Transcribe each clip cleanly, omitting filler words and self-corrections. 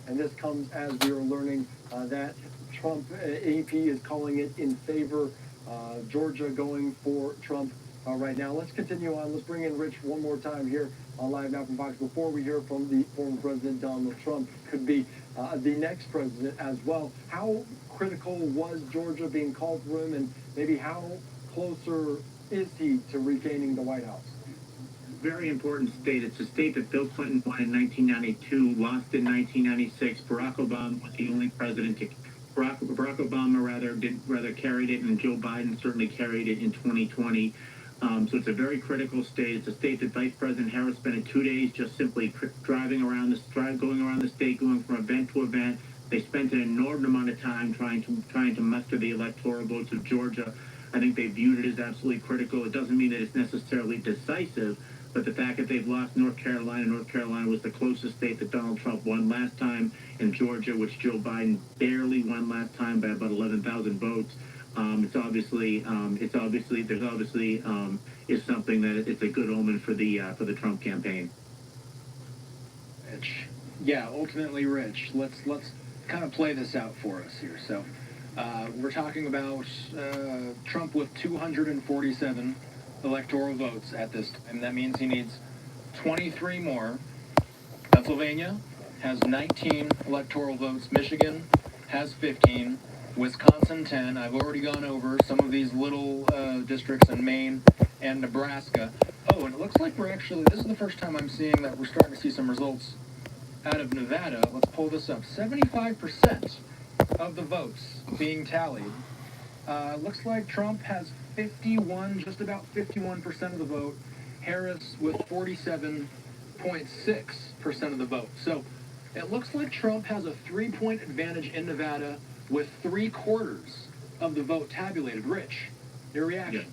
and this comes as we are learning that Trump AP is calling it in favor. Georgia going for Trump right now. Let's continue on. Let's bring in Rich one more time here on Live Now from Fox before we hear from the former President Donald Trump. Could be the next president as well. How critical was Georgia being called for him, and maybe how closer is he to regaining the White House? Very important state. It's a state that Bill Clinton won in 1992, lost in 1996. Barack Obama was the only president to Barack Obama rather carried it, and Joe Biden certainly carried it in 2020. So it's a very critical state. It's a state that Vice President Harris spent 2 days just simply going around the state, going from event to event. They spent an inordinate amount of time trying to muster the electoral votes of Georgia. I think they viewed it as absolutely critical. It doesn't mean that it's necessarily decisive, but the fact that they've lost North Carolina was the closest state that Donald Trump won last time, and Georgia, which Joe Biden barely won last time by about 11,000 votes. It's obviously is something that it's a good omen for the Trump campaign. Rich, yeah, ultimately, Rich. Let's kind of play this out for us here. So, we're talking about Trump with 247 electoral votes at this time. That means he needs 23 more. Pennsylvania has 19 electoral votes. Michigan has 15. Wisconsin 10. I've already gone over some of these little districts in Maine and Nebraska. Oh, and it looks like this is the first time I'm seeing that we're starting to see some results out of Nevada. Let's pull this up. 75% of the votes being tallied. Looks like Trump has 51, just about 51% of the vote. Harris with 47.6% of the vote. So it looks like Trump has a 3-point advantage in Nevada with 3/4 of the vote tabulated. Rich, your reaction?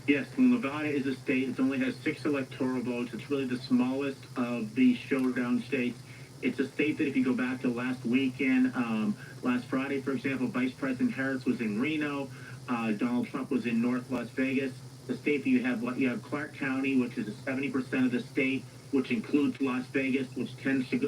Yes, well, Nevada is a state. It only has 6 electoral votes. It's really the smallest of the showdown states. It's a state that if you go back to last weekend, last Friday, for example, Vice President Harris was in Reno. Donald Trump was in North Las Vegas. The state that you have Clark County, which is 70% of the state, which includes Las Vegas, which tends to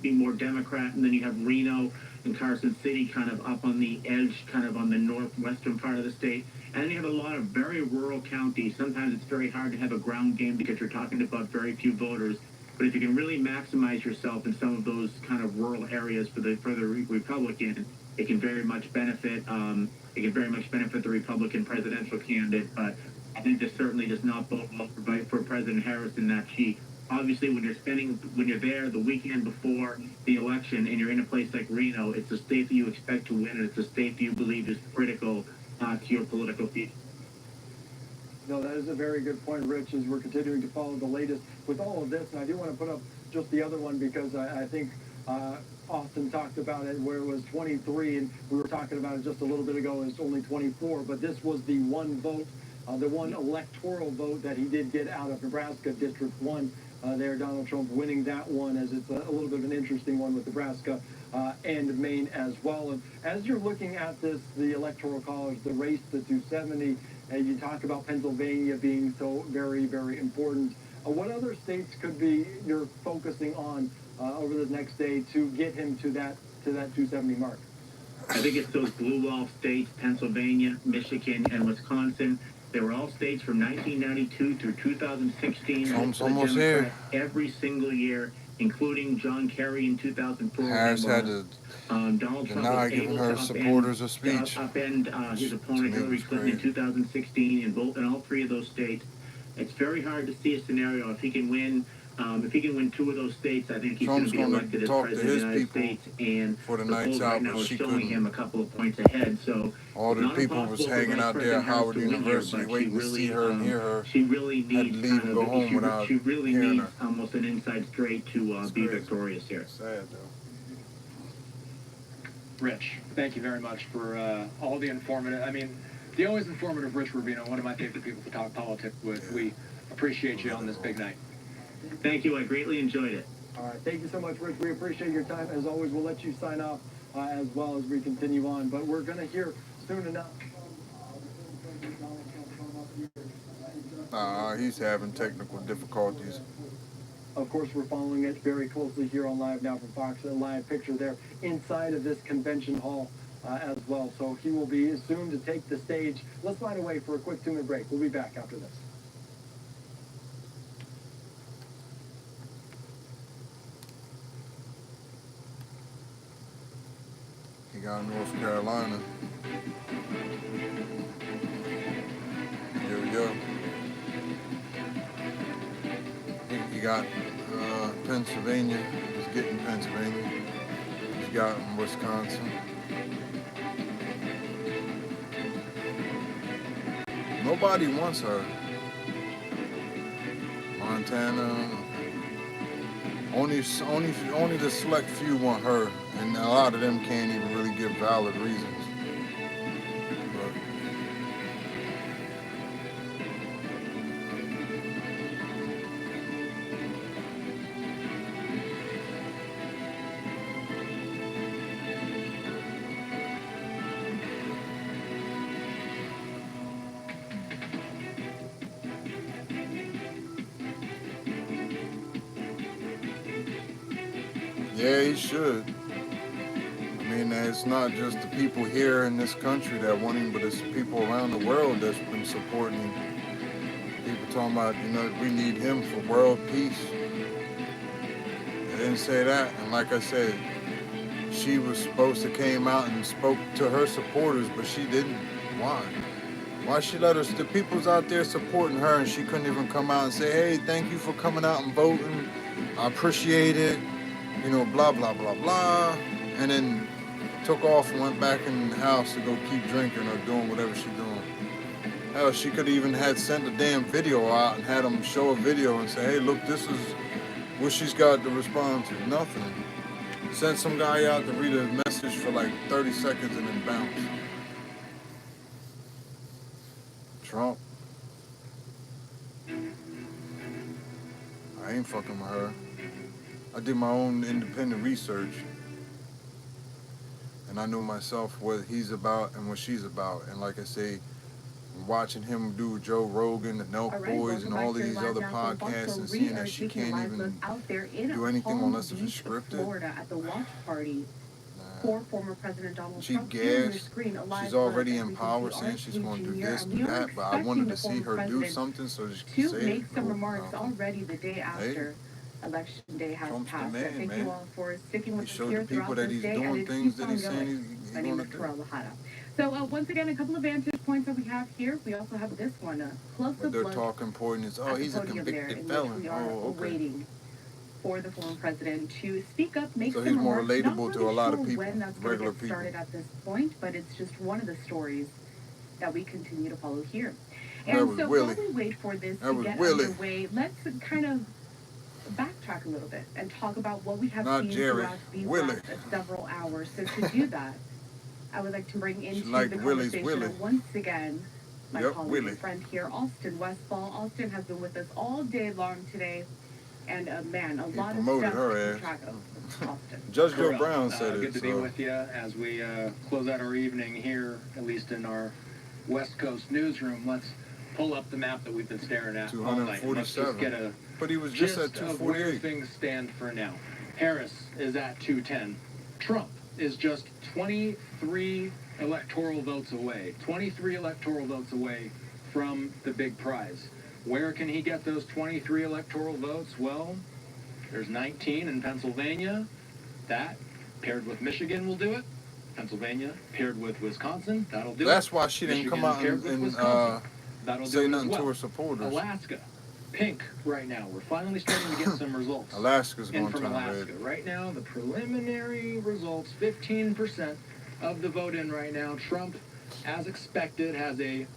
be more Democrat, and then you have Reno and Carson City kind of up on the edge, kind of on the northwestern part of the state. And then you have a lot of very rural counties. Sometimes it's very hard to have a ground game because you're talking about very few voters. But if you can really maximize yourself in some of those kind of rural areas for the Republican, it can very much benefit. It can very much benefit the Republican presidential candidate. But I think this certainly does not bode well for President Harris in that she. Obviously, when you're there the weekend before the election and you're in a place like Reno, it's a state that you expect to win, and it's a state that you believe is critical to your political future. No, that is a very good point, Rich, as we're continuing to follow the latest with all of this. And I do want to put up just the other one because I think Austin talked about it where it was 23, and we were talking about it just a little bit ago, it's only 24. But this was the one vote, the one electoral vote that he did get out of Nebraska, District 1. There, Donald Trump winning that one, as it's a little bit of an interesting one with Nebraska and Maine as well. And as you're looking at this, the Electoral College, the race to 270, and you talk about Pennsylvania being so very, very important. What other states could be you're focusing on over the next day to get him to that 270 mark? I think it's those blue wall states, Pennsylvania, Michigan, and Wisconsin. They were all states from 1992 through 2016. Almost here. Every single year, including John Kerry in 2004. Harris had to Donald Trump was giving able her to supporters a speech. upend his opponent Hillary Clinton in 2016 in all 3 of those states. It's very hard to see a scenario if he can win. If he can win 2 of those states, I think he's going to be elected as president of the United States. And for the polls nights right out, now but are she showing couldn't. him a couple of points ahead. So All the people was hanging out there at Howard University waiting to see her and hear her. She really Had to needs leave and go home without she really hearing needs her. almost an inside straight to be victorious here. Sad though. Rich, thank you very much for all the the always informative Rich Rubino, one of my favorite people to talk politics with. We appreciate you on this big night. Thank you. I greatly enjoyed it. All right. Thank you so much, Rich. We appreciate your time. As always, we'll let you sign off as well as we continue on. But we're going to hear soon enough. He's having technical difficulties. Of course, we're following it very closely here on Live Now from Fox, a live picture there inside of this convention hall as well. So he will be soon to take the stage. Let's find a way for a quick 2-minute break. We'll be back after this. He got North Carolina. Yo. He got Pennsylvania. He's getting Pennsylvania. He's got Wisconsin. Nobody wants her. Montana. Only the select few want her, and a lot of them can't even really give valid reasons. But yeah, he should. I mean, it's not just the people here in this country that want him, but it's people around the world that's been supporting him. People talking about, we need him for world peace. They didn't say that, and like I said, she was supposed to came out and spoke to her supporters, but she didn't. Why? Why she let us? The people's out there supporting her, and she couldn't even come out and say, "Hey, thank you for coming out and voting. I appreciate it." Blah, blah, blah, blah. And then took off and went back in the house to go keep drinking or doing whatever she's doing. Hell, she could even had sent a damn video out and had them show a video and say, "Hey, look, this is what she's got to respond to." Nothing. Sent some guy out to read a message for like 30 seconds and then bounce. Trump. I ain't fucking with her. I did my own independent research, and I know myself what he's about and what she's about. And like I say, watching him do Joe Rogan, the Nelk Boys, and all these other podcasts, and seeing that she can't even do anything unless it's scripted. Florida at the watch party for former President Donald Trump. Gassed. She's already in power, saying she's going to do this, do that. But I wanted to see her do something so she could say make some remarks already the day after. Election day has Trump's passed. the man, Thank you all for sticking with us showed here the people throughout that this he's day, doing and it things keeps that on he's going. saying he's My name going is to do. Terrell Lahada. So once again, a couple of vantage points that we have here. We also have this one, a close-up What they're look talking point is, at he's the a podium there, convicted in felon. which we are Oh, okay. waiting for the former president to speak up, make So some he's more remarks. relatable Not to really a lot sure of people, when that's going to regular get people. started at this point, but it's just one of the stories that we continue to follow here. That And was so Willie. while we wait for this That to was get Willie. underway, let's kind of backtrack a little bit and talk about what we have Not seen Jerry, throughout these Willie. last several hours. So to do that, I would like to bring into liked the Willie's conversation Willie. once again my Yep, colleague Willie. and friend here, Austin Westfall. Austin has been with us all day long today, and man, a lot of promoted stuff her to ass. keep track of. Austin. Judge Joe Correct. Brown said it. Good to be so. with you as we close out our evening here, at least in our West Coast newsroom. Let's pull up the map that we've been staring at all night. Let's just 247. get a But he was just gist at of where 248. things stand for now. Harris is at 210. Trump is just 23 electoral votes away. 23 electoral votes away from the big prize. Where can he get those 23 electoral votes? Well, there's 19 in Pennsylvania. That, paired with Michigan, will do it. Pennsylvania, paired with Wisconsin, that'll do it. That's why she didn't Michigan come out paired with and Wisconsin, that'll say do it as nothing well. to her supporters. Alaska, pink right now. We're finally starting to get some results. Alaska's in going to from turn Alaska. red. Right now, the preliminary results, 15% of the vote in right now. Trump, as expected, has a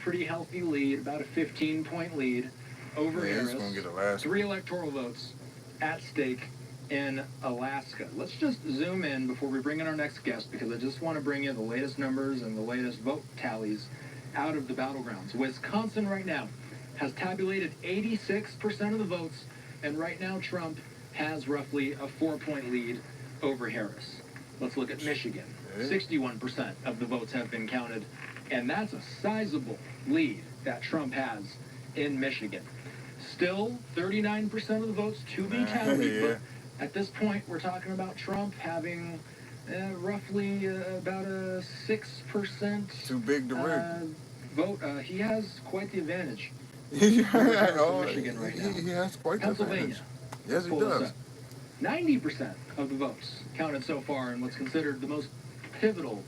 pretty healthy lead, about a 15-point lead over Yeah, Harris. he's going to get Alaska. 3 electoral votes at stake in Alaska. Let's just zoom in before we bring in our next guest, because I just want to bring you the latest numbers and the latest vote tallies out of the battlegrounds. Wisconsin right now has tabulated 86% of the votes, and right now Trump has roughly a 4-point lead over Harris. Let's look at Michigan. 61% of the votes have been counted, and that's a sizable lead that Trump has in Michigan. Still 39% of the votes to be tallied, Yeah. but at this point, we're talking about Trump having roughly about a 6% Too big to rig. vote. He has quite the advantage. Oh, Michigan right now. he has quite the Pennsylvania. advantage. Yes, he Pull this does. up. 90% of the votes counted so far in what's considered the most pivotal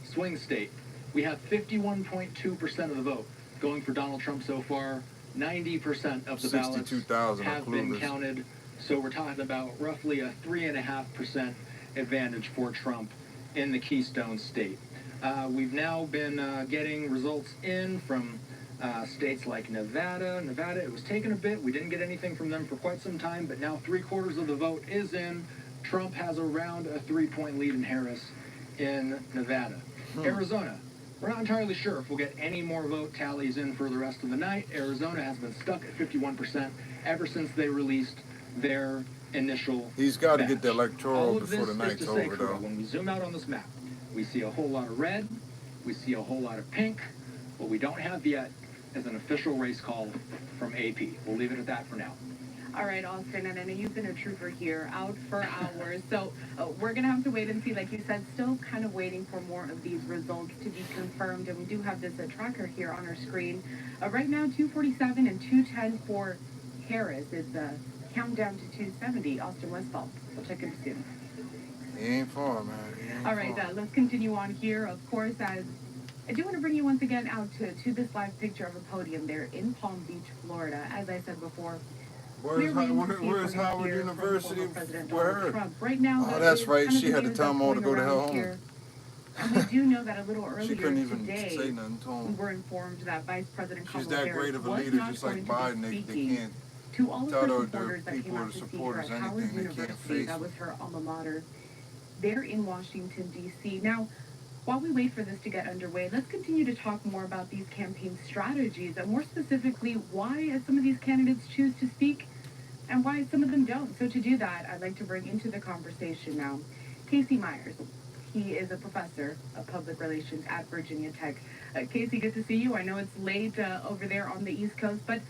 swing state. We have 51.2% of the vote going for Donald Trump so far. 90% of the ballots 62,000 are have been clueless. counted. So we're talking about roughly a 3.5% advantage for Trump in the Keystone State. We've now been getting results in from states like Nevada. Nevada, it was taking a bit. We didn't get anything from them for quite some time, but now 3/4 of the vote is in. Trump has around a 3-point lead in Harris in Nevada. Arizona, we're not entirely sure if we'll get any more vote tallies in for the rest of the night. Arizona has been stuck at 51% ever since they released their initial He's got to batch. get the electoral All of before this the is night's to say, over, Kuro, though. when we zoom out on this map, we see a whole lot of red, we see a whole lot of pink. What we don't have yet is an official race call from AP. We'll leave it at that for now. All right, Austin, and I know you've been a trooper here, out for hours. So we're going to have to wait and see. Like you said, still kind of waiting for more of these results to be confirmed. And we do have this tracker here on our screen. Right now, 247 and 210 for Harris. It's a countdown to 270. Austin Westfall. We'll check in soon. He ain't far, man. He ain't All right, far. let's continue on here. Of course, as I do want to bring you once again out to this live picture of a podium there in Palm Beach, Florida. As I said before, Where's where's Howard University President for Donald her? Trump. Right now, Oh, though, that's it's right. kind of She the had to news tell them that's all to go going to hell around home. here. And we do know that a little earlier She couldn't even today, say nothing to we him. were informed that Vice President She's Kamala that Harris great of a was leader, not just like going to be Biden. They speaking can't to all of tell her their supporters that came people out to to see support her us at Howard anything. They can't University. face That it. was her alma mater there in Washington, D.C. Now, while we wait for this to get underway, let's continue to talk more about these campaign strategies, and more specifically, why some of these candidates choose to speak and why some of them don't. So to do that, I'd like to bring into the conversation now Casey Myers. He is a professor of public relations at Virginia Tech. Casey, good to see you. I know it's late over there on the East Coast, but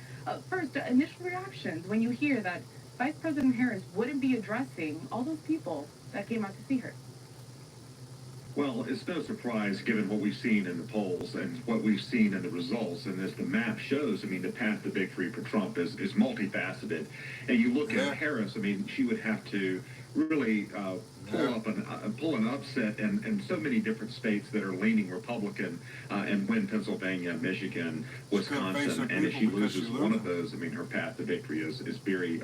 first, initial reactions when you hear that Vice President Harris wouldn't be addressing all those people that came out to see her. Well, it's no surprise given what we've seen in the polls and what we've seen in the results. And as the map shows, I mean, the path to victory for Trump is multifaceted. And you look at Harris, I mean, she would have to really pull an upset in so many different states that are leaning Republican and win Pennsylvania, Michigan, Wisconsin. And if she loses one of those, I mean, her path to victory is very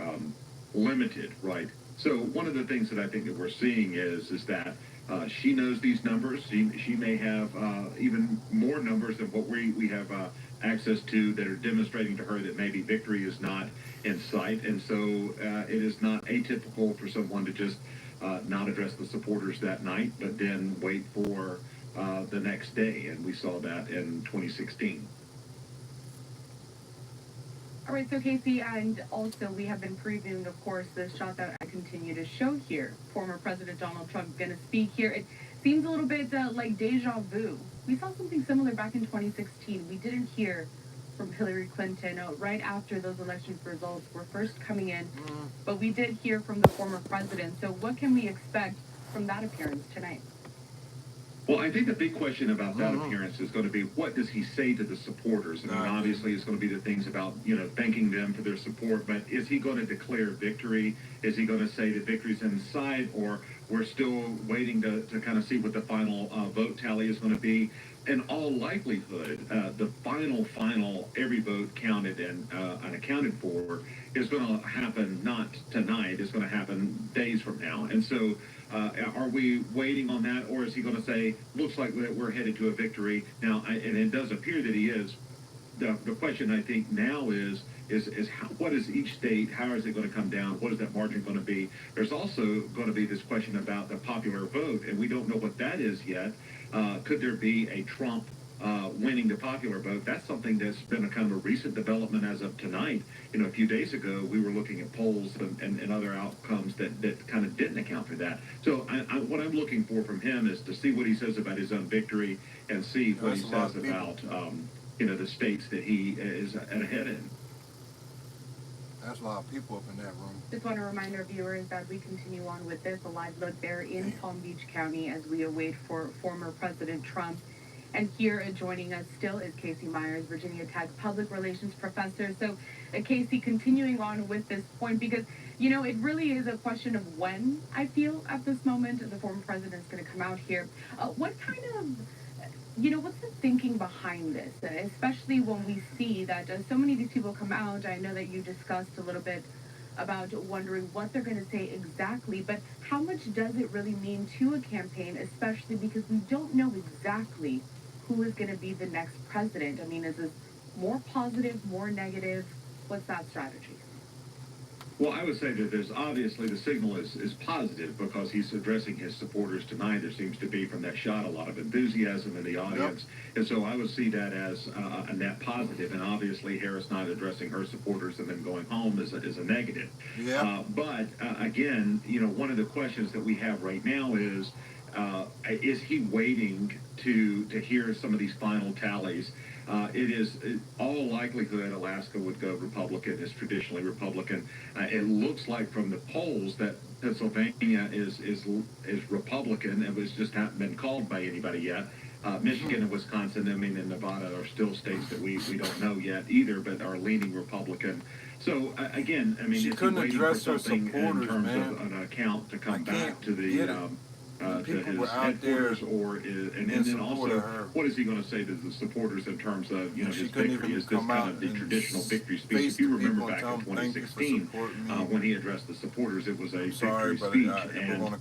limited, right? So one of the things that I think that we're seeing is that she knows these numbers. She may have even more numbers than what we have access to that are demonstrating to her that maybe victory is not in sight. And so it is not atypical for someone to just not address the supporters that night, but then wait for the next day. And we saw that in 2016. All right, so Casey, and also we have been previewing, of course, the shot that I continue to show here. Former President Donald Trump going to speak here. It seems a little bit like deja vu. We saw something similar back in 2016. We didn't hear from Hillary Clinton right after those election results were first coming in, but we did hear from the former president. So what can we expect from that appearance tonight? Well, I think the big question about that appearance is going to be, what does he say to the supporters? I mean, obviously, it's going to be the things about, thanking them for their support, but is he going to declare victory? Is he going to say that victory's in sight, or we're still waiting to kind of see what the final vote tally is going to be? In all likelihood, the final, every vote counted and accounted for is going to happen not tonight, it's going to happen days from now. And so, are we waiting on that, or is he going to say, looks like we're headed to a victory now? And it does appear that he is. The question I think now is how, what is each state? How is it going to come down? What is that margin going to be? There's also going to be this question about the popular vote, and we don't know what that is yet. Could there be a Trump winning the popular vote? That's something that's been a kind of a recent development as of tonight. A few days ago, we were looking at polls and other outcomes that kind of didn't account for that. So what I'm looking for from him is to see what he says about his own victory and see what he says about, the states that he is ahead in. That's a lot of people up in that room. Just want to remind our viewers that we continue on with this, a live look there in Palm Beach County as we await for former President Trump. And here joining us still is Casey Myers, Virginia Tech Public Relations Professor. So, Casey, continuing on with this point, because, you know, it really is a question of when, I feel, at this moment, the former president is going to come out here. What kind of, you know, what's the thinking behind this, especially when we see that so many of these people come out? I know that you discussed a little bit about wondering what they're going to say exactly, but how much does it really mean to a campaign, especially because we don't know exactly who is going to be the next president? I mean, is this more positive, more negative? What's that strategy? Well, I would say that there's obviously the signal is positive because he's addressing his supporters tonight. There seems to be from that shot a lot of enthusiasm in the audience. Yep. And so I would see that as a net positive. And obviously Harris not addressing her supporters and then going home is a negative. Yeah. But again, you know, one of the questions that we have right now is he waiting to hear some of these final tallies? It is all likelihood Alaska would go Republican. It's traditionally Republican. It looks like from the polls that Pennsylvania is Republican. It was just haven't been called by anybody yet. Michigan and Wisconsin, I mean, and Nevada are still states that we don't know yet either, but are leaning Republican. So again, I mean, she is couldn't he waiting address for her something supporters, in terms man. of an account to come back to the to people his were out there headquarters, or and then also what is he going to say to the supporters in terms of, you know, his victory? Is this kind of the traditional victory speech? If you remember back in 2016 when he addressed the supporters, it was a victory speech, and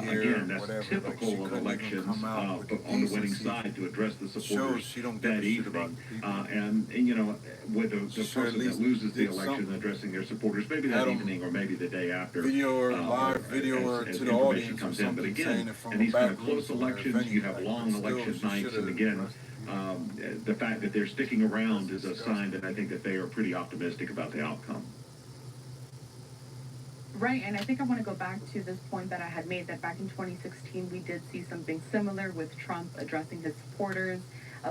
again, that's typical of elections, but on the winning side to address the supporters that evening, and you know, with the person that loses the election addressing their supporters, maybe that evening or maybe the day after, video or live video as to the information audience comes in. But again, and these kind of close elections, you have long election nights, and again, the fact that they're sticking around is a sign that I think that they are pretty optimistic about the outcome. Right, and I think I want to go back to this point that I had made, that back in 2016 we did see something similar with Trump addressing his supporters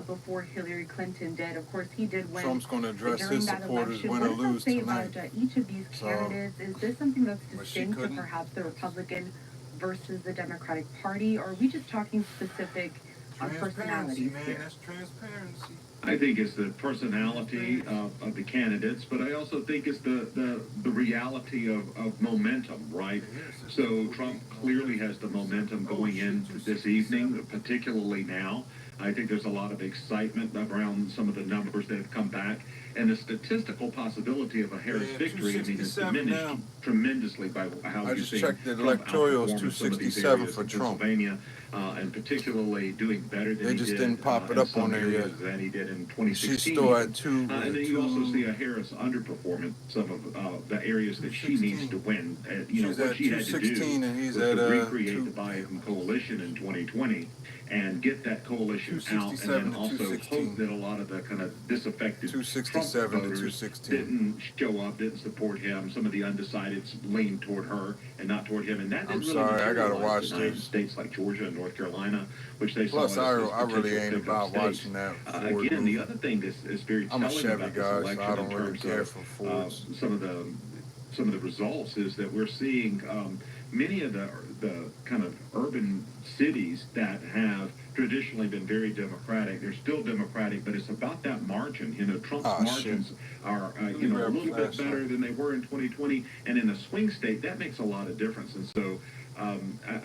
before Hillary Clinton did. Of course, he did win. Trump's going to address his supporters election. win or lose tonight. What does that say about each of these candidates? Is this something that's distinct to perhaps the Republican versus the Democratic Party, or are we just talking specific personalities man, here? That's transparency. I think it's the personality of the candidates, but I also think it's the reality of momentum, right? So Trump clearly has the momentum going into this evening, particularly now. I think there's a lot of excitement around some of the numbers that have come back. And the statistical possibility of a Harris victory, I mean, is diminished tremendously by how I you just see checked the Trump electoral is outperforming some of these 267 areas for in Trump. Pennsylvania, and particularly doing better than They he just did didn't pop it in up some on there areas yet. than he did in 2016. She's still at and then you also see a Harris underperforming some of the areas that she needs to win. You know, what she had to do and he's was at to recreate the Biden coalition in 2020 and get that coalition out, and then also hope that a lot of the kind of disaffected Trump voters didn't show up, didn't support him. Some of the undecideds leaned toward her and not toward him, and that didn't really materialize in states like Georgia and North Carolina, which they saw as I really ain't about watching that. Again, the other thing that is very telling about this election in terms of some of the results is that we're seeing many of the kind of urban cities that have traditionally been very Democratic. They're still Democratic, but it's about that margin. You know, Trump's margins are you know, a little bit better than they were in 2020, and in a swing state, that makes a lot of difference. And so,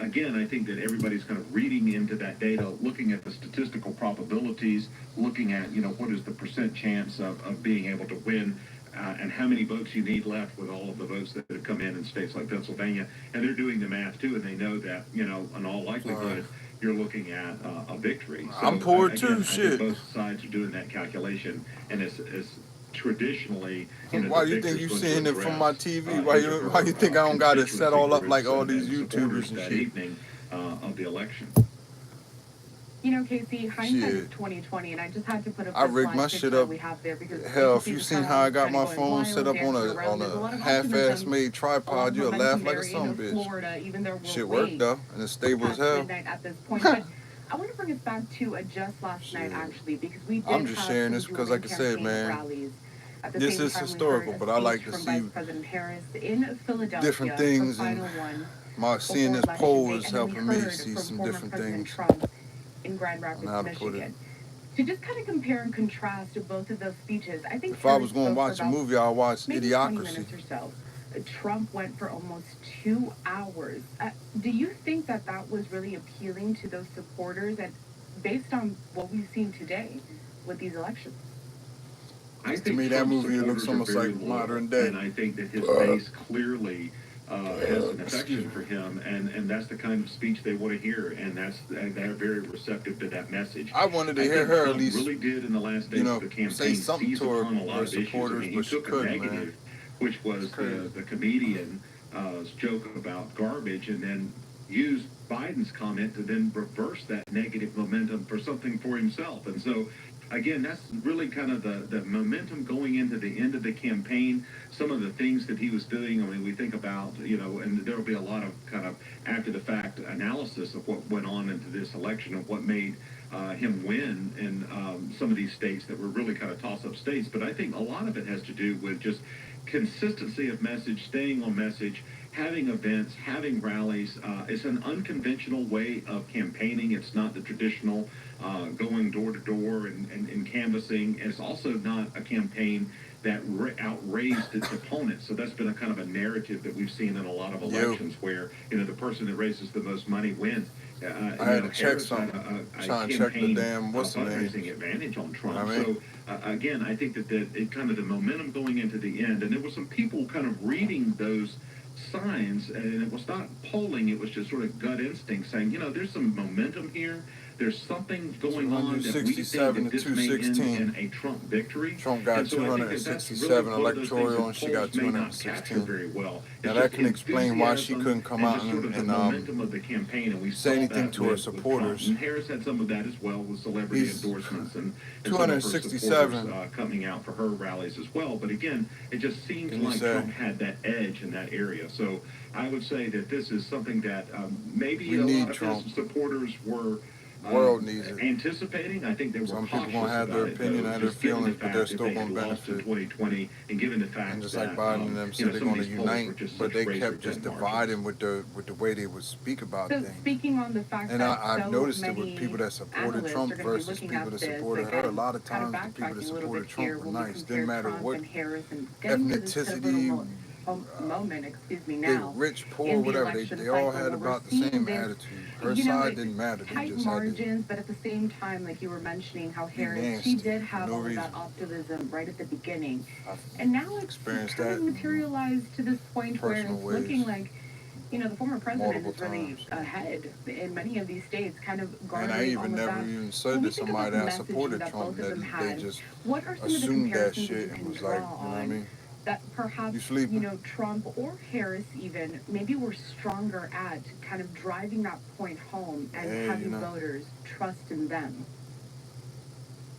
again, I think that everybody's kind of reading into that data, looking at the statistical probabilities, looking at, you know, what is the percent chance of being able to win, and how many votes you need left with all of the votes that have come in states like Pennsylvania. And they're doing the math, too, and they know that, you know, in all likelihood, you're looking at a victory. So, I'm poor, again, too, shit. Both sides are doing that calculation, and it's traditionally, you know, why you think you seeing it from my TV? Why you think I don't got it set all up like all these YouTubers and shit? Evening of the election. You know, Casey, hindsight is 2020, and I just had to put up I rigged my shit up. We have there because hell, if you seen how I got my phone set up on a half-ass made tripod, you'll laugh like a son bitch. Florida, even though shit worked though, and it's stable as hell. At this point, but I want to bring us back to just last night, actually, because we did I'm just sharing this because, like I said, man, At the This same is time, we historical, heard a but I like speech to from see Vice President Harris in Philadelphia, different things, her and final one seeing before this Election poll Day, is and then we helping me heard see from some former different President things Trump in Grand on Rapids, how to put it. Michigan. To just kind of compare and contrast both of those speeches, I think If I was Harris going to spoke watch for a about movie, I'll watch maybe 20 Idiocracy. minutes or so. Trump went for almost 2 hours. Do you think that that was really appealing to those supporters, and based on what we've seen today with these elections? I To think me, that Trump's movie supporters looks are almost very like loyal, modern day. and I think that his base clearly has an Excuse affection me. for him, and that's the kind of speech they want to hear, and they're very receptive to that message. I wanted to I hear think her Trump at least, really did in the last days you know, of the campaign say something seize to her, upon a lot her of issues. I supporters, mean, he but she took a couldn't, negative, man. which was It's crazy. the comedian joke about garbage, and then used Biden's comment to then reverse that negative momentum for something for himself. And so, again, that's really kind of the momentum going into the end of the campaign. Some of the things that he was doing, I mean, we think about, and there will be a lot of kind of after the fact analysis of what went on into this election and what made him win in some of these states that were really kind of toss-up states. But I think a lot of it has to do with just consistency of message, staying on message, having events, having rallies. It's an unconventional way of campaigning. It's not the traditional going door to door and canvassing. It's also not a campaign that outraised its opponent. So that's been a kind of a narrative that we've seen in a lot of elections where, the person that raises the most money wins. I had to check something, trying to check the damn what's the name. Fundraising advantage on Trump. I mean, So again, I think that it kind of the momentum going into the end, and there were some people kind of reading those signs, and it was not polling, it was just sort of gut instinct saying, there's some momentum here. There's something going on that we think that this may end in a Trump victory. Trump got And so I think that that's 267 really one of those things electoral, that and she got polls may not capture 216. very well. Now It's that just can explain why she enthusiasm couldn't come out just sort of the and momentum of the campaign, and we say saw anything that to her with Trump. supporters. And Harris had some of that as well with celebrity He's endorsements and 267 some of her supporters, coming out for her rallies as well. But again, it just seems Can you like say? Trump had that edge in that area. So I would say that this is something that maybe We a need lot of Trump. his supporters were World needs it. anticipating. I think they were Some people cautious gonna have about their it, opinion though, and their just given feelings, the but they're fact that still they gonna had lost in benefit. 2020, and given the fact And just that like Biden and them said they're some of going to these polls were unite, just but such they razor kept just thin dividing margins. with the way they would speak about So things. speaking on the fact And that I've so noticed it many with people that supported analysts Trump are going to be versus looking people at that this, supported her. A again, lot of kind of times the people that backtracking a little bit supported Trump here were when we nice. compare Didn't matter Trump what and Harris and getting to this ethnicity, pivotal moment, they now rich, poor, in the whatever. election They all cycle, had where about we're the seeing same this, attitude. Her you know, side didn't matter. They tight just had to margins, but at the same time, like you were mentioning, how be Harris, she nasty did for have no all of reason. that optimism right at the beginning, I've and now it's experienced kind that of in materialized to this point where personal it's ways looking like, the former president multiple is really times. ahead in many of these states, kind of And garnering I all even of never that. even When said we to think somebody about that the messaging supported that Trump both of them that they had, just what are some of the assumed that comparisons that you shit can and was draw like, you know what I on mean? that perhaps, You sleeping? Trump or Harris even maybe were stronger at kind of driving that point home and Hey, having voters trust in them?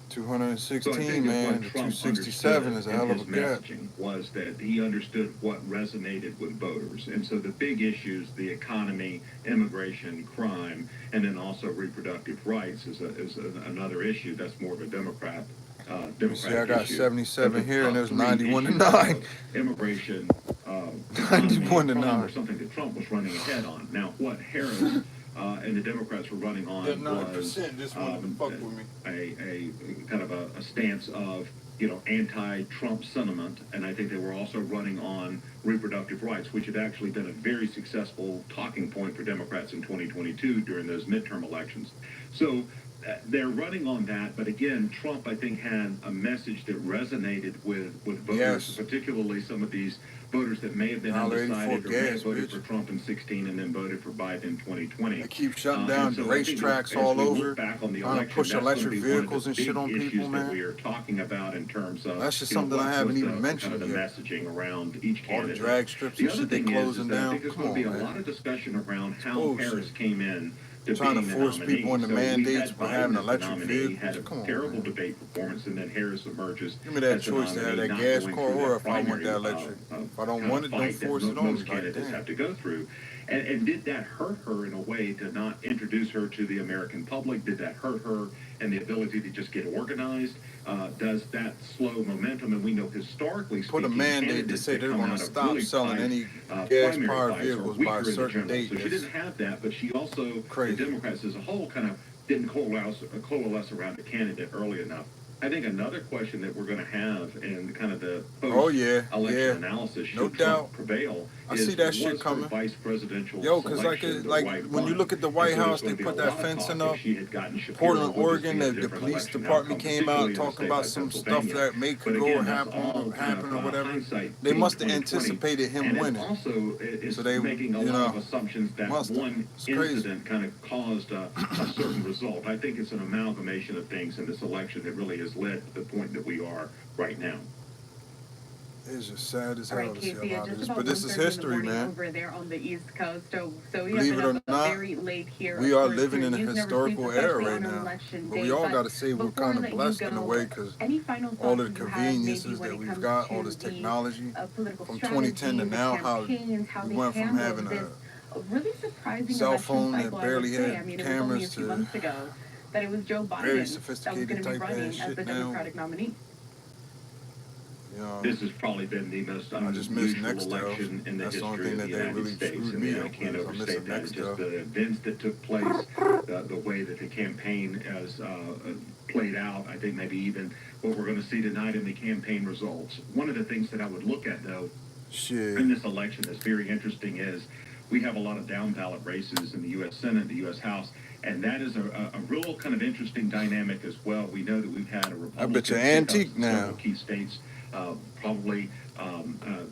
216, man. The 267 is a hell of a gap. Messaging was that he understood what resonated with voters. And so the big issues, the economy, immigration, crime, and then also reproductive rights is another issue that's more of a Democratic You see, I got issue. 77 But the here, and top there's three 91 to issues 9. of immigration, 91 to crime 9. were something that Trump was running ahead on. Now, what Harris and the Democrats were running on That was 9% just wanted to fuck with me. a kind of a stance of anti-Trump sentiment, and I think they were also running on reproductive rights, which had actually been a very successful talking point for Democrats in 2022 during those midterm elections. So they're running on that, but again, Trump, I think, had a message that resonated with voters, Yes. particularly some of these voters that may have been $1.84 undecided or may have gas, voted bitch. for Trump in 16 and then voted for Biden in 2020. They keep shutting down And so the I think racetracks as all we look over, back on the trying to election, push that's gonna electric be one of the vehicles and shit big on issues people, that man. we are talking about in terms of That's just you know, something I what haven't was even the mentioned kind of the yet. messaging around each All the candidate. drag strips The and other shit they thing is closing that I down. think there's Come going to be on, a man. lot of discussion around how bullshit. Harris came in to Trying to being the force nominee. people into So we mandates had for Biden having as the electric nominee, vehicles. had a Come on, terrible man. debate performance, and then Harris emerges Give me that as the choice to have nominee, that not gas going car through or that if I want primary, that electric. If I don't kind want of it, don't fight that force it on me. most Like, candidates damn. have to go through. And did that hurt her in a way to not introduce her to the American public? Did that hurt her and the ability to just get organized? Does that slow momentum? And we know historically Put a speaking, mandate to say they're going to stop selling any gas-powered vehicles by a certain date. So she didn't have that, but she also, crazy. the Democrats as a whole, kind of didn't coalesce around a candidate early enough. I think another question that we're going to have in kind of the post-election analysis, should Trump prevail, I see that shit coming. Vice presidential because like when you look at the White House, they put that fencing up. Portland, Oregon, the police department came out talking about some stuff that may could go or happen or whatever. They must have anticipated him winning. Also, it's so they making a lot of assumptions that one incident kind of caused a certain result. I think it's an amalgamation of things in this election that really has led to the point that we are right now. It's just sad as hell Right, to see Casey, a lot of this, just but this is history, man. Over there on the East Coast, so we Believe have it or been not, very late here. we are living in a historical era right now. But we all got to say we're kind of blessed in a way because all of the conveniences that we've got, all this technology, from 2010 to now, how we went from having a really surprising cell phone that cycle, barely had I mean, cameras it was only a few to months ago that it was Joe Biden very that was sophisticated going to be type running ass as shit the now. Democratic nominee. This has probably been the most unusual election in the history of the United States. I mean, I can't overstate that. It's just the events that took place, the way that the campaign has played out. I think maybe even what we're going to see tonight in the campaign results. One of the things that I would look at, though, in this election that's very interesting is we have a lot of down ballot races in the U.S. Senate, the U.S. House, and that is a real kind of interesting dynamic as well. We know that we've had a Republican I bet you're antique now. Key states. Probably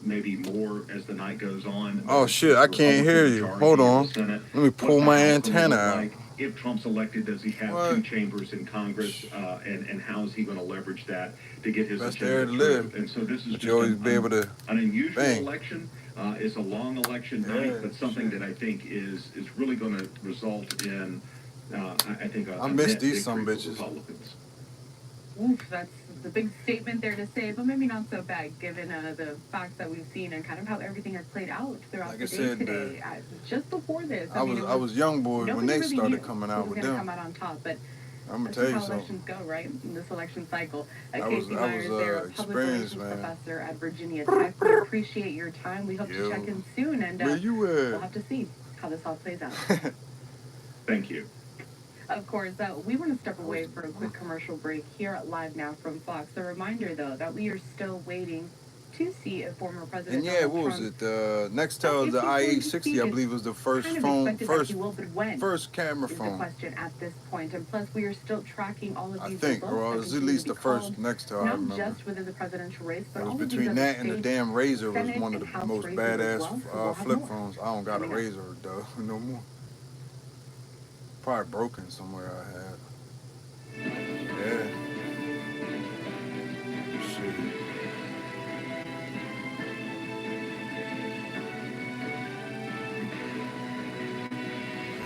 maybe more as the night goes on. Oh shit, I can't hear you. Hold on. Let me pull my antenna out. If Trump's elected, does he have two chambers in Congress? And how is he going to leverage that to get his agenda through? And so this is just an unusual election. It's a long election night, but something that I think is really going to result in, I think, I miss these some bitches. Republicans. Oof, that's a big statement there to say, but maybe not so bad given the facts that we've seen and kind of how everything has played out throughout the day today. Just before this, I was young boy when they started coming out with them. Come out on top, but I'm gonna tell you how elections go, right? In this election cycle. Casey I Myers, there, a public relations professor at Virginia Tech. We appreciate your time. We hope to check in soon, and we'll have to see how this all plays out. Thank you. Of course, we want to step away for a quick commercial break here at Live Now from Fox. A reminder, though, that we are still waiting to see if former President Donald what was it? Nextel, the i860, I believe, was the first phone, first camera phone. The question at this point, and plus we are still tracking all of these. I think, bro, it was at least the first Nextel. I remember. Not just within the presidential race, but it was all between that and the damn Razor was one of the House most badass flip phones. I don't got a Razor though no more. Probably broken somewhere I had. Yeah. Shit.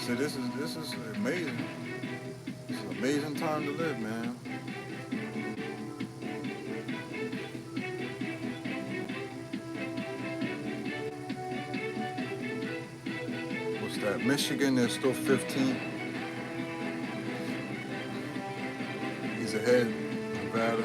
So this is amazing. It's an amazing time to live, man. What's that? Michigan is still 15. He's ahead, Nevada.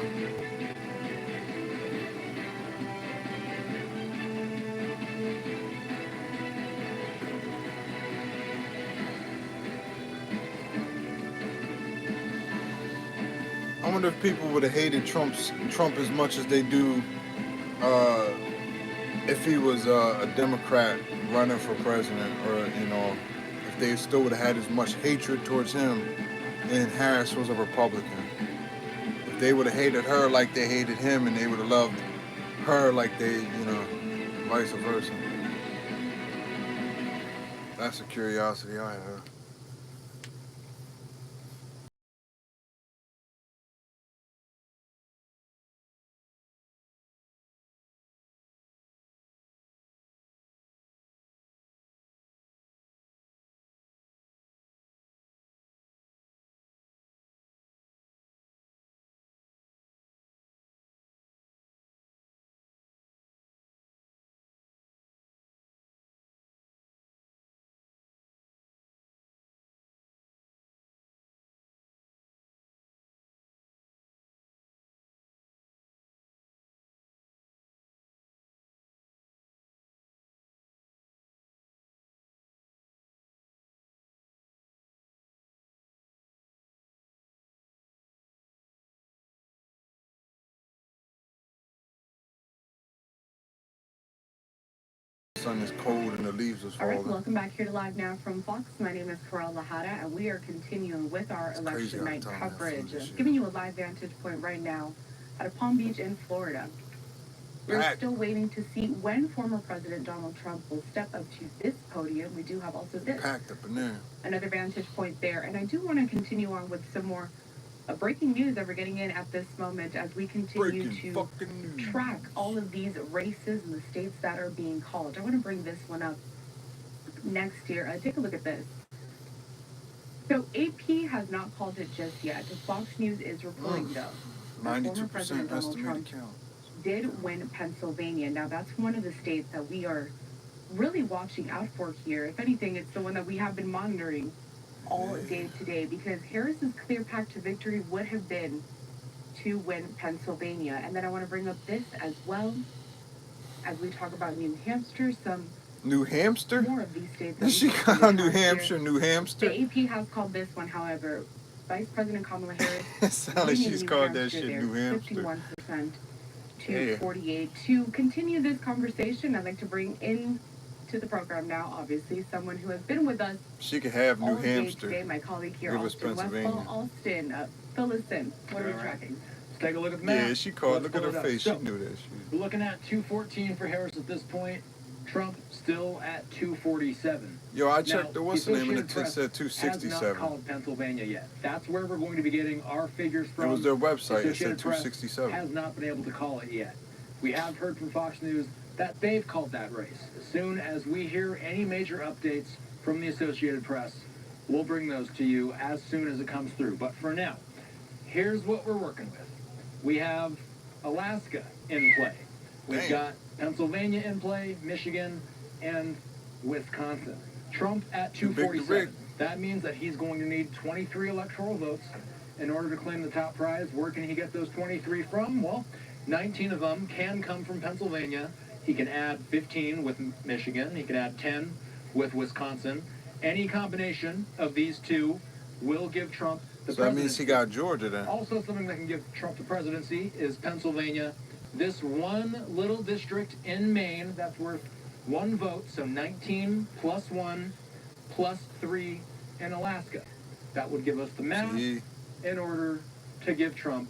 I wonder if people would have hated Trump as much as they do if he was a Democrat running for president, or if they still would have had as much hatred towards him and Harris was a Republican. If they would have hated her like they hated him, and they would have loved her like they, vice versa. That's a curiosity I have. sun is cold and the leaves is All right, falling. welcome back here to Live Now from Fox. My name is Carol Lahada, and we are continuing with our It's crazy election how night time that coverage. flew this year. Giving you a live vantage point right now out of Palm Beach in Florida. We're Packed. still waiting to see when former President Donald Trump will step up to this podium. We do have also this, Packed up in there. another vantage point there. And I do want to continue on with some more breaking news that we're getting in at this moment as we continue Breaking to fucking news. track all of these races in the states that are being called. I want to bring this one up next here. Take a look at this. So AP has not called it just yet. Fox News is reporting, though, that former 92% President Donald estimated Trump count. did win Pennsylvania. Now, that's one of the states that we are really watching out for here. If anything, it's the one that we have been monitoring all day today, because Harris's clear path to victory would have been to win Pennsylvania. And then I want to bring up this as well as we talk about New Hampshire, some New Hamster? more of these states. that She we called have New here. Hampshire, New Hamster? The AP has called this one, however, Vice President Kamala Harris. It sounds like winning she's New called that Hampshire shit there, New Hamster. 51% to Yeah. 48. To continue this conversation, I'd like to bring in to the program now, obviously, someone who has been with us She could have all New day Hamster. today, my colleague here, Give us Austin Pennsylvania. Westfall. Austin, fill us in. What are we All right. tracking? Let's take a look at the map. Yeah, she called. Let's Look at pull her it up. face. So, She knew that shit. we're looking at 214 for Harris at this point. Trump still at 247. Yo, I Now, checked the what's the name and Associated it Press said has not 267. called Pennsylvania yet. That's where we're going to be getting our figures It from. was their website. It Associated said Press 267. has not been able to call it yet. We have heard from Fox News that they've called that race. As soon as we hear any major updates from the Associated Press, we'll bring those to you as soon as it comes through. But for now, here's what we're working with. We have Alaska in play. We've Damn. got Pennsylvania in play, Michigan, and Wisconsin. Trump at Too big to 247. rig. That means that he's going to need 23 electoral votes in order to claim the top prize. Where can he get those 23 from? Well, 19 of them can come from Pennsylvania. He can add 15 with Michigan. He can add 10 with Wisconsin. Any combination of these two will give Trump the So that presidency. means he got Georgia then. Also, something that can give Trump the presidency is Pennsylvania. This one little district in Maine that's worth one vote, so 19 plus 1 plus 3 in Alaska. That would give us the map See, in order to give Trump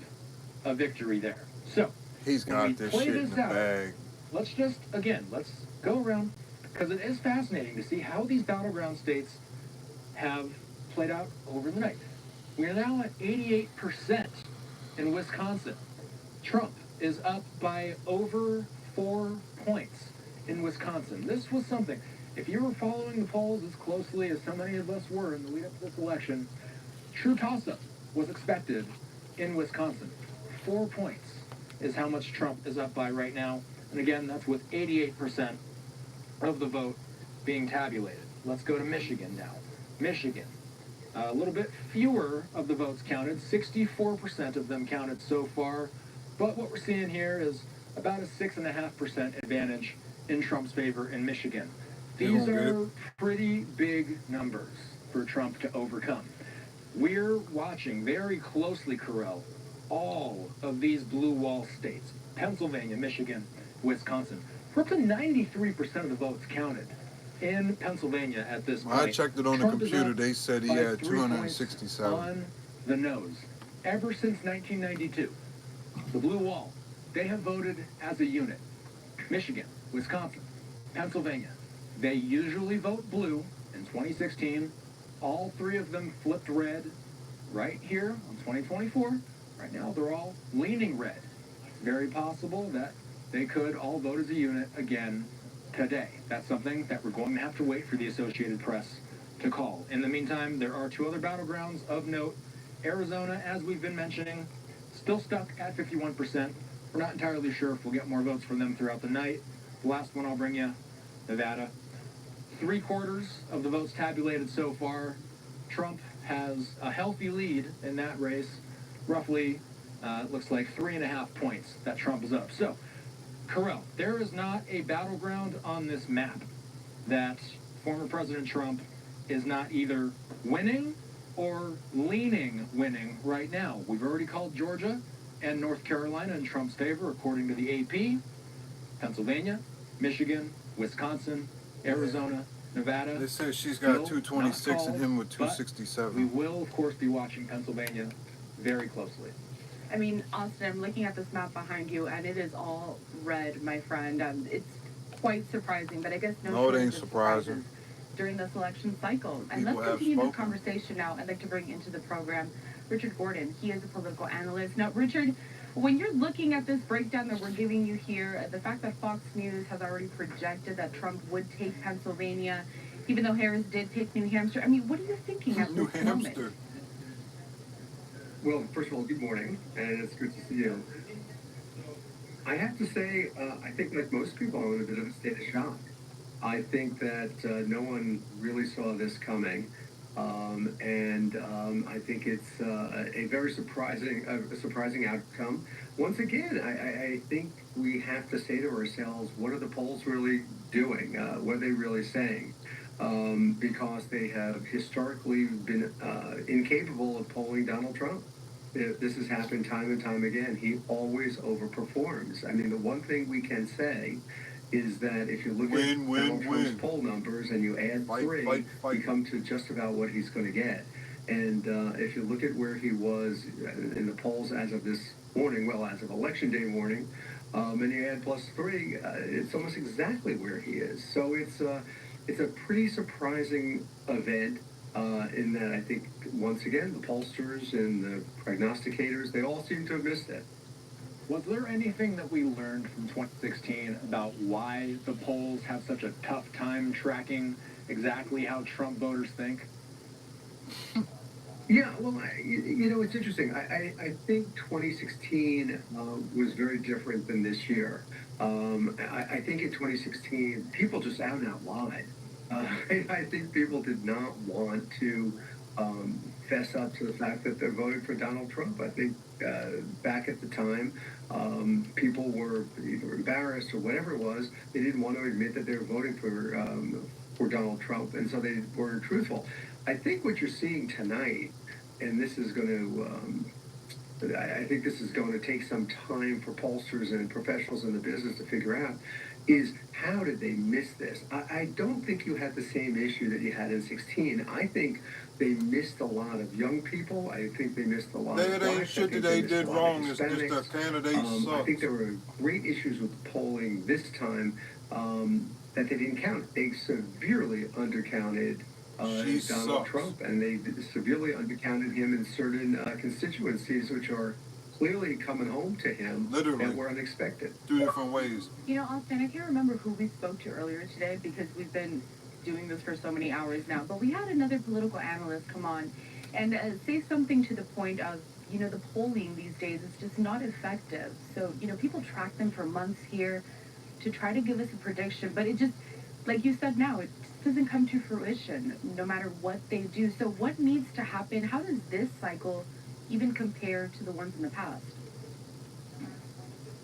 a victory there. So, he's when we got this play shit in this the out, bag. let's just, again, let's go around, because it is fascinating to see how these battleground states have played out over the night. We are now at 88% in Wisconsin. Trump is up by over 4 points in Wisconsin. This was something, if you were following the polls as closely as so many of us were in the lead up to this election, true toss-up was expected in Wisconsin. 4 points is how much Trump is up by right now. And again, that's with 88% of the vote being tabulated. Let's go to Michigan now. Michigan. A little bit fewer of the votes counted. 64% of them counted so far. But what we're seeing here is about a 6.5% advantage in Trump's favor in Michigan. These They are won't pretty big numbers for Trump to overcome. We're watching very closely, Carell, all of these blue wall states. Pennsylvania, Michigan, Wisconsin. We're up to 93% of the votes counted in Pennsylvania at this When point. I checked it on the Trump is computer, up they said he by had 3 points 267. on the nose. Ever since 1992, the blue wall, they have voted as a unit. Michigan, Wisconsin, Pennsylvania. They usually vote blue. In 2016, all 3 of them flipped red right here on 2024. Right now, they're all leaning red. Very possible that they could all vote as a unit again today. That's something that we're going to have to wait for the Associated Press to call. In the meantime, there are 2 other battlegrounds of note. Arizona, as we've been mentioning, still stuck at 51%. We're not entirely sure if we'll get more votes from them throughout the night. The last one I'll bring you, Nevada. 3/4 of the votes tabulated so far. Trump has a healthy lead in that race. Roughly, it looks like 3.5 points that Trump is up. So, Carell, there is not a battleground on this map that former President Trump is not either winning or leaning winning right now. We've already called Georgia and North Carolina in Trump's favor, according to the AP. Pennsylvania, Michigan, Wisconsin, Arizona, Nevada. They say she's got Still 226 not and called, him with but 267. we will, of course, be watching Pennsylvania very closely. I mean, Austin, I'm looking at this map behind you, and it is all red, my friend. It's quite surprising, but I guess no No, it shortage ain't of surprising. surprises during this election cycle. And People let's have continue this spoken. conversation now. I'd like to bring into the program Richard Gordon. He is a political analyst. Now, Richard, when you're looking at this breakdown that we're giving you here, the fact that Fox News has already projected that Trump would take Pennsylvania, even though Harris did take New Hampshire, I mean, what are you thinking at New this moment? Hampshire. Well, first of all, good morning, and it's good to see you. I have to say, I think like most people, I'm in a bit of a state of shock. I think that no one really saw this coming, and I think it's a very surprising outcome. Once again, I think we have to say to ourselves, what are the polls really doing? What are they really saying? Because they have historically been incapable of polling Donald Trump. This has happened time and time again. He always overperforms. I mean, the one thing we can say is that if you look at Donald Trump's poll numbers and you add three, you come to just about what he's going to get. And if you look at where he was in the polls as of this morning, well, as of Election Day morning, and you add +3, it's almost exactly where he is. So it's a pretty surprising event in that I think, once again, the pollsters and the prognosticators, they all seem to have missed it. Was there anything that we learned from 2016 about why the polls have such a tough time tracking exactly how Trump voters think? Yeah, well, it's interesting. I think 2016 was very different than this year. I think in 2016, people just out and out lied. I think people did not want to fess up to the fact that they're voting for Donald Trump. I think back at the time, people were either embarrassed or whatever it was. They didn't want to admit that they were voting for Donald Trump, and so they weren't truthful. I think what you're seeing tonight, and this is going to, I think this is going to take some time for pollsters and professionals in the business to figure out, is how did they miss this? I don't think you had the same issue that you had in 16. I think they missed a lot of young people. I think they missed a lot of blacks. Shit that they did wrong is just their candidate I sucks. think there were great issues with polling this time that they didn't count. They severely undercounted Donald Trump, and they severely undercounted him in certain constituencies, which are clearly coming home to him that were unexpected. 2 different ways. You know, Austin, I can't remember who we spoke to earlier today because we've been doing this for so many hours now, but we had another political analyst come on and say something to the point of, the polling these days is just not effective. So, people track them for months here to try to give us a prediction, but it just, like you said now, it just doesn't come to fruition no matter what they do. So what needs to happen? How does this cycle even compare to the ones in the past?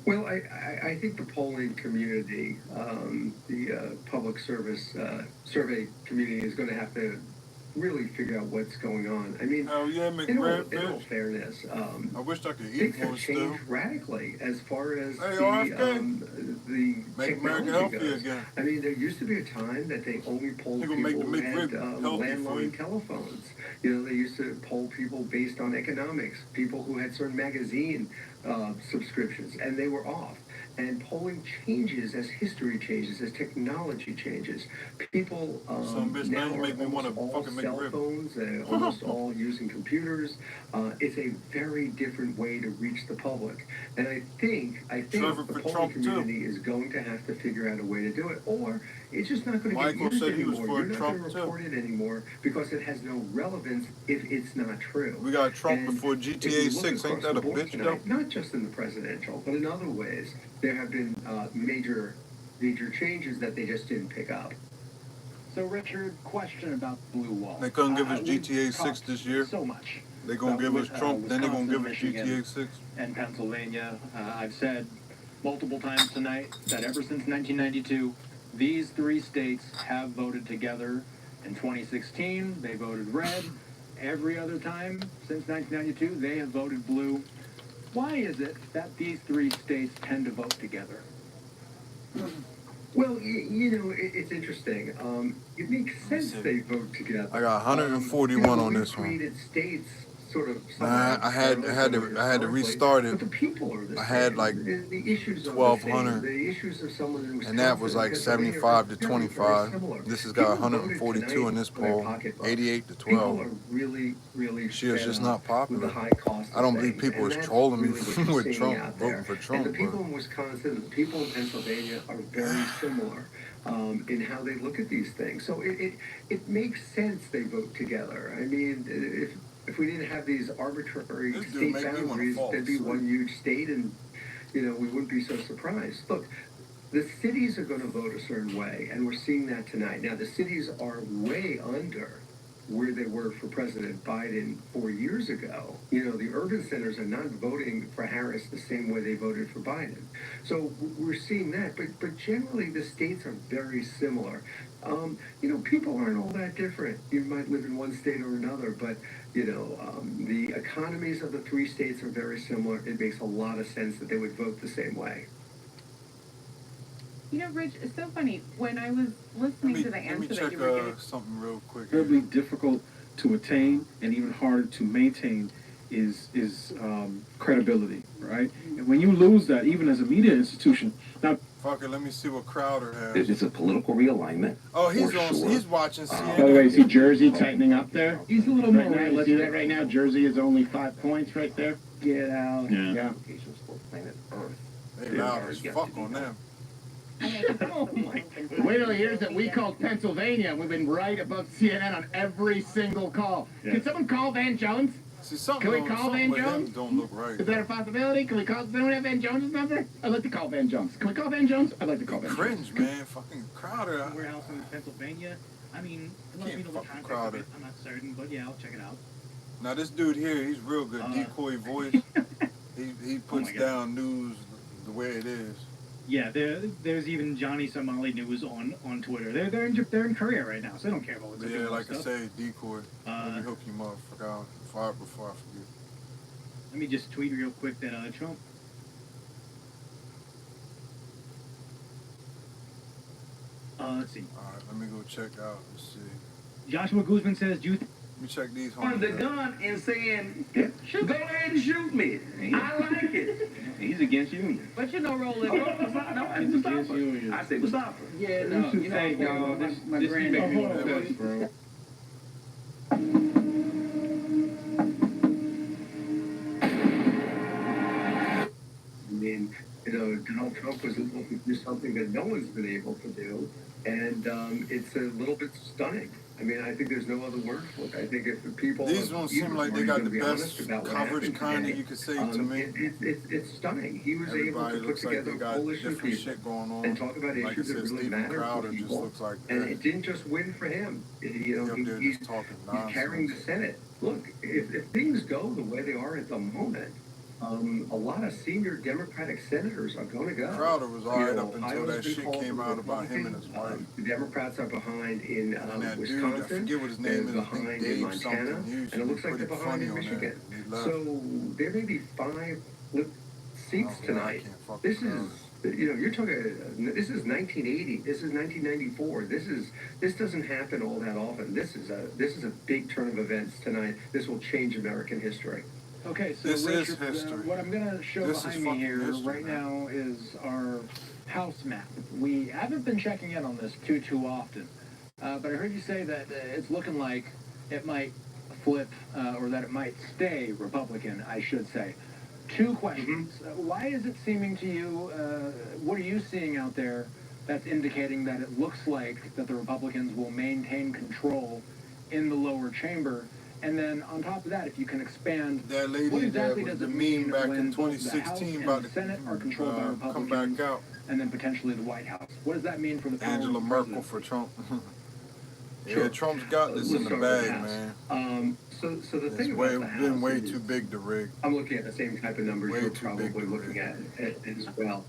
Well, I think the polling community, the public service survey community is going to have to really figure out what's going on. I mean, in all fairness, I wish I could things eat have one still. changed radically as far as the make America healthy again. I mean, there used to be a time that they only polled people who had landline telephones. They used to poll people based on economics, people who had certain magazine subscriptions, and they were off. And polling changes as history changes, as technology changes. People now are almost all cell phones, almost all using computers. It's a very different way to reach the public. And I think the polling community is going to have to figure out a way to do it, or it's just not going to get used anymore. You're not going to report it anymore because it has no relevance if it's not true. We got Trump before GTA 6. Ain't that a bitch, though? Not just in the presidential, but in other ways, there have been major changes that they just didn't pick up. So, Richard, question about the blue wall. They couldn't give us GTA 6 this year. So much. They're going to give us Trump, then they're going to give us Michigan, GTA 6. And Pennsylvania. I've said multiple times tonight that ever since 1992, these 3 states have voted together. In 2016, they voted red. Every other time since 1992, they have voted blue. Why is it that these 3 states tend to vote together? Well, it's interesting. It makes sense they vote together. I got 141 on this one. Created states sort of. I had to restart it. But the people are the I same. had like the issues 1,200, the issues of someone in Wisconsin, and that was like 75 to 25. This has got People 142 in this voted tonight poll, for their pocketbook. 88 to People 12. are really, really. She is fed just up not with popular. the high cost of I don't believe things, people and is that's trolling me really what you're with seeing Trump, out there. voting for Trump. And the people in Wisconsin, the people in Pennsylvania are very similar in how they look at these things. So it makes sense they vote together. I mean, if we didn't have these arbitrary This dude state make me wanna boundaries, fall there'd be asleep. one huge state, and we wouldn't be so surprised. Look, the cities are going to vote a certain way, and we're seeing that tonight. Now, the cities are way under where they were for President Biden 4 years ago. The urban centers are not voting for Harris the same way they voted for Biden. So we're seeing that, but generally the states are very similar. People aren't all that different. You might live in one state or another, but the economies of the three states are very similar. It makes a lot of sense that they would vote the same way. Rich, it's so funny. When I was listening to the answer that you were giving, something real quick. Incredibly difficult to attain and even harder to maintain is credibility, right? And when you lose that, even as a media institution, now Fuck it, let me see what Crowder has. It's a political realignment. Oh, he's for on. sure. He's watching CNN. By the way, you see Jersey tightening up there? He's a little Right more now, you see that right now? Jersey is only 5 points right there. Get out. Yeah. Applications for planet Earth. They loud as fuck on them. Oh my God. Wait till he hears that we called Pennsylvania and we've been right above CNN on every single call. Can someone call Van Jones? See, something Can we on- call something Van with him Jones? don't look right. Is that a possibility? Can we call? Does anyone have Van Jones' number? I'd like to call Van Jones. Can we call Van Jones? I'd like to call Van Jones. Cringe, man. Fucking Crowder. Warehouse in Pennsylvania. I mean, let Can't me know what fucking context crowd of it. it. I'm not certain, but yeah, I'll check it out. Now this dude here, he's real good. Decoy voice. He puts God. down news the way it is. Yeah, there's even Johnny Somali News on Twitter. They're in Korea right now, so they don't care about what's Yeah, like I stuff. say, Decoy. Let me hook him up. Before I forget. Let me just tweet real quick that Trump. Let's see. All right, let me go check out. Let's see. Joshua Guzman says, "Do you Let me check these. On the gun and saying, go ahead and shoot me. I like it. He's against union. what's your no roll No, limit? it's not. No, it's Mustafa. I say Mustafa. Yeah, no, Hey, y'all, my this granddad hold on, was please. bro. I mean, Donald Trump was able to do something that no one's been able to do, and it's a little bit stunning. I mean, I think there's no other word for it. I think if the people These don't seem like they got the best coverage kind that you could say to me. It's stunning. He was Everybody able to put looks like together they a got coalition of different people shit going on. and talk about Like I issues that said, really Stephen matter Crowder to just people. looks like And that. it didn't just win for him. He up there He's just talking carrying the nonsense. Senate. Look, if things go the way they are at the moment, a lot of senior Democratic senators are going to go. Crowder was all right up until Ohio's that been shit called came the out about him and his Republican. wife. The Democrats are behind in And that dude, Wisconsin. I forget what his name They're is. I think behind in Dave Montana, something. He used to and it be looks like pretty they're behind funny in on that. Michigan. He left. So there may be 5 flip seats Oh, yeah, I tonight. can't fuck This with is, you're talking. This is 1980. This is 1994. This doesn't happen all that often. This is a big turn of events tonight. This will change American history. Okay, so This is Richard, history. what I'm going to show This is behind me fucking here history, right man. now is our house map. We haven't been checking in on this too often, but I heard you say that it's looking like it might flip, or that it might stay Republican, I should say. 2 questions. Why is it seeming to you, what are you seeing out there that's indicating that it looks like that the Republicans will maintain control in the lower chamber? And then on top of that, if you can expand, That lady what exactly that does was it the mean meme back when in both the House 2016 and about the to Senate are controlled by come Republicans, back out. and then potentially the White House? What does that mean for the power Angela of the Merkel president? for Trump. Yeah, Sure. Trump's got this in the We'll start with bag, the House. man. So the It's thing way, about the House been way is- too big to rig. I'm looking at the same type of numbers Way you're too big probably to looking rig. at as well.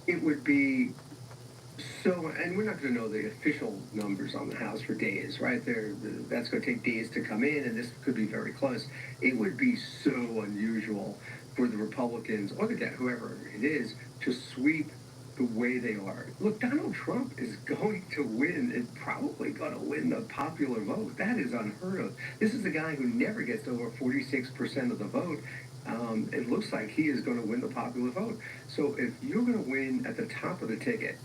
It would be so, and we're not going to know the official numbers on the House for days, right? That's going to take days to come in, and this could be very close. It would be so unusual for the Republicans or the whoever it is to sweep the way they are. Look, Donald Trump is going to win, and probably going to win the popular vote. That is unheard of. This is a guy who never gets over 46% of the vote. It looks like he is going to win the popular vote. So if you're going to win at the top of the ticket,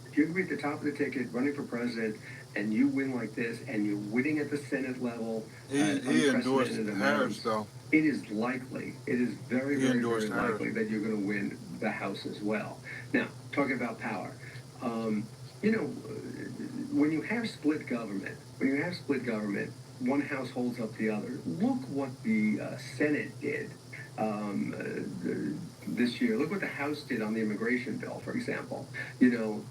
if you're going to be at the top of the ticket running for president, and you win like this, and you're winning at the Senate level, he endorsed Harris, though. it is likely, it is very, very, very likely that you're going to win the House as well. Now, talking about power, you know, when you have split government, one house holds up the other. Look what the Senate did this year. Look what the House did on the immigration bill, for example. You know,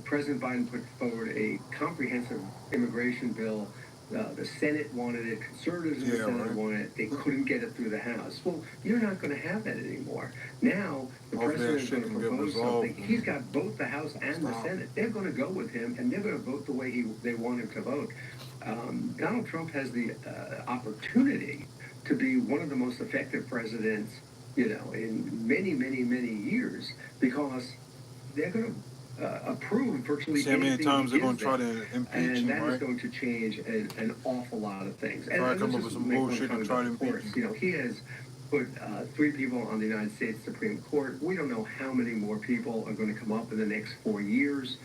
President Biden put forward a comprehensive immigration bill. The Senate wanted it, conservatives in the Senate wanted it. They couldn't get it through the House. Well, you're not going to have that anymore. Now, the president is going to propose something. He's got both the House and the Senate. They're going to go with him, and they're going to vote the way they want him to vote. Donald Trump has the opportunity to be one of the most effective presidents, you know, in many, many, many years, because they're going to approve virtually anything. How many times they're going to try to impeach him, and that is going to change an awful lot of things. And try to come up with some bullshit and try to impeach him. You know, he has put 3 people on the United States Supreme Court. We don't know how many more people are going to come up in the next 4 years.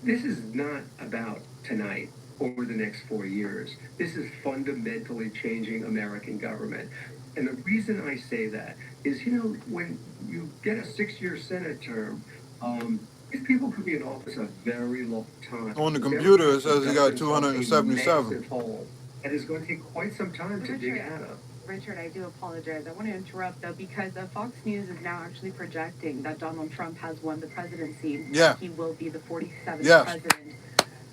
This is not about tonight or the next 4 years. This is fundamentally changing American government. And the reason I say that is, you know, when you get a 6-year Senate term, these people could be in office a very long time. On the computer, it says he got 277. And it's going to take quite some time to dig out of. Richard, I do apologize. I want to interrupt, though, because Fox News is now actually projecting that Donald Trump has won the presidency. Yeah. He will be the 47th Yes. president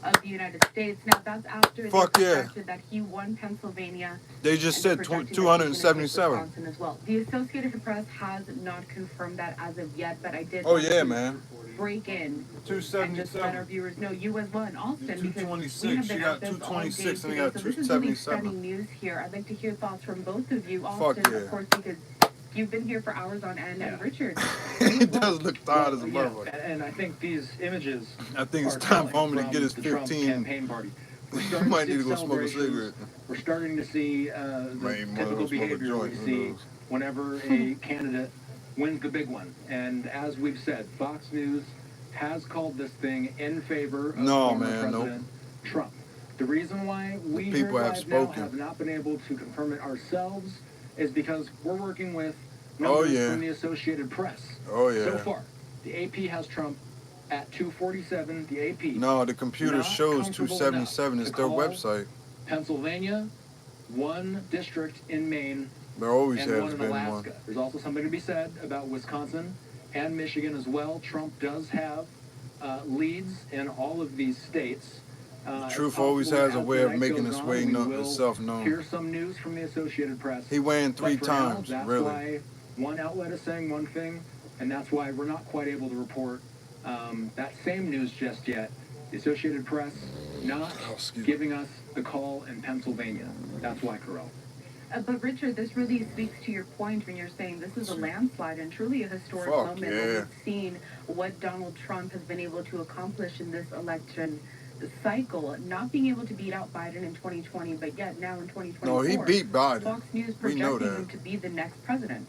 of the United States. Now, that's after they projected that he won Pennsylvania. They just said 277. Wisconsin as well. The Associated Press has not confirmed that as of yet, but I did man. break in 277. and just let our viewers know you as well in Austin, because we have been you at got this all day 226 and today. you got So this is really 277. exciting news here. I'd like to hear thoughts from both of you. Austin, of course, because you've been here for hours on end, and Richard. He does look tired as a motherfucker. And I think these images. I think it's time for him to get his the Trump 15. campaign party. He might need to go smoke a cigarette. We're starting to see the typical behavior we see whenever a candidate wins the big one. And as we've said, Fox News has called this thing in favor of former President Trump. The reason why we here live now have not been able to confirm it ourselves is because we're working with numbers from the Associated Press. So far, the AP has Trump at 247. The AP. No, the computer shows 277. It's their website. Pennsylvania, 1 district in Maine, there always and has 1 in been Alaska. one. There's also something to be said about Wisconsin and Michigan as well. Trump does have leads in all of these states. The truth always has a way of making itself known. Here's some news from the Associated Press. He won 3 times, that's really. Why one outlet is saying one thing, and that's why we're not quite able to report that same news just yet. The Associated Press not giving us the call in Pennsylvania. That's why, Carell. But Richard, this really speaks to your point when you're saying this is a landslide and truly a historic moment when we've seen what Donald Trump has been able to accomplish in this election cycle, not being able to beat out Biden in 2020, but yet now in 2024. No, he beat Biden. Fox News projecting him to be the next president.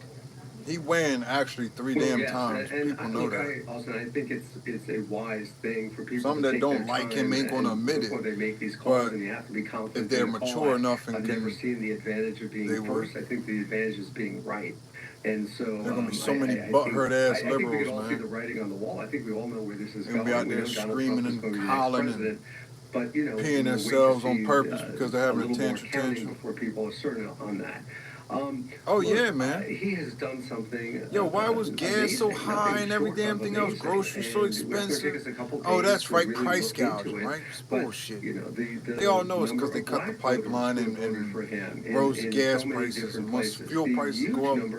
He won actually 3 damn times. People know that. I think it's a wise thing for people. Some that don't like him ain't gonna admit it. Before they make these calls, and you have to be confident. If they're mature enough and I've never seen the advantage of being first. I think the advantage is being right. And so there are gonna be so many butthurt ass liberals, man. I think we can all see the writing on the wall. I think we all know where this is going. They're gonna be out there screaming and hollering and but, you know, peeing themselves on purpose because they're having attention. Before people are certain on that. Man. He has done something. Yo, why was gas so high and every damn thing else? Groceries so expensive. Oh, that's right, price gouging, right? It's bullshit. They all know it's because they cut the pipeline and rose gas prices. And once fuel prices go up,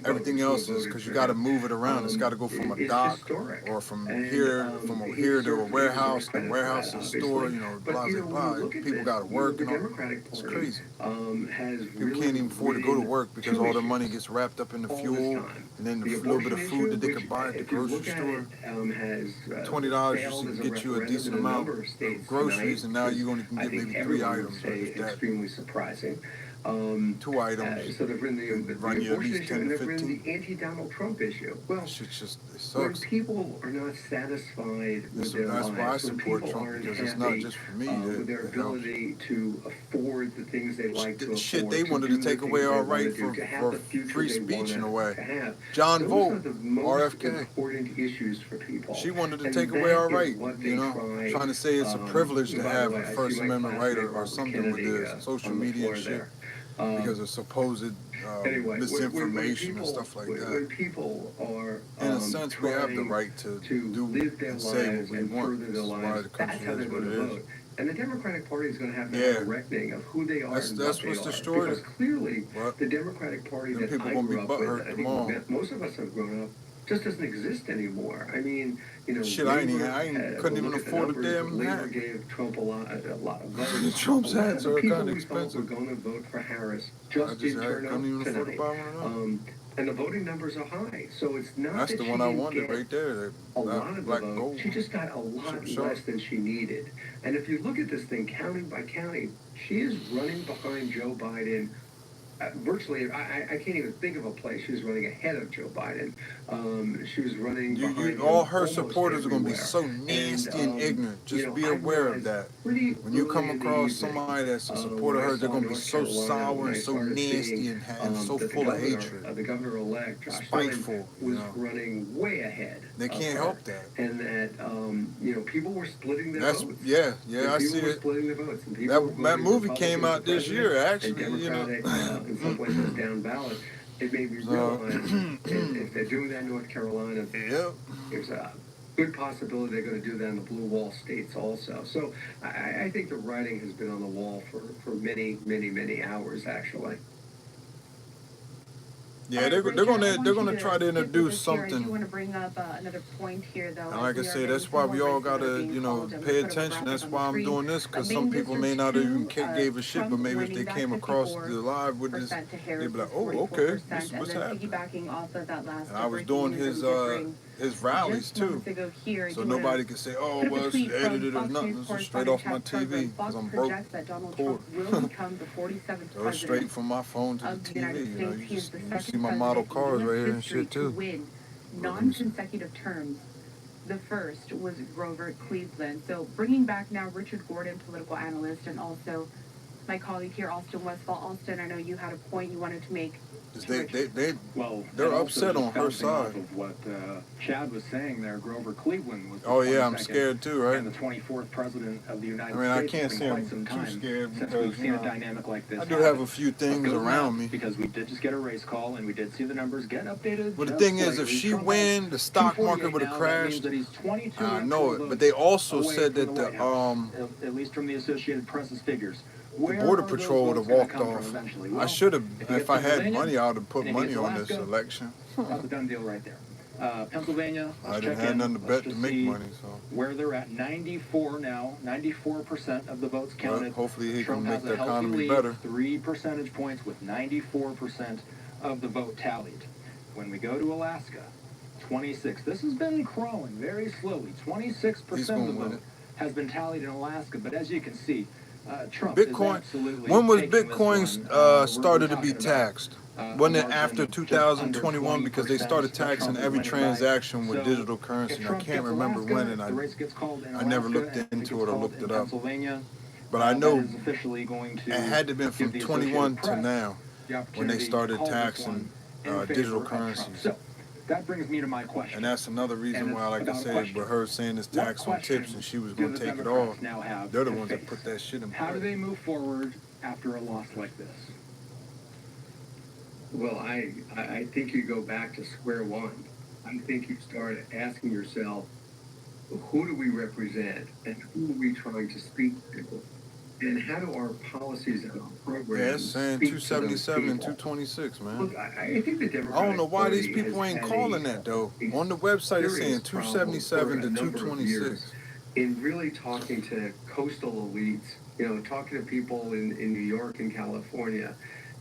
everything else is because you got to move it around. It's got to go from a dock or from here to a warehouse, from warehouse to a store. You know, blah blah blah. People got to work and all. It's crazy. People can't even even afford to go to work because all their money gets wrapped up in the fuel and then the little bit of food that they could buy at the grocery store. $20 used to get you a decent amount of groceries, and now you only can get maybe 3 items. Or if that. Extremely surprising. 2 items. So they've written the run you at abortion least issue 10 and to they've written 15. the anti-Donald Trump issue. Well, Shit's just, it when sucks. people are not satisfied with their That's lives, why I when support people Trump, aren't because happy it's not just for me with their that it helps. ability to afford the things they like to afford, Shit, they wanted do to take the away things our they wanna right do, to have the future free they speech in a wanna way. have. John Those Vogt, are the most RFK. important issues for people. She wanted to And take that away our is right, what you they know, trying to say it's a privilege to by the have way, a I see First my Amendment right classmate or Robert something with Kennedy, this social on the media floor and shit there. because of supposed Anyway, misinformation and stuff like that. When people are In a sense, we have the trying right to do live their and say what lives we and want. further This their is why lives, the that's country how is they're what going it to is. vote. And the Democratic Party is going to have to Yeah. have a reckoning of who they are and That's what what's they are. destroyed Because it. clearly, What? the Democratic Party Them that people I gonna be grew up with, butthurt and I tomorrow. think most of us have grown up, just doesn't exist anymore. I mean, you know, Shit, Labor couldn't even look at the afford a numbers, damn Labor hat. gave Trump a lot of votes. Trump's A lot hats of the are people kind of we thought were expensive. going to vote for Harris I just didn't turn couldn't out even afford to tonight. buy one of them. And the voting numbers are high, so it's not That's that the she one I didn't wanted get right there. That a lot of the black vote. gold. She just got a lot Sure. less than she needed. And if you look at this thing county by county, she is running behind Joe Biden. Virtually, I can't even think of a place she was running ahead of Joe Biden. She was running behind all him her almost supporters are going to be everywhere. so nasty and ignorant. Just you know, be I aware of realized that. pretty When you come early in the across evening, somebody that's a supporter when of I hers, they're saw going to be North so Carolina, sour when and I so started nasty seeing, and so that full of hatred. The governor-elect, Josh Spiteful, Sullivan, was running way ahead. They can't help that. And that, you know, people were splitting their votes. Yeah, And I see people were it. splitting their votes. And people were That voting movie Republican came for out this president year, and actually, you know. Democratic, in some places down ballot. It made me realize if they're doing that in North Carolina, there's a good possibility they're going to do that in the blue wall states also. So I think the writing has been on the wall for many, many, many hours, actually. Yeah, they're gonna try to introduce I do something. want to bring up another point here, though. And like I say, that's why we all gotta, you know, pay attention. That's why I'm doing this, because some people may not even gave a shit, but maybe if they came across the live with this, they'd be like, oh, okay, this is what's happening. Piggybacking off of that last And I was doing his rallies too, so nobody could say, oh, well, it's edited or nothing. This is straight off my TV, because I'm broke, poor. So it's straight from my phone to the TV. You know, you see my model cars right here and shit too. Win non-consecutive terms. The first was Grover Cleveland. So bringing back now Richard Gordon, political analyst, and also my colleague here, Austin Westfall. Austin, I know you had a point you wanted to make. They're upset on her side. Off of what Chad was saying there, Grover Cleveland was. Oh yeah, I'm scared too, right? And the 24th president of the United States. I mean, I can't It's say been I'm quite some too time scared since because we've seen a dynamic like this. I do have a few things around me. Because we did just get a race call and we did see the numbers get updated. But the thing is, if she win, the stock market would have crashed. I know it, but they also said that at least from the Associated Press's figures. The Border Patrol would have walked off. I should have, if I had money, I would have put money on this election. That's a done deal right there. Pennsylvania, I didn't have nothing to bet to make money, so. Where they're at, 94 now, 94% of the votes counted. Hopefully he Trump can make has the a healthy economy lead, better. 3 percentage points with 94% of the vote tallied. When we go to Alaska, 26. This has been crawling very slowly. 26% of the vote has been tallied in Alaska, but as you can see, Trump Bitcoin. When was Bitcoin started to be taxed? Wasn't it after 2021? Because they started taxing every transaction with digital currency. And I can't remember when, and I never looked into it or looked it up. But I know it had to have been from 21 to now when they started taxing digital currencies. That brings me to my question. And that's another reason why, like I said, with her saying this tax on tips and she was going to take it off, they're the ones that put that shit in place. How do they move forward after a loss like this? Well, I think you go back to square one. I think you start asking yourself, who do we represent and who are we trying to speak to? And how do our policies and our programs Yeah, it's saying speak 277 and 226, man. Look, I think the Democratic I don't know why these Party people has ain't had calling that, though. On the website, it's saying 277 to 226. In really talking to coastal elites, you know, talking to people in New York and California,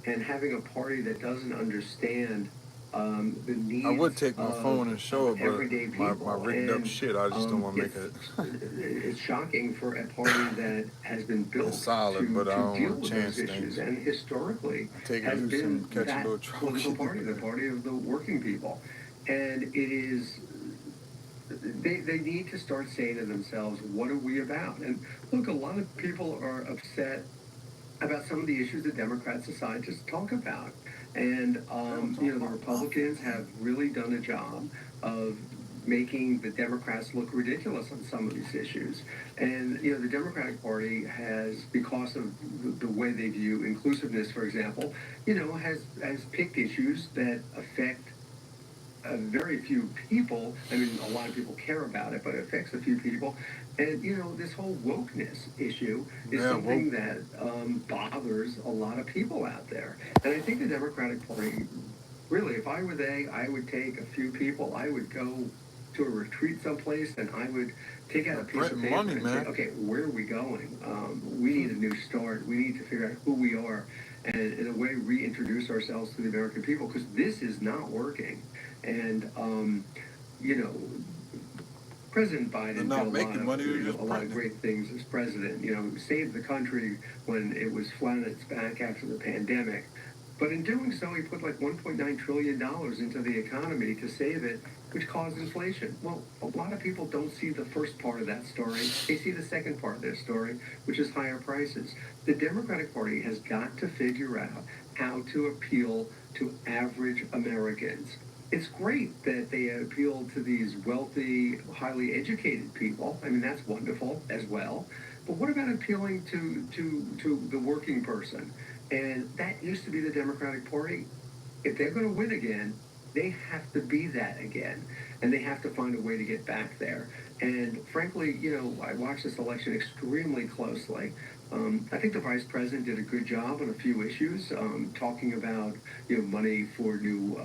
and having a party that doesn't understand the needs I would take my phone and show it, everyday but people. my rigged up shit, I just don't want to make it. It's shocking for a party that has been built It's solid, but I to don't deal want with to those chance issues, things. and historically Take it has loose been and catch a that little trouble. political party, the party of the working people. And it is, they need to start saying to themselves, what are we about? And look, a lot of people are upset about some of the issues that Democrats decide to talk about. And, the Republicans have really done a job of making the Democrats look ridiculous on some of these issues. And, the Democratic Party has, because of the way they view inclusiveness, for example, has picked issues that affect very few people. I mean, a lot of people care about it, but it affects a few people. And, this whole wokeness issue is something that bothers a lot of people out there. And I think the Democratic Party, really, if I were they, I would take a few people. I would go to a retreat someplace, and I would take out a piece of paper and say, okay, where are we going? We need a new start. We need to figure out who we are and, in a way, reintroduce ourselves to the American people, because this is not working. And, President Biden did a lot of great things as president. Saved the country when it was flat on its back after the pandemic. But in doing so, he put like $1.9 trillion into the economy to save it, which caused inflation. Well, a lot of people don't see the first part of that story. They see the second part of their story, which is higher prices. The Democratic Party has got to figure out how to appeal to average Americans. It's great that they appeal to these wealthy, highly educated people. I mean, that's wonderful as well. But what about appealing to the working person? And that used to be the Democratic Party. If they're going to win again, they have to be that again. And they have to find a way to get back there. And frankly, I watched this election extremely closely. I think the vice president did a good job on a few issues, talking about money for new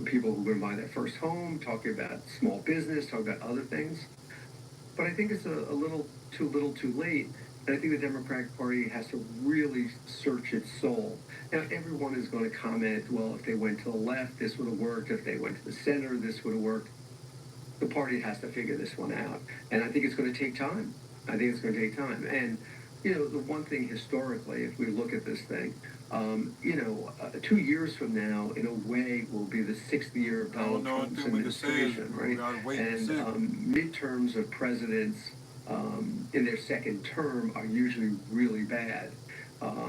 people who are going to buy their first home, talking about small business, talking about other things. But I think it's a little too late. And I think the Democratic Party has to really search its soul. Now, everyone is going to comment, well, if they went to the left, this would have worked. If they went to the center, this would have worked. The party has to figure this one out. And I think it's going to take time. And, the one thing historically, if we look at this thing, 2 years from now, in a way, will be the 6th year of Donald Trump's administration, right? And midterms of presidents in their second term are usually really bad.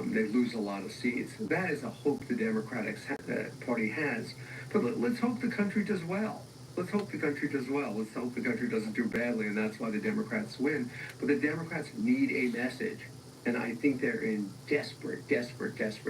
They lose a lot of seats. That is a hope the Democratic Party has. But let's hope the country does well. Let's hope the country does well. Let's hope the country doesn't do badly, and that's why the Democrats win. But the Democrats need a message, and I think they're in desperate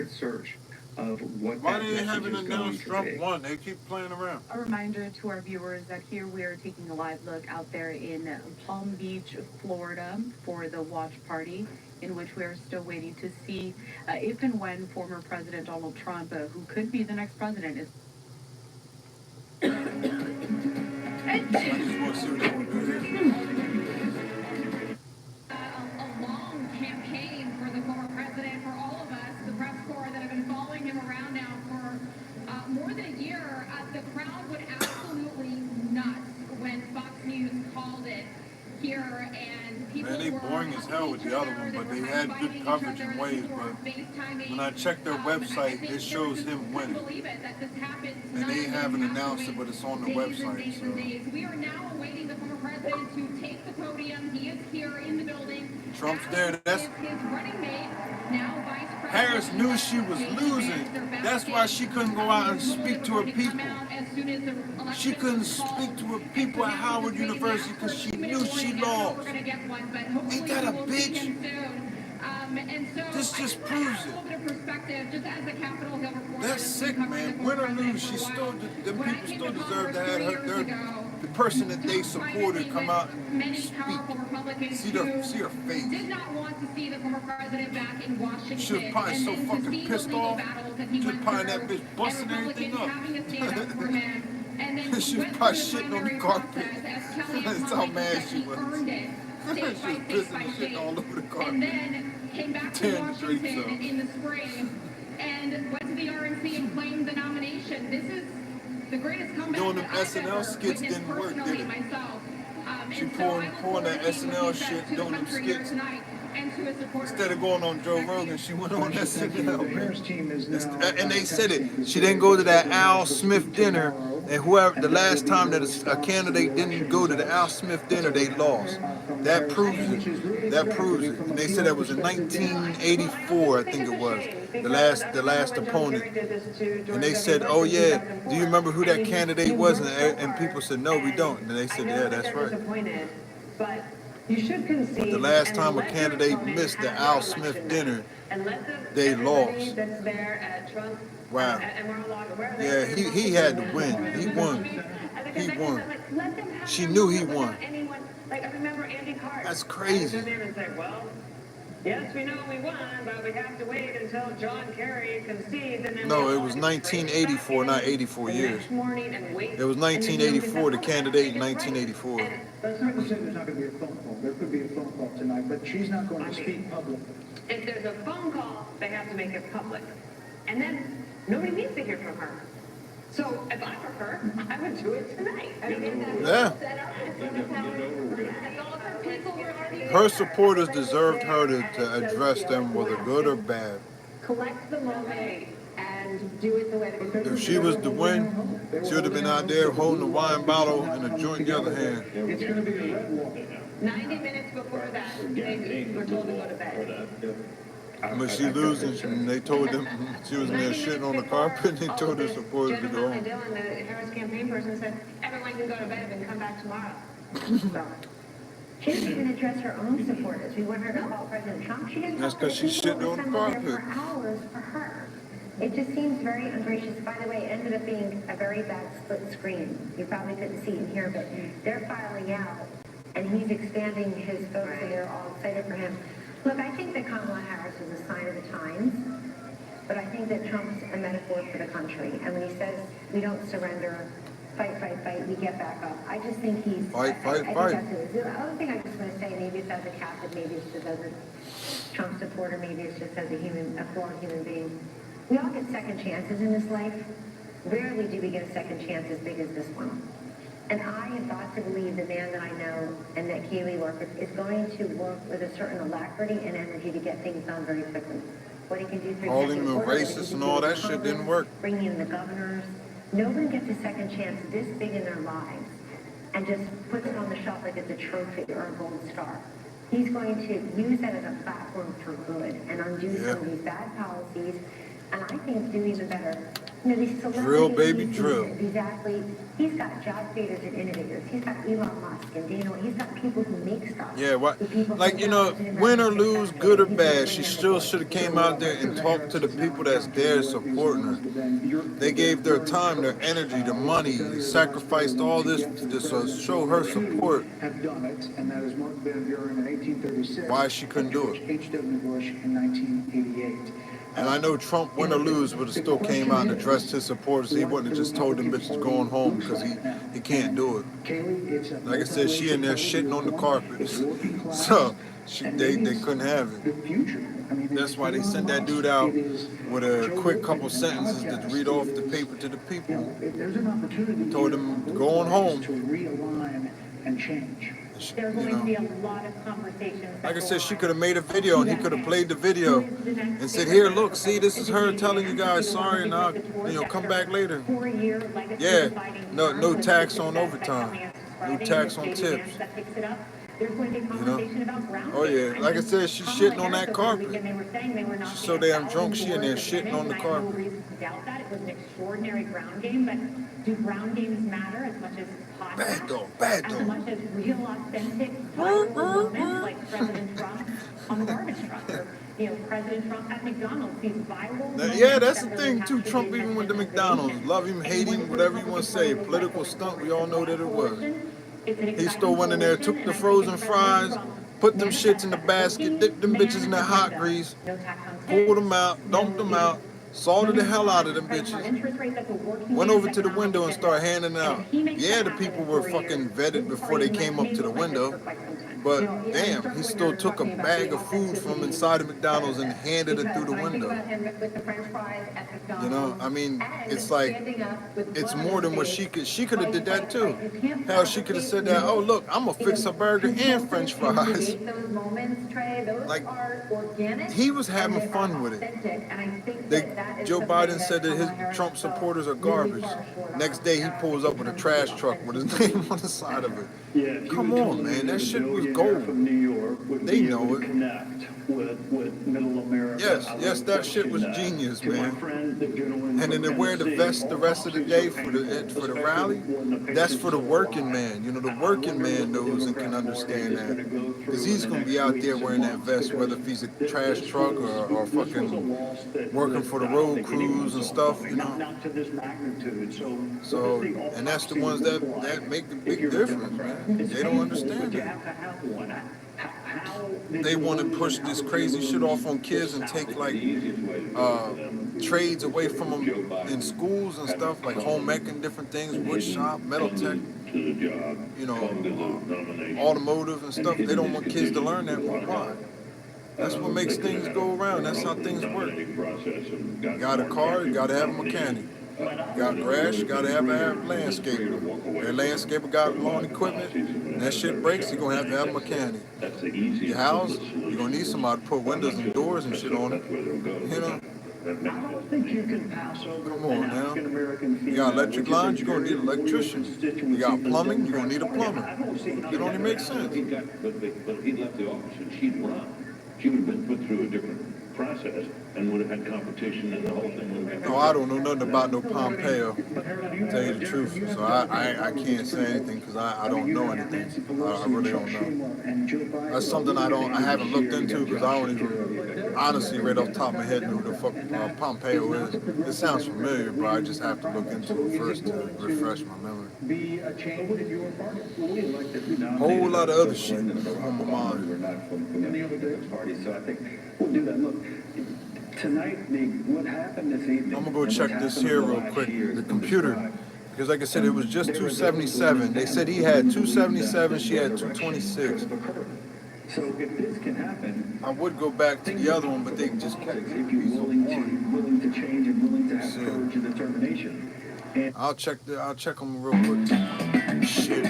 search of what Why that they message haven't is going announced to Trump be. won? They keep playing around. A reminder to our viewers that here we are taking a live look out there in Palm Beach, Florida for the watch party, in which we are still waiting to see if and when former President Donald Trump, who could be the next president, is... I just want to see what they're going to do here. A long campaign for the former president, for all of us, the press corps that have been following him around now for more than a year. The crowd went absolutely nuts when Fox News called it here, and people they boring as hell with the other one, but they had good coverage in ways. But when I checked their website, it shows him winning. And they haven't announced it, but it's on the website. So we are now awaiting the former president to take the podium. He is here in the building. Trump's there. That's his running mate, now Vice President. Harris knew she was losing. That's why she couldn't go out and speak to her people. She couldn't speak to her people at Howard University because she knew she lost. Ain't that a bitch? This just proves it. That's sick, man. Win or lose, she still, the people still deserve to have the person that they supported come out and speak. See her face. Did not want to see the former president back in Washington. She was probably so fucking pissed off. She was probably that bitch busting everything up. She was probably shitting on the carpet. That's how mad she was. She was pissing and shitting all over the carpet. And then came back to Washington in the spring. And and went to the RNC and claimed the nomination. This is the greatest comeback Doing them that I've SNL ever skits witnessed didn't work, personally did it? myself. She And so pulling I look that forward to seeing SNL what he says shit, to the doing them country here skits. tonight and to his supporters. Instead of going on Joe Rogan, she went on SNL, man. team is now, And they said it. She didn't go to that Al Smith dinner, and whoever the last time that a candidate didn't go to the Al Smith dinner, they lost. That proves it. That proves it. And they said that was in 1984, I think it was, the last opponent. And they said, "Oh yeah, do you remember who that candidate was?" And people said, "No, we don't." And they said, "Yeah, that's right." But you should concede. The last time a candidate missed the Al Smith dinner, they lost. Wow. Yeah, he had to win. He won. He won. She knew he won. That's crazy. Yes, we know we won, but we have to wait until John Kerry concedes. And then No, it was 1984, not 84 years. It was 1984, the candidate in 1984. That's not to say there's not going to be a phone call. There could be a phone call tonight, but she's not going to speak publicly. If there's a phone call, they have to make it public. And then nobody needs to hear from her. So if I were her, I would do it tonight. I mean, Yeah. Her supporters deserved her to address them, whether good or bad. Collect the money and do it the way If she was to win, she would have been out there holding a wine bottle and a joint in the other hand. It's going to be a red wall. 90 minutes before that, they were told to go to bed. But she losing, and they told them she was in there shitting on the carpet, and they told her supporters to go home. Dylan, the Harris campaign person, said, everyone can go to bed and come back tomorrow. So, she didn't even address her own supporters. We want her to call President Trump. She didn't. That's because she's shitting on the carpet. For hours for her. It just seems very ungracious. By the way, it ended up being a very bad split screen. You probably couldn't see it here, but they're filing out, and he's expanding his folks, and they're all excited for him. Look, I think that Kamala Harris is a sign of the times, but I think that Trump's a metaphor for the country. And when he says we don't surrender, fight, fight, fight, we get back up. I just think he's... Fight, fight, I fight. think that's it. The other thing I just want to say, maybe it's as a Catholic, maybe it's just as a Trump supporter, maybe it's just as a flawed human being. We all get second chances in this life. Rarely do we get a second chance as big as this one. And I have got to believe the man that I know and that Kaylee work with is going to work with a certain alacrity and energy to get things done very quickly. What he can do through Calling them racist and all that shit didn't work. Bringing in the governors. No one gets a second chance this big in their lives and just puts it on the shelf like it's a trophy or a gold star. He's going to use that as a platform for good and undo some of these bad policies, and I think do even better. You know, these celebrities, Drill, baby, drill. These athletes, he's got job creators and innovators. He's got Elon Musk and Daniel. He's got people who make stuff. Yeah, what? Like, you know, win or lose, good or bad, she still should have came out there and talked to the people that's there supporting her. They gave their time, their energy, their money, they sacrificed all this to show her support. Have done it, and that is Mark Van Buren in 1836. Why she couldn't do it. H.W. Bush in 1988. And I know Trump, win or lose, would have still came out and addressed his supporters. He wouldn't have just told them bitches going home because he can't do it. Like I said, she in there shitting on the carpet. So they couldn't have it. That's why they sent that dude out with a quick couple sentences to read off the paper to the people. Told them going home. To realign and change. There's going to be a lot of conversations. Like I said, she could have made a video and he could have played the video and said, here, look, see, this is her telling you guys sorry and I'll, come back later. Yeah, no tax on overtime, no tax on tips. Oh yeah, like I said, she's shitting on that carpet. She's so damn drunk, she in there shitting on the carpet. It was an extraordinary ground game, but do ground games matter as much as podcast? Bad As though. much as real, authentic, viral moments like President Trump on the garbage truck, or President Trump at McDonald's. These viral. Yeah, that's the thing too. Trump even went to McDonald's. Love him, hate him, whatever you want to say. Political stunt. We all know that it was. He still went in there, took the frozen fries, put them shits in the basket, dipped them bitches in that hot grease, pulled them out, dumped them out, Salted the hell out of them For bitches. interest rates at the working Went man's over to the economic window and started index. handing out. And he makes Yeah, that the happen people in were 4 fucking years. vetted This before party they came up may to the look like this window. for quite some time. But And damn, he still took a bag of food from inside of McDonald's and handed it through the window. With the French fries at McDonald's, You know, I mean, and it's like, standing up with it's blood more on than his what face, she could have did that too. you can't Hell, she could have said that, oh look, I'm gonna fix a burger and French fries. those moments, Trey, those Like, are organic. he was having and they fun are with it. authentic, and I think They, that is Joe something Biden that said that his Kamala Harris Trump fell supporters are really garbage. far short Next on, day he pulls up with a trash truck with his name on the side of it. Come on, man, that shit was gold. They know it. Yes, that shit was genius, man. And then to wear the vest the rest of the day for the rally, that's for the working man. You know, the working man knows and can understand that. Because he's going to be out there wearing that vest, whether if he's a trash truck or fucking working for the road crews and stuff, you know. So, and that's the ones that make the big difference, man. They don't understand that. They want to push this crazy shit off on kids and take like trades away from them in schools and stuff, like home ec and different things, wood shop, metal tech, you know, automotive and stuff. They don't want kids to learn that. Why? That's what makes things go around. That's how things work. You got a car, you got to have a mechanic. You got grass, you got to have a landscaper. That landscaper got lawn equipment, and that shit breaks, you're going to have a mechanic. Your house, you're going to need somebody to put windows and doors and shit on it. You know? Come on now. You got electric lines, you're going to need an electrician. You got plumbing, you're going to need a plumber. It only makes sense. But if he'd left the office and she'd run, she would have been put through a different process and would have had competition and the whole thing would have been... No, I don't know nothing about no Pompeo, to tell you the truth. So I can't say anything because I don't know anything. I really don't know. That's something I haven't looked into because I don't even, honestly, right off the top of my head, know who the fuck Pompeo is. It sounds familiar, but I just have to look into it first to refresh my memory. Whole lot of other shit on my mind. So I think we'll do that. Look, tonight, what happened this evening... I'm going to go check this here real quick, the computer. Because like I said, it was just 277. They said he had 277, she had 226. So if this can happen... I would go back to the other one, but they just kept it. If you're willing to change and willing to have courage and determination. I'll check them real quick. Shit.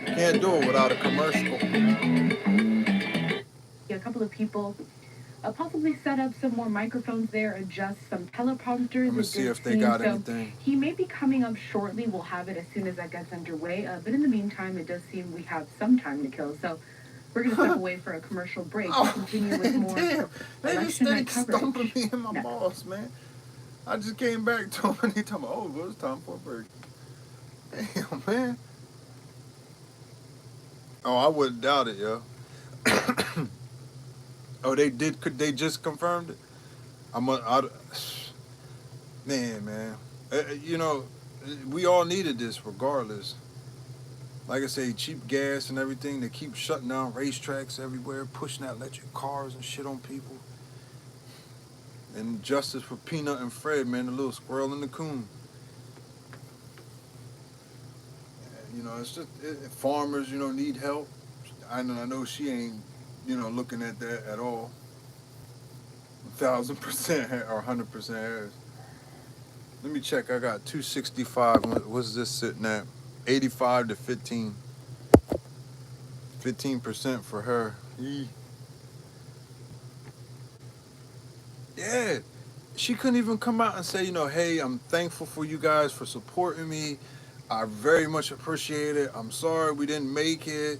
Can't do it without a commercial. A couple of people possibly set up some more microphones there, adjust some teleprompters. Let me see if they got anything. He may be coming up shortly. We'll have it as soon as that gets underway. But in the meantime, it does seem we have some time to kill. So we're going to step away for a commercial break and continue with more election night coverage. Stumping me and my boss, man. I just came back to him and he told me, oh, well, it's time for a break. Damn, man. Oh, I wouldn't doubt it, yo. Oh, they did. Could they just confirmed it? Man. You know, we all needed this regardless. Like I say, cheap gas and everything. They keep shutting down racetracks everywhere, pushing out electric cars and shit on people. And justice for Peanut and Fred, man, the little squirrel and the coon. You know, it's just farmers, you know, need help. I know she ain't, you know, looking at that at all. 1,000% or 100% hers. Let me check. I got 265. What's this sitting at? 85 to 15. 15% for her. Yeah. She couldn't even come out and say, you know, hey, I'm thankful for you guys for supporting me. I very much appreciate it. I'm sorry we didn't make it.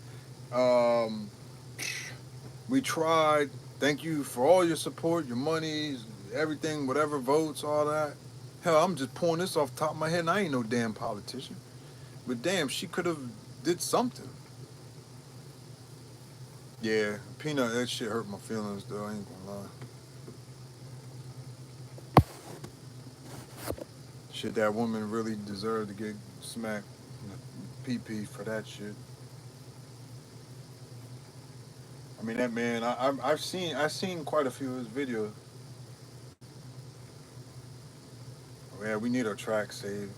We tried. Thank you for all your support, your money, everything, whatever votes, all that. Hell, I'm just pulling this off the top of my head, and I ain't no damn politician. But damn, she could have did something. Yeah, Peanut, that shit hurt my feelings, though. I ain't gonna lie. Shit, that woman really deserved to get smacked in the pee-pee for that shit. I mean, that man, I've seen quite a few of his videos. Yeah, we need our tracks saved.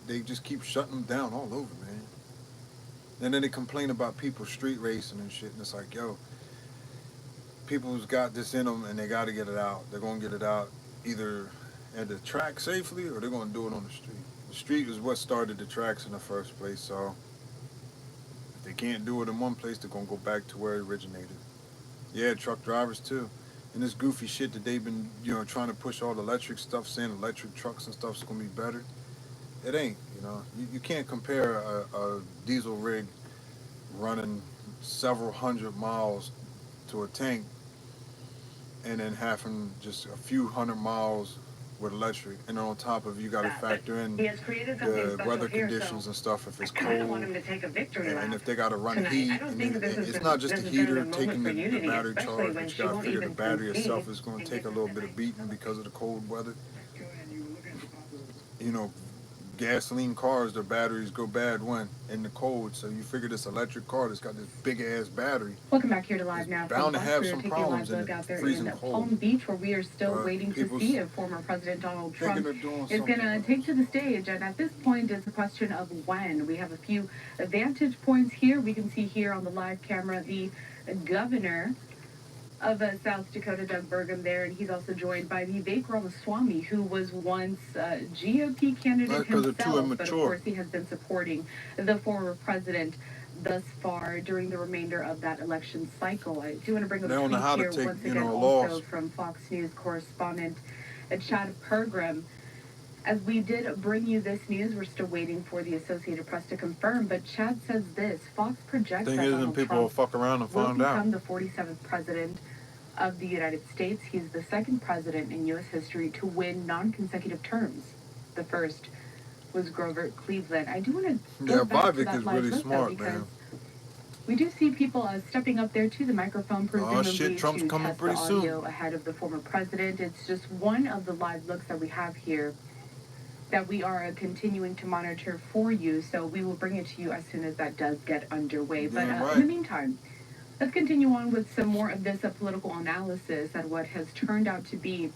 They just keep shutting them down all over, man. And then they complain about people street racing and shit. And it's like, yo, people who's got this in them and they got to get it out. They're going to get it out either at the track safely or they're going to do it on the street. The street is what started the tracks in the first place. So if they can't do it in one place, they're going to go back to where it originated. Yeah, truck drivers too. And this goofy shit that they've been, trying to push all the electric stuff, saying electric trucks and stuff's going to be better. It ain't, You can't compare a diesel rig running several hundred miles to a tank and then having just a few hundred miles with electric. And on top of it, you got to factor in the weather conditions and stuff if it's cold. And if they got to run heat. And it's not just the heater taking the battery charge, but you got to figure the battery itself is going to take a little bit of beating because of the cold weather. Gasoline cars, their batteries go bad when in the cold. So you figure this electric car that's got this big ass battery. Welcome back here to Live Now. Bound to have we are some taking problems a live look in out there freezing in cold. Palm Beach, where we are still waiting to see if former President Donald Trump is going to take to the stage. And at this point, it's a question of when. We have a few vantage points here. We can see here on the live camera the governor of South Dakota, Doug Burgum there, and he's also joined by Vivek Ramaswamy, who was once a GOP candidate himself, but of course he has been supporting the former president thus far during the remainder of that election cycle. I do want to bring up a tweet here once again also from Fox News correspondent Chad Pergram. As we did bring you this news, we're still waiting for the Associated Press to confirm, but Chad says this: Fox projects that Donald Trump will fuck around and find out. Become the 47th president of the United States. He's the second president in U.S. history to win non-consecutive terms. The first was Grover Cleveland. I do want to go back to that live clip, though, because we do see people stepping up there to the microphone, presumably Trump's to coming test pretty the soon. audio ahead of the former president. It's just one of the live looks that we have here that we are continuing to monitor for you, so we will bring it to you as soon as that does get underway. But in the meantime, let's continue on with some more of this political analysis at what has turned out to be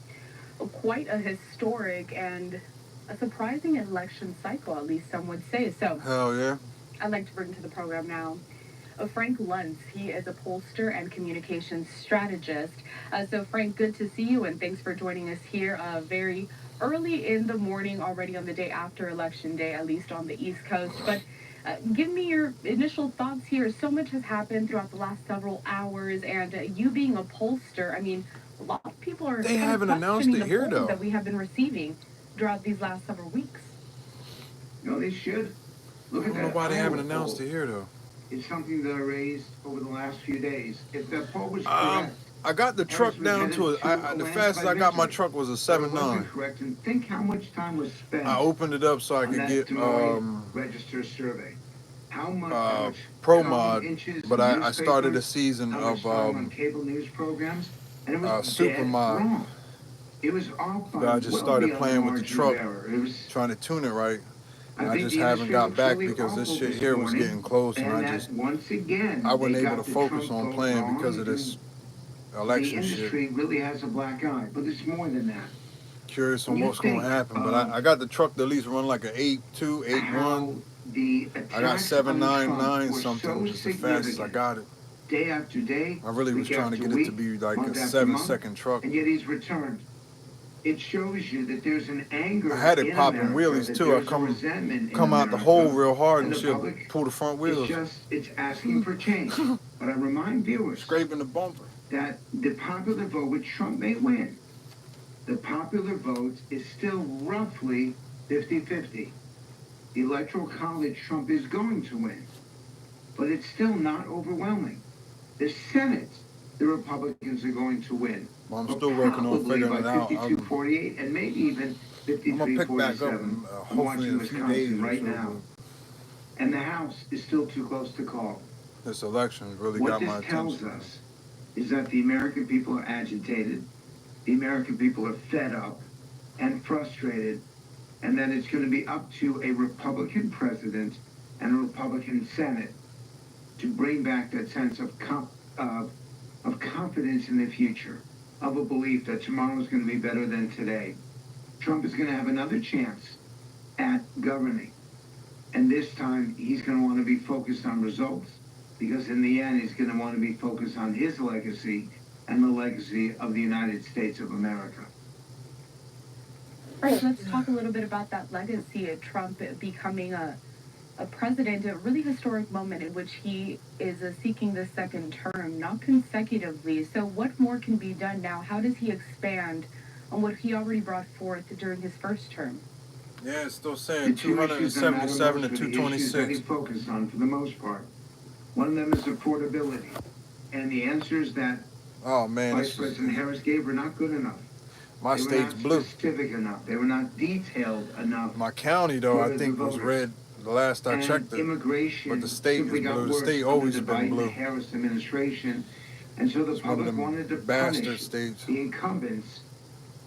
quite a historic and a surprising election cycle, at least some would say. So, hell yeah. I'd like to bring to the program now Frank Luntz. He is a pollster and communications strategist. So, Frank, good to see you, and thanks for joining us here very early in the morning, already on the day after Election Day, at least on the East Coast. But give me your initial thoughts here. So much has happened throughout the last several hours, and you being a pollster, I mean, a lot of people are they haven't announced it here, though, that we have been receiving throughout these last several weeks. No, they should. Look at that. I don't know why they haven't announced it here, though. It's something that I raised over the last few days. If that poll was correct, I got the truck down to the fastest I got my truck was a 7.9. Correct, and think how much time was spent. I opened it up so I could get register survey. How much Pro Mod, but I started a season of on cable news programs, and it was Super Mod. Wrong. It was off. I just started playing with the truck, trying to tune it right. I just haven't got back because this shit here was getting close, and I just I wasn't able to focus on playing because of this election shit. The industry really has a black eye, but it's more than that. Curious on what's going to happen, but I got the truck to at least run like an 8.2, 8.1. I got 7.99 something, just the fastest I got it. Day after day, I really was trying to get it to be like a 7-second truck. And yet he's returned. It shows you that there's an anger. I had it popping wheelies too. I come out the hole real hard and she'll pull the front wheels. It's asking for change. But I remind viewers, scraping the bumper, that the popular vote, which Trump may win, the popular vote is still roughly 50-50. The Electoral College, Trump is going to win, but it's still not overwhelming. The Senate, the Republicans are going to win. Well, I'm still working on figuring it out. 52-48 and maybe even 53-47. I'm gonna pick back up hopefully in a few days right now. And the House is still too close to call. This election really got my attention. What this tells us is that the American people are agitated, the American people are fed up and frustrated, and that it's going to be up to a Republican president and a Republican Senate to bring back that sense of confidence in the future, of a belief that tomorrow is going to be better than today. Trump is going to have another chance at governing. And this time, he's going to want to be focused on results, because in the end, he's going to want to be focused on his legacy and the legacy of the United States of America. Right, let's talk a little bit about that legacy of Trump becoming a president, a really historic moment in which he is seeking the second term, not consecutively. So what more can be done now? How does he expand on what he already brought forth during his first term? Yeah, it's still saying 277 to 226. That he focused on for the most part. One of them is affordability. And the answers that Vice President Harris gave were not good enough. My state's blue. They were not specific enough. They were not detailed enough. My county, though, I think was red the last I checked it. Immigration, but the state is blue. The state always been blue. The Harris administration. And so the public wanted to punish the incumbents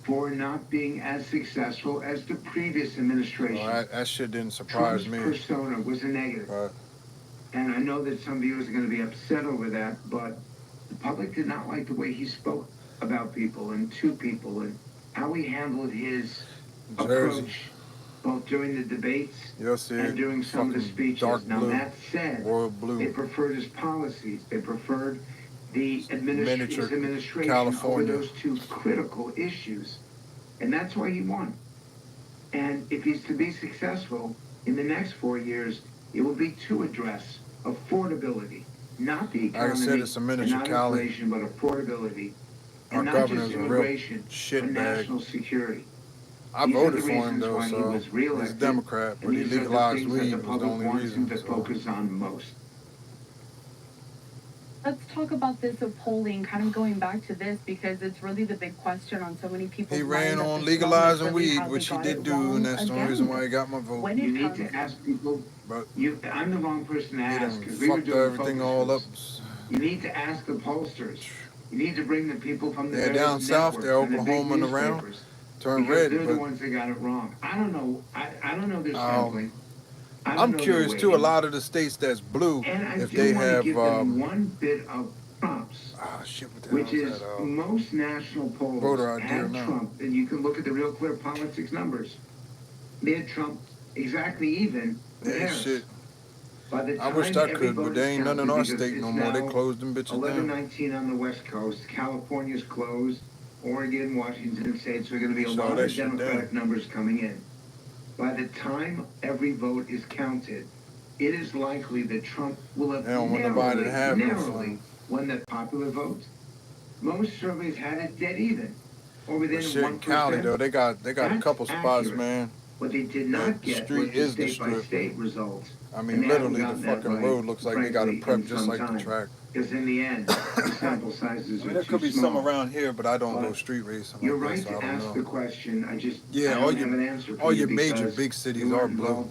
for not being as successful as the previous administration. Well, that shit didn't surprise me. Trump's persona was a negative. And I know that some viewers are going to be upset over that, but the public did not like the way he spoke about people and to people and how he handled his approach, both during the debates and during some of the speeches. Now, that said, they preferred his policies. They preferred his administration over those two critical issues. And that's why he won. And if he's to be successful in the next 4 years, it will be to address affordability, not the economy, like I said, it's a miniature not inflation, but affordability. And not just immigration, but national security. I voted for him, though, so he's a Democrat, but he legalized weed was the only reason. To focus on most. Let's talk about this of polling, kind of going back to this, because it's really the big question on so many people's minds. He ran on legalizing weed, which he did do, and that's the only reason why he got my vote. You need to ask people, I'm the wrong person to ask, because we were fucked doing everything all up. You need to ask the pollsters. You need to bring the people from the various down south, they're Oklahoma and around, turn red. They're the ones that got it wrong. I don't know. I don't know their sampling. I'm curious too. A lot of the states that's blue, if they have one bit of prompts, which is most national polls had Trump, and you can look at the Real Clear Politics numbers. They had Trump exactly even with Harris. I wish I could, but they ain't none in our state no more. They closed them bitches down. 11:19 on the West Coast. California's closed. Oregon, Washington State. So there are going to be a lot of Democratic numbers coming in. By the time every vote is counted, it is likely that Trump will have narrowly won that popular vote. Most surveys had it dead even, or within 1%. Cali, though, they got a couple spots, man. What they did not get was the state-by-state results. I mean, literally, the fucking road looks like they got it prepped just like the track. Because in the end, the sample sizes are too there could be small. some around here, but I don't go street racing. You're right to ask the question. I don't have an answer for all your major big cities are blue.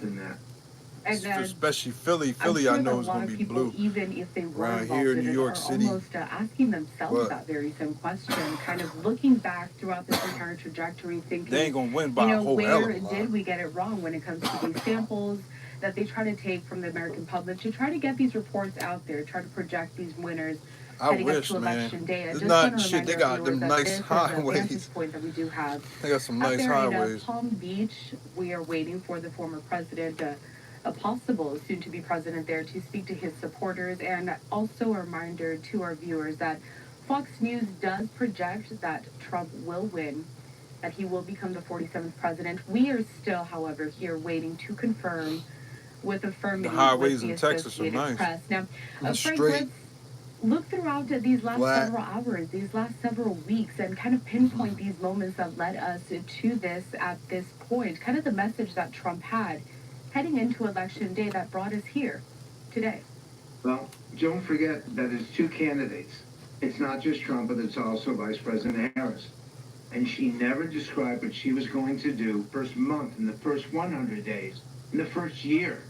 And especially Philly. Philly, I know is going to be blue. Even if they were around here, New York City, almost asking themselves that very same question, kind of looking back throughout this entire trajectory, thinking they ain't going to win by a whole hell of a lot. Where did we get it wrong when it comes to these samples that they try to take from the American public to try to get these reports out there, try to project these winners heading up to election day. It's not shit. They got them nice highways. Point that we do have. They got some nice highways. In Palm Beach, we are waiting for the former president, a possible soon-to-be president there, to speak to his supporters. And also a reminder to our viewers that Fox News does project that Trump will win, that he will become the 47th president. We are still, however, here waiting to confirm with affirming the highways with in Texas are nice. Press. Now, Frank, let's look throughout these last several hours, these last several weeks, and kind of pinpoint these moments that led us to this at this point, kind of the message that Trump had heading into election day that brought us here today. Well, don't forget that it's two candidates. It's not just Trump, but it's also Vice President Harris. And she never described what she was going to do first month, in the first 100 days, in the first year.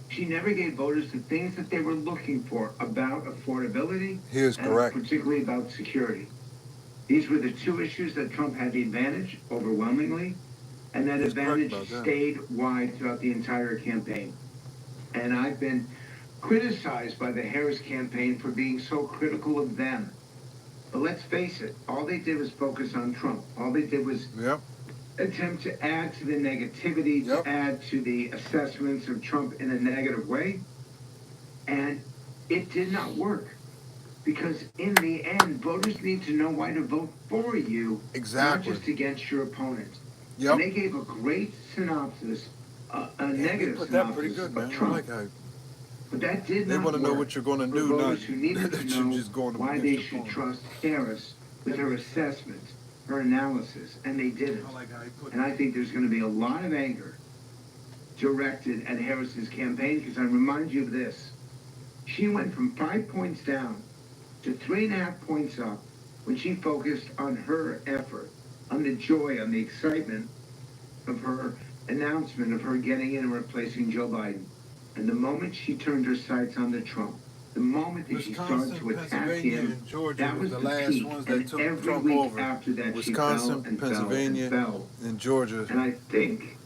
She never gave voters the things that they were looking for about affordability and particularly about security. These were the two issues that Trump had the advantage overwhelmingly, and that advantage stayed wide throughout the entire campaign. And I've been criticized by the Harris campaign for being so critical of them. But let's face it, all they did was focus on Trump. All they did was attempt to add to the negativity, to add to the assessments of Trump in a negative way. And it did not work. Because in the end, voters need to know why to vote for you, not just against your opponent. Yep. And they gave a great synopsis, a negative put that synopsis pretty good, man. of Trump. I like how But that did they not want to know work what you're going to for do, not voters who needed that to you're know just going why against they your should opponent. trust Harris with her assessment, her analysis, and they didn't. I like how he put And I think there's going to be a lot of anger directed at Harris's campaign, because I remind you of this. She went from 5 points down to 3.5 points up when she focused on her effort, on the joy, on the excitement of her announcement of her getting in and replacing Joe Biden. And the moment she turned her sights on the Trump, the moment that she started to attack Pennsylvania, him, and Georgia that was the the last peak. ones that And took every Trump week over. after that, Wisconsin, she fell and Pennsylvania, fell and fell. and Georgia. And I think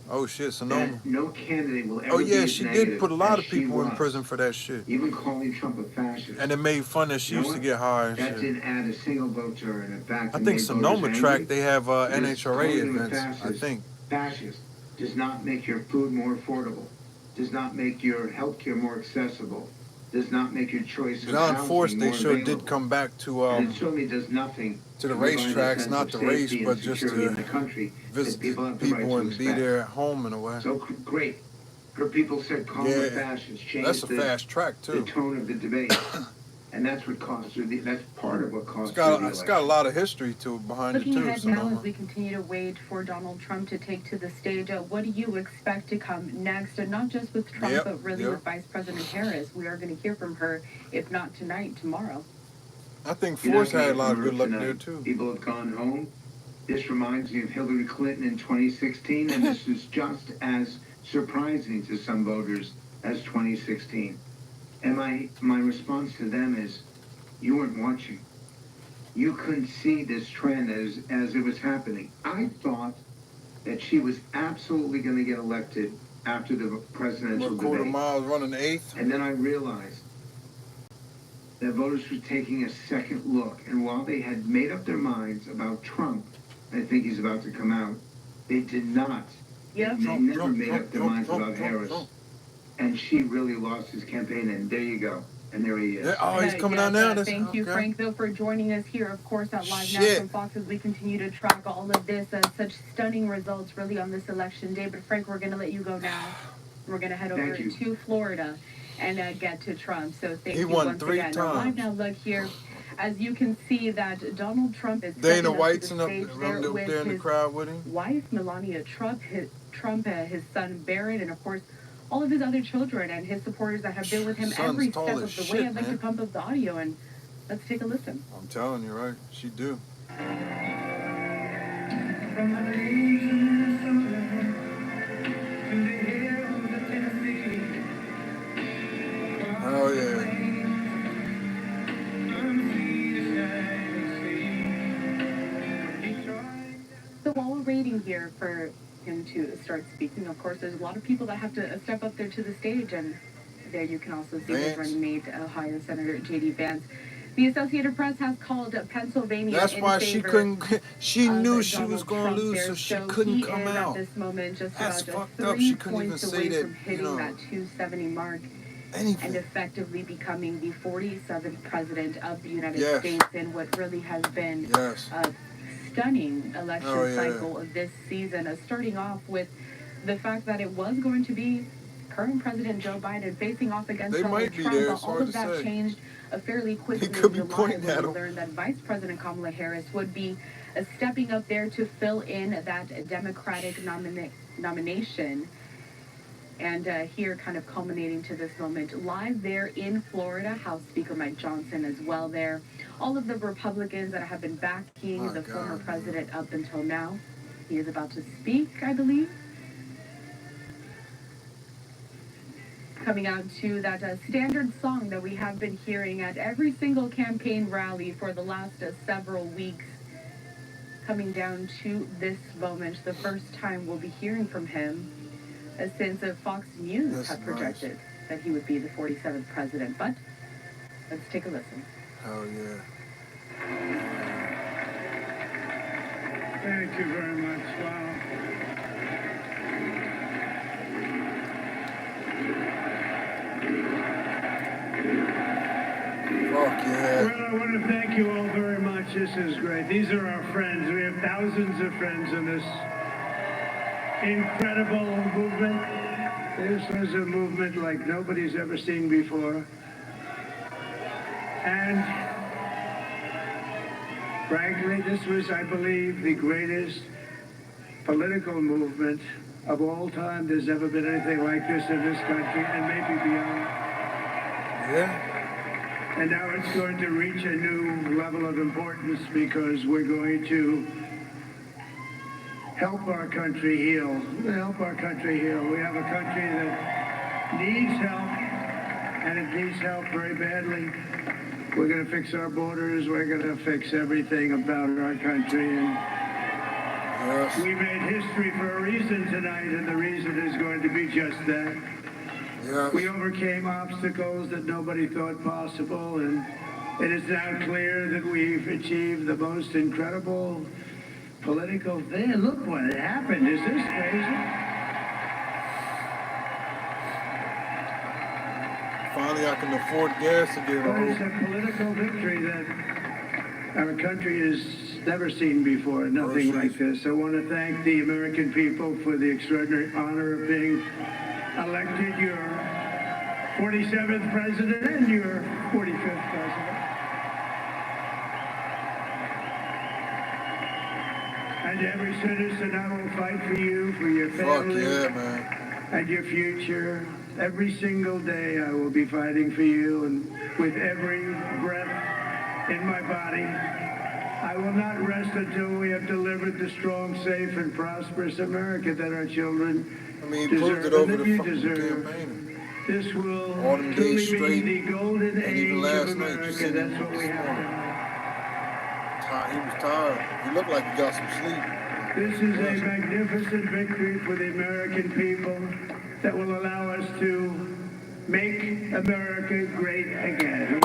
Oh shit, Sonoma. that no candidate will ever Oh yeah, be as she negative did put a lot as of people she in was. prison for that shit. Even calling Trump a fascist. And it made fun that she You know used to what? get high and That shit. didn't add a single vote to her, and in fact, I it think made Sonoma voters track angry. they have Because NHRA calling them a events. I fascist, think. Fascist does not make your food more affordable, does not make your health care more accessible, does not make your choice of John housing Force, they more sure available. did come back to And it certainly does nothing to the provide a racetracks, sense not of the race, safety but and just security to in the country visit that people have the right people to and be expect. there at home in a way. So great. Her people said call her Yeah, fascist, that's change a fast track the too. tone of the debate. And that's what cost her that's part of what cost It's her the got election. a lot of history to it behind Looking it too. ahead now Sonoma. as we continue to wait for Donald Trump to take to the stage, what do you expect to come next? And not just with Trump, but really with Vice President Harris. We are going to hear from her, if not tonight, tomorrow. I think You're not Force gonna had a hear lot of from her good luck tonight. there too. People have gone home. This reminds me of Hillary Clinton in 2016, and this is just as surprising to some voters as 2016. And my response to them is, you weren't watching. You couldn't see this trend as it was happening. I thought that she was absolutely going to get elected after the presidential What, quarter debate. miles running eighth? And then I realized that voters were taking a second look. And while they had made up their minds about Trump, I think he's about to come out, they did not. Yep. They never made up their minds about Harris. And she really lost his campaign, and there you go. And there he is. Yeah, oh, he's coming out now. Thank you, Frank, though, for joining us here, of course, at Live Now Shit. from Fox as we continue to track all of this. Such stunning results, really, on this election day. But, Frank, we're going to let you go now. We're going to head over to Florida and get to Trump. So thank you won once 3 again. times. Live Now, look here. As you can see that Donald Trump is Dana stepping up to White's the up stage there with in the his crowd with him. wife, Melania Trump, his son, Barrett, and, of course, all of his other children and his supporters that have been with him Son's every tall step as of the shit, way. I'd like to man. pump up the audio and let's take a listen. I'm telling you, right? She do. Oh yeah. So while we're waiting here for him to start speaking, of course, there's a lot of people that have to step up there to the stage, and there you can also see his running mate, Ohio Senator J.D. Vance. The Associated Press has called Pennsylvania. That's why she couldn't. She knew she Donald was going to Trump lose, there. so she couldn't come he is out. At this moment, just That's about fucked up. 3 She couldn't even points say away that, from hitting you know, that 270 mark. anything. And effectively becoming the 47th president of the United Yes. States in what really has been Yes. a stunning election Oh, yeah. cycle of this season. Starting off with the fact that it was going to be current President Joe Biden facing off against They Donald might be Trump. there. But It's all hard of to that say. changed fairly quickly He could be in July pointing when at we him. learned that Vice President Kamala Harris would be stepping up there to fill in that Democratic nomination. And here, kind of culminating to this moment, live there in Florida, House Speaker Mike Johnson as well there. All of the Republicans that have been backing the former president up until now. He is about to speak, I believe. Coming out to that standard song that we have been hearing at every single campaign rally for the last several weeks. Coming down to this moment, the first time we'll be hearing from him since Fox News had projected that he would be the 47th president. But let's take a listen. Hell yeah. Thank you very much. Wow. Fuck yeah. Well, I want to thank you all very much. This is great. These are our friends. We have thousands of friends in this incredible movement. This was a movement like nobody's ever seen before. And frankly, this was, I believe, the greatest political movement of all time. There's never been anything like this in this country and maybe beyond. Yeah. And now it's going to reach a new level of importance because we're going to help our country heal. Help our country heal. We have a country that needs help, and it needs help very badly. We're going to fix our borders. We're going to fix everything about our country. And yes. We made history for a reason tonight, and the reason is going to be just that. Yes. We overcame obstacles that nobody thought possible, and it is now clear that we've achieved the most incredible political thing. Look what happened. Is this crazy? Finally, I can afford gas again. Well, it's a political victory that our country has never seen before. Nothing like this. I want to thank the American people for the extraordinary honor of being elected your 47th president and your 45th president. And every citizen, I will fight for you, for your family, Fuck yeah, man. and your future. Every single day I will be fighting for you, and with every breath in my body, I will not rest until we have delivered the strong, safe, and prosperous America that our children deserve over and that the you fucking deserve. campaign. This will All them truly days be straight, the golden and age even of last night, America. just That's what we have tonight. He was tired. He looked like he got some sleep. This is a magnificent victory for the American people that will allow us to make America great again.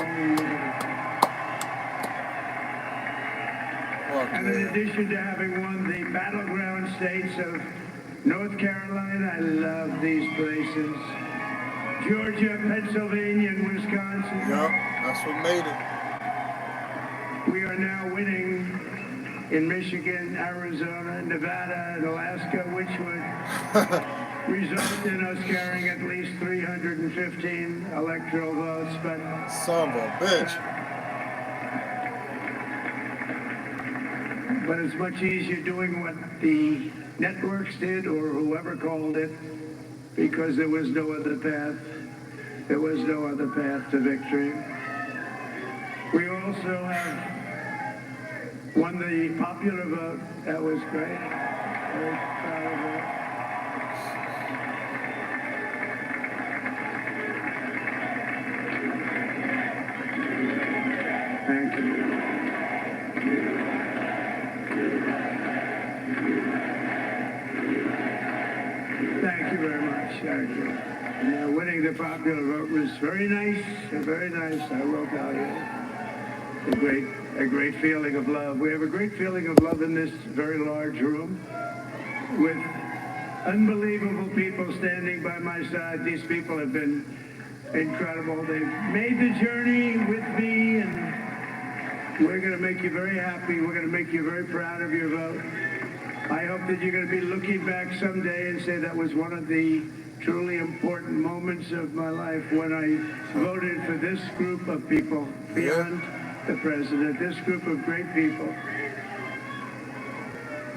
And in addition to having won the battleground states of North Carolina, I love these places. Georgia, Pennsylvania, and Wisconsin. Yep, that's what made it. We are now winning in Michigan, Arizona, Nevada, and Alaska, which would result in us carrying at least 315 electoral votes. But son of a bitch. But it's much easier doing what the networks did or whoever called it, because there was no other path. There was no other path to victory. We also have won the popular vote. That was great. Very proud of that. Thank you. Thank you very much. Thank you. Winning the popular vote was very nice. Very nice. I will tell you. A great feeling of love. We have a great feeling of love in this very large room with unbelievable people standing by my side. These people have been incredible. They've made the journey with me, and we're going to make you very happy. We're going to make you very proud of your vote. I hope that you're going to be looking back someday and say that was one of the truly important moments of my life when I voted for this group of people beyond the president, this group of great people.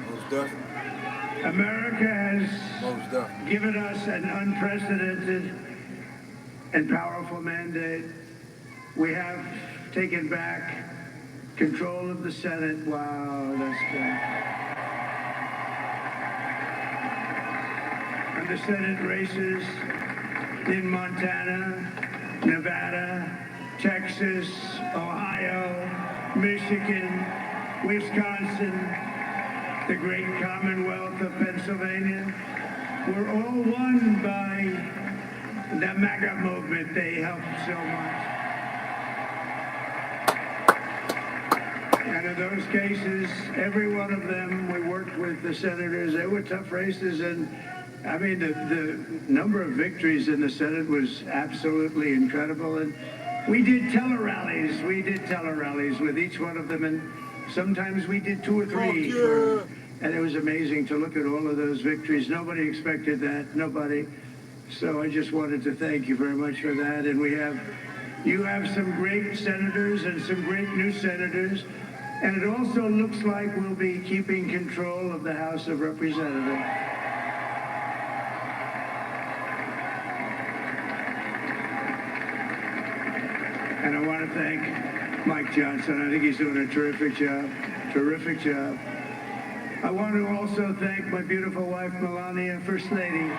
Most definitely. America has given us an unprecedented and powerful mandate. We have taken back control of the Senate. Wow, that's good. And the Senate races in Montana, Nevada, Texas, Ohio, Michigan, Wisconsin, the great Commonwealth of Pennsylvania, were all won by the MAGA movement. They helped so much. And in those cases, every one of them, we worked with the senators. They were tough races, and I mean, the number of victories in the Senate was absolutely incredible. And we did tele-rallies. We did tele-rallies with each one of them, and sometimes we did 2 or 3. And it was amazing to look at all of those victories. Nobody expected that. Nobody. So I just wanted to thank you very much for that. And you have some great senators and some great new senators. And it also looks like we'll be keeping control of the House of Representatives. And I want to thank Mike Johnson. I think he's doing a terrific job. Terrific job. I want to also thank my beautiful wife, Melania, First Lady.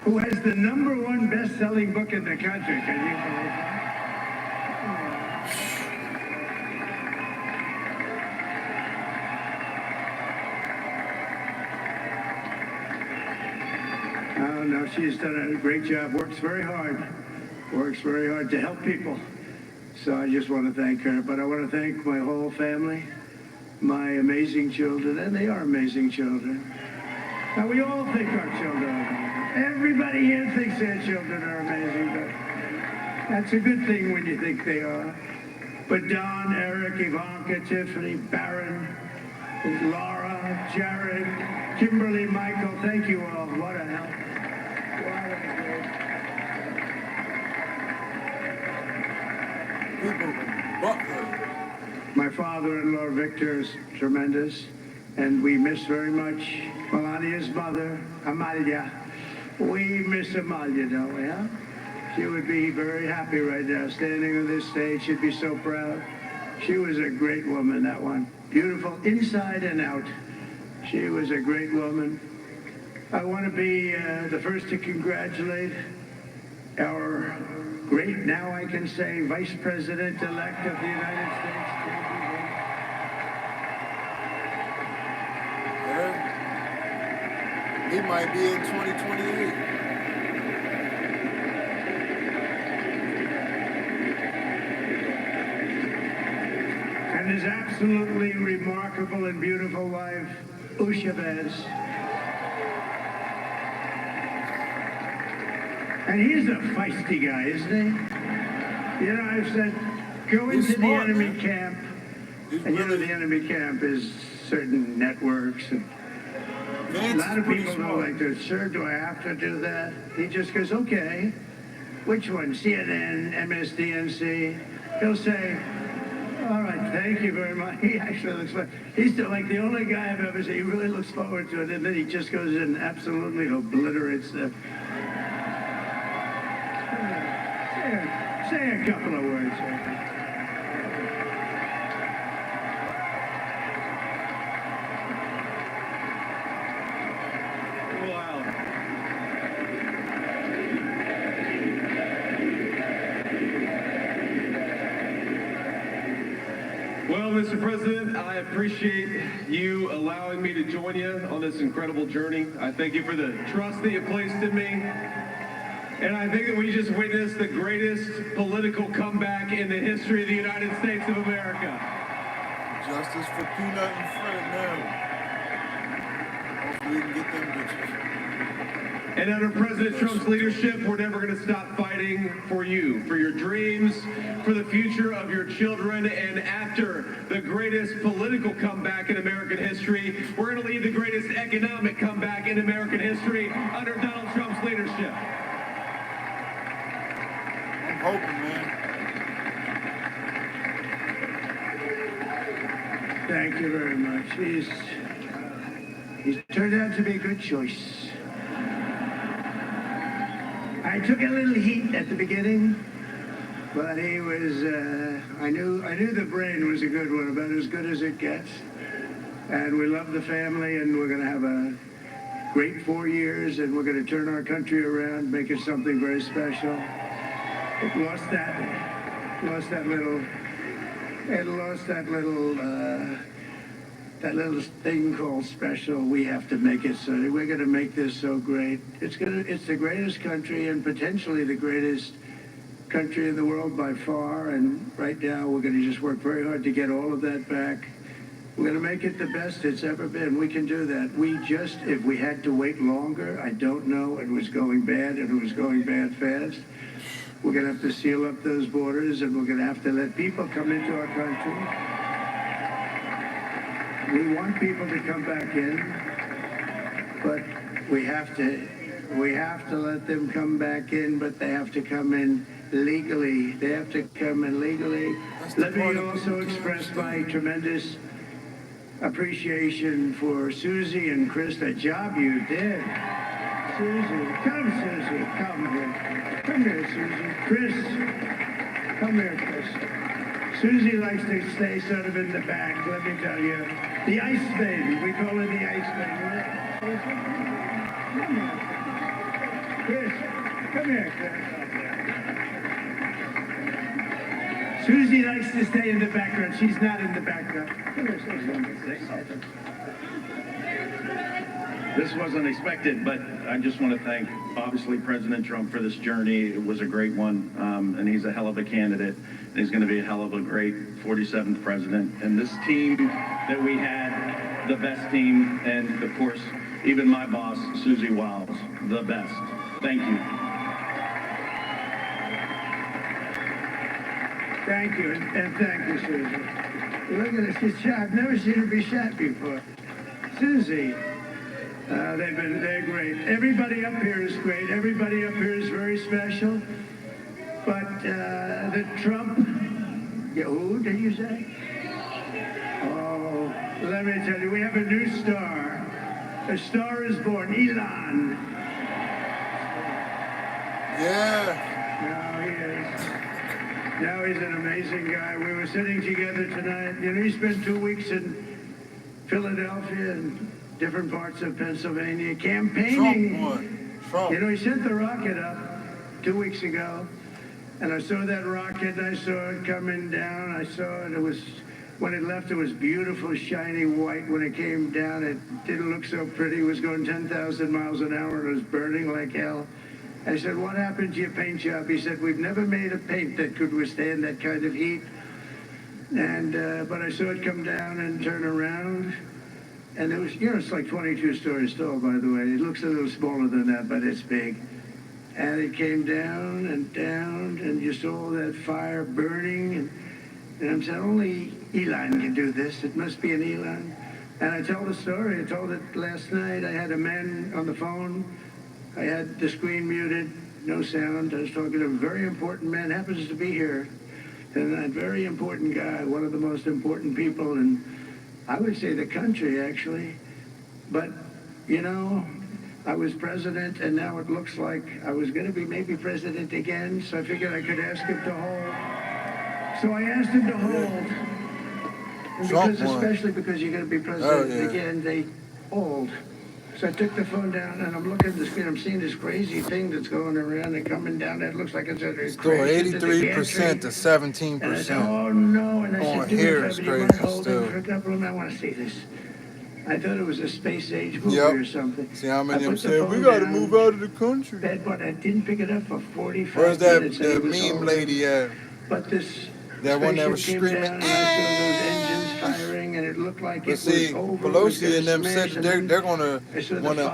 Who has the #1 best-selling book in the country. Can you believe that? Oh, no, she's done a great job. Works very hard. Works very hard to help people. So I just want to thank her. But I want to thank my whole family, my amazing children, and they are amazing children. Now, we all think our children are amazing. Everybody here thinks their children are amazing, but that's a good thing when you think they are. But Don, Eric, Ivanka, Tiffany, Barron, Laura, Jared, Kimberly, Michael, thank you all. What a help. My father-in-law, Victor, is tremendous, and we miss very much Melania's mother, Amalia. We miss Amalia, don't we, huh? She would be very happy right now, standing on this stage. She'd be so proud. She was a great woman, that one. Beautiful inside and out. She was a great woman. I want to be the first to congratulate our great, now I can say, Vice President-elect of the United States. He might be in 2028. And his absolutely remarkable and beautiful wife, Ushabez. And he's a feisty guy, isn't he? You know, I've said, go into the enemy camp. And you know the enemy camp is certain networks. And a lot of people don't like to, sir, do I have to do that? He just goes, okay. Which one? CNN, MSDNC? He'll say, all right, thank you very much. He actually looks like, he's like the only guy I've ever seen. He really looks forward to it. And then he just goes in and absolutely obliterates them. Say a couple of words. Well, Mr. President, I appreciate you allowing me to join you on this incredible journey. I thank you for the trust that you placed in me. And I think that we just witnessed the greatest political comeback in the history of the United States of America. Justice for Peanut and Fred now. Hopefully we can get them bitches. And under President Trump's leadership, we're never going to stop fighting for you, for your dreams, for the future of your children. And after the greatest political comeback in American history, we're going to lead the greatest economic comeback in American history under Donald Trump's leadership. I'm hoping, man. Thank you very much. He's turned out to be a good choice. I took a little heat at the beginning, but he was, I knew the brain was a good one, about as good as it gets. And we love the family, and we're going to have a great 4 years, and we're going to turn our country around, make it something very special. It lost that little that little thing called special, we have to make it so. We're going to make this so great. It's the greatest country and potentially the greatest country in the world by far. And right now, we're going to just work very hard to get all of that back. We're going to make it the best it's ever been. We can do that. If we had to wait longer, I don't know. It was going bad, and it was going bad fast. We're going to have to seal up those borders, and we're going to have to let people come into our country. We want people to come back in, but we have to let them come back in, but they have to come in legally. They have to come in legally. Let me also express my tremendous appreciation for Susie and Chris, the job you did. Susie, come here. Come here, Susie. Chris, come here, Chris. Susie likes to stay sort of in the back, let me tell you. The Ice Baby, we call her the Ice Baby. Come here. Chris, come here, Chris. Susie likes to stay in the background. She's not in the background. Come here, Susie. This wasn't expected, but I just want to thank, obviously, President Trump for this journey. It was a great one, and he's a hell of a candidate. And he's going to be a hell of a great 47th president. And this team that we had, the best team, and, of course, even my boss, Susie Wiles, the best. Thank you. Thank you, and thank you, Susie. Look at this, she's shot. I've never seen her be shot before. Susie, they're great. Everybody up here is great. Everybody up here is very special. But the Trump, who did you say? Oh, let me tell you, we have a new star. A star is born, Elon. Yeah. Now he is. Now he's an amazing guy. We were sitting together tonight. You know, he spent 2 weeks in Philadelphia and different parts of Pennsylvania campaigning. Trump. You know, he sent the rocket up 2 weeks ago, and I saw that rocket. I saw it coming down. I saw it. It was, when it left, it was beautiful, shiny white. When it came down, it didn't look so pretty. It was going 10,000 miles an hour, and it was burning like hell. I said, what happened to your paint job? He said, we've never made a paint that could withstand that kind of heat. And, but I saw it come down and turn around. And it was, you know, it's like 22 stories tall, by the way. It looks a little smaller than that, but it's big. And it came down, and you saw that fire burning. And I'm saying, only Elon can do this. It must be an Elon. And I told the story. I told it last night. I had a man on the phone. I had the screen muted, no sound. I was talking to a very important man, happens to be here. And a very important guy, one of the most important people in, I would say, the country, actually. But, you know, I was president, and now it looks like I was going to be maybe president again, so I figured I could ask him to hold. So I asked him to hold. Because, especially because you're going to be president again, they hold. So I took the phone down, and I'm looking at the screen. I'm seeing this crazy thing that's going around and coming down. It looks like it's going 83% to 17%. And I said, oh, no. And I said, here is crazy still. For a couple of minutes, I want to see this. I thought it was a space-age movie or something. See how many of them said, we got to move out of the country. But I didn't pick it up for 45 Where's that minutes. meme lady at? But this that one that was screaming, down, and I saw those engines firing, and it looked like it was over. Pelosi and them said that they're going to want to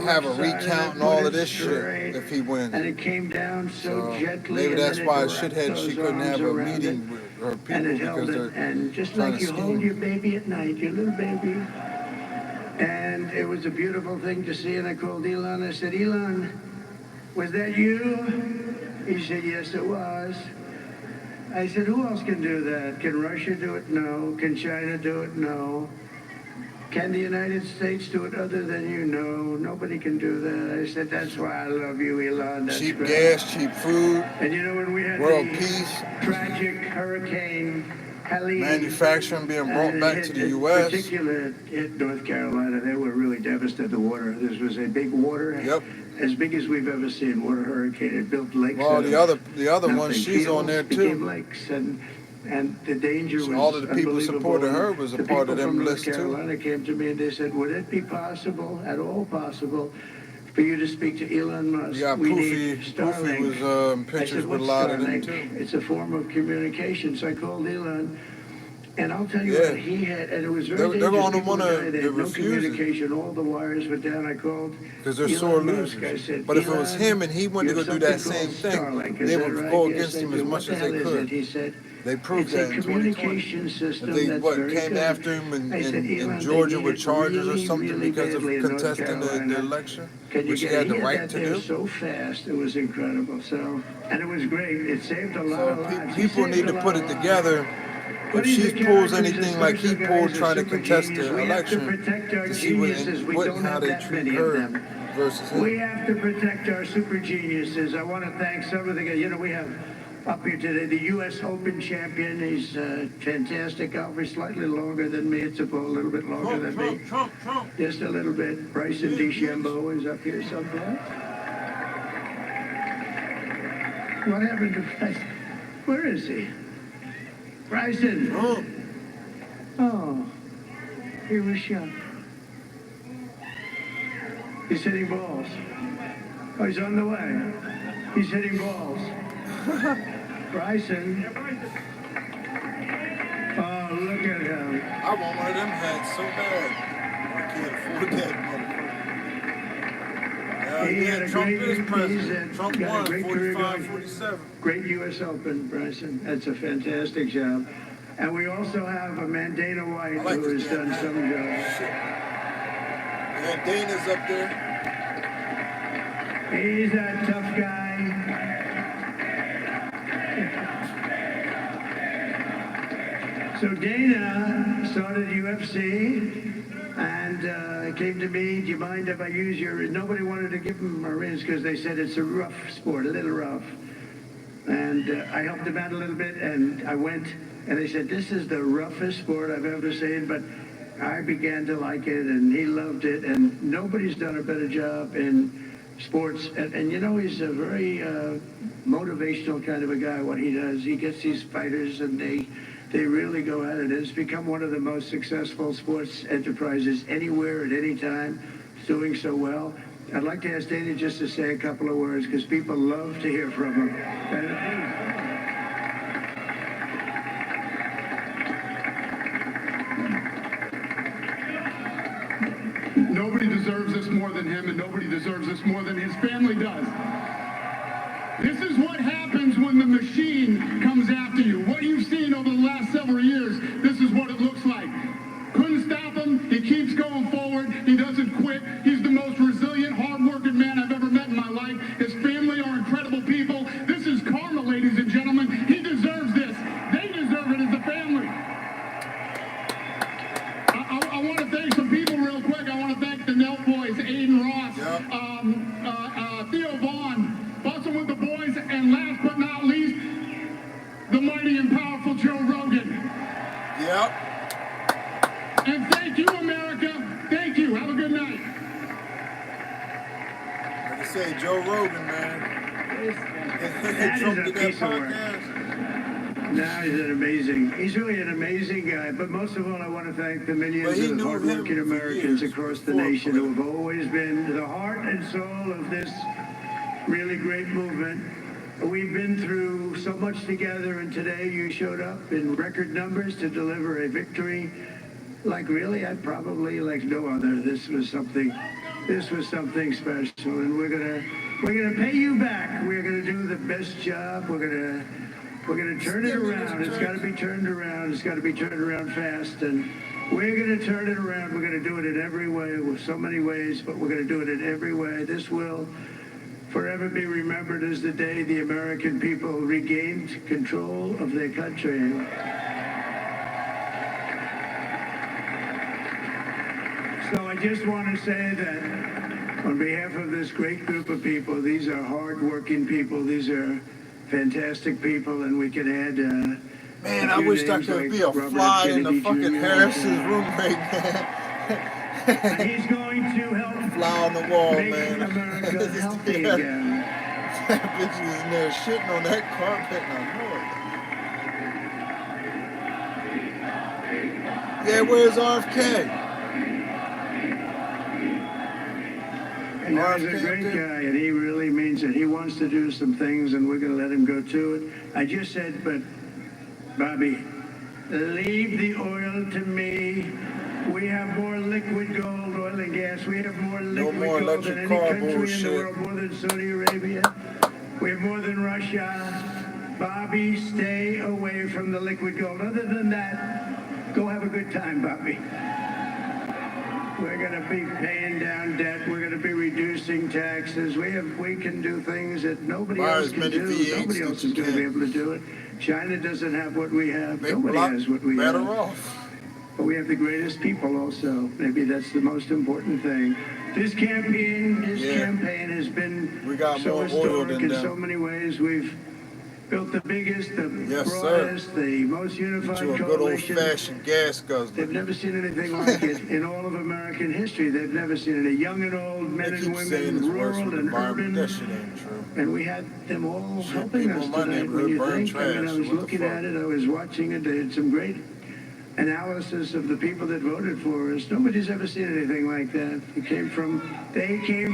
have a recount and all of this shit if he wins. And it came down so gently. Maybe that's why shithead she couldn't have a meeting with her people because they're and just like you hold your baby at night, your little baby. And it was a beautiful thing to see. And I called Elon. I said, Elon, was that you? He said, yes, it was. I said, who else can do that? Can Russia do it? No. Can China do it? No. Can the United States do it other than you? No. Nobody can do that. I said, that's why I love you, Elon. That's cheap great. Gas, cheap food, and you know, when we had world the peace, tragic hurricane, Helene, manufacturing being brought back to the U.S. Particular hit North Carolina, they were really devastated. The water. This was a big water. Yep. As big as we've ever seen. Water hurricane. It built lakes. Well, the other one, she's on there too. Lakes, and And the danger was all of the people unbelievable. supporting her was a The part of people them from North lists too. Carolina came to me and they said, would it be possible, at all possible, for you to speak to Elon Musk? Yeah, We Poofy, need Starlink. Poofy was I pictures said, with a what's lot of them Starlink? too. It's a form of communication. So I called Elon, and I'll tell you Yeah. what, he had, and it was very They're dangerous. on the People one would die. They that had no refuses. communication. All the wires were down. I called Because they're Elon sore Musk. I losers. said, But if it was Elon, him and he wanted to you go have do that something same called thing, Starlink. Is they that would right? go Yes, against I him do. as What much the as hell they is could. it? He said, They proved it's a that in 2020. communication system And they that's what very came good. after him I said, in Elon, Georgia they with need it charges or really, something really because of badly in North contesting the Carolina. election, Can you which he get had it? the He right that to there do. so fast. It was incredible. So, and it was great. It saved a lot So of lives. He people saved need a to lot put of it lives. together. But If he's she a pulls character, he's a anything like he special guy, pulled he's a trying to super contest genius. the We have to election, protect our to see what, geniuses. We what don't how have they that treat many of her them. versus We him. have to protect our super geniuses. I want to thank some of the guys. You know, we have up here today the U.S. Open champion. He's fantastic golfer, slightly longer than me. It's a little bit longer than me. Just a little bit. Bryson DeChambeau is up here somewhere. What happened to Bryson? Where is he? Bryson. Oh, he was shot. He's hitting balls. Oh, he's on the way. He's hitting balls. Bryson. Oh, look at him. I want one of them hats so bad. I can't afford that. He had a Trump great, is president. Trump got a won great career 45, going. 47. Great U.S. Open, Bryson. That's a fantastic job. And we also have a man, Dana White, like who has this done some jobs. Yeah, Dana's up there. He's a tough guy. So Dana started UFC and came to me, do you mind if I use your, nobody wanted to give him a rinse because they said it's a rough sport, a little rough. And I helped him out a little bit and I went and they said, this is the roughest sport I've ever seen, but I began to like it and he loved it and nobody's done a better job in sports. And you know, he's a very motivational kind of a guy, what he does. He gets these fighters and they really go at it. It's become one of the most successful sports enterprises anywhere at any time. It's doing so well. I'd like to ask Dana just to say a couple of words because people love to hear from him. Nobody deserves this more than him, and nobody deserves this more than his family does. This is what happens when the machine comes after you. What you've seen over the last several years, this is what it looks like. Couldn't stop him. He keeps going forward. He doesn't quit. He's the most resilient, hard-working man I've ever met in my life. His family are incredible people. This is karma, ladies and gentlemen. He deserves this. They deserve it as a family. I want to thank some people real quick. I want to thank the Nelt boys, Aiden Ross, Theo Vaughn, also with the boys, and last but not least, the mighty and powerful Joe Rogan. Yep. And thank you, America. Thank you. Have a good night. Like I say, Joe Rogan, man. That Trump is a did that piece of work. podcast. Now he's really an amazing guy. But most of all, I want to thank the millions of hardworking Americans across the nation who have always been the heart and soul of this really great movement. We've been through so much together, and today you showed up in record numbers to deliver a victory like really, I probably like no other. This was something special, and we're gonna pay you back. We're gonna do the best job. We're gonna turn it around. It's got to be turned around. It's got to be turned around fast, and we're gonna turn it around. We're gonna do it in every way, with so many ways, but we're gonna do it in every way. This will forever be remembered as the day the American people regained control of their country. So I just want to say that on behalf of this great group of people, these are hard-working people. These are fantastic people, and we can add Man, I wish I could be a fly in the fucking Harris's room right now. He's going to help fly on the wall, make man. America healthy again. That bitch is in there shitting on that carpet, and I know it. Yeah, where's RFK? And he's a great guy, and he really means it. He wants to do some things, and we're going to let him go to it. I just said, but, Bobby, leave the oil to me. We have more liquid gold, oil and gas. We have more liquid gold than any country in the world, more than Saudi Arabia. We have more than Russia. Bobby, stay away from the liquid gold. Other than that, go have a good time, Bobby. We're going to be paying down debt. We're going to be reducing taxes. We can do things that nobody else can do. Nobody else is going to be able to do it. China doesn't have what we have. Nobody has what we have. Better off. But we have the greatest people also. Maybe that's the most important thing. This campaign has been so historic in so many ways. We've built the biggest, the broadest, the most unified coalition. Good old-fashioned gas guzzler. They've never seen anything like it in all of American history. They've never seen it. Young and old, men and women, rural and urban. That shit ain't true. And we had them all helping us tonight. When you think, I mean, I was looking at it, I was watching it. They had some great analysis of the people that voted for us. Nobody's ever seen anything like that. They came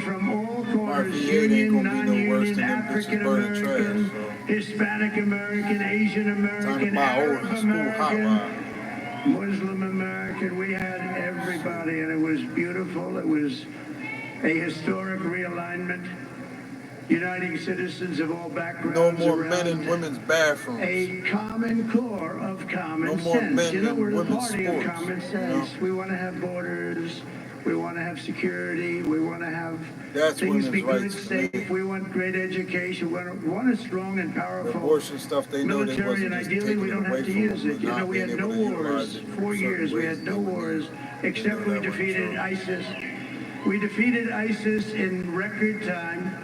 from all corners, union, non-union, African American, Hispanic American, Asian American, Arab American, Muslim American. We had everybody, and it was beautiful. It was a historic realignment, uniting citizens of all backgrounds. No more men in women's bathrooms. A common core of common sense. You know, we're the party of common sense. We want to have borders. We want to have security. We want to have things be good and safe. We want great education. We want a strong and powerful abortion stuff. They know military, and ideally we don't have to use it. You know, we had no wars. 4 years we had no wars, except we defeated ISIS. We defeated ISIS in record time.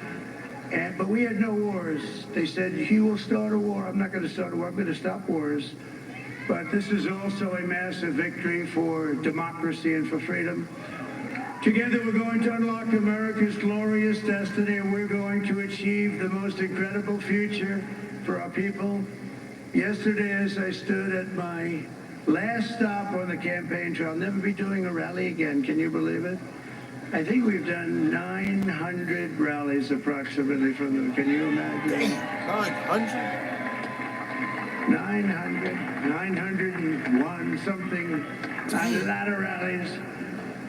But we had no wars. They said, he will start a war. I'm not going to start a war. I'm going to stop wars. But this is also a massive victory for democracy and for freedom. Together we're going to unlock America's glorious destiny, and we're going to achieve the most incredible future for our people. Yesterday, as I stood at my last stop on the campaign trail, I'll never be doing a rally again. Can you believe it? I think we've done 900 rallies approximately from them. Can you imagine? 901 something, a lot of rallies.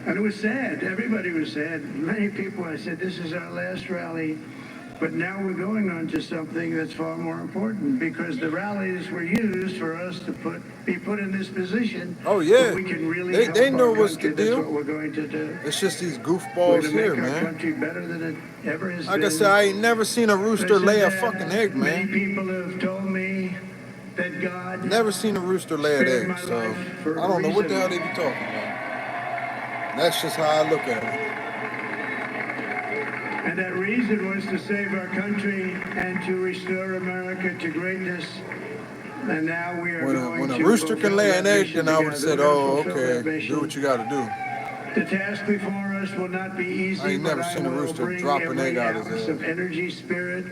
And it was sad. Everybody was sad. Many people, I said, this is our last rally. But now we're going on to something that's far more important, because the rallies were used for us to be put in this position. Oh yeah, we can really they know what's the deal. That's what we're going to do. It's just these goofballs here, man. Our country better than it ever has like been. I said, I ain't never seen a rooster lay a fucking egg, man. Many people have told me that God never seen a rooster lay an egg, so I don't know what the hell they be talking about. That's just how I look at it. And that reason was to save our country and to restore America to greatness. And now we are when a rooster can lay an egg, then I would have said, oh, okay, do what you got to do. The task before us will not be easy. I ain't never seen a rooster drop an egg out of his of energy, spirit,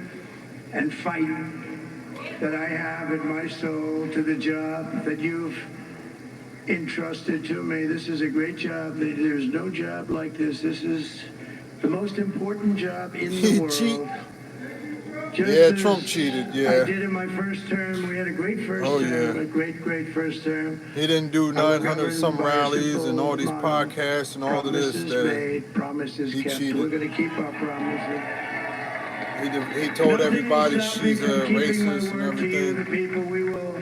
and fight that I have in my soul to the job that you've entrusted to me. This is a great job. There's no job like this. This is the most important job in the world. Yeah, Trump cheated, yeah. I did in my first term. We had a great first term, a great first term. He didn't do 900 some rallies and all these podcasts and all of this. Promises he kept. cheated. We're going to keep our promises. He told everybody she's a racist and everything. The people, we will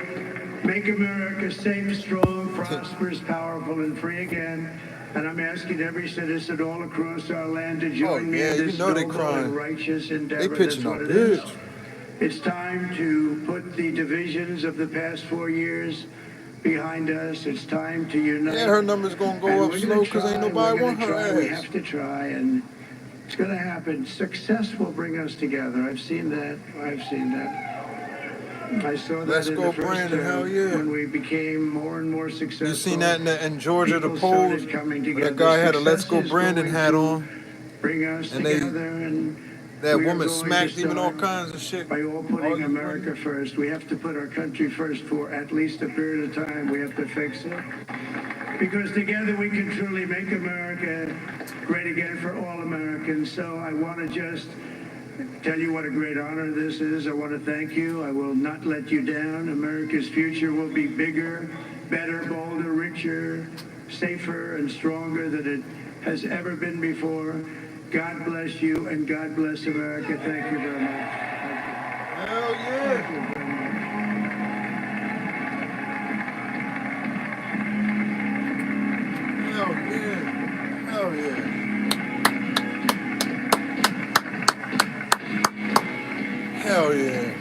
make America safe, strong, prosperous, powerful, and free again. And I'm asking every citizen all across our land to join me in this noble and righteous endeavor. That's what it is. It's time to put the divisions of the past 4 years behind us. It's time to unite. Yeah, her number's going to go up slow because ain't nobody want her ass. We have to try, and it's going to happen. Success will bring us together. I've seen that. I saw that Let's in go, the first Brandon. Hell yeah. When we became more and more successful. You seen that in Georgia, the People polls? coming together. That guy had a Let's Go Success is Brandon going hat to on. Bring us And together, and that we are woman going smacked to him and all start kinds of shit. by all putting America first. We have to put our country first for at least a period of time. We have to fix it. because together we can truly make America great again for all Americans. So I want to just tell you what a great honor this is. I want to thank you. I will not let you down. America's future will be bigger, better, bolder, richer, safer, and stronger than it has ever been before. God bless you, and God bless America. Thank you very much. Hell yeah. Hell yeah. Hell yeah. Hell yeah.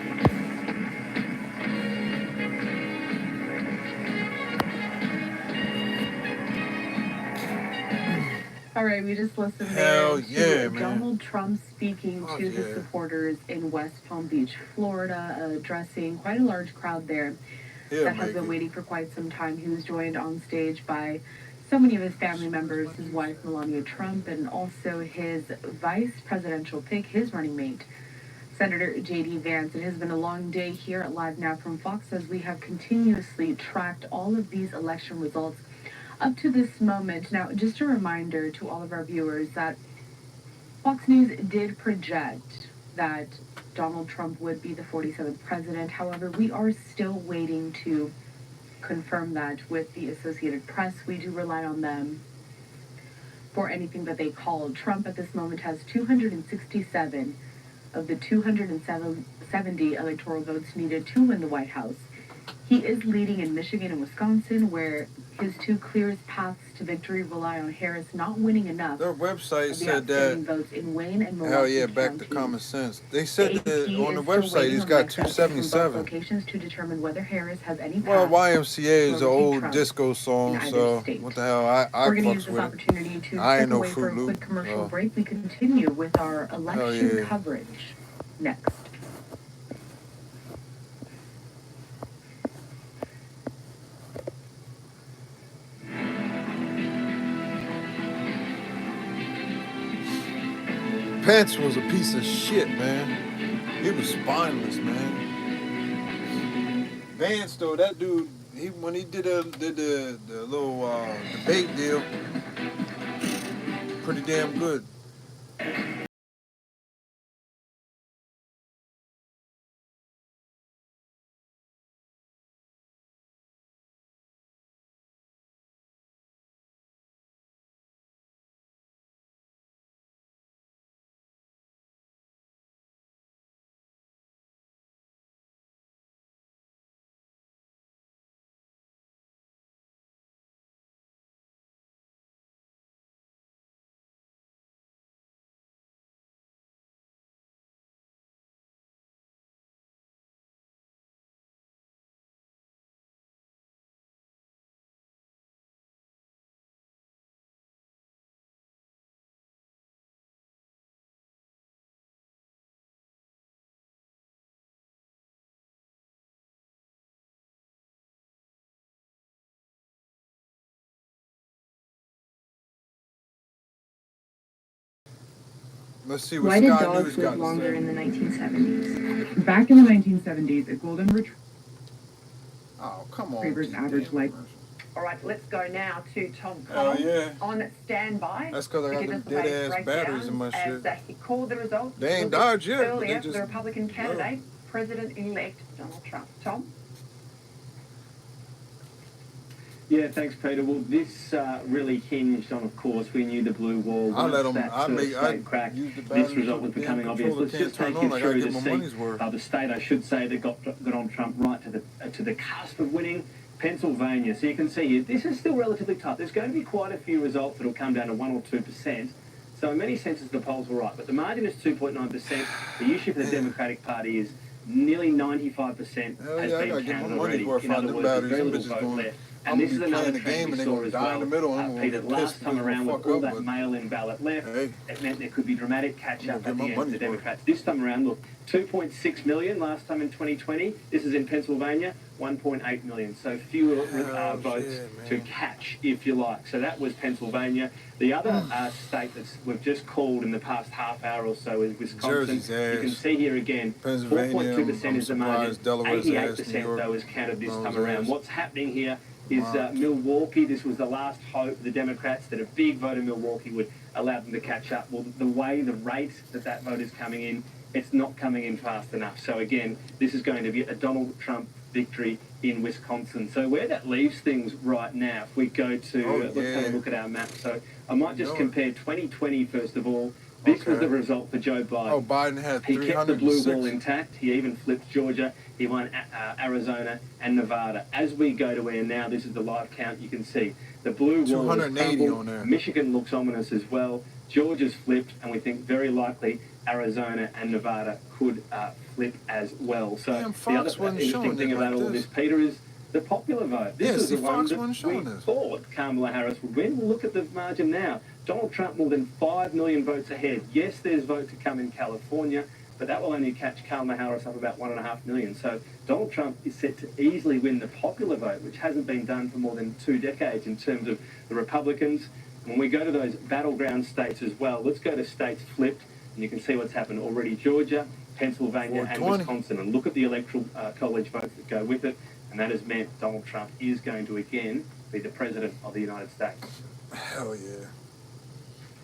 All right, we just listened Hell there yeah, to man. Donald Trump speaking Oh, to his yeah. supporters in West Palm Beach, Florida, addressing quite a large crowd there that has been waiting for quite some time. He was joined on stage by so many of his family members, his wife Melania Trump, and also his vice presidential pick, his running mate, Senator J.D. Vance. It has been a long day here at Live Now from Fox as we have continuously tracked all of these election results up to this moment. Now, just a reminder to all of our viewers that Fox News did project that Donald Trump would be the 47th president. However, we are still waiting to confirm that with the Associated Press. We do rely on them for anything that they call. Trump at this moment has 267 of the 270 electoral votes needed to win the White House. He is leading in Michigan and Wisconsin, where his two clearest paths to victory rely on Harris not winning enough. Their website of the said outstanding that. votes in Wayne and Milwaukee Hell yeah, back counties. to common sense. They said The that AP on the is still website waiting he's on got next steps from both 277. locations to determine whether Harris has any Well, path YMCA is to an overtake old Trump disco in song, either so state. what the hell? I We're going to use fucks this with it. opportunity to I step ain't no away for Fruit a Loop. quick commercial So. break. We continue with our election yeah. coverage next. Pence was a piece of shit, man. He was spineless, man. Vance, though, that dude, when he did the little debate deal, pretty damn good. Let's see what Why did Sky dogs News live got to longer say. in the 1970s? Back in the 1970s, a golden retriever Oh, come on. retriever's average life. All right, let's go now to Tom Hell Cole yeah. on standby. That's because I got them dead-ass batteries in my shit. As he called the results They ain't dodged yet, but earlier they for just the Republican candidate, President-elect Donald Trump. Tom? Yeah, thanks, Peter. Well, this really hinged on, of course, we knew the blue wall. I let Once them. that I first make. I state cracked, use the this batteries result till was the damn becoming obvious. controller Let's can't just turn take on. you I gotta through get the my money's worth. the state, I should say, that got on Trump right to the cusp of winning, Pennsylvania. So you can see here, this is still relatively tough. There's going to be quite a few results that will come down to 1 or 2%. So in many senses, the polls were right. But the margin is 2.9%. The issue for the Democratic Party is nearly 95% has yeah, I been gotta get my counted money's already. worth In out other them words, there's batteries. very Them little bitches vote going. left. I'm And gonna this is be another playing the trend game we and they saw gonna as die in well, the middle. I'm gonna Peter, get last pissed time and they're around gonna with fuck all up. that But mail-in ballot left, hey, it meant there could be dramatic catch-up I'm at the gonna get my end for the money's worth. Democrats. This time around, look, 2.6 million last time in 2020. This is in Pennsylvania, 1.8 million. So fewer votes to catch, if you like. So that was Pennsylvania. The other state that we've just called in the past half hour or so is Wisconsin. Jersey's ass. You can see here again, Pennsylvania, 4.2% I'm is the margin. surprised Delaware's ass, New 88% York, though is counted this time Brown's around. ass. What's happening here? is Milwaukee. This was the last hope of the Democrats that a big vote in Milwaukee would allow them to catch up. Well, the rate that vote is coming in, it's not coming in fast enough. So again, this is going to be a Donald Trump victory in Wisconsin. So where that leaves things right now, if we go to, let's have a look at our map. So I might just compare 2020 first of all. This was the result for Joe Biden. Oh, Biden had 306. He kept the blue wall intact. He even flipped Georgia. He won Arizona and Nevada. As we go to where now, this is the live count. You can see the blue wall is 280 crumbled. on there. Michigan looks ominous as well. Georgia's flipped, and we think very likely Arizona and Nevada could flip as well. So the other interesting thing about all this, Peter, is the popular vote. This is the one that we thought Kamala Harris would win. Well, look at the margin now. Donald Trump more than 5 million votes ahead. Yes, there's vote to come in California, but that will only catch Kamala Harris up about 1.5 million. So Donald Trump is set to easily win the popular vote, which hasn't been done for more than 2 decades in terms of the Republicans. When we go to those battleground states as well, let's go to states flipped, and you can see what's happened already. Georgia, Pennsylvania, and Wisconsin. And look at the electoral college votes that go with it, and that has meant Donald Trump is going to again be the president of the United States. Hell yeah.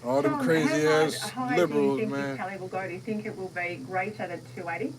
All them crazy ass liberals, do you think man. this tally will go? Do you think it will be greater than 280?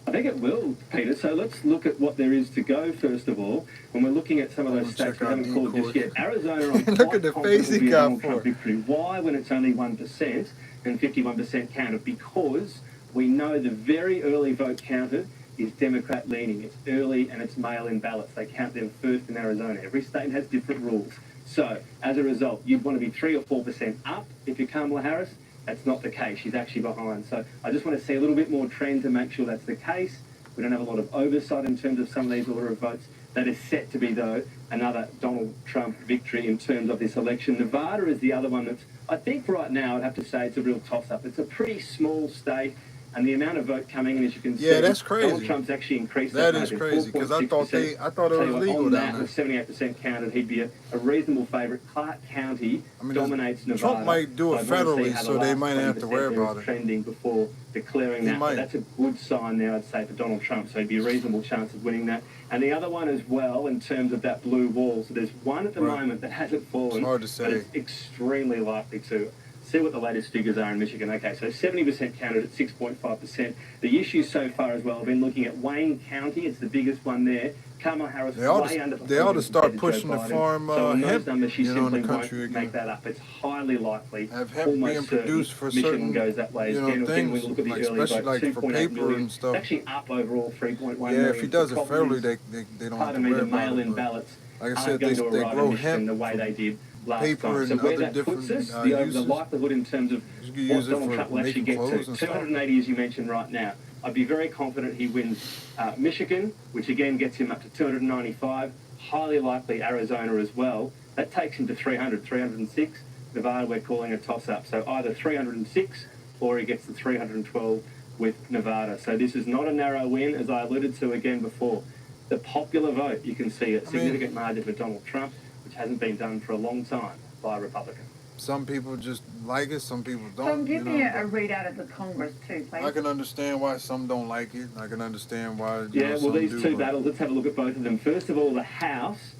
I think it will, Peter. So let's look at what there is to go, first of all. When we're looking at some of those states we haven't called just yet. Arizona, I'm Look at the face he got Donald Trump victory. Why, when it's only 1% and 51% counted? Because we know the very early vote counted is Democrat leaning. It's early and it's mail-in ballots. They count them first in Arizona. Every state has different rules. So, as a result, you'd want to be 3 or 4% up if you're Kamala Harris. That's not the case. She's actually behind. So I just want to see a little bit more trend to make sure that's the case. We don't have a lot of oversight in terms of some of these order of votes. That is set to be, though, another Donald Trump victory in terms of this election. Nevada is the other one that's, I think right now, I'd have to say it's a real toss-up. It's a pretty small state. And the amount of vote coming in, as you can see, that's crazy. Donald Trump's actually increased that. That is crazy, because I thought it was legal down there. With 78% counted, he'd be a reasonable favourite. Clark County dominates Nevada. Trump might do it federally, so they might have to worry about it. Trending before declaring that. But that's a good sign now, I'd say, for Donald Trump. So he'd be a reasonable chance of winning that. And the other one as well, in terms of that blue wall. So there's one at the moment that hasn't fallen. It's hard to say. But it's extremely likely to. See what the latest figures are in Michigan. Okay, so 70% counted at 6.5%. The issues so far as well, I've been looking at Wayne County. It's the biggest one there. Kamala Harris they ought to start pushing the farm hemp, numbers, she in the country won't again. make that up. It's highly likely. Have hemp being produced for Michigan certain, goes that way. things, when we look at the like, early especially vote, like for paper million. and stuff. It's actually up overall 3.1 yeah, million. if he does it federally, they don't have to worry the about mail-in it. ballots Like I said, they grow hemp the way they did last paper time. and So where other that different puts us, the uses. likelihood in terms of what Donald Trump will actually get to. 280, as you mentioned right now. I'd be very confident he wins Michigan, which again gets him up to 295. Highly likely Arizona as well. That takes him to 300, 306. Nevada, we're calling a toss-up. So either 306 or he gets to 312 with Nevada. So this is not a narrow win, as I alluded to again before. The popular vote, you can see a significant margin for Donald Trump, which hasn't been done for a long time by a Republican. Some people just like it, some people don't. Tom, give me a readout of the Congress too, please. I can understand why some don't like it. I can understand why. Well, these two battles, let's have a look at both of them. First of all, the House.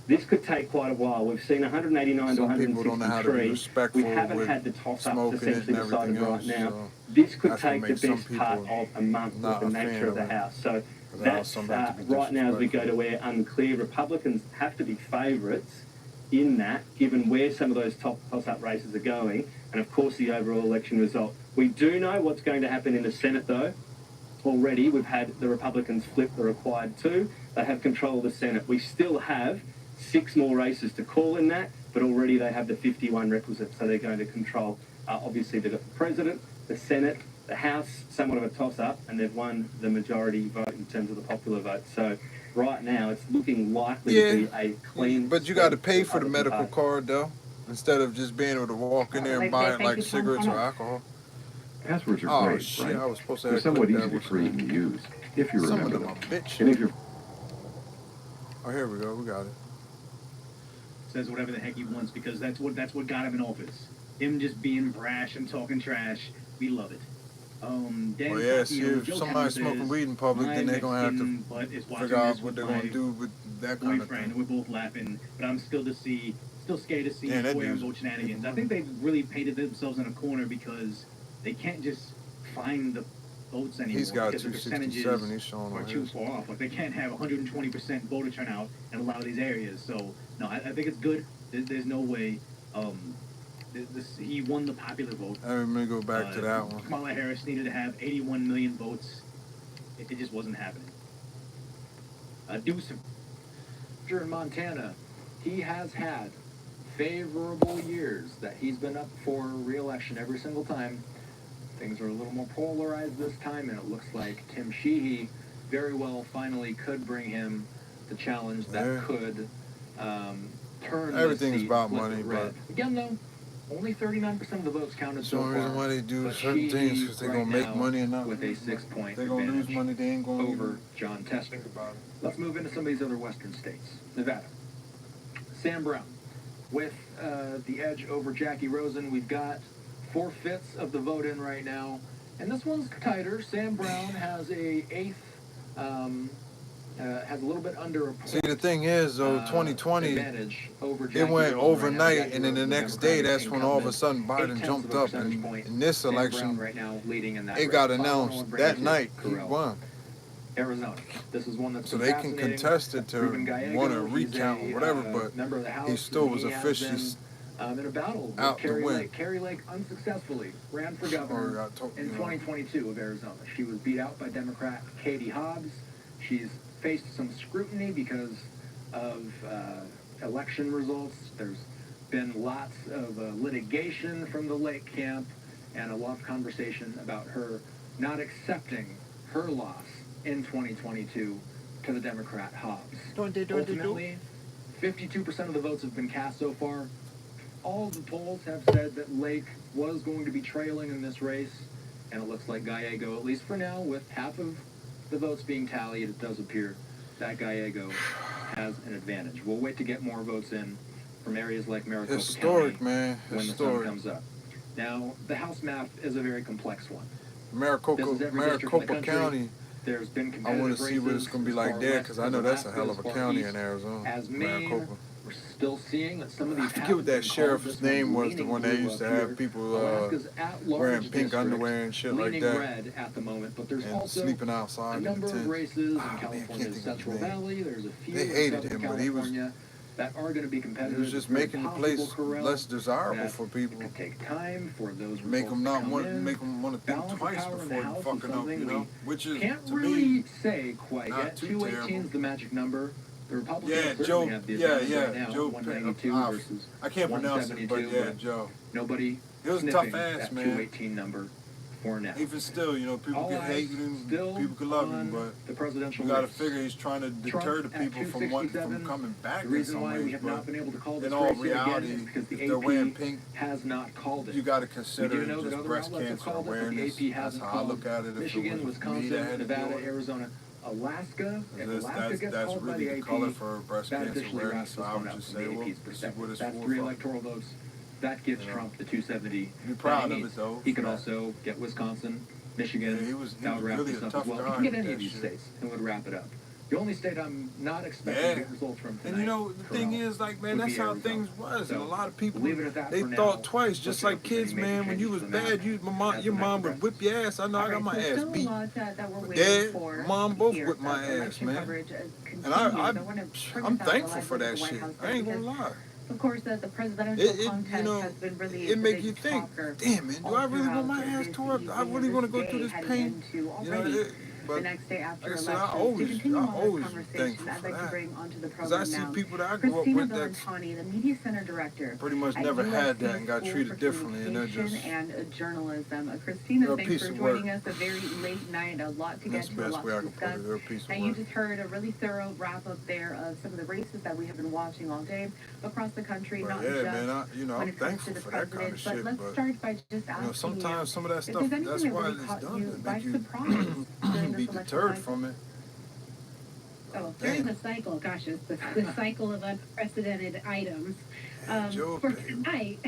This could take quite a while. We've seen 189 to 163. We haven't had the toss-ups essentially decided right now. So this could take the best part of a month with the nature of the House. So that's right now as we go to where unclear. Republicans have to be favourites in that, given where some of those toss-up races are going, and of course the overall election result. We do know what's going to happen in the Senate, though. Already, we've had the Republicans flip the required 2. They have control of the Senate. We still have 6 more races to call in that, but already they have the 51 requisite, so they're going to control. Obviously, they've got the President, the Senate, the House, somewhat of a toss-up, and they've won the majority vote in terms of the popular vote. So right now, it's looking likely to be a clean. But you got to pay for the medical card, though, instead of just being able to walk in there and buy like cigarettes or alcohol. Passwords are great, shit, right? I was supposed to They're have somewhat clicked easy that to create and use if you Some remember of them them. are bitch. And if you're Oh, here we go. We got it. Says whatever the heck he wants because that's what got him in office. Him just being brash and talking trash. We love it. Dan Well, yeah, Psaki, see, you know, if Joe somebody's County smoking says, weed in public, "My then they're gonna have to Mexican butt is watching figure out this what with they're my gonna do with that kind of boyfriend." thing. We're both laughing, but I'm still scared to see Yeah, that queer and dude's vote shenanigans. I making think they've really painted themselves in a corner because they can't just find the votes anymore. He's got because the 267. percentages He's showing are on too his. far off. Like they can't have 120% voter turnout in a lot of these areas. So no, I think it's good. There's no way. He won the popular vote. I'm gonna go back to that one. Kamala Harris needed to have 81 million votes. It just wasn't happening. Deuce. In Montana, he has had favorable years that he's been up for re-election every single time. Things are a little more polarized this time, and it looks like Tim Sheehy very well finally could bring him the challenge that could turn Everything's the seat about flip money, it red. but Again, though, only 39% of the votes counted the so only far. reason why they do but certain things Sheehy because they're right gonna make now money and not. with a 6-point They're gonna lose advantage money. They ain't gonna over even John Tester. think about it. Let's move into some of these other western states. Nevada. Sam Brown with the edge over Jackie Rosen. We've got 4/5 of the vote in right now. And this one's tighter. Sam Brown has a has a little bit under a point. See, the thing is, though, 2020, advantage over it Jackie went Rosen overnight, right now. and then the next day, that's when all of a sudden Biden jumped up. And in this Sam election, Brown right now leading in that it race. got Final announced one, that Brandon night he Carell. won. Arizona. This is one that's So been they can fascinating. contest it to Ruben Gallego, want a he's recount or whatever, but member of the House, he still and was he has officially been, in a battle with out to Carrie win. Lake. Carrie Lake unsuccessfully ran for governor in 2022 of Arizona. She was beat out by Democrat Katie Hobbs. She's faced some scrutiny because of election results. There's been lots of litigation from the Lake camp and a lot of conversation about her not accepting her loss in 2022 to the Democrat Hobbs. Ultimately, 52% of the votes have been cast so far. All the polls have said that Lake was going to be trailing in this race, and it looks like Gallego, at least for now, with half of the votes being tallied, it does appear that Gallego has an advantage. We'll wait to get more votes in from areas like Maricopa Historic, County man. when Historic. the sun comes up. Now, the House map is a very complex one. Maricopa County. There's been I want competitive to see what it's races going to be as like far there west because I as know that's a Alaska, hell as of a far county east in Arizona. as Maine. Maricopa. We're still seeing that some of I these forget what that have been called sheriff's this name one was, the leaning one that blue used to up have here. people Alaska's at-large wearing pink district, underwear and shit like leaning that. red at the moment, but there's And also sleeping outside a in the number of tents. races in Man, I California's can't think of his Central name. Valley. There's a few They in hated Southern him, but he was. California that are going to be competitive. It was just It's very making the possible, place Carell, less desirable that for people. it could take time for those Make them not results to want, come in. make them want to think Balance of twice power in the before House is fucking up, something you know. Which is can't to really me say quite not yet. too 218 is terrible. the magic number. The Republicans Yeah, certainly Joe. have the Yeah, advantage right yeah, now, Joe. 192 versus I can't pronounce it, but 172, yeah, Joe. Nobody He was a sniffing tough ass, that man. 218 number for now. Even still, you know, people All can eyes hate him, still people can love him, on but the presidential you got to race. figure he's trying to deter Trump the at people from wanting, from 267. coming back The in reason some why we ways. have not But been able to call this in all race yet again reality, is because if the they're wearing AP pink, has not called it. you got to We consider do it know that just other breast outlets have cancer called it, but the awareness. AP That's hasn't how I called look at it. If Michigan, it was me Wisconsin, that had to do Nevada, it. Arizona, Alaska. If That's, Alaska gets that's called by really the the AP, color for breast that cancer officially awareness. wraps So this I one would up just from say, the well, AP's this is perspective. what it's That's for. 3 electoral votes. That gives You know. Trump the 270. Be proud that of he it, needs. though. He could also get Wisconsin, Michigan. Yeah, he was that would wrap really this a up tough as well. guy He can get with any that of these shit. states and would wrap it up. The only state I'm not expecting Yeah. big results from tonight, And you know, the thing is, like, man, would that's be how Arizona. things was. So, and a lot of people, leave it at that they for now. thought twice, just Look like out for any kids, major man. When you changes was to the map bad, your mom would whip your ass. I know I got my ass beat. Dad, mom both whipped my ass, man. And I'm thankful for that shit. I ain't gonna lie. Of course, the presidential contest you know, has been really it make you think, damn, man, do I really want my ass to tore up? I really want to go through this pain? You know, the next day after like I said, elections. To continue I on this always conversation, thankful I'd for like to that. bring onto the Because program I see now people that I grew up Christina with that Valentani, the media center director. pretty much at never had USC that and got School treated for differently, and they're Communication just and Journalism. Christina, they're a thanks piece for of joining work. us. A very late night, a lot to That's get the to, a best lot way I to can put discuss. it. They're a piece of And you work. just heard a really thorough wrap up there of some of the races that we have been watching all day across the country, But not yeah, just man, when I'm it comes to thankful the for that kind president. of shit. But let's start by just asking sometimes some of that if stuff, there's anything that's that why really it's caught done you to by make you surprise during be this election deterred cycle. from it. Oh, during the cycle, gosh, it's the cycle of unprecedented items. For tonight,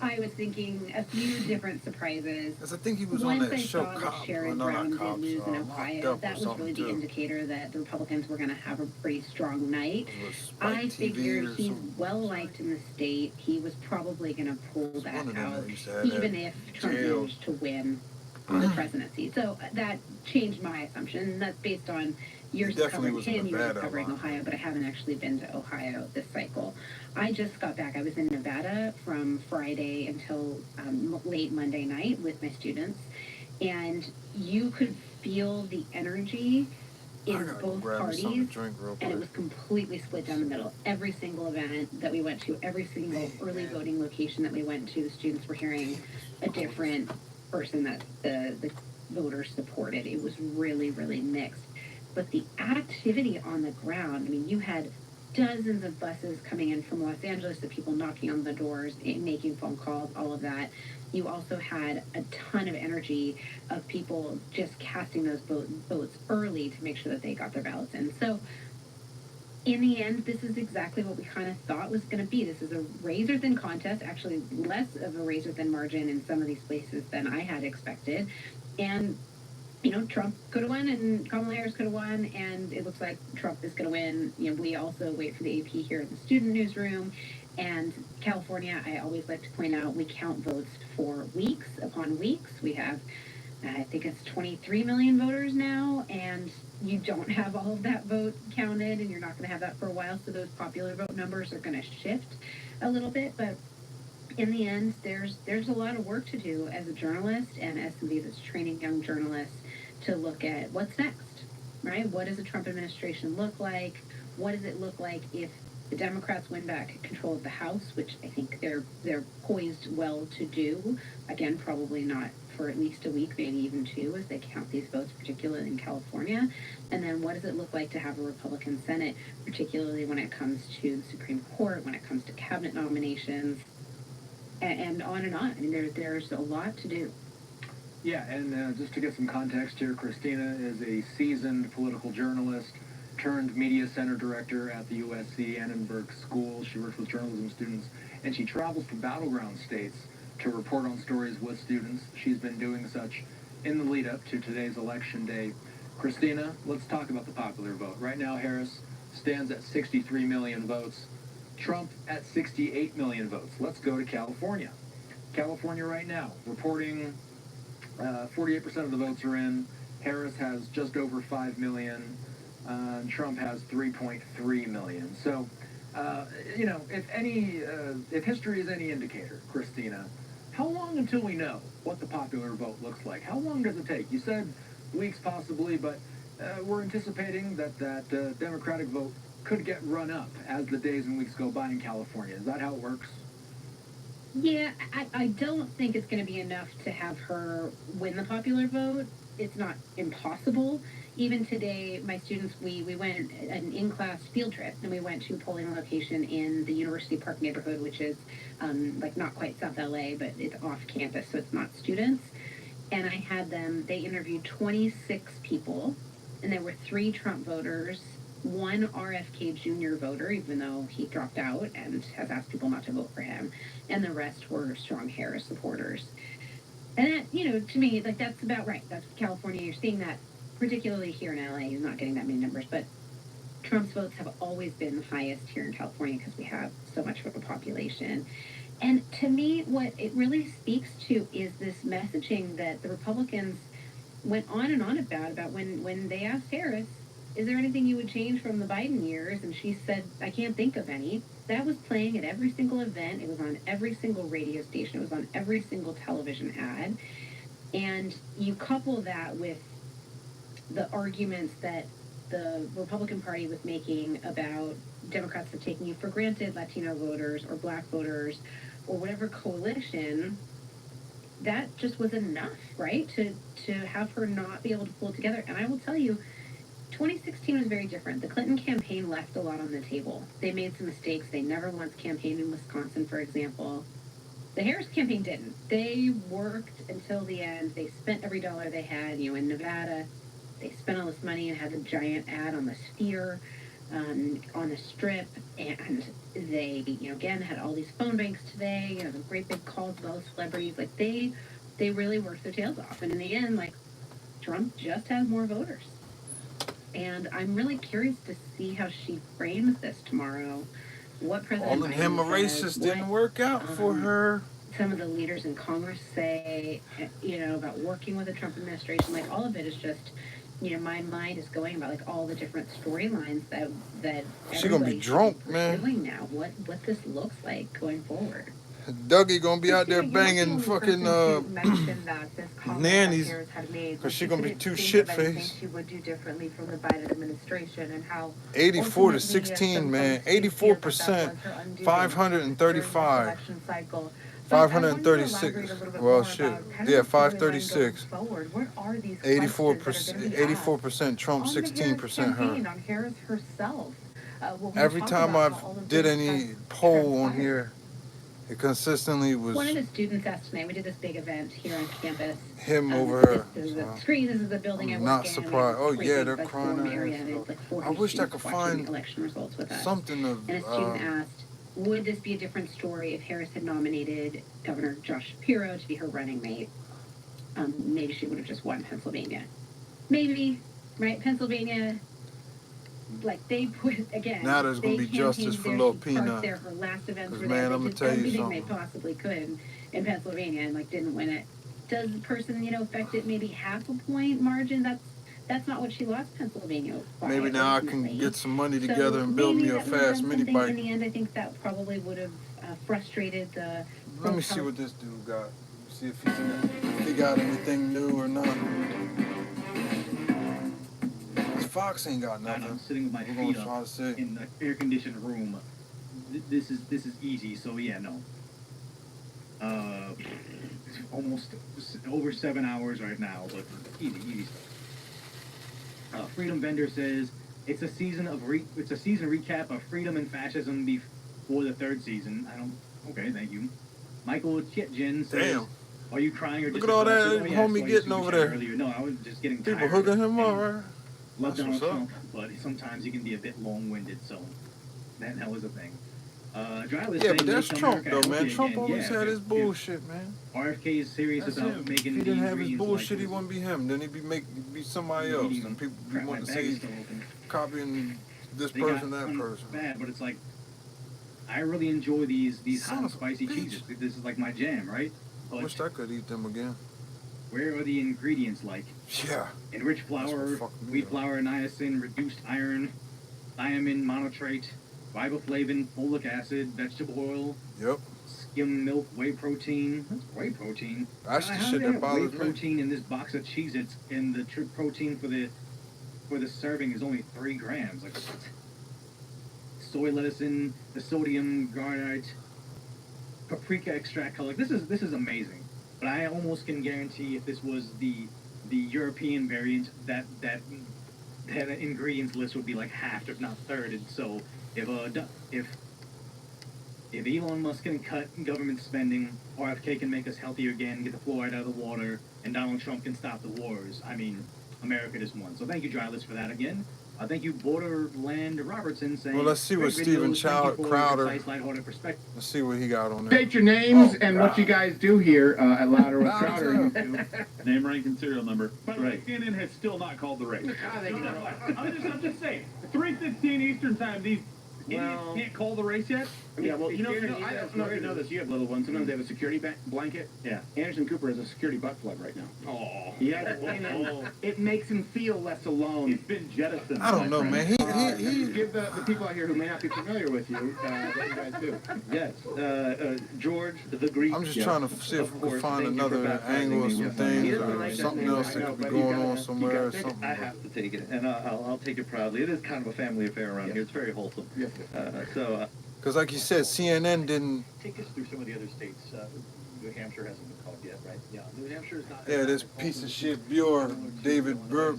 I was thinking a few different surprises. I think he was Once on that I show, saw that Cops. Sherrod No, Brown not did Cops. lose in Locked Ohio, Up that or was something really the too. indicator that the Republicans were going to have a pretty strong night. Spike I TV figured or he's something. well liked in the state. He was probably going to pull that one of them out, that used to have even that if Trump jail. managed to win the presidency. So that changed my assumption. And that's based on years of definitely covering was in him, years of Nevada a covering lot. Ohio, but I haven't actually been to Ohio this cycle. I just got back. I was in Nevada from Friday until late Monday night with my students, and you could feel the energy in both parties, and it was completely split down the middle. Every single event that we went to, every single early voting location that we went to, the students were hearing a different person that the voters supported. It was really, really mixed. But the activity on the ground, I mean, you had dozens of buses coming in from Los Angeles, the people knocking on the doors, making phone calls, all of that. You also had a ton of energy of people just casting those votes early to make sure that they got their ballots in. So in the end, this is exactly what we kind of thought was going to be. This is a razor-thin contest, actually less of a razor-thin margin in some of these places than I had expected. And you know, Trump could have won and Kamala Harris could have won, and it looks like Trump is going to win. You know, we also wait for the AP here in the student newsroom. And California, I always like to point out, we count votes for weeks upon weeks. We have, I think it's 23 million voters now, and you don't have all of that vote counted, and you're not going to have that for a while, so those popular vote numbers are going to shift a little bit. But in the end, there's a lot of work to do as a journalist and as somebody that's training young journalists to look at what's next, right? What does the Trump administration look like? What does it look like if the Democrats win back control of the House, which I think they're poised well to do. Again, probably not for at least a week, maybe even two, as they count these votes, particularly in California. And then what does it look like to have a Republican Senate, particularly when it comes to the Supreme Court, when it comes to cabinet nominations, and on and on. I mean, there's a lot to do. Yeah, and just to get some context here, Christina is a seasoned political journalist turned media center director at the USC Annenberg School. She works with journalism students, and she travels to battleground states to report on stories with students. She's been doing such in the lead up to today's election day. Christina, let's talk about the popular vote. Right now, Harris stands at 63 million votes. Trump at 68 million votes. Let's go to California. California right now, reporting 48% of the votes are in. Harris has just over 5 million. Trump has 3.3 million. So, you know, if history is any indicator, Christina, how long until we know what the popular vote looks like? How long does it take? You said weeks possibly, but we're anticipating that Democratic vote could get run up as the days and weeks go by in California. Is that how it works? Yeah, I don't think it's going to be enough to have her win the popular vote. It's not impossible. Even today, my students, we went an in-class field trip, and we went to a polling location in the University Park neighborhood, which is like not quite South LA, but it's off campus, so it's not students. And I had them, they interviewed 26 people, and there were 3 Trump voters, 1 RFK Jr. voter, even though he dropped out and has asked people not to vote for him, and the rest were strong Harris supporters. And that, you know, to me, like, that's about right. That's California. You're seeing that, particularly here in LA. You're not getting that many numbers, but Trump's votes have always been the highest here in California because we have so much of a population. And to me, what it really speaks to is this messaging that the Republicans went on and on about when they asked Harris, is there anything you would change from the Biden years? And she said, I can't think of any. That was playing at every single event. It was on every single radio station. It was on every single television ad. And you couple that with the arguments that the Republican Party was making about Democrats are taking you for granted, Latino voters or black voters or whatever coalition, that just was enough, right? To have her not be able to pull it together. And I will tell you, 2016 was very different. The Clinton campaign left a lot on the table. They made some mistakes. They never once campaigned in Wisconsin, for example. The Harris campaign didn't. They worked until the end. They spent every dollar they had, you know, in Nevada. they spent all this money and had a giant ad on the Sphere, on the Strip, and they, again, had all these phone banks today, the great big calls with all the celebrities. Like, they really worked their tails off. And in the end, like, Trump just has more voters. And I'm really curious to see how she frames this tomorrow. What President Calling him a racist didn't work out for her. Some of the leaders in Congress say, about working with the Trump administration. Like, all of it is just, my mind is going about, like, all the different storylines that She gonna be drunk, man. Doing now. What this looks like going forward. Dougie gonna be out there banging fucking nannies because she gonna be too shit-faced. She would do differently from the Biden administration and how 84 to 16, man. 84%. 535. 536. Well, shit. Yeah, 536. 84%. Trump, 16% her. Every time I've did any poll on here, it consistently was one of the students asked tonight. We did this big event here on campus. Him over her. This is the screen. This is the building. I'm not surprised. Oh yeah, they're crying out. I wish I could find election results with us. Something of. And a student asked, would this be a different story if Harris had nominated Governor Josh Shapiro to be her running mate? Maybe she would have just won Pennsylvania. Maybe, right? Pennsylvania. Like, they put, again, now there's going to be justice for Lil Peanut. Her last events were man, I'm they going did to tell you everything something. they possibly could in Pennsylvania and, like, didn't win it. Does the person, affect it maybe half a point margin? That's not what she lost Pennsylvania by. Maybe now ultimately. I can get some money together and build me a fast mini bike. In the end, I think that probably would have frustrated the... Let me see what this dude got. See if he got anything new or not. Fox ain't got nothing. I'm sitting with my feet up in an air-conditioned room. This is easy. So yeah, no. Almost over 7 hours right now, but easy. Freedom Vendor says it's a season recap of Freedom and Fascism before the third season. Okay, thank you. Michael Chitjin says, damn. Are you crying or look at all that homie getting over there? Earlier. No, I was just getting people tired. hooking him up, right? Love Donald Trump, but sometimes he can be a bit long-winded, so that was a thing. Yeah, but that's Trump, though, man. Trump always had his bullshit, man. RFK is serious about making. If he didn't have his bullshit, he wouldn't be him. Then he'd be somebody else, and people be wanting to say copying this person, that person. Bad, but it's like I really enjoy these hot and spicy cheeses. This is like my jam, right? I wish I could eat them again. Where are the ingredients like? Yeah. Enriched flour, wheat flour, niacin, reduced iron, thiamine, monotrate, riboflavin, folic acid, vegetable oil. Yep. Skim milk, whey protein. Whey protein. That's the shit that bothers me. Whey protein in this box of Cheez-Its, and the protein for the serving is only 3 grams. Like, what? Soy lecithin, the sodium garnite, paprika extract color. This is amazing. But I almost can guarantee if this was the European variant, that ingredients list would be like half, if not third. And so if Elon Musk can cut government spending, RFK can make us healthier again, get the fluoride out of the water, and Donald Trump can stop the wars, I mean, America just won. So thank you, Dryless, for that again. Thank you, Borderland Robertson, saying... Well, let's see what Steven Crowder... Let's see what he got on there. State your names and what you guys do here at Louder with Crowder YouTube. Name, rank, and serial number. By the way, CNN has still not called the race. I'm just saying, 3:15 Eastern time, these idiots can't call the race yet? Yeah, well, I don't know if you know this. You have little ones. Sometimes they have a security blanket. Yeah. Anderson Cooper has a security butt plug right now. Oh. Yeah. It makes him feel less alone. He's been jettisoned. I don't know, man. He give the people out here who may not be familiar with you what you guys do. Yes. George the Greek. I'm just trying to see if we can find another angle or some things or something else that could be going on somewhere or something. I have to take it, and I'll take it proudly. It is kind of a family affair around here. It's very wholesome. Yes. Because like you said, CNN didn't... Take us through some of the other states. New Hampshire hasn't been called yet, right? Yeah, New Hampshire is not... Yeah, this piece of shit, David Burr,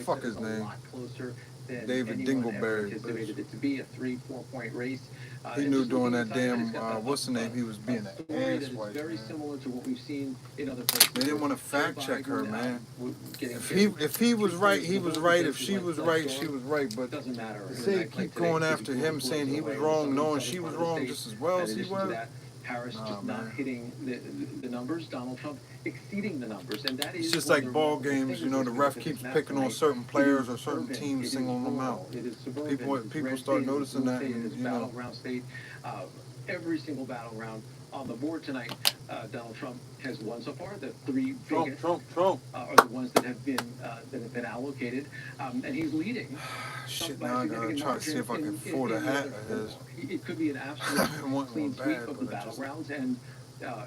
fuck his name. A lot closer. than David anyone ever Dingleberry, anticipated it to be. A 3-4 point race. He and knew just during looking that inside, it's damn, got what's the name, he was being a an story that is asswipe, very man. similar to what we've seen in other places. They didn't want to Joe fact check her, Biden, man. getting If he was right, he was right. If she like was the right, storm, she was right. But doesn't matter. to In a say night like keep today, going could after be him, blows saying he away was in wrong, southern knowing part she of was the wrong state. just as well In as he addition to was. that, Harris just not man. hitting the numbers. Donald Trump exceeding the numbers, and that is It's just one like of the ball remarkable games, things you know, the that's ref been keeps this picking on tonight. certain It players is or certain urban, teams, it is singling them rural, out. it is suburban, it is People red start state, it is noticing blue that, state, it is and, you know. battleground state. Every single battleground on the board tonight, Donald Trump has won so far. The three biggest Trump. are the ones that have been allocated, and he's leading. Shit, by a now I gotta significant try to see if I margin can afford a in the hat other of his. four. It could be an I've absolute been wanting clean one sweep bad, of the but I just battlegrounds, and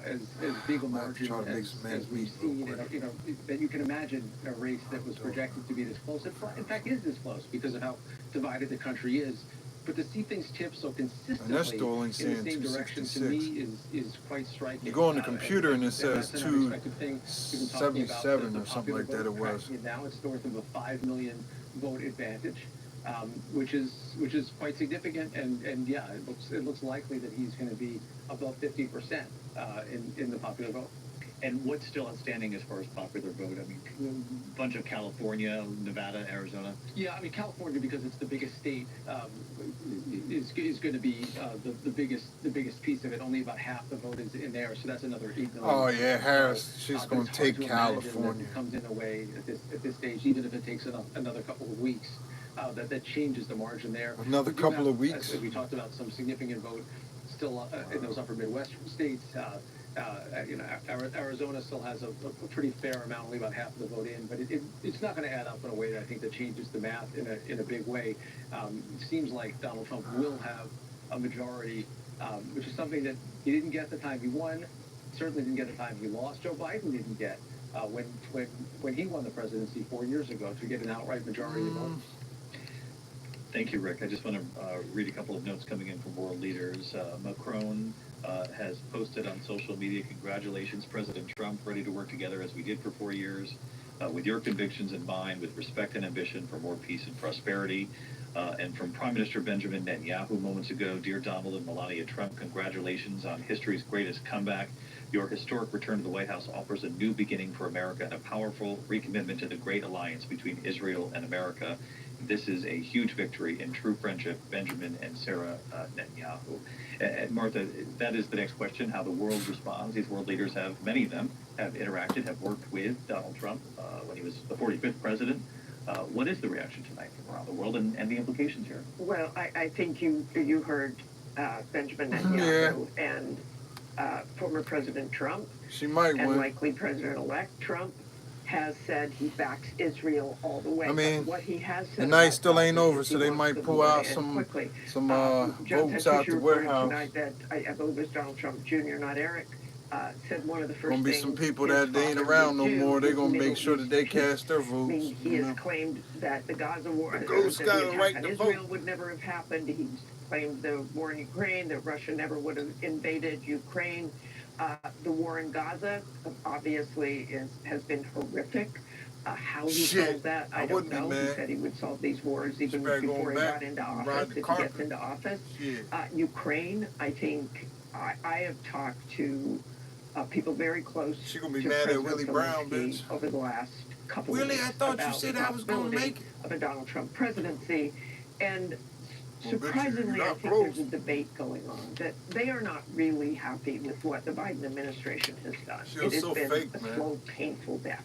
as big a margin try to make as some man's we've meat real seen, quick. that you can imagine a race that was projected to be this close. In fact, is this close because of how divided the country is. But to see things tip so consistently still only in the saying same direction to 266. me is quite striking. You go on the computer and it says that's an unexpected thing. We've been talking about 277 the or something popular like that vote it was. tracking. Now it's north of a 5 million vote advantage, which is quite significant. And yeah, it looks likely that he's going to be above 50% in the popular vote. And what's still outstanding as far as popular vote? I mean, a bunch of California, Nevada, Arizona. Yeah, I mean, California, because it's the biggest state, is going to be the biggest piece of it. Only about half the vote is in there, so that's another 8 million. Oh yeah, Harris, she's but going it's to hard take to imagine that California. it comes in a way at this stage, even if it takes another couple of weeks. That changes the margin there. Another We do couple have, of weeks. as we talked about, some significant vote still in those upper Midwest states. Arizona still has a pretty fair amount, only about half of the vote in, but it's not going to add up in a way that I think that changes the math in a big way. It seems like Donald Trump will have a majority, which is something that he didn't get the time he won, certainly didn't get the time he lost. Joe Biden didn't get when he won the presidency 4 years ago to get an outright majority of votes. Thank you, Rick. I just want to read a couple of notes coming in from world leaders. Macron has posted on social media, "Congratulations, President Trump, ready to work together as we did for 4 years, with your convictions in mind, with respect and ambition for more peace and prosperity." And from Prime Minister Benjamin Netanyahu moments ago, "Dear Donald and Melania Trump, congratulations on history's greatest comeback. Your historic return to the White House offers a new beginning for America and a powerful recommitment to the great alliance between Israel and America. This is a huge victory in true friendship, Benjamin and Sarah Netanyahu." And Martha, that is the next question, how the world responds. These world leaders many of them have interacted, have worked with Donald Trump when he was the 45th president. What is the reaction tonight from around the world and the implications here? Well, I think you heard Benjamin Netanyahu and former President Trump. She might and win. likely President-elect Trump has said he backs Israel all the way. I mean, But what he has said the night about still ain't Trump is over, so he they wants might the pull war to out end some quickly. votes John out Petrucci the reported warehouse. tonight that I believe it was Donald Trump Jr., not Eric, said one of the first Gonna be things some people his that they ain't father around would no do more. They is gonna Middle make sure that they East peace. cast their I votes. mean, he has claimed that the Gaza war, that ghost the got a attack right on to Israel vote. would never have happened. He's claimed the war in Ukraine, that Russia never would have invaded Ukraine. The war in Gaza obviously has been horrific. How he solved that, I don't know. He said he would solve these wars even before he got into office, if he gets into office. Ukraine, I think, I have talked to people very close She gonna be to mad at President Willie Brown, Zelensky bitch. over the last couple of Willie, weeks I thought you about said the I was gonna possibility make it. of a Donald Trump presidency. And Well, bitch, surprisingly, you're I not think close. there's a debate going on that they are not really happy with what the Biden administration has done. She It was has so been fake, a man. slow, painful death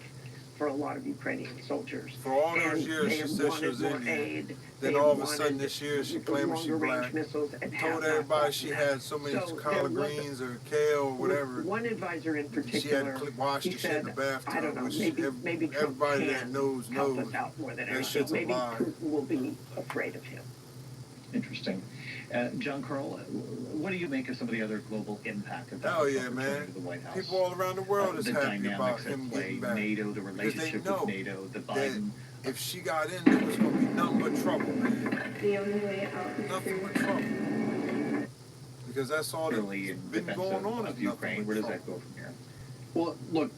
for a lot of Ukrainian soldiers. For all those And years, they she have said she wanted was more Indian. aid. Then They all have of a sudden wanted this year, she claiming she longer-range black. missiles and have Told not everybody gotten she that. had so many So collard there was greens or kale or whatever. one advisor in She had particular, washed he the shit in the said, bathtub. I don't know, which maybe Trump everybody that can knows help us out more than that anything. shit's a Maybe lie. Putin will be afraid of him. Interesting. John Carl, what do you make of some of the other global impact of Hell Donald yeah, Trump returning man. to the White House? People all around the world is the happy about dynamics him at play, getting back. NATO, the Because they relationship know with NATO, the that Biden. if she got in, there was going to be nothing but trouble, man. The only way out is Nothing through but trouble. Because that's all that's Really in been defense going on of is Ukraine. nothing Where but does that trouble. go from here? Well, look,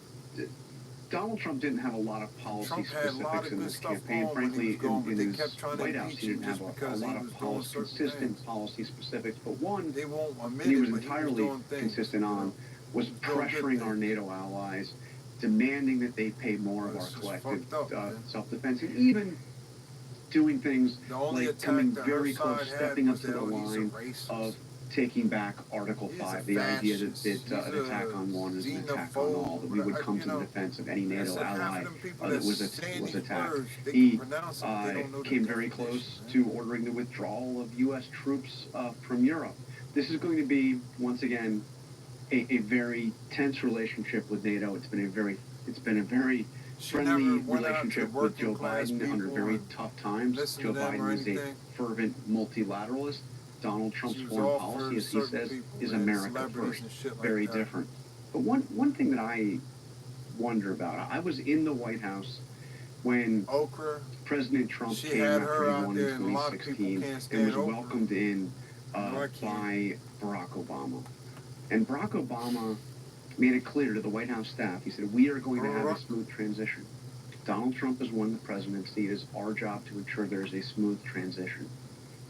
Donald Trump didn't have a lot of policy Trump had a lot specifics of in good this stuff campaign. going when he Frankly, was going, but in they his kept trying to White House, impeach he him didn't have just a because he lot was of doing certain consistent things. policy specifics. But one They won't admit he it, was but he was entirely doing things. consistent on was He was doing good pressuring our things. NATO allies, demanding that they pay more of Well, our it's just collective fucked up, man. self-defense, and even doing things The only like attack coming that very her close, side had stepping up was to that, the oh, he's a line racist. of taking back Article He's a 5, the idea fascist. that an He's attack a on one is an attack on xenophobe. all, that we would come You to the know, defense of any I NATO said half ally of them people that that was saying these attacked. words, they He can pronounce it, but they don't know the came very definition, close to ordering the withdrawal of U.S. troops from Europe. This is going to be, once again, a very tense relationship with NATO. It's been a very friendly relationship with Joe Biden under very tough times. Joe Biden is a fervent multilateralist. Donald Trump's foreign policy, as he says, is America first. Very different. But one thing that I wonder about, I was in the White House when President Trump came after he won in 2016 and was welcomed in by Barack Obama. And Barack Obama made it clear to the White House staff, he said, we are going to have a smooth transition. Donald Trump has won the presidency. It is our job to ensure there is a smooth transition.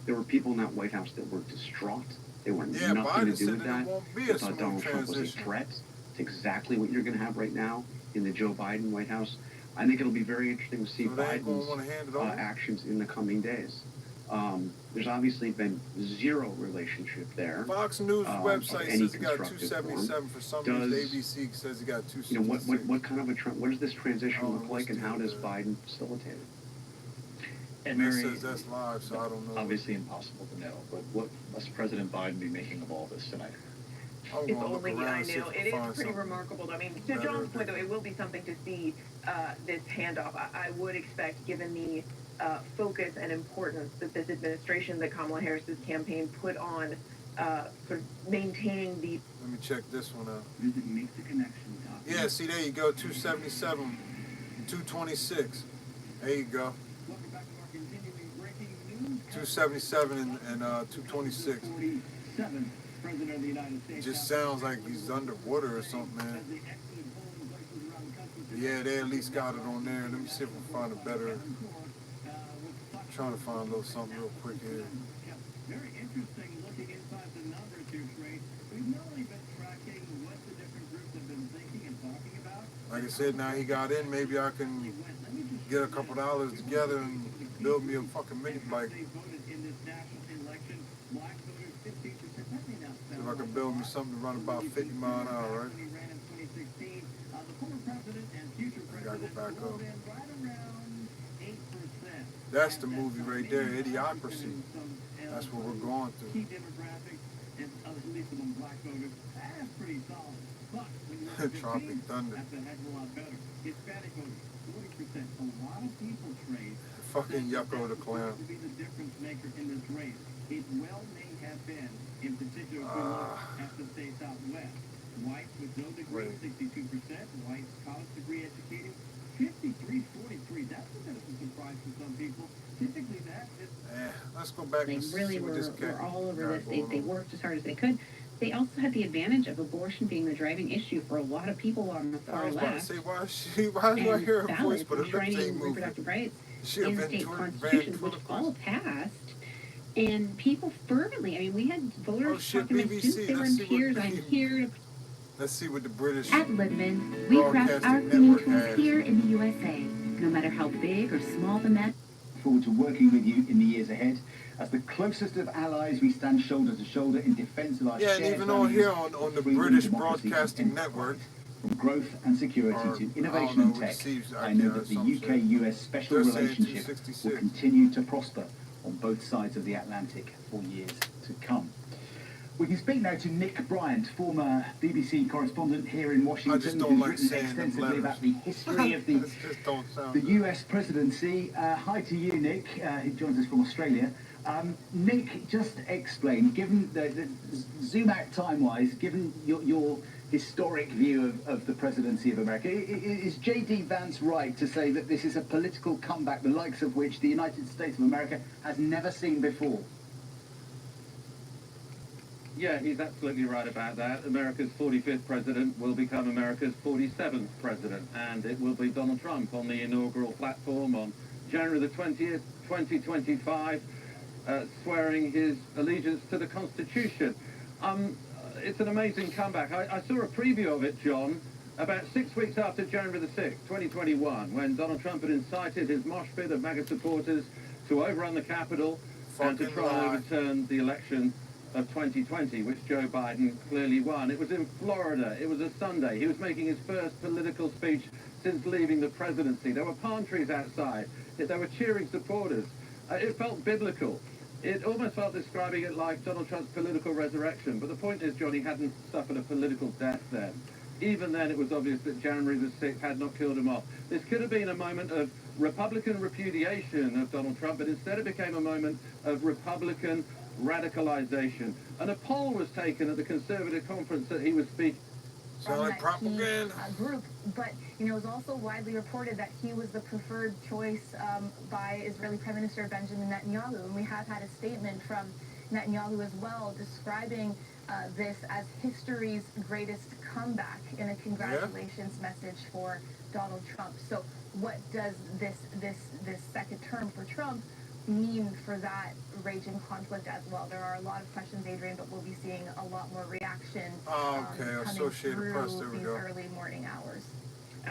There were people in that White House that were distraught. They wanted nothing to do with that. They thought Donald Trump was a threat. It's exactly what you're going to have right now in the Joe Biden White House. I think it'll be very interesting to see Biden's actions in the coming days. There's obviously been zero relationship there. Fox News website says he got 277 for some reason. ABC says he got 266. You know, what kind of what does this transition look like, and how does Biden facilitate it? And Mary says that's live, so I don't know. Obviously impossible to know, but what must President Biden be making of all this tonight? If only I knew. It is pretty remarkable. I mean, to John's point, though, it will be something to see this handoff. I would expect, given the focus and importance that this administration, that Kamala Harris's campaign put on sort of maintaining the... Let me check this one out. Make the connection. Yeah, see, there you go, 277, 226. There you go. 277 and 226. It just sounds like he's underwater or something, man. Yeah, they at least got it on there. Let me see if we can find a better. I'm trying to find a little something real quick here. Very interesting looking inside the numbers here, Trey. We've not only been tracking what the different groups have been thinking and talking about. Like I said, now he got in, maybe I can get a couple dollars together and build me a fucking mini bike. See if I can build me something to run about 50 miles an hour, right? I gotta go back up. That's the movie right there, Idiocracy. That's what we're going through. Tropic Thunder. Fucking Yucko the Clown. It well may have been, in particular, if we look at the states out west. Whites with no degree, 62%. Whites college degree educated, 53-43. That's a bit of a surprise for some people. Typically, that is... Let's go back and really see what this were all over this. They worked as hard as they could. They also had the advantage of abortion being the driving issue for a lot of people on the far left. I was about to say, why do I hear her voice, but it looks like reproductive rights she in state constitutions, which all passed. And people fervently, I mean, we had voters talking to students, they were in tears. I'm here to... Let's see what the British At Lidman, we craft our cleaning tools here in the USA. No matter how big or small the mess. Forward to working with you in the years ahead. As the closest of allies, we stand shoulder to shoulder in defence of our shared and even values, on here on the British Broadcasting Network. From growth and security to innovation and tech, I know that the UK-US special relationship will continue to prosper on both sides of the Atlantic for years to come. We can speak now to Nick Bryant, former BBC correspondent here in Washington, who's written extensively about the history of the US presidency. Hi to you, Nick, who joins us from Australia. Nick, just explain, given the zoom out time-wise, given your historic view of the presidency of America, is J.D. Vance right to say that this is a political comeback, the likes of which the United States of America has never seen before? Yeah, he's absolutely right about that. America's 45th president will become America's 47th president, and it will be Donald Trump on the inaugural platform on January the 20th, 2025, swearing his allegiance to the Constitution. It's an amazing comeback. I saw a preview of it, John, about 6 weeks after January the 6th, 2021, when Donald Trump had incited his mosh pit of MAGA supporters to overrun the Capitol and to try and overturn the election of 2020, which Joe Biden clearly won. It was in Florida. It was a Sunday. He was making his first political speech since leaving the presidency. There were palm trees outside. There were cheering supporters. It felt biblical. It almost felt describing it like Donald Trump's political resurrection. But the point is, John, he hadn't suffered a political death then. Even then, it was obvious that January the 6th had not killed him off. This could have been a moment of Republican repudiation of Donald Trump, but instead it became a moment of Republican radicalization. And a poll was taken at the conservative conference that he was speaking. Sound like propaganda. Group, but it was also widely reported that he was the preferred choice by Israeli Prime Minister Benjamin Netanyahu, and we have had a statement from Netanyahu as well describing this as history's greatest comeback in a congratulations message for Donald Trump. So what does this second term for Trump mean for that raging conflict as well? There are a lot of questions, Adrian, but we'll be seeing a lot more reaction coming Associated Press, there we these go. early morning hours.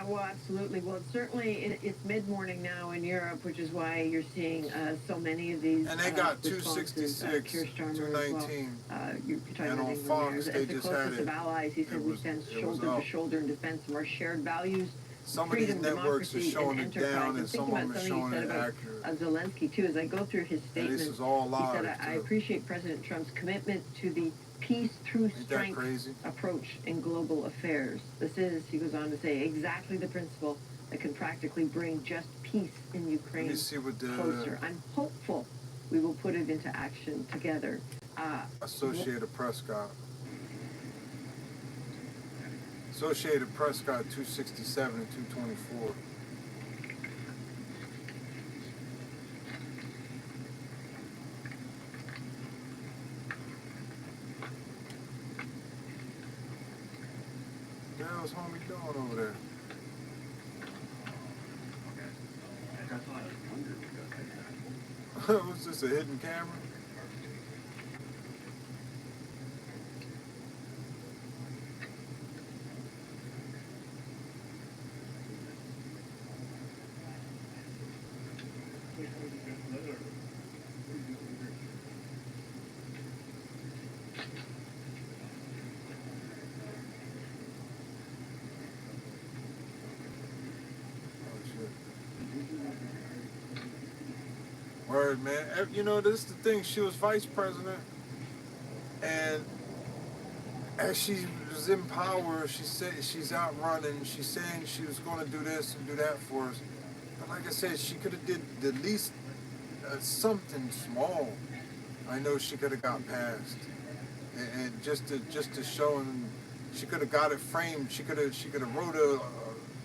Well, absolutely. Well, certainly it's mid-morning now in Europe, which is why you're seeing so many of these. And they got responses. 266, 219. You're talking and about on England Fox, there. they As the just had closest it. of allies, he said we stand shoulder to shoulder in defense of our shared values. Some of these freedom, networks are democracy, showing and it down, enterprise. and some of them are showing it about accurate. Zelensky too. As I go through his And statement, this is all he live, said, "I too. appreciate President Trump's commitment to the peace through Ain't that strength crazy? approach in global affairs. This is," he goes on to say, "exactly the principle that can practically bring just peace in Ukraine see what the closer. I'm hopeful we will put it into action together." Associated Press got. Associated Press got 267 and 224. What the hell's homie doing over there? Was this a hidden camera? Word, man. You know, this is the thing. She was vice president, and as she was in power, she said she's out running. She's saying she was going to do this and do that for us. But like I said, she could have did at least something small. I know she could have got passed, and just to show him, she could have got it framed. She could have wrote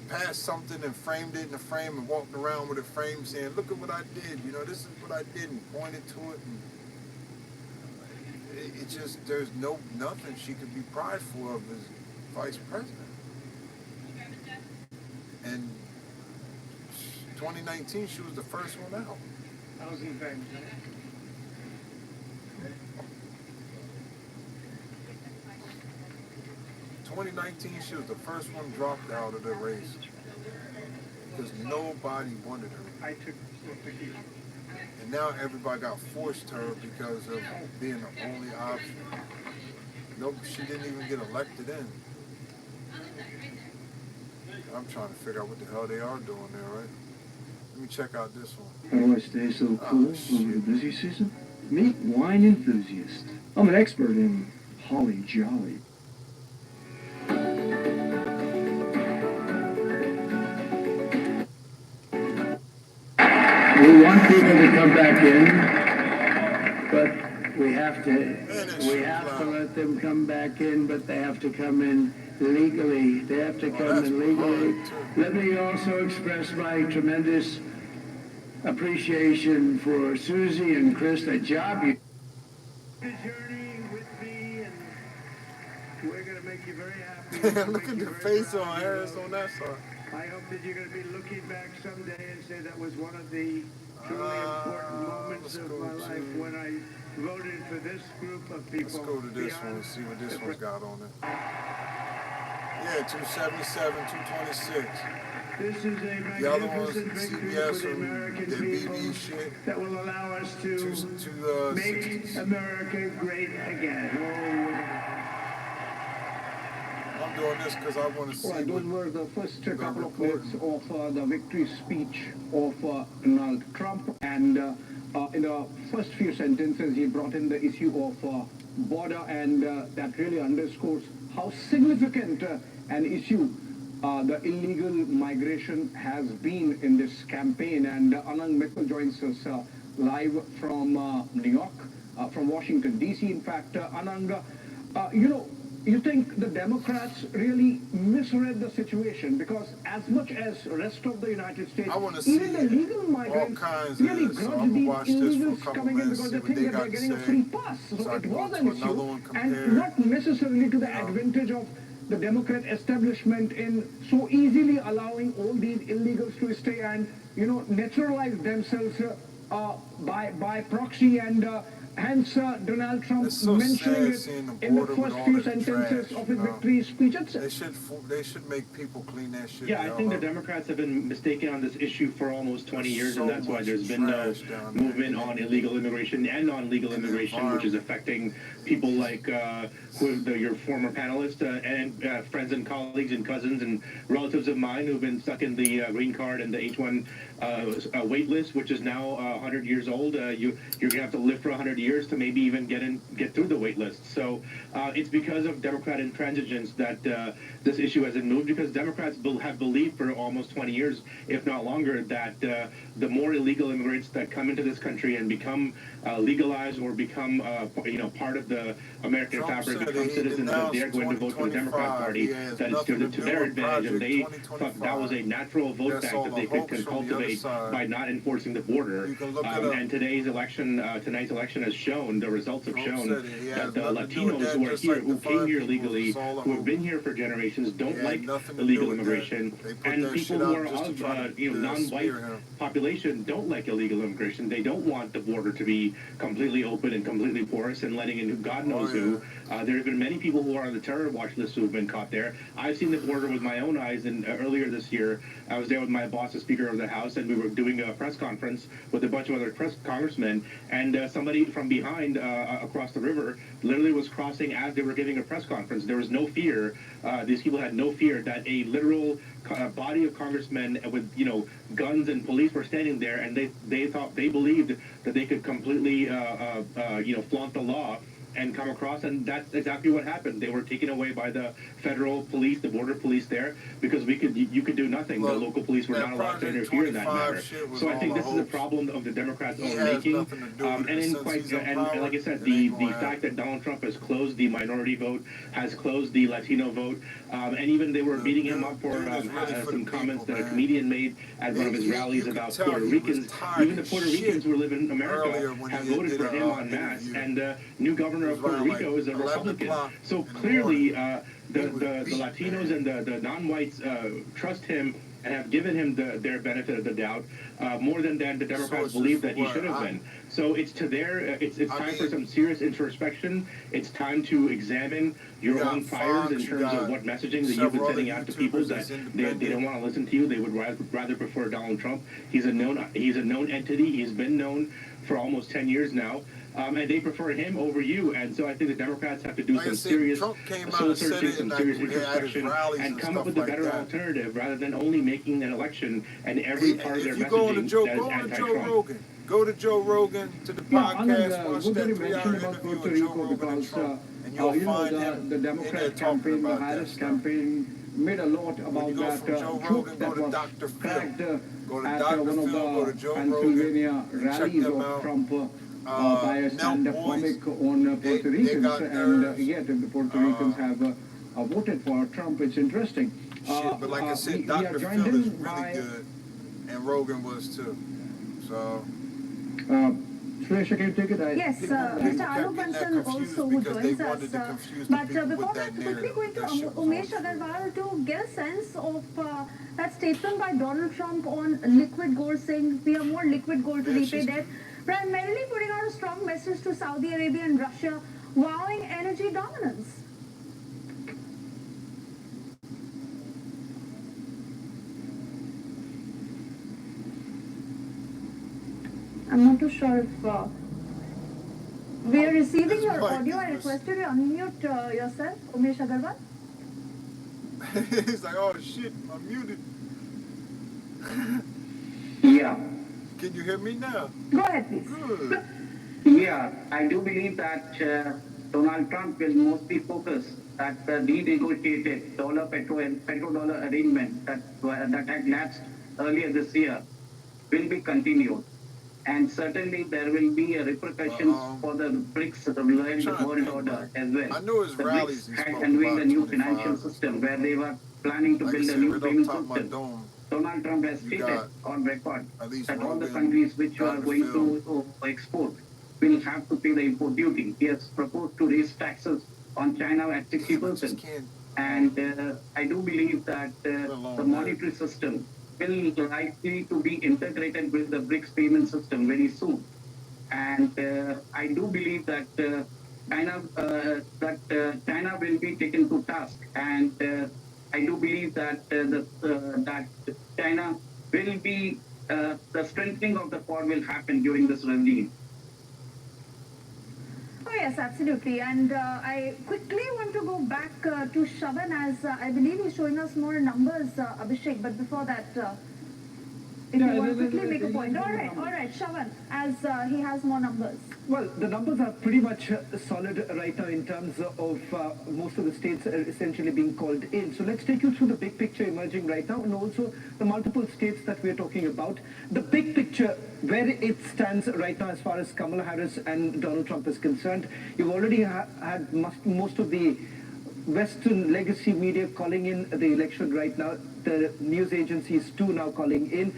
passed something and framed it in a frame and walked around with it framed saying, "Look at what I did, you know, this is what I did," and pointed to it. And it just, there's nothing she could be prideful of as vice president. And 2019, she was the first one out. I was in fact. 2019, she was the first one dropped out of the race because nobody wanted her. I took you. And now everybody got forced her because of being the only option. No, she didn't even get elected in. I'm trying to figure out what the hell they are doing there, right? Let me check out this one. How do I stay so cool over the busy season? Meet wine enthusiast. I'm an expert in holly jolly. We want people to come back in, but we have to let them come back in, but they have to come in legally. They have to come in legally. Let me also express my tremendous appreciation for Susie and Chris, that job you. The journey with me and make you very happy. Look at the face on Harris on that side. I hope that you're going to be looking back someday and say that was one of the truly important moments of my life when I voted for this group of people. Let's go to this one and see what this one's got on it. Yeah, 277, 226. This is a magnificent victory for the American people that will allow us to make America great again. I'm doing this because I want to see. Right, those were the first couple of minutes of the victory speech of Donald Trump, and in the first few sentences he brought in the issue of border, and that really underscores how significant an issue the illegal migration has been in this campaign. And Anand Mittal joins us live from New York, from Washington, D.C. In fact, Anand, you think the Democrats really misread the situation? Because as much as the rest of the United States, even the legal migrants really grudge these illegals coming in because they think that they're getting a free pass. So it was an issue, and not necessarily to the advantage of the Democrat establishment in so easily allowing all these illegals to stay and, naturalize themselves by proxy, and hence Donald Trump mentioning it in the first few sentences of his victory speech. They should make people clean that shit. Yeah, I think the Democrats have been mistaken on this issue for almost 20 years, and that's why there's been no movement on illegal immigration and non-legal immigration, which is affecting people like your former panelists and friends and colleagues and cousins and relatives of mine who've been stuck in the green card and the H-1 wait list, which is now 100 years old. You're going to have to live for 100 years to maybe even get through the wait list. So it's because of Democrat intransigence that this issue hasn't moved, because Democrats have believed for almost 20 years, if not longer, that the more illegal immigrants that come into this country and become legalized or become part of the American fabric, become citizens, that they're going to vote for the Democrat Party, that it's to their advantage, and they thought that was a natural vote bank that they could cultivate by not enforcing the border. And tonight's election has shown, the results have shown, that the Latinos who are here, who came here legally, who have been here for generations, don't like illegal immigration, and people who are of non-white population don't like illegal immigration. They don't want the border to be completely open and completely porous and letting in God knows who. There have been many people who are on the terror watch list who have been caught there. I've seen the border with my own eyes, and earlier this year, I was there with my boss, the Speaker of the House, and we were doing a press conference with a bunch of other congressmen, and somebody from behind across the river literally was crossing as they were giving a press conference. There was no fear. These people had no fear that a literal body of congressmen with guns and police were standing there, and they believed that they could completely flaunt the law and come across, and that's exactly what happened. They were taken away by the federal police, the border police there, because you could do nothing. The local police were not allowed to interfere in that matter. So I think this is a problem of the Democrats' own making. And like I said, the fact that Donald Trump has closed the minority vote, has closed the Latino vote, and even they were beating him up for some comments that a comedian made at one of his rallies about Puerto Ricans. Even the Puerto Ricans who live in America have voted for him en masse, and new governor of Puerto Rico is a Republican. So clearly, the Latinos and the non-whites trust him and have given him their benefit of the doubt more than the Democrats believe that he should have been. So it's time for some serious introspection. It's time to examine your own priors in terms of what messaging that you've been sending out to people that they don't want to listen to you. They would rather prefer Donald Trump. He's a known entity. He's been known for almost 10 years now. And they prefer him over you, and so I think the Democrats have to do some serious soul searching, some serious introspection, and come up with a better alternative rather than only making an election and every part of their messaging that is anti-Trump. Go to Joe Rogan, to the podcast, watch that 3-hour interview with Joe Rogan and Trump, and you'll find him the Democrat campaign, the Harris campaign, made a lot about that joke that was cracked at one of the Pennsylvania rallies of Trump. By a stand-up comic on Puerto Ricans, and yet the Puerto Ricans have voted for Trump. It's interesting. But like I said, Dr. Phil is really good, and Rogan was too. So Suresh, can you take it? Yes, Mr. Alok Bansal also who joins us. But before that, quickly going to Umesh Agarwal to get a sense of that statement by Donald Trump on liquid gold, saying we have more liquid gold to repay debt, primarily putting out a strong message to Saudi Arabia and Russia, vowing energy dominance. I'm not too sure if we are receiving your audio. I requested you unmute yourself, Umesh Agarwal. He's like, oh shit, I'm muted. Yeah. Can you hear me now? Go ahead, please. Good. Yeah, I do believe that Donald Trump will mostly focus that the renegotiated petrodollar arrangement that had lapsed earlier this year will be continued. And certainly there will be repercussions for the BRICS world order as well. I know his the rallies BRICS had convened a new financial system where they were planning to build a new payment system. Donald Trump has stated on record that all the countries which are going to export will have to pay the import duty. He has proposed to raise taxes on China at 60%. And I do believe that the monetary system will likely to be integrated with the BRICS payment system very soon. And I do believe that China will be taken to task. And I do believe that that China will be the strengthening of the Quad will happen during this regime. Oh yes, absolutely. And I quickly want to go back to Shavan, as I believe he's showing us more numbers, Abhishek. But before that, if you want to quickly make a point. All right, Shavan, as he has more numbers. Well, the numbers are pretty much solid right now in terms of most of the states essentially being called in. So let's take you through the big picture emerging right now and also the multiple states that we're talking about. The big picture, where it stands right now as far as Kamala Harris and Donald Trump is concerned, you've already had most of the Western legacy media calling in the election right now. The news agencies too now calling in.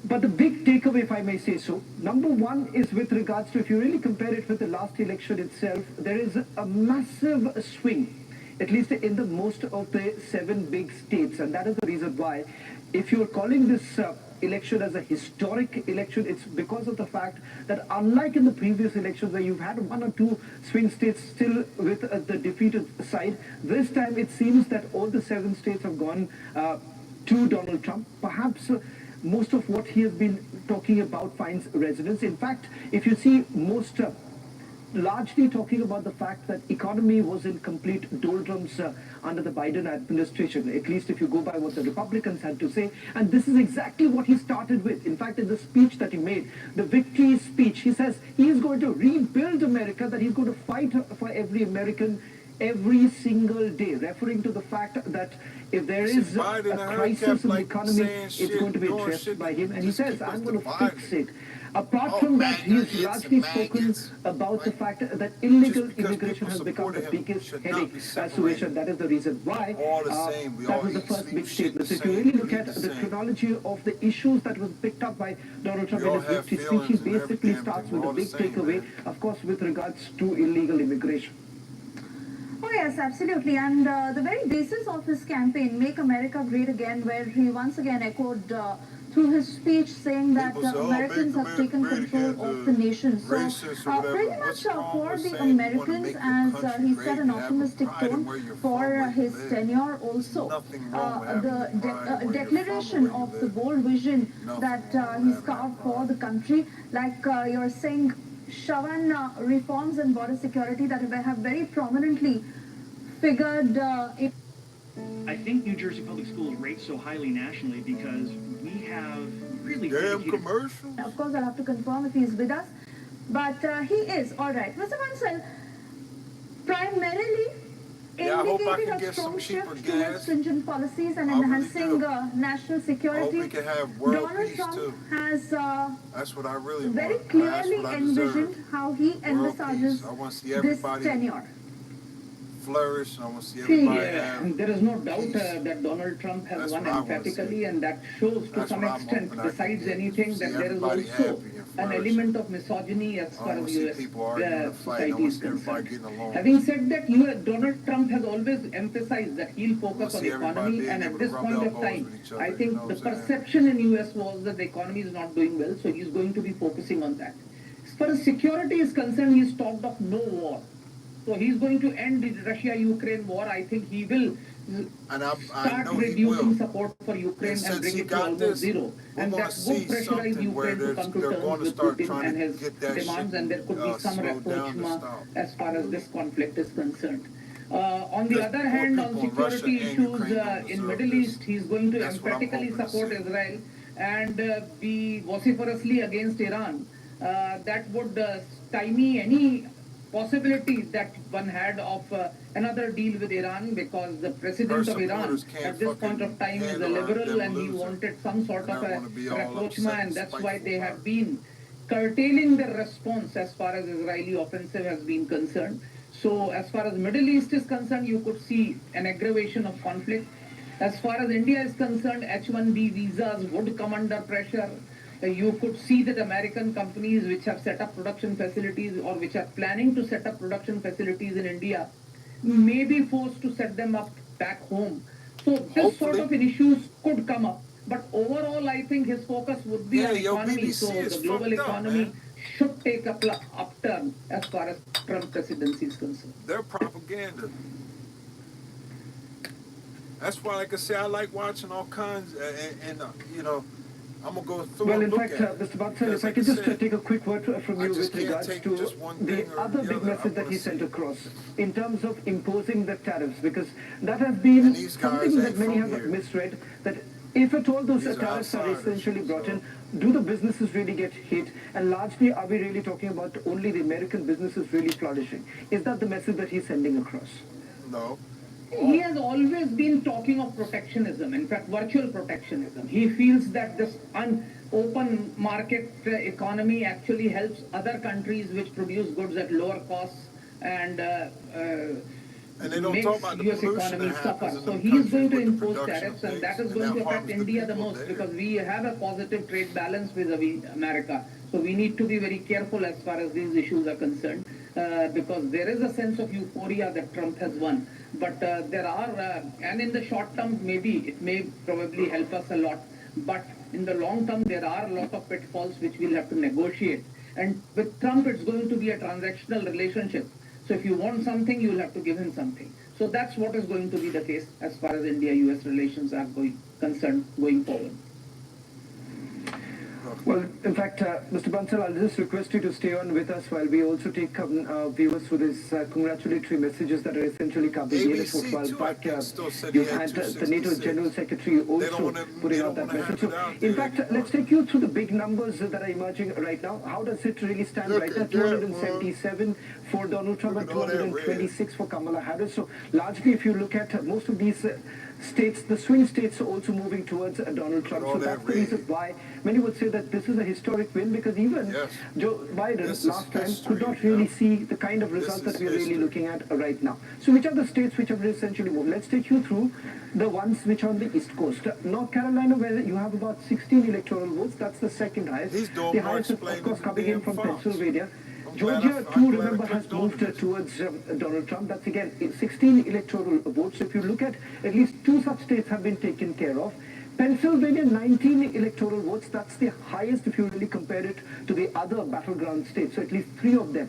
But the big takeaway, if I may say so, number one is with regards to, if you really compare it with the last election itself, there is a massive swing, at least in the most of the 7 big states. And that is the reason why, if you're calling this election as a historic election, it's because of the fact that unlike in the previous elections where you've had 1 or 2 swing states still with the defeated side, this time it seems that all the 7 states have gone to Donald Trump. Perhaps most of what he has been talking about finds resonance. In fact, if you see most largely talking about the fact that economy was in complete doldrums under the Biden administration, at least if you go by what the Republicans had to say. And this is exactly what he started with. In fact, in the speech that he made, the victory speech, he says he is going to rebuild America, that he's going to fight for every American every single day, referring to the fact that if there is a crisis in the economy, it's going to be addressed by him. And he says, I'm going to fix it. Apart from that, he's largely spoken about the fact that illegal immigration has become the biggest headache, Suresh, that is the reason why that was the first big statement. So if you really look at the chronology of the issues that was picked up by Donald Trump in his victory speech, he basically starts with a big takeaway, of course, with regards to illegal immigration. Oh yes, absolutely. And the very basis of his campaign, Make America Great Again, where he once again echoed through his speech saying that Americans have taken control of the nation. So pretty much for the Americans, as he set an optimistic tone for his tenure also. The declaration of the bold vision that he's carved for the country, like you're saying, Shavan, reforms and border security that have very prominently figured I think New Jersey public schools rate so highly nationally because we have really commercial. Of course, I'll have to confirm if he's with us, but he is. All right. Mr. Bansal, primarily indicating a strong shift towards stringent policies and enhancing national security. Donald Trump has that's what I really very clearly envisioned how he envisages this tenure. flourish. I want to see See, everybody have there is no doubt peace. that Donald Trump has That's won what I wanna emphatically, see. and that shows to That's some what I'm extent, hoping I can besides get, anything, see that there is everybody also happy and an flourishing. element of misogyny as I far don't as see U.S. people arguing and fighting. I society want is to see everybody concerned. getting along. Having said that, Donald Trump has always emphasized that he'll focus on see everybody economy, being and able at to this rub point of elbows time, with each other, I you think know the what I'm saying? perception in U.S. was that the economy is not doing well, so he's going to be focusing on that. As far as security is concerned, he's talked of no war. So he's going to end the Russia-Ukraine war. I think he will start reducing support for Ukraine and bring it to almost zero. And that would pressurize Ukraine to come to terms with Putin and his demands, and there could be some rapprochement as far as this conflict is concerned. On the other hand, on security issues in Middle East, he's going to emphatically support Israel and be vociferously against Iran. That would stymie any possibility that one had of another deal with Iran, because the president of Iran at this point of time is a liberal, and he wanted some sort of a rapprochement, and that's why they have been curtailing their response as far as Israeli offensive has been concerned. So as far as Middle East is concerned, you could see an aggravation of conflict. As far as India is concerned, H-1B visas would come under pressure. You could see that American companies which have set up production facilities or which are planning to set up production facilities in India may be forced to set them up back home. So this sort of issues could come up. But overall, I think his focus would be on economy. So the global economy should take a upturn as far as Trump presidency is concerned. They're propaganda. That's why, like I say, I like watching all kinds, and you know, I'm going to go through and look at it. Well, in fact, Mr. Bansal, if I could just take a quick word from you with regards to the other big message that he sent across in terms of imposing the tariffs, because that has been something that many have misread, that if at all those tariffs are essentially brought in, do the businesses really get hit? And largely, are we really talking about only the American businesses really flourishing? Is that the message that he's sending across? No. He has always been talking of protectionism, in fact, virtual protectionism. He feels that this open market economy actually helps other countries which produce goods at lower costs and they don't makes talk about the U.S. economy suffer. So he is going to impose tariffs, and that is going to affect India the most, because we have a positive trade balance with America. So we need to be very careful as far as these issues are concerned, because there is a sense of euphoria that Trump has won. But there are, and in the short term, maybe it may probably help us a lot. But in the long term, there are a lot of pitfalls which we'll have to negotiate. And with Trump, it's going to be a transactional relationship. So if you want something, you'll have to give him something. So that's what is going to be the case as far as India-US relations are concerned going forward. Well, in fact, Mr. Bansal, I'll just request you to stay on with us while we also take viewers with these congratulatory messages that are essentially coming in a short while back. You've had the NATO General Secretary also putting out that message. So, in fact, let's take you through the big numbers that are emerging right now. How does it really stand right now? 277 for Donald Trump and 226 for Kamala Harris. So, largely, if you look at most of these states, the swing states are also moving towards Donald Trump. So that's the reason why many would say that this is a historic win, because even Joe Biden last time could not really see the kind of results that we are really looking at right now. So which are the states which have essentially moved? Let's take you through the ones which are on the East Coast. North Carolina, where you have about 16 electoral votes, that's the second highest. The highest, of course, coming in from Pennsylvania. Georgia, too, remember, has moved towards Donald Trump. That's, again, 16 electoral votes. So if you look at least two such states have been taken care of. Pennsylvania, 19 electoral votes. That's the highest if you really compare it to the other battleground states. So at least 3 of them.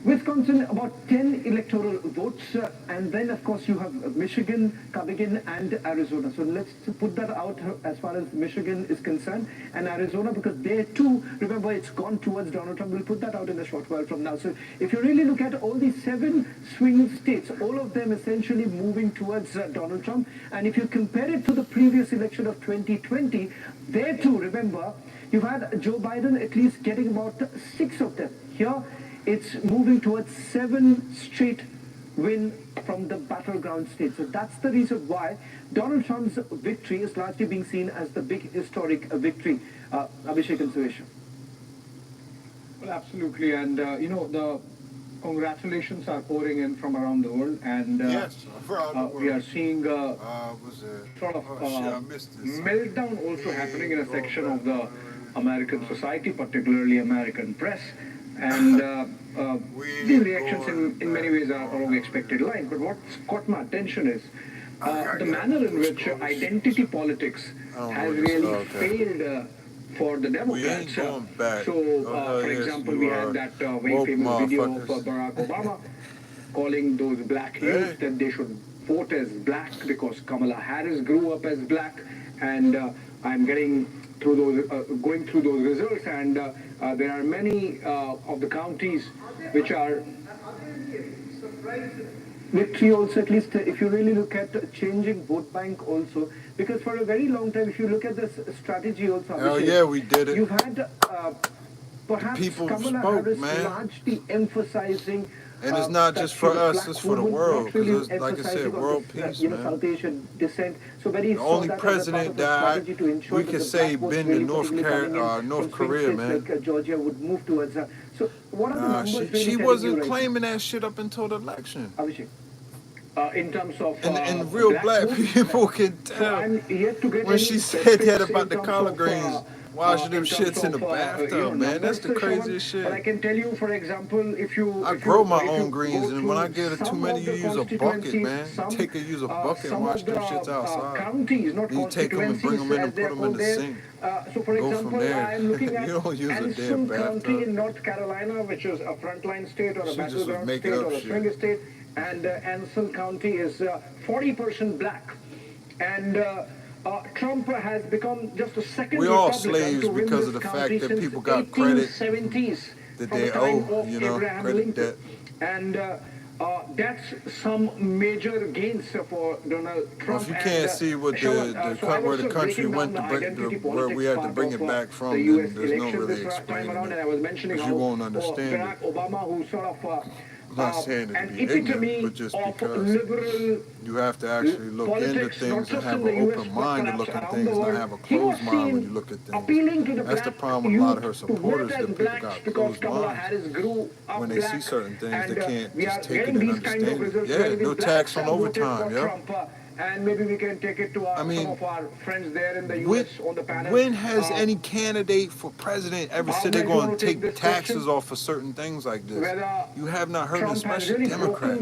Wisconsin, about 10 electoral votes, and then of course you have Michigan coming in and Arizona. So let's put that out as far as Michigan is concerned, and Arizona, because there too, remember, it's gone towards Donald Trump. We'll put that out in a short while from now. So if you really look at all these 7 swing states, all of them essentially moving towards Donald Trump, and if you compare it to the previous election of 2020, there too, remember, you've had Joe Biden at least getting about 6 of them. Here, it's moving towards 7 straight win from the battleground states. So that's the reason why Donald Trump's victory is largely being seen as the big historic victory. Abhishek and Suresh. Well, absolutely. And, you know, congratulations are pouring in from around the world, and yes, around the world. we are seeing was it? sort of Shit, I missed this. meltdown also happening in a section of the American society, particularly American press, and these reactions in many ways are along expected lines. But what's caught my attention is the manner in which identity politics has really failed for the Democrats. So, for example, we had that very famous video of Barack Obama calling those black youth that they should vote as black because Kamala Harris grew up as black, and I'm getting through those, going through those results, and there are many of the counties which are victory also, at least if you really look at changing vote bank also, because for a very long time, if you look at this strategy also, Abhishek, yeah, we did it. You've had perhaps Kamala Harris largely emphasizing and it's not just for us, it's for the world. Because really like I said, world peace, man. South Asian descent. So very the only president that we could say been to North Korea, man. Like Georgia would move towards. So what are the numbers really she wasn't claiming that shit up until the election. Abhishek. In terms of and real black people can tell when she said that about the collard greens. Washing them shits in the bathtub, man. That's the craziest shit. But I can tell you, for example, I grow my own greens, and when I get too many, you use a bucket, man. Use a bucket and wash them shits outside. You take them and bring them in and put them in the sink. So, for example, I'm looking at you don't use a damn bathtub. County in North Carolina, which is a frontline state or a battleground state or a swing state, and Anson County is 40% black. And Trump has become just a second We're all slaves because of the fact that people got credit that they owe, you know, credit debt. And that's some major gains for Donald Trump. Well, if you can't see what where the country went to where we had to bring it back from, then there's no really explaining it. Because you won't understand it. Barack Obama, who sort of I'm not saying it to be ignorant, but just because you have to actually look into things and have an open mind to look at things, not have a closed mind when you look at things. That's the problem with a lot of her supporters, that people got closed minds. When they see certain things, they can't just take it and understand it. Yeah, no tax on overtime, yeah. And maybe we can take it to some of our friends there in the U.S. on the panel. When has any candidate for president ever said they're going to take taxes off for certain things like this? You have not heard, especially Democrats.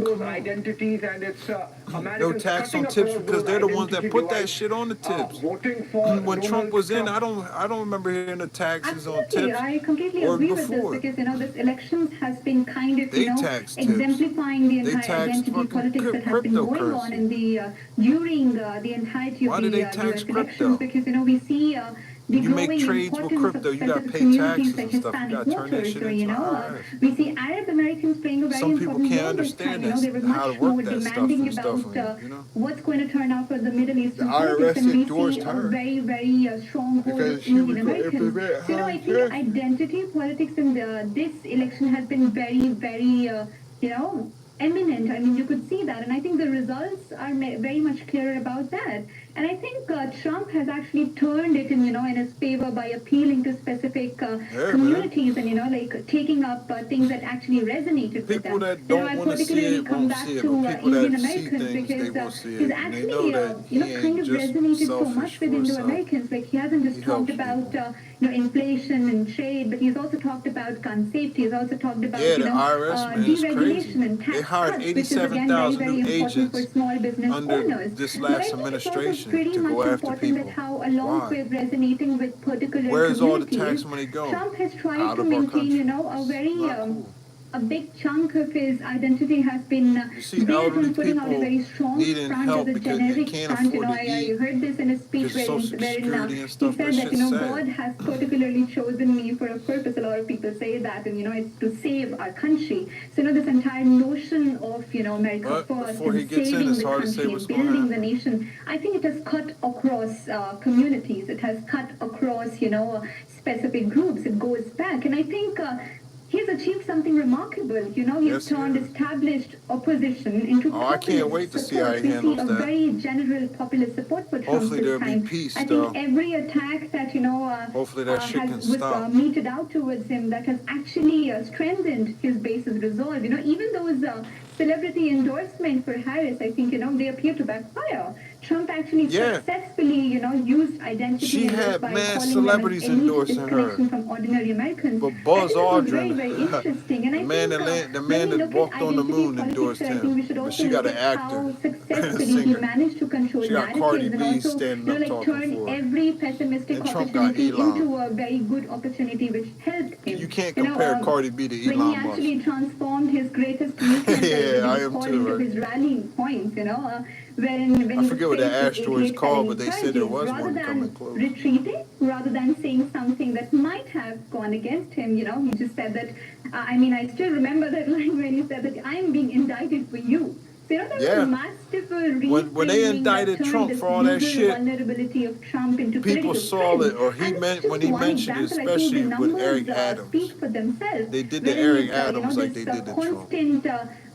No tax on tips because they're the ones that put that shit on the tips. When Trump was in, I don't remember hearing the taxes on tips. I completely agree with this because this election has been kind of exemplifying the entire identity politics that has been going on in the during the entirety of the US elections, because we see the growing importance of specific communities like Hispanic voters, or we see Arab Americans playing a very important role this time. They were much more demanding about what's going to turn out for the Middle Eastern politics, and we see a very, very strong hold in Americans. So I think identity politics in this election has been very, very, eminent. I mean, you could see that, and I think the results are very much clearer about that. And I think Trump has actually turned it in his favor by appealing to specific communities and, like taking up things that actually resonated with them. People that don't want to see it won't see it, but people that see things, they will see it. He's actually, kind of resonated so much with Indo-Americans. Like, he hasn't just talked about, inflation and trade, but he's also talked about gun safety. He's also talked about, deregulation and tax cuts, which is again very, very important for small business owners. This last administration pretty much important that how, along with resonating with particular Where's all the tax money going? Trump has tried to maintain, a very a big chunk of his identity has been built on putting out a very strong front as a generic front. I heard this in a speech wherein he said that, God has particularly chosen me for a purpose. A lot of people say that, and, it's to save our country. So, this entire notion of, America first and saving the country and building the nation, I think it has cut across communities. It has cut across, specific groups. It goes back. And I think he's achieved something remarkable. You know, he's turned established opposition into I can't wait to see how he handles a that. very general popular support for Trump Hopefully this there'll time. be peace, I though. think every attack that, you know, Hopefully that shit can was stop. meted out towards him, that has actually strengthened his base's resolve. You know, even those celebrity endorsements for Harris, I think, you know, they appear to backfire. Trump actually successfully, you know, used identity had by mad calling celebrities them an elite endorsing her. disconnection from ordinary Americans. But Buzz Aldrin, Aldrin, very interesting. And the man that walked on the moon, endorsed him. But she got an actor. Successfully he managed to control she got narratives Cardi and B also, standing you know, up like talking turn for her. every pessimistic And Trump got opportunity Elon. into a very good opportunity, which helped him. You can't compare Cardi B to When he Elon Musk. actually transformed his greatest weakness into his rallying points, you know, when I forget what the faced with asteroid is AK called, but they said there was rather one than coming close. retreating, rather than saying something that might have gone against him, you know, he just said that, I mean, I still remember that line when he said that I'm being indicted for you. So, you know, that was a masterful when they indicted Trump for all that shit, vulnerability of Trump into people saw it, or when he mentioned it, especially with Eric Adams. They did the Eric Adams like they did the Trump.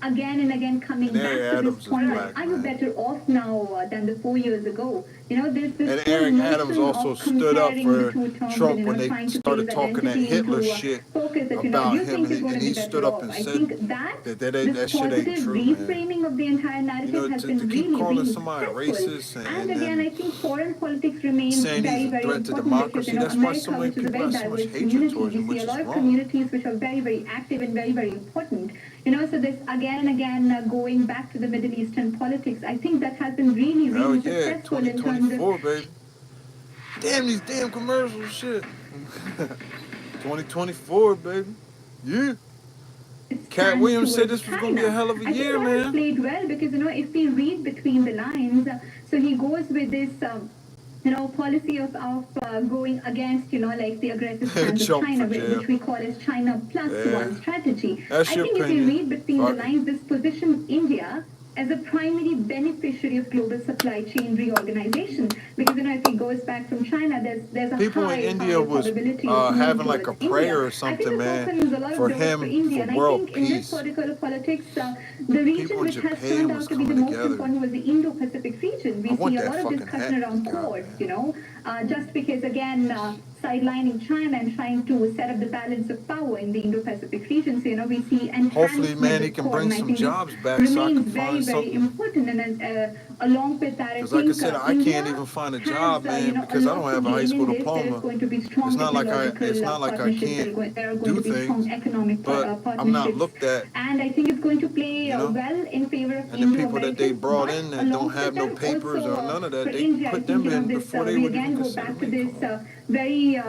Again and again coming and back to this point, are you better off now than the 4 years ago? You know, there's this and Eric Adams also stood up for Trump when they started talking that Hitler shit about him, and he stood up and said that shit ain't true, reframing of the entire narrative has been to keep really, calling really somebody racist and again, I think foreign politics remains saying very, he's a very threat to important democracy. because, you know, That's why America, so many which is a people very have so much diverse hatred community, towards him, we which see is a lot of wrong. communities which are very, very active and very, very important. You know, so this again and again going back to the Middle Eastern politics, I think that has been really, really successful in terms of... baby. Damn, these damn commercials, shit. 2024, baby. Yeah. Cat Williams said this was going to be a hell of a year, man. I think played well because, you know, if we read between the lines, so he goes with this... you know, policy of going against, you know, like the aggressive stance of China, which we call as China plus one strategy. I think if you read between the lines, this positions India as a primary beneficiary of global supply chain reorganization. Because, you know, if he goes back from China, there's a people high, in India was having like a prayer or something, man, for him, for world peace. In this particular politics, the region which has turned out to be the most important was the Indo-Pacific region. We see a lot of discussion around ports, you know, just because, again, sidelining China and trying to set up the balance of power in the Indo-Pacific region. So, you know, we see hopefully, man, he can bring some jobs back so I can find very important, and along with that, because like I said, I can't even find a job, man, because I don't have a high school diploma. It's not like I can't do things, but I'm not looked at. And I think it's going to play well in favor of and the people that they brought in that don't have no papers or none of that, they put them in before they would even consider me. Very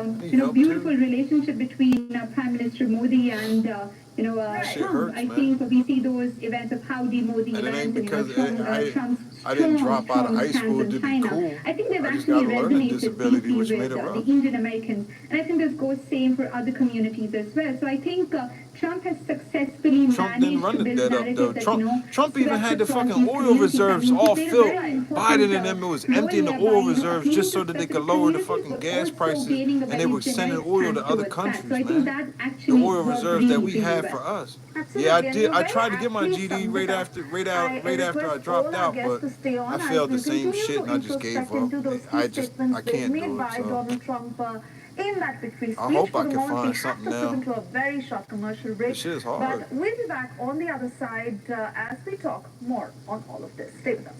beautiful relationship between Prime Minister Modi and Trump. I think we see those events of Howdy Modi and events, and Trump's I didn't drop out of high school to be cool. I think they've I just actually got a learning resonated disability, deeply which with made it rough. the Indian Americans, and I think this goes same for other communities as well. So I think Trump has successfully managed to build narrative that, Trump even had the fucking oil reserves all filled. Biden and them, it was emptying the oil reserves just so that they could lower the fucking gas prices, and they were sending oil to other countries, man. The oil reserves that we had for us. Yeah, I did. I tried to get my GD right after I dropped out, but I failed the same shit and I just gave up. I can't do it. So. In that victory speech, I hope I for the can moment, find we have something to now. slip into a very short commercial break. This shit is hard. But we'll be back on the other side as we talk more on all of this. Stay with us.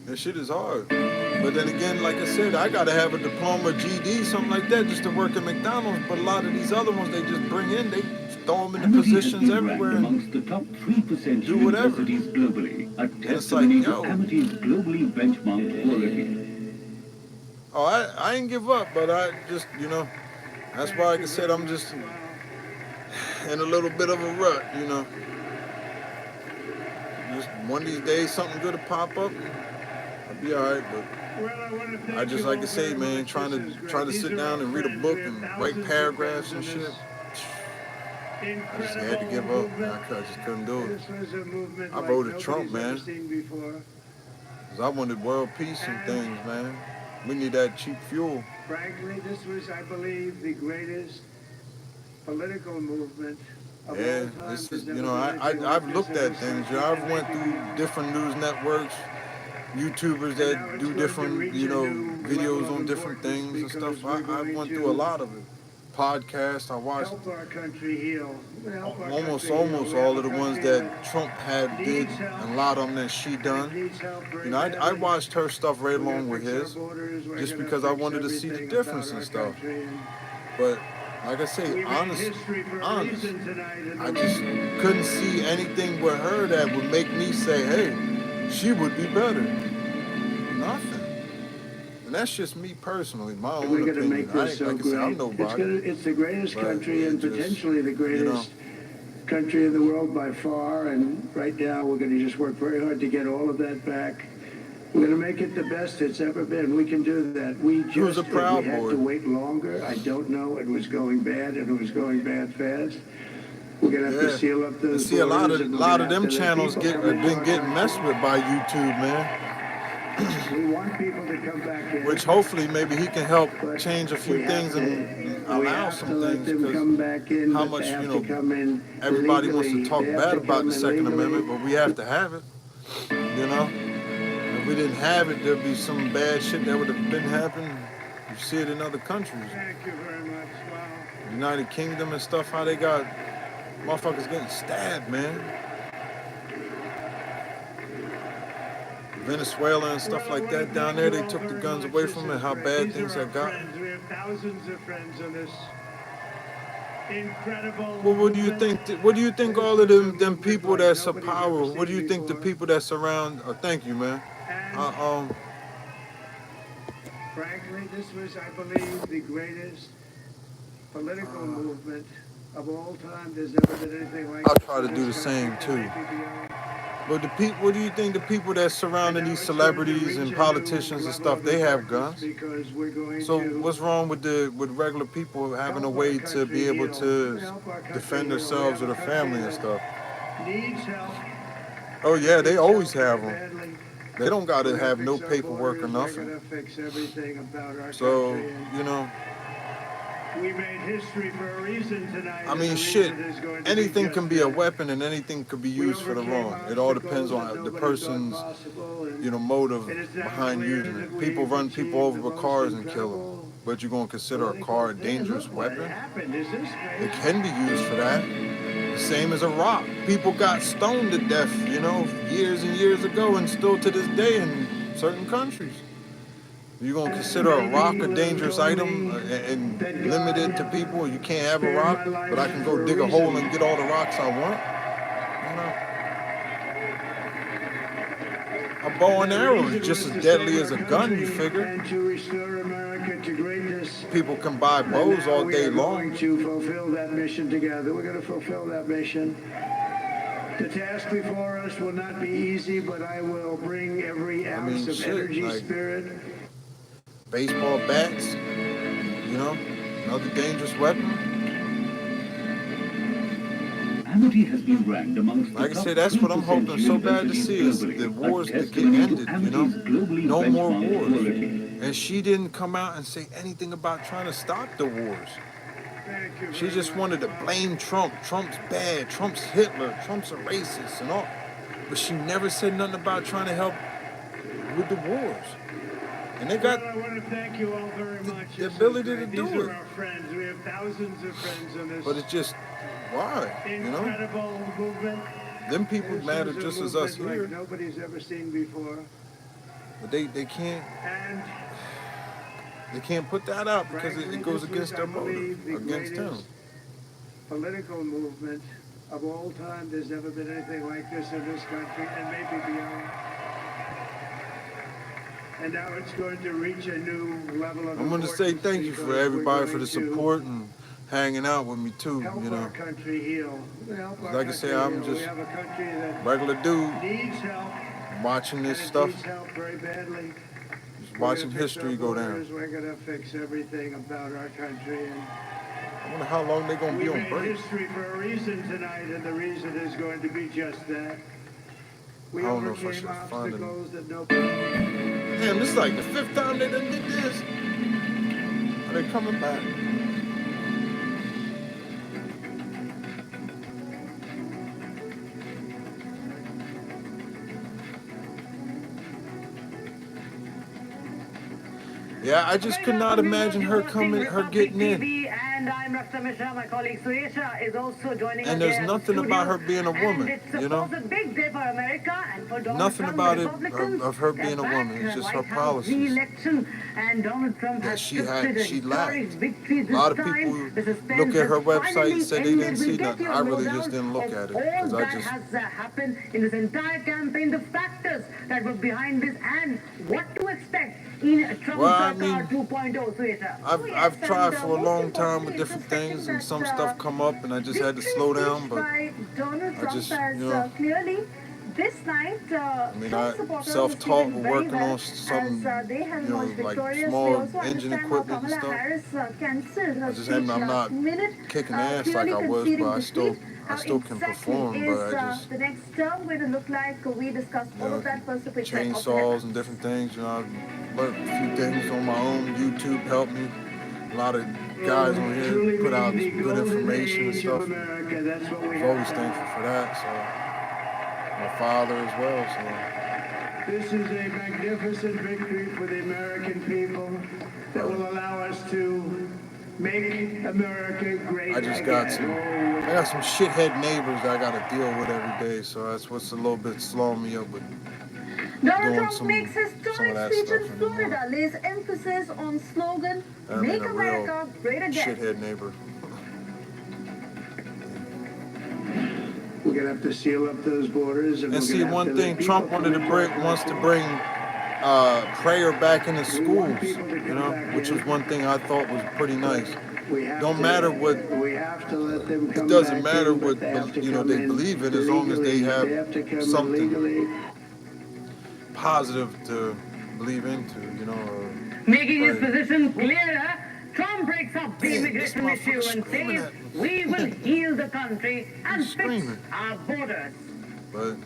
That shit is hard. But then again, like I said, I gotta have a diploma, GD, something like that, just to work at McDonald's. But a lot of these other ones, they just bring in, they throw them into positions everywhere amongst the top 3% do whatever. universities globally. A And it's testimony like, to yo. Amity's globally benchmarked quality. Oh, I ain't give up, but I just, you know, that's why, like I said, I'm just in a little bit of a rut, you know. Just one of these days, something good will pop up. I'll be all right, but I just like to say, man, trying to sit down and read a book and write paragraphs and shit. I just had to give up. I just couldn't do it. I voted Trump, man, because I wanted world peace and things, man. We need that cheap fuel. Frankly, this was, I believe, the greatest political movement Yeah, this is, you know, I've looked at things. You know, I've went through different news networks, YouTubers that do different, you know, videos on different things and stuff. I went through a lot of it. Podcasts, I watched almost all of the ones that Trump had did, and a lot of them that she done. You know, I watched her stuff right along with his, just because I wanted to see the difference and stuff. But like I say, honest, I just couldn't see anything with her that would make me say, hey, she would be better. Nothing. And that's just me personally, my own opinion. We're going to make this so great. I'm nobody. It's the greatest country and potentially the greatest country in the world by far. And right now, we're going to just work very hard to get all of that back. We're going to make it the best it's ever been. We can do that. We just had to wait longer. I don't know. It was going bad, and it was going bad fast. We're going to have to seal up those. See, a lot of them channels have been getting messed with by YouTube, man. We want people to come back in. Which hopefully maybe he can help change a few things and allow some things, because how much, you know, everybody wants to talk bad about the Second Amendment, but we have to have it, you know. If we didn't have it, there'd be some bad shit that would have been happening. You see it in other countries. Thank you very much. Wow. United Kingdom and stuff, how they got motherfuckers getting stabbed, man. Venezuela and stuff like that down there, they took the guns away from it, how bad things have gotten. We have thousands of friends on this incredible. Well, what do you think? What do you think all of them people that's a power? What do you think the people that surround? Thank you, man. Frankly, this was, I believe, the greatest political movement of all time. There's never been anything like. I'll try to do the same too. But what do you think the people that surrounding these celebrities and politicians and stuff, they have guns? So what's wrong with regular people having a way to be able to defend themselves or their family and stuff? Oh yeah, they always have them. They don't got to have no paperwork or nothing. So, you know. We made history for a reason tonight. I mean, shit, anything can be a weapon and anything could be used for the wrong. It all depends on the person's, you know, motive behind using it. People run people over with cars and kill them. But you're going to consider a car a dangerous weapon? It can be used for that. The same as a rock. People got stoned to death, you know, years and years ago, and still to this day in certain countries. You're going to consider a rock a dangerous item and limit it to people? You can't have a rock, but I can go dig a hole and get all the rocks I want? You know? A bow and arrow is just as deadly as a gun, you figure. People can buy bows all day long. We're going to fulfill that mission together. We're going to fulfill that mission. The task before us will not be easy, but I will bring every ounce of energy, spirit. Baseball bats, you know, another dangerous weapon. Amity has been ranked amongst like I said, that's what I'm hoping so bad to see is the wars to get ended, you know? No more wars. And she didn't come out and say anything about trying to stop the wars. She just wanted to blame Trump. Trump's bad. Trump's Hitler. Trump's a racist and all. But she never said nothing about trying to help with the wars. And they got I want to thank you all very much. the ability to do it. These are our friends. We have thousands of friends on this. But it's just, why? You know? Incredible movement. Them people matter just as us here. Like nobody's ever seen before. But they can't. They can't put that out because it goes against their motive, against them. Political movement of all time. There's never been anything like this in this country, and maybe beyond. And now it's going to reach a new level of. I'm going to say thank you for everybody for the support and hanging out with me too. You know. Like I say, I'm just regular dude watching this stuff. Just watching history go down. We're going to fix everything about our country. And I wonder how long they're going to be on break. We made history for a reason tonight, and the reason is going to be just that. I don't know if I should find it. Damn, this is like the 5th time they done did this. Are they coming back? Yeah, I just could not imagine her getting in. And I'm Rafta Mishra. My colleague Suesha is also joining us. And there's nothing about her being a woman, you know? It's a big day for America and for Donald Nothing Trump, about the it Republicans. of her being a woman. It's just her policies. Re-election, and Donald Trump that has she historic victory this A lot of time. people The look at her suspense website and has say they finally didn't see ended. nothing. We'll I get really you a just didn't look lowdown at it of because all I that just. has happened in this entire campaign, the factors that were behind this, and what to expect in Trump Sarkar 2.0, Suesha. I've tried for a long time with different things, and some stuff come up, and I just had to slow down. But I just, you know. Clearly, this night, I mean, I self-taught. We're working on some, you know, like small engine equipment and stuff. I just haven't. I'm not kicking ass like I was, but I still can perform. But I just, the next term going to look like? We discussed all of that first. Chainsaws and different things. You know, I learned a few things on my own. YouTube helped me. A lot of guys on here put out good information and stuff. I'm always thankful for that. So. My father as well, so. This is a magnificent victory for the American people that will allow us to make America great I got some shithead neighbors that I gotta deal with every day, so that's what's a little bit slowing me up with Donald Trump makes historic speech in Florida, lays emphasis on slogan, Make America Great Again. Shithead neighbor. We're going to have to seal up those borders. And see, one thing Trump wants to bring prayer back into schools, you know, which was one thing I thought was pretty nice. Don't matter what, it doesn't matter what, you know, they believe in as long as they have something positive to believe into, you know. Making his position clearer, Trump breaks up the immigration issue and says, we will heal the country and fix our borders. But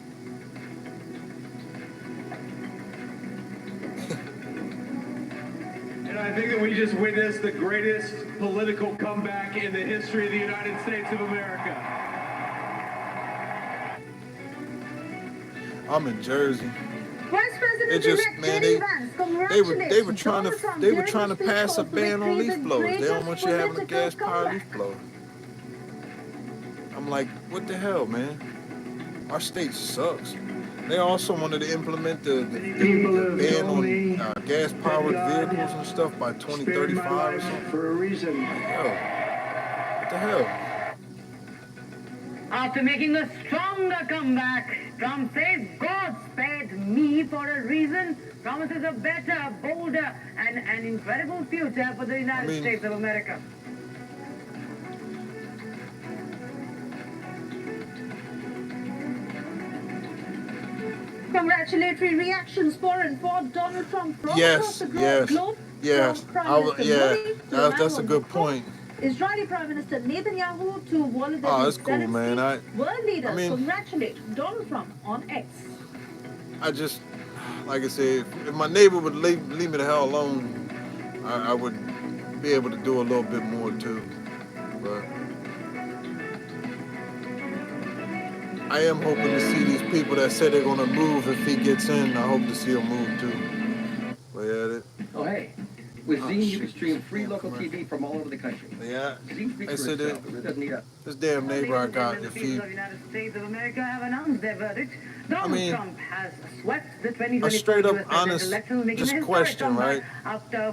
and I think that we just witnessed the greatest political comeback in the history of the United States of America. I'm in Jersey. Vice President-elect Jenny Vance congratulates they were trying to pass a ban on leaf blowers. They don't want you having a gas-powered leaf blower. I'm like, what the hell, man? Our state sucks. They also wanted to implement the ban on gas-powered vehicles and stuff by 2035 or something. For a reason. Like, yo, what the hell? After making a stronger comeback, Trump says God spared me for a reason, promises a better, bolder, and an incredible future for the United States of America. Congratulatory reactions for and for Donald Trump from yes, across the globe. Yes, that's a good point. Israeli Prime Minister Netanyahu to Volodymyr that's cool, man. World leaders congratulate Donald Trump on X. I just, like I said, if my neighbor would leave me the hell alone, I would be able to do a little bit more too. But I am hoping to see these people that say they're gonna move if he gets in. I hope to see him move too. But yeah, oh hey. With Zine, you can stream free local TV from all over the country. Yeah. Zine speaks for itself. It really doesn't need a... This damn neighbor I got, if he... The United States of America have announced their verdict. Donald Trump has swept the 2024 a straight up honest just question, right?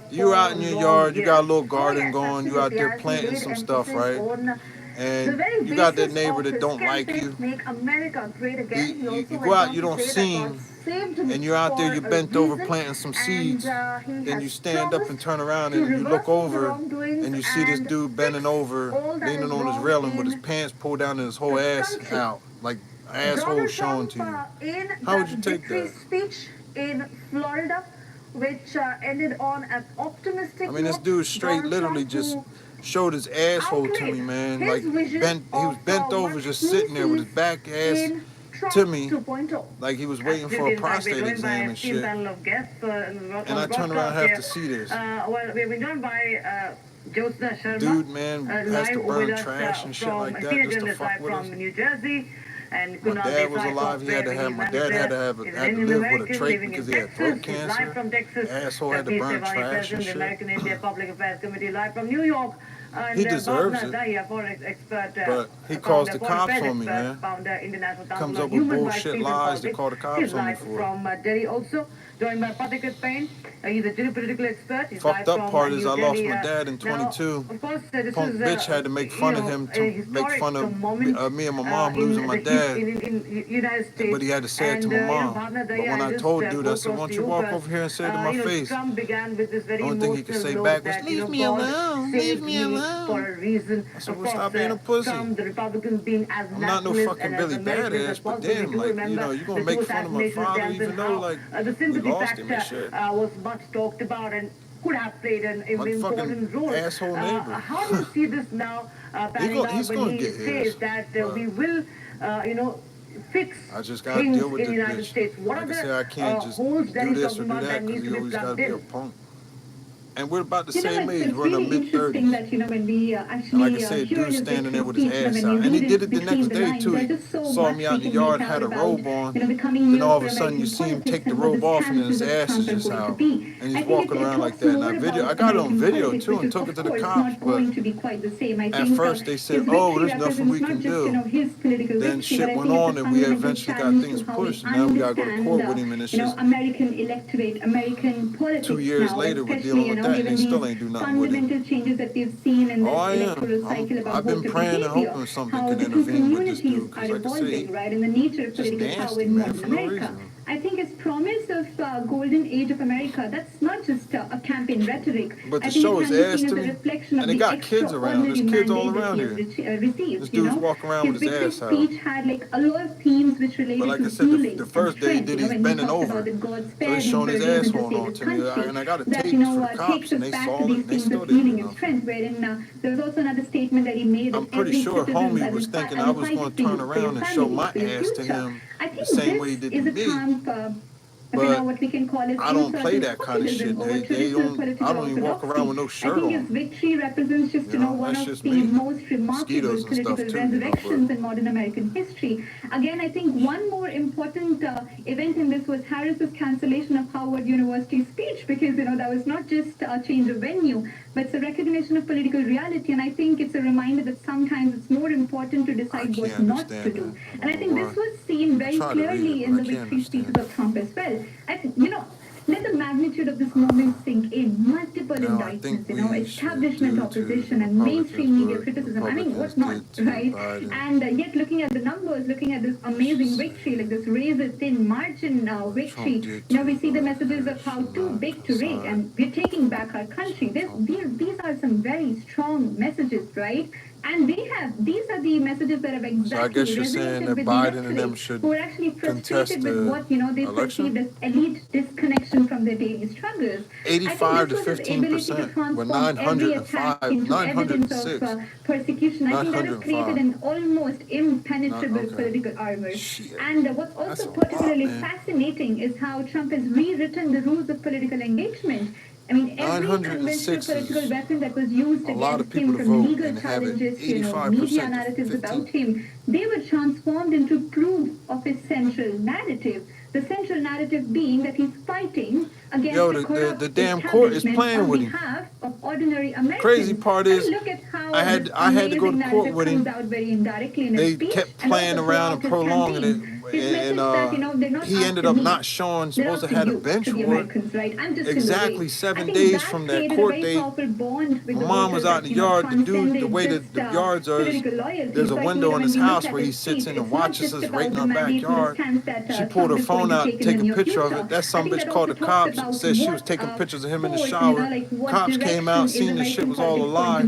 You out in your yard, you got a little garden going, you out there planting some stuff, right? And you got that neighbor that don't like you. You go out, you don't see him, and you're out there, you're bent over planting some seeds. Then you stand up and turn around and you look over and you see this dude bending over, leaning on his railing with his pants pulled down and his whole ass out, like asshole showing to you. How would you take that? Speech in Florida, which ended on an optimistic. I mean, this dude straight literally just showed his asshole to me, man. Like he was bent over, just sitting there with his back ass to me, like he was waiting for a prostate exam and shit. And I turn around and have to see this. Well, we've been joined by dude, man, has to burn trash and shit like that just to fuck with us. New Jersey. And My dad was alive. He had to have. My dad had to live with a trach because he had throat cancer. Live from Texas. Asshole had to burn trash and the shit. American India Public Affairs Committee, live from New York. And, he deserves it. But he calls the cops on me, man. Comes up with bullshit lies to call the cops on me for. From Delhi also, joined by Patrick Payne. He's a geopolitical expert. He's fucked up part is I lost my dad in 22. Of course, Punk bitch had to make fun of him to make fun of me and my mom losing my dad. In United States. But he had to say it to my mom. But when I told dude, I said, why don't you walk over here and say it to my face? Trump began with this very the only thing he could say back was, leave me alone, leave me alone. For a reason. I said, well, stop being a pussy. Trump, the Republicans being as I'm not no fucking Billy Badass, but damn, like, you know, you're going to make fun of my father even though, like, we lost him and shit. Was much talked about and could have played an important role. Asshole neighbor. How do you see this now panning out when he says that we will, fix I just gotta things deal with in the this United bitch. States? What like are I say, I can't just do this or do that because he always gotta be a punk. And we're about the same age. We're in the mid-30s. That, when we actually, like I said, dude standing there with his ass out. And he did it the next day, too. He saw me out in the yard, had a robe on. Then all of a sudden, you see him take the robe off, and his ass is just out. And he's walking around like that. And I got it on video, too, and took it to the cops. But at first, they said, oh, there's nothing we can do. Then shit went on, and we eventually got things pushed. And now we got to go to court with him, and it's just American electorate, American politics 2 years later, we're dealing with that, and they still ain't do nothing with it. Fundamental changes that we've seen in the electoral cycle about I've been praying and hoping something can intervene with this dude, because like I say, right, in the nature of political power in modern America. I think his promise of golden age of America, that's not just a campaign rhetoric. But to show his ass to me, and they got kids around. There's kids all around here. This dude's walking around with his ass out. His speech had like a lot of themes which related but like I said, the first day he did, he's bending over. So he's showing his asshole on to me. And I got a tape for the cops, and they saw it, and they still didn't do nothing. There was also another statement that he made. I'm pretty sure homie was thinking I was going to turn around and show my ass to him the same way he did to me. But what we can call I don't play that kind of shit. I don't even walk around with no shirt on. I think his victory represents just, one of the most remarkable political resurrections in modern American history. Again, I think one more important event in this was Harris's cancellation of Howard University's speech, because, that was not just a change of venue, but it's a recognition of political reality. And I think it's a reminder that sometimes it's more important to decide what not to do. And I think this was seen very clearly in the victory speeches of Trump as well. Let the magnitude of this movement sink in. Multiple indictments, establishment opposition and mainstream media criticism. I mean, what not, right? And yet looking at the numbers, looking at this amazing victory, like this razor-thin margin victory, we see the messages of how too big to rig, and we're taking back our country. These are some very strong messages, right? And these are the messages that have exactly so I guess you're saying that Biden and them should who are actually frustrated with what, they election? perceive as elite disconnection from their daily struggles. 85 to 15%, with 905, 906. Persecution. I think that has created an almost impenetrable political armor. And what's also particularly fascinating is how Trump has rewritten the rules of political engagement. I mean, every conventional political weapon that was used against him, from legal challenges to media narratives about him, they were transformed into proof of his central narrative. The central narrative being that he's fighting against the damn court is playing with him. Of ordinary Americans. Crazy part is, look at how I had to go to court with him. They kept playing around and prolonging it. And he ended up not showing, supposed to have a bench warrant. Exactly 7 days from that court date. My mom was out in the yard. The way that the yards are, there's a window in his house where he sits in and watches us right in our backyard. She pulled her phone out to take a picture of it. That some bitch called the cops, said she was taking pictures of him in the shower. Cops came out, seen the shit was all a lie.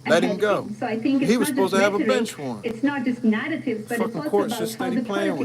Let him go. He was supposed to have a bench warrant. It's not just narratives, but it's also about how the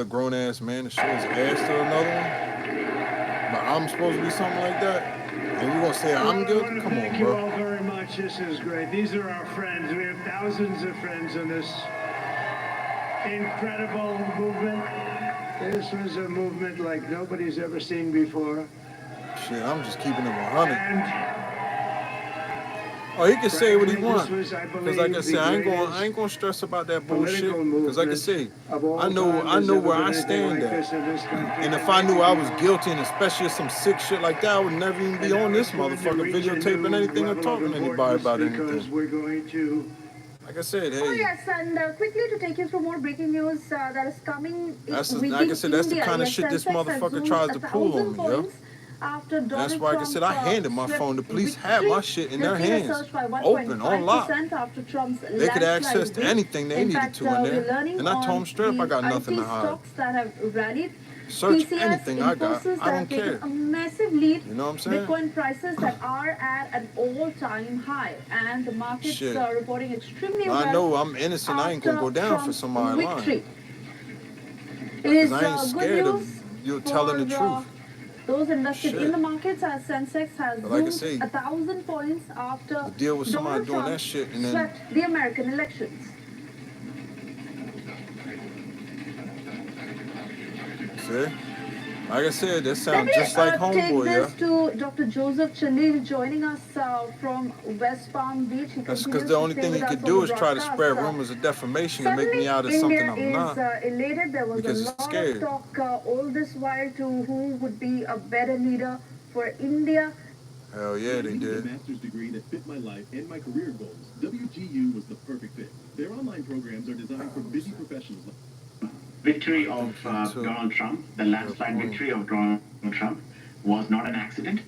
another grown-ass man to show his ass to another one? But I'm supposed to be something like that? And you gonna say I'm guilty? Come on, Thank you bro. all very much. This is great. These are our friends. We have thousands of friends in this incredible movement. This was a movement like nobody's ever seen before. Shit, I'm just keeping it 100. And Oh, he can say what he wants. Because like I said, I ain't gonna stress about that bullshit. Because like I say, I know where I stand at. And if I knew I was guilty, and especially some sick shit like that, I would never even be on this motherfucker videotaping anything or talking to anybody about anything. We're going to. Like I said, hey. Oh yes, and quickly to take you through more breaking news that is coming. Like I said, that's the kind of shit this motherfucker tries to pull on me, yo. That's why, like I said, I handed my phone. The police had my shit in their hands, open, on lock. They could access to anything they needed to in there. And I told them straight up, I got nothing to hide. Search anything I got. I don't care. A massive lead. You know what I'm saying? Bitcoin prices that are at an all-time high, and the markets are reporting extremely well. I know I'm innocent. I ain't gonna go down for somebody lying. It is I ain't scared of you telling the truth. Those invested in the markets, as Sensex has zoomed 1,000 points after the deal with somebody Donald doing that shit and then swept the American elections. See? Like I said, that sounds just like Homeboy, yeah? Take this to Dr. Joseph ChillYO joining us from West Palm Beach. That's because the only thing he could do is try to spread rumors of defamation and make me out as something I'm not. Elated. There was because a lot scared. of talk all this while to who would be a better leader for India. Hell yeah, they did. A master's degree that fit my life and my career goals. WGU was the perfect fit. Their online programs are designed for busy professionals. Victory of Donald Trump, the landslide victory of Donald Trump, was not an accident.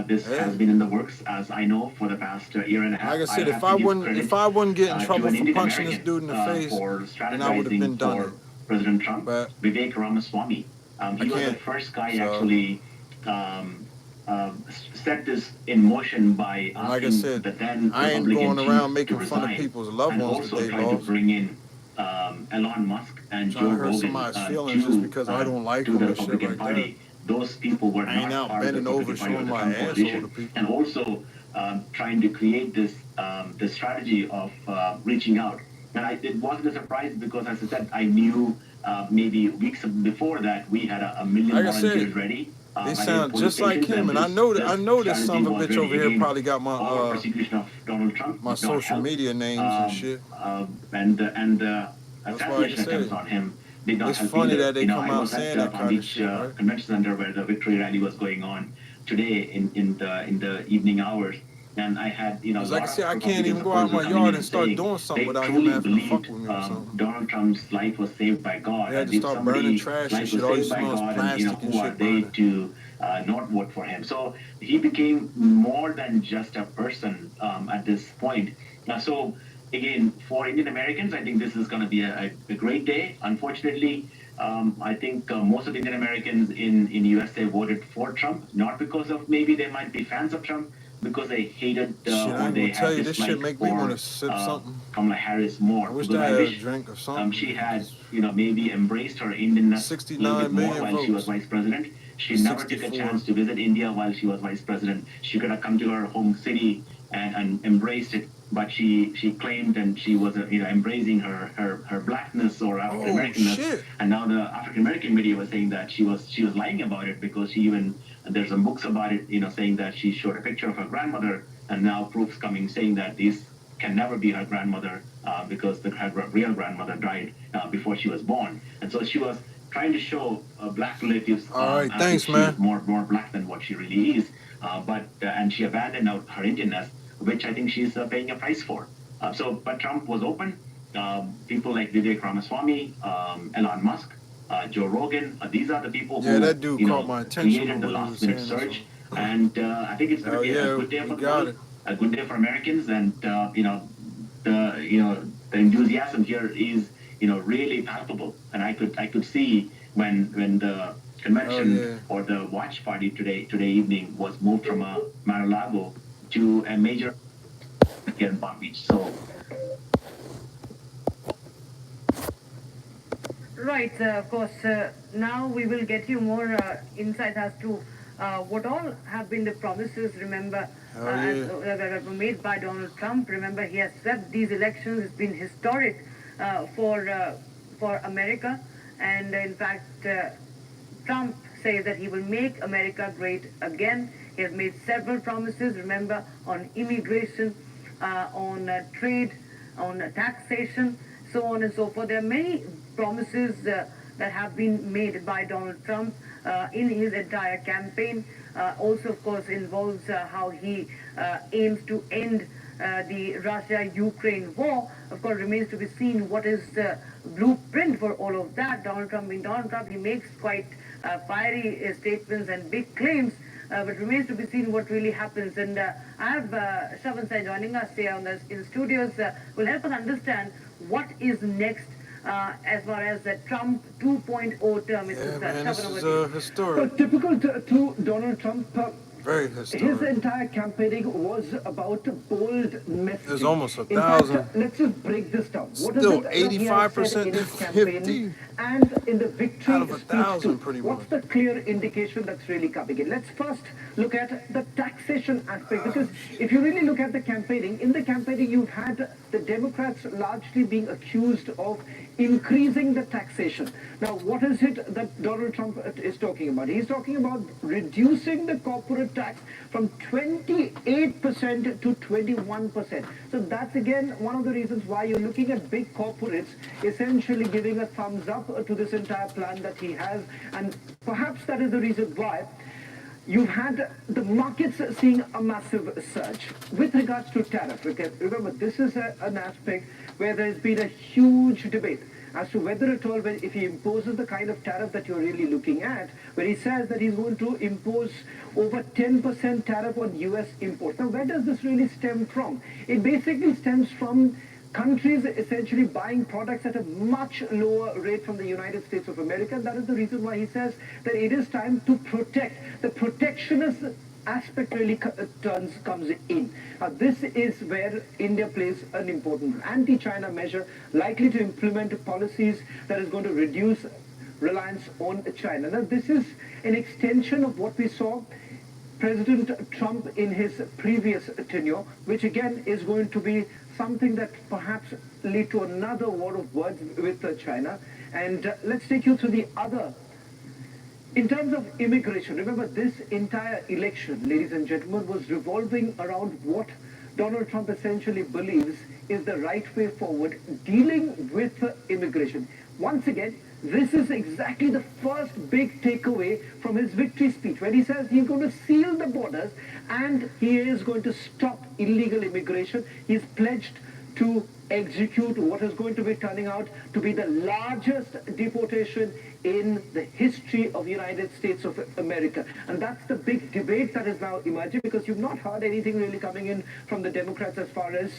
This has been in the works, as I know, for the past year and a half. Like I said, if I wouldn't get in trouble for punching this dude in the face, then I would have been done it. President Trump, but Vivek Ramaswamy, he was the first guy actually set this in motion by asking like I said, the then I ain't Republican going around chief making to fun of resign, people's loved and ones that also they trying lost. to bring in Elon Musk and Joe Trying to hurt Rogan somebody's feelings just because I don't like to them the and shit Republican like Party. Those people were I ain't not out part of the bending over Republican Party or showing the my Trump asshole coalition. to people. And also trying to create this this strategy of reaching out. And it wasn't a surprise because, as I said, I knew maybe weeks before that we had a million Like I volunteers said, ready. They sound just like him, and I know this son of a bitch over here probably got my my social media names and shit. And the assassination attempts on him did not It's help funny either. that they come I out was saying at that Palm kind of Beach shit, right? Convention Center where the victory rally was going on today in the evening hours. And I had, like I said, I can't even go out my yard and start doing something without him having to fuck with me or something. Donald Trump's life was saved by God. They had to start burning trash and shit. All you smell is plastic and who are shit they burning. to not vote for him? So he became more than just a person at this point. So again, for Indian Americans, I think this is going to be a great day. Unfortunately, I think most of Indian Americans in USA voted for Trump, not because of maybe they might be fans of Trump, because they hated or they had this shit make me want to sip something. Kamala Harris more. I wish I had a drink or something. She had, maybe embraced her Indianness 69 more million while votes. she was vice president. She never took a chance to visit India while she was vice president. She could have come to her home city and embraced it, but she claimed and she was embracing her blackness or African Americanness. And now the African American media was saying that she was lying about it because she even there's some books about it, saying that she showed a picture of her grandmother, and now proofs coming saying that this can never be her grandmother because her real grandmother died before she was born. And so she was trying to show black relatives thanks, man. More black than what she really is. And she abandoned out her Indianness, which I think she's paying a price for. But Trump was open. People like Vivek Ramaswamy, Elon Musk, Joe Rogan, these are the people who that dude caught my attention created the last-minute surge. And I think it's going to be a good day for the world, a good day for Americans, and the enthusiasm here is really palpable. And I could see when the convention or the watch party today evening was moved from Mar-a-Lago to a major here in Palm Beach. So. Right, of course. Now we will get you more insight as to what all have been the promises, remember, that were made by Donald Trump. Remember, he has swept these elections. It's been historic for America. And in fact, Trump says that he will make America great again. He has made several promises, remember, on immigration, on trade, on taxation, so on and so forth. There are many promises that have been made by Donald Trump in his entire campaign. Also, of course, involves how he aims to end the Russia-Ukraine war. Of course, remains to be seen what is the blueprint for all of that. Donald Trump being Donald Trump, he makes quite fiery statements and big claims, but remains to be seen what really happens. And I have Shravan Sai joining us here in the studios, will help us understand what is next as far as the Trump 2.0 term is concerned. Man, this is historic. Typical to Donald Trump. Very historic. His entire campaigning was about bold messaging. There's almost 1,000. In fact, let's just break this down. What is Still it 85% in his to campaign 50. and in the victory Out of 1,000, pretty much. What's the clear indication that's really coming in? Let's first look at the taxation aspect, because if you really look at the campaigning, in the campaigning you've had the Democrats largely being accused of increasing the taxation. Now, what is it that Donald Trump is talking about? He's talking about reducing the corporate tax from 28% to 21%. So that's again one of the reasons why you're looking at big corporates essentially giving a thumbs up to this entire plan that he has, and perhaps that is the reason why you've had the markets seeing a massive surge. With regards to tariff, okay, remember this is an aspect where there's been a huge debate as to whether at all, if he imposes the kind of tariff that you're really looking at, where he says that he's going to impose over 10% tariff on US imports. Now, where does this really stem from? It basically stems from countries essentially buying products at a much lower rate from the United States of America. And that is the reason why he says that it is time to protect. The protectionist aspect really comes in. This is where India plays an important role. Anti-China measure likely to implement policies that is going to reduce reliance on China. Now, this is an extension of what we saw President Trump in his previous tenure, which again is going to be something that perhaps lead to another war of words with China. And let's take you through the other. In terms of immigration, remember this entire election, ladies and gentlemen, was revolving around what Donald Trump essentially believes is the right way forward dealing with immigration. Once again, this is exactly the first big takeaway from his victory speech, where he says he's going to seal the borders and he is going to stop illegal immigration. He's pledged to execute what is going to be turning out to be the largest deportation in the history of the United States of America. And that's the big debate that is now emerging, because you've not heard anything really coming in from the Democrats as far as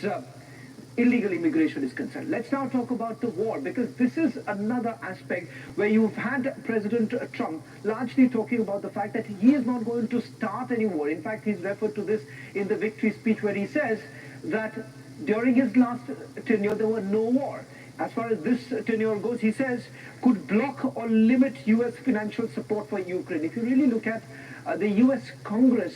illegal immigration is concerned. Let's now talk about the war, because this is another aspect where you've had President Trump largely talking about the fact that he is not going to start any war. In fact, he's referred to this in the victory speech, where he says that during his last tenure, there were no war. As far as this tenure goes, he says, could block or limit U.S. financial support for Ukraine. If you really look at the U.S. Congress,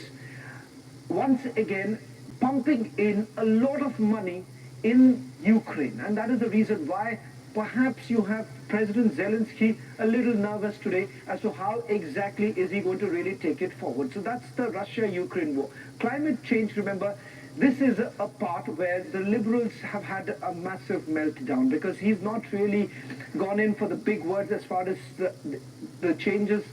once again, pumping in a lot of money in Ukraine. And that is the reason why perhaps you have President Zelensky a little nervous today as to how exactly is he going to really take it forward. So that's the Russia-Ukraine war. Climate change, remember, this is a part where the liberals have had a massive meltdown, because he's not really gone in for the big words as far as the changes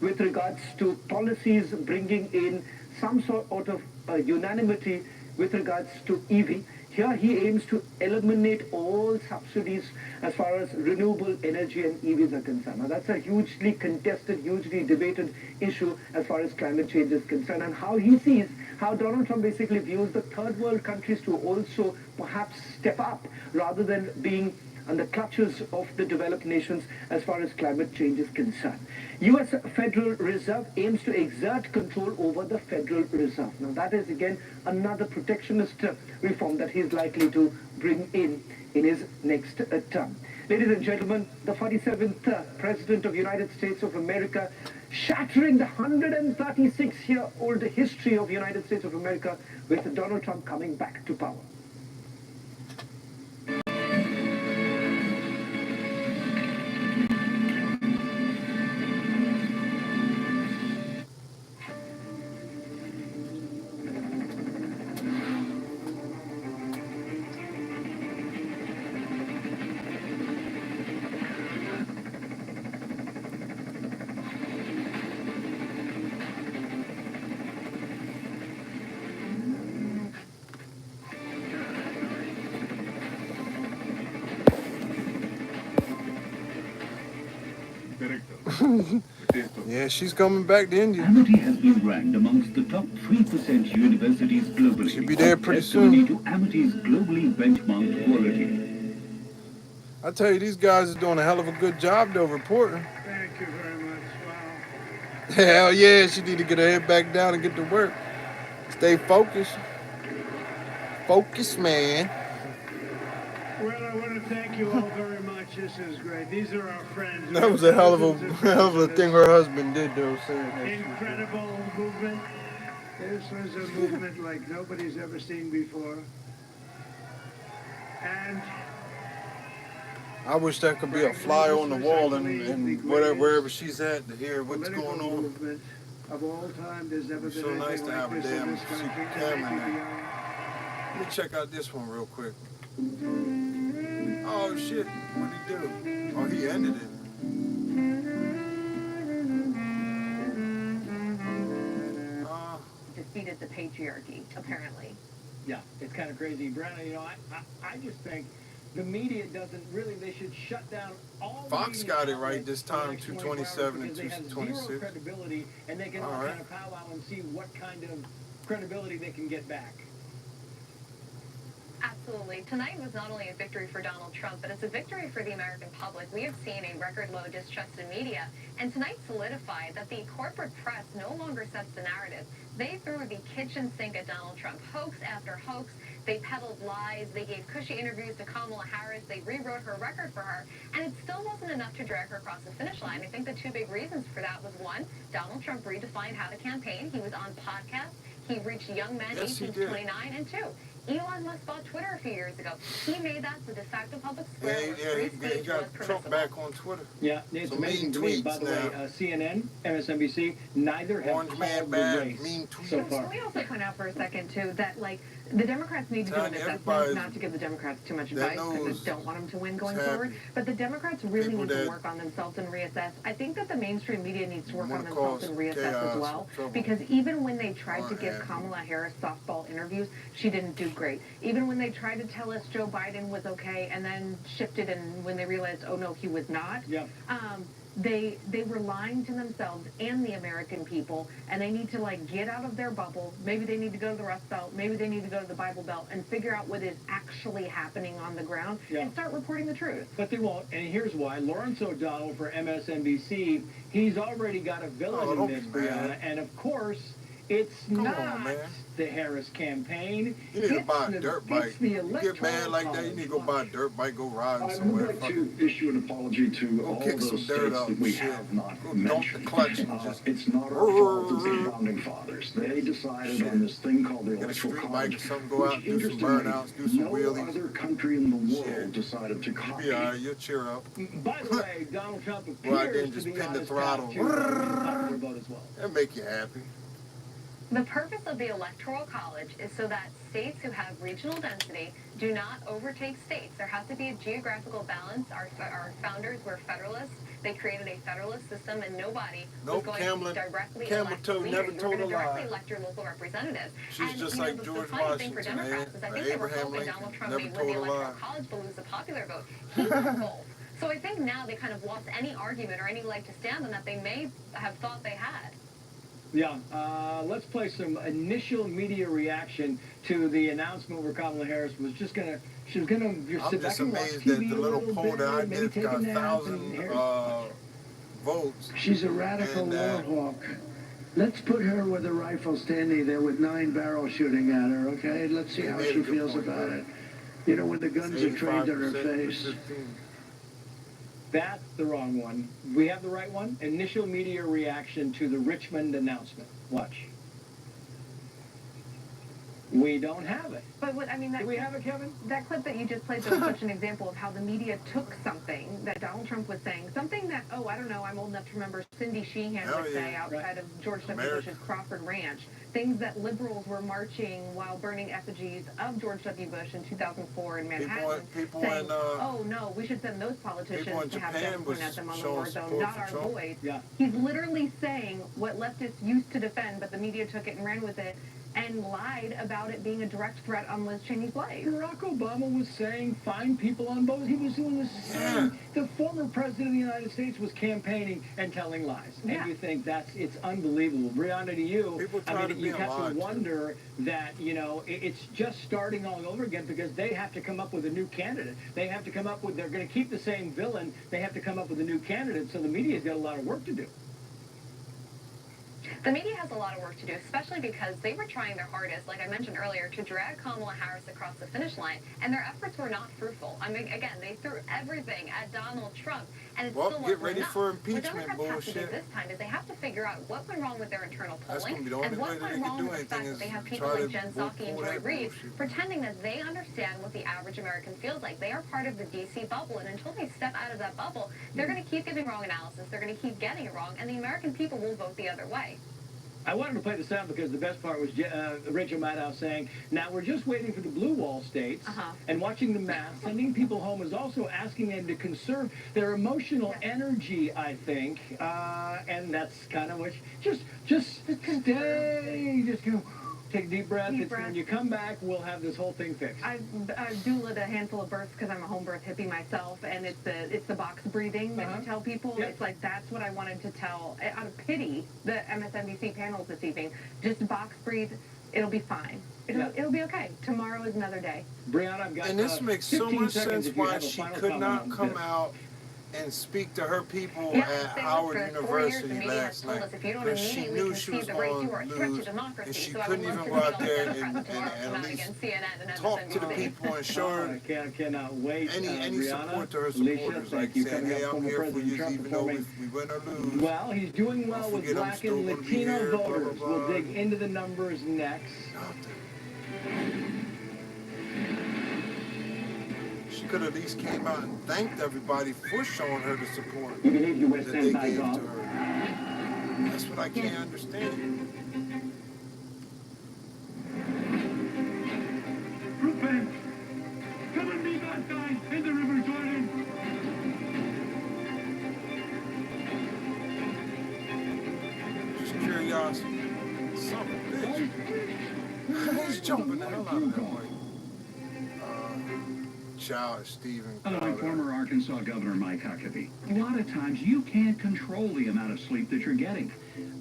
with regards to policies, bringing in some sort of unanimity with regards to EV. Here he aims to eliminate all subsidies as far as renewable energy and EVs are concerned. Now that's a hugely contested, hugely debated issue as far as climate change is concerned, and how he sees how Donald Trump basically views the third world countries to also perhaps step up rather than being on the clutches of the developed nations as far as climate change is concerned. U.S. Federal Reserve aims to exert control over the Federal Reserve. Now that is again another protectionist reform that he's likely to bring in his next term. Ladies and gentlemen, the 47th President of the United States of America, shattering the 136-year-old history of the United States of America with Donald Trump coming back to power. Yeah, she's coming back to India. Amity has been ranked amongst the top 3% universities globally. She'll be there pretty soon. Testimony to Amity's globally benchmarked quality. I tell you, these guys are doing a hell of a good job, though, reporting. Thank you very much. Wow. Hell yeah, she need to get her head back down and get to work. Stay focused. Focus, man. Well, I want to thank you all very much. This is great. These are our friends. That was a hell of a thing her husband did, though. Incredible movement. This was a movement like nobody's ever seen before. And I wish that could be a fly on the wall and wherever she's at to hear what's going on. Movement of all time. There's never It's been so nice to have a damn secret camera in there. Let me check out this one real quick. Oh shit, what'd he do? Oh, he ended it. Defeated the patriarchy, apparently. Yeah, it's kind of crazy. Brenna, you know, I just think the media doesn't really, they should shut down all Fox the got it right this time, 227 and 226. They have zero credibility, and they can all kind of powwow and see what kind of credibility they can get back. Absolutely. Tonight was not only a victory for Donald Trump, but it's a victory for the American public. We have seen a record low distrust in media, and tonight solidified that the corporate press no longer sets the narrative. They threw the kitchen sink at Donald Trump. Hoax after hoax. They peddled lies. They gave cushy interviews to Kamala Harris. They rewrote her record for her, and it still wasn't enough to drag her across the finish line. I think the two big reasons for that was, one, Donald Trump redefined how to campaign. He was on podcasts. He reached young men 18 to 29, and two, Elon Musk bought Twitter a few years ago. He made that the de facto public square where free speech was permissible. Trump back on Twitter. Yeah, it's amazing to me, by the way, CNN, MSNBC, neither have called the race so far. Can we also point out for a second, too, that, like, the Democrats need to do an assessment, not to give the Democrats too much advice, because I don't want them to win going forward, but the Democrats really need to work on themselves and reassess. I think that the mainstream media needs to work on themselves and reassess as well, because even when they tried to give Kamala Harris softball interviews, she didn't do great. Even when they tried to tell us Joe Biden was okay and then shifted, and when they realized, oh no, he was not, they were lying to themselves and the American people, and they need to, like, get out of their bubble. Maybe they need to go to the Rust Belt, maybe they need to go to the Bible Belt and figure out what is actually happening on the ground and start reporting the truth. But they won't, and here's why. Lawrence O'Donnell for MSNBC, he's already got a villain in this, Brianna, and of course, it's not the Harris campaign. You need to buy a dirt bike. You get mad like that, you need to go buy a dirt bike, go riding somewhere. I would like to issue an apology to all those states that we have not mentioned. It's not our fault as the founding fathers. They decided on this thing called the Electoral College, which interestingly, no other country in the world decided to copy. Yeah, you'll cheer up. By the way, Donald Trump appears to be on his path to popular vote as well. That'll make you happy. The purpose of the Electoral College is so that states who have regional density do not overtake states. There has to be a geographical balance. Our founders were federalists. They created a federalist system, and nobody was going to directly elect leaders. You were going to directly elect your local representatives. She's just like George funny thing for Democrats is I think they were hoping Donald Trump may win the Electoral College but lose the popular vote. He won both. So I think now they kind of lost any argument or any leg to stand on that they may have thought they had. Yeah, let's play some initial media reaction to the announcement where Kamala Harris was just gonna, she was gonna just sit back and watch TV. I'm just amazed that the little poll that I did got 1,000 votes. She's a radical war hawk. Let's put her with a rifle standing there with 9 barrels shooting at her, okay? Let's see how she feels about it. You know, when the guns are trained on her face. That's the wrong one. We have the right one. Initial media reaction to the Richmond announcement. Watch. We don't have it. But what, I mean, do we have it, Kevin? That clip that you just played was such an example of how the media took something that Donald Trump was saying, something that, oh, I don't know, I'm old enough to remember Cindy Sheehan would say outside of George W. Bush's Crawford Ranch, things that liberals were marching while burning effigies of George W. Bush in 2004 in Manhattan, saying, oh, no, we should send those politicians to have guns pointed at them on the war zone, not our boys. Yeah. He's literally saying what leftists used to defend, but the media took it and ran with it. and lied about it being a direct threat on Liz Cheney's life. Barack Obama was saying find people on both. He was doing the same. The former president of the United States was campaigning and telling lies. And you think it's unbelievable. Brianna, to you, you have to wonder that, it's just starting all over again because they have to come up with a new candidate. They have to come up with, they're going to keep the same villain. They have to come up with a new candidate. So the media's got a lot of work to do. The media has a lot of work to do, especially because they were trying their hardest, like I mentioned earlier, to drag Kamala Harris across the finish line, and their efforts were not fruitful. I mean, again, they threw everything at Donald Trump, and it still wasn't enough. For impeachment what Democrats have to do this time is they have to figure out what went wrong with their internal polling, and what went wrong with the fact that they have people like Jen Psaki and Joy Reid pretending that they understand what the average American feels like. They are part of the D.C. bubble, and until they step out of that bubble, they're going to keep giving wrong analysis, they're going to keep getting it wrong, and the American people will vote the other way. I wanted to play the sound because the best part was Rachel Maddow saying, now we're just waiting for the blue wall states and watching the math. Sending people home is also asking them to conserve their emotional energy, I think. And that's kind of what, just stay, just go. Take a deep breath. When you come back, we'll have this whole thing fixed. I doulaed a handful of births because I'm a home birth hippie myself, and it's the box breathing that you tell people. It's like that's what I wanted to tell, out of pity, the MSNBC panels this evening. Just box breathe. It'll be fine. It'll be okay. Tomorrow is another day. Brianna, I've got and this makes so much sense why she could not come out and speak to her people at Howard University last night, because she knew she was going to lose, and she couldn't even go out there and at least talk to the people and show her cannot wait, any support to her supporters, like saying, hey, I'm here for you, even though we win or lose. Well, he's doing well with Black and Latino voters. We'll dig into the numbers next. She could at least came out and thanked everybody for showing her the support you believe you that they gave to her. That's what I can't understand. Repent! Come and be baptized in the River Jordan! Just curiosity. Son of a bitch. He's jumping the hell out of that way. Stephen. I'm former Arkansas Governor Mike Huckabee. A lot of times you can't control the amount of sleep that you're getting.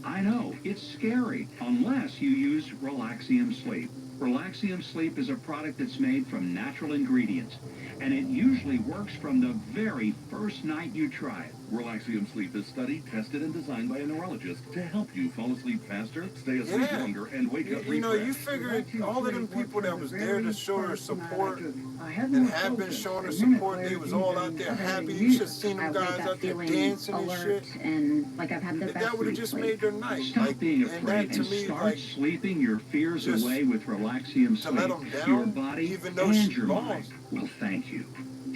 I know, it's scary, unless you use Relaxium Sleep. Relaxium Sleep is a product that's made from natural ingredients, and it usually works from the very first night you try it. Relaxium Sleep is studied, tested, and designed by a neurologist to help you fall asleep faster, stay asleep longer, and wake up refreshed. You know, you figure all of them people that was there to show her support and have been showing her support, they was all out there happy. You should have seen them guys out there dancing and shit. And like I've had the best that would have just made their night. Stop being afraid and start sleeping your fears away with Relaxium Sleep. To let them down, your body even though and she your lost. mind will thank you.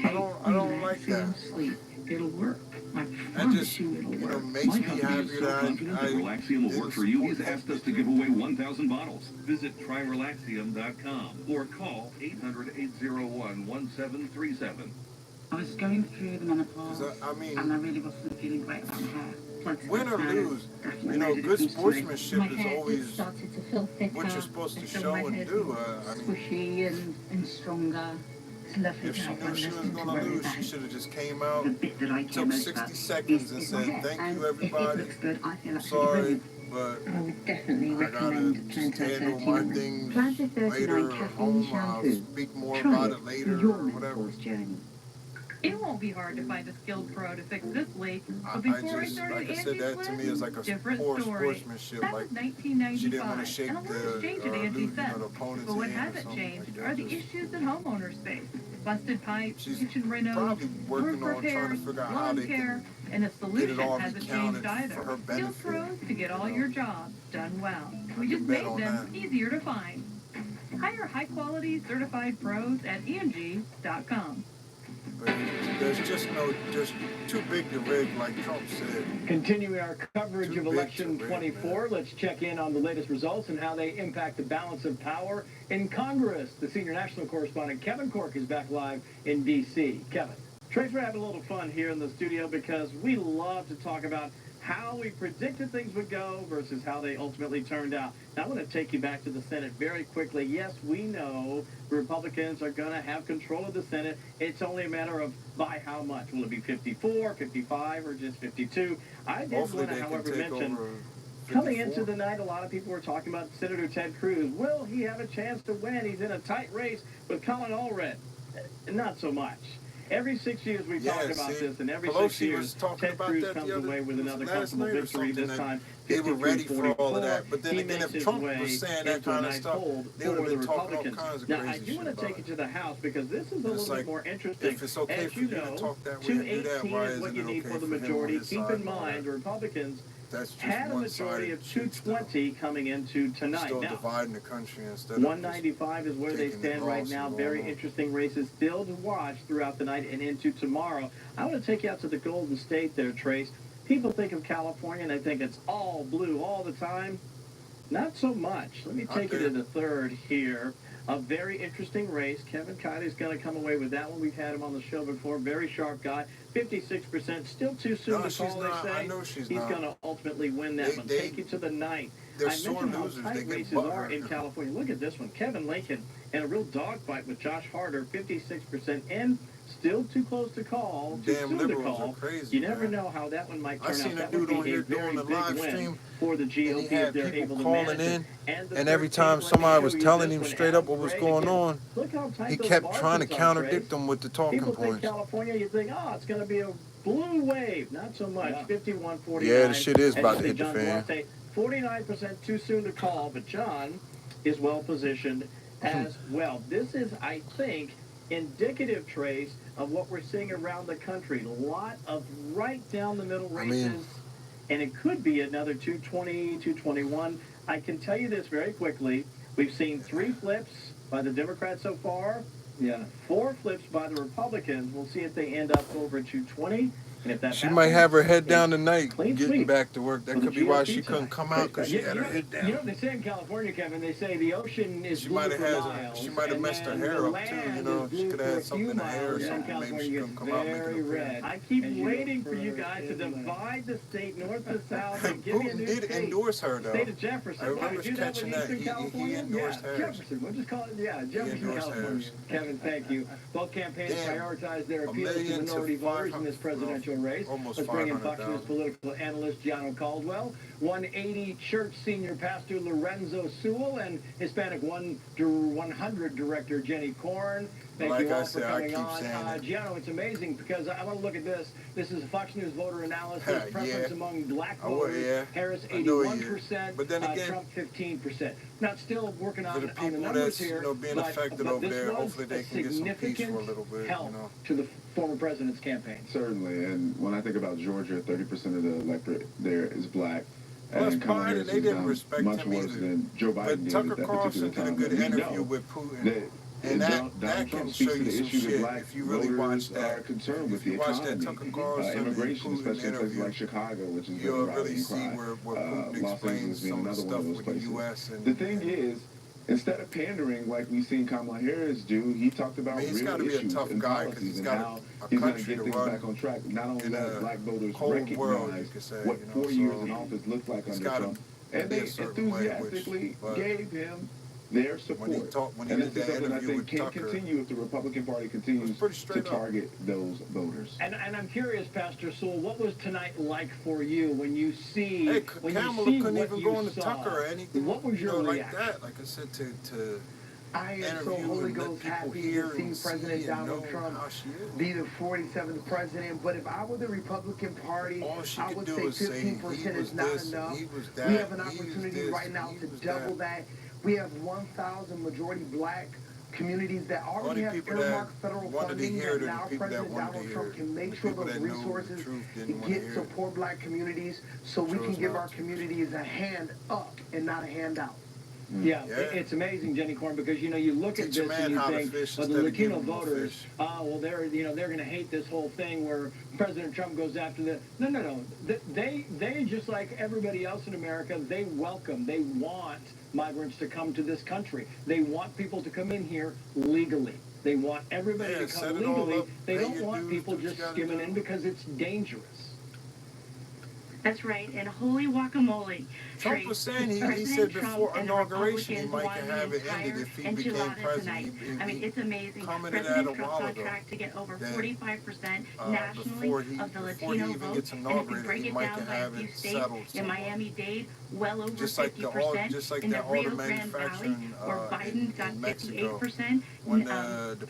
I don't like that. Sleep. It'll work. That just, makes me happy that Relaxium will work for you. He's asked us to give away 1,000 bottles. Visit tryrelaxium.com or call 800-801-1737. I was going through the menopause, and I really wasn't feeling great about my hair. Win or lose, good sportsmanship is always what you're supposed to show and do. Squishy and stronger. If she knew she was going to lose, she should have just came out, took 60 seconds and said, thank you, everybody. I'm sorry, but I got to handle my things later at home. I'll speak more about it later or whatever. It won't be hard to find a skilled pro to fix this leak. But before I started like I said, that to me is like a poor sportsmanship. That was 1995, she didn't want to shake and a lot has changed at Angie's Sense. But what hasn't changed are the issues that homeowners face. Busted pipes, kitchen renos, roof repairs, lawn care, and the solution hasn't changed either. Skilled pros to get all your jobs done well. We just made them easier to find. Hire high-quality certified pros at ENG.com. There's just too big to rig, like Trump said. Continuing our coverage of Election 24, let's check in on the latest results and how they impact the balance of power in Congress. The senior national correspondent Kevin Cork is back live in D.C. Kevin. Trace, we're having a little fun here in the studio because we love to talk about how we predicted things would go versus how they ultimately turned out. Now, I want to take you back to the Senate very quickly. Yes, we know Republicans are going to have control of the Senate. It's only a matter of by how much. Will it be 54, 55, or just 52? I did want to, however, mention, coming into the night, a lot of people were talking about Senator Ted Cruz. Will he have a chance to win? He's in a tight race with Colin Allred. Not so much. Every 6 years we talk about this, and every 6 years Ted Cruz comes away with another comfortable victory. This time, they were ready for all of that. But then again, if Trump was saying that kind of stuff, they would have been talking all kinds of crazy shit. Now, I do want to take it to the House because this is a little bit more interesting. If it's okay for you to talk that way and do that, 218 why is what isn't you it need okay for the for him majority. on his Keep side in mind, the Republicans had a majority of 220 coming into tonight. Still now, dividing the country instead of 195 is where they stand right now. Very interesting races still to watch throughout the night and into tomorrow. I want to take you out to the Golden State there, Trace. People think of California and they think it's all blue all the time. Not so much. Let me take you to the third here. A very interesting race. Kevin Kiley's going to come away with that one. We've had him on the show before. Very sharp guy. 56%. Still too soon to call, they say. I know she's He's going to ultimately win that one. Take you to the ninth. I mentioned how tight races are in California. Look at this one. Kevin Lincoln in a real dogfight with Josh Harder. 56% in. Still too close to call. Too soon to call. Crazy, you never know how that one might turn out. Seen that a would dude on be here a very doing the big live win stream for the GOP if they're able to manage it. And every time somebody was telling him straight up what was going on, he kept trying to contradict them with the talking points. People think California, you think, oh, it's going to be a blue wave. Not so much. 51-49. Yeah, the shit is about to hit the fan. 49% too soon to call, but John is well positioned as well. This is, I think, indicative, Trace, of what we're seeing around the country. A lot of right down the middle races, and it could be another 220, 221. I can tell you this very quickly. We've seen 3 flips by the Democrats so far. 4 flips by the Republicans. We'll see if they end up over 220. And if that she might have her head down tonight, getting back to work. That could be why she couldn't come out, because she had her head down. You know what they say in California, Kevin? They say the ocean is blue for miles. She might have messed her hair up too. You know, she could have had something in her hair or something. Maybe she couldn't come out making a red. I keep waiting for you guys to divide the state north to south and give me a new state. Putin did endorse her though. State of Jefferson. I remember catching that. He endorsed her. Jefferson. We'll just call it Jefferson, California. Kevin, thank you. Both campaigns prioritize their appeal to minority voters in this presidential race. Let's bring in Fox News political analyst Jano Caldwell, 180 Church senior pastor Lorenzo Sewell, and Hispanic 100 director Jenny Korn. Thank you all for coming on. Giano, it's amazing because I want to look at this. This is a Fox News voter analysis. Preference among black voters. Harris 81%, but then again, Trump 15%. Now, still working on the numbers here. Being affected over there, hopefully they can get some peace for a little bit. Help to the former president's campaign. Certainly, and when I think about Georgia, 30% of the electorate there is black. And Kamala Harris has done much worse than Joe Biden did at that particular time. But Tucker Carlson did a good interview with Putin. And that can show you some shit if you really watch that. Are concerned with the economy, immigration, especially in places like Chicago, which is you'll really see where Putin explains some of the stuff with the U.S. The thing is, instead of pandering like we've seen Kamala Harris do, he talked about real issues and policies and how he's going to get things back on track. Not only that, black voters recognize what 4 years in office looked like under Trump, and they enthusiastically gave him their support. And this is something I think can continue if the Republican Party continues to target those voters. And I'm curious, Pastor Sewell, what was tonight like for you when you see Kamala couldn't even go on the Tucker or anything. What was your reaction? Like that? Like I said, to I am so Holy Ghost happy to see President Donald Trump be the 47th president. But if I were the Republican Party, I would say 15% is not enough. We have an opportunity right now to double that. We have 1,000 majority black communities that already have earmarked federal funding, and now President Donald Trump can make sure those resources get support black communities so we can give our communities a hand up and not a handout. Yeah, it's amazing, Jenny Korn, because you look at this and you think, well, the Latino voters, they're going to hate this whole thing where President Trump goes after the. No. They just like everybody else in America, they want migrants to come to this country. They want people to come in here legally. They want everybody to come legally. They don't want people just skimming in because it's dangerous. That's right, and holy guacamole. Trump was saying, he said before inauguration he might can have it ended if he became president. I mean, it's amazing. President Trump's on track to get over 45% nationally of the Latino vote. And if we break it down by a few states, in Miami-Dade, well over 50%. In the Rio Grande Valley, where Biden got 58%,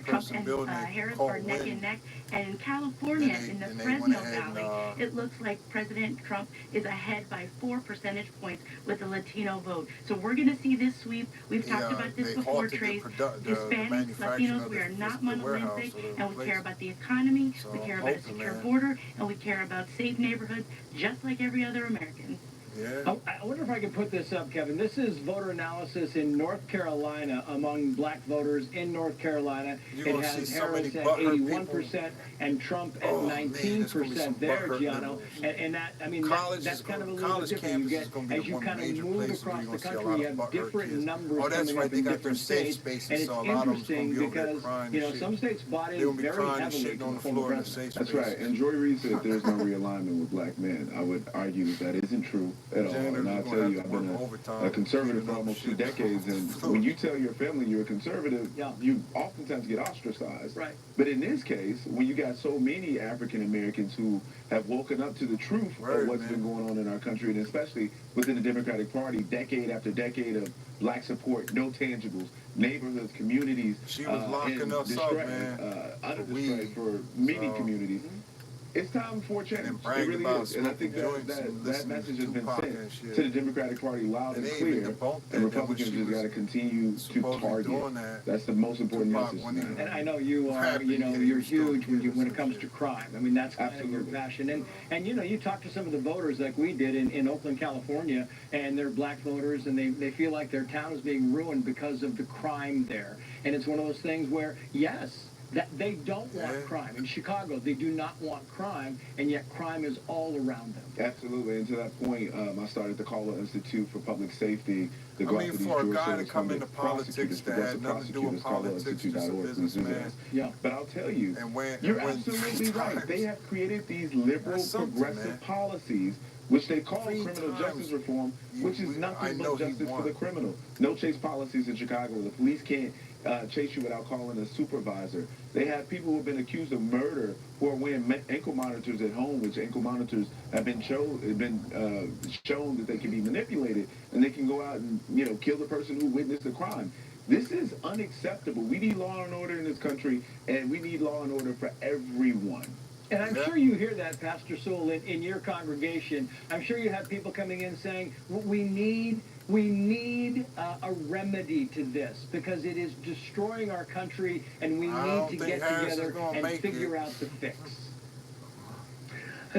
Trump and Harris are neck and neck. And in California, in the Fresno Valley, it looks like President Trump is ahead by 4 percentage points with the Latino vote. So we're going to see this sweep. We've talked about this before, Trace. Hispanics, Latinos, we are not monolithic, and we care about the economy, we care about a secure border, and we care about safe neighborhoods, just like every other American. Yeah. I wonder if I could put this up, Kevin. This is voter analysis in North Carolina among black voters in North Carolina. It has Harris at 81% and Trump at 19% there, Giano. And that, I mean, that's kind of a little bit different. You get, as you kind of move across the country, you have different numbers coming up in different states. And it's interesting because, you know, some states bought in very heavily to the former president. That's right. And Joy Reid said there's no realignment with black men. I would argue that isn't true at all. And I'll tell you, I've been a conservative for almost 2 decades, and when you tell your family you're a conservative, you oftentimes get ostracized. Right. But in this case, when you got so many African Americans who have woken up to the truth of what's been going on in our country, and especially within the Democratic Party, decade after decade of black support, no tangibles, neighborhoods, communities, she was locking us up, man, under distress for many communities. It's time for a change. It really is. And I think that message has been sent to the Democratic Party loud and clear. And Republicans just got to continue to target. That's the most important message now. And I know you are, you know, you're huge when it comes to crime. I mean, that's kind of your passion. And you know, you talk to some of the voters like we did in Oakland, California, and they're black voters, and they feel like their town is being ruined because of the crime there. And it's one of those things where, yes, that they don't want crime. In Chicago, they do not want crime, and yet crime is all around them. Absolutely. And to that point, I started the Caller Institute for Public Safety. I mean, for a guy to come into politics that had nothing to do with politics, just a businessman. Yeah. But I'll tell you, you're absolutely right. They have created these liberal, progressive policies, which they call criminal justice reform, which is nothing but justice for the criminal. No chase policies in Chicago. The police can't chase you without calling a supervisor. They have people who have been accused of murder who are wearing ankle monitors at home, which ankle monitors have been shown that they can be manipulated, and they can go out and, you know, kill the person who witnessed the crime. This is unacceptable. We need law and order in this country, and we need law and order for everyone. And I'm sure you hear that, Pastor Sewell, in your congregation. I'm sure you have people coming in saying, we need a remedy to this because it is destroying our country, and we need to get together and figure out the fix.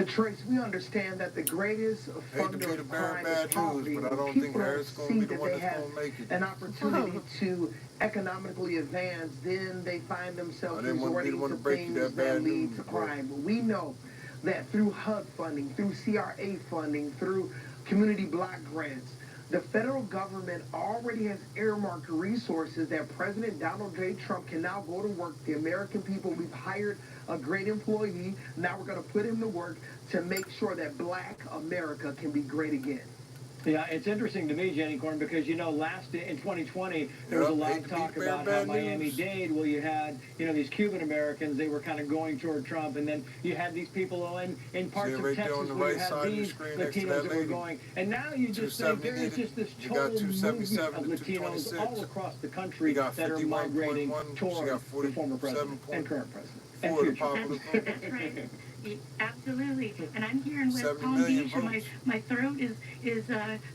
Trace, we understand that the greatest funder of crime is poverty. But I don't think Harris is going to be the one that's going to make it. An opportunity to economically advance, then they find themselves resorting to things that lead to crime. But we know that through HUD funding, through CRA funding, through community block grants, the federal government already has earmarked resources that President Donald J. Trump can now go to work. The American people, we've hired a great employee. Now we're going to put him to work to make sure that black America can be great again. Yeah, it's interesting to me, Jenny Corn, because, you know, in 2020, there was a lot of talk about how Miami-Dade, well, you had, you know, these Cuban Americans, they were kind of going toward Trump, and then you had these people in parts of Texas where you had these Latinos that were going, and now you just think there is just this total movement of Latinos all across the country that are migrating toward the former president and current president. And future. That's right. Absolutely. And I'm here in West Palm Beach, and my throat is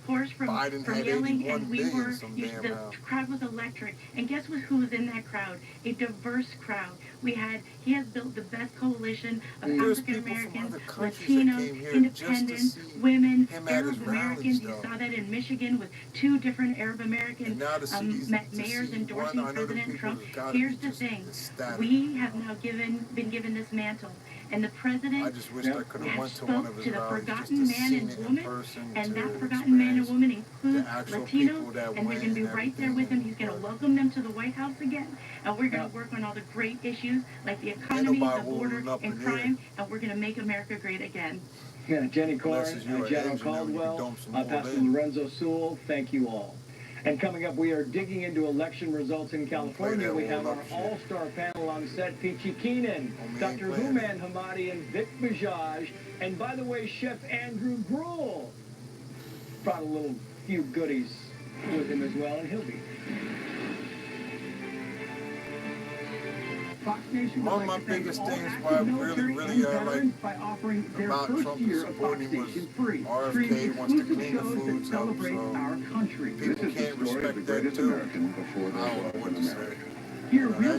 hoarse from yelling, and the crowd was electric. And guess who was in that crowd? A diverse crowd. He has built the best coalition of African Americans, Latinos, independents, women, Arab Americans. You saw that in Michigan with 2 different Arab American mayors endorsing President Trump. Here's the thing. We have now been given this mantle. And the president spoke to the forgotten man and woman, and that forgotten man and woman includes Latinos, and they're going to be right there with him. He's going to welcome them to the White House again, and we're going to work on all the great issues like the economy, the border, and crime, and we're going to make America great again. Jenny Corn, General Caldwell, Pastor Lorenzo Sewell, thank you all. And coming up, we are digging into election results in California. We have our all-star panel on set, Peachy Keenan, Dr. Houman Hamadi, and Vic Bajaj. And by the way, Chef Andrew Gruel brought a few goodies with him as well, and he'll be. One of my biggest things why I really like about Trump is supporting was RFK wants to clean the foods up, so people can't respect that too. I don't know what to say.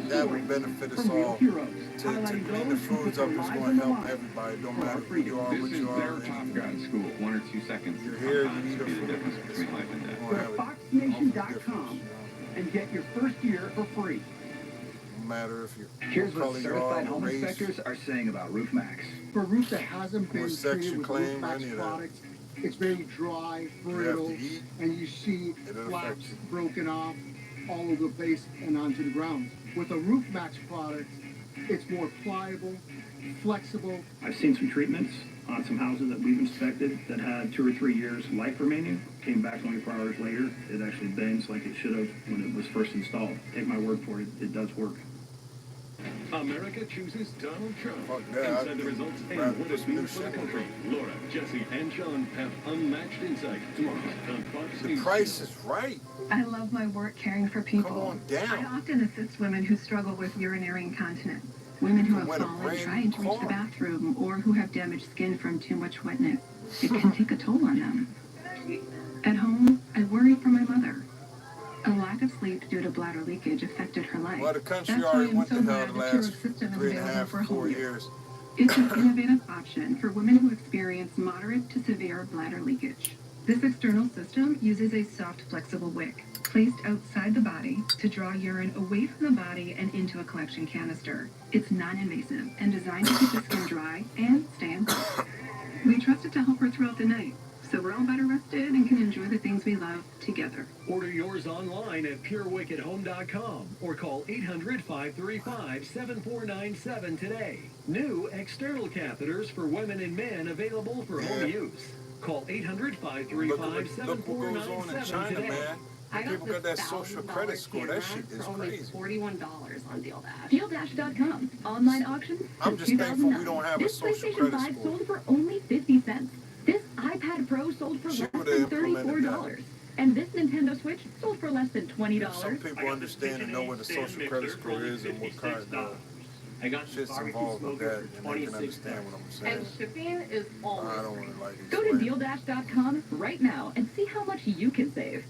That would benefit us all. To clean the foods up is going to help everybody. Don't matter who you are, what you are. This is their Top Gun school. 1 or 2 seconds. You're here, you eat a food. Difference between life and death. Go to FoxNation.com and get your first year for free. Matter if you Here's what certified home inspectors are saying about Roof Max. For a roof that hasn't been treated with Roof Max products, it's very dry, brittle, and you see flaps broken off all over the place and onto the ground. With a Roof Max product, it's more pliable, flexible. I've seen some treatments on some houses that we've inspected that had 2 or 3 years life remaining. Came back 24 hours later, it actually bends like it should have when it was first installed. Take my word for it, it does work. America chooses Donald Trump. Yeah, Inside the results and what it means for the country. Laura, Jesse, and Sean have unmatched insight tomorrow on Fox News. The price is right. I love my work caring for people. Come on down. I often assist women who struggle with urinary incontinence. Women who have fallen trying to reach the bathroom or who have damaged skin from too much wetness. It can take a toll on them. At home, I worry for my mother. A lack of sleep due to bladder leakage affected her life. Well, the country already went to hell the last 3.5 to 4 years. It's an innovative option for women who experience moderate to severe bladder leakage. This external system uses a soft, flexible wick placed outside the body to draw urine away from the body and into a collection canister. It's non-invasive and designed to keep the skin dry and stay in place. We trust it to help her throughout the night, so we're all better rested and can enjoy the things we love together. Order yours online at purewickathome.com or call 800-535-7497 today. New external catheters for women and men available for home use. Call 800-535-7497 Look what goes on in China, today. man. People got that social credit score. That shit is crazy. $41 on DealDash. DealDash.com. Online auction. I'm just thankful we don't have a this social PlayStation credit 5 score. sold for only 50 cents. This iPad Pro sold for less than $34. And this Nintendo Switch sold for less than $20. Some people understand and know what a social credit score is and what kind of shit's involved with that, and they can understand what I'm saying. And shipping is almost I don't want to like it. Go to DealDash.com right now and see how much you can save.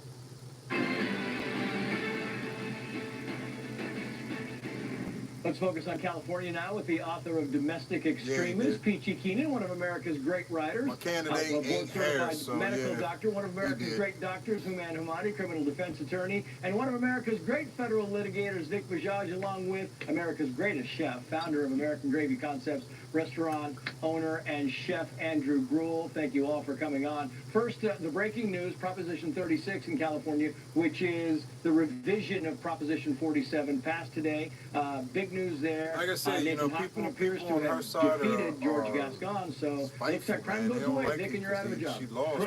Let's focus on California now with the author of Domestic Extremists, Peachy Keenan, one of America's great writers. My candidate ain't Harris, so medical doctor, one of America's great doctors, Houman Hamadi, criminal defense attorney, and one of America's great federal litigators, Vic Bajaj, along with America's greatest chef, founder of American Gravy Concepts, restaurant owner and chef Andrew Gruel. Thank you all for coming on. First, the breaking news, Proposition 36 in California, which is the revision of Proposition 47, passed today. Big news there. Like I said, Nathan Hoffman appears to have defeated George Gascon, so looks like crime goes away. Nick, and you're out of a job. She lost,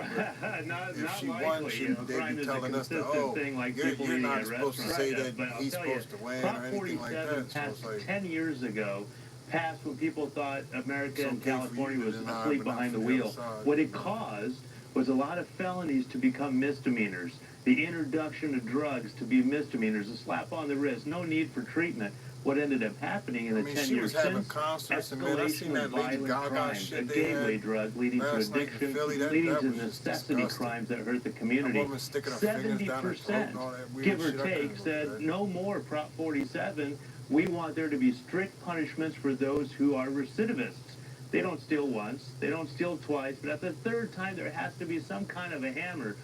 if she won, they'd be telling us that, oh, you're not supposed to say that he's supposed to win or anything like that. So passed 10 years ago. Passed when people thought America and California was asleep behind the wheel. What it caused was a lot of felonies to become misdemeanors. The introduction of drugs to be misdemeanors, a slap on the wrist, no need for treatment. What ended up happening in the 10 years since, escalation of violent crimes, a gateway drug leading to addiction, leading to necessity crimes that hurt the community. 70%, give or take, said no more Prop 47. We want there to be strict punishments for those who are recidivists. They don't steal once, they don't steal twice, but at the third time there has to be some kind of a hammer.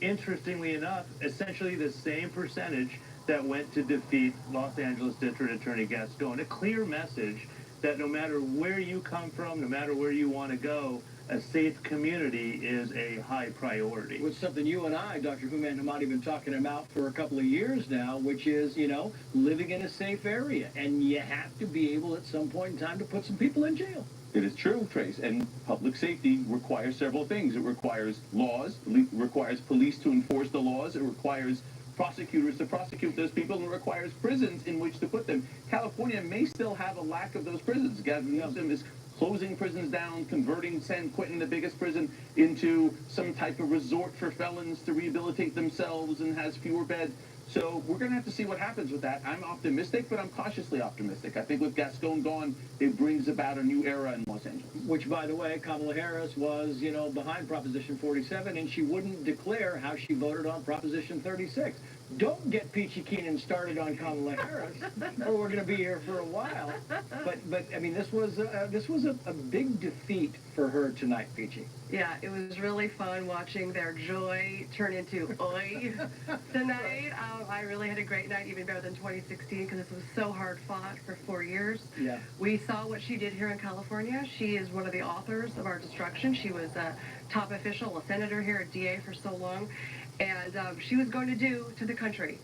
Interestingly enough, essentially the same percentage that went to defeat Los Angeles District Attorney Gascon. A clear message that no matter where you come from, no matter where you want to go, a safe community is a high priority. It's something you and I, Dr. Houman Hamadi, have been talking about for a couple of years now, which is, living in a safe area. And you have to be able at some point in time to put some people in jail. It is true, Trace, and public safety requires several things. It requires laws, requires police to enforce the laws, it requires prosecutors to prosecute those people, and it requires prisons in which to put them. California may still have a lack of those prisons. Gavin Newsom is closing prisons down, converting San Quentin, the biggest prison, into some type of resort for felons to rehabilitate themselves and has fewer beds. So we're going to have to see what happens with that. I'm optimistic, but I'm cautiously optimistic. I think with Gascon gone, it brings about a new era in Los Angeles. Which, by the way, Kamala Harris was, behind Proposition 47, and she wouldn't declare how she voted on Proposition 36. Don't get Peachy Keenan started on Kamala Harris, or we're going to be here for a while. But I mean, this was a big defeat for her tonight, Peachy. Yeah, it was really fun watching their joy turn into oi tonight. I really had a great night, even better than 2016, because this was so hard fought for 4 years. Yeah. We saw what she did here in California. She is one of the authors of our destruction. She was a top official, a senator here at DA for so long. And she was going to do to the country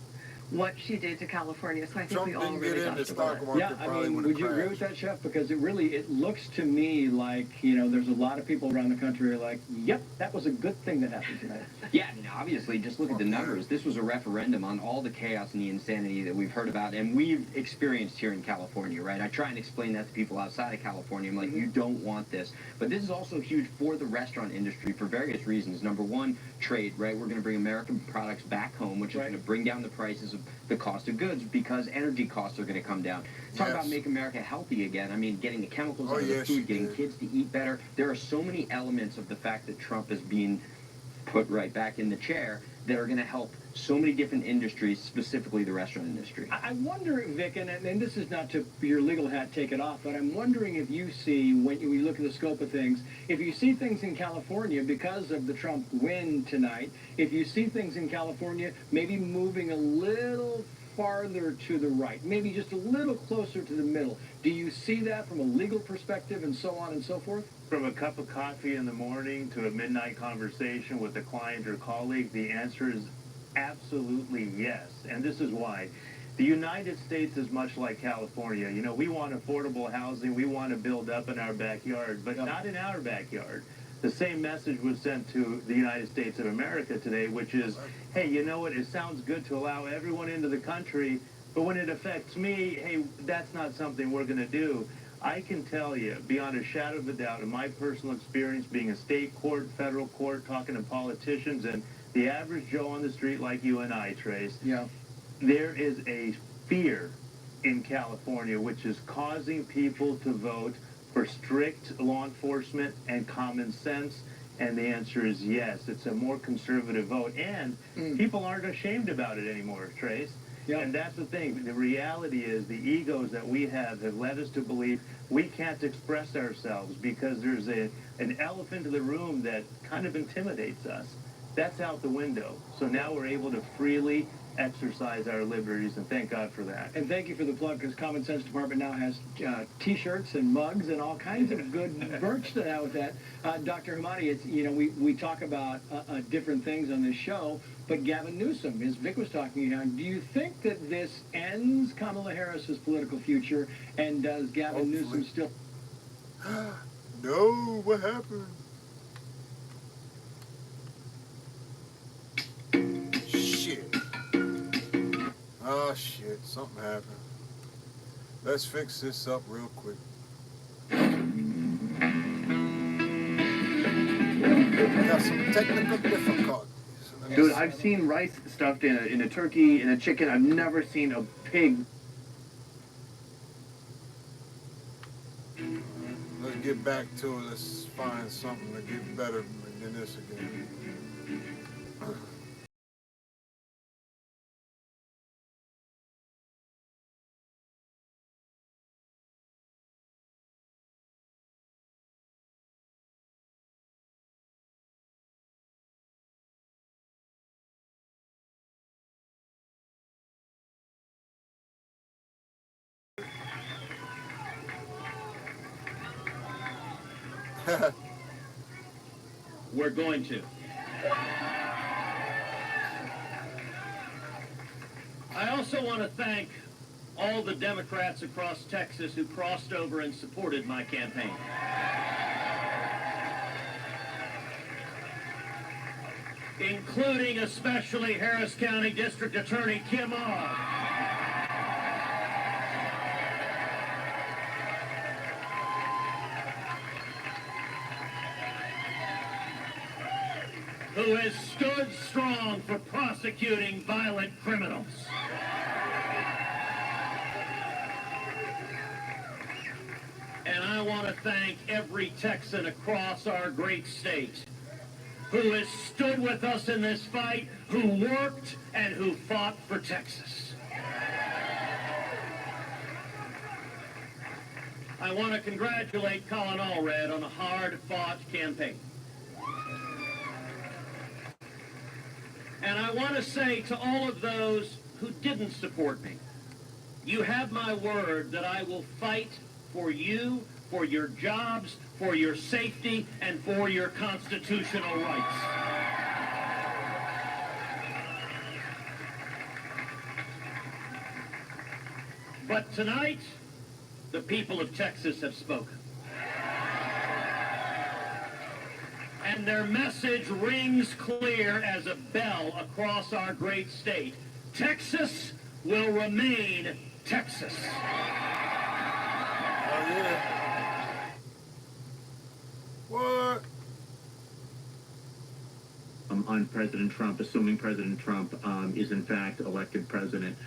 what she did to California. So I think we all really dodged a bullet. Yeah, I mean, would you agree with that, Chef? Because it looks to me like, there's a lot of people around the country who are like, yep, that was a good thing that happened tonight. Yeah, I mean, obviously, just look at the numbers. This was a referendum on all the chaos and the insanity that we've heard about and we've experienced here in California, right? I try and explain that to people outside of California. I'm like, you don't want this. But this is also huge for the restaurant industry for various reasons. Number one, trade, right? We're going to bring American products back home, which is going to bring down the prices of the cost of goods because energy costs are going to come down. Talk about make America healthy again. I mean, getting the chemicals out of the food, getting kids to eat better. There are so many elements of the fact that Trump is being put right back in the chair that are going to help so many different industries, specifically the restaurant industry. I wonder, Vic, and this is not to your legal hat take it off, but I'm wondering if you see, when you look at the scope of things, if you see things in California because of the Trump win tonight, if you see things in California maybe moving a little farther to the right, maybe just a little closer to the middle. Do you see that from a legal perspective and so on and so forth? From a cup of coffee in the morning to a midnight conversation with a client or colleague, the answer is absolutely yes. And this is why. The United States is much like California. We want affordable housing. We want to build up in our backyard, but not in our backyard. The same message was sent to the United States of America today, which is, hey, you know what? It sounds good to allow everyone into the country, but when it affects me, hey, that's not something we're going to do. I can tell you, beyond a shadow of a doubt, in my personal experience, being a state court, federal court, talking to politicians, and the average Joe on the street like you and I, Trace, there is a fear in California which is causing people to vote for strict law enforcement and common sense, and the answer is yes. It's a more conservative vote, and people aren't ashamed about it anymore, Trace. Yeah. And that's the thing. The reality is the egos that we have led us to believe we can't express ourselves because there's an elephant in the room that kind of intimidates us. That's out the window. So now we're able to freely exercise our liberties, and thank God for that. And thank you for the plug, because Common Sense Department now has T-shirts and mugs and all kinds of good merch to have with that. Dr. Hamadi, it's, we talk about different things on this show, but Gavin Newsom, as Vic was talking about, do you think that this ends Kamala Harris's political future, and does Gavin Newsom still... No, what happened? Shit. Oh, shit. Something happened. Let's fix this up real quick. Got some technical difficulties. Dude, I've seen rice stuffed in a turkey, in a chicken. I've never seen a pig. Let's get back to it. Let's find something to get better than this again. We're going to. I also want to thank all the Democrats across Texas who crossed over and supported my campaign. Including especially Harris County District Attorney Kim Ogg. Who has stood strong for prosecuting violent criminals. And I want to thank every Texan across our great state who has stood with us in this fight, who worked and who fought for Texas. I want to congratulate Colin Allred on a hard-fought campaign. And I want to say to all of those who didn't support me, you have my word that I will fight for you, for your jobs, for your safety, and for your constitutional rights. But tonight, the people of Texas have spoken. And their message rings clear as a bell across our great state. Texas will remain Texas. Oh, yeah. What? On President Trump, assuming President Trump is in fact elected president.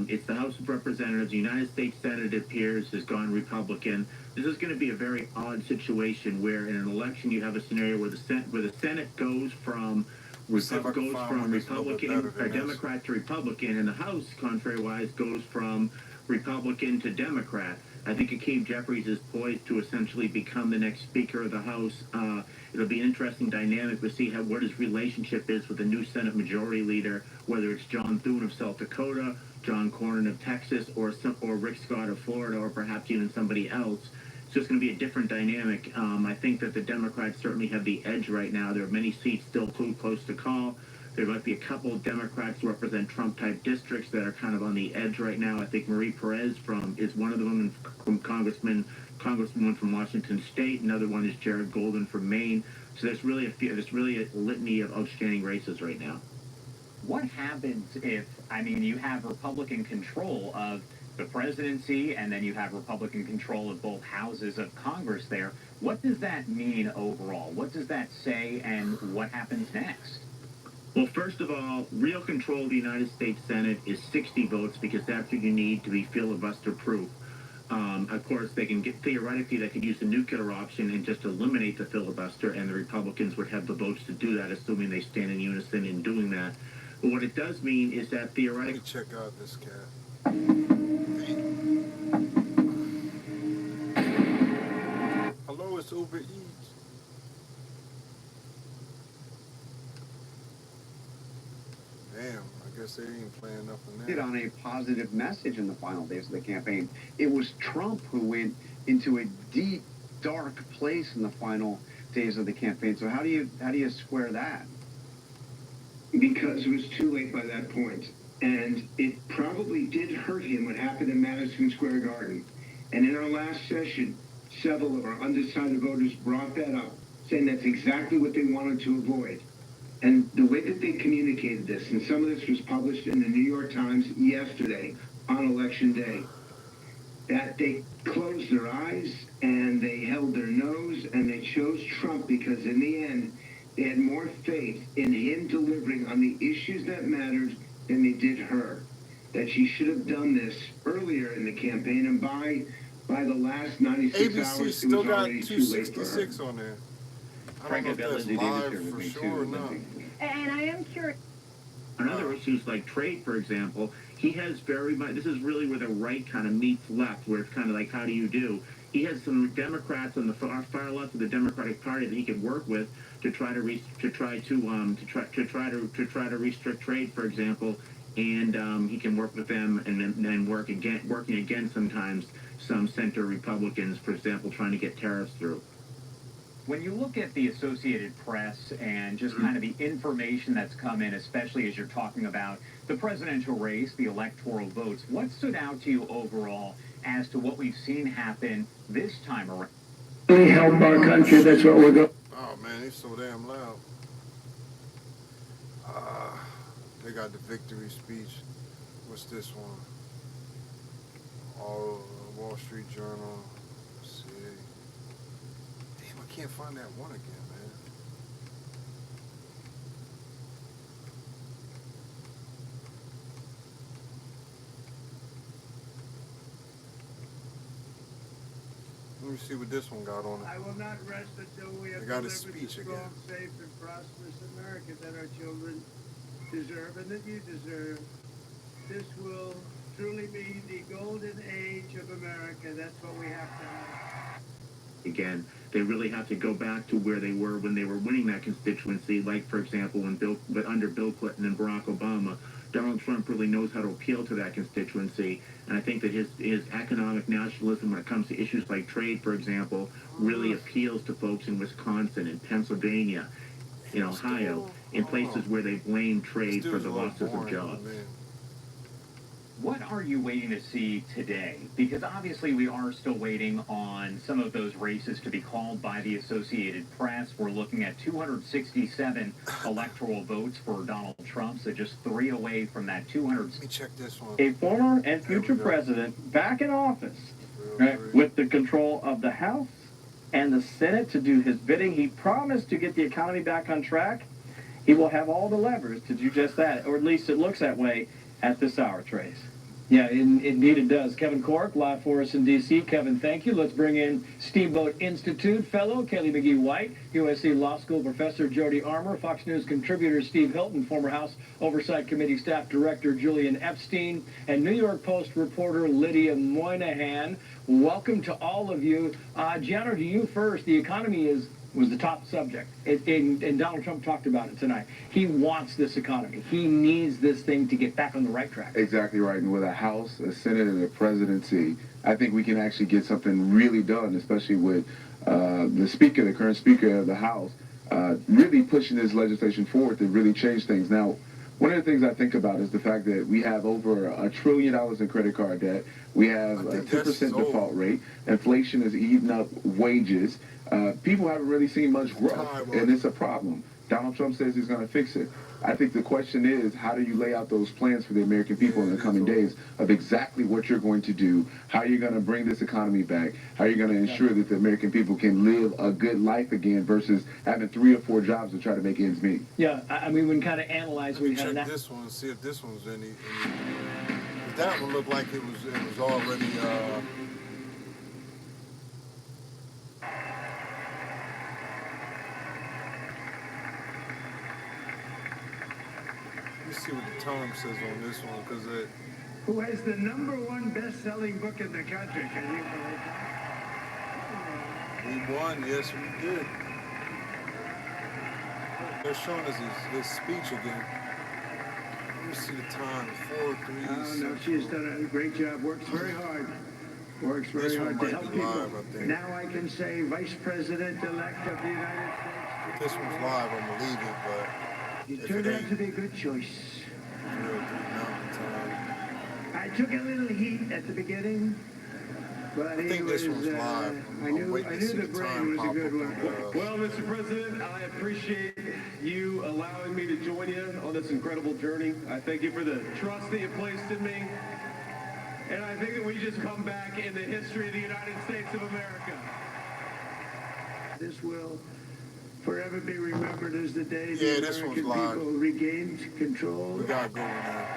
It's the House of Representatives. The United States Senate, it appears, has gone Republican. This is going to be a very odd situation where in an election you have a scenario where the Senate goes from Republican or Democrat to Republican, and the House, contrary-wise, goes from Republican to Democrat. I think Akeem Jeffries is poised to essentially become the next Speaker of the House. It'll be an interesting dynamic to see what his relationship is with the new Senate Majority Leader, whether it's John Thune of South Dakota, John Cornyn of Texas, or Rick Scott of Florida, or perhaps even somebody else. It's just going to be a different dynamic. I think that the Democrats certainly have the edge right now. There are many seats still too close to call. There might be a couple of Democrats who represent Trump-type districts that are kind of on the edge right now. I think Marie Perez is one of them, Congresswoman from Washington State. Another one is Jared Golden from Maine. So there's really a litany of outstanding races right now. What happens if, you have Republican control of the presidency and then you have Republican control of both houses of Congress there? What does that mean overall? What does that say, and what happens next? Well, first of all, real control of the United States Senate is 60 votes because that's what you need to be filibuster-proof. Of course, theoretically, they could use the nuclear option and just eliminate the filibuster, and the Republicans would have the votes to do that, assuming they stand in unison in doing that. But what it does mean is that theoretically... Let me check out this cat. Hello, it's Uber Eats. Damn, I guess they ain't playing nothing there. On a positive message in the final days of the campaign. It was Trump who went into a deep, dark place in the final days of the campaign. So how do you square that? Because it was too late by that point. And it probably did hurt him what happened in Madison Square Garden. And in our last session, several of our undecided voters brought that up, saying that's exactly what they wanted to avoid. And the way that they communicated this, and some of this was published in the New York Times yesterday on Election Day, that they closed their eyes and they held their nose and they chose Trump because in the end, they had more faith in him delivering on the issues that mattered than they did her. That she should have done this earlier in the campaign, and by the last 96 hours, it was already too late for her. On there. Frank, I've got Lindsay Davis here with me too. And I am curious. On other issues like trade, for example, he has very much, this is really where the right kind of meets left, where it's kind of like, how do you do? He has some Democrats on the far left of the Democratic Party that he could work with to try to restrict trade, for example, and he can work with them and working against sometimes some center Republicans, for example, trying to get tariffs through. when you look at the Associated Press and just kind of the information that's come in, especially as you're talking about the presidential race, the electoral votes, what stood out to you overall as to what we've seen happen this time around? We help our country, that's what we're going. Oh man, it's so damn loud. They got the victory speech. What's this one? Wall Street Journal. Let's see. Damn, I can't find that one again, man. Let me see what this one got on it. I will not rest until we have got a delivered speech the again. strong, safe, and prosperous America that our children deserve and that you deserve. This will truly be the golden age of America. That's what we have to have. Again, they really have to go back to where they were when they were winning that constituency, like, for example, under Bill Clinton and Barack Obama. Donald Trump really knows how to appeal to that constituency, and I think that his economic nationalism when it comes to issues like trade, for example, really appeals to folks in Wisconsin and Pennsylvania, in Ohio, in places where they blame trade for the losses of jobs. What are you waiting to see today? Because obviously we are still waiting on some of those races to be called by the Associated Press. We're looking at 267 electoral votes for Donald Trump, so just 3 away from that 200. Let me check this one. A former and future president back in office, right, with the control of the House and the Senate to do his bidding. He promised to get the economy back on track. He will have all the levers to do just that, or at least it looks that way at this hour, Trace. Yeah, indeed it does. Kevin Cork, live for us in D.C. Kevin, thank you. Let's bring in Steamboat Institute fellow Kelly McGee-White, USC Law School professor Jody Armour, Fox News contributor Steve Hilton, former House Oversight Committee staff director Julian Epstein, and New York Post reporter Lydia Moynihan. Welcome to all of you. Gianna, to you first. The economy was the top subject, and Donald Trump talked about it tonight. He wants this economy. He needs this thing to get back on the right track. Exactly right. And with a House, a Senate, and a presidency, I think we can actually get something really done, especially with the current Speaker of the House, really pushing this legislation forward to really change things. Now, one of the things I think about is the fact that we have over $1 trillion in credit card debt. We have a 10% default rate. Inflation is eating up wages. People haven't really seen much growth, and it's a problem. Donald Trump says he's going to fix it. I think the question is, how do you lay out those plans for the American people in the coming days of exactly what you're going to do, how you're going to bring this economy back, how you're going to ensure that the American people can live a good life again versus having 3 or 4 jobs to try to make ends meet. Yeah, I mean, we can kind of analyze. Let me check this one and see if this one's any. That one looked like it was already. Let's see what the Times says on this one, because it. Who has the #1 best-selling book in the country? Can you believe that? We won, yes we did. They're showing us his speech again. Let me see the time. 4, 3. Oh no, she's done a great job. Works very hard. Works very hard to help people. Live, now I can say Vice President-elect of the United States. This one's live, I'm gonna leave it, but. It turned out to be a good choice. I took a little heat at the beginning, but I think this one's live. I knew the brain was a good one. Well, Mr. President, I appreciate you allowing me to join you on this incredible journey. I thank you for the trust that you placed in me. And I think that we just come back in the history of the United States of America. This will forever be remembered as the day the American people regained control. We got going now.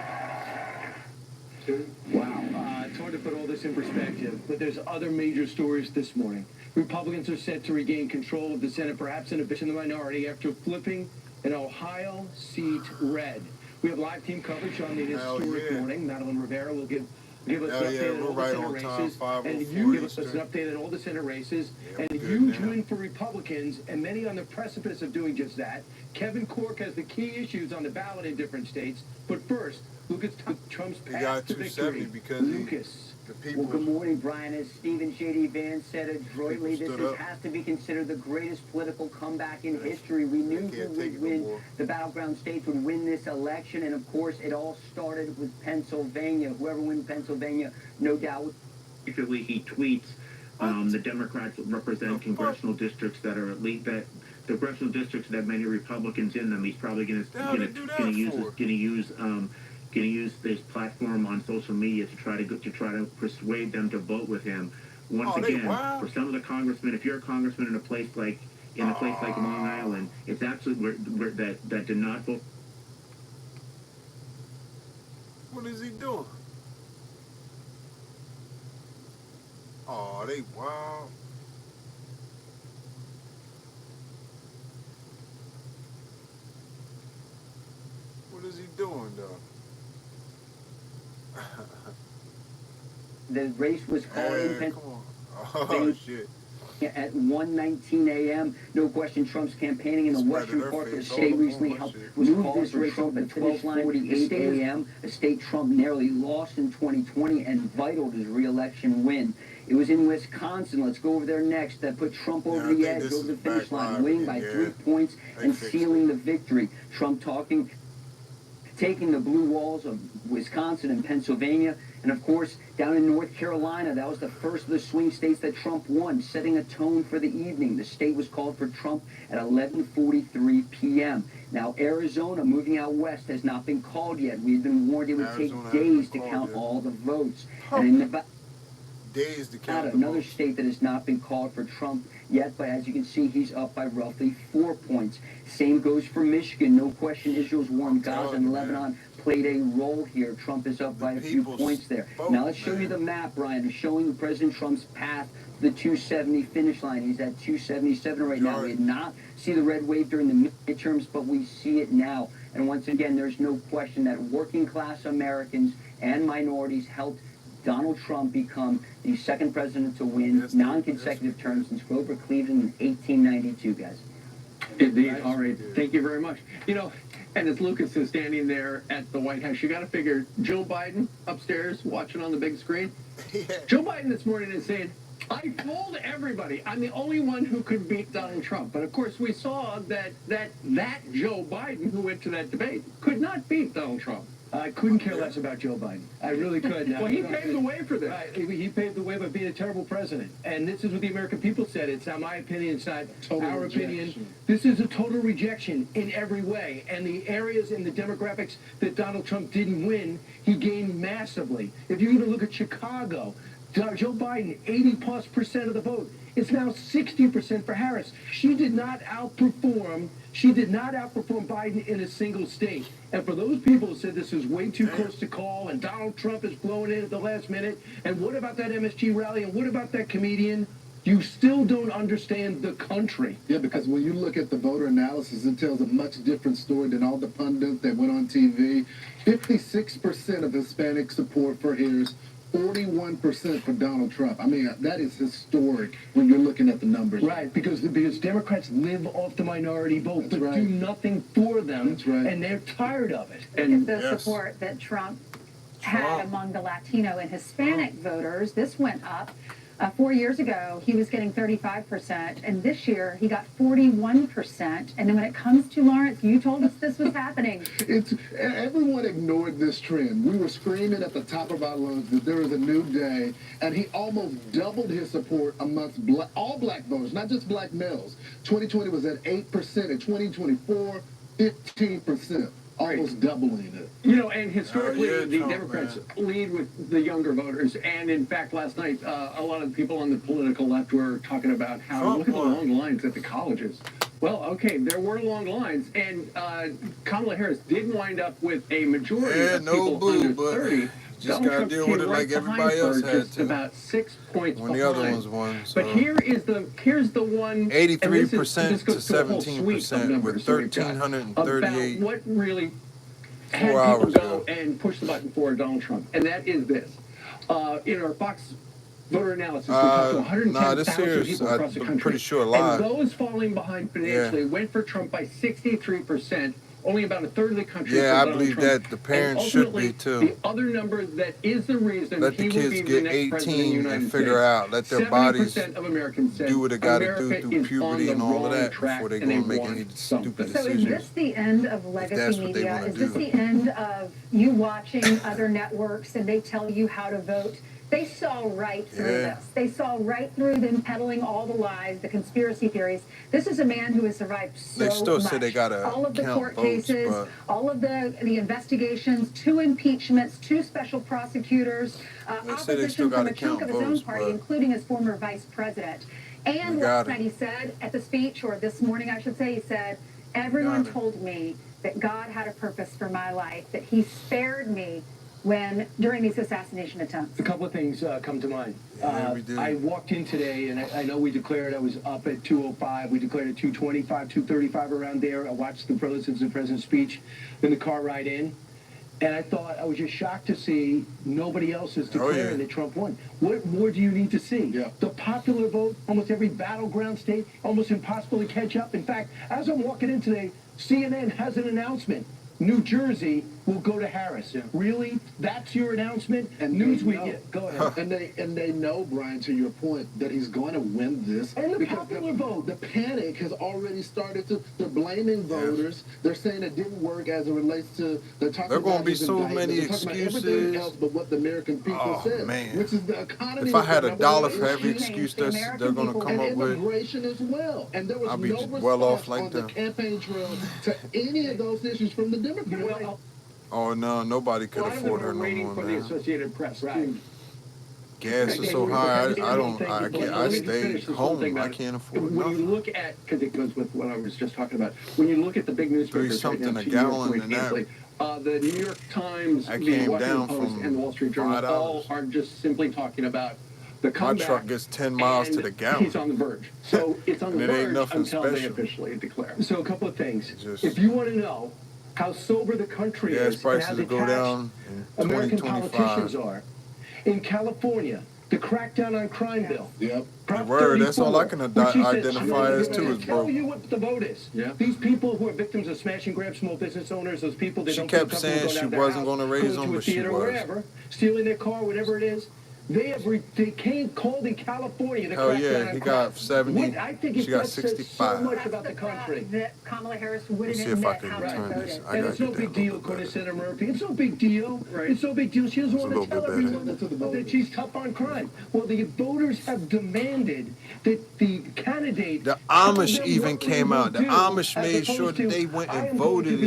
Wow. It's hard to put all this in perspective, but there's other major stories this morning. Republicans are set to regain control of the Senate, perhaps in a bit in the minority, after flipping an Ohio seat red. We have live team coverage on the historic morning. Madeline Rivera will give us an update on all the Senate races. And you give us an update on all the Senate races. And a huge win for Republicans, and many on the precipice of doing just that. Kevin Cork has the key issues on the ballot in different states. But first, Lucas Trump's He path got to 270 victory. because the people. Well, good morning, Brian. As Stephen Shady Vance said adroitly, this has to be considered the greatest political comeback in history. We knew who would win. The battleground states would win this election, and of course, it all started with Pennsylvania. Whoever wins Pennsylvania, no doubt. Particularly, he tweets the Democrats represent congressional districts that are at least that the congressional districts that have many Republicans in them. He's probably going to use this platform on social media to try to persuade them to vote with him. Once again, for some of the congressmen, if you're a congressman in a place like Long Island, it's absolutely that did not vote. What is he doing? Oh, they wild. What is he doing, though? The race was called in Pennsylvania. Oh, shit. At 1:19 a.m. No question, Trump's campaigning in the western part of the state recently helped move this race up at 12:48 a.m. A state Trump narrowly lost in 2020 and vital to his re-election win. It was in Wisconsin. Let's go over there next. That put Trump over the edge, over the finish line, winning by 3 points and sealing the victory. Trump taking the blue walls of Wisconsin and Pennsylvania. And of course, down in North Carolina, that was the first of the swing states that Trump won, setting a tone for the evening. The state was called for Trump at 11:43 p.m. Now, Arizona, moving out west, has not been called yet. We've been warned it would take days to count all the votes. And in Nevada, another state that has not been called for Trump yet, but as you can see, he's up by roughly 4 points. Same goes for Michigan. No question, Israel's war in Gaza and Lebanon played a role here. Trump is up by a few points there. Now let's show you the map, Brian, showing President Trump's path to the 270 finish line. He's at 277 right now. We did not see the red wave during the midterms, but we see it now. And once again, there's no question that working class Americans and minorities helped Donald Trump become the second president to win non-consecutive terms since Grover Cleveland in 1892, guys. Indeed. All right. Thank you very much. You know, and as Lucas is standing there at the White House, you got to figure Joe Biden upstairs watching on the big screen. Joe Biden this morning is saying, I told everybody I'm the only one who could beat Donald Trump. But of course, we saw that Joe Biden who went to that debate could not beat Donald Trump. I couldn't care less about Joe Biden. I really could. Well, he paved the way for this. Right. He paved the way by being a terrible president. And this is what the American people said. It's not my opinion. It's not our opinion. This is a total rejection in every way. And the areas in the demographics that Donald Trump didn't win, he gained massively. If you're going to look at Chicago, Joe Biden, 80+% of the vote. It's now 60% for Harris. She did not outperform Biden in a single state. And for those people who said this is way too close to call and Donald Trump is blowing in at the last minute, and what about that MSG rally, and what about that comedian? You still don't understand the country. Yeah, because when you look at the voter analysis, it tells a much different story than all the pundits that went on TV. 56% of Hispanic support for Harris, 41% for Donald Trump. I mean, that is historic when you're looking at the numbers. Right, because Democrats live off the minority vote, but do nothing for them, and they're tired of it. And the support that Trump had among the Latino and Hispanic voters, this went up. 4 years ago, he was getting 35%, and this year he got 41%. And then when it comes to Lawrence, you told us this was happening. Everyone ignored this trend. We were screaming at the top of our lungs that there was a new day, and he almost doubled his support amongst all black voters, not just black males. 2020 was at 8%, in 2024, 15%. Almost doubling it. You know, and historically, the Democrats lead with the younger voters. And in fact, last night, a lot of the people on the political left were talking about how, look at the long lines at the colleges. Well, okay, there were long lines. And Kamala Harris did wind up with a majority of people under 30. Just got to deal with it like everybody else had to. About 6 points when the other ones won. So. But here's the one. 83% to 17% with 1,338. About what really had people go and push the button for Donald Trump, and that is this. In our Fox voter analysis, we talked to 110,000 people across the country. I'm pretty sure a lot. And those falling behind financially went for Trump by 63%. Only about a third of the country. Yeah, I Donald believe Trump. that the parents And should ultimately, be too. The other number that is the reason Let he the will kids be the get next president of the 18 United and figure States. out. Let their bodies 70% of Americans said do what they got to do America through is puberty on and the all of wrong that track, before they and go they make want any stupid something. So is decisions. this the end of legacy that's what they media? wanna Is this do. the end of you watching other networks and they tell you how to vote? They saw right through Yeah. this. They saw right through them peddling all the lies, the conspiracy theories. This is a man who has survived so They still much. say they gotta all of the count court votes, cases, but all of the investigations, 2 impeachments, 2 special prosecutors, they say they still opposition from gotta a chunk count of his own votes, party, but including his former vice president. And last night he said at the speech, or this morning I should say, he said, everyone told me that God had a purpose for my life, that he spared me during these assassination attempts. A couple of things come to mind. I walked in today, and I know we declared I was up at 2:05. We declared at 2:25, 2:35 around there. I watched the relatives of the president's speech, then the car ride in. And I thought, I was just shocked to see nobody else is declaring that Trump won. What more do you need to see? The popular vote, almost every battleground state, almost impossible to catch up. In fact, as I'm walking in today, CNN has an announcement. New Jersey will go to Harris. Really? That's your announcement? And Newsweek, go ahead. and they know, Brian, to your point, that he's going to win this. And the because popular vote. The panic has already started to. They're blaming voters. They're saying it didn't work as it relates to. They're talking there are going about to be his so indictment. many They're talking about excuses. everything else but what the American people said, man. which is the economy. If I had was $1 the for number every one issue. excuse they're going to come up with, immigration as well. And there was I'll be no response well off like on them. the campaign trail to any of those issues from the Democrats. Oh no, nobody could A lot of afford them her are no waiting more, for the man. Associated Press. Right. Gas is so high. I stay home. I can't afford When nothing. you look at, because it goes with what I was just talking about, when you look at the big newspapers right now, $3 a gallon and that. The New York Times, I the came Washington down Post, from and the Wall Street Journal $5. all are just simply talking about the My comeback. truck gets 10 miles to the gallon. He's on the verge. So it's on the And it ain't verge nothing until they special. officially declare. So a couple of things. If you want to know how sober the country Gas is and prices how will go down in American 2025. politicians are, in California, the crackdown on crime bill. Prop Word, that's all I 34, can which she said, identify as too is tell broke. you what the vote is. These people who are victims of smash and grab small business owners, those people that She don't feel kept comfortable saying going she out their wasn't house, going to raise going them, to a but she theater, was. wherever, stealing their car, whatever it is. They can't call in California the Hell crackdown yeah, on he crime. got 70. I think She got that says so 65. much about the country. That Kamala Harris wouldn't Let's see if I admit can how she turn voted. this. I And gotta it's no get big that a deal, little bit according to better. Senator Murphy. It's no big deal. It's no big deal. She doesn't want to tell everyone that she's tough on crime. Well, the voters have demanded that the candidate. The Amish even came out. The Amish made sure that they went and voted.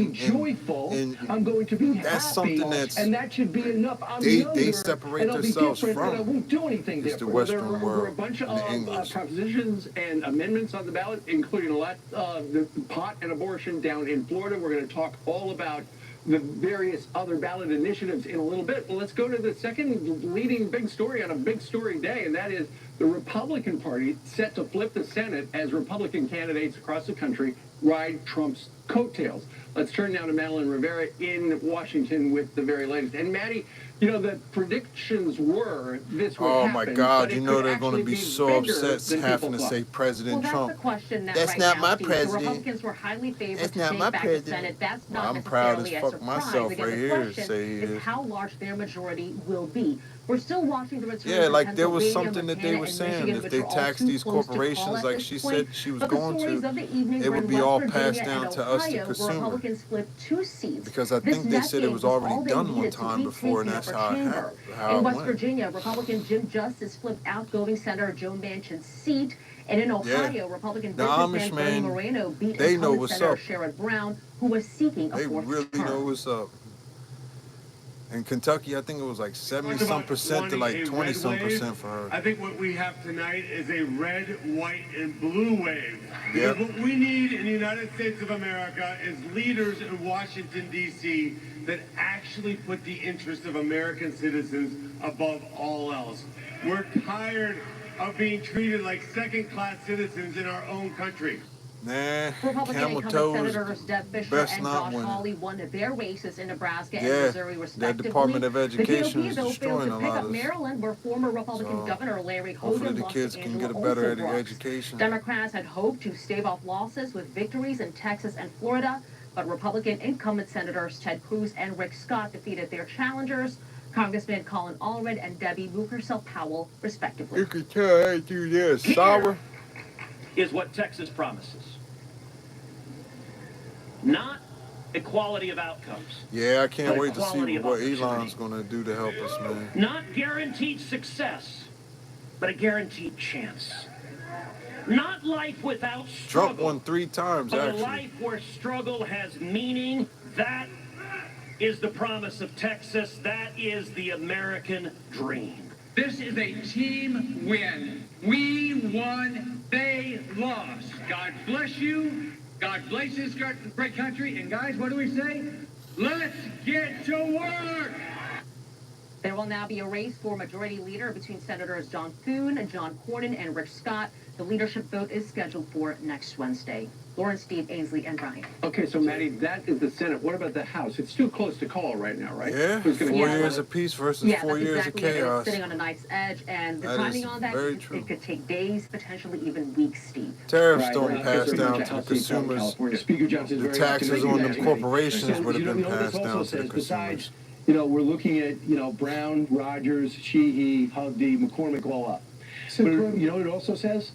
I'm going to be that's happy, something that's and that should be enough. I'm they younger, separate and I'll be themselves different, from. and I won't do anything It's the different. Western There were world a bunch and of the English. propositions and amendments on the ballot, including a lot the pot and abortion down in Florida. We're going to talk all about the various other ballot initiatives in a little bit. Well, let's go to the second leading big story on a big story day, and that is the Republican Party set to flip the Senate as Republican candidates across the country ride Trump's coattails. Let's turn now to Madeline Rivera in Washington with the very latest. And Maddie, you know, the predictions were this would happen. Oh my God, but you it know could they're going to actually be so bigger upset than having to people say thought. President Well, Trump. that's the question that That's right not now, my Steve. president. The Republicans were highly favored That's to not take my back president. the Senate. That's not Well, I'm proud necessarily as a fuck surprise myself because right the here to question say is it. how large their majority will be. We're still watching the return Yeah, of like there was Pennsylvania, something that they Montana, were and saying Michigan, if which they are all taxed too these close to call corporations at like this she point. said she was But the going stories to, of the evening it were would in be West all Virginia passed and down to us, the Ohio, where consumer. Republicans flipped 2 seats. Because I This think they said it decade was all already they done one needed to time retake before, and the that's upper how chamber. it In West went. Virginia, Republican Jim Justice flipped outgoing Senator Joe Manchin's seat. And in Ohio, Republican The businessman Amish, Bernie man, Moreno beat they know incumbent what's Senator up. Sherrod Brown, who was seeking a They fourth really term. know what's up. In Kentucky, I think it was like 70-some% to like 20-some% for her. I think what we have tonight is a red, white, and blue wave. Yep. Because what we need in the United States of America is leaders in Washington, D.C. that actually put the interests of American citizens above all else. We're tired of being treated like second-class citizens in our own country. Nah, Republican camel incumbent toes, Senators Deb Fischer best and not Josh winning. Hawley won their races in Nebraska and Yeah, Missouri, that respectively. Department of Education the is GOP, though, failed destroying to a pick lot up of. Maryland, where former Republican Governor Larry Hopefully Hogan the lost kids to can Angela get a better Olsen Brooks. education. Democrats had hoped to stave off losses with victories in Texas and Florida, but Republican incumbent Senators Ted Cruz and Rick Scott defeated their challengers, Congressman Colin Allred and Debbie Mukersel-Powell, respectively. You can tell that dude there is sour. Is what Texas promises. Not equality of outcomes. Yeah, I can't wait to see what opportunity. Elon's going to do to help us, man. Not guaranteed success, but a guaranteed chance. Not life without struggle. Trump won 3 times, but actually. a life where struggle has meaning. That is the promise of Texas. That is the American dream. This is a team win. We won, they lost. God bless you. God bless this great country. And guys, what do we say? Let's get to work. There will now be a race for majority leader between Senators John Thune, John Cornyn, and Rick Scott. The leadership vote is scheduled for next Wednesday. Lauren, Steve, Ainsley, and Brian. Okay, so Maddie, that is the Senate. What about the House? It's too close to call right now, right? Yeah, 4 years of peace versus 4 years exactly of chaos. Sitting on a knife's edge, and the That timing is on that, very it true. could take days, potentially even weeks, Steve. Tariffs don't pass down to the consumers. Speaker Johnson is The very taxes on the optimistic. corporations would have been You know what this passed also down to says? the consumers. Besides, we're looking at, Brown, Rogers, Sheehy, Hovde, McCormick all up. But you know what it also says?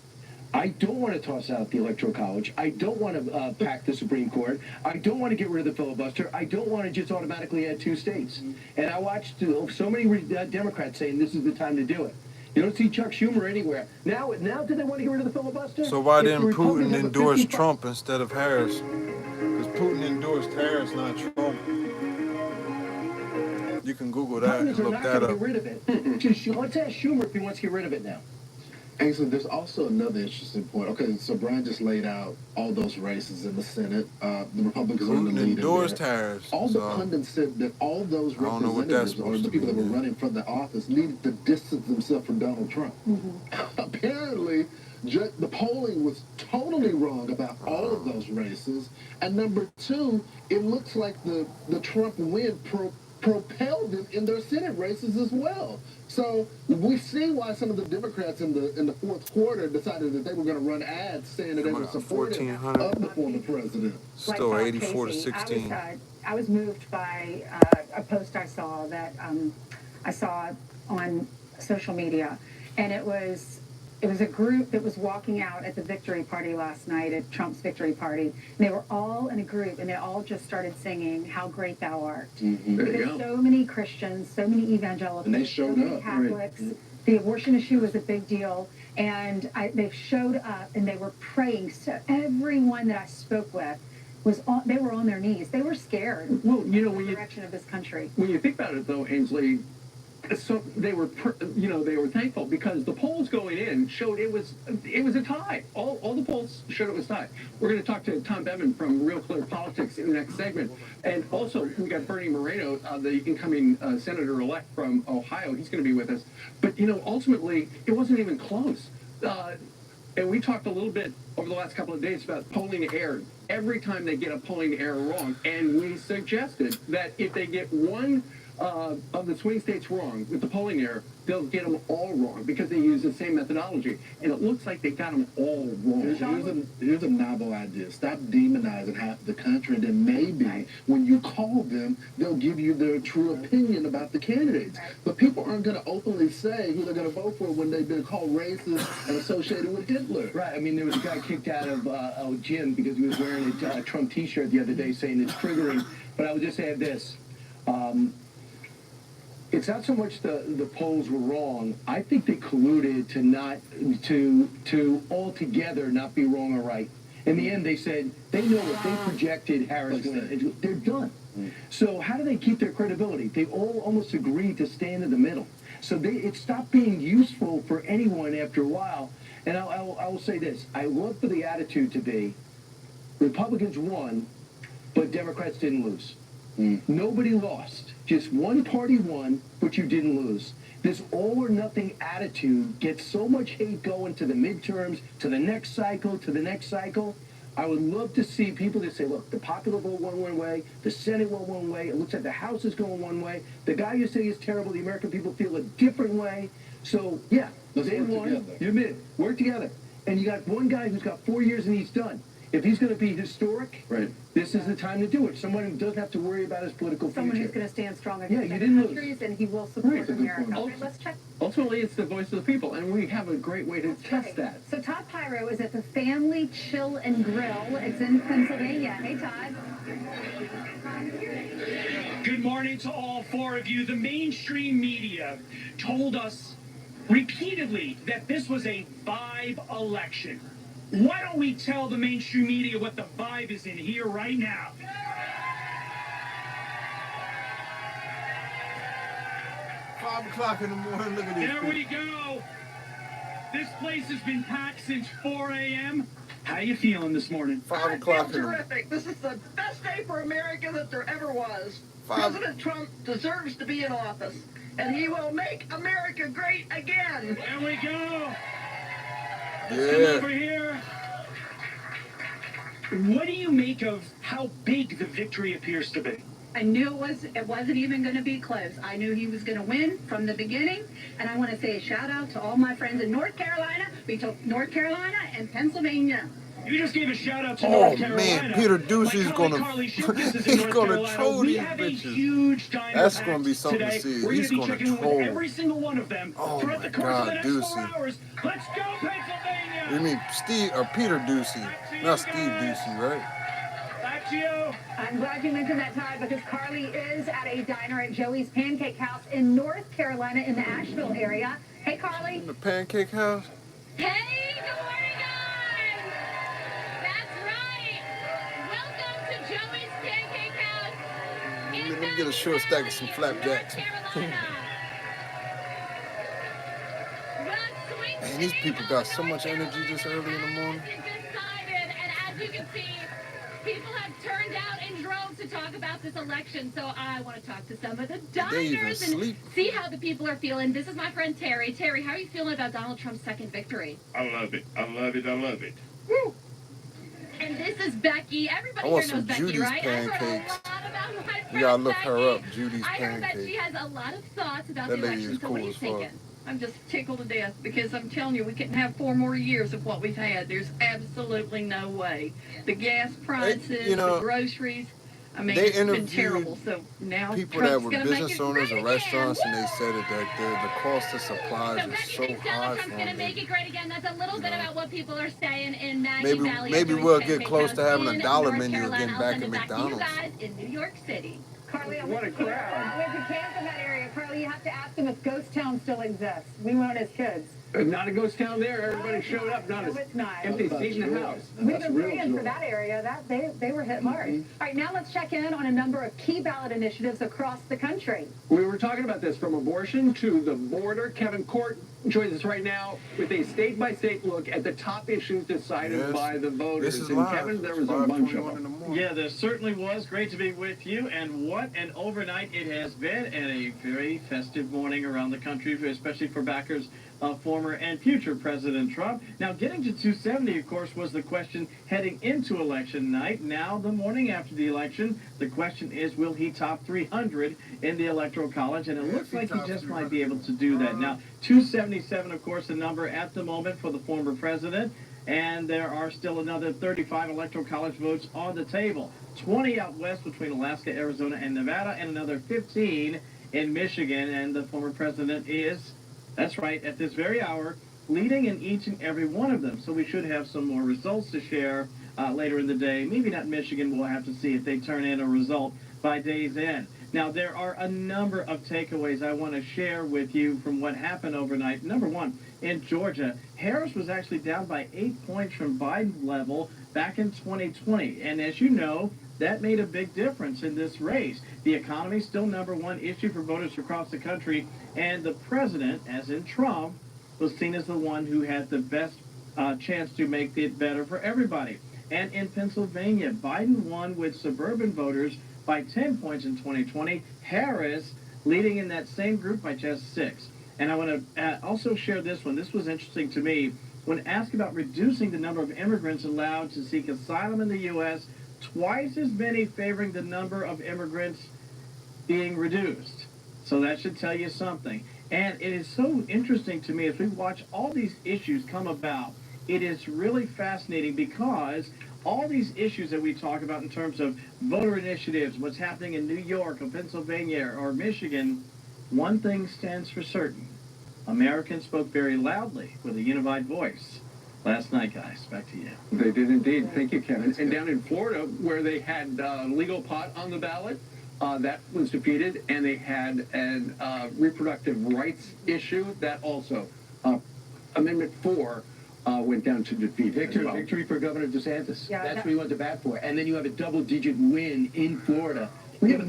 I don't want to toss out the Electoral College. I don't want to pack the Supreme Court. I don't want to get rid of the filibuster. I don't want to just automatically add 2 states. And I watched so many Democrats saying this is the time to do it. You don't see Chuck Schumer anywhere. Now do they want to get rid of the filibuster? So why If the didn't Republicans Putin have a endorse 55 Trump instead of Harris? Because Putin endorsed Harris, not Trump. You can Google that and Republicans are look not that going to up. get rid of it. Let's ask Schumer if he wants to get rid of it now. Ainsley, there's also another interesting point. Okay, so Brian just laid out all those races in the Senate. The Republicans are in the Putin lead in endorsed there. Harris. All the pundits said that all those I don't know what that's representatives or supposed the to people that were mean. running for the office needed to distance themselves from Donald Trump. Apparently, the polling was totally wrong about all of those races. And number 2, it looks like the Trump win propelled them in their Senate races as well. So we see why some of the Democrats in the fourth quarter decided that they were going to run ads saying that they were supportive of the former president. Still 84 to Casey, 16. I was moved by a post I saw that I saw on social media, and it was a group that was walking out at the victory party last night, at Trump's victory party. And they were all in a group, and they all just started singing "How Great Thou Art." There you Because go. so many Christians, so many evangelicals, And they so showed many up. Catholics. The abortion issue was a big deal, and they showed up and they were praying. So everyone that I spoke with they were on their knees. They were scared. Well, when the direction of this country. When you think about it, though, Ainsley, so they were thankful because the polls going in showed it was a tie. All the polls showed it was tied. We're going to talk to Tom Bevan from Real Clear Politics in the next segment, and also we got Bernie Moreno, the incoming senator-elect from Ohio. He's going to be with us. But ultimately, it wasn't even close. And we talked a little bit over the last couple of days about polling error. Every time they get a polling error wrong, and we suggested that if they get one of the swing states wrong with the polling error, they'll get them all wrong because they use the same methodology. And it looks like they got them all wrong. Here's a novel idea. Stop demonizing half the country, and then maybe when you call them, they'll give you their true opinion about the candidates. But people aren't going to openly say who they're going to vote for when they've been called racist and associated with Hitler. Right. I mean, there was a guy kicked out of a gym because he was wearing a Trump T-shirt the other day saying it's triggering. But I would just add this. It's not so much the polls were wrong. I think they colluded to altogether not be wrong or right. In the end, they said they know what they projected Harris win. They're done. So how do they keep their credibility? They all almost agreed to stand in the middle. So it stopped being useful for anyone after a while. And I will say this. I love for the attitude to be Republicans won, but Democrats didn't lose. Nobody lost. Just one party won, but you didn't lose. This all or nothing attitude gets so much hate going to the midterms, to the next cycle, to the next cycle. I would love to see people that say, look, the popular vote went one way, the Senate went one way, it looks like the House is going one way, the guy you say is terrible, the American people feel a different way. So, yeah, Let's they work won, together. you admit it, work together. And you got one guy who's got 4 years and he's done. If he's going to be historic, Right. this is the time to do it. Someone who doesn't have to worry about his political Someone future. who's going to stand strong Yeah, against you other didn't lose. countries, and he will support Right. America. Okay, let's check. Ultimately, it's the voice of the people, and we have a great way to test that. So Todd Pyro is at the Family Chill and Grill. It's in Pennsylvania. Hey, Todd. Good morning to all four of you. The mainstream media told us repeatedly that this was a vibe election. Why don't we tell the mainstream media what the vibe is in here right now? 5 o'clock in the morning, look at this. There we go. This place has been packed since 4 a.m. How you feeling this morning? 5 o'clock in the Terrific. This is the best day for America that there ever was. 5. President Trump deserves to be in office, and he will make America great again. There we go. Come Yeah. over here. What do you make of how big the victory appears to be? I knew it wasn't even going to be close. I knew he was going to win from the beginning, and I want to say a shout out to all my friends in North Carolina. We took North Carolina and Pennsylvania. You just gave a shout out to North Carolina. Man, Peter Ducey's gonna he's gonna troll We these have a bitches. huge diner That's packed gonna be something to today. see. We're He's gonna be gonna checking in troll. with every single one of them Oh throughout my the course of the God, next 4 Ducey. hours. Let's go, Pennsylvania! You mean Steve or Peter Ducey, not Steve Ducey, right? Back to you. I'm glad you mentioned that, Todd, because Carly is at a diner at Joey's Pancake House in North Carolina in the Asheville area. Hey, Carly. In the Pancake House. Hey, good morning, guys! That's right! Welcome to Joey's Pancake House in Let me get a short stack of some flapjacks. Man, these people got so much energy this early in the morning. decided, and as you can see, people have turned out in droves to talk about this election, so I want to talk to some of the They even diners and sleep. see how the people are feeling. This is my friend Terry. Terry, how are you feeling about Donald Trump's second victory? I love it. I love it. I love it. Woo! And this is Becky. Everybody I want here knows some Becky, Judy's right? I heard a pancakes. lot about my friend You gotta look Becky. her up, Judy's I heard that she pancakes. has a lot of thoughts about That the lady election. is So what are cool you as fuck. thinking? I'm just tickled to death because I'm telling you, we couldn't have 4 more years of what we've had. There's absolutely no way. The gas prices, you know, the groceries, I mean, they it's been interviewed terrible. So now people Trump's that were gonna make business it owners great of restaurants, again. and they said that the cost of supplies So is Becky so thinks high Donald for Trump's going to make them. it great again. That's a little bit about what people are saying in Maggie Maybe Valley. at maybe Joey's we'll get Pancake close House to having in a dollar North menu Carolina. again I'll back send at it back to you McDonald's. guys in New York City. Carly, I What a went to crowd. I went to camp in that area. Carly, you have to ask them if Ghost Town still exists. We went as kids. Not a ghost town there. Everybody showed up. Not No, a it's not. empty seat in the house. We've been praying for that area. They were hit hard. All right, now let's check in on a number of key ballot initiatives across the country. We were talking about this from abortion to the border. Kevin Court joins us right now with a state-by-state look at the top issues decided Yes. by the voters. This is And live. Kevin, there It's was a bunch of 5:21 in the them. morning. Yeah, there certainly was. Great to be with you. And what an overnight it has been, and a very festive morning around the country, especially for backers of former and future President Trump. Now, getting to 270, of course, was the question heading into election night. Now, the morning after the election, the question is, will he top 300 in the Electoral College? And it looks like he just might be able to do that. Now, 277, of course, the number at the moment for the former president. And there are still another 35 Electoral College votes on the table. 20 out west between Alaska, Arizona, and Nevada, and another 15 in Michigan. And the former president is, that's right, at this very hour, leading in each and every one of them. So we should have some more results to share later in the day. Maybe not Michigan. We'll have to see if they turn in a result by day's end. Now, there are a number of takeaways I want to share with you from what happened overnight. Number one, in Georgia, Harris was actually down by 8 points from Biden's level back in 2020. And as you know, that made a big difference in this race. The economy is still number one issue for voters across the country. And the president, as in Trump, was seen as the one who had the best chance to make it better for everybody. And in Pennsylvania, Biden won with suburban voters by 10 points in 2020. Harris leading in that same group by just 6. And I want to also share this one. This was interesting to me. When asked about reducing the number of immigrants allowed to seek asylum in the U.S., twice as many favoring the number of immigrants being reduced. So that should tell you something. And it is so interesting to me as we watch all these issues come about. It is really fascinating because all these issues that we talk about in terms of voter initiatives, what's happening in New York or Pennsylvania or Michigan, one thing stands for certain. Americans spoke very loudly with a unified voice. Last night, guys, back to you. They did indeed. Thank you, Kevin. And down in Florida, where they had legal pot on the ballot, that was defeated, and they had an reproductive rights issue that also, Amendment 4, went down to defeat. Victory for Governor DeSantis. Yeah, That's what he went to bat for. And then you have a double-digit win in Florida. We have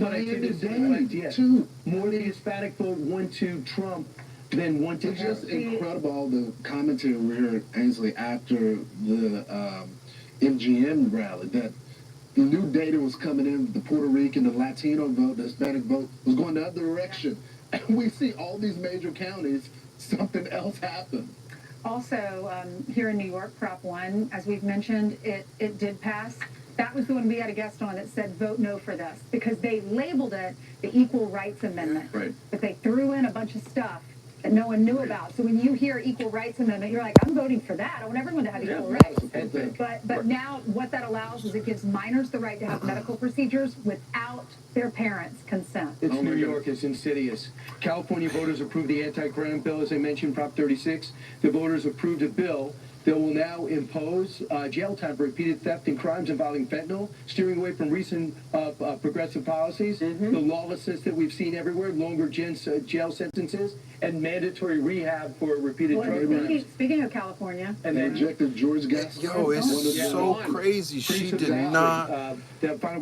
too. More of the Hispanic vote went to Trump than went to It's just incredible, all the commentary we heard, Ainsley, after the MGM rally, that the new data was coming in, the Puerto Rican, the Latino vote, the Hispanic vote was going the other direction. And we see all these major counties, something else happen. Also, here in New York, Prop 1, as we've mentioned, it did pass. That was the one we had a guest on that said vote no for this, because they labeled it the Equal Rights Amendment. Right. But they threw in a bunch of stuff that no one knew about. So when you hear Equal Rights Amendment, you're like, I'm voting for that. I want everyone to have equal rights. But now what that allows is it gives minors the right to have medical procedures without their parents' consent. It's New York. It's insidious. California voters approved the anti-crime bill, as I mentioned, Prop 36. The voters approved a bill that will now impose jail time for repeated theft and crimes involving fentanyl, steering away from recent progressive policies, the lawlessness that we've seen everywhere, longer jail sentences, and mandatory rehab for repeated drug crimes. Speaking of California, And they rejected George Gaston. Yo, it's so crazy. She did not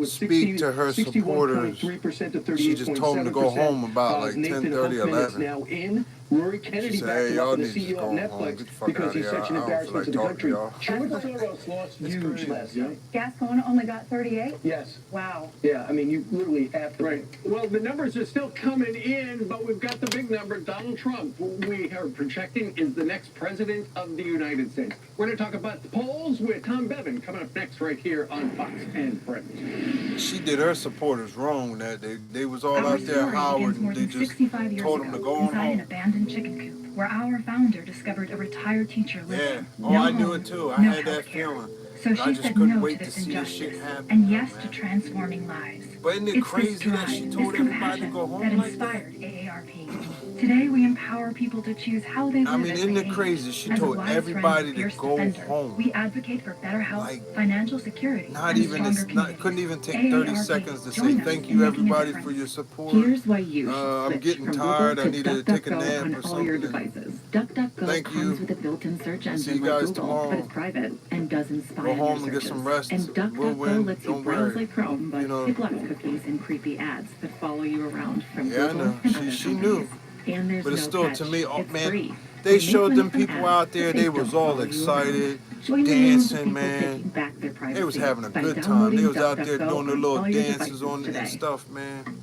speak to her supporters. She just told them to go home about like 10:30, 11. Now in Rory Kennedy She backed said, hey, him y'all up need as to CEO go of home. Netflix Get the fuck because out he's of such an here. I don't embarrassment feel to the like country. talking George Soros lost huge last night. Gascon only got 38? Yes. Wow. Yeah, I mean, you literally have to. Right. Well, the numbers are still coming in, but we've got the big number. Donald Trump, who we are projecting is the next president of the United States. We're going to talk about the polls with Tom Bevan coming up next right here on Fox and Friends. She did her supporters wrong. That they was all out there Howard, and they just told them to go on inside an home. abandoned chicken coop where our founder discovered a retired teacher living. Yeah. Oh, I knew it too. I had that feeling. So I she just said couldn't no wait to to this see this shit injustice happen. and yes to transforming lives. But isn't it It's crazy this that drive, she told this everybody to go compassion home that like that? inspired AARP. Today we empower people to choose how they live. I mean, as isn't they it age. crazy? She As a told wise friend everybody and to fierce go defender, home. We advocate for better health, financial security, Not and even, stronger it's not, communities. couldn't even take 30 AARP, seconds to say join us thank in you making a everybody difference. for your support. Here's why you should I'm switch getting from tired. Google I need to take a DuckDuckGo nap on or all your something. devices. DuckDuckGo Thank comes you. with a built-in search See you engine like guys Google, tomorrow. but it's private and does inspire Go home your and get searches. some rest. And We'll DuckDuckGo win. lets you Don't browse worry. like Chrome, but You know. it blocks cookies and creepy ads that follow you around from Yeah, I Google know. and other She companies. knew. And there's But it's no still, catch. to me, oh, It's man, free. they So showed make them money from people ads out there. that They don't was all follow you excited, around. Join the dancing, people man. taking back their privacy They was having a by good time. They downloading was out there DuckDuckGo doing their on little all your dances devices on today. and stuff, man.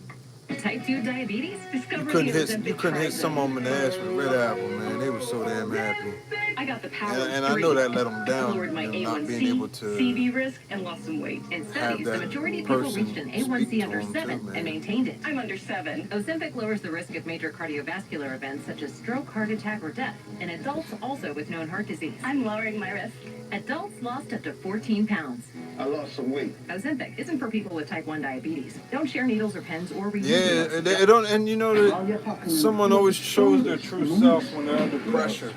Type 2 diabetes? Discover You couldn't the hit Ozempic some of them in the ass with Red Apple, man. They were so damn happy. I got the power And of I know 3. that let them down, Lowered my you know, not being A1C, able to CV risk, and lost some weight. In have studies, the that majority of people person reached an speak A1C to under them 7 too, man. and maintained it. I'm under 7. Ozempic lowers the risk of major cardiovascular events such as stroke, heart attack, or death in adults also with known heart disease. I'm lowering my risk. Adults lost up to 14 pounds. I lost some weight. Ozempic isn't for people with type 1 diabetes. Don't share needles or pens or reuse Yeah, needles. it don't, and you know that someone always shows their true self when they're under pressure.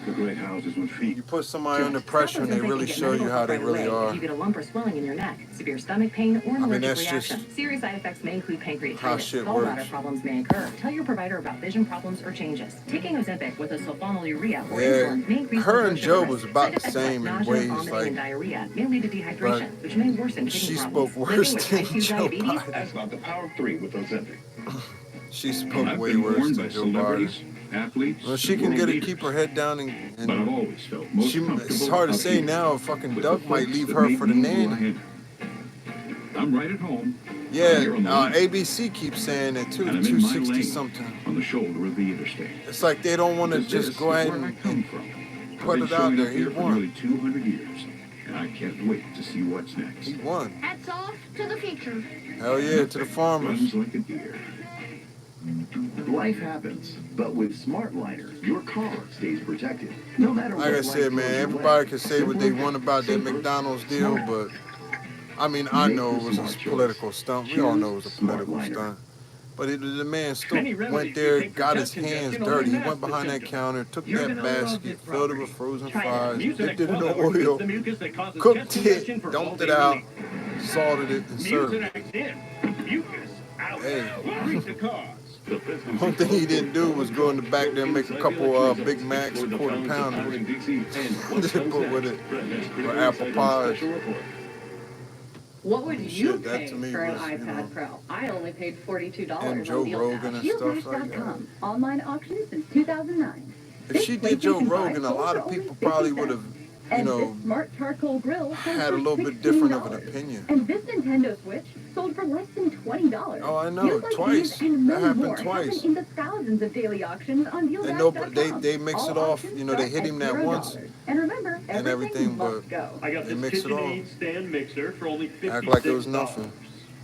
The great houses with feet. You put somebody under pressure and they really show you how they really If are. you get a lump or swelling in your neck, severe stomach pain, or an I mean, allergic that's just reaction. Serious side effects may include how pancreatitis, shit gallbladder works. problems may occur. Tell your provider about vision problems or changes. Taking Ozempic with a sulfonylurea or Yeah, insulin may increase her blood and sugar Joe risk. was about Side the effects same like in nausea, ways, vomiting, like, and diarrhea may lead to dehydration, which may worsen she kidney spoke problems. worse Living with than type 2 Joe diabetes, Biden. That's about the power of 3 with Ozempic. She spoke I've way been worse warned than by Joe Biden. celebrities, athletes, Well, she can world get it, leaders. keep her head down, and But I've always felt most she, it's comfortable hard to up say here now. Fucking with Doug the might folks leave that her made for the me who I nanny. am. I'm right at home. Yeah, Here on the line. ABC keeps saying it too. And I'm in my 260 lane something. on the shoulder of the interstate. It's like they don't want to Because just this go is ahead where I and come from. put I've been it out showing there. up He here for won. nearly 200 years, and I can't wait to see what's next. He won. Hats off to the future. Hell yeah, to the farmers. Runs like a deer. Life happens, but with Smart Liner, your car stays protected. No matter what. Like I said, man, everybody can say what they want about that McDonald's deal, but I mean, I know it was a political stunt. We all know it was a political stunt. But the man still went there, got his hands dirty. He went behind that counter, took that basket, filled it with frozen fries, dipped it in the oil, cooked it, dumped it out, salted it, and served it. Hey, one thing he didn't do was go in the back there and make a couple Big Macs, a quarter pounder, and put with it, or apple pies. What would you pay to me for an was, iPad Pro? I only paid $42 and Joe on Rogan and stuff like that. Online auction since 2009. If she did Joe Rogan, a lot of people probably would have, you know, Smart charcoal grill had a little bit different of an opinion. And this Nintendo Switch sold for less than $20. Oh, I know, twice. That happened twice. In the thousands of daily auctions on And they mix it off. You know, they hit him that once. And remember, and everything, but I got they this mix it off. KitchenAid stand mixer for only $56. Act like it was nothing.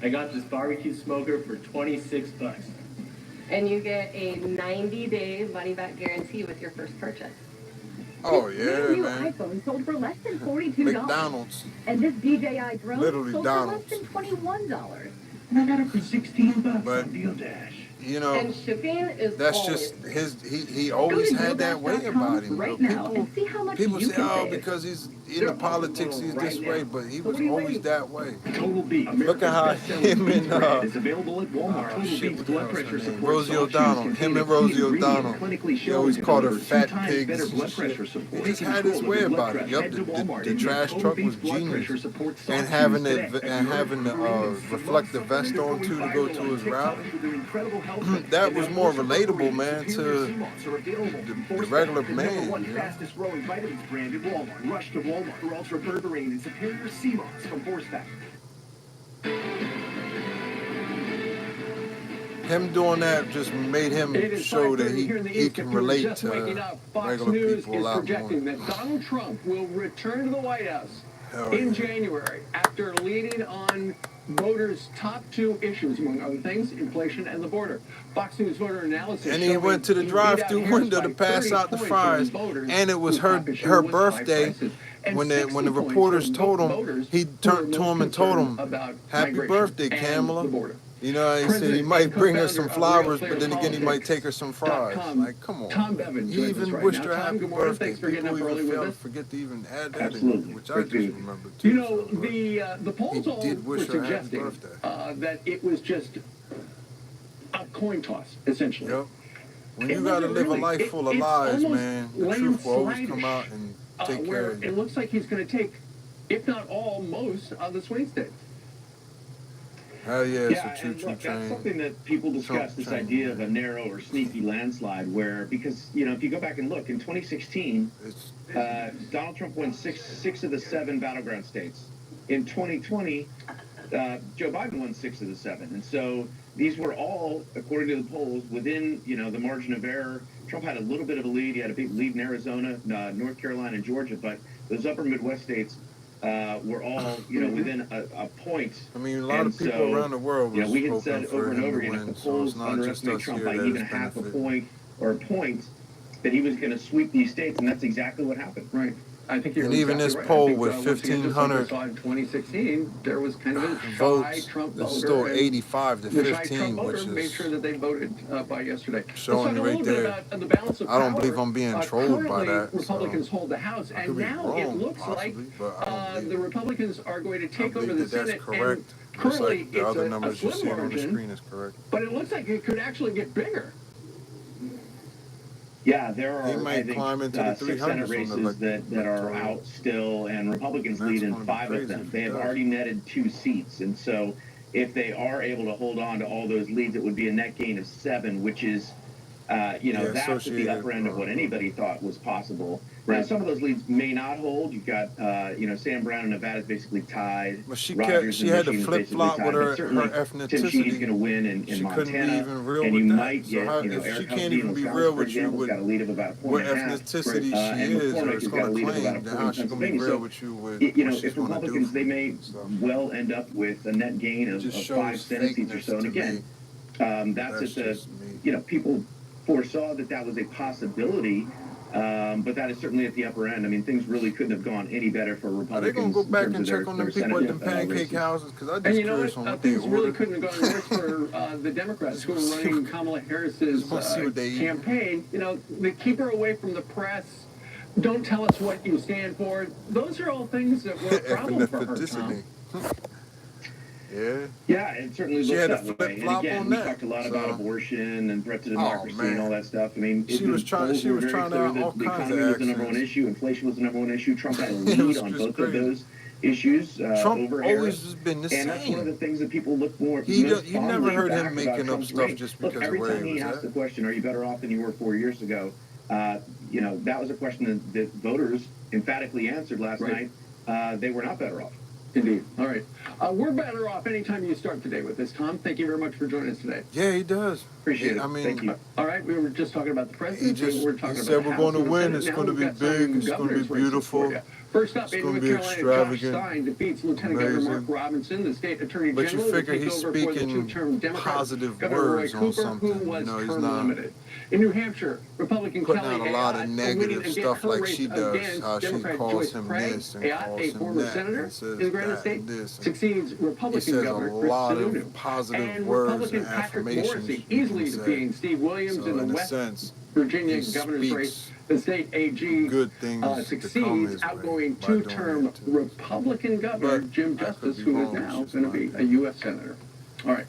I got this barbecue smoker for $26. And you get a 90-day money-back guarantee with your first purchase. Oh, yeah, new man. iPhone sold for less than $42. McDonald's. And this DJI drone Literally sold Donald's. for less than $21. And I got it for $16 But, on Deal Dash. You know, and shipping is that's just he always had that way about him. Right People say, oh, because he's in politics, he's this way, but he was always that way. Total Beef. Look at how him and is available at Walmart. Total Beef's blood pressure support. Rosie O'Donnell, him and Rosie O'Donnell. He always called her fat pigs. He just had his way about it. Yup, the trash truck was genius, and having the reflective vest on too to go to his rally. That was more relatable, man, to the regular man. One fastest growing vitamins brand at Walmart. Rush to Walmart for Ultra Berberine and Superior Sea Moss from Force Factor. Him doing that just made him show that he can relate to regular people a lot more. That Donald Trump will return to the White House in January after leading on voters' top two issues, among other things, inflation and the border. Fox News voter analysis. And he went to the drive-through window to pass out the fries, and it was her birthday. When the reporters told him, he turned to him and told him, "Happy birthday, Kamala." You know, he said he might bring her some flowers, but then again, he might take her some fries. Like, come on. He even wished her happy birthday. People even forget to even add that in, which I just remembered too. You know, the polls all were suggesting that it was just a coin toss, essentially. Yep. When you got to live a life full of lies, man, the truth will always come out and take care of you. It looks like he's going to take, if not all, most of the swing states. Hell yeah, it's a choo-choo train. That's something that people discuss, this idea of a narrow or sneaky landslide, where, because, you know, if you go back and look, in 2016, Donald Trump won six of the 7 battleground states. In 2020, Joe Biden won 6 of the 7. And so these were all, according to the polls, within, you know, the margin of error. Trump had a little bit of a lead. He had a big lead in Arizona, North Carolina, and Georgia. But those upper Midwest states were all, you know, within a point. I mean, a lot of people around the world was we had said hoping over and over for him again, to if the win, so it's polls not just underestimate us Trump here by that even it's half a benefited. point or a point, that he was going to sweep these states, and that's exactly what happened. Right. I think you're And even this right. poll I think, with once again, just like we 1,500 saw in 2016, there was kind of a shy votes, Trump it's voter. still and 85 to the shy 15, Trump which voter made is sure that they voted by yesterday. showing you Let's right talk a little bit there. about the balance of I don't power. believe I'm being trolled by Currently, that. Republicans So hold the House, I and could be now wrong, it looks possibly, but I don't believe the Republicans are going to I take over believe the that Senate. that's correct. And Just currently, like the it's other a numbers you slim see on the margin, screen is correct. but it looks like it could actually get bigger. Yeah, there He are, might I think, climb into the 6 Senate 300s races on the that are out still, and Republicans lead in 5 of them. They have already netted 2 seats, and so if they are able to hold on to all those leads, it would be a net gain of 7, which is, you know, that's at the upper end of what anybody thought was possible. Now, some of those leads may not hold. You've got, you know, Sam Brown in Nevada is basically tied. But she Rogers had to in Michigan is flip-flop basically with her tied. But ethnicity. Tim Sheedy's going to win in She Montana. couldn't be even real and with you that. might So get, how, you know, if she Eric can't Husby even in be Wisconsin, real for with you example, with got a lead of about a point what and a half. ethnicity she And is, or McCormick it's has got a going to lead of claim, about a then point how in she going to be Pennsylvania. real So, with you with you know, what she's if going to Republicans, do? they may well end up with a net gain of 5 Senate seats or so. And again, that's at the you know, people foresaw that that was a possibility. But that is certainly at the upper end. I mean, things really couldn't have gone any better for Republicans. Are they going to go back and check on them people at them pancake houses? Because I'm just curious on what they things really ordered. couldn't have gone worse for the Democrats who are running Kamala Harris's campaign. You know, they keep her away from the press. Don't tell us what you stand for. Those are all things that were a problem for her, Tom. Yeah. Yeah, it certainly She looks had a that way. And flip-flop again, on we that, talked a lot so- about abortion and threat to democracy and all that stuff. I mean, She was trying to the economy was the number one issue, inflation was the number one issue. Trump had a lead on both of those issues Trump over always Harris. has been the And that's one of same. the things that people look more. You most never fondly heard back him about making up Trump's stuff reign. just Look, because of every where time he he was asked at. the question, "Are you better off than you were 4 years ago?" You know, that was a question that voters emphatically answered last night. They were not better off. Indeed. All right. We're better off anytime you start today with this, Tom. Thank you very much for joining us today. Yeah, he does. Appreciate it. I mean, Thank you. All right, we were just talking about the presidency. We're talking he about said the we're House going to and the win. Senate. It's Now going to we've be got some big. It's going to governor's be races beautiful. for you. First up, It's in going to North be Carolina, Josh extravagant. Stein defeats Lieutenant Governor Mark Amazing. Robinson, the state attorney But you general, to figure take he's over for the speaking two-term Democrat positive Governor Roy words on Cooper, something. who was You know, he's term not limited. In New Hampshire, Republican putting Kelly out a lot of Ayotte negative winning again stuff her like race she does, against how she Democrat calls Joyce him Craig. this and Ayotte, calls a him former that senator and says in the Granite that State, and this. And succeeds he Republican says a Governor Chris lot Sununu. of positive And words Republican and Patrick affirmations. Morrissey you can easily say. defeating Steve Williams So in the in a West sense, Virginia he governor's race. speaks The state AG good things to come succeeds, his way outgoing by doing two-term that, too. Republican governor But Jim I could Justice, be who is wrong. now It's going to just be my a U.S. senator. All right.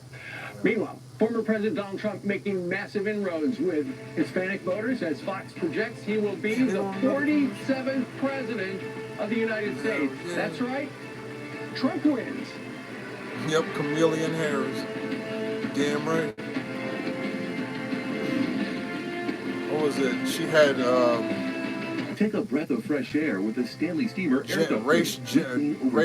Meanwhile, former President Donald Trump making massive inroads with Hispanic voters. As Fox projects, he will be the 47th president of the United States. Yeah. That's right. Trump wins. Yep, Chameleon Harris. Damn right. What was it? She had Take a breath of fresh air with the Stanley Steamer air duct. Over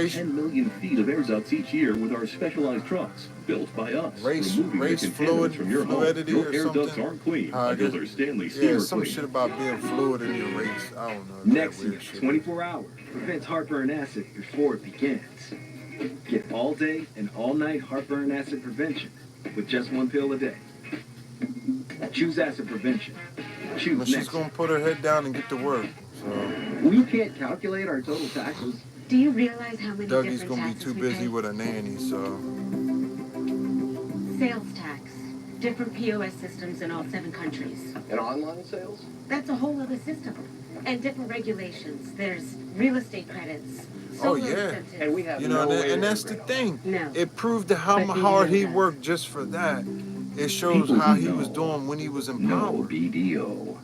10 million feet of air ducts each year with our specialized trucks, built by us. Removing the contaminants from your home. fluidity Your or air ducts something? aren't clean I until guess- they're Stanley Steamer Yeah, some clean. shit about being fluid in your race. I don't know. Next, weird shit. 24 hours prevents heartburn acid before it begins. Get all day and all night heartburn acid prevention with just one pill a day. Choose acid prevention. Choose But she's next. gonna put her head down and get to work. So We can't calculate our total taxes. Do you realize how many Dougie's different gonna be taxes too we busy pay? with a nanny. So Sales tax, different POS systems in all 7 countries. And online sales? That's a whole other system. And different regulations. There's real estate credits. oh solar yeah, incentives. And we have you know, no way and to that's the thing. No. It proved how But hard he BDO does. worked just for that. It shows People how who he was know. doing when he was in No power. BDO.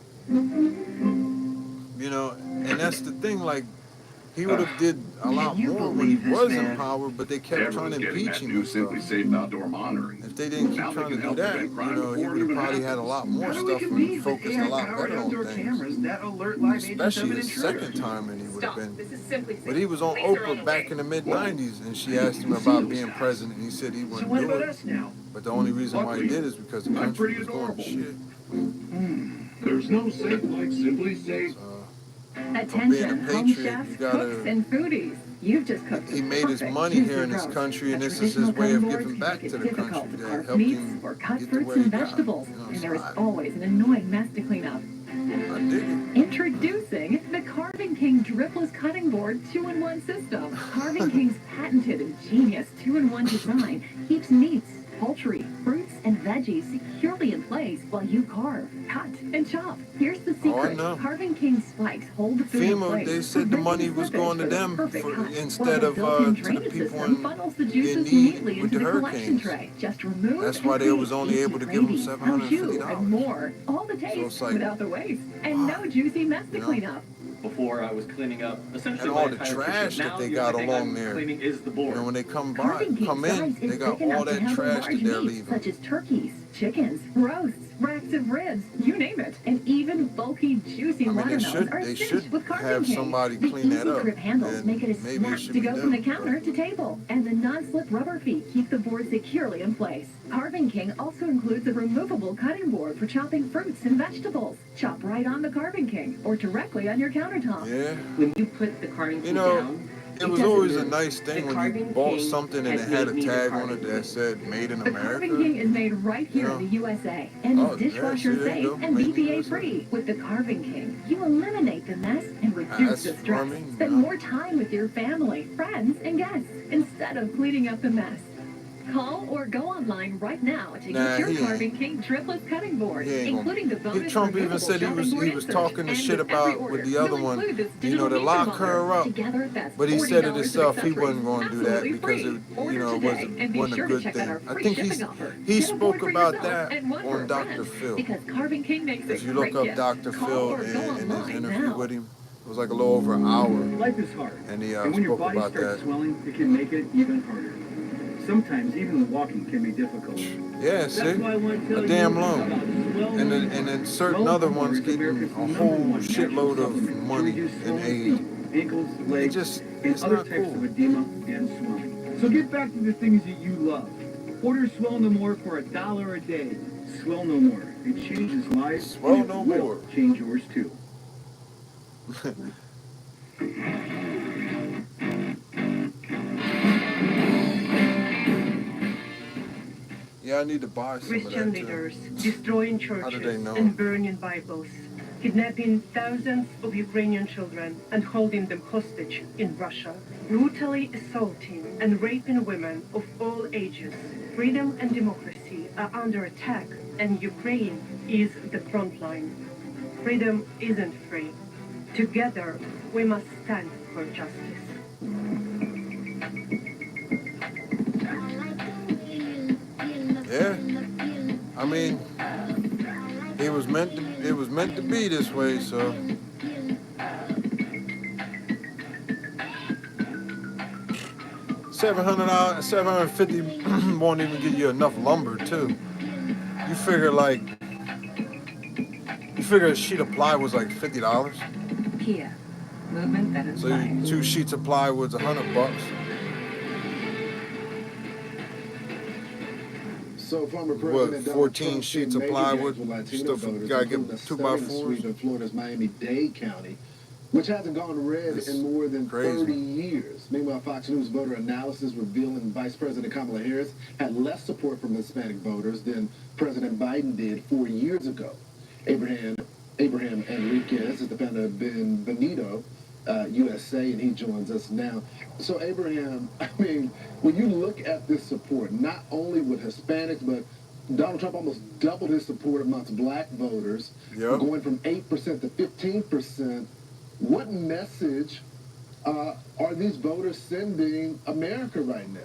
You know, and that's the thing. Like, he would have did a lot you more when he believe this, was in man? power, but they kept trying to impeach him and stuff. Safe outdoor monitoring. If they didn't keep Now they trying to can do help that, prevent you crime know, he before it would have even probably had a happens. lot more How do we stuff and compete with focused a lot AI-powered better on outdoor things. cameras that alert live agents of Especially an his intruder? second time, and he would have been. This is simply But he was on Oprah back in the mid-90s, and she asked him about being president, and he said he So wouldn't what do about it. us now? But the only reason why he Luckily, did is because the I'm country pretty was going to adorable. shit. There's no safe like Simply Safe. Attention, home patriot, chefs, you gotta- cooks, and foodies. You've just cooked He a made his perfect money juicy here in this roast. country, and The this is his traditional way of cutting giving boards back make to it the difficult country to that carve helped meats him or cut get to fruits where he and got. vegetables, You know, and so there is I always an annoying mess to clean up. dig it. Introducing the Carving King Dripless Cutting Board 2-in-1 system. Carving King's patented and genius 2-in-1 design keeps meats, poultry, fruits, and veggies securely in place while you carve, cut, and chop. Here's the Oh, I secret. know. Carving King's spikes hold the food in FEMA, place. they said the money was going to them instead of built-in to the drainage people system in funnels the juices need neatly with into the the collection hurricanes. tray. Just remove That's and why they was create only able to give them gravy, $750. au jus, and more. All the taste it's like, without the waste, and no juicy mess to clean up. Before I was cleaning up essentially And my all the entire trash kitchen. that Now they the got only thing along I'm there. cleaning is the You board. know, when they come Carving King's in, size they is got big enough all to that handle trash large that they're meats, leaving. such as turkeys, chickens, roasts, racks of ribs, you name it, and even bulky, juicy I mean, watermelons are they cinched should with Carving have King. somebody The clean that easy up, grip handles and make it a maybe it snap should to be go from the them, counter to table, and the non-slip rubber feet keep the board securely in place. Carving King also includes a removable cutting board for chopping fruits and vegetables. Chop right on the Carving King or directly on your countertop. Yeah. When you put the carving You king know, down, it was always a nice thing when you bought something and it had a tag on it that said "Made in America." The Carving King is made right here in the USA and is dishwasher safe and BPA free. With the Carving King, you eliminate the mess and reduce the stress. Spend more time with your family, friends, and guests instead of cleaning up the mess. Call or go online right now to get your Carving King dripless cutting board, including the bonus. Trump even said he was talking the shit about with the other one, you know, to lock her up. But he said it himself. He wasn't going to do that because it, you know, wasn't a good thing. I think he spoke about that on Dr. Phil. If you look up Dr. Phil in his interview with him, it was like a little over an hour. Life is hard. And he when your spoke body about starts that. swelling, it can make it even harder. Sometimes even walking can be difficult. Yeah, see? A damn loan. And then certain other ones getting a whole shitload of money and aid. Ankles, legs, it's and other not types cool. of edema and swelling. So get back to the things that you love. Order Swell No More for $1 a day. Swell No More. It changes lives. Swell No More. Change yours too. Yeah, I need to buy some Christian of that leaders too. destroying How do they churches know? and burning Bibles, kidnapping thousands of Ukrainian children and holding them hostage in Russia, brutally assaulting and raping women of all ages. Freedom and democracy are under attack, and Ukraine is the front line. Freedom isn't free. Together, we must stand for justice. Yeah. I mean, it was meant to be this way, so. $750 won't even get you enough lumber too. You figure a sheet of plywood was like $50. Kia, movement that So inspires. 2 sheets of plywood's $100. So former What, President Donald 14 Trump sheets sent of major plywood? gains with Latino Stuff you voters, gotta including get a 2x4s? stunning sweep in Florida's Miami-Dade County, which hasn't gone red in more than 30 years. Meanwhile, Fox News voter analysis revealing Vice President Kamala Harris had less support from Hispanic voters than President Biden did 4 years ago. Abraham Enriquez is the founder of Benvenuto USA, and he joins us now. So, Abraham, I mean, when you look at this support, not only with Hispanics, but Donald Trump almost doubled his support amongst black voters, going from 8% to 15%. What message are these voters sending America right now?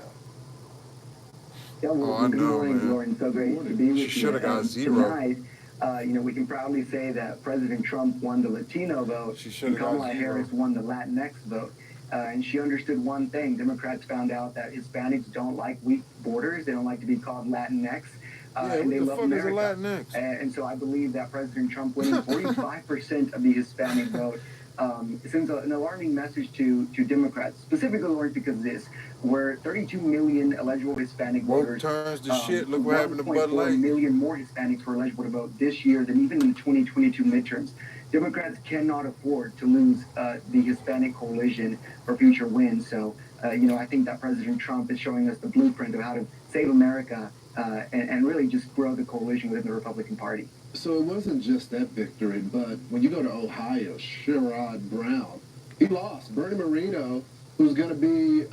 Yeah, well, good morning, Lauren. So great to be with you. She should have got 0. Tonight, we can proudly say that President Trump won the Latino vote, and Kamala Harris won the Latinx vote. And she understood one thing. Democrats found out that Hispanics don't like weak borders. They don't like to be called Latinx. And they love America. And so I believe that President Trump winning 45% of the Hispanic vote sends an alarming message to Democrats, specifically, Lawrence, because this, where 32 million eligible Hispanic voters, turns to shit. Look what happened to Bud Light. 1.4 million more Hispanics were eligible to vote this year than even in the 2022 midterms. Democrats cannot afford to lose the Hispanic coalition for future wins. So, I think that President Trump is showing us the blueprint of how to save America and really just grow the coalition within the Republican Party. So it wasn't just that victory, but when you go to Ohio, Sherrod Brown, he lost. Bernie Moreno, who's going to be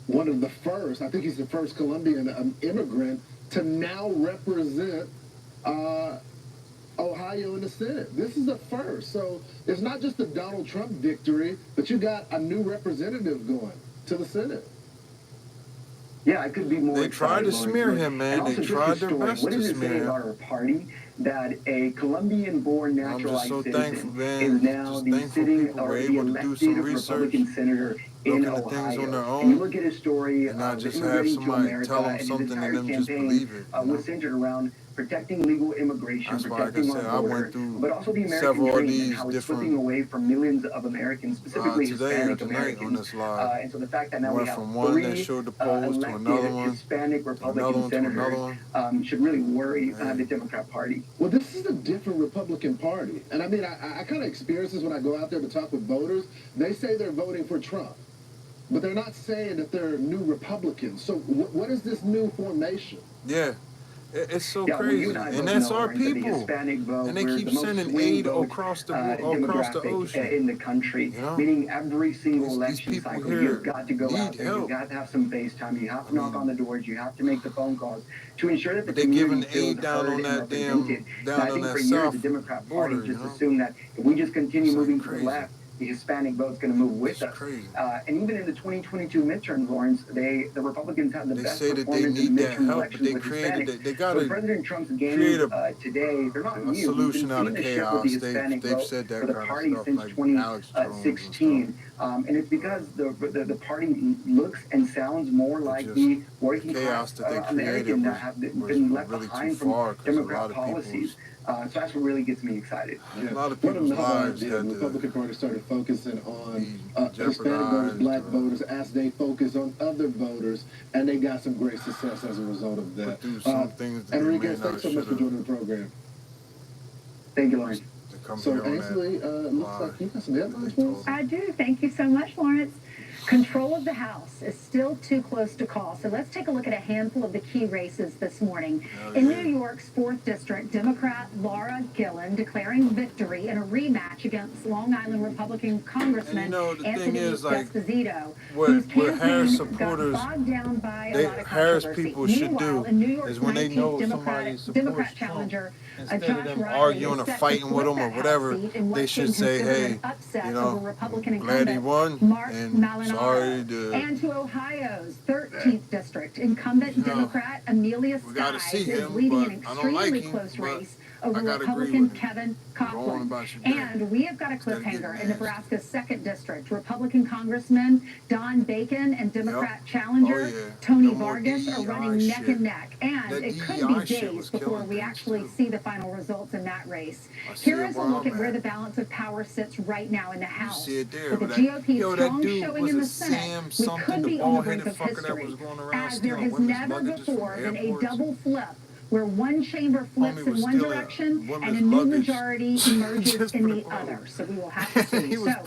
one of the first, I think he's the first Colombian immigrant to now represent Ohio in the Senate. This is the first. So it's not just the Donald Trump victory, but you got a new representative going to the Senate. Yeah, I could be more They tried to smear him, man. They tried their best to smear him. What does it say about our party that a Colombian-born naturalized citizen is now the sitting or the elected Republican senator in Ohio? And you look at his story of immigrating to America, and his entire campaign was centered around protecting legal immigration, protecting our border, but also the American dream and how it's slipping away from millions of Americans, specifically Hispanic Americans. And so the fact that now we have 3 elected Hispanic Republican senators should really worry the Democrat Party. Well, this is a different Republican Party. And I mean, I kind of experience this when I go out there to talk with voters. They say they're voting for Trump. but they're not saying that they're new Republicans. So what is this new formation? Yeah. It's so crazy, and that's our people. And they keep sending aid across the ocean in the country. Meaning every single election cycle, you've got to go out there. You've got to have some face time. You have to knock on the doors. You have to make the phone calls to ensure that the community feels heard and represented. I think for years the Democrat Party just assumed that if we just continue moving to the left, the Hispanic vote's going to move with us. And even in the 2022 midterms, Lawrence, the Republicans have the best performance in the midterm elections with Hispanics. But President Trump's gains today, they're not new. Solution out of chaos. They've said that for the party since 2016. And it's because the party looks and sounds more like the working class American that have been left behind from Democrat policies. So that's what really gets me excited. A lot of people's lives the Republican Party started focusing on Hispanic voters, black voters, as they focus on other voters, and they got some great success as a result of that. Enriquez, thanks so much for joining the program. Thank you, Lawrence. So, Ainsley, looks like you got some headlines for us? I do. Thank you so much, Lawrence. Control of the House is still too close to call. So let's take a look at a handful of the key races this morning. In New York's 4th District, Democrat Laura Gillen declaring victory in a rematch against Long Island Republican Congressman Anthony Esposito, whose campaign got bogged down by a lot of controversy. People should do in New York's is when they know Democrat challenger instead of them arguing or fighting with them or whatever, they should say, hey, glad he won, and sorry to... And to Ohio's 13th District, incumbent Democrat Amelia Skies is leading an extremely close race over Republican Kevin Coughlin. And we have got a cliffhanger in Nebraska's 2nd District. Republican Congressman Don Bacon and Democrat challenger Tony Vargas are running neck and neck. And it could be days before we actually see the final results in that race. Here is a look at where the balance of power sits right now in the House. With the GOP's strong showing in the Senate, we could be on the brink of history, as there has never before been a double flip where one chamber flips in one direction and a new majority emerges in the other. So we will have to see. So how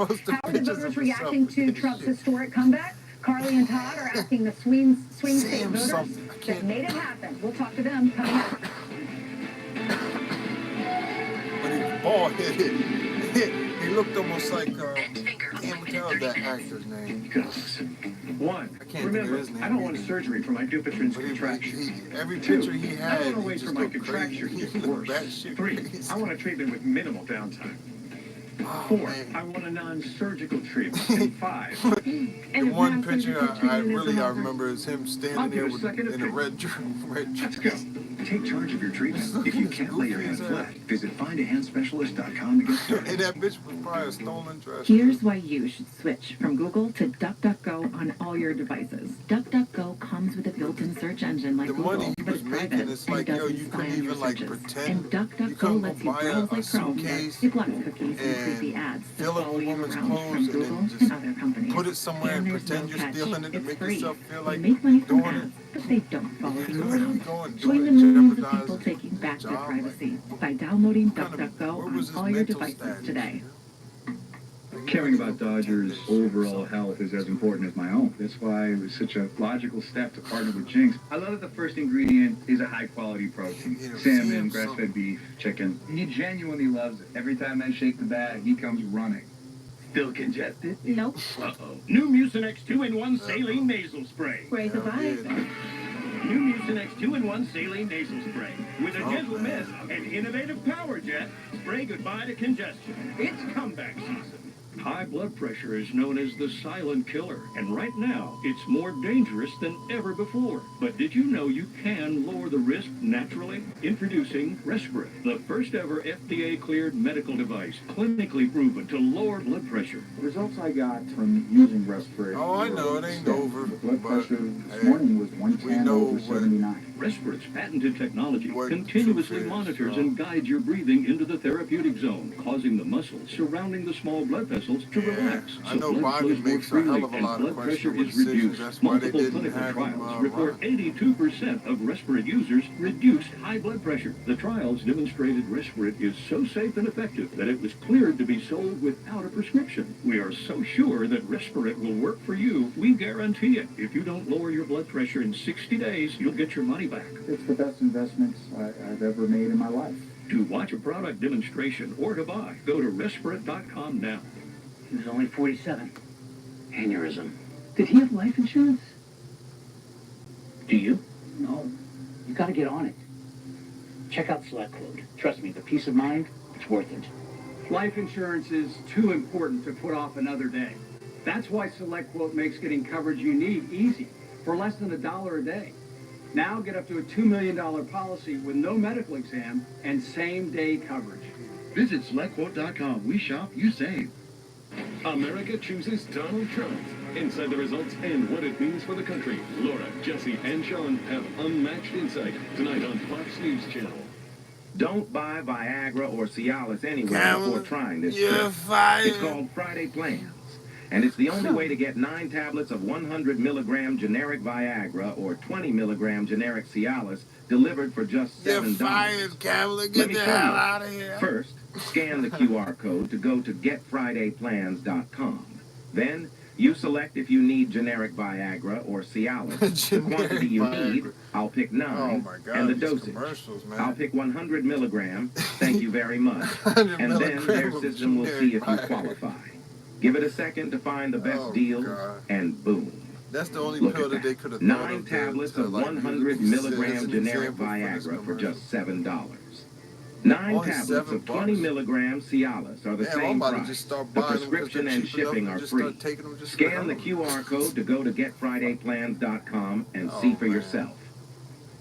are the voters reacting to Trump's historic comeback? Carly and Todd are asking the swing state voters that made it happen. We'll talk to them coming up. But he was bald-headed. He looked almost like, can't tell that actor's name. One, I can't remember, his name I don't want surgery for my Dupuytren's contractions. Every picture he had, I don't want to wait for my contractions to get worse. 3, I want a treatment with minimal downtime. 4, I want a non-surgical treatment. And 5. The one picture I remember is him standing there in a red dress. Let's go. Take charge of your treatment. If you can't lay your hands flat, visit findahandspecialist.com to get started. Hey, that bitch was probably a stolen dress. Here's why you should switch from Google to DuckDuckGo on all your devices. DuckDuckGo comes with a built-in search engine like Google, but it's private and doesn't spy on your searches. And DuckDuckGo lets you browse like Chrome, it blocks cookies and creepy ads that follow you around from Google and other companies. Put it somewhere and pretend you're stealing it to make yourself feel like make money from doing ads, it. but they don't follow you around. Join the millions of people taking back their privacy by downloading DuckDuckGo on all your devices today. Caring about Dodger's overall health is as important as my own. That's why it was such a logical step to partner with Jinx. I love that the first ingredient is a high-quality protein. Salmon, grass-fed beef, chicken. He genuinely loves it. Every time I shake the bag, he comes running. Still congested? Nope. Uh-oh. New Mucinex 2-in-1 Saline Nasal Spray. Spray the vibe. New Mucinex 2-in-1 Saline Nasal Spray. With a gentle mist and innovative power jet, spray goodbye to congestion. It's comeback season. High blood pressure is known as the silent killer, and right now, it's more dangerous than ever before. But did you know you can lower the risk naturally? Introducing Respirate, the first ever FDA-cleared medical device, clinically proven to lower blood pressure. The results I got from using Respirate. Oh, I know, it ain't over. The blood pressure this morning was 110/79. Respirate's patented technology continuously monitors and guides your breathing into the therapeutic zone, causing the muscles surrounding the small blood vessels to relax. I know Biden makes a hell of a lot of questionable decisions. That's why they didn't have him report 82% of Respirate users reduced high blood pressure. The trials demonstrated Respirate is so safe and effective that it was cleared to be sold without a prescription. We are so sure that Respirate will work for you, we guarantee it. If you don't lower your blood pressure in 60 days, you'll get your money back. It's the best investment I've ever made in my life. To watch a product demonstration or to buy, go to Respirate.com now. He was only 47. Aneurysm. Did he have life insurance? Do you? No. You gotta get on it. Check out SelectQuote. Trust me, the peace of mind, it's worth it. Life insurance is too important to put off another day. That's why SelectQuote makes getting coverage you need easy, for less than $1 a day. Now get up to a $2 million policy with no medical exam and same-day coverage. Visit SelectQuote.com. We shop, you save. America chooses Donald Trump. Inside the results and what it means for the country. Laura, Jesse, and Sean have unmatched insight tonight on Fox News Channel. Don't buy Viagra or Cialis anywhere before trying this trip. It's called Friday Plans. And it's the only way to get 9 tablets of 100 milligram generic Viagra or 20 milligram generic Cialis delivered for just $7. Get the hell out of here. First, scan the QR code to go to getfridayplans.com. Then, you select if you need generic Viagra or Cialis. The quantity you need, I'll pick 9, and the dosage. I'll pick 100 milligram, thank you very much. And then their system will see if you qualify. Give it a second to find the best deal, and boom. That's the only Look pill at that they could have 9 tablets of 100 milligram generic Viagra for just $7. 9 tablets of 20 milligram Cialis are the same price. The prescription and shipping are free. Scan the QR code to go to getfridayplans.com and see for yourself.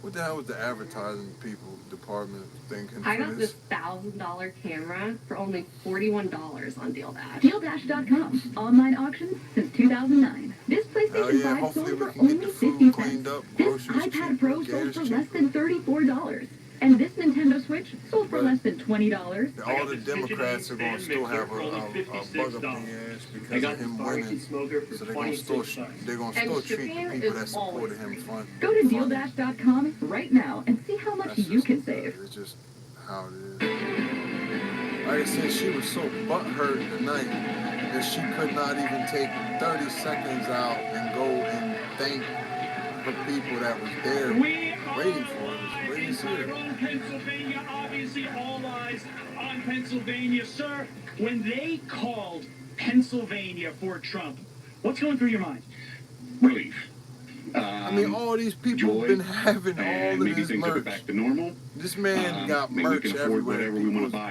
What the hell was the advertising people department thinking? I got this $1,000 camera for only $41 on DealDash. DealDash.com. Online auctions since 2009. This PlayStation 5 sold for only 50 cents. This iPad Pro sold for less than $34. And this Nintendo Switch sold for less than $20. All the Democrats are going to still have a bug up their ass because of him winning. So they're going to still treat people that supported him fun. Go to DealDash.com right now and see how much you can save. It's just how it is. Like I said, she was so butthurt tonight that she could not even take 30 seconds out and go and thank the people that was there waiting for her. Pennsylvania, obviously all eyes on Pennsylvania. Sir, when they called Pennsylvania for Trump, what's going through your mind? Relief. I mean, all these people have been having all of this merch. Back to normal. This man got merch everywhere.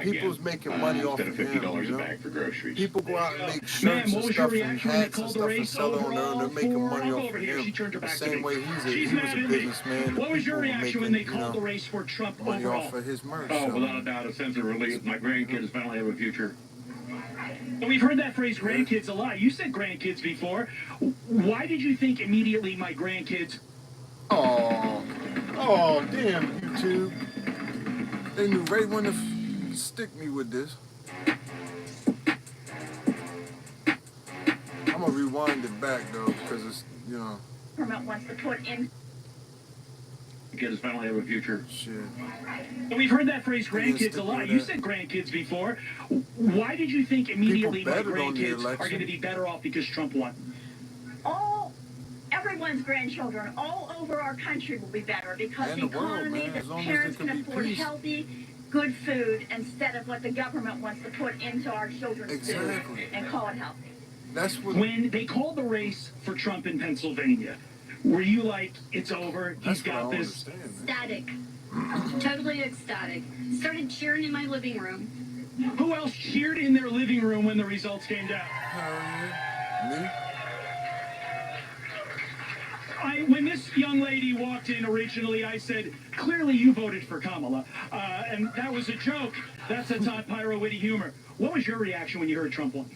People's making money off of him. $50 a bag for groceries. People go out and make shirts and stuff and hats and stuff and sell it on there. They're making money off of him. The same way he was a businessman. What was your reaction when they called the race for Trump money overall? off of his merch? Oh, without a doubt, a sense of relief. My grandkids finally have a future. We've heard that phrase grandkids a lot. You said grandkids before. Why did you think immediately my grandkids? Oh, damn, YouTube. They knew right when to stick me with this. I'm going to rewind it back, though, because it's, you know. Government wants to put in. Kids finally have a future. Shit. We've heard that phrase grandkids a lot. You said grandkids before. Why did you think immediately my grandkids are going to be better off because Trump won? Everyone's grandchildren all over our country will be better because the economy, the parents can afford healthy, good food instead of what the government wants to put into our children's food and call it healthy. That's what. When they called the race for Trump in Pennsylvania, were you like, it's over, he's got this? Ecstatic. Totally ecstatic. Started cheering in my living room. Who else cheered in their living room when the results came down? Me? When this young lady walked in originally, I said, clearly you voted for Kamala. And that was a joke. That's a Todd Pyro witty humor. What was your reaction when you heard Trump won?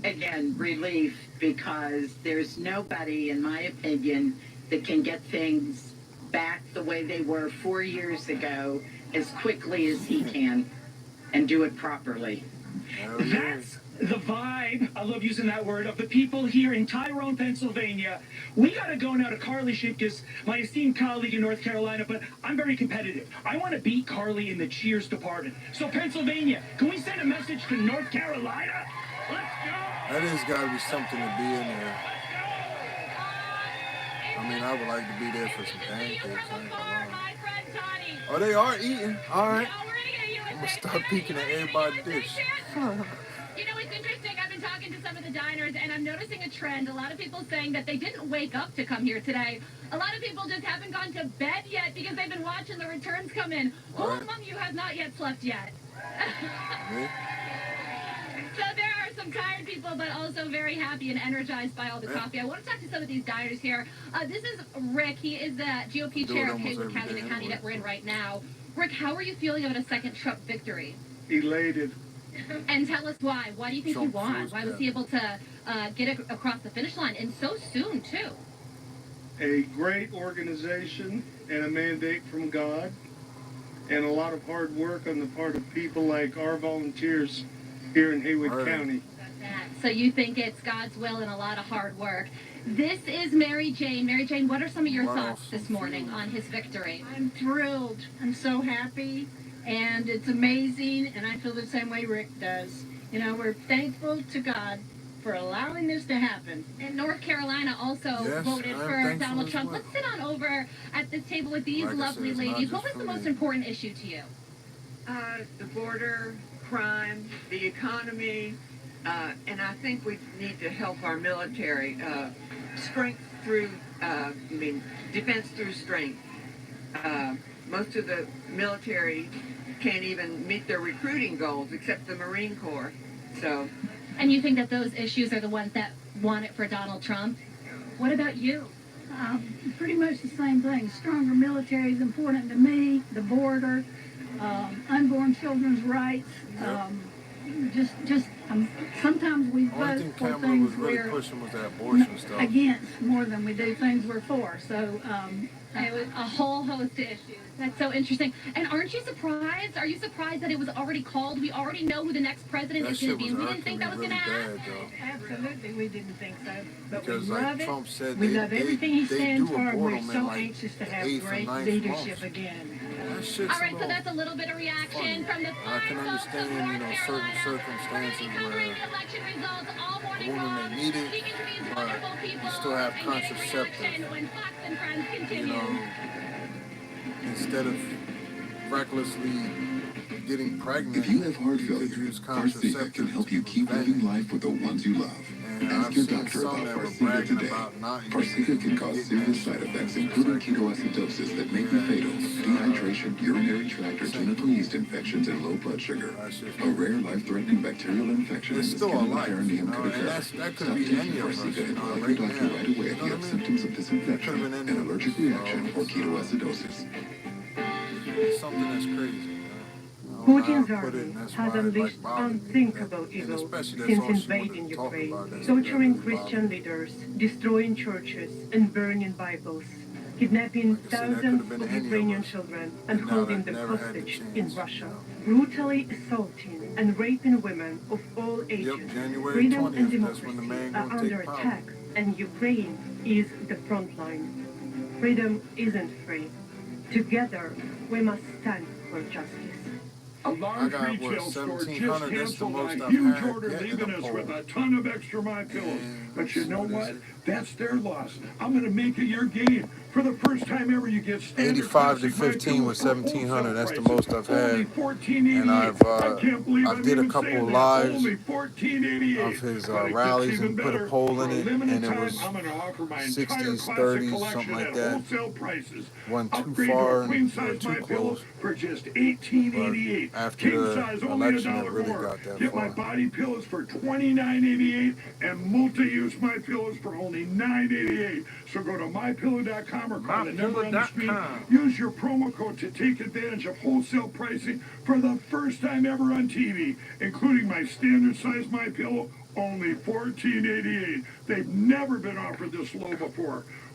Again, relief, because there's nobody, in my opinion, that can get things back the way they were 4 years ago as quickly as he can and do it properly. That's the vibe, I love using that word, of the people here in Tyrone, Pennsylvania. We got to go now to Carly Shipkiss, my esteemed colleague in North Carolina, but I'm very competitive. I want to beat Carly in the cheers department. So Pennsylvania, can we send a message to North Carolina? Let's go! That has got to be something to be in there. I mean, I would like to be there for some pancakes. I ain't gonna lie. Oh, they are eating. All right. I'm going to start peeking at everybody's dish. You know, it's interesting. I've been talking to some of the diners, and I'm noticing a trend. A lot of people saying that they didn't wake up to come here today. A lot of people just haven't gone to bed yet because they've been watching the returns come in. Who among you has not yet slept yet? Me? So there are some tired people, but also very happy and energized by all the coffee. I want to talk to some of these diners here. This is Rick. He is the GOP chair of Haywood County, the county that we're in right now. Rick, how are you feeling about a second Trump victory? Elated. And tell us why. Why do you think he won? Why was he able to get it across the finish line, and so soon, too? A great organization and a mandate from God, and a lot of hard work on the part of people like our volunteers here in Haywood County. So you think it's God's will and a lot of hard work. This is Mary Jane. Mary Jane, what are some of your thoughts this morning on his victory? I'm thrilled. I'm so happy, and it's amazing, and I feel the same way Rick does. You know, we're thankful to God for allowing this to happen. And North Carolina also voted for Donald Trump. Let's sit on over at this table with these lovely ladies. What was the most important issue to you? The border, crime, the economy, and I think we need to help our military. Strength through, defense through strength. Most of the military can't even meet their recruiting goals except the Marine Corps. So. And you think that those issues are the ones that want it for Donald Trump? What about you? Pretty much the same thing. Stronger military is important to me. The border, unborn children's rights. Sometimes we vote for things we're against more than we do things we're for. So it was a whole host of issues. That's so interesting. And aren't you surprised? Are you surprised that it was already called? We already know who the next president is going to be, and we didn't think that was going to happen? Absolutely, we didn't think so. But because we love Trump said we love everything he stands for, and we're so like anxious to have great leadership again. All right, so that's a little bit of reaction from the I can understand, you know, certain circumstances where a woman may need it, but you still have contraceptive. You know, instead of recklessly getting pregnant, if you have heart failure, Farxiga can help you keep living life with the ones you love. Ask your doctor about Farxiga today. Farxiga can cause serious side effects, including ketoacidosis that may be fatal, dehydration, urinary tract or genital yeast infections, and low blood sugar. A rare, life-threatening bacterial infection in the skin of the perineum could occur. Stop taking Farxiga and tell your doctor right away if you have symptoms of this infection, an allergic reaction, or ketoacidosis. Something that's crazy. Putin's army has unleashed unthinkable evil since invading Ukraine, torturing Christian leaders, destroying churches, and burning Bibles, kidnapping thousands of Ukrainian children and holding them hostage in Russia, brutally assaulting and raping women of all ages. Freedom and democracy are under attack, and Ukraine is the front line. Freedom isn't free. Together, we must stand for justice. A large retail store just canceled on a huge order, leaving us with a ton of extra My Pillows. But you know what? That's their loss. I'm going to make it your gain. For the first time ever, you get standard 85 to 15 with 1,700. That's the most I've had. And I did a couple of lives of his rallies and put a poll in it, and it was 60s, 30s, something like that. Wasn't too far or too close. For just $18.88. After the election, it really got that far. Get my body pillows for $29.88 and multi-use My Pillows for only $9.88. So go to mypillow.com or call the number on the screen. Use your promo code to take advantage of wholesale pricing for the first time ever on TV, including my standard size My Pillow, only $14.88. They've never been offered this low before.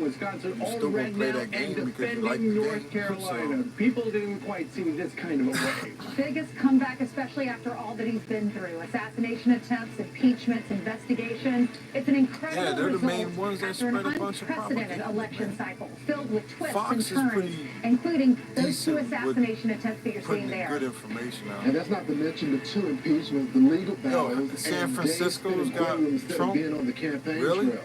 Wisconsin, all still red gonna play now, that game and because you defending like the North game, Carolina. People didn't quite see this kind of a way. Biggest comeback, especially after all that he's been through. Assassination attempts, impeachments, investigations. It's an incredible Yeah, they're the result main ones that after an spread a bunch of unprecedented propaganda, election man. cycle filled with twists Fox and is turns, pretty including those two decent with assassination attempts that you're putting seeing there. good information out. And that's not to mention the 2 impeachments, the legal battles, San and Francisco's Dave got Williams instead Trump. of being on the campaign Really? trail.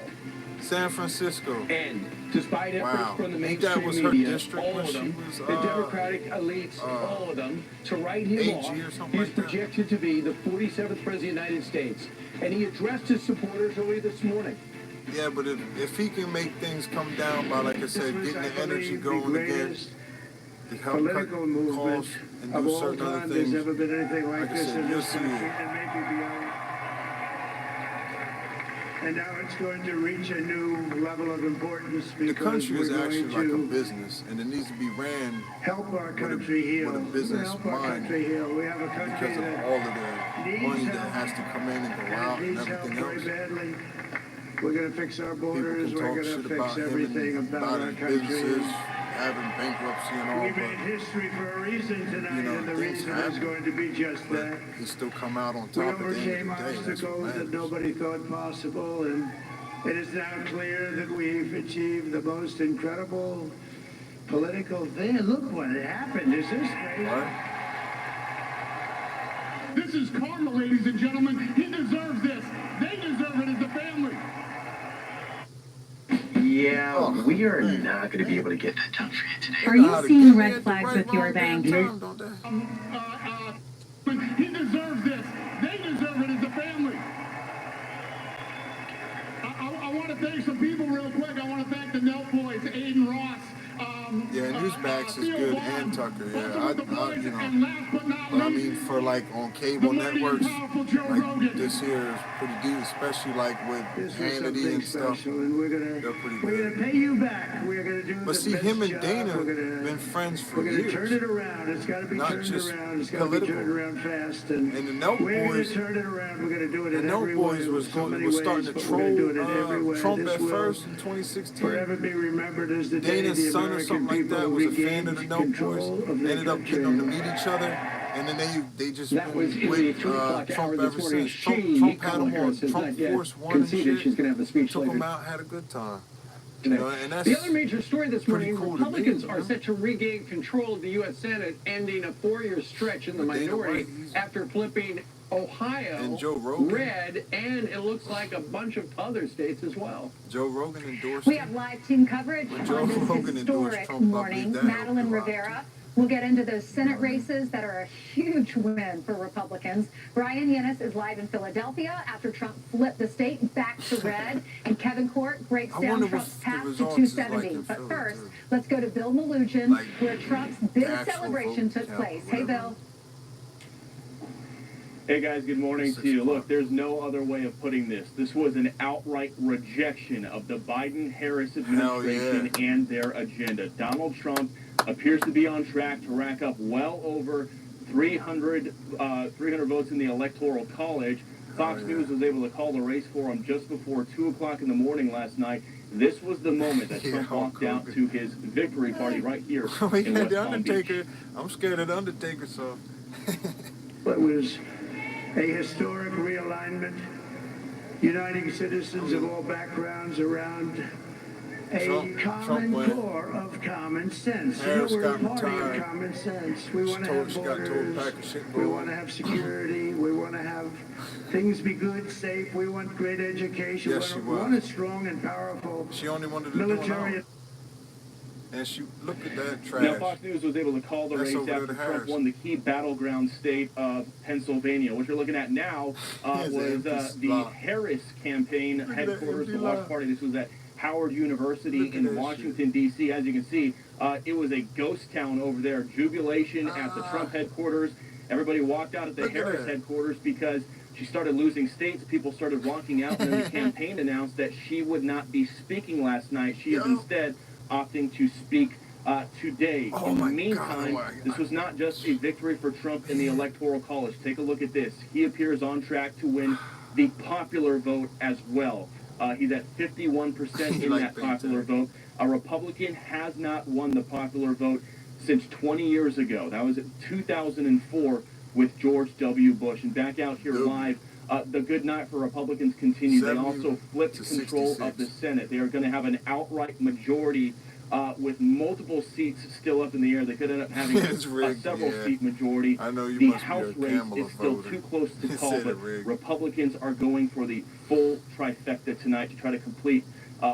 San Francisco. And despite efforts Wow. from the Ain't that mainstream was her media, district all when of she them, was, the Democratic elites, all of them, to write him AG off, or something he's like that. projected to be the 47th President of the United States. And he addressed his supporters earlier this morning. Yeah, but if he can make things come down by, like I said, getting the energy going again, to help political cut movement costs and of do all certain other time. things, There's never been anything like I this said, in you'll this see country, it. and maybe beyond. And now it's going to reach a new level of importance because The country is we're actually going like a to business, and it needs to be ran help our country heal. with a business Help our mind country heal. We have a country because of that all of the needs money help, that has to come in and go out and needs help everything very else. badly. We're going to fix our borders. People We're can going talk to shit about fix him everything and about about our his country. businesses having bankruptcy and all, We but made history for a reason tonight, you know, and the things reason is happen. going to be just But that. he still come out on We top at the overcame end of the day. That's what obstacles that matters. nobody thought possible, and it is now clear that we've achieved the most incredible political thing. Look what happened. Is this crazy? This is karma, ladies and gentlemen. He deserves this. They deserve it as a family. Yeah, we are not going to be able to get that done for you today. Are you seeing red flags with your bank? He deserves this. They deserve it as a family. I want to thank some people real quick. I want to thank the Nelt Boys, Aiden Ross. Yeah, Newsmax is good, and Tucker. Yeah, you know, but I mean, for like on cable networks, like this here is pretty deep, especially like with Hannity and stuff. And They're pretty we're good. gonna pay you back. We're gonna do But the see, best him and job. Dana We're gonna, been friends for we're gonna years. turn it around. It's got to be Not turned just around. It's got to be political. turned around fast. And And the Nelt we're Boys, gonna turn it around. We're gonna do it the in Nelt every Boys way. was, So many was ways, starting to but we're gonna do it in every troll way. Trump This at will first in 2016. forever be remembered as the day Dana's the son or American something like people that was a fan regained of the Nelt Boys. control of their Ended up country. getting them to meet each other, and then they just That was in the with 2 o'clock hour Trump this ever morning. since. She, Trump had Kamala him on Harris, has Trump not yet Force One and conceded shit. she's going to have a speech Took later. him out, had a good time. Today. You know, and that's The other major story this morning, cool to me, Republicans you are know? set to regain control of the U.S. Senate, ending a 4-year stretch in the minority after flipping Ohio and Joe Rogan. red, and it looks like a bunch of other states as well. Joe Rogan endorsed We him. have live team coverage When Joe on this Rogan endorsed historic Trump, I morning. believe that Madeline helped a lot, Rivera will get into those Senate races that are a huge win for Republicans. Brian Yennis is live in Philadelphia after Trump flipped the state back to red. And Kevin Court breaks I down wonder Trump's what the path to results is like 270. in But Philly, first, too. let's go to Bill Malugin, Like, where Trump's big actual celebration vote took count, place. Hey, whatever. Bill. Hey guys, good morning to you. Look, there's no other way of putting this. This was an outright rejection of the Biden-Harris administration and their agenda. Donald Trump appears to be on track to rack up well over 300 votes in the Electoral College. Fox News was able to call the race for him just before 2 o'clock in the morning last night. This was the moment that Trump walked out to his victory party right here We in had West the Palm Beach. Undertaker. I'm scared of the Undertaker, so. It was a historic realignment, uniting citizens of all backgrounds around a common core of common sense. Harris We're a got party retired. of common sense. We want to have She got told borders. back of shit. We want to have security. We want to have things be good, safe. We want great education. Yes, we she want was. a strong and powerful She only wanted to do military. it. And she, look at that trash. Now, Fox News was able to call the That's race over there after to Trump Harris. won the key battleground state of Pennsylvania. What you're looking at now Here's was an empty the lot. Harris campaign Look at that headquarters of empty the Watch lot. Party. This was at Howard University Look at in that Washington, D.C. As you can see, it was a ghost town over there. Jubilation at the Trump headquarters. Everybody walked out at the Look at Harris that. headquarters because she started losing states. People started walking out, and then the campaign announced that she would not be speaking last night. She is instead opting to speak today. Oh In the my meantime, God. this was not just a victory for Trump in the Electoral College. Take a look at this. He appears on track to win the popular vote as well. He's at 51% in that popular vote. A Republican has not won the popular vote since 20 years ago. That was in 2004 with George W. Bush. And back out here live, the good night for Republicans continues. They also flipped control of the Senate. They are going to have an outright majority with multiple seats still up in the air. They could end up having It's a rigged, several-seat majority. I know you The must be House a race Kamala is still voter. too close to call, Said it but rigged. Republicans are going for the full trifecta tonight to try to complete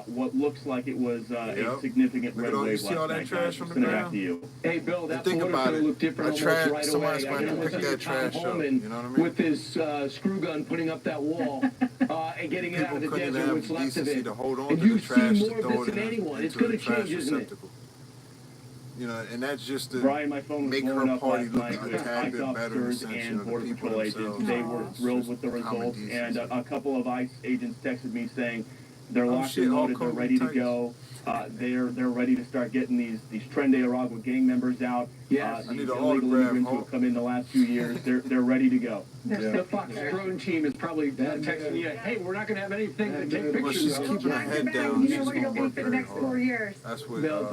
what looks like it was a significant red wave see all last that night. trash Guys, on the send it back ground? to you. Hey, Bill, that think border's about going it. to look different almost right somebody's away. gonna have to pick that trash up, Holman, you know what I mean? with his screw gun putting up that wall and getting it out of the couldn't desert, have what's left of decency it. to hold on And to you've the trash seen to more of throw this it than in anyone. It's into going the to trash change, isn't it? receptacle. You know, and that's just to Brian, my phone was make blowing her up party last look night a with tad ICE bit better in the officers sense, you and know, the Border people Patrol agents. themselves. They were thrilled with the results, and a couple of ICE agents texted me saying they're locked and loaded, they're ready to go. They're ready to start getting these Tren de Aragua gang members out. Yes. These illegal immigrants who have come in the last few years, they're ready to go. The Fox drone team is probably texting you, hey, we're not going to have anything to take pictures she's of. keeping her head down. You know where you'll be for the next 4 years. That's what. Bill,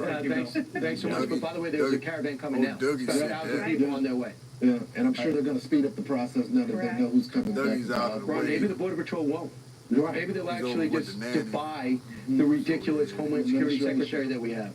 thanks so much. But by the way, there's a caravan coming now. About 1,000 people on their way. Yeah, and I'm sure they're going to speed up the process now that they know who's coming Dougie's back. out of the way. Maybe the Border Patrol won't. Maybe they'll actually just defy the ridiculous Homeland Security Secretary that we have.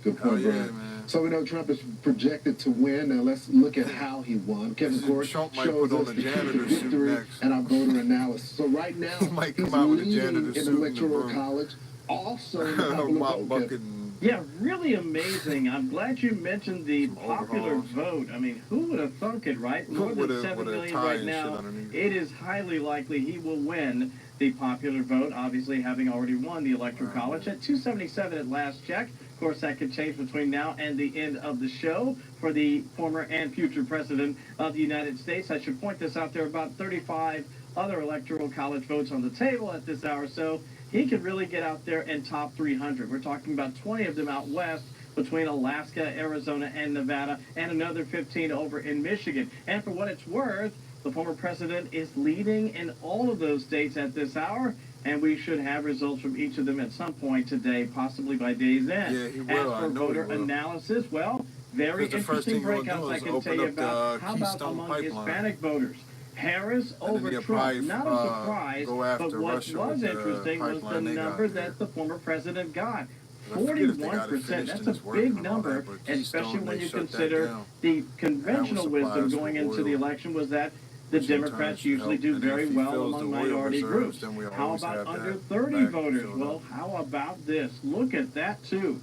Good point, Brian. So we know Trump is projected to win. Now let's look at how he won. Kevin Court shows us the victory and our voter analysis. So right now, he's leading in the Electoral College. Also, in the popular vote. Yeah, really amazing. I'm glad you mentioned the popular vote. I mean, who would have thunk it, right? More than 7 million right now. It is highly likely he will win the popular vote, obviously having already won the Electoral College at 277 at last check. Of course, that could change between now and the end of the show for the former and future president of the United States. I should point this out. There are about 35 other Electoral College votes on the table at this hour, so he could really get out there and top 300. We're talking about 20 of them out west between Alaska, Arizona, and Nevada, and another 15 over in Michigan. And for what it's worth, the former president is leading in all of those states at this hour, and we should have results from each of them at some point today, possibly by day's end. Yeah, he will. As for voter analysis, well, very interesting breakouts I can tell you about. How about among Hispanic voters? Harris over Trump, not a surprise, but what was interesting was the number that the former president got. 41%, that's a big number, especially when you consider the conventional wisdom going into the election was that the Democrats usually do very well among minority groups. How about under 30 voters? Well, how about this? Look at that, too.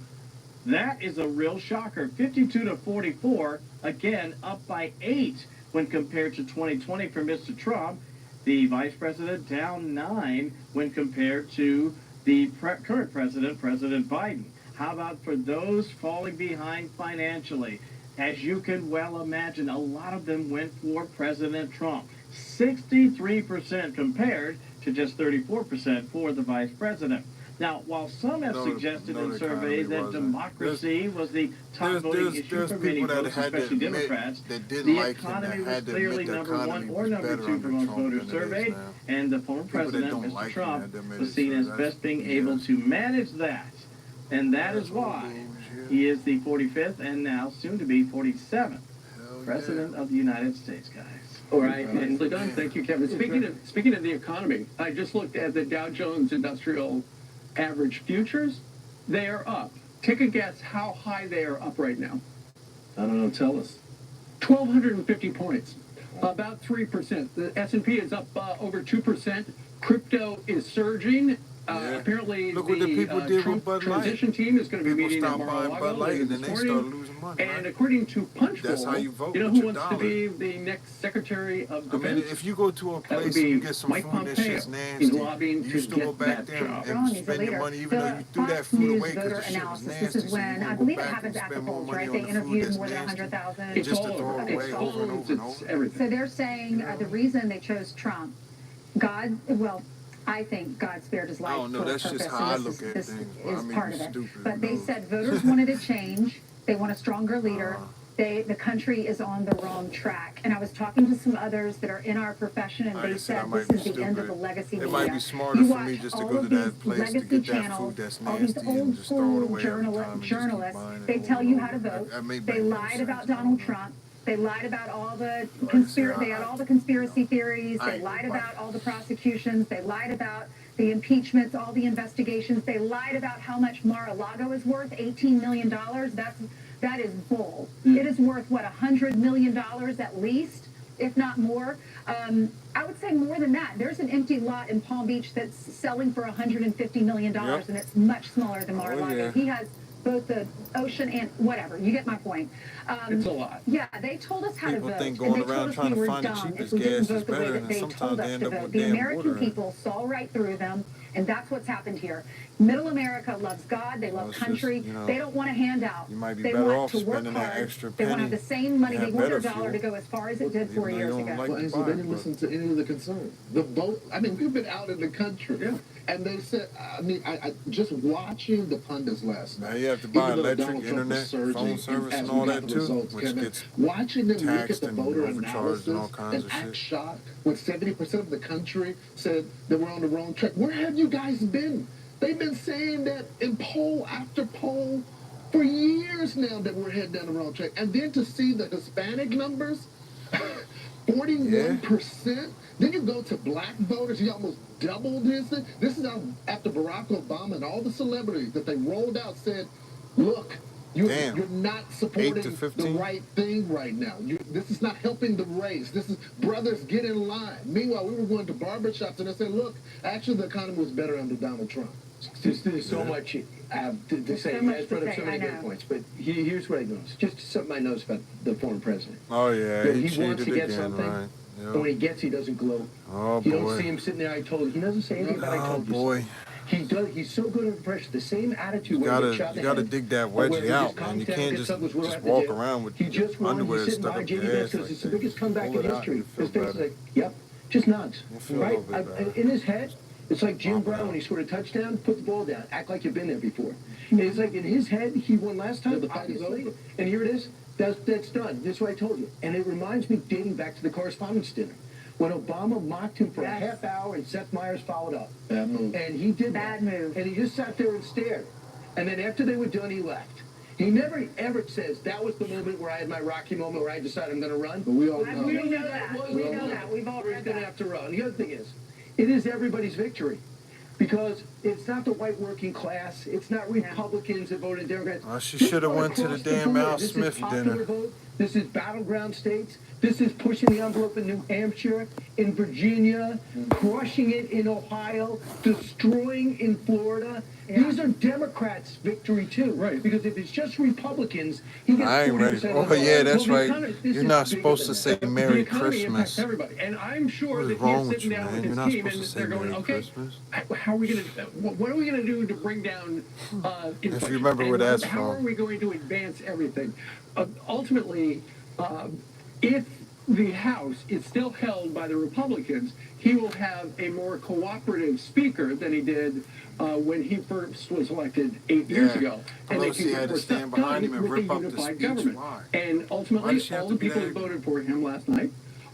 That is a real shocker. 52 to 44, again, up by 8 when compared to 2020 for Mr. Trump. The vice president down 9 when compared to the current president, President Biden. How about for those falling behind financially? As you can well imagine, a lot of them went for President Trump. 63% compared to just 34% for the vice president. Now, while some have suggested in surveys that democracy was the top voting issue for many folks, especially Democrats, the economy was clearly number 1 or number 2 for most voters surveyed, and the former president, Mr. Trump, was seen as best being able to manage that. And that is why he is the 45th and now soon to be 47th president of the United States, guys. All right, nicely done. Thank you, Kevin. Speaking of the economy, I just looked at the Dow Jones Industrial Average Futures. They are up. Take a guess how high they are up right now. I don't know. Tell us. 1,250 points. About 3%. The S&P is up over 2%. Crypto is surging. Apparently, look what the people did Trump with Bud transition team is going to be meeting at Mar-a-Lago later this morning. And according to Punchbowl, that's how you vote. You know who wants to be the next Secretary of Defense? I mean, if you go to a place and you get some Mike food that's just nasty, He's lobbying you still go back there and spend your money, even though you threw that food away because the shit was nasty. This is when, I believe it happens at the polls, right? They interviewed more than 100,000. Just to throw it away over and over and over. Everything. So they're saying the reason they chose Trump, I think God spared his life for a purpose. That's just how I look at this things. is part of it. But they said voters wanted a change. They want a stronger leader. The country is on the wrong track. And I was talking to some others that are in our profession, and they said this is the end of the legacy media. It might be smarter for me just to go to that place to get that food that's nasty and just throw it away every time. Journalists, they tell you how to vote. They lied about Donald Trump. They lied about all the they had all the conspiracy theories. They lied about all the prosecutions. They lied about the impeachments, all the investigations. They lied about how much Mar-a-Lago is worth, $18 million. That is bull. It is worth, what, $100 million at least, if not more. I would say more than that. There's an empty lot in Palm Beach that's selling for $150 million, and it's much smaller than Mar-a-Lago. yeah. He has both the ocean and whatever. You get my point. It's a lot. Yeah, they told us how People to vote. think going and they around told us trying we to were find the dumb cheapest if we didn't gas vote is the way better, that and they sometimes told they us end to up vote. with The damn American water. people saw right through them, and that's what's happened here. Middle America loves God. They love it's country. just, you know, they don't want a handout. You might be They better want off to work spending that hard. extra They want to have penny the same money. and They have want their better dollar to fuel. go as far as it did 4 Even though years you don't ago. like Well, to Ansel, buy they it, didn't but- listen to any of the concerns. The vote, I mean, we've been out in the country. Yeah. And they said, I just watching the pundits last night. Now you have to buy even though electric, Donald Trump was internet, surging, phone service, as and we all got that the too, results which came in, gets watching them look at taxed the and voter overcharged and all analysis kinds and of act shit. shocked when 70% of the country said that we're on the wrong track. Where have you guys been? They've been saying that in poll after poll for years now that we're heading down the wrong track. And then to see the Hispanic numbers, 41%. Then you go to black voters, he almost doubled his thing. This is after Barack Obama and all the celebrities that they rolled out said, look, you're not supporting the right thing right now. This is not helping the race. This is, brothers, get in line. Meanwhile, we were going to barbershops and I said, look, actually the economy was better under Donald Trump. There's so much to say. So much That's brought to up so say, many I good know. points. But here's what I noticed. Just something I noticed about the former president. Oh yeah, That he he wants cheated to get again, something, right? and when he gets, he doesn't gloat. Oh You boy. don't see him sitting there. I told you. He doesn't say anything about I told you. boy. So. He does. He's so good under pressure. The same attitude. You when he gotta, gets shot in you the gotta head, dig that or where wedgie he out, just man. You calms down, can't gets just up, was rolled out the walk jail. around with He just won. underwear He's sitting stuck behind up your JD ass because like it's the that. biggest comeback Pull in it out, history. you feel His face is better. like, yep, just nods. You feel a Right? little bit better. In his head, it's like Jim Brown when he scored a touchdown, put the ball down, act like you've been there before. And it's like in his head, he won last time, The fight is obviously, over. and here it is. That's done. This is what I told you. And it reminds me, dating back to the correspondence dinner, when Obama mocked him for a half hour and Seth Meyers followed up. Bad move. And he did Bad move. And he just sat there and stared. And then after they were done, he left. He never ever says, that was the moment where I had my Rocky moment where I decided I'm going to run. But we all know. We know that. We know that. We've all He's read going to that. have to run. The other thing is, it is everybody's victory. Because it's not the white working class. It's not Republicans that voted Democrats. She This should have vote went to the across the damn board. Al This is Smith popular dinner. vote. This is battleground states. This is pushing the envelope in New Hampshire, in Virginia, crushing it in Ohio, destroying in Florida. These are Democrats' victory too. Right. Because if it's just Republicans, he gets I ain't ready. 40% Oh of the vote. yeah, that's Well, the right. economy- this You're is not bigger supposed to than say that. Merry The economy impacts Christmas. everybody. And I'm sure What that is wrong he's with sitting you, down man? with You're his not team supposed and to say they're going, Merry okay, Christmas. how are we going to, what are we going to do to bring down inflation? If you remember where that's How are from. we going to advance everything? Ultimately, if the House is still held by the Republicans, he will have a more cooperative speaker than he did when he first was elected 8 years ago. And they Pelosi can had get to more stand stuff behind done him and with rip the up the unified speech. government. Why? And Why ultimately, does she have all to the be people that who voted for him last night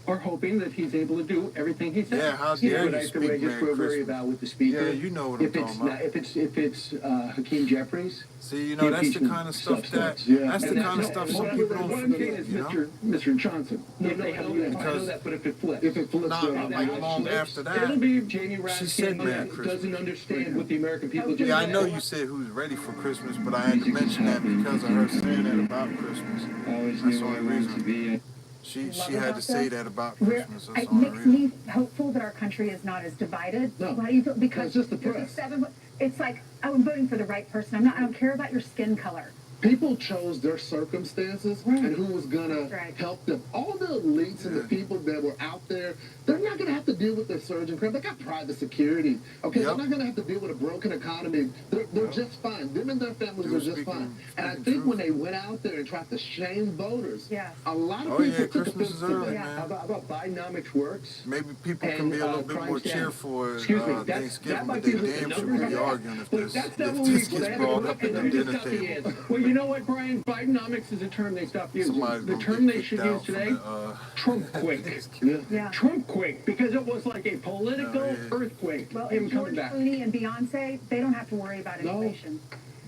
are hoping that he's able to do everything he said. Yeah, how dare What you I speak just Merry worry Christmas. about with the speaker. Yeah, you know what I'm if it's talking about. if it's Hakeem Jeffries. See, you know, that's the kind of stuff that, that's the kind of stuff some people don't What I'm saying forget, is, you know? Mr. Johnson. No, if they have I know that, but if it flips. If it flips, Not like long after It'll that. be Jamie She said Raskin Merry who Christmas. doesn't understand what the American people do. Yeah, I know you said who's ready for Christmas, but I had to mention that because of her saying that about Christmas. That's the only reason. She had to say that about Christmas. That's It the only makes reason. me hopeful that our country is not as divided. No. Why do you feel? Because That's just the there's press. it's like, oh, I'm voting for the right person. I don't care about your skin color. People chose their circumstances and who was going to help them. All the elites and the people that were out there, they're not going to have to deal with their surge and crime. They got private security. Okay, they're not going to have to deal with a broken economy. They're just fine. Them and their families are just fine. And I think when they went out there and tried to shame voters, a lot of people took Christmas offense is to early, that. man. How about Bidenomics works? Maybe people can be a little bit crime more stats. cheerful Excuse me, Thanksgiving, that but might they be the damn sure numbers will be are- arguing if but this, that's not if what this we gets brought up at the dinner table. Well, you know what, Brian? Bidenomics is a term they stopped using. Somebody's The gonna term get they should kicked use out from today, the, Trumpquake. Yeah. Trumpquake, because it was like a political earthquake. Well, Him and coming George back. Clooney and Beyonce, they don't have to worry about inflation.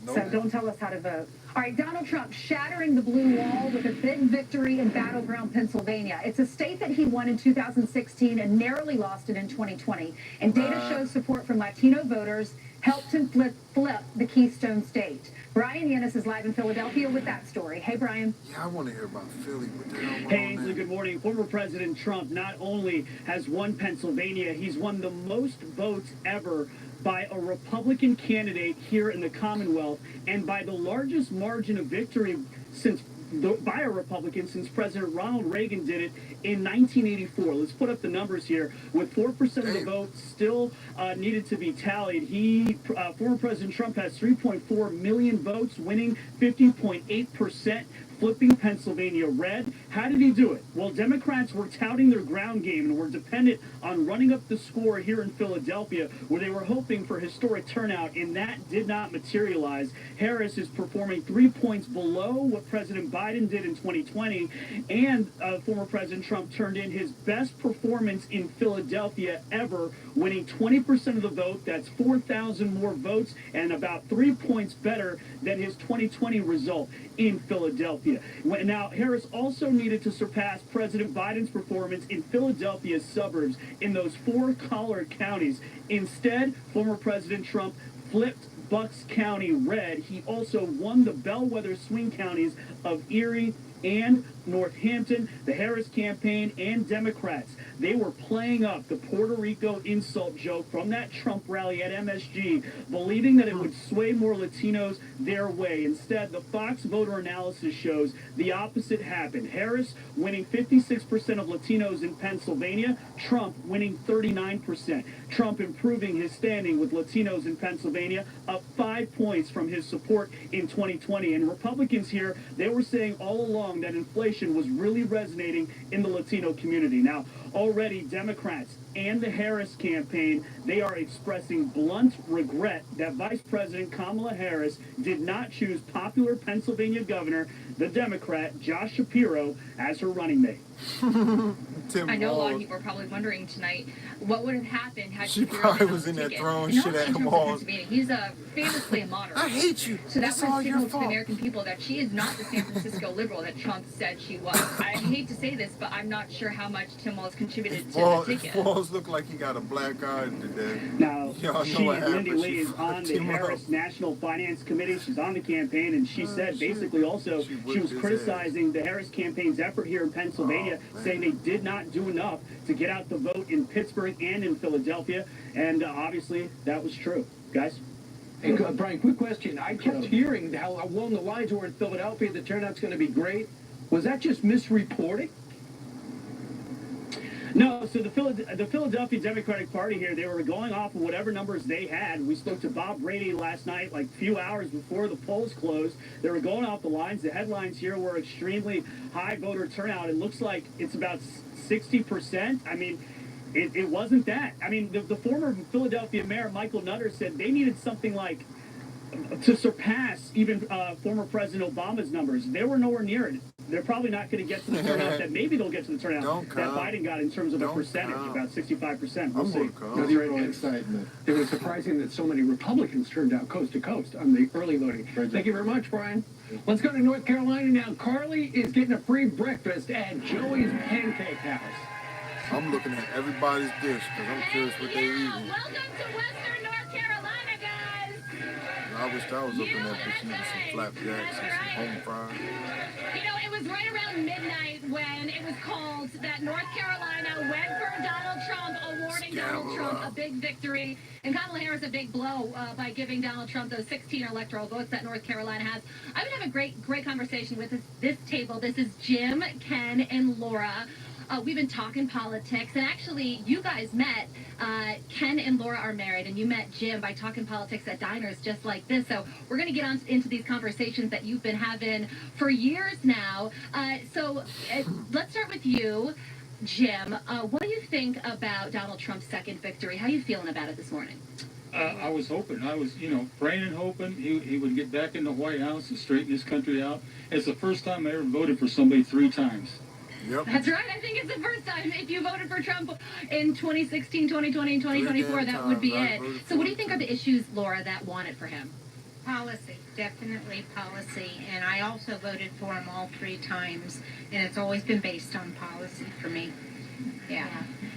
So don't tell us how to vote. All right, Donald Trump shattering the blue wall with a big victory in battleground Pennsylvania. It's a state that he won in 2016 and narrowly lost it in 2020. And data shows support from Latino voters helped him flip the Keystone State. Brian Yannis is live in Philadelphia with that story. Hey, Brian. Yeah, I want to hear about Philly. Hey, Ainsley, good morning. Former President Trump not only has won Pennsylvania, he's won the most votes ever by a Republican candidate here in the Commonwealth, and by the largest margin of victory by a Republican since President Ronald Reagan did it in 1984. Let's put up the numbers here. With 4% of the votes still needed to be tallied, former President Trump has 3.4 million votes, winning 50.8%. Flipping Pennsylvania red. How did he do it? Well, Democrats were touting their ground game and were dependent on running up the score here in Philadelphia, where they were hoping for historic turnout, and that did not materialize. Harris is performing 3 points below what President Biden did in 2020, and former President Trump turned in his best performance in Philadelphia ever, winning 20% of the vote. That's 4,000 more votes and about 3 points better than his 2020 result in Philadelphia. Now, Harris also needed to surpass President Biden's performance in Philadelphia's suburbs in those 4 Collier counties. Instead, former President Trump flipped Bucks County red. He also won the bellwether swing counties of Erie and Northampton. The Harris campaign and Democrats, they were playing up the Puerto Rico insult joke from that Trump rally at MSG, believing that it would sway more Latinos their way. Instead, the Fox voter analysis shows the opposite happened. Harris winning 56% of Latinos in Pennsylvania, Trump winning 39%. Trump improving his standing with Latinos in Pennsylvania, up 5 points from his support in 2020. And Republicans here, they were saying all along that inflation was really resonating in the Latino community. Now, already Democrats and the Harris campaign, they are expressing blunt regret that Vice President Kamala Harris did not choose popular Pennsylvania governor, the Democrat Josh Shapiro, as her running mate. I know a lot of people are probably wondering tonight what would have happened had she probably was in there throwing shit at him all. He's famously a moderate. I hate you. So that It's would all your signal to the fault. American people that she is not the San Francisco liberal that Trump said she was. I hate to say this, but I'm not sure how much Tim Walz contributed to the ticket. Walz looked like he got a black eye today. Now, Lindy Lee is She on the fucked him Harris up. National Finance Committee. She's on the campaign, and she said basically also she was criticizing the Harris campaign's effort here in Pennsylvania, saying they did not do enough to get out the vote in Pittsburgh and in Philadelphia, and obviously that was true. Guys? Hey, Brian, quick question. I kept hearing how along the lines were in Philadelphia, the turnout's going to be great. Was that just misreporting? No, so the Philadelphia Democratic Party here, they were going off of whatever numbers they had. We spoke to Bob Brady last night, like a few hours before the polls closed. They were going off the lines. The headlines here were extremely high voter turnout. It looks like it's about 60%. I mean, it wasn't that. I mean, the former Philadelphia mayor, Michael Nutter, said they needed something like to surpass even former President Obama's numbers. They were nowhere near it. They're probably not going to get to the turnout that maybe they'll get to the turnout that Biden got in terms of a percentage, about 65%. We'll see. It was surprising that so many Republicans turned out coast to coast on the early voting. Thank you very much, Brian. Let's go to North Carolina now. Carly is getting a free breakfast at Joey's Pancake House. I'm looking at everybody's dish because I'm curious what they eating. Welcome to Western North Carolina, guys. I wish I was up in that bitch eating some flapjacks and some home fries. You know, it was right around midnight when it was called that North Carolina went for Donald Trump, awarding Donald Trump a big victory, and Kamala Harris a big blow by giving Donald Trump those 16 electoral votes that North Carolina has. I'm going to have a great conversation with this table. This is Jim, Ken, and Laura. We've been talking politics, and actually, you guys met. Ken and Laura are married, and you met Jim by talking politics at diners just like this. So we're going to get into these conversations that you've been having for years now. Let's start with you, Jim. What do you think about Donald Trump's second victory? How are you feeling about it this morning? I was hoping. I was, praying and hoping he would get back in the White House and straighten this country out. It's the first time I ever voted for somebody 3 times. Yep. That's right. I think it's the first time. If you voted for Trump in 2016, 2020, and 2024, that would be it. So what do you think are the issues, Laura, that won it for him? Policy, definitely policy. And I also voted for him all 3 times. And it's always been based on policy for me. Yeah.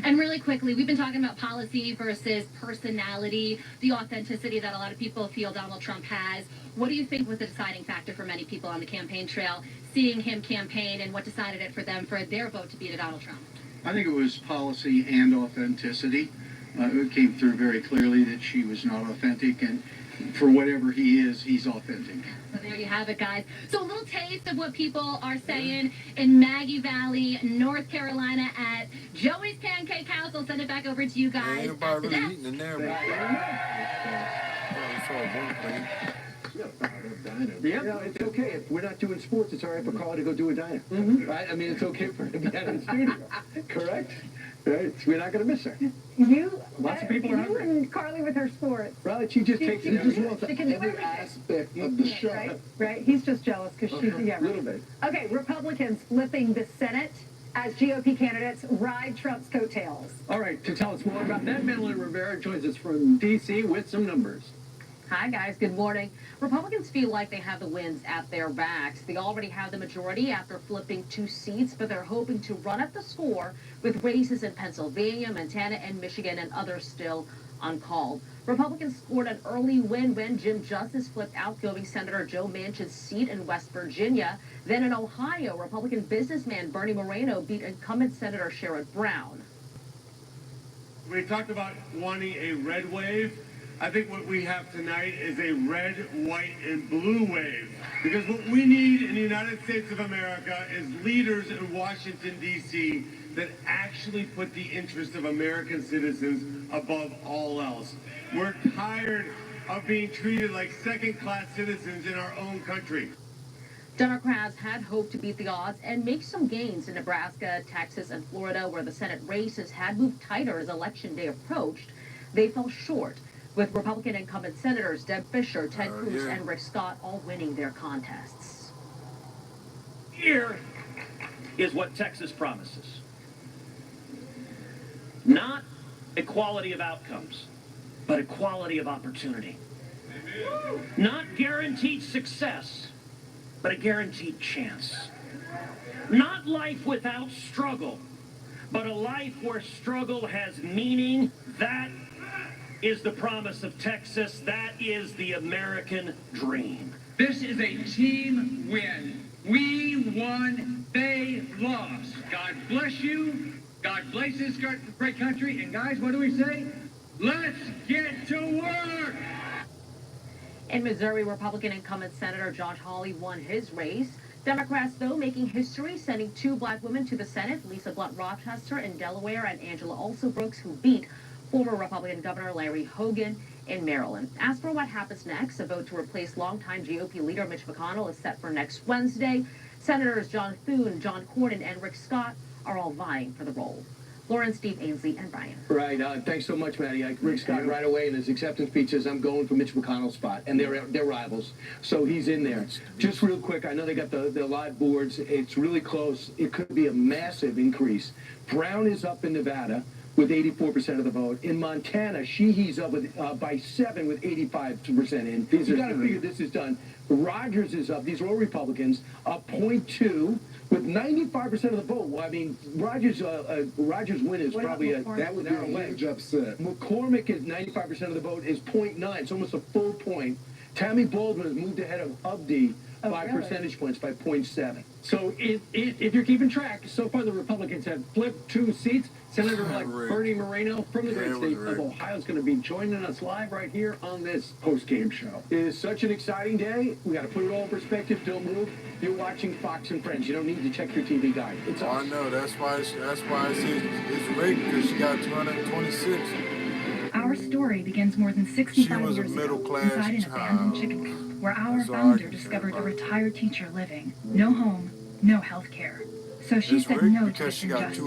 And really quickly, we've been talking about policy versus personality, the authenticity that a lot of people feel Donald Trump has. What do you think was the deciding factor for many people on the campaign trail, seeing him campaign, and what decided it for them for their vote to be to Donald Trump? I think it was policy and authenticity. It came through very clearly that she was not authentic, and for whatever he is, he's authentic. So there you have it, guys. So a little taste of what people are saying in Maggie Valley, North Carolina at Joey's Pancake House. I'll send it back over to you guys. Ain't nobody really eating in there, but it's all one thing. Yeah, it's okay. If we're not doing sports, it's all right for Carly to go do a diner. Right? I mean, it's okay for her to be out in the studio. Correct? Right? We're not going to miss her. Lots of people are hungry. And Carly with her sports. Right? She just takes it. Just wants every aspect of the show. Right? He's just jealous because she's A little bit. Okay, Republicans flipping the Senate as GOP candidates ride Trump's coattails. All right, to tell us more about that, Madeline Rivera joins us from D.C. with some numbers. Hi, guys. Good morning. Republicans feel like they have the wins at their backs. They already have the majority after flipping 2 seats, but they're hoping to run up the score with races in Pennsylvania, Montana, and Michigan, and others still uncalled. Republicans scored an early win when Jim Justice flipped outgoing Senator Joe Manchin's seat in West Virginia. Then in Ohio, Republican businessman Bernie Moreno beat incumbent Senator Sherrod Brown. We talked about wanting a red wave. I think what we have tonight is a red, white, and blue wave. Because what we need in the United States of America is leaders in Washington, D.C. that actually put the interest of American citizens above all else. We're tired of being treated like second-class citizens in our own country. Democrats had hoped to beat the odds and make some gains in Nebraska, Texas, and Florida, where the Senate races had moved tighter as Election Day approached. They fell short, with Republican incumbent Senators Deb Fischer, Ted Cruz, and Rick Scott all winning their contests. Here is what Texas promises. Not equality of outcomes, but equality of opportunity. Not guaranteed success, but a guaranteed chance. Not life without struggle, but a life where struggle has meaning. That is the promise of Texas. That is the American dream. This is a team win. We won, they lost. God bless you. God bless this great country. And guys, what do we say? Let's get to work. In Missouri, Republican incumbent Senator Josh Hawley won his race. Democrats, though, making history, sending 2 black women to the Senate, Lisa Blunt Rochester in Delaware and Angela Brooks, who beat former Republican Governor Larry Hogan in Maryland. As for what happens next, a vote to replace longtime GOP leader Mitch McConnell is set for next Wednesday. Senators John Thune, John Cornyn, and Rick Scott are all vying for the role. Lauren, Steve, Ainsley, and Brian. Right. Thanks so much, Maddie. Rick Scott right away in his acceptance speech says, I'm going for Mitch McConnell's spot. And they're rivals. So he's in there. Just real quick, I know they got the live boards. It's really close. It could be a massive increase. Brown is up in Nevada with 84% of the vote. In Montana, he's up with, by 7 with 85% in. You got to figure this is done. Rogers is up. These are all Republicans. Up 0.2 with 95% of the vote. Well, I mean, Rogers' win is probably that would be a huge upset. McCormick is 95% of the vote is 0.9. It's almost a full point. Tammy Baldwin has moved ahead of Ubdi by percentage points by 0.7. So if you're keeping track, so far the Republicans have flipped 2 seats. Senator like Bernie Moreno from the great state of Ohio is going to be joining us live right here on this post-game show. It is such an exciting day. We got to put it all in perspective. Don't move. You're watching Fox and Friends. You don't need to check your TV guide. It's I know. That's why it's rigged, because she got 226. Our story begins more than 65 years ago inside an abandoned chicken coop, where our founder discovered a retired teacher living. No home, no health care. So she said no to this injustice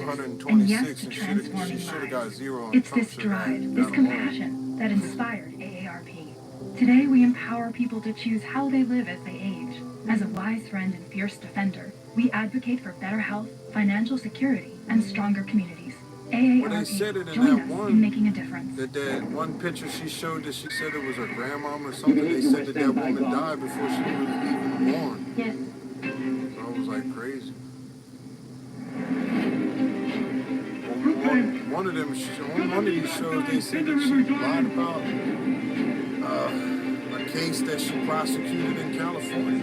and yes to transforming lives. It's this drive, this compassion that inspired AARP. Today we empower people to choose how they live as they age. As a wise friend and fierce defender, we advocate for better health, financial security, and stronger communities. AARP, join us in making a difference. That one picture she showed that she said it was her grandmama or something, they said that woman died before she was even born. Yes. So I was like crazy. one of them, on one of these shows, they said that she lied about a case that she prosecuted in California.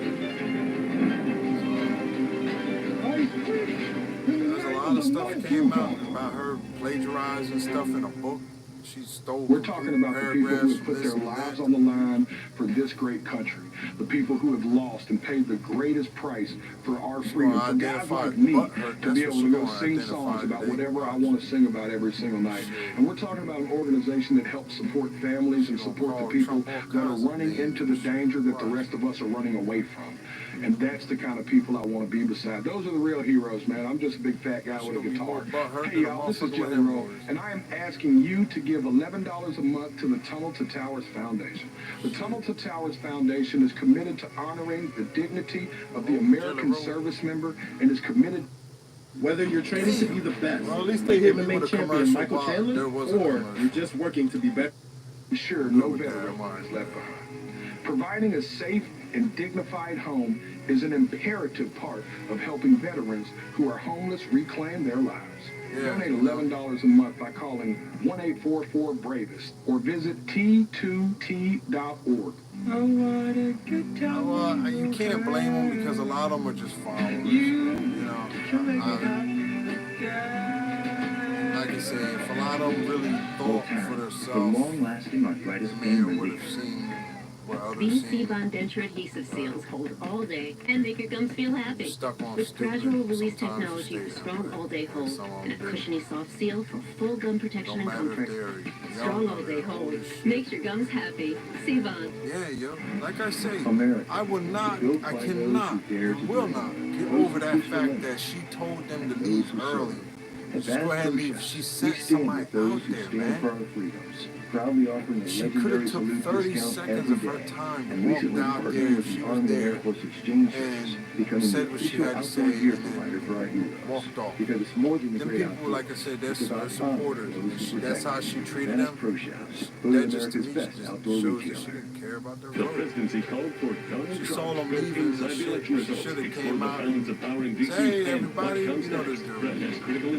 There's a lot of stuff came out about her plagiarizing stuff in a book. She stole. We're talking about the people who have put their lives on the line for this great country. The people who have lost and paid the greatest price for our freedom. For guys like me to be able to go sing songs about whatever I want to sing about every single night. And we're talking about an organization that helps support families and support the people that are running into the danger that the rest of us are running away from. And that's the kind of people I want to be beside. Those are the real heroes, man. I'm just a big fat guy with a guitar. Hey, y'all, this is ChillYO, and I am asking you to give $11 a month to the Tunnel to Towers Foundation. The Tunnel to Towers Foundation is committed to honoring the dignity of the American service member and is committed. Whether you're training to be the best, well, at least they hit me MMA with a champion Michael commercial. Chandler, or you're just working to be better. Sure, no veteran is left behind. Providing a safe and dignified home is an imperative part of helping veterans who are homeless reclaim their lives. Donate $11 a month by calling 1-844-BRAVEST or visit T2T.org. You can't blame them because a lot of them are just followers. You know, like I said, if a lot of them really thought for themselves, long-lasting arthritis they pain would relief. have seen what others These seen. C-bond denture adhesive seals hold all day and make your gums feel happy. Stuck on With stupid, gradual release sometimes technology for stay strong all-day hold some of and a them cushiony soft seal for full gum protection and comfort. Strong all-day hold makes your gums happy. C-bond. Yeah, yo. Like I say, America, I will not, I cannot, and will not get over that fact that she told them to leave early. Just go ahead and leave. She sent somebody out there, man. Proudly offering a She could have took 30 seconds of her time and walked out there if she was there and said what she had to say and then walked off. Because it's more than Them people, like I said, they're her supporters. And that's how she treated them. That just to me shows that she didn't care about their vote. She saw them leaving and shit. She should have came out and said, hey, everybody, you know, to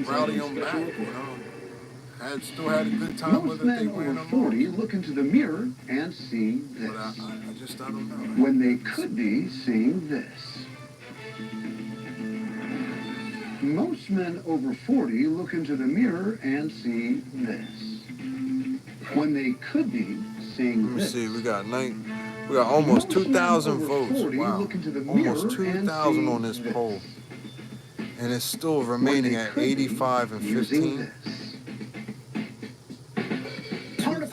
rally them back, you know. Still had a good time Most with it. men over 40 look into the mirror and see this. But I don't know. When they could be seeing this. Most men over 40 look into the mirror and see this. When they could be seeing this. Let me see, we got almost 2,000 votes. Wow. Almost 2,000 on this poll. And it's still remaining at 85 and 15.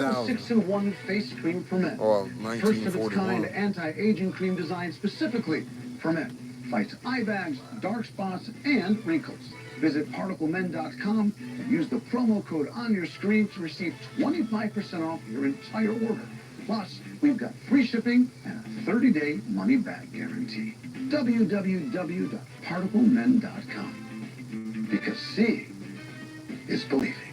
6-in-1 face cream for men. Or First of its kind 1941. anti-aging cream designed specifically for men. Fights eye bags, dark spots, and wrinkles. Visit particlemen.com and use the promo code on your screen to receive 25% off your entire order. Plus, we've got free shipping and a 30-day money-back guarantee. www.particlemen.com. Because seeing is believing.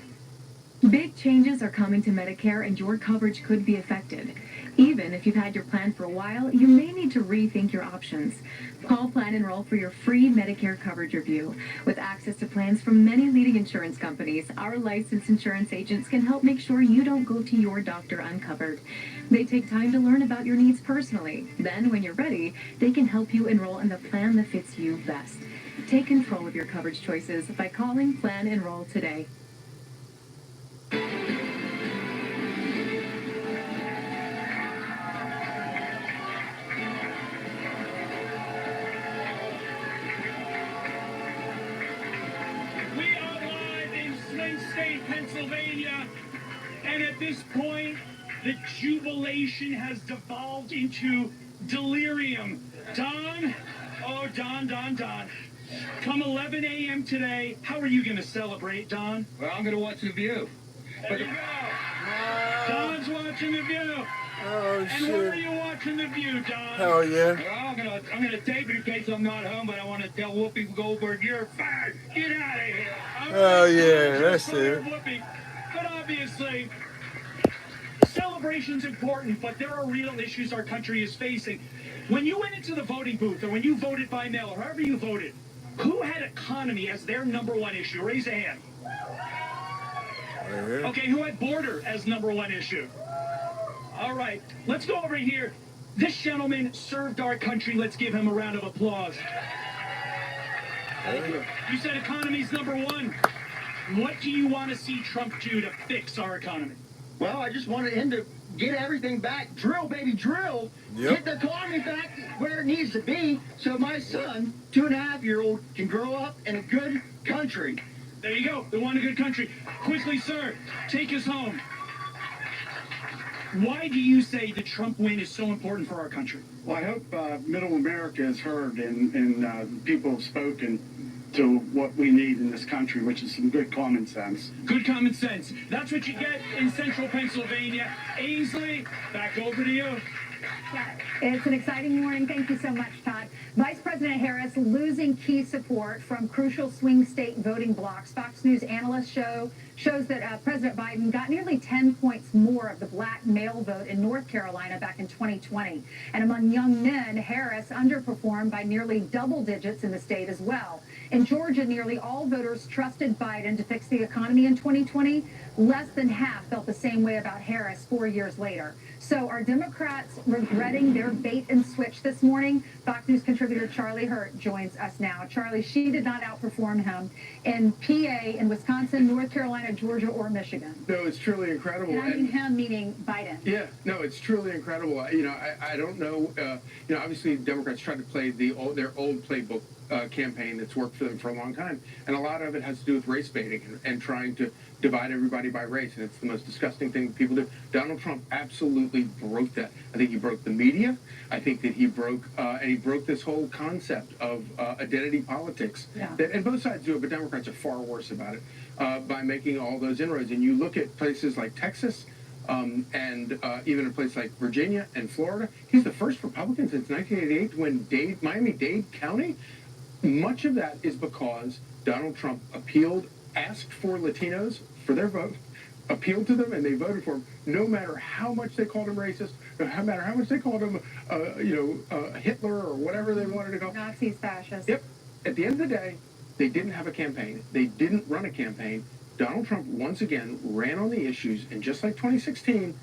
Big changes are coming to Medicare and your coverage could be affected. Even if you've had your plan for a while, you may need to rethink your options. Call Plan Enroll for your free Medicare coverage review. With access to plans from many leading insurance companies, our licensed insurance agents can help make sure you don't go to your doctor uncovered. They take time to learn about your needs personally. Then, when you're ready, they can help you enroll in the plan that fits you best. Take control of your coverage choices by calling Plan Enroll today. We are live in Flint State, Pennsylvania, and at this point, the jubilation has devolved into delirium. Don, Don. Come 11 a.m. today, how are you going to celebrate, Don? Well, I'm going to watch The View. There you go. Don's watching The View. Oh, and where are you watching The View, Don? Hell yeah. Well, I'm gonna tape it in case I'm not home, but I want to tell Whoopi Goldberg, you're fired. Get out of here. Hell yeah, that's it. Whoopi. But obviously, celebration's important, but there are real issues our country is facing. When you went into the voting booth, or when you voted by mail, or however you voted, who had economy as their #1 issue? Raise a hand. Okay, who had border as #1 issue? All right, let's go over here. This gentleman served our country. Let's give him a round of applause. You said economy's #1. What do you want to see Trump do to fix our economy? Well, I just wanted him to get everything back. Drill, baby, drill. Get the economy back where it needs to be so my son, 2.5-year-old, can grow up in a good country. There you go. They want a good country. Quickly, sir, take us home. Why do you say the Trump win is so important for our country? Well, I hope middle America is heard and people have spoken to what we need in this country, which is some good common sense. Good common sense. That's what you get in central Pennsylvania. Ainsley, back over to you. It's an exciting morning. Thank you so much, Todd. Vice President Harris losing key support from crucial swing state voting blocs. Fox News analysts shows that President Biden got nearly 10 points more of the black male vote in North Carolina back in 2020. And among young men, Harris underperformed by nearly double digits in the state as well. In Georgia, nearly all voters trusted Biden to fix the economy in 2020. Less than half felt the same way about Harris 4 years later. So are Democrats regretting their bait and switch this morning? Fox News contributor Charlie Hurt joins us now. Charlie, she did not outperform him in PA, in Wisconsin, North Carolina, Georgia, or Michigan. No, it's truly incredible. And I mean him, meaning Biden. Yeah, no, it's truly incredible. You know, I don't know. You know, obviously Democrats tried to play their old playbook campaign that's worked for them for a long time, and a lot of it has to do with race baiting and trying to divide everybody by race, and it's the most disgusting thing people do. Donald Trump absolutely broke that. I think he broke the media. I think that he broke this whole concept of identity politics. Yeah. And both sides do it, but Democrats are far worse about it by making all those inroads. And you look at places like Texas, and even a place like Virginia and Florida. He's the first Republican since 1988 to win Miami-Dade County. Much of that is because Donald Trump asked for Latinos for their vote, appealed to them, and they voted for him, no matter how much they called him racist, no matter how much they called him, Hitler or whatever they wanted to call him. Nazis, fascists. Yep. At the end of the day, they didn't have a campaign. They didn't run a campaign. Donald Trump once again ran on the issues, and just like 2016,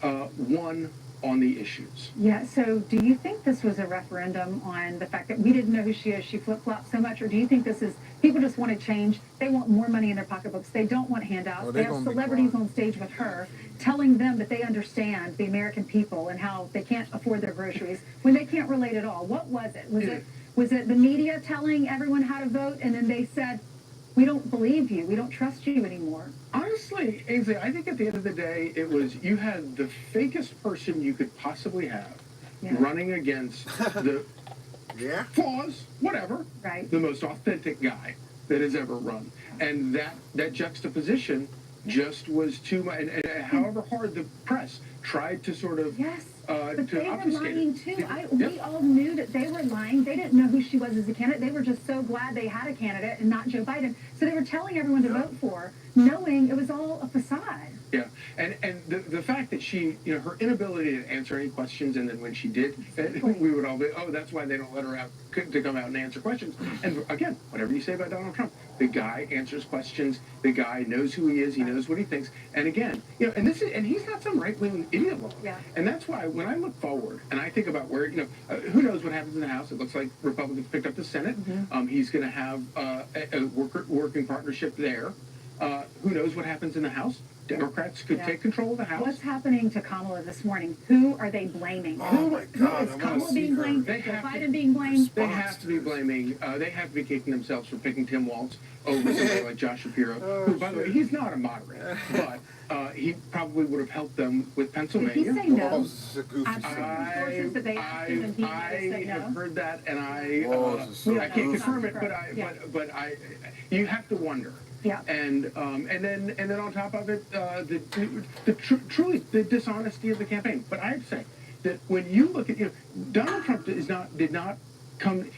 won on the issues. Yeah, so do you think this was a referendum on the fact that we didn't know who she is, she flip-flopped so much, or do you think this is, people just want to change, they want more money in their pocketbooks, they don't want handouts, they have celebrities on stage with her telling them that they understand the American people and how they can't afford their groceries when they can't relate at all? What was it? Was it the media telling everyone how to vote, and then they said, we don't believe you, we don't trust you anymore? Honestly, Ainsley, I think at the end of the day, it was you had the fakest person you could possibly have running against the flaws, whatever, the most authentic guy that has ever run. And that juxtaposition just was too much. And however hard the press tried to sort of but they were lying too. We all knew that they were lying. They didn't know who she was as a candidate. They were just so glad they had a candidate and not Joe Biden. So they were telling everyone to vote for her, knowing it was all a facade. Yeah, and the fact that she, you know, her inability to answer any questions, and then when she did, we would all be, oh, that's why they don't let her out to come out and answer questions. And again, whatever you say about Donald Trump, the guy answers questions. The guy knows who he is. He knows what he thinks. And again, you know, and he's not some right-wing idiot. Yeah. And that's why when I look forward and I think about where, you know, who knows what happens in the House? It looks like Republicans picked up the Senate. He's going to have a working partnership there. Who knows what happens in the House? Democrats could take control of the House. What's happening to Kamala this morning? Who are they blaming? Oh my God! Is Kamala being blamed? Is Biden being blamed? They have to be blaming. They have to be kicking themselves for picking Tim Walz over somebody like Josh Shapiro, who, by the way, he's not a moderate, but he probably would have helped them with Pennsylvania. Did he say no? I have heard that, and I can't confirm it, but you have to wonder. Yeah. And then on top of it, truly the dishonesty of the campaign. But I have to say that when you look at, you know, Donald Trump did not come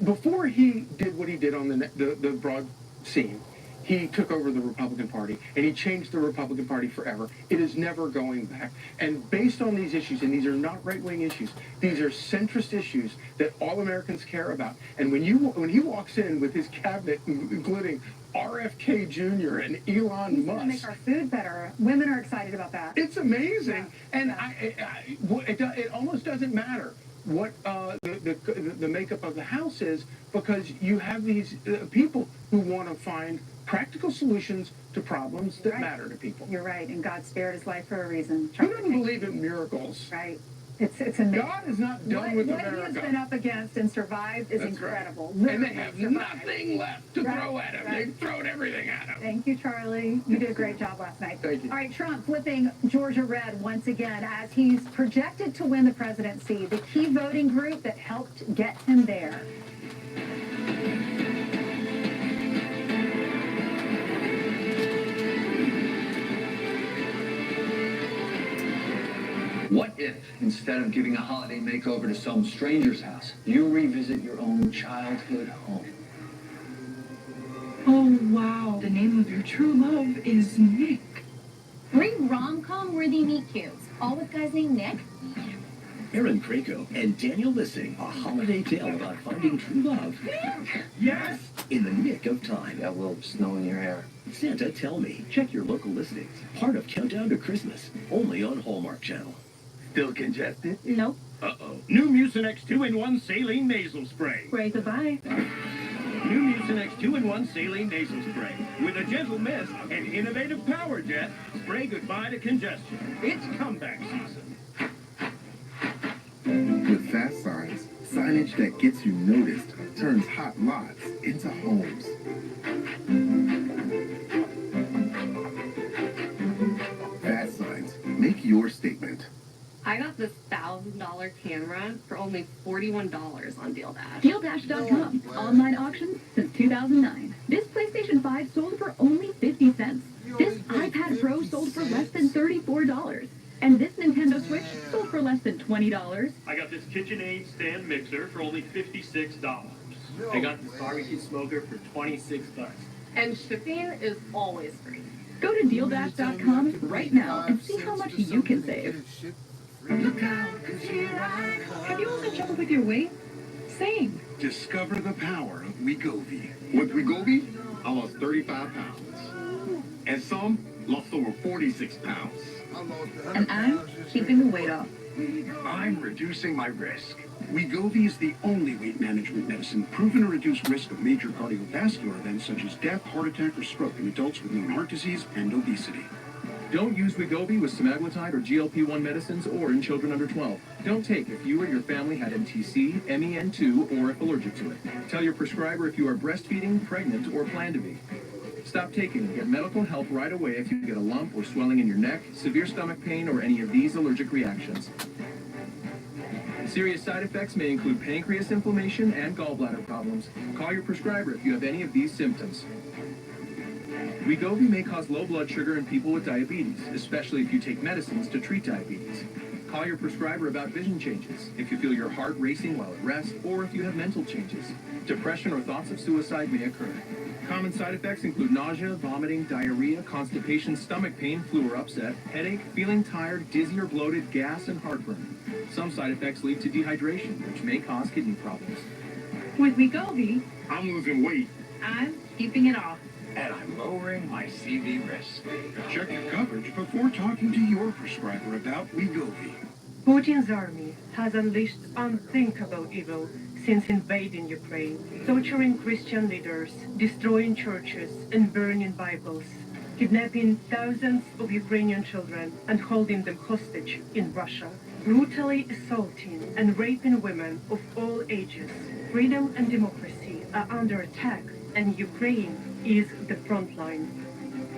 before he did what he did on the broad scene. He took over the Republican Party, and he changed the Republican Party forever. It is never going back. And based on these issues, and these are not right-wing issues, these are centrist issues that all Americans care about. And when he walks in with his cabinet, including RFK Jr. and Elon He's Musk. going to make our food better. Women are excited about that. It's amazing, and it almost doesn't matter what the makeup of the House is, because you have these people who want to find practical solutions to problems that matter to people. You're right, and God spared his life for a reason. Who doesn't believe in miracles? Right. It's amazing. God is not done with America. What he has been up against and survived is incredible. Right. And they have nothing left to throw at him. They've thrown everything at him. Thank you, Charlie. You did a great job last night. Thank you. All right, Trump flipping Georgia red once again as he's projected to win the presidency, the key voting group that helped get him there. What if, instead of giving a holiday makeover to some stranger's house, you revisit your own childhood home? Oh, wow. The name of your true love is Nick. Bring rom-com worthy meet cutes. All with guys named Nick? Aaron Krakow and Daniel Lissing, a holiday tale about finding true love. Yes! In the nick of time. That will snow in your hair. Santa, tell me. Check your local listings. Part of Countdown to Christmas. Only on Hallmark Channel. Still congested? Nope. Uh-oh. New Mucinex 2-in-1 Saline Nasal Spray. Say goodbye. New Mucinex 2-in-1 Saline Nasal Spray. With a gentle mist and innovative power jet, spray goodbye to congestion. It's comeback season. With fast signs, signage that gets you noticed turns hot lots into homes. Fast signs, make your statement. I got this $1,000 camera for only $41 on DealDash. DealDash.com. Online auctions since 2009. This PlayStation 5 sold for only 50 cents. This iPad Pro sold for less than $34. And this Nintendo Switch sold for less than $20. I got this KitchenAid stand mixer for only $56. I got this barbecue smoker for $26. And shipping is always free. Go to DealDash.com right now and see how much you can save. Look out, 'cause here I come. Have you also trouble with your weight? Same. Discover the power of Wegovy. With Wegovy, I lost 35 pounds. And some lost over 46 pounds. And I'm keeping the weight off. I'm reducing my risk. Wegovy is the only weight management medicine proven to reduce risk of major cardiovascular events such as death, heart attack, or stroke in adults with known heart disease and obesity. Don't use Wegovy with semaglutide or GLP-1 medicines or in children under 12. Don't take if you or your family had MTC, MEN2, or if allergic to it. Tell your prescriber if you are breastfeeding, pregnant, or plan to be. Stop taking and get medical help right away if you get a lump or swelling in your neck, severe stomach pain, or any of these allergic reactions. Serious side effects may include pancreas inflammation and gallbladder problems. Call your prescriber if you have any of these symptoms. Wegovy may cause low blood sugar in people with diabetes, especially if you take medicines to treat diabetes. Call your prescriber about vision changes, if you feel your heart racing while at rest, or if you have mental changes. Depression or thoughts of suicide may occur. Common side effects include nausea, vomiting, diarrhea, constipation, stomach pain, flu or upset, headache, feeling tired, dizzy or bloated, gas, and heartburn. Some side effects lead to dehydration, which may cause kidney problems. With Wegovy, I'm losing weight. I'm keeping it off. And I'm lowering my CV risk. Check your coverage before talking to your prescriber about Wegovy. Putin's army has unleashed unthinkable evil since invading Ukraine, torturing Christian leaders, destroying churches, and burning Bibles, kidnapping thousands of Ukrainian children and holding them hostage in Russia, brutally assaulting and raping women of all ages. Freedom and democracy are under attack, and Ukraine is the front line.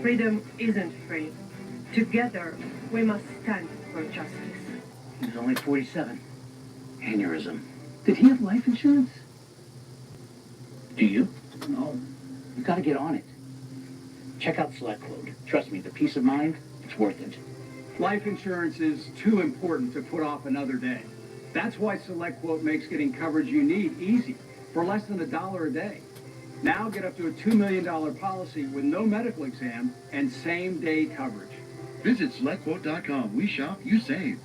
Freedom isn't free. Together, we must stand for justice. He's only 47. Aneurysm. Did he have life insurance? Do you? No. You gotta get on it. Check out SelectQuote. Trust me, the peace of mind, it's worth it. Life insurance is too important to put off another day. That's why SelectQuote makes getting coverage you need easy, for less than $1 a day. Now get up to a $2 million policy with no medical exam and same-day coverage. Visit SelectQuote.com. We shop, you save.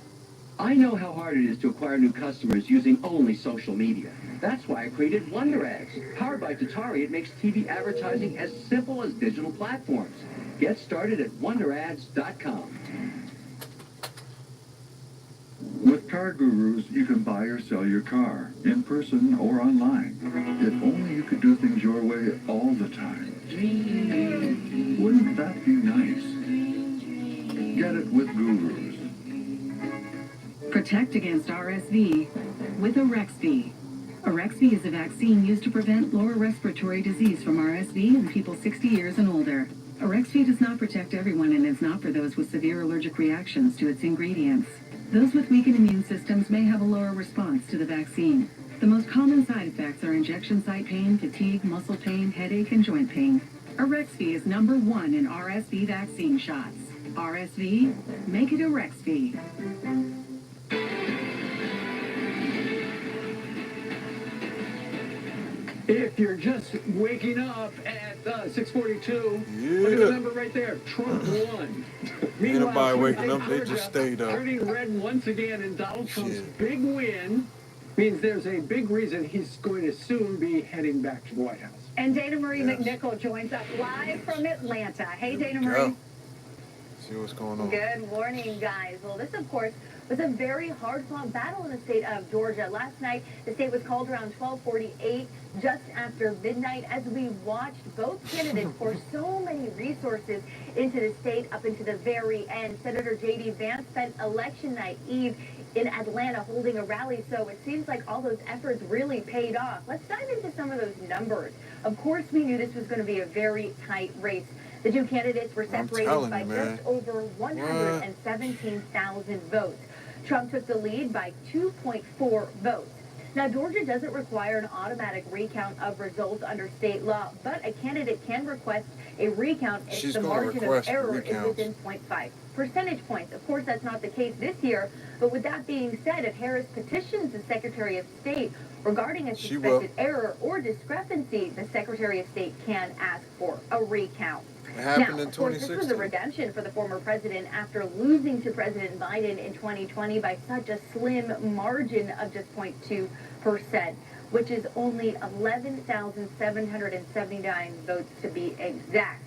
I know how hard it is to acquire new customers using only social media. That's why I created Wonder Ads. Powered by Tatari, it makes TV advertising as simple as digital platforms. Get started at wonderads.com. With Car Gurus, you can buy or sell your car, in person or online. If only you could do things your way all the time. Wouldn't that be nice? Get it with Gurus. Protect against RSV with Arexvy. Arexvy is a vaccine used to prevent lower respiratory disease from RSV in people 60 years and older. Arexvy does not protect everyone and is not for those with severe allergic reactions to its ingredients. Those with weakened immune systems may have a lower response to the vaccine. The most common side effects are injection site pain, fatigue, muscle pain, headache, and joint pain. Arexvy is #1 in RSV vaccine shots. RSV, make it Arexvy. If you're just waking up at 6:42, look at the number right there. Trump won. Ain't nobody waking up, they just stayed up. Turning red once again, and Donald Trump's big win means there's a big reason he's going to soon be heading back to the White House. And Dana Marie McNichol joins us live from Atlanta. Hey, Dana Marie. See what's going on. Good morning, guys. Well, this, of course, was a very hard-fought battle in the state of Georgia. Last night, the state was called around 12:48, just after midnight, as we watched both candidates pour so many resources into the state up into the very end. Senator J.D. Vance spent election night eve in Atlanta holding a rally, so it seems like all those efforts really paid off. Let's dive into some of those numbers. Of course, we knew this was going to be a very tight race. The two candidates were separated by just over 117,000 votes. Trump took the lead by 2.4 votes. Now, Georgia doesn't require an automatic recount of results under state law, but a candidate can request a recount if the margin of error is within 0.5 percentage points. Of course, that's not the case this year, but with that being said, if Harris petitions the Secretary of State regarding a suspected error or discrepancy, the Secretary of State can ask for a recount. It happened now, in of course, this was a redemption for the former president after losing to President Biden in 2020 by such a slim margin of just 0.2%, which is only 11,779 votes to be exact.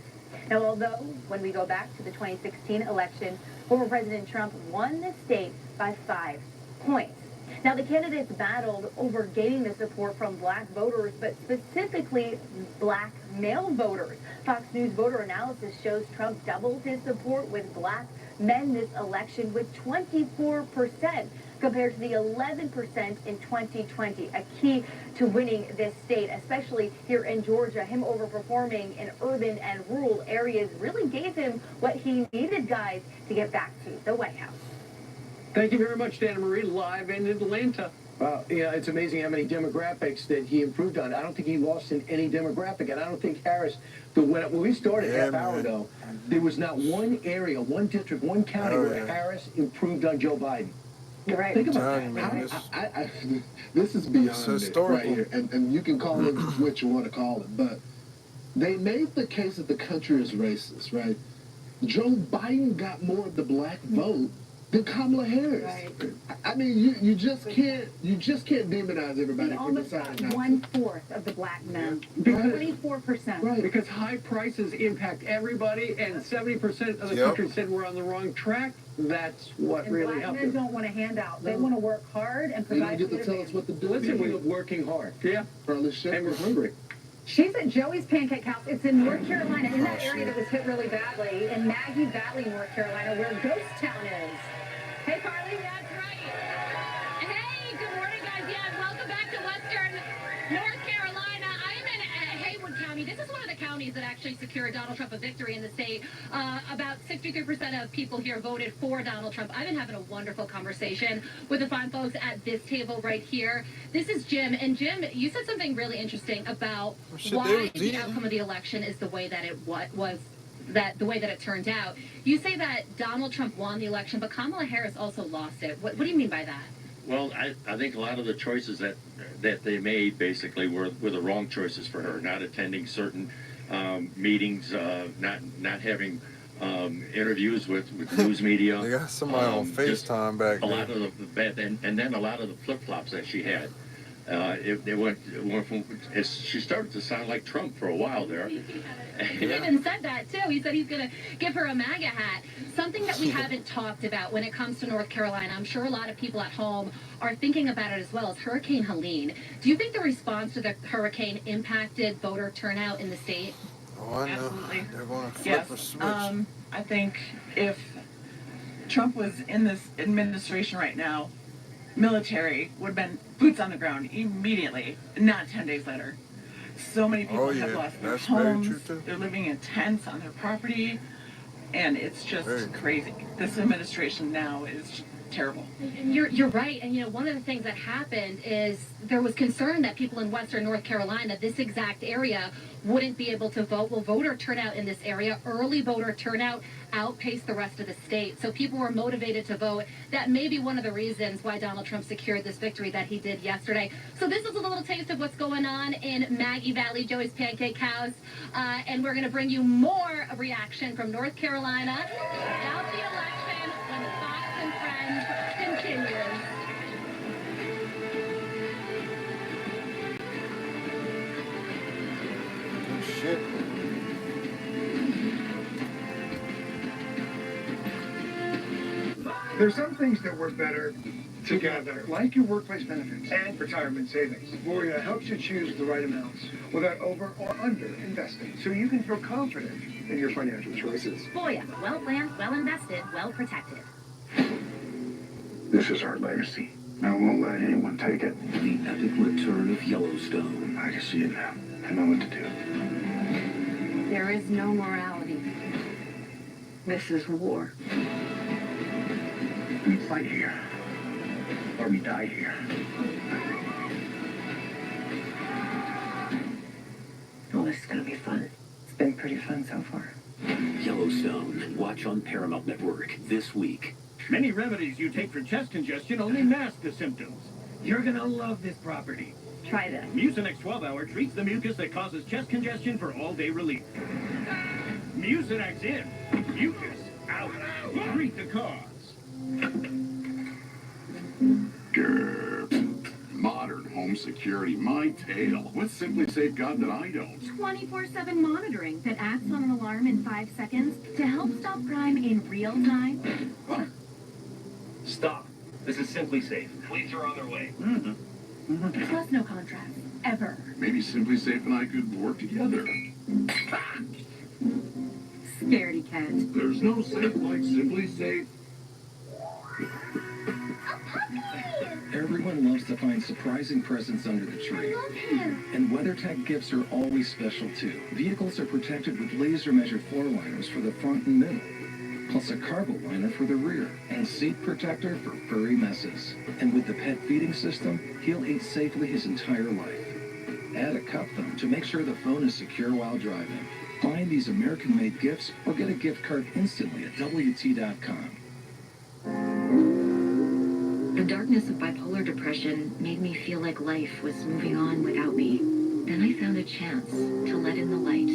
Now, although when we go back to the 2016 election, former President Trump won the state by 5 points. Now, the candidates battled over gaining the support from black voters, but specifically black male voters. Fox News voter analysis shows Trump doubled his support with black men this election with 24% compared to the 11% in 2020. A key to winning this state, especially here in Georgia, him overperforming in urban and rural areas really gave him what he needed, guys, to get back to the White House. Thank you very much, Dana Marie, live in Atlanta. Wow, yeah, it's amazing how many demographics that he improved on. I don't think he lost in any demographic, and I don't think Harris, when we started half hour ago, there was not one area, one district, one county where Harris improved on Joe Biden. You're right. Think about that. This is beyond it right here, and you can call it what you want to call it, but they made the case that the country is racist, right? Joe Biden got more of the black vote than Kamala Harris. Right. I mean, you just can't demonize everybody from the side. 1/4 of the black men, 24%. Right. Because high prices impact everybody, and 70% of the country said we're on the wrong track. That's what really helped. Black men don't want a handout. They want to work hard and provide. They don't get to tell us what to do. Listen, we're working hard. Yeah. Probably should. And we're hungry. She's at Joey's Pancake House. It's in North Carolina, in that area that was hit really badly, in Maggie Valley, North Carolina, where Ghost Town is. Hey, Carly. That's right. Hey, good morning, guys. Yeah, welcome back to Western North Carolina. I am in Haywood County. This is one of the counties that actually secured Donald Trump a victory in the state. About 63% of people here voted for Donald Trump. I've been having a wonderful conversation with the fine folks at this table right here. This is Jim. And Jim, you said something really interesting about why the outcome of the election is the way that it was. The way that it turned out. You say that Donald Trump won the election, but Kamala Harris also lost it. What do you mean by that? Well, I think a lot of the choices that they made basically were the wrong choices for her. Not attending certain meetings, not having interviews with news media. They got somebody on FaceTime back a there. lot of the and then a lot of the flip-flops that she had. It went from, she started to sound like Trump for a while there. He even said that too. He said he's going to give her a MAGA hat. Something that we haven't talked about when it comes to North Carolina, I'm sure a lot of people at home are thinking about it as well, is Hurricane Helene. Do you think the response to the hurricane impacted voter turnout in the state? Oh, I know. Absolutely. They're going to flip a switch. I think if Trump was in this administration right now, military would have been boots on the ground immediately, not 10 days later. So many people have lost their homes. They're living in tents on their property, and it's just crazy. This administration now is terrible. You're right. And, you know, one of the things that happened is there was concern that people in western North Carolina, this exact area, wouldn't be able to vote. Well, voter turnout in this area, early voter turnout, outpaced the rest of the state. So people were motivated to vote. That may be one of the reasons why Donald Trump secured this victory that he did yesterday. So this is a little taste of what's going on in Maggie Valley, Joey's Pancake House. And we're going to bring you more reaction from North Carolina about the election when the Fox and Friends continues. Shit. There's some things that work better together, like your workplace benefits and retirement savings. Voya helps you choose the right amounts without over or under investing, so you can feel confident in your financial choices. Voya, well planned, well invested, well protected. This is our legacy. I won't let anyone take it. The epic return of Yellowstone. I can see it now. I know what to do. There is no morality. This is war. We fight here, or we die here. Oh, this is going to be fun. It's been pretty fun so far. Yellowstone. Watch on Paramount Network this week. Many remedies you take for chest congestion only mask the symptoms. You're gonna love this property. Try this. Mucinex 12-hour treats the mucus that causes chest congestion for all-day relief. Mucinex in, mucus out. Treat the cause. Grr. Modern home security, my tale. What's Simply Safe got that I don't? 24/7 monitoring that acts on an alarm in 5 seconds to help stop crime in real time. Stop. This is Simply Safe. Police are on their way. Plus no contracts. Ever. Maybe Simply Safe and I could work together. Scaredy cat. There's no safe like Simply Safe. Everyone loves to find surprising presents under the tree. And WeatherTech gifts are always special too. Vehicles are protected with laser-measured floor liners for the front and middle, plus a cargo liner for the rear, and seat protector for furry messes. And with the pet feeding system, he'll eat safely his entire life. Add a cup thumb to make sure the phone is secure while driving. Find these American-made gifts or get a gift card instantly at WT.com. The darkness of bipolar depression made me feel like life was moving on without me. Then I found a chance to let in the light.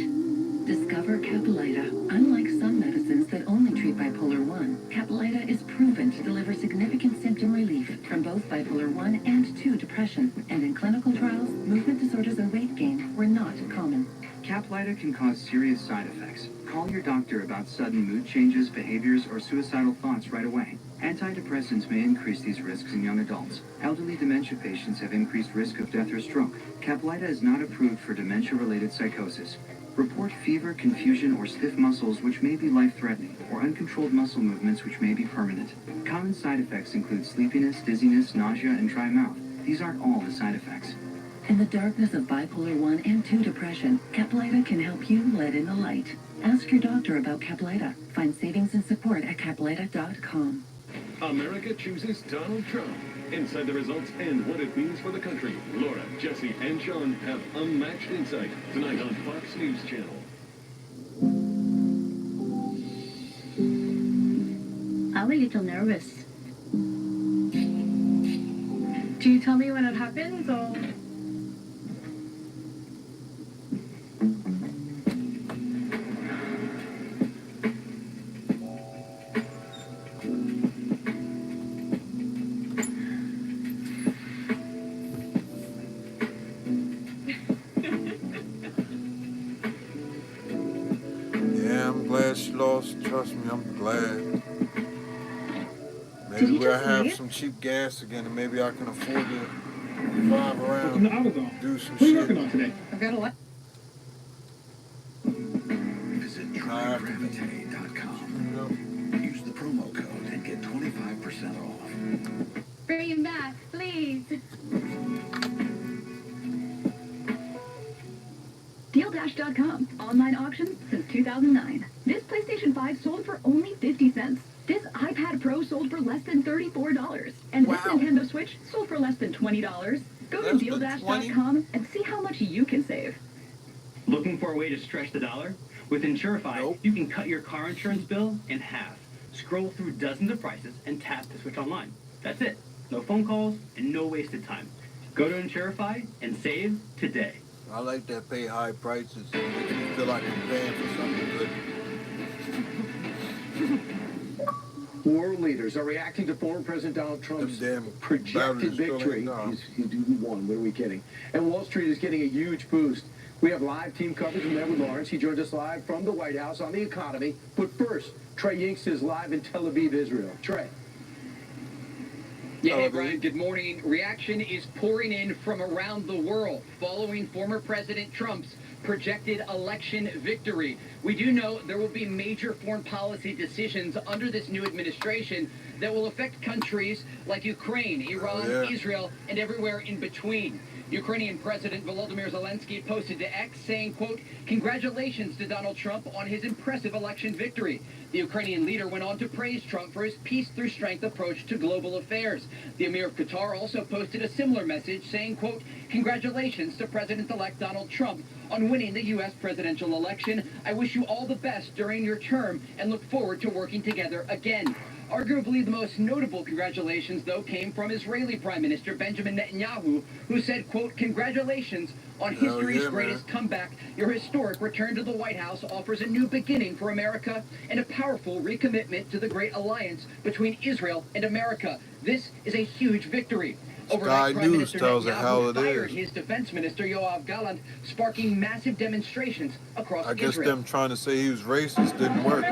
Discover Capilita. Unlike some medicines that only treat bipolar 1, Capilita is proven to deliver significant symptom relief from both bipolar 1 and 2 depression. And in clinical trials, movement disorders and weight gain were not common. Capilita can cause serious side effects. Call your doctor about sudden mood changes, behaviors, or suicidal thoughts right away. Antidepressants may increase these risks in young adults. Elderly dementia patients have increased risk of death or stroke. Capilita is not approved for dementia-related psychosis. Report fever, confusion, or stiff muscles which may be life-threatening, or uncontrolled muscle movements which may be permanent. Common side effects include sleepiness, dizziness, nausea, and dry mouth. These aren't all the side effects. In the darkness of bipolar 1 and 2 depression, Capilita can help you let in the light. Ask your doctor about Capilita. Find savings and support at Capilita.com. America chooses Donald Trump. Inside the results and what it means for the country. Laura, Jesse, and Sean have unmatched insight tonight on Fox News Channel. I'm a little nervous. Do you tell me when it happens, or...? lost, trust me, I'm glad. Maybe we'll have some cheap gas again, and maybe I can afford to drive around, do some shit. What are you working on today? I've got a lot. Visit trygravity.com. Use the promo code and get 25% off. Bring him back, please. DealDash.com. Online auctions since 2009. This PlayStation 5 sold for only 50 cents. This iPad Pro sold for less than $34. And this Nintendo Switch sold for less than $20. Go to DealDash.com and see how much you can save. Looking for a way to stretch the dollar? With Insurify, you can cut your car insurance bill in half. Scroll through dozens of prices and tap to switch online. That's it. No phone calls and no wasted time. Go to Insurify and save today. I like that pay high prices. It makes me feel like I'm paying for something good. World leaders are reacting to former President Donald Trump's projected victory. He won. What are we kidding? And Wall Street is getting a huge boost. We have live team coverage from Edward Lawrence. He joins us live from the White House on the economy. But first, Trey Yinks is live in Tel Aviv, Israel. Trey. Yeah, hey, Brian, good morning. Reaction is pouring in from around the world following former President Trump's projected election victory. We do know there will be major foreign policy decisions under this new administration that will affect countries like Ukraine, Iran, Israel, and everywhere in between. Ukrainian President Volodymyr Zelensky posted to X saying, quote, "Congratulations to Donald Trump on his impressive election victory." The Ukrainian leader went on to praise Trump for his peace-through-strength approach to global affairs. The Emir of Qatar also posted a similar message saying, quote, "Congratulations to President-elect Donald Trump on winning the U.S. presidential election. I wish you all the best during your term and look forward to working together again." Arguably the most notable congratulations, though, came from Israeli Prime Minister Benjamin Netanyahu, who said, quote, "Congratulations on history's greatest comeback. Your historic return to the White House offers a new beginning for America and a powerful recommitment to the great alliance between Israel and America. This is a huge victory." Overnight, Prime Minister Netanyahu fired his defense minister, Yoav Gallant, sparking massive demonstrations across Israel. I guess them trying to say he was racist didn't work.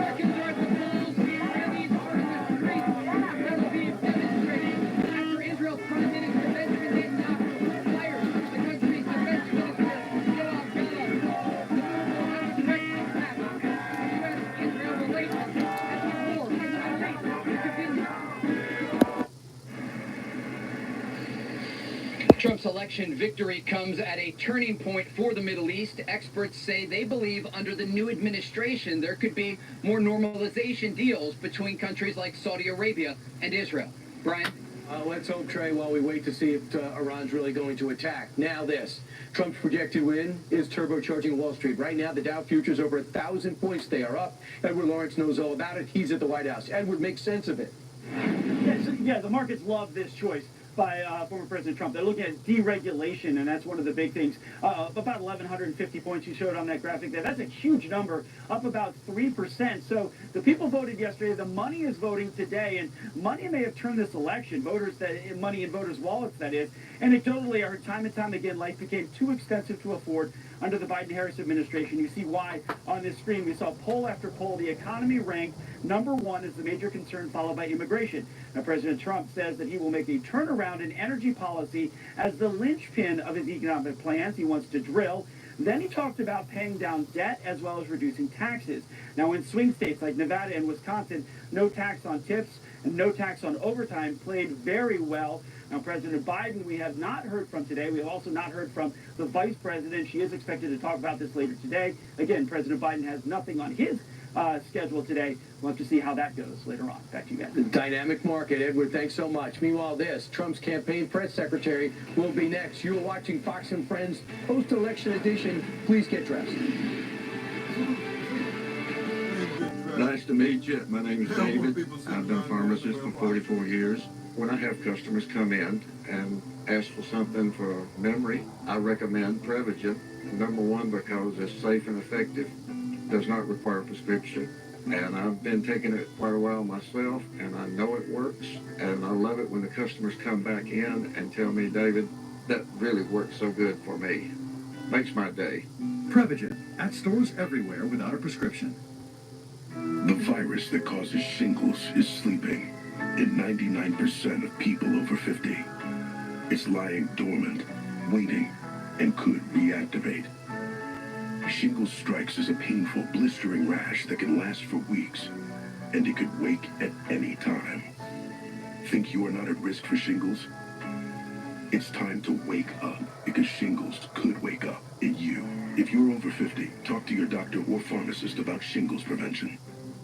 Trump's election victory comes at a turning point for the Middle East. Experts say they believe under the new administration there could be more normalization deals between countries like Saudi Arabia and Israel. Brian? Let's hope, Trey, while we wait to see if Iran's really going to attack. Now this. Trump's projected win is turbocharging Wall Street. Right now, the Dow futures over 1,000 points. They are up. Edward Lawrence knows all about it. He's at the White House. Edward, make sense of it. Yeah, the markets love this choice by former President Trump. They're looking at deregulation, and that's one of the big things. About 1,150 points you showed on that graphic there. That's a huge number, up about 3%. So the people voted yesterday. The money is voting today, and money may have turned this election. Money in voters' wallets, that is. Anecdotally, I heard time and time again, life became too expensive to afford under the Biden-Harris administration. You see why on this screen. We saw poll after poll. The economy ranked #1 as the major concern, followed by immigration. Now, President Trump says that he will make a turnaround in energy policy as the linchpin of his economic plans. He wants to drill. Then he talked about paying down debt as well as reducing taxes. Now, in swing states like Nevada and Wisconsin, no tax on tips and no tax on overtime played very well. Now, President Biden, we have not heard from today. We have also not heard from the vice president. She is expected to talk about this later today. Again, President Biden has nothing on his schedule today. We'll have to see how that goes later on. Back to you guys. The dynamic market, Edward. Thanks so much. Meanwhile, Trump's campaign press secretary will be next. You're watching Fox and Friends post-election edition. Please get dressed. Nice to meet you. My name is David. I've been a pharmacist for 44 years. When I have customers come in and ask for something for memory, I recommend Prevagen. #1 because it's safe and effective, does not require a prescription, and I've been taking it quite a while myself, and I know it works, and I love it when the customers come back in and tell me, "David, that really works so good for me." Makes my day. Prevagen at stores everywhere without a prescription. The virus that causes shingles is sleeping in 99% of people over 50. It's lying dormant, waiting, and could reactivate. Shingles strikes as a painful, blistering rash that can last for weeks, and it could wake at any time. Think you are not at risk for shingles? It's time to wake up, because shingles could wake up at you. If you're over 50, talk to your doctor or pharmacist about shingles prevention.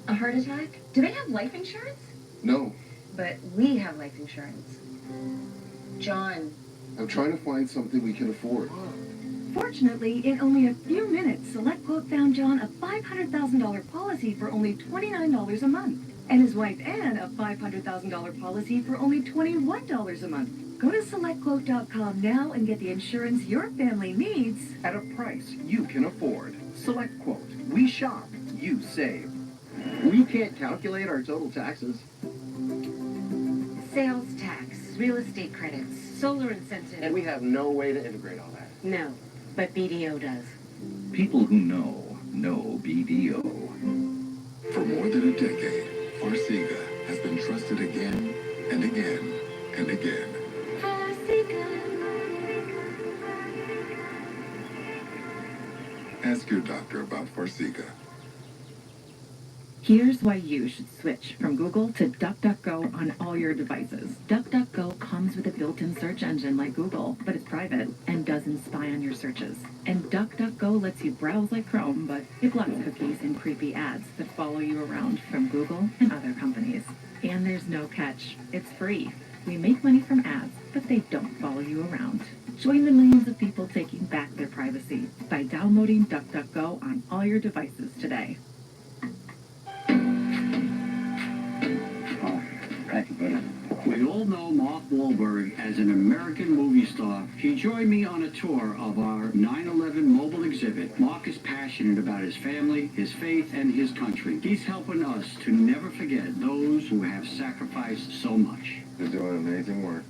A heart attack? Do they have life insurance? No. But we have life insurance. John. I'm trying to find something we can afford. Fortunately, in only a few minutes, SelectQuote found John a $500,000 policy for only $29 a month. And his wife Anne a $500,000 policy for only $21 a month. Go to SelectQuote.com now and get the insurance your family needs At a price you can afford. SelectQuote. We shop, you save. We can't calculate our total taxes. Sales tax, real estate credits, solar incentives. And we have no way to integrate all that. No, but BDO does. People who know BDO. For more than a decade, Farxiga has been trusted again and again and again. Ask your doctor about Farxiga. Here's why you should switch from Google to DuckDuckGo on all your devices. DuckDuckGo comes with a built-in search engine like Google, but it's private and doesn't spy on your searches. And DuckDuckGo lets you browse like Chrome, but it blocks cookies and creepy ads that follow you around from Google and other companies. And there's no catch. It's free. We make money from ads, but they don't follow you around. Join the millions of people taking back their privacy by downloading DuckDuckGo on all your devices today. We all know Mark Wahlberg as an American movie star. He joined me on a tour of our 9/11 mobile exhibit. Mark is passionate about his family, his faith, and his country. He's helping us to never forget those who have sacrificed so much. They're doing amazing work.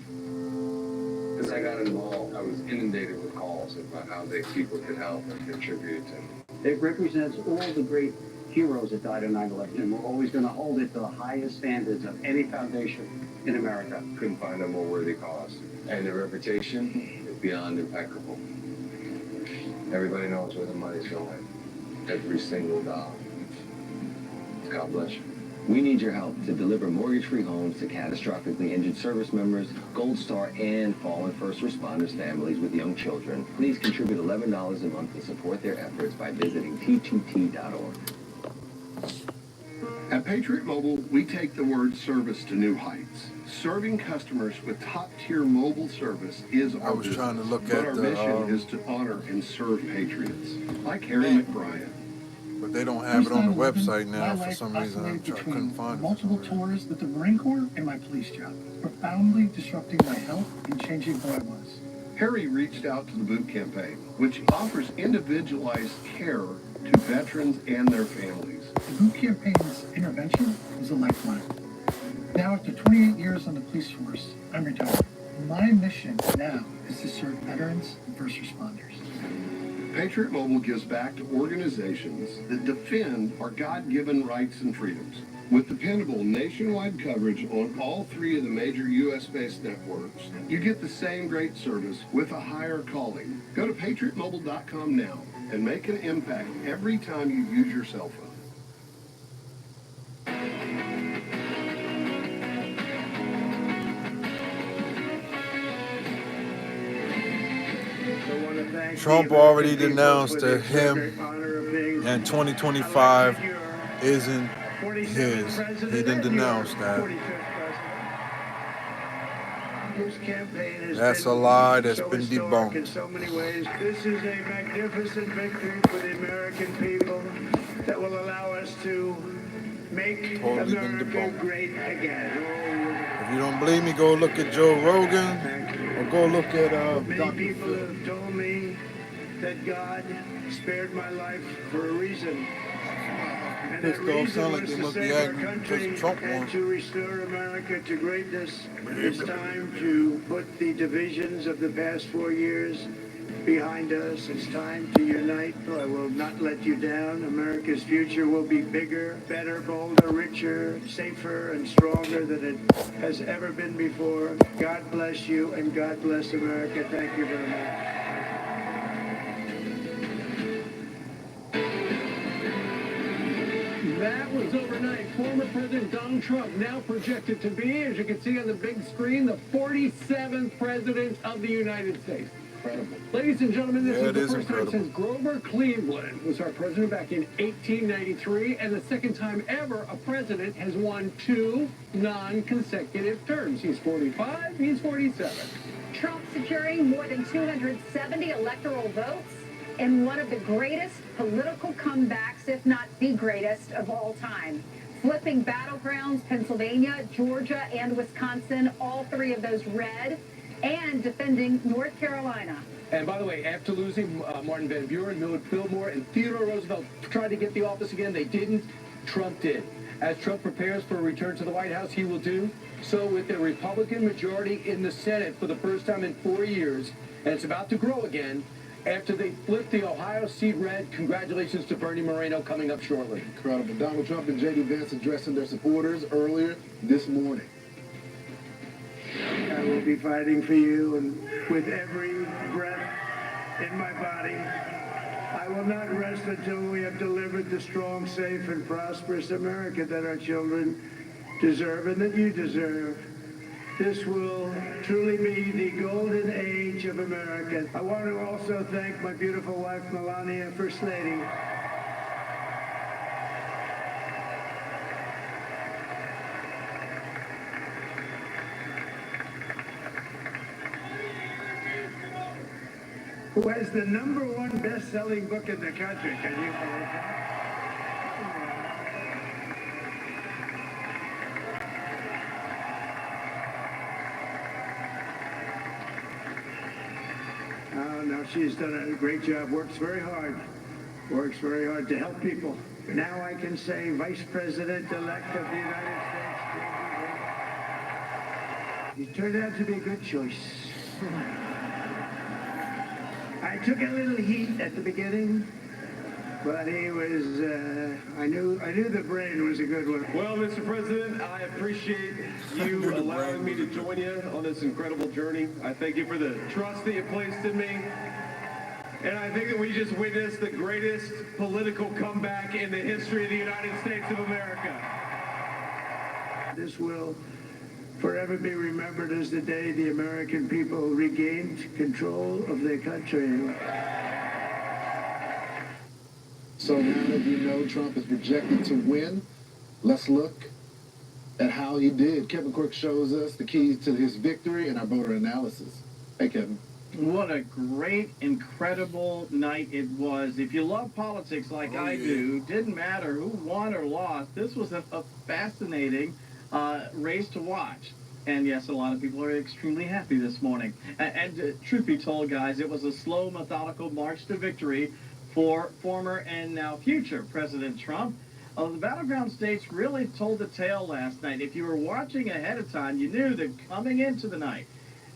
As I got involved, I was inundated with calls about how people could help and contribute. And it represents all the great heroes that died on 9/11, and we're always going to hold it to the highest standards of any foundation in America. Couldn't find a more worthy cause. And their reputation is beyond impeccable. Everybody knows where the money's going. Every single dollar. God bless you. We need your help to deliver mortgage-free homes to catastrophically injured service members, Gold Star, and fallen first responders families with young children. Please contribute $11 a month to support their efforts by visiting ttt.org. At Patriot Mobile, we take the word service to new heights. Serving customers with top-tier mobile service is our business. Trying to look but at our the, mission is to honor and serve patriots, like Harry McBrien. But they don't have it on the website now for some reason. I couldn't find it. Multiple tours with the Marine Corps and my police job, profoundly disrupting my health and changing who I was. Harry reached out to the Boot Campaign, which offers individualized care to veterans and their families. The Boot Campaign's intervention was a lifeline. Now, after 28 years on the police force, I'm retired. My mission now is to serve veterans and first responders. Patriot Mobile gives back to organizations that defend our God-given rights and freedoms. With dependable nationwide coverage on all 3 of the major U.S.-based networks, you get the same great service with a higher calling. Go to patriotmobile.com now and make an impact every time you use your cell phone. Trump already denounced that him and 2025 isn't his. He didn't denounce that. That's a lie that's been debunked. In so many ways, this is a magnificent victory for the American people that will allow us to make America great again. If you don't believe me, go look at Joe Rogan or go look at Many Dr. people have told me that God spared my life for a reason. And that reason was to save our country and to restore America to greatness. It's time to put the divisions of the past 4 years behind us. It's time to unite. I will not let you down. America's future will be bigger, better, bolder, richer, safer, and stronger than it has ever been before. God bless you, and God bless America. Thank you very much. That was overnight. Former President Donald Trump, now projected to be, as you can see on the big screen, the 47th President of the United States. Incredible. Ladies and gentlemen, this is the first incredible. time since Grover Cleveland was our president back in 1893, and the second time ever a president has won 2 non-consecutive terms. He's 45, he's 47. Trump securing more than 270 electoral votes in one of the greatest political comebacks, if not the greatest, of all time. Flipping battlegrounds, Pennsylvania, Georgia, and Wisconsin, all 3 of those red, and defending North Carolina. And by the way, after losing Martin Van Buren, Millard Fillmore, and Theodore Roosevelt tried to get the office again, they didn't. Trump did. As Trump prepares for a return to the White House, he will do so with a Republican majority in the Senate for the first time in 4 years, and it's about to grow again after they flipped the Ohio seat red. Congratulations to Bernie Moreno coming up shortly. Incredible. Donald Trump and J.D. Vance addressing their supporters earlier this morning. I will be fighting for you, and with every breath in my body, I will not rest until we have delivered the strong, safe, and prosperous America that our children deserve and that you deserve. This will truly be the golden age of America. I want to also thank my beautiful wife, Melania, First Lady. Who has the #1 best-selling book in the country. Can you believe that? Oh, no, she's done a great job. Works very hard to help people. Now I can say Vice President-elect of the United States. You turned out to be a good choice. I took a little heat at the beginning, but he was, I knew the brain was a good one. Well, Mr. President, I appreciate you allowing me to join you on this incredible journey. I thank you for the trust that you placed in me. And I think that we just witnessed the greatest political comeback in the history of the United States of America. This will forever be remembered as the day the American people regained control of their country. So now that we know Trump is projected to win, let's look at how he did. Kevin Quirk shows us the keys to his victory and our voter analysis. Hey, Kevin. What a great, incredible night it was. If you love politics like I do, didn't matter who won or lost. This was a fascinating race to watch. And yes, a lot of people are extremely happy this morning. And truth be told, guys, it was a slow, methodical march to victory for former and now future President Trump. The battleground states really told the tale last night. If you were watching ahead of time, you knew that coming into the night,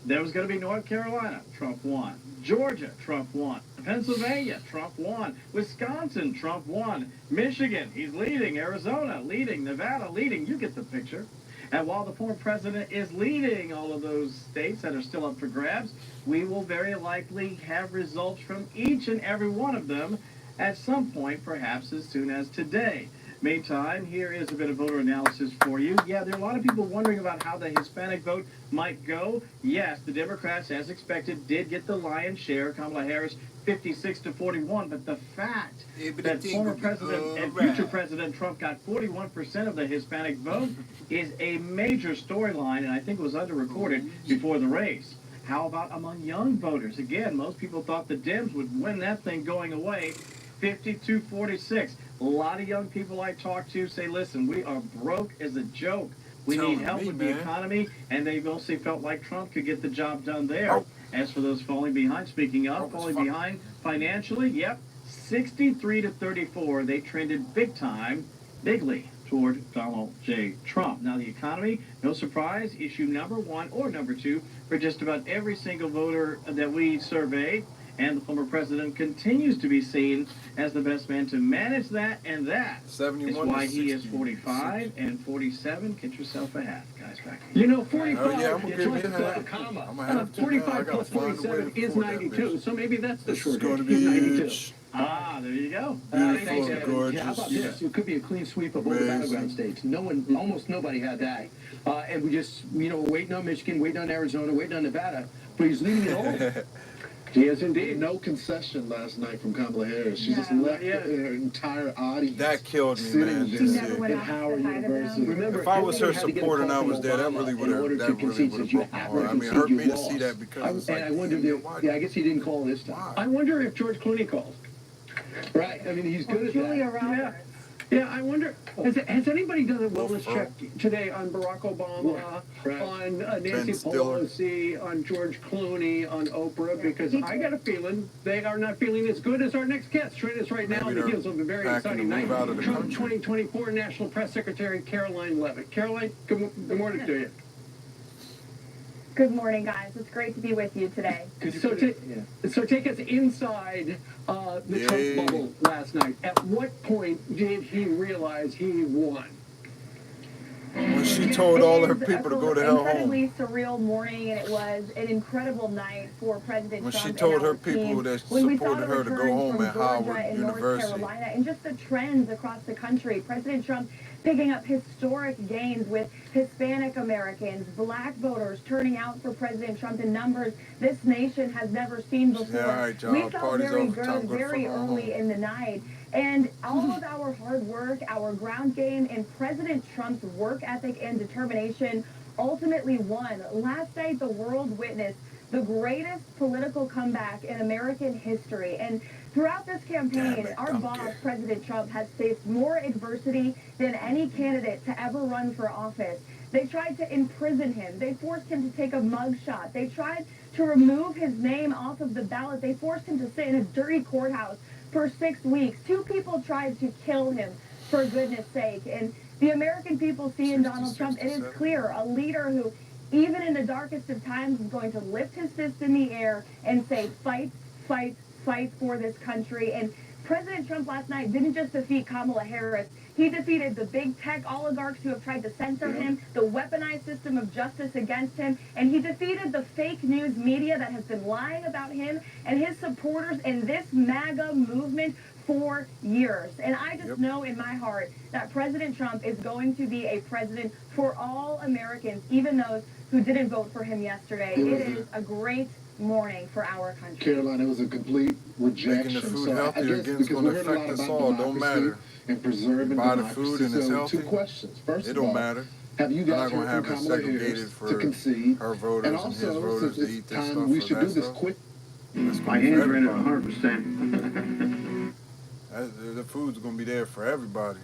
there was going to be North Carolina, Trump won. Georgia, Trump won. Pennsylvania, Trump won. Wisconsin, Trump won. Michigan, he's leading. Arizona, leading. Nevada, leading. You get the picture. And while the former president is leading all of those states that are still up for grabs, we will very likely have results from each and every one of them at some point, perhaps as soon as today. Meantime, here is a bit of voter analysis for you. Yeah, there are a lot of people wondering about how the Hispanic vote might go. Yes, the Democrats, as expected, did get the lion's share. Kamala Harris, 56-41. But the fact that former President and future President Trump got 41% of the Hispanic vote is a major storyline, and I think it was under-recorded before the race. How about among young voters? Again, most people thought the Dems would win that thing going away. 52-46. A lot of young people I talk to say, listen, we are broke as a joke. We need help with the economy, and they mostly felt like Trump could get the job done there. As for those falling behind, speaking of falling behind financially, yep, 63-34. They trended big time, bigly, toward Donald J. Trump. Now, the economy, no surprise, issue #1 or #2 for just about every single voter that we surveyed. And the former president continues to be seen as the best man to manage that, and that is 71 why to he is 60. 45 and 47. Get yourself a hat, guys. Back. You know, 45 Oh, yeah, I'm gonna give you a plus hat. comma. I'm gonna have to. 45 I plus gotta find a way 47 to is afford that 92. bitch. So maybe that's the This is short gonna end. be He's 92. itch. Ah, there you go. Beautiful, gorgeous. Yeah, how about this? It could be a clean sweep of all the battleground states. Almost nobody had that. And we just, waiting on Michigan, waiting on Arizona, waiting on Nevada. But he's leaving it all. Yes, indeed. No concession last night from Kamala Harris. She just left her entire audience. That killed me, man. She never went out Howard University. Remember, if I was her supporter and I was there, that really would have broke my heart. I mean, it hurt me to see that because it's like, I wonder I guess he didn't call this time. I wonder if George Clooney called. Right? I mean, he's good at Julia that. Roberts. Yeah, I wonder, has anybody done a wellness check today on Barack Obama, on Nancy Pelosi, on George Clooney, on Oprah? Because I got a feeling they are not feeling as good as our next guest. Joining us right now on the heels of a very exciting night. Trump 2024 National Press Secretary Caroline Leavitt. Caroline, good morning to you. Good morning, guys. It's great to be with you today. So take us inside the Trump bubble last night. At what point did he realize he won? When she told all her people to go to hell home. Incredibly surreal morning, and it was an incredible night for President Trump. When she told her people that supported her to go home at Howard University. North Carolina, and just the trends across the country. President Trump picking up historic gains with Hispanic Americans, black voters turning out for President Trump in numbers this nation has never seen before. Yeah, all right, y'all. We felt Party's very over. good very early in the night. And all of our hard work, our ground game, and President Trump's work ethic and determination ultimately won. Last night, the world witnessed the greatest political comeback in American history. And throughout this campaign, our boss, President Trump, has faced more adversity than any candidate to ever run for office. They tried to imprison him. They forced him to take a mugshot. They tried to remove his name off of the ballot. They forced him to sit in a dirty courthouse for 6 weeks. 2 people tried to kill him, for goodness sake. And the American people see in Donald Trump, it is clear, a leader who, even in the darkest of times, is going to lift his fist in the air and say, fight, fight, fight for this country. And President Trump last night didn't just defeat Kamala Harris. He defeated the big tech oligarchs who have tried to censor him, the weaponized system of justice against him, and he defeated the fake news media that has been lying about him and his supporters in this MAGA movement for years. And I just know in my heart that President Trump is going to be a president for all Americans, even those who didn't vote for him yesterday. It is a great morning for our country. Caroline, it was a complete rejection. Making the food healthier again is going to affect us all. Don't matter. And preserving buy the democracy. food and it's healthy. 2 questions. First it of don't all, matter. Have you guys heard from Kamala Harris to concede? Her voters and also, his voters since to eat it's this time, stuff we should do this stuff. quick. My hands are in it 100%. The food's going to be there for everybody.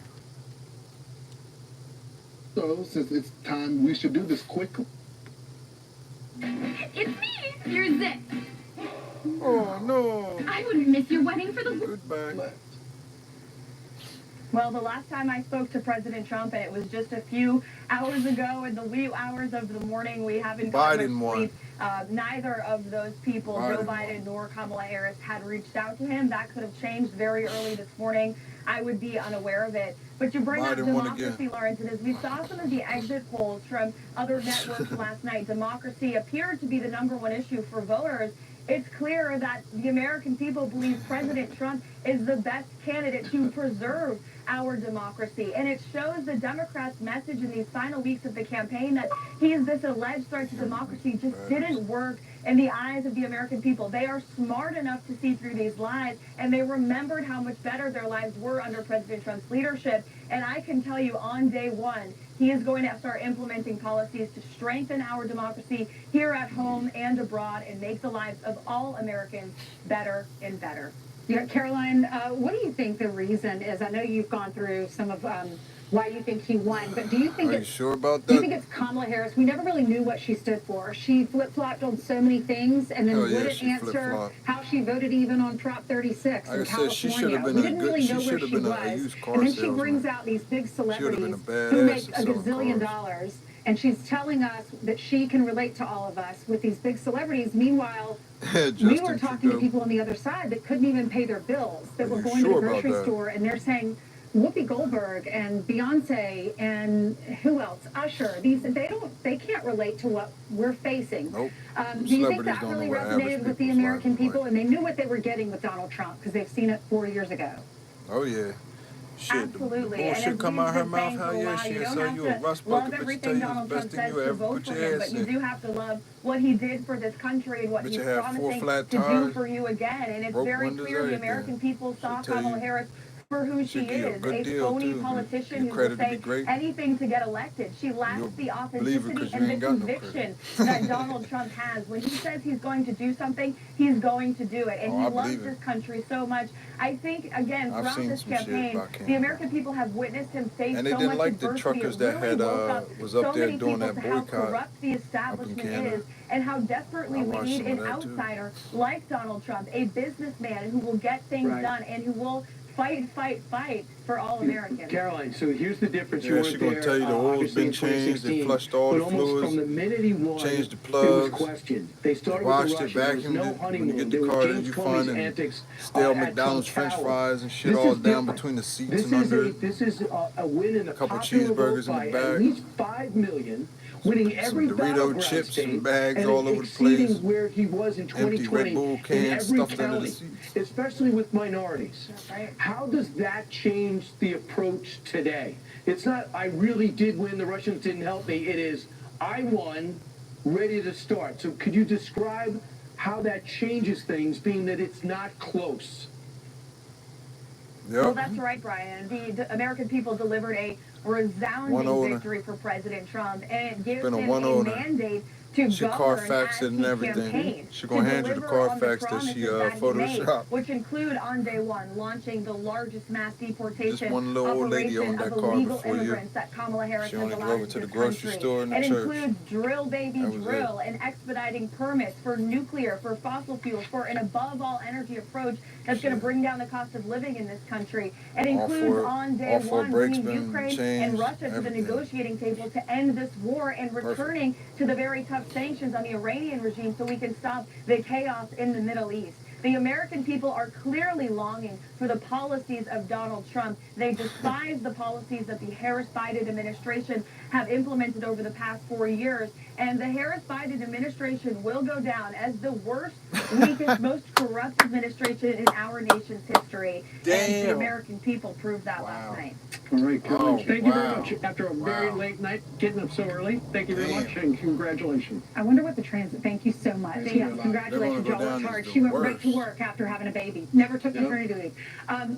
So, since it's time, we should do this quickly. It's me! You're Zip. Oh, no. I wouldn't miss your wedding for the... Goodbye. Well, the last time I spoke to President Trump, and it was just a few hours ago in the wee hours of the morning, we haven't gotten much sleep. Neither of those people, Joe Biden nor Kamala Harris, had reached out to him. That could have changed very early this morning. I would be unaware of it. But you bring up democracy, Lawrence, and as we saw some of the exit polls from other networks last night, democracy appeared to be the #1 issue for voters. It's clear that the American people believe President Trump is the best candidate to preserve our democracy. And it shows the Democrats' message in these final weeks of the campaign that he is this alleged threat to democracy just didn't work in the eyes of the American people. They are smart enough to see through these lies, and they remembered how much better their lives were under President Trump's leadership. And I can tell you on day one, he is going to start implementing policies to strengthen our democracy here at home and abroad and make the lives of all Americans better and better. Yeah, Caroline, what do you think the reason is? I know you've gone through some of why you think he won, but do you think Are you sure about that? Do you think it's Kamala Harris? We never really knew what she stood for. She flip-flopped on so many things and then wouldn't answer how she voted even on Prop 36 in California. We didn't really know where she was. And then she brings out these big celebrities who make a gazillion dollars. And she's telling us that she can relate to all of us with these big celebrities. Meanwhile, we were talking to people on the other side that couldn't even pay their bills, that were going to the grocery store, and they're saying, Whoopi Goldberg and Beyonce and who else? Usher. They can't relate to what we're facing. Nope. Do you think that really resonated with the American people? And they knew what they were getting with Donald Trump because they've seen it 4 years ago. Oh, yeah. Shit, absolutely. The bullshit come out her mouth. Hell yeah, she'll sell you a rust bucket, but you tell you the best thing you ever put your ass in. But you do have to love what he did for this country and what he's promising to do for you again. And it's very clear the American people saw Kamala Harris for who she is, a phony politician who will say anything to get elected. She lacks the authenticity and the conviction that Donald Trump has. When he says he's going to do something, he's going to do it. And he loves this country so much. I think, again, throughout this campaign, the American people have witnessed him face so much adversity. And they didn't like the truckers that had was up there doing that boycott. How corrupt the establishment is, and how desperately we need an outsider like Donald Trump, a businessman who will get things done and who will fight for all Americans. Caroline, so here's the difference. Yeah, she's going to tell you the oil's been changed, they flushed all the fluids, from the minute he won, changed the plugs, they started washed with it, vacuumed it. When you get the car, you find stale McDonald's French fries and shit all down between the seats and under it. This is a win in the couple cheeseburgers in the bag. At least 5 million. Winning every some Dorito chips and bags all over the place. Where he was in 2020 empty Red Bull cans stuffed under the seats. Especially with minorities. How does that change the approach today? It's not, I really did win, the Russians didn't help me. It is, I won, ready to start. So could you describe how that changes things, being that it's not close? Yep. Well, that's right, Brian. The American people delivered a resounding victory for President Trump, and it gives him a mandate to govern as he campaigns. She's going to hand you the Carfax that she photoshopped. Which include, on day one, launching the largest mass deportation operation of illegal immigrants that Kamala Harris has allowed in this country. It includes drill baby drill and expediting permits for nuclear, for fossil fuels, for an above all energy approach that's going to bring down the cost of living in this country. It includes on day one bringing Ukraine and Russia to the negotiating table to end this war and returning to the very tough sanctions on the Iranian regime so we can stop the chaos in the Middle East. The American people are clearly longing for the policies of Donald Trump. They despise the policies that the Harris-Biden administration have implemented over the past 4 years. And the Harris-Biden administration will go down as the worst, weakest, most corrupt administration in our nation's history. And the American people proved that last night. All right, Caroline, thank you very much. After a very late night, getting up so early, thank you very much, and congratulations. I wonder what the thank you so much. Yes, congratulations, y'all worked hard. She went right to work after having a baby. Never took maternity leave.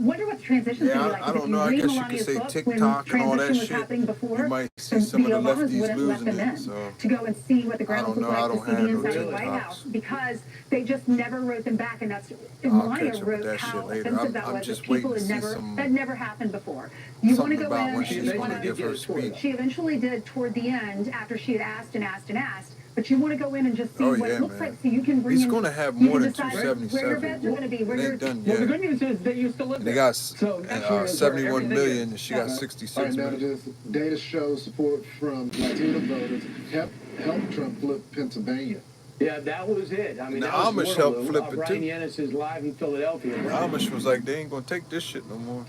Wonder what the transition's going to be like. I don't know. I guess you could say TikTok and all that shit. You might see some of the lefties losing it. So to go and see what the ground was like, to see the inside of the White House, because they just never wrote them back, and that's Melania wrote how offensive that was. That people had that never happened before. You want to go in and she's going to give her speech. She eventually did toward the end after she had asked and asked and asked. But you want to go in and just see what it looks like, so you can bring He's going to have more than 277. Where your beds are going to be. It ain't done yet. Well, the good news is they used to live there. They got 71 million, and she got 66 million. Just data shows support from Latino voters helped Trump flip Pennsylvania. Yeah, that was it. I mean, the Amish helped flip it too. Brian Yennis is live in Philadelphia. The Amish was like, they ain't going to take this shit no more.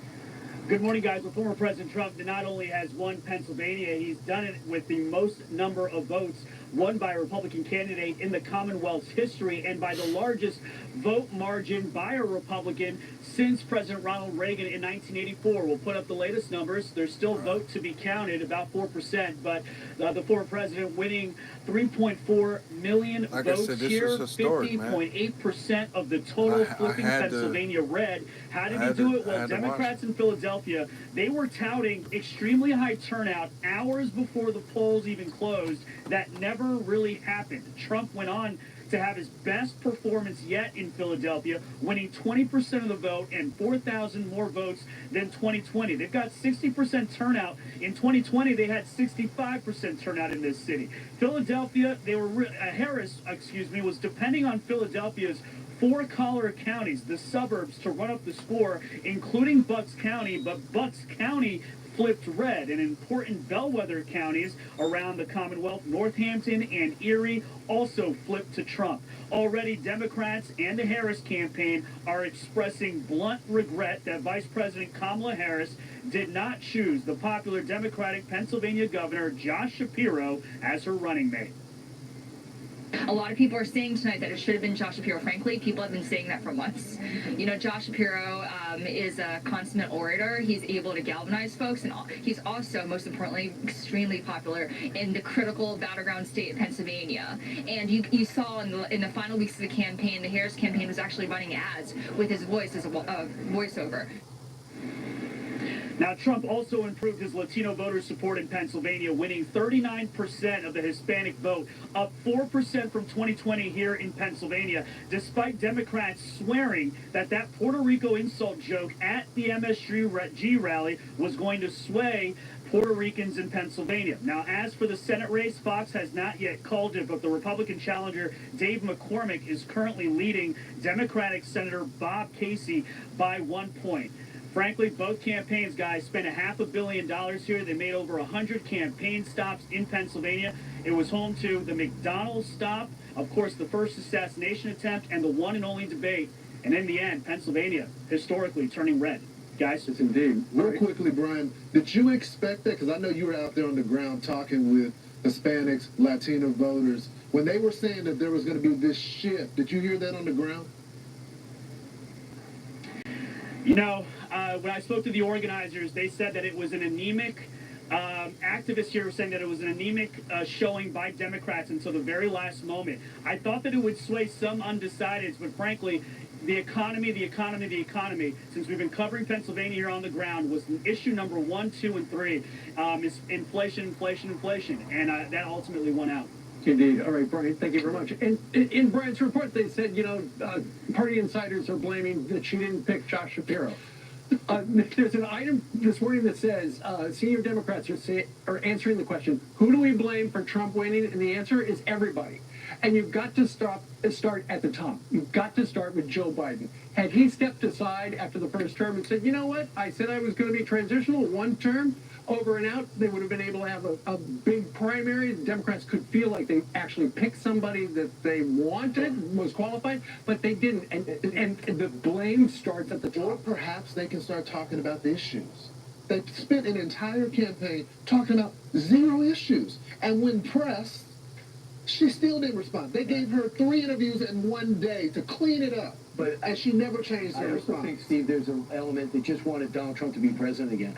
Good morning, guys. Well, former President Trump not only has won Pennsylvania, he's done it with the most number of votes won by a Republican candidate in the Commonwealth's history and by the largest vote margin by a Republican since President Ronald Reagan in 1984. We'll put up the latest numbers. There's still vote to be counted, about 4%, but the former president winning 3.4 million votes here, 50.8% of the total flipping Pennsylvania red. How did he do it? Well, Democrats in Philadelphia, they were touting extremely high turnout hours before the polls even closed. That never really happened. Trump went on to have his best performance yet in Philadelphia, winning 20% of the vote and 4,000 more votes than 2020. They've got 60% turnout. In 2020, they had 65% turnout in this city. Philadelphia, Harris, was depending on Philadelphia's 4 collar counties, the suburbs, to run up the score, including Bucks County, but Bucks County flipped red, and important bellwether counties around the Commonwealth, Northampton and Erie, also flipped to Trump. Already, Democrats and the Harris campaign are expressing blunt regret that Vice President Kamala Harris did not choose the popular Democratic Pennsylvania Governor Josh Shapiro as her running mate. A lot of people are saying tonight that it should have been Josh Shapiro. Frankly, people have been saying that for months. You know, Josh Shapiro is a consummate orator. He's able to galvanize folks, and he's also, most importantly, extremely popular in the critical battleground state of Pennsylvania. And you saw in the final weeks of the campaign, the Harris campaign was actually running ads with his voice as a voiceover. Now, Trump also improved his Latino voter support in Pennsylvania, winning 39% of the Hispanic vote, up 4% from 2020 here in Pennsylvania, despite Democrats swearing that Puerto Rico insult joke at the MSG rally was going to sway Puerto Ricans in Pennsylvania. Now, as for the Senate race, Fox has not yet called it, but the Republican challenger, Dave McCormick, is currently leading Democratic Senator Bob Casey by 1 point. Frankly, both campaigns, guys, spent $500 million here. They made over 100 campaign stops in Pennsylvania. It was home to the McDonald's stop, of course, the first assassination attempt, and the one and only debate. And in the end, Pennsylvania, historically, turning red. Guys? Yes, indeed. Real quickly, Brian, did you expect that? Because I know you were out there on the ground talking with Hispanics, Latino voters. When they were saying that there was going to be this shift, did you hear that on the ground? You know, when I spoke to the organizers, they said that it was an anemic, activists here were saying that it was an anemic showing by Democrats until the very last moment. I thought that it would sway some undecideds, but frankly, the economy, since we've been covering Pennsylvania here on the ground, was issue number 1, 2, and 3, is inflation, and that ultimately won out. Indeed. All right, Brian, thank you very much. And in Brian's report, they said, you know, party insiders are blaming that she didn't pick Josh Shapiro. There's an item this morning that says senior Democrats are answering the question, who do we blame for Trump winning? And the answer is everybody. And you've got to start at the top. You've got to start with Joe Biden. Had he stepped aside after the first term and said, you know what, I said I was going to be transitional, one term, over and out, they would have been able to have a big primary. The Democrats could feel like they actually picked somebody that they wanted, was qualified, but they didn't. And the blame starts at the top. Or perhaps they can start talking about the issues. They spent an entire campaign talking about 0 issues. And when pressed, she still didn't respond. They gave her 3 interviews in 1 day to clean it up. And she never changed her response. I also think, Steve, there's an element that just wanted Donald Trump to be president again.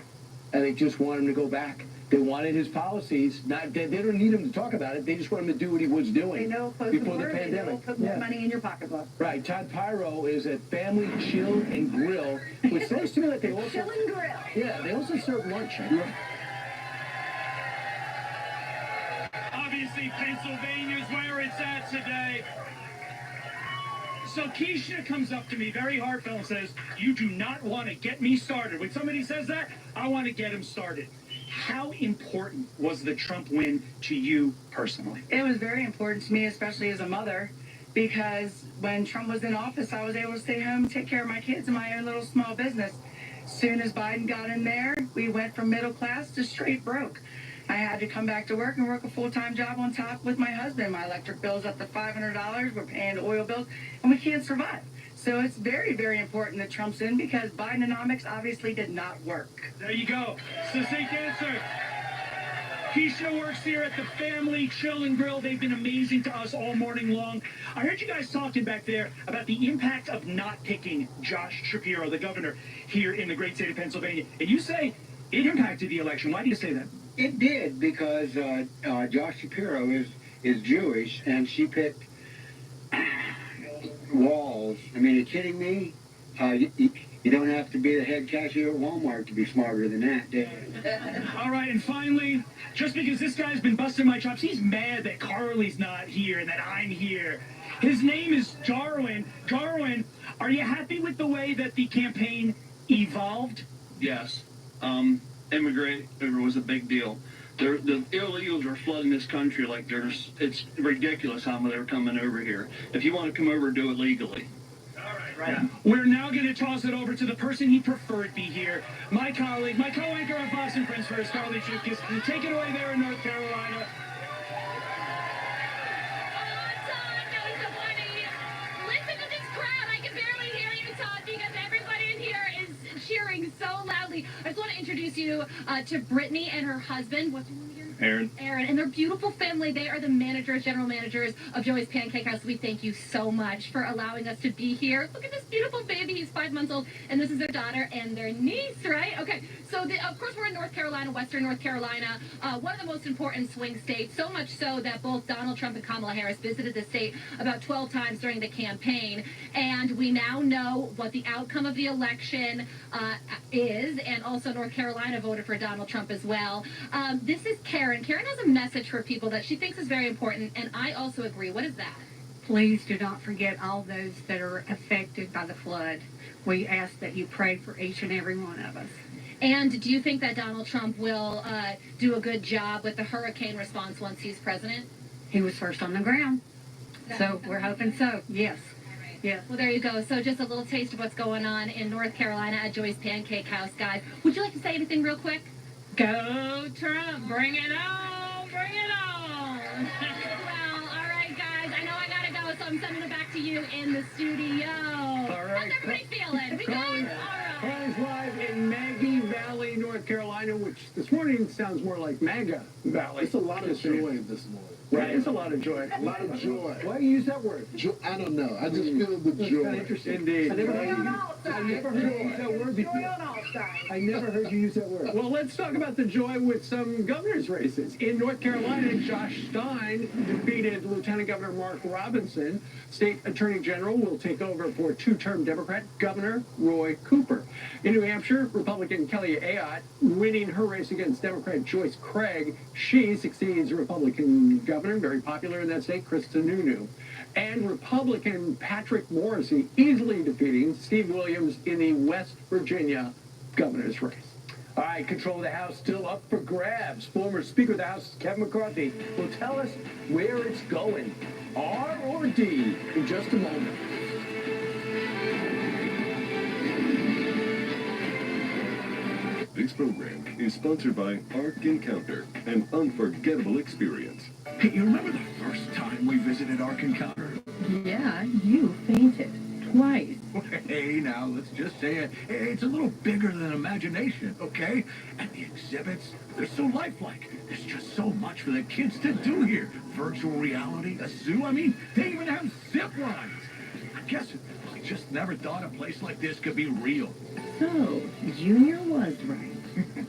And they just want him to go back. They wanted his policies. They don't need him to talk about it. They just want him to do what he was doing before the pandemic. Put more money in your pocketbook. Right. Todd Pyro is at Family Chill and Grill, which sounds to me like they also... Chill and Grill. Yeah, they also serve lunch. Obviously, Pennsylvania's where it's at today. So Keisha comes up to me very heartfelt and says, you do not want to get me started. When somebody says that, I want to get him started. How important was the Trump win to you personally? It was very important to me, especially as a mother, because when Trump was in office, I was able to stay home, take care of my kids and my own little small business. Soon as Biden got in there, we went from middle class to straight broke. I had to come back to work and work a full-time job on top with my husband. My electric bill's up to $500. We're paying oil bills, and we can't survive. So it's very, very important that Trump's in because Bidenomics obviously did not work. There you go. Succinct answer. Keisha works here at the Family Chill and Grill. They've been amazing to us all morning long. I heard you guys talking back there about the impact of not picking Josh Shapiro, the governor, here in the great state of Pennsylvania. And you say it impacted the election. Why do you say that? It did because Josh Shapiro is Jewish, and she picked Walls. I mean, are you kidding me? You don't have to be the head cashier at Walmart to be smarter than that. All right, and finally, just because this guy's been busting my chops, he's mad that Carly's not here and that I'm here. His name is Darwin. Darwin, are you happy with the way that the campaign evolved? Yes. Immigrant was a big deal. The illegals are flooding this country like it's ridiculous how they're coming over here. If you want to come over, do it legally. All right. Right. We're now going to toss it over to the person he preferred be here. My colleague, my co-anchor of Fox and Friends First, Carly Shipkiss. Take it away there in North Carolina. Listen to this crowd. I can barely hear you, Todd, because everybody in here is cheering so loudly. I just want to introduce you to Brittany and her husband. What's your name again? Aaron, and their beautiful family. They are the managers, general managers of Joey's Pancake House. We thank you so much for allowing us to be here. Look at this beautiful baby. He's 5 months old, and this is their daughter and their niece, right? Okay, so of course we're in North Carolina, Western North Carolina, one of the most important swing states, so much so that both Donald Trump and Kamala Harris visited the state about 12 times during the campaign, and we now know what the outcome of the election is, and also North Carolina voted for Donald Trump as well. This is Karen. Karen has a message for people that she thinks is very important, and I also agree. What is that? Please do not forget all those that are affected by the flood. We ask that you pray for each and every one of us. And do you think that Donald Trump will do a good job with the hurricane response once he's president? He was first on the ground. So we're hoping so, yes. Yeah. Well, there you go. So just a little taste of what's going on in North Carolina at Joey's Pancake House, guys. Would you like to say anything real quick? Go Trump! Bring it on! Bring it on! Well, all right, guys. I know I gotta go, so I'm sending it back to you in the studio. All right. How's everybody feeling? We good? All right. Carly's live in Maggie Valley, North Carolina, which this morning sounds more like MAGA Valley. It's a lot of joy this morning. Right, it's a lot of joy. A lot of joy. Why do you use that word? I don't know. I just feel the joy. Kind of interesting. Indeed. I never heard you use that word before. I never heard you use that word. Well, let's talk about the joy with some governor's races. In North Carolina, Josh Stein defeated Lieutenant Governor Mark Robinson. State Attorney General will take over for two-term Democrat Governor Roy Cooper. In New Hampshire, Republican Kelly Ayotte winning her race against Democrat Joyce Craig. She succeeds Republican Governor, very popular in that state, Chris Sununu. And Republican Patrick Morrisey easily defeating Steve Williams in the West Virginia governor's race. All right, control of the House still up for grabs. Former Speaker of the House, Kevin McCarthy, will tell us where it's going. R or D in just a moment. This program is sponsored by Ark Encounter, an unforgettable experience. Hey, you remember the first time we visited Ark Encounter? Yeah, you fainted twice. Hey, now, let's just say it. It's a little bigger than imagination, okay? And the exhibits, they're so lifelike. There's just so much for the kids to do here. Virtual reality, a zoo, I mean, they even have zip lines. I guess I just never thought a place like this could be real. So, Junior was right.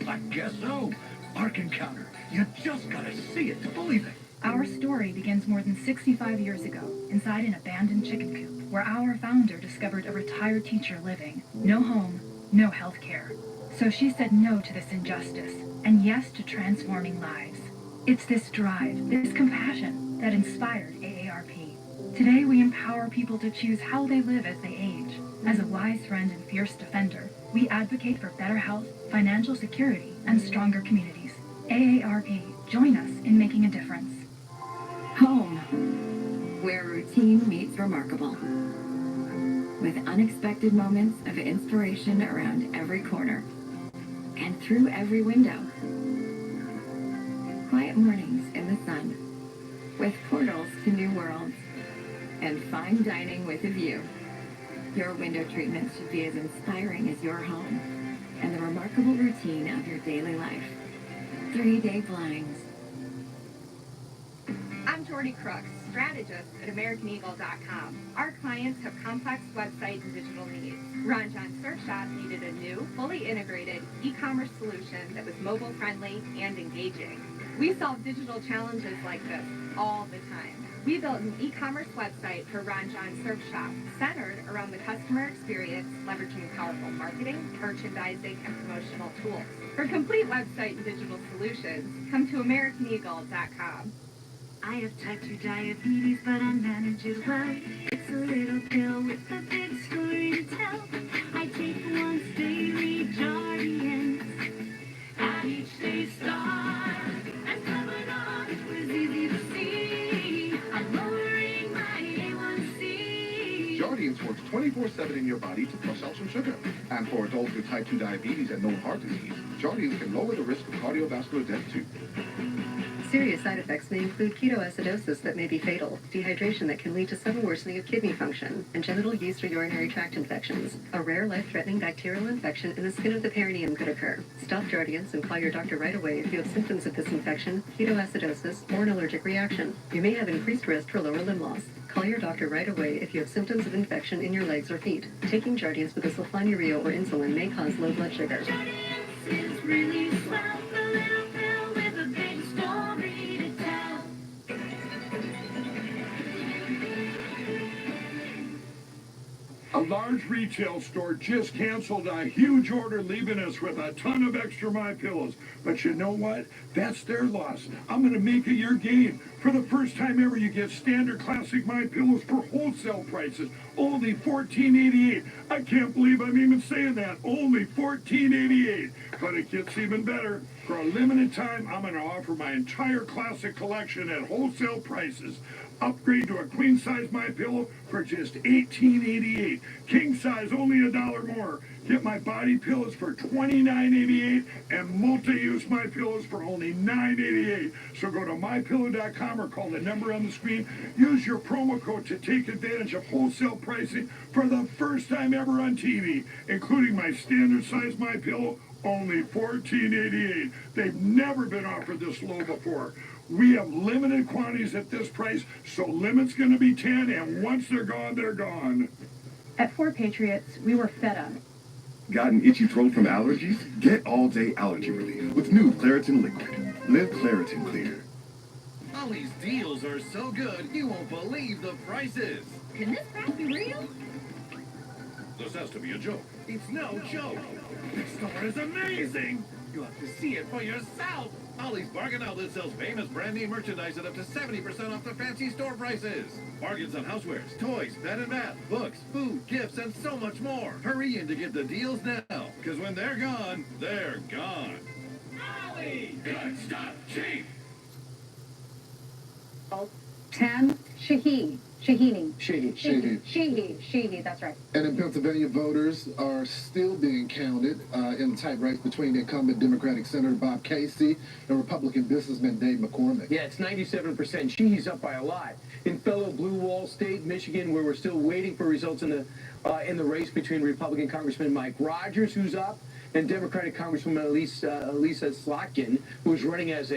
I guess so. Ark Encounter. You just gotta see it to believe it. Our story begins more than 65 years ago, inside an abandoned chicken coop, where our founder discovered a retired teacher living. No home, no health care. So she said no to this injustice, and yes to transforming lives. It's this drive, this compassion, that inspired AARP. Today we empower people to choose how they live as they age. As a wise friend and fierce defender, we advocate for better health, financial security, and stronger communities. AARP, join us in making a difference. Home, where routine meets remarkable, with unexpected moments of inspiration around every corner and through every window. Quiet mornings in the sun, with portals to new worlds, and fine dining with a view. Your window treatments should be as inspiring as your home and the remarkable routine of your daily life. 3-day blinds. I'm Jordy Crooks, strategist at AmericanEagle.com. Our clients have complex website and digital needs. Ron John Surf Shop needed a new, fully integrated e-commerce solution that was mobile-friendly and engaging. We solve digital challenges like this all the time. We built an e-commerce website for Ron John Surf Shop, centered around the customer experience, leveraging powerful marketing, merchandising, and promotional tools. For complete website and digital solutions, come to AmericanEagle.com. I have type 2 diabetes, but I manage it well. It's a little pill with a big story to tell. I take once daily, Jardians. At each day start, and coming on, it was easy to see. I'm lowering my A1C. Jardiance works 24/7 in your body to flush out some sugar. And for adults with type 2 diabetes and known heart disease, Jardiance can lower the risk of cardiovascular death too. Serious side effects may include ketoacidosis that may be fatal, dehydration that can lead to sudden worsening of kidney function, and genital yeast or urinary tract infections. A rare life-threatening bacterial infection in the skin of the perineum could occur. Stop Jardiance and call your doctor right away if you have symptoms of this infection, ketoacidosis, or an allergic reaction. You may have increased risk for lower limb loss. Call your doctor right away if you have symptoms of infection in your legs or feet. Taking Jardiance with a sulfonylurea or insulin may cause low blood sugar. Jardiance is really swell, a little pill with a big story to tell. A large retail store just canceled a huge order, leaving us with a ton of extra My Pillows. But you know what? That's their loss. I'm going to make it your gain. For the first time ever, you get standard classic My Pillows for wholesale prices. Only $14.88. I can't believe I'm even saying that. Only $14.88. But it gets even better. For a limited time, I'm going to offer my entire classic collection at wholesale prices. Upgrade to a queen size My Pillow for just $18.88. King size only $1 more. Get my body pillows for $29.88 and multi-use My Pillows for only $9.88. So go to mypillow.com or call the number on the screen. Use your promo code to take advantage of wholesale pricing for the first time ever on TV, including my standard size My Pillow, only $14.88. They've never been offered this low before. We have limited quantities at this price, so limit's going to be 10, and once they're gone, they're gone. At 4 Patriots, we were fed up. Got an itchy throat from allergies? Get all-day allergy relief with new Claritin Liquid. Live Claritin Clear. Ollie's deals are so good, you won't believe the prices. Can this price be real? This has to be a joke. It's no joke. This store is amazing. You have to see it for yourself. Ollie's Bargain Outlet sells famous brand name merchandise at up to 70% off the fancy store prices. Bargains on housewares, toys, bed and bath, books, food, gifts, and so much more. Hurry in to get the deals now, because when they're gone, they're gone. Ollie! Good stuff, cheap! 10, Sheehy. Sheehy, that's right. And in Pennsylvania, voters are still being counted in the tight race between incumbent Democratic Senator Bob Casey and Republican businessman Dave McCormick. Yeah, it's 97%. Sheehy's up by a lot. In fellow Blue Wall State, Michigan, where we're still waiting for results in the race between Republican Congressman Mike Rogers, who's up, and Democratic Congresswoman Elisa Slotkin, who's running as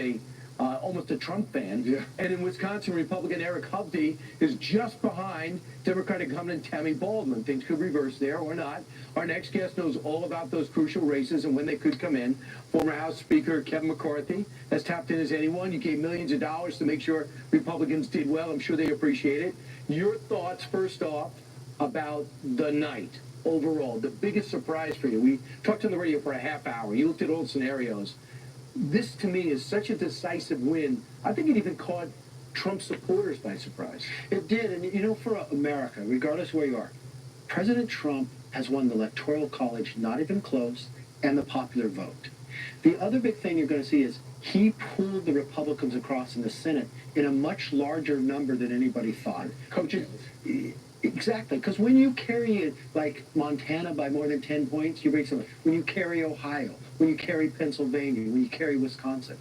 almost a Trump fan. Yeah. And in Wisconsin, Republican Eric Hovde is just behind Democratic incumbent Tammy Baldwin. Things could reverse there or not. Our next guest knows all about those crucial races and when they could come in. Former House Speaker Kevin McCarthy, as tapped in as anyone. You gave millions of dollars to make sure Republicans did well. I'm sure they appreciate it. Your thoughts, first off, about the night overall. The biggest surprise for you. We talked on the radio for a half hour. You looked at all the scenarios. This, to me, is such a decisive win. I think it even caught Trump supporters by surprise. It did, and you know, for America, regardless where you are, President Trump has won the Electoral College, not even close, and the popular vote. The other big thing you're going to see is he pulled the Republicans across in the Senate in a much larger number than anybody thought. Coaches? Exactly, because when you carry it like Montana by more than 10 points, you break something. When you carry Ohio, when you carry Pennsylvania, when you carry Wisconsin.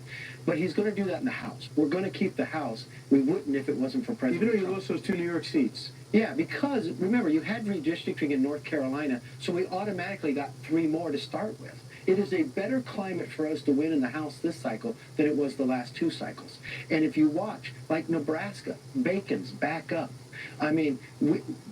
But he's going to do that in the House. We're going to keep the House. We wouldn't if it wasn't for President Even though you Trump. lost those 2 New York seats. Yeah, because, remember, you had redistricting in North Carolina, so we automatically got 3 more to start with. It is a better climate for us to win in the House this cycle than it was the last 2 cycles. And if you watch, like Nebraska, Bacon's back up. I mean,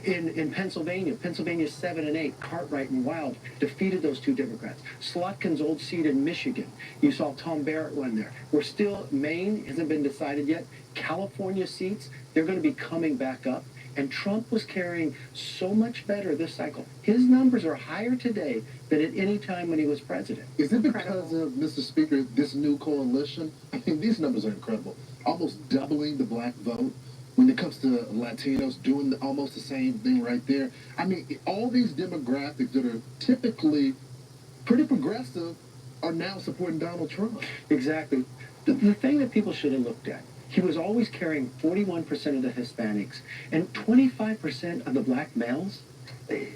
in Pennsylvania 7 and 8, Cartwright and Wild defeated those 2 Democrats. Slotkin's old seat in Michigan, you saw Tom Barrett win there. We're still, Maine hasn't been decided yet. California seats, they're going to be coming back up. And Trump was carrying so much better this cycle. His numbers are higher today than at any time when he was president. Is it because of, Mr. Speaker, this new coalition? I mean, these numbers are incredible. Almost doubling the black vote. When it comes to Latinos, doing almost the same thing right there. I mean, all these demographics that are typically pretty progressive are now supporting Donald Trump. Exactly. The thing that people should have looked at, He was always carrying 41% of the Hispanics and 25% of the black males.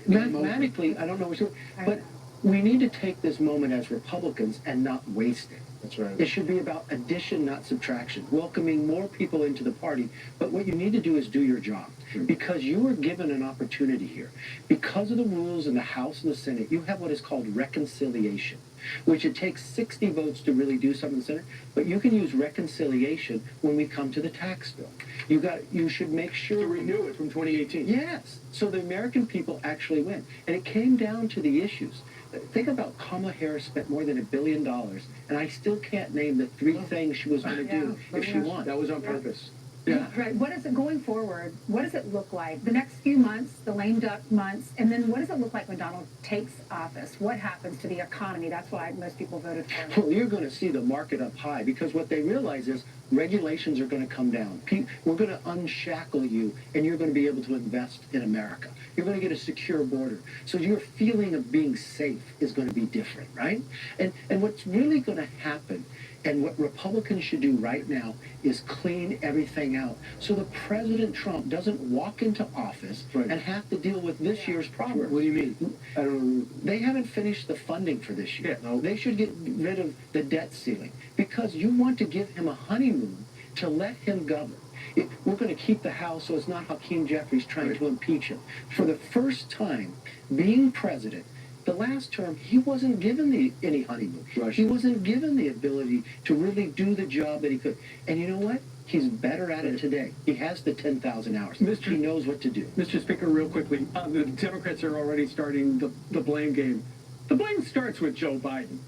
Mathematically, I don't know which, but we need to take this moment as Republicans and not waste it. That's right. It should be about addition, not subtraction, welcoming more people into the party. But what you need to do is do your job, because you were given an opportunity here. Because of the rules in the House and the Senate, you have what is called reconciliation, which it takes 60 votes to really do something in the Senate, but you can use reconciliation when we come to the tax bill. You should make sure... To renew it from 2018. Yes, so the American people actually win. And it came down to the issues. Think about Kamala Harris spent more than $1 billion, and I still can't name the 3 things she was going to do if she won. That was on purpose. Yeah. Right. What is it going forward? What does it look like? The next few months, the lame duck months, and then what does it look like when Donald takes office? What happens to the economy? That's why most people voted for him. Well, you're going to see the market up high, because what they realize is regulations are going to come down. We're going to unshackle you, and you're going to be able to invest in America. You're going to get a secure border. So your feeling of being safe is going to be different, right? And what's really going to happen, and what Republicans should do right now, is clean everything out so that President Trump doesn't walk into office and have to deal with this year's problem. What do you mean? I don't know. They haven't finished the funding for this year. Yeah, no. They should get rid of the debt ceiling, because you want to give him a honeymoon to let him govern. We're going to keep the House so it's not Hakeem Jeffries trying to impeach him. For the first time, being president, the last term, he wasn't given any honeymoon. He wasn't given the ability to really do the job that he could. And you know what? He's better at it today. He has the 10,000 hours. He knows what to do. Mr. Speaker, real quickly, the Democrats are already starting the blame game. The blame starts with Joe Biden.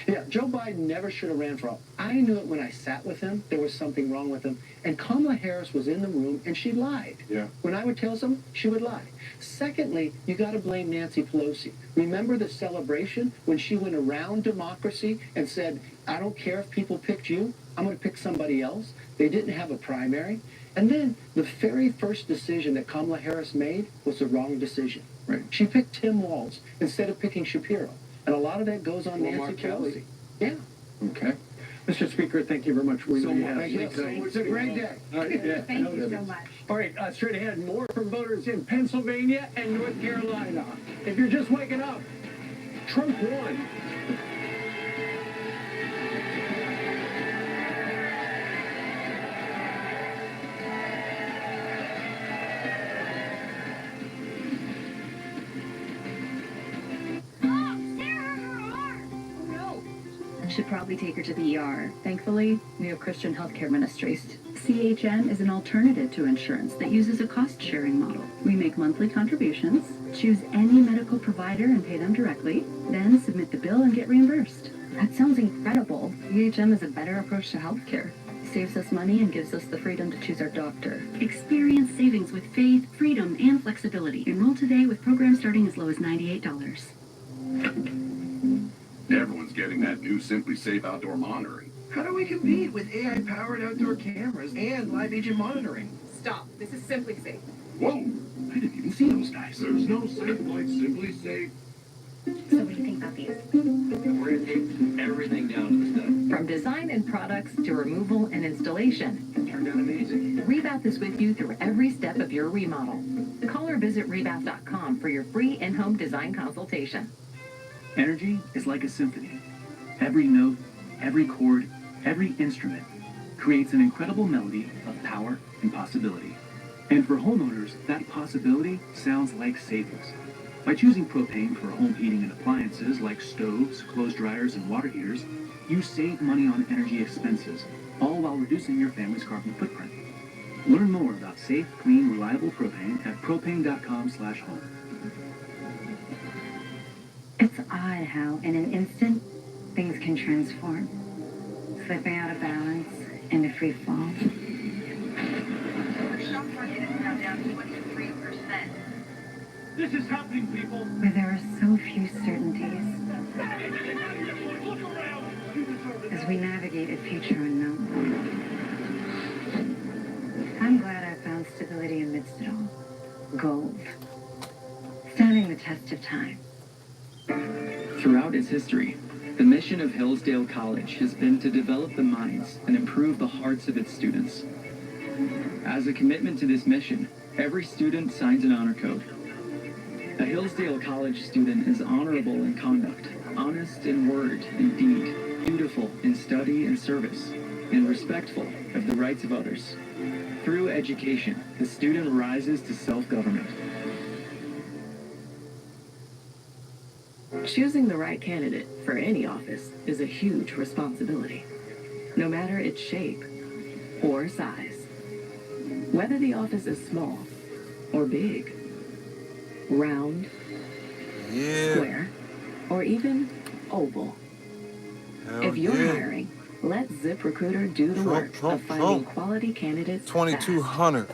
Yeah, Joe Biden never should have ran for office. I knew it when I sat with him. There was something wrong with him. And Kamala Harris was in the room, and she lied. Yeah. When I would tell something, she would lie. Secondly, you got to blame Nancy Pelosi. Remember the celebration when she went around democracy and said, I don't care if people picked you, I'm going to pick somebody else. They didn't have a primary. And then the very first decision that Kamala Harris made was the wrong decision. Right. She picked Tim Walz instead of picking Shapiro. And a lot of that goes on Nancy Mark Pelosi. Kelly. Yeah. Okay. Mr. Speaker, thank you very much. We really have. Thank you. It's a great day. All right, yeah. Thank you so much. All right, straight ahead, more from voters in Pennsylvania and North Carolina. If you're just waking up, Trump won. Should probably take her to the ER. Thankfully, we have Christian healthcare ministries. CHM is an alternative to insurance that uses a cost-sharing model. We make monthly contributions, choose any medical provider and pay them directly, then submit the bill and get reimbursed. That sounds incredible. CHM is a better approach to healthcare. Saves us money and gives us the freedom to choose our doctor. Experience savings with faith, freedom, and flexibility. Enroll today with programs starting as low as $98. Everyone's getting that new Simply Safe outdoor monitoring. How do we compete with AI-powered outdoor cameras and live agent monitoring? Stop. This is Simply Safe. Whoa! I didn't even see those guys. There's no safe like Simply Safe. So what do you think about these? We're going to take everything down to the stud. From design and products to removal and installation, It turned out amazing. Rebath is with you through every step of your remodel. Call or visit rebath.com for your free in-home design consultation. Energy is like a symphony. Every note, every chord, every instrument creates an incredible melody of power and possibility. And for homeowners, that possibility sounds like savings. By choosing propane for home heating and appliances like stoves, clothes dryers, and water heaters, you save money on energy expenses, all while reducing your family's carbon footprint. Learn more about safe, clean, reliable propane at propane.com/home. It's odd how, in an instant, things can transform. Slipping out of balance into free fall. The stock market is now down 23%. This is happening, people. Where there are so few certainties. As we navigate a future unknown. I'm glad I found stability amidst it all. Gold. Standing the test of time. Throughout its history, The mission of Hillsdale College has been to develop the minds and improve the hearts of its students. As a commitment to this mission, every student signs an honor code. A Hillsdale College student is honorable in conduct, honest in word and deed, dutiful in study and service, and respectful of the rights of others. Through education, the student rises to self-government. Choosing the right candidate for any office is a huge responsibility, no matter its shape or size. Whether the office is small or big, round, square, or even oval. If you're hiring, let ZipRecruiter do the work of finding quality candidates 2,200.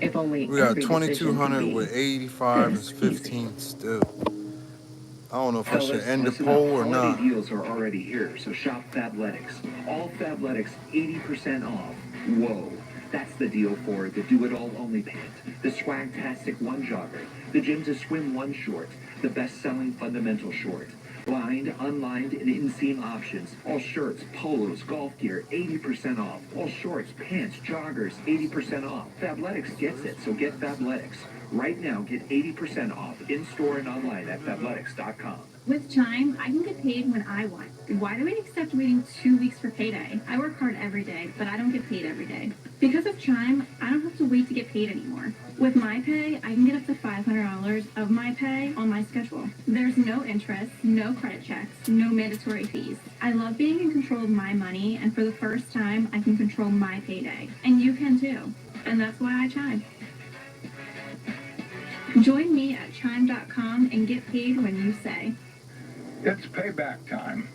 If only We got every 2,200 with 85 and 15 still. I don't know if I should end the poll or not. Holiday deals are already here, so shop Fabletics. All Fabletics 80% off. Whoa. That's the deal for the Do-It-All Only pant, the Swagtastic One Jogger, the Gym to Swim One Short, the best-selling Fundamental Short. Lined, unlined, and inseam options. All shirts, polos, golf gear, 80% off. All shorts, pants, joggers, 80% off. Fabletics gets it, so get Fabletics. Right now, get 80% off in-store and online at Fabletics.com. With Chime, I can get paid when I want. Why do we accept waiting 2 weeks for payday? I work hard every day, but I don't get paid every day. Because of Chime, I don't have to wait to get paid anymore. With my pay, I can get up to $500 of my pay on my schedule. There's no interest, no credit checks, no mandatory fees. I love being in control of my money, and for the first time, I can control my payday. And you can too. And that's why I Chime. Join me at chime.com and get paid when you say. It's payback time.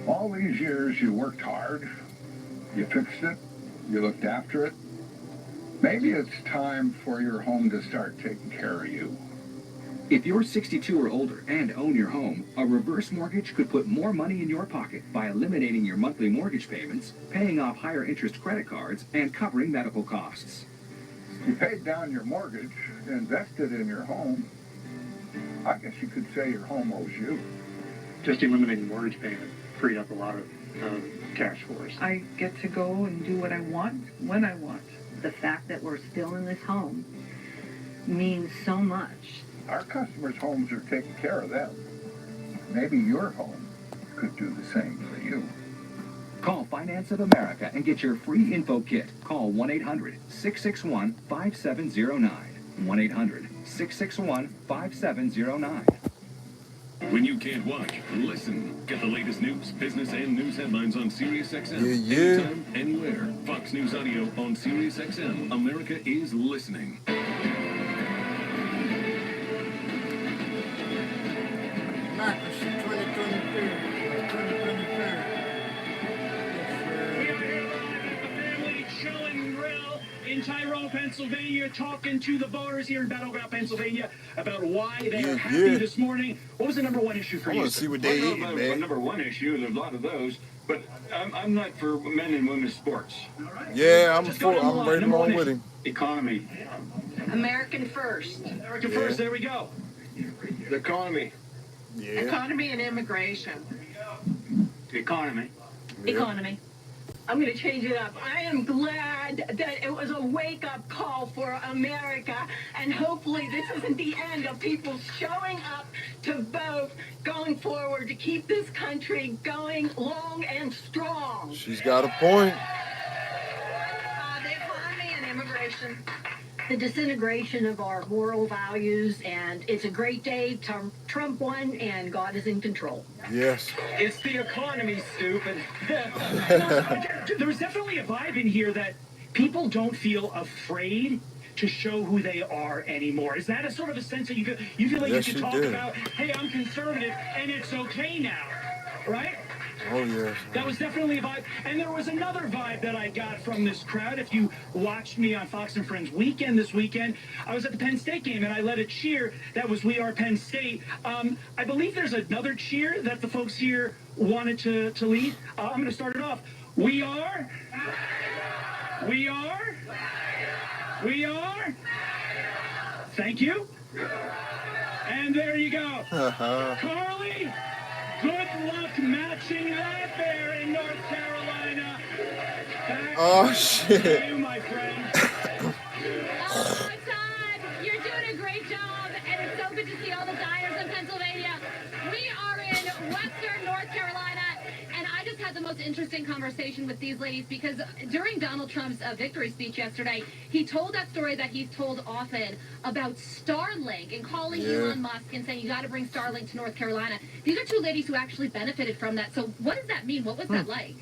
All these years you worked hard, you fixed it, you looked after it. Maybe it's time for your home to start taking care of you. If you're 62 or older and own your home, a reverse mortgage could put more money in your pocket by eliminating your monthly mortgage payments, paying off higher interest credit cards, and covering medical costs. You paid down your mortgage, invested in your home. I guess you could say your home owes you. Just eliminating the mortgage payment freed up a lot of cash for us. I get to go and do what I want, when I want. The fact that we're still in this home means so much. Our customers' homes are taking care of them. Maybe your home could do the same for you. Call Finance of America and get your free info kit. Call 1-800-661-5709. 1-800-661-5709. When you can't watch, listen. Get the latest news, business, and news headlines on SiriusXM. Anytime, anywhere. Fox News Audio on SiriusXM. America is listening. In Tyrone, Pennsylvania, talking to the voters here in Battleground, Pennsylvania about why they are happy this morning. What was the number one issue for you? I want to see what they eat, man. Number one issue, there's a lot of those, but I'm not for men and women's sports. Yeah, I'm right along with him. Economy. American first. American first, there we go. The economy. Yeah. Economy and immigration. The economy. Yeah. Economy. I'm going to change it up. I am glad that it was a wake-up call for America, and hopefully this isn't the end of people showing up to vote going forward to keep this country going long and strong. She's got a point. The economy and immigration. The disintegration of our moral values, and it's a great day. Trump won, and God is in control. Yes. It's the economy, stupid. There's definitely a vibe in here that people don't feel afraid to show who they are anymore. Is that a sort of a sense that you feel like yes, you can talk about, hey, I'm conservative, and it's okay now, right? Oh, yes. That was definitely a vibe. And there was another vibe that I got from this crowd. If you watched me on Fox and Friends Weekend this weekend, I was at the Penn State game, and I led a cheer that was We Are Penn State. I believe there's another cheer that the folks here wanted to lead. I'm going to start it off. We are. We are. We are. Thank you. And there you go. Carly. Good luck matching that there in North Carolina. Oh, shit. To you, my friend. Oh, Todd, you're doing a great job, and it's so good to see all the diners in Pennsylvania. We are in Western North Carolina, and I just had the most interesting conversation with these ladies because during Donald Trump's victory speech yesterday, he told that story that he's told often about Starlink and calling Elon Musk and saying, you got to bring Starlink to North Carolina. These are two ladies who actually benefited from that. So what does that mean? What was that like?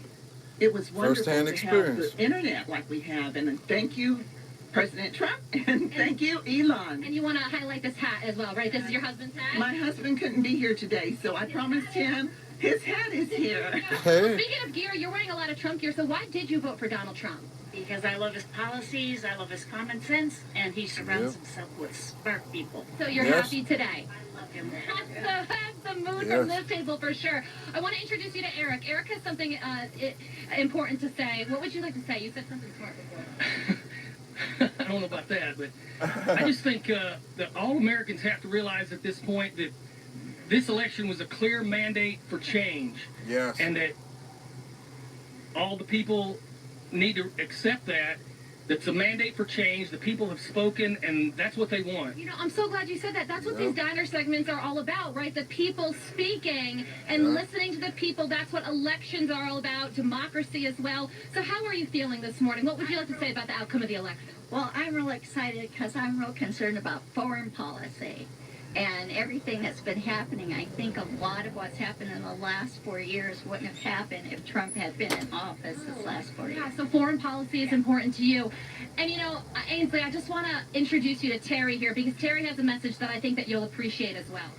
It was wonderful First-hand to experience. have the internet like we have, and thank you, President Trump, and thank you, Elon. And you want to highlight this hat as well, right? This is your husband's hat? My husband couldn't be here today, so I promised him his hat is here. Hey. Speaking of gear, you're wearing a lot of Trump gear, so why did you vote for Donald Trump? Because I love his policies, I love his common sense, and he surrounds himself with smart people. So you're happy today? I love him. That's the mood from this table for sure. I want to introduce you to Eric. Eric has something important to say. What would you like to say? You said something smart before. I don't know about that, but I just think that all Americans have to realize at this point that this election was a clear mandate for change. Yes. And that all the people need to accept that. That's a mandate for change. The people have spoken, and that's what they want. You know, I'm so glad you said that. That's what these diner segments are all about, right? The people speaking and listening to the people. That's what elections are all about, democracy as well. So how are you feeling this morning? What would you like to say about the outcome of the election? Well, I'm real excited because I'm real concerned about foreign policy and everything that's been happening. I think a lot of what's happened in the last 4 years wouldn't have happened if Trump had been in office this last 4 years. Yeah, so foreign policy is important to you. And, you know, Ainsley, I just want to introduce you to Terry here because Terry has a message that I think that you'll appreciate as well.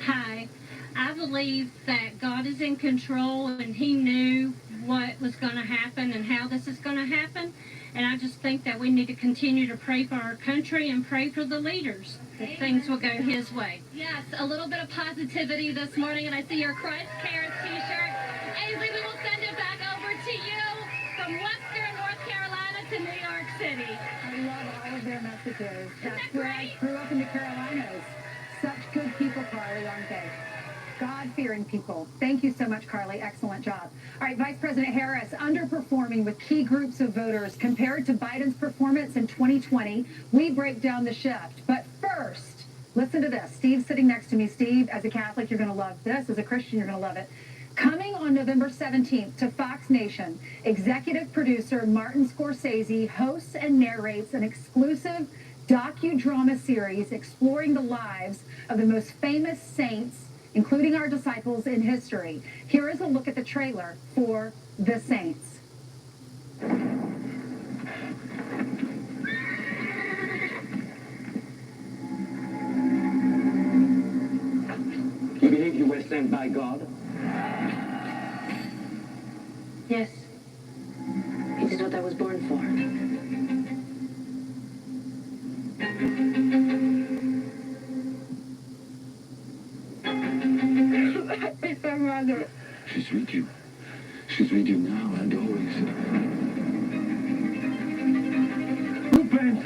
Hi. I believe that God is in control and he knew what was going to happen and how this is going to happen. And I just think that we need to continue to pray for our country and pray for the leaders that things will go his way. Yes, a little bit of positivity this morning, and I see your Christ Cares t-shirt. Ainsley, we will send it back over to you from Western North Carolina to New York City. I love all of their messages. That's where I grew up in the Carolinas. Such good people, Carly, aren't they? God-fearing people. Thank you so much, Carly. Excellent job. All right, Vice President Harris, underperforming with key groups of voters compared to Biden's performance in 2020. We break down the shift. But first, listen to this. Steve's sitting next to me. Steve, as a Catholic, you're going to love this. As a Christian, you're going to love it. Coming on November 17th to Fox Nation, executive producer Martin Scorsese hosts and narrates an exclusive docudrama series exploring the lives of the most famous saints, including our disciples in history. Here is a look at the trailer for The Saints. You believe you were sent by God? Yes. It is what I was born for. My mother. She's with you. She's with you now and always. Repent!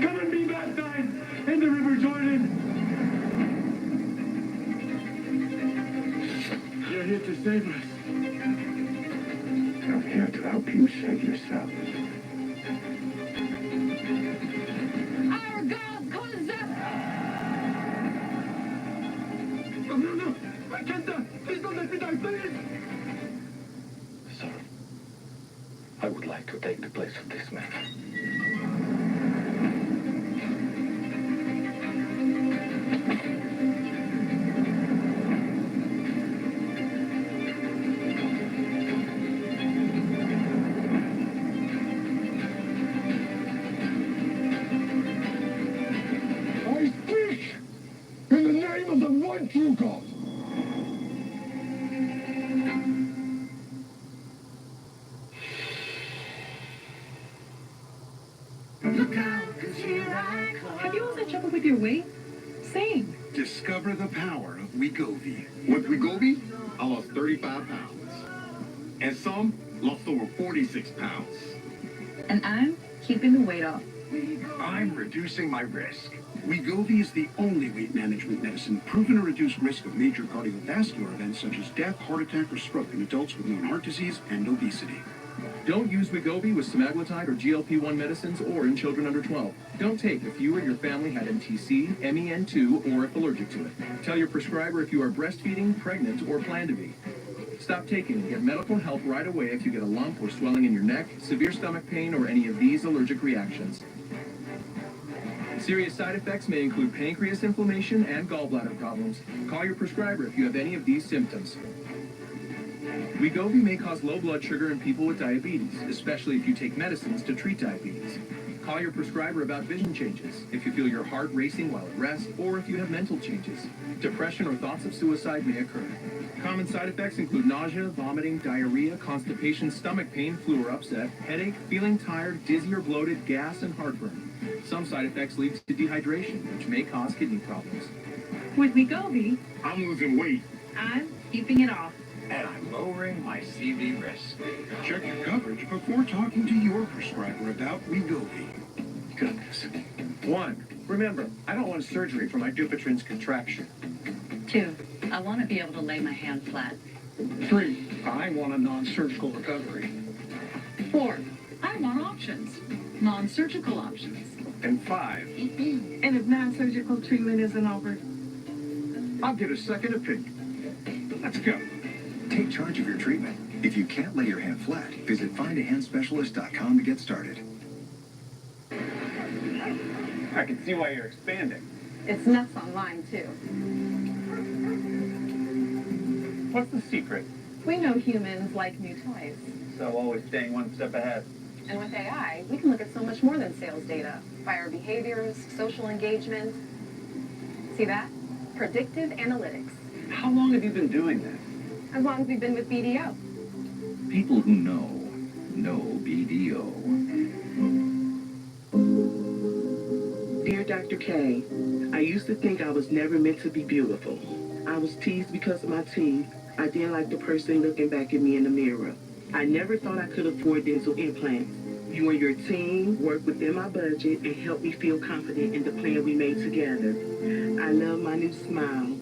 Come and be baptized in the River Jordan! You're here to save us. I'm here to help you save yourself. Our God calls us. Oh, no. I can't die. Please don't let me die, please. Sir, I would like to take the place of this man. I speak in the name of the one true God. Look out, 'cause here I come. Have you also trouble with your weight? Same. Discover the power of Wegovy. With Wegovy, I lost 35 pounds. And some lost over 46 pounds. And I'm keeping the weight off. I'm reducing my risk. Wegovy is the only weight management medicine proven to reduce risk of major cardiovascular events such as death, heart attack, or stroke in adults with known heart disease and obesity. Don't use Wegovy with semaglutide or GLP-1 medicines or in children under 12. Don't take if you or your family had MTC, MEN2, or if allergic to it. Tell your prescriber if you are breastfeeding, pregnant, or plan to be. Stop taking and get medical help right away if you get a lump or swelling in your neck, severe stomach pain, or any of these allergic reactions. Serious side effects may include pancreas inflammation and gallbladder problems. Call your prescriber if you have any of these symptoms. Wegovy may cause low blood sugar in people with diabetes, especially if you take medicines to treat diabetes. Call your prescriber about vision changes, if you feel your heart racing while at rest, or if you have mental changes. Depression or thoughts of suicide may occur. Common side effects include nausea, vomiting, diarrhea, constipation, stomach pain, flu or upset, headache, feeling tired, dizzy or bloated, gas, and heartburn. Some side effects lead to dehydration, which may cause kidney problems. With Wegovy, I'm losing weight. I'm keeping it off. And I'm lowering my CV risk. Check your coverage before talking to your prescriber about Wegovy. Goodness. 1, remember, I don't want surgery for my Dupuytren's contraction. 2, I want to be able to lay my hand flat. 3, I want a non-surgical recovery. 4, I want options. Non-surgical options. And 5, And if non-surgical treatment isn't offered? I'll get a second opinion. Let's go. Take charge of your treatment. If you can't lay your hand flat, visit findahandspecialist.com to get started. I can see why you're expanding. It's nuts online, too. What's the secret? We know humans like new toys. So always staying one step ahead. And with AI, we can look at so much more than sales data. Buyer behaviors, social engagement. See that? Predictive analytics. How long have you been doing this? As long as we've been with BDO. People who know BDO. Dear Dr. K, I used to think I was never meant to be beautiful. I was teased because of my teeth. I didn't like the person looking back at me in the mirror. I never thought I could afford dental implants. You and your team worked within my budget and helped me feel confident in the plan we made together. I love my new smile.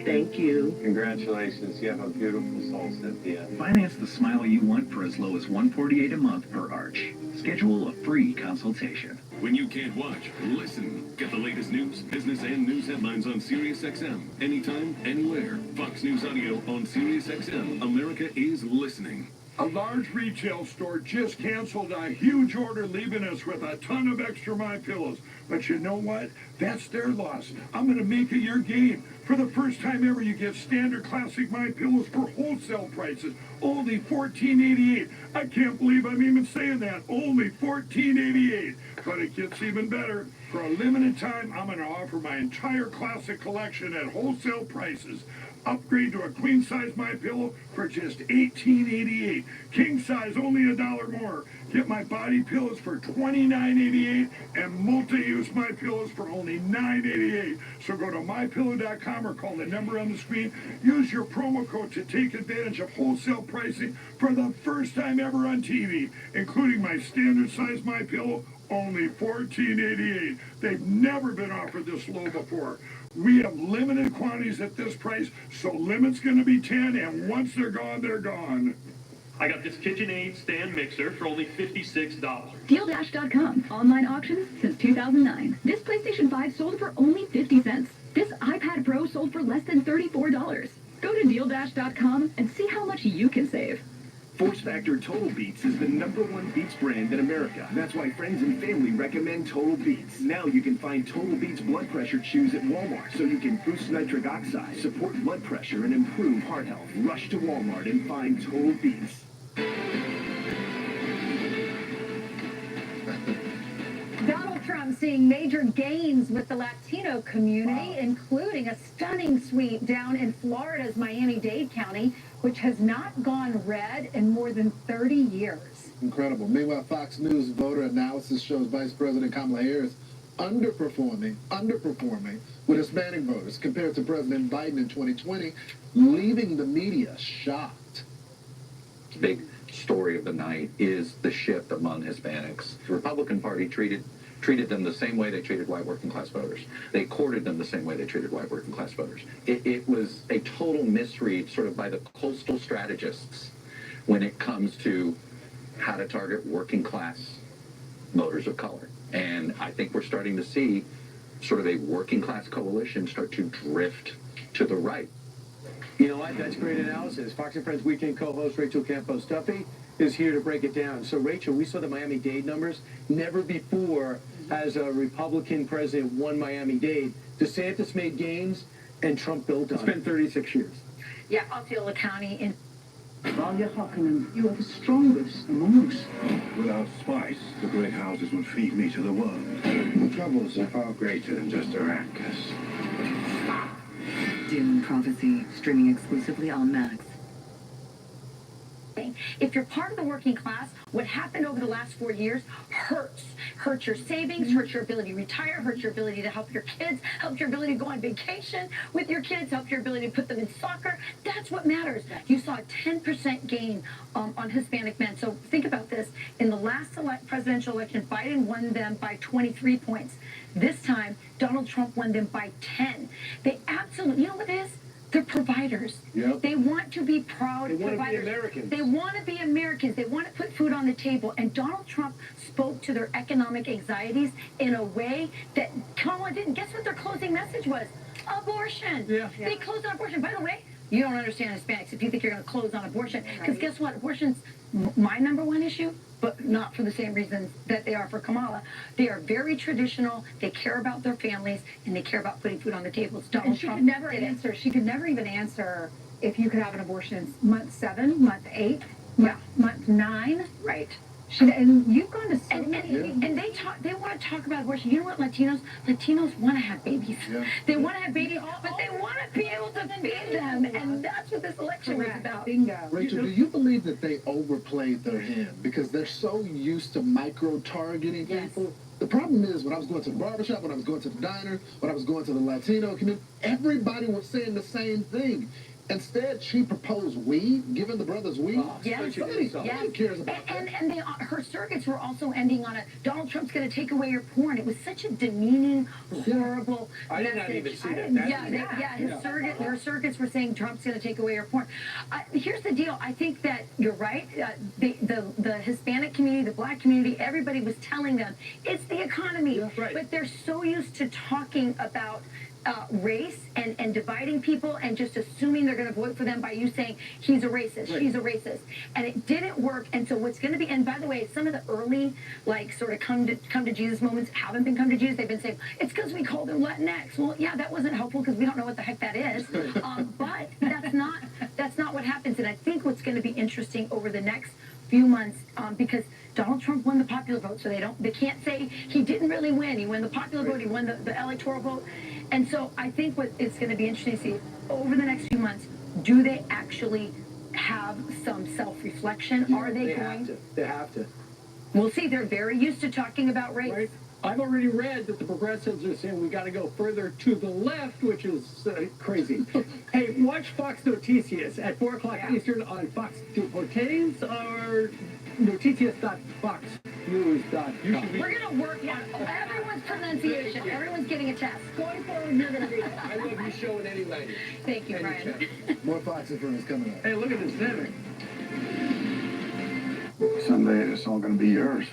Thank you. Congratulations. You have a beautiful soul, Cynthia. Finance the smile you want for as low as $148 a month per arch. Schedule a free consultation. When you can't watch, listen. Get the latest news, business, and news headlines on SiriusXM. Anytime, anywhere. Fox News Audio on SiriusXM. America is listening. A large retail store just canceled a huge order, leaving us with a ton of extra MyPillows. But you know what? That's their loss. I'm going to make it your gain. For the first time ever, you get standard classic MyPillows for wholesale prices. Only $14.88. I can't believe I'm even saying that. Only $14.88. But it gets even better. For a limited time, I'm going to offer my entire classic collection at wholesale prices. Upgrade to a queen-size MyPillow for just $18.88. King size, only $1 more. Get my body pillows for $29.88 and multi-use MyPillows for only $9.88. So go to MyPillow.com or call the number on the screen. Use your promo code to take advantage of wholesale pricing for the first time ever on TV, including my standard size MyPillow, only $14.88. They've never been offered this low before. We have limited quantities at this price, so limit's going to be 10, and once they're gone, they're gone. I got this KitchenAid stand mixer for only $56. DealDash.com. Online auctions since 2009. This PlayStation 5 sold for only 50 cents. This iPad Pro sold for less than $34. Go to DealDash.com and see how much you can save. Force Factor Total Beats is the #1 Beats brand in America. That's why friends and family recommend Total Beats. Now you can find Total Beats blood pressure chews at Walmart, so you can boost nitric oxide, support blood pressure, and improve heart health. Rush to Walmart and find Total Beats. Donald Trump seeing major gains with the Latino community, including a stunning sweep down in Florida's Miami-Dade County, which has not gone red in more than 30 years. Incredible. Meanwhile, Fox News voter analysis shows Vice President Kamala Harris underperforming with Hispanic voters compared to President Biden in 2020, leaving the media shocked. Big story of the night is the shift among Hispanics. The Republican Party treated treated them the same way they treated white working class voters. They courted them the same way they treated white working class voters. It was a total misread sort of by the coastal strategists when it comes to how to target working class voters of color. And I think we're starting to see sort of a working class coalition start to drift to the right. You know what? That's great analysis. Fox and Friends weekend co-host Rachel Campos-Duffy is here to break it down. So, Rachel, we saw the Miami-Dade numbers. Never before has a Republican president won Miami-Dade. DeSantis made gains, and Trump built on it. It's been 36 years. Yeah, Osceola County in... Valia Harkonnen, you are the strongest among us. Without spice, the great houses would feed me to the world. The troubles are far greater than just Arrakis. Dune Prophecy, streaming exclusively on Max. If you're part of the working class, what happened over the last 4 years hurts. Hurts your savings, hurts your ability to retire, hurts your ability to help your kids, help your ability to go on vacation with your kids, help your ability to put them in soccer. That's what matters. You saw a 10% gain on Hispanic men. So think about this. In the last presidential election, Biden won them by 23 points. This time, Donald Trump won them by 10. They absolutely, you know what it is? They're providers. Yep. They want to be proud They want providers. to be Americans. They want to be Americans. They want to put food on the table. And Donald Trump spoke to their economic anxieties in a way that Kamala didn't. Guess what their closing message was? Abortion. Yeah. They closed on abortion. By the way, you don't understand Hispanics if you think you're going to close on abortion. Because guess what? Abortion's my #1 issue, but not for the same reasons that they are for Kamala. They are very traditional. They care about their families, and they care about putting food on the table. It's Donald Trump could never answer. She could never even answer if you could have an abortion month 7, month 8, month 9. Right. And you've gone to so many. And they want to talk about abortion. You know what, Latinos want to have babies. Yeah. They want to have babies, but they want to be able to feed them. And that's what this election was about. Bingo. Rachel, do you believe that they overplayed their hand because they're so used to micro-targeting people? The problem is, when I was going to the barbershop, when I was going to the diner, when I was going to the Latino community, everybody was saying the same thing. Instead, she proposed weed, giving the brothers weed. Yes. Nobody cares about that. And her surrogates were also ending on a Donald Trump's going to take away your porn. It was such a demeaning, horrible I did message. not even see that. Her surrogates were saying Trump's going to take away your porn. Here's the deal. I think that you're right. The Hispanic community, the black community, everybody was telling them it's the economy. Yeah, right. But they're so used to talking about race and dividing people and just assuming they're going to vote for them by you saying he's a racist, she's a racist, and it didn't work. And so what's going to be, and by the way, some of the early sort of come to Jesus moments haven't been come to Jesus. They've been saying it's because we called them Latinx. Well, yeah, that wasn't helpful because we don't know what the heck that is. But that's not what happens. And I think what's going to be interesting over the next few months, because Donald Trump won the popular vote, so they can't say he didn't really win. He won the popular vote. He won the electoral vote. And so I think what it's going to be interesting to see over the next few months, do they actually have some self-reflection? Yeah, Are they going to? They have to. We'll see. They're very used to talking about race. Right. I've already read that the progressives are saying we got to go further to the left, which is crazy. Hey, watch Fox Noticias at 4 o'clock Eastern on Fox Deportes or noticias.foxnews.com. We're going to work on everyone's pronunciation. Everyone's getting a test. Going forward, you're going to be. I love you showing any language. Thank you, Brian. More Fox and Friends coming up. Hey, look at this Senate. Someday it's all going to be yours.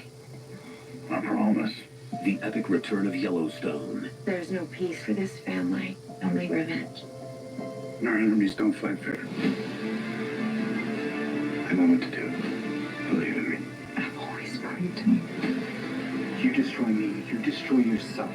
I promise. The epic return of Yellowstone. There's no peace for this family, only revenge. Our enemies don't fight fair. I know what to do. Believe in me. I've always prayed to you. You destroy me, you destroy yourself.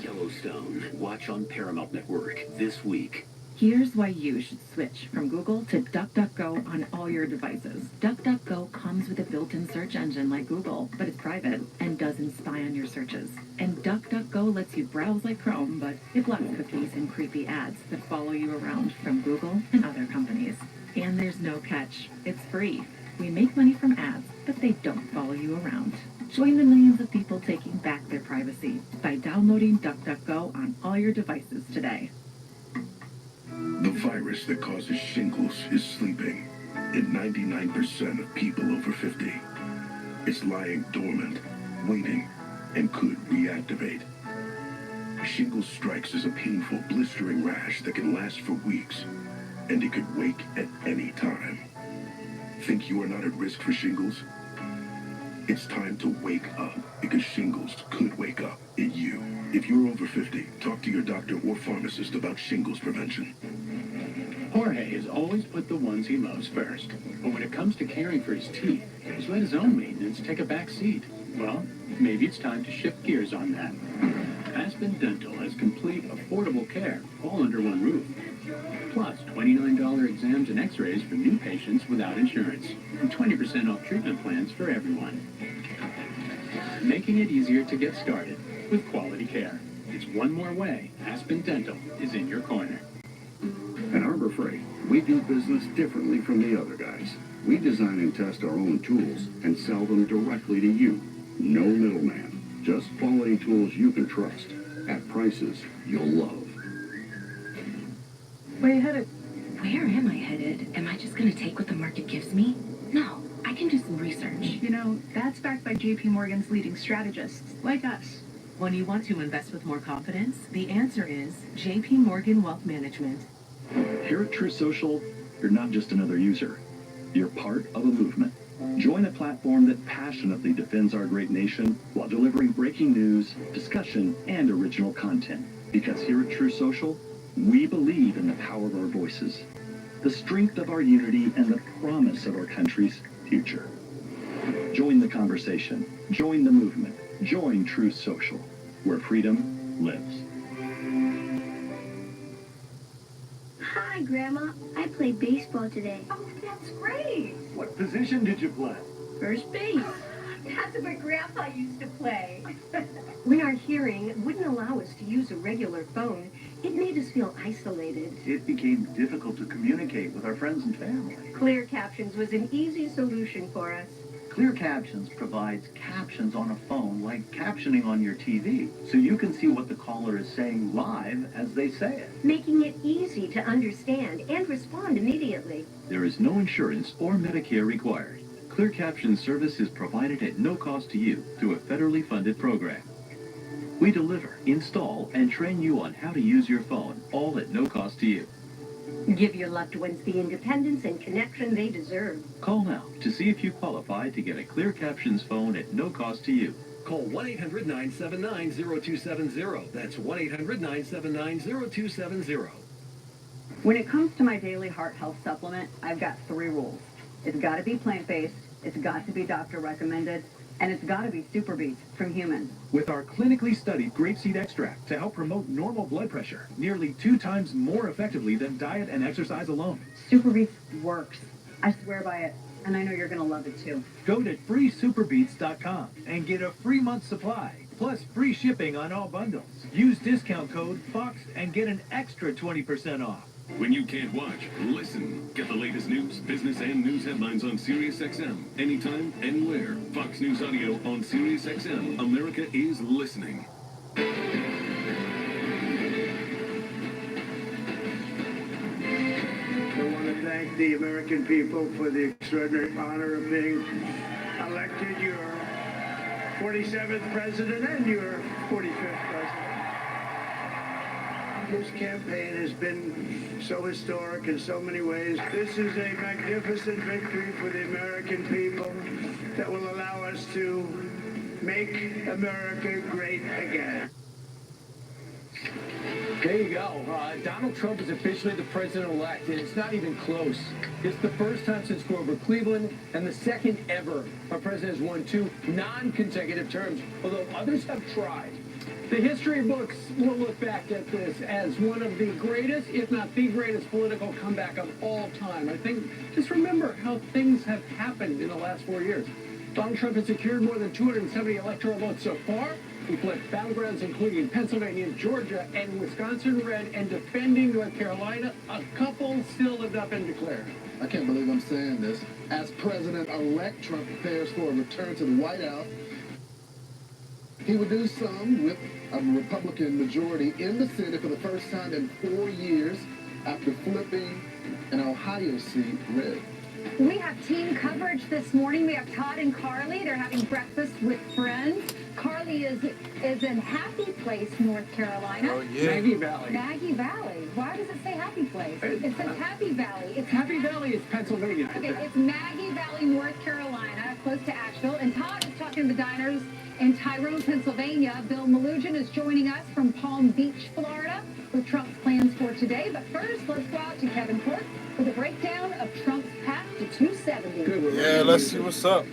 Yellowstone. Watch on Paramount Network this week. Here's why you should switch from Google to DuckDuckGo on all your devices. DuckDuckGo comes with a built-in search engine like Google, but it's private and doesn't spy on your searches. And DuckDuckGo lets you browse like Chrome, but it blocks cookies and creepy ads that follow you around from Google and other companies. And there's no catch. It's free. We make money from ads, but they don't follow you around. Join the millions of people taking back their privacy by downloading DuckDuckGo on all your devices today. The virus that causes shingles is sleeping. in 99% of people over 50. It's lying dormant, waiting, and could reactivate. Shingles strikes as a painful, blistering rash that can last for weeks, and it could wake at any time. Think you are not at risk for shingles? It's time to wake up, because shingles could wake up in you. If you're over 50, talk to your doctor or pharmacist about shingles prevention. Jorge has always put the ones he loves first. But when it comes to caring for his teeth, he's let his own maintenance take a back seat. Well, maybe it's time to shift gears on that. Aspen Dental has complete, affordable care, all under one roof. Plus, $29 exams and x-rays for new patients without insurance. And 20% off treatment plans for everyone. Making it easier to get started with quality care. It's one more way Aspen Dental is in your corner. At Harbor Freight, we do business differently from the other guys. We design and test our own tools and sell them directly to you. No middleman. Just quality tools you can trust at prices you'll love. Where are you headed? Where am I headed? Am I just going to take what the market gives me? No, I can do some research. You know, that's backed by JP Morgan's leading strategists, like us. When you want to invest with more confidence, the answer is JP Morgan Wealth Management. Here at True Social, you're not just another user. You're part of a movement. Join a platform that passionately defends our great nation while delivering breaking news, discussion, and original content. Because here at True Social, we believe in the power of our voices, the strength of our unity, and the promise of our country's future. Join the conversation. Join the movement. Join True Social, where freedom lives. Hi, Grandma. I played baseball today. Oh, that's great. What position did you play? First base. That's what Grandpa used to play. When our hearing wouldn't allow us to use a regular phone, it made us feel isolated. It became difficult to communicate with our friends and family. Clear Captions was an easy solution for us. Clear Captions provides captions on a phone like captioning on your TV, so you can see what the caller is saying live as they say it. Making it easy to understand and respond immediately. There is no insurance or Medicare required. Clear Captions service is provided at no cost to you through a federally funded program. We deliver, install, and train you on how to use your phone, all at no cost to you. Give your loved ones the independence and connection they deserve. Call now to see if you qualify to get a Clear Captions phone at no cost to you. Call 1-800-979-0270. That's 1-800-979-0270. When it comes to my daily heart health supplement, I've got 3 rules. It's got to be plant-based, it's got to be doctor recommended, and it's got to be Super Beets from humans. With our clinically studied grapeseed extract to help promote normal blood pressure, nearly 2 times more effectively than diet and exercise alone. Super Beets works. I swear by it, and I know you're going to love it too. Go to freesuperbeets.com and get a free month supply, plus free shipping on all bundles. Use discount code FOX and get an extra 20% off. When you can't watch, listen. Get the latest news, business, and news headlines on SiriusXM. Anytime, anywhere. Fox News Audio on SiriusXM. America is listening. I want to thank the American people for the extraordinary honor of being elected your 47th president and your 45th president. This campaign has been so historic in so many ways. This is a magnificent victory for the American people that will allow us to make America great again. There you go. Donald Trump is officially the president-elect, and it's not even close. It's the first time since Grover Cleveland, and the second ever a president has won 2 non-consecutive terms, although others have tried. The history books will look back at this as one of the greatest, if not the greatest, political comeback of all time. I think, just remember how things have happened in the last 4 years. Donald Trump has secured more than 270 electoral votes so far. He flipped battlegrounds, including Pennsylvania, Georgia, and Wisconsin red, and defending North Carolina. A couple still lived up and declared. I can't believe I'm saying this. As President-elect, Trump prepares for a return to the White House. He would do some with a Republican majority in the Senate for the first time in 4 years after flipping an Ohio seat red. We have team coverage this morning. We have Todd and Carly. They're having breakfast with friends. Carly is in Happy Place, North Carolina. Oh, yeah. Maggie Valley. Maggie Valley. Why does it say Happy Place? It says Happy Valley. It's Happy Valley is Pennsylvania. Okay, it's Maggie Valley, North Carolina, close to Asheville. And Todd is talking to the diners in Tyrone, Pennsylvania. Bill Malugin is joining us from Palm Beach, Florida, with Trump's plans for today. But first, let's go out to Kevin Court with a breakdown of Trump's path to 270. Yeah, let's see what's up.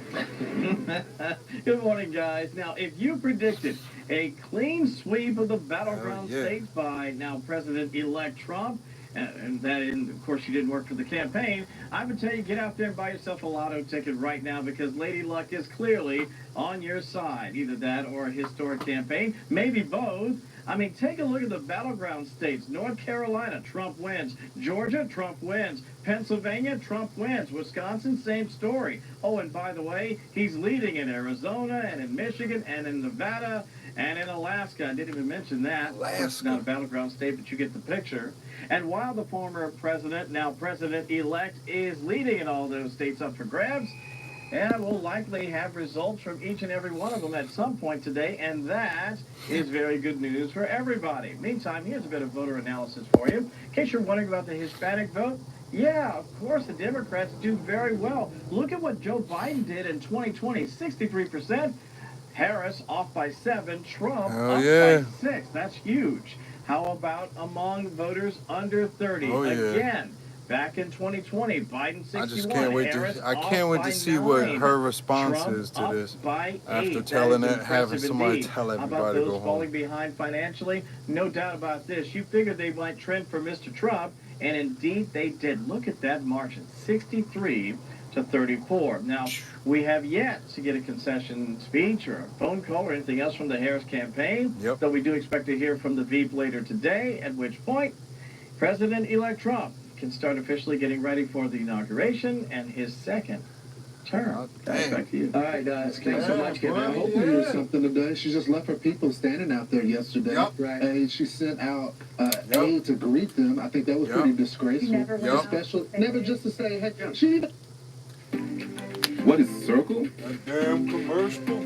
Good morning, guys. Now, if you predicted a clean sweep of the battleground states by now President-elect Trump, and that, of course, you didn't work for the campaign, I would tell you get out there and buy yourself a lotto ticket right now because Lady Luck is clearly on your side. Either that or a historic campaign, maybe both. I mean, take a look at the battleground states. North Carolina, Trump wins. Georgia, Trump wins. Pennsylvania, Trump wins. Wisconsin, same story. Oh, and by the way, he's leading in Arizona and in Michigan and in Nevada and in Alaska. I didn't even mention that. Alaska. It's not a battleground state, but you get the picture. And while the former president, now president-elect, is leading in all those states up for grabs, and we'll likely have results from each and every one of them at some point today, and that is very good news for everybody. Meantime, here's a bit of voter analysis for you. In case you're wondering about the Hispanic vote, yeah, of course, the Democrats do very well. Look at what Joe Biden did in 2020, 63%. Harris off by 7, Trump up by 6. That's huge. How about among voters under 30? Again, back in 2020, Biden 61. I just can't wait to see what her response is to this. After telling that, having somebody tell everybody to go home. Falling behind financially? No doubt about this. You figured they might trend for Mr. Trump, and indeed they did. Look at that margin, 63 to 34. Now, we have yet to get a concession speech or a phone call or anything else from the Harris campaign, though we do expect to hear from the Veep later today, at which point President-elect Trump can start officially getting ready for the inauguration and his second term. Guys, back to you. All right, thanks so much, Kevin. I hope we do something today. She just left her people standing out there yesterday. Right. And she sent out aid to greet them. I think that was pretty disgraceful. Never just to say, hey, she even... What is Circle? A damn commercial.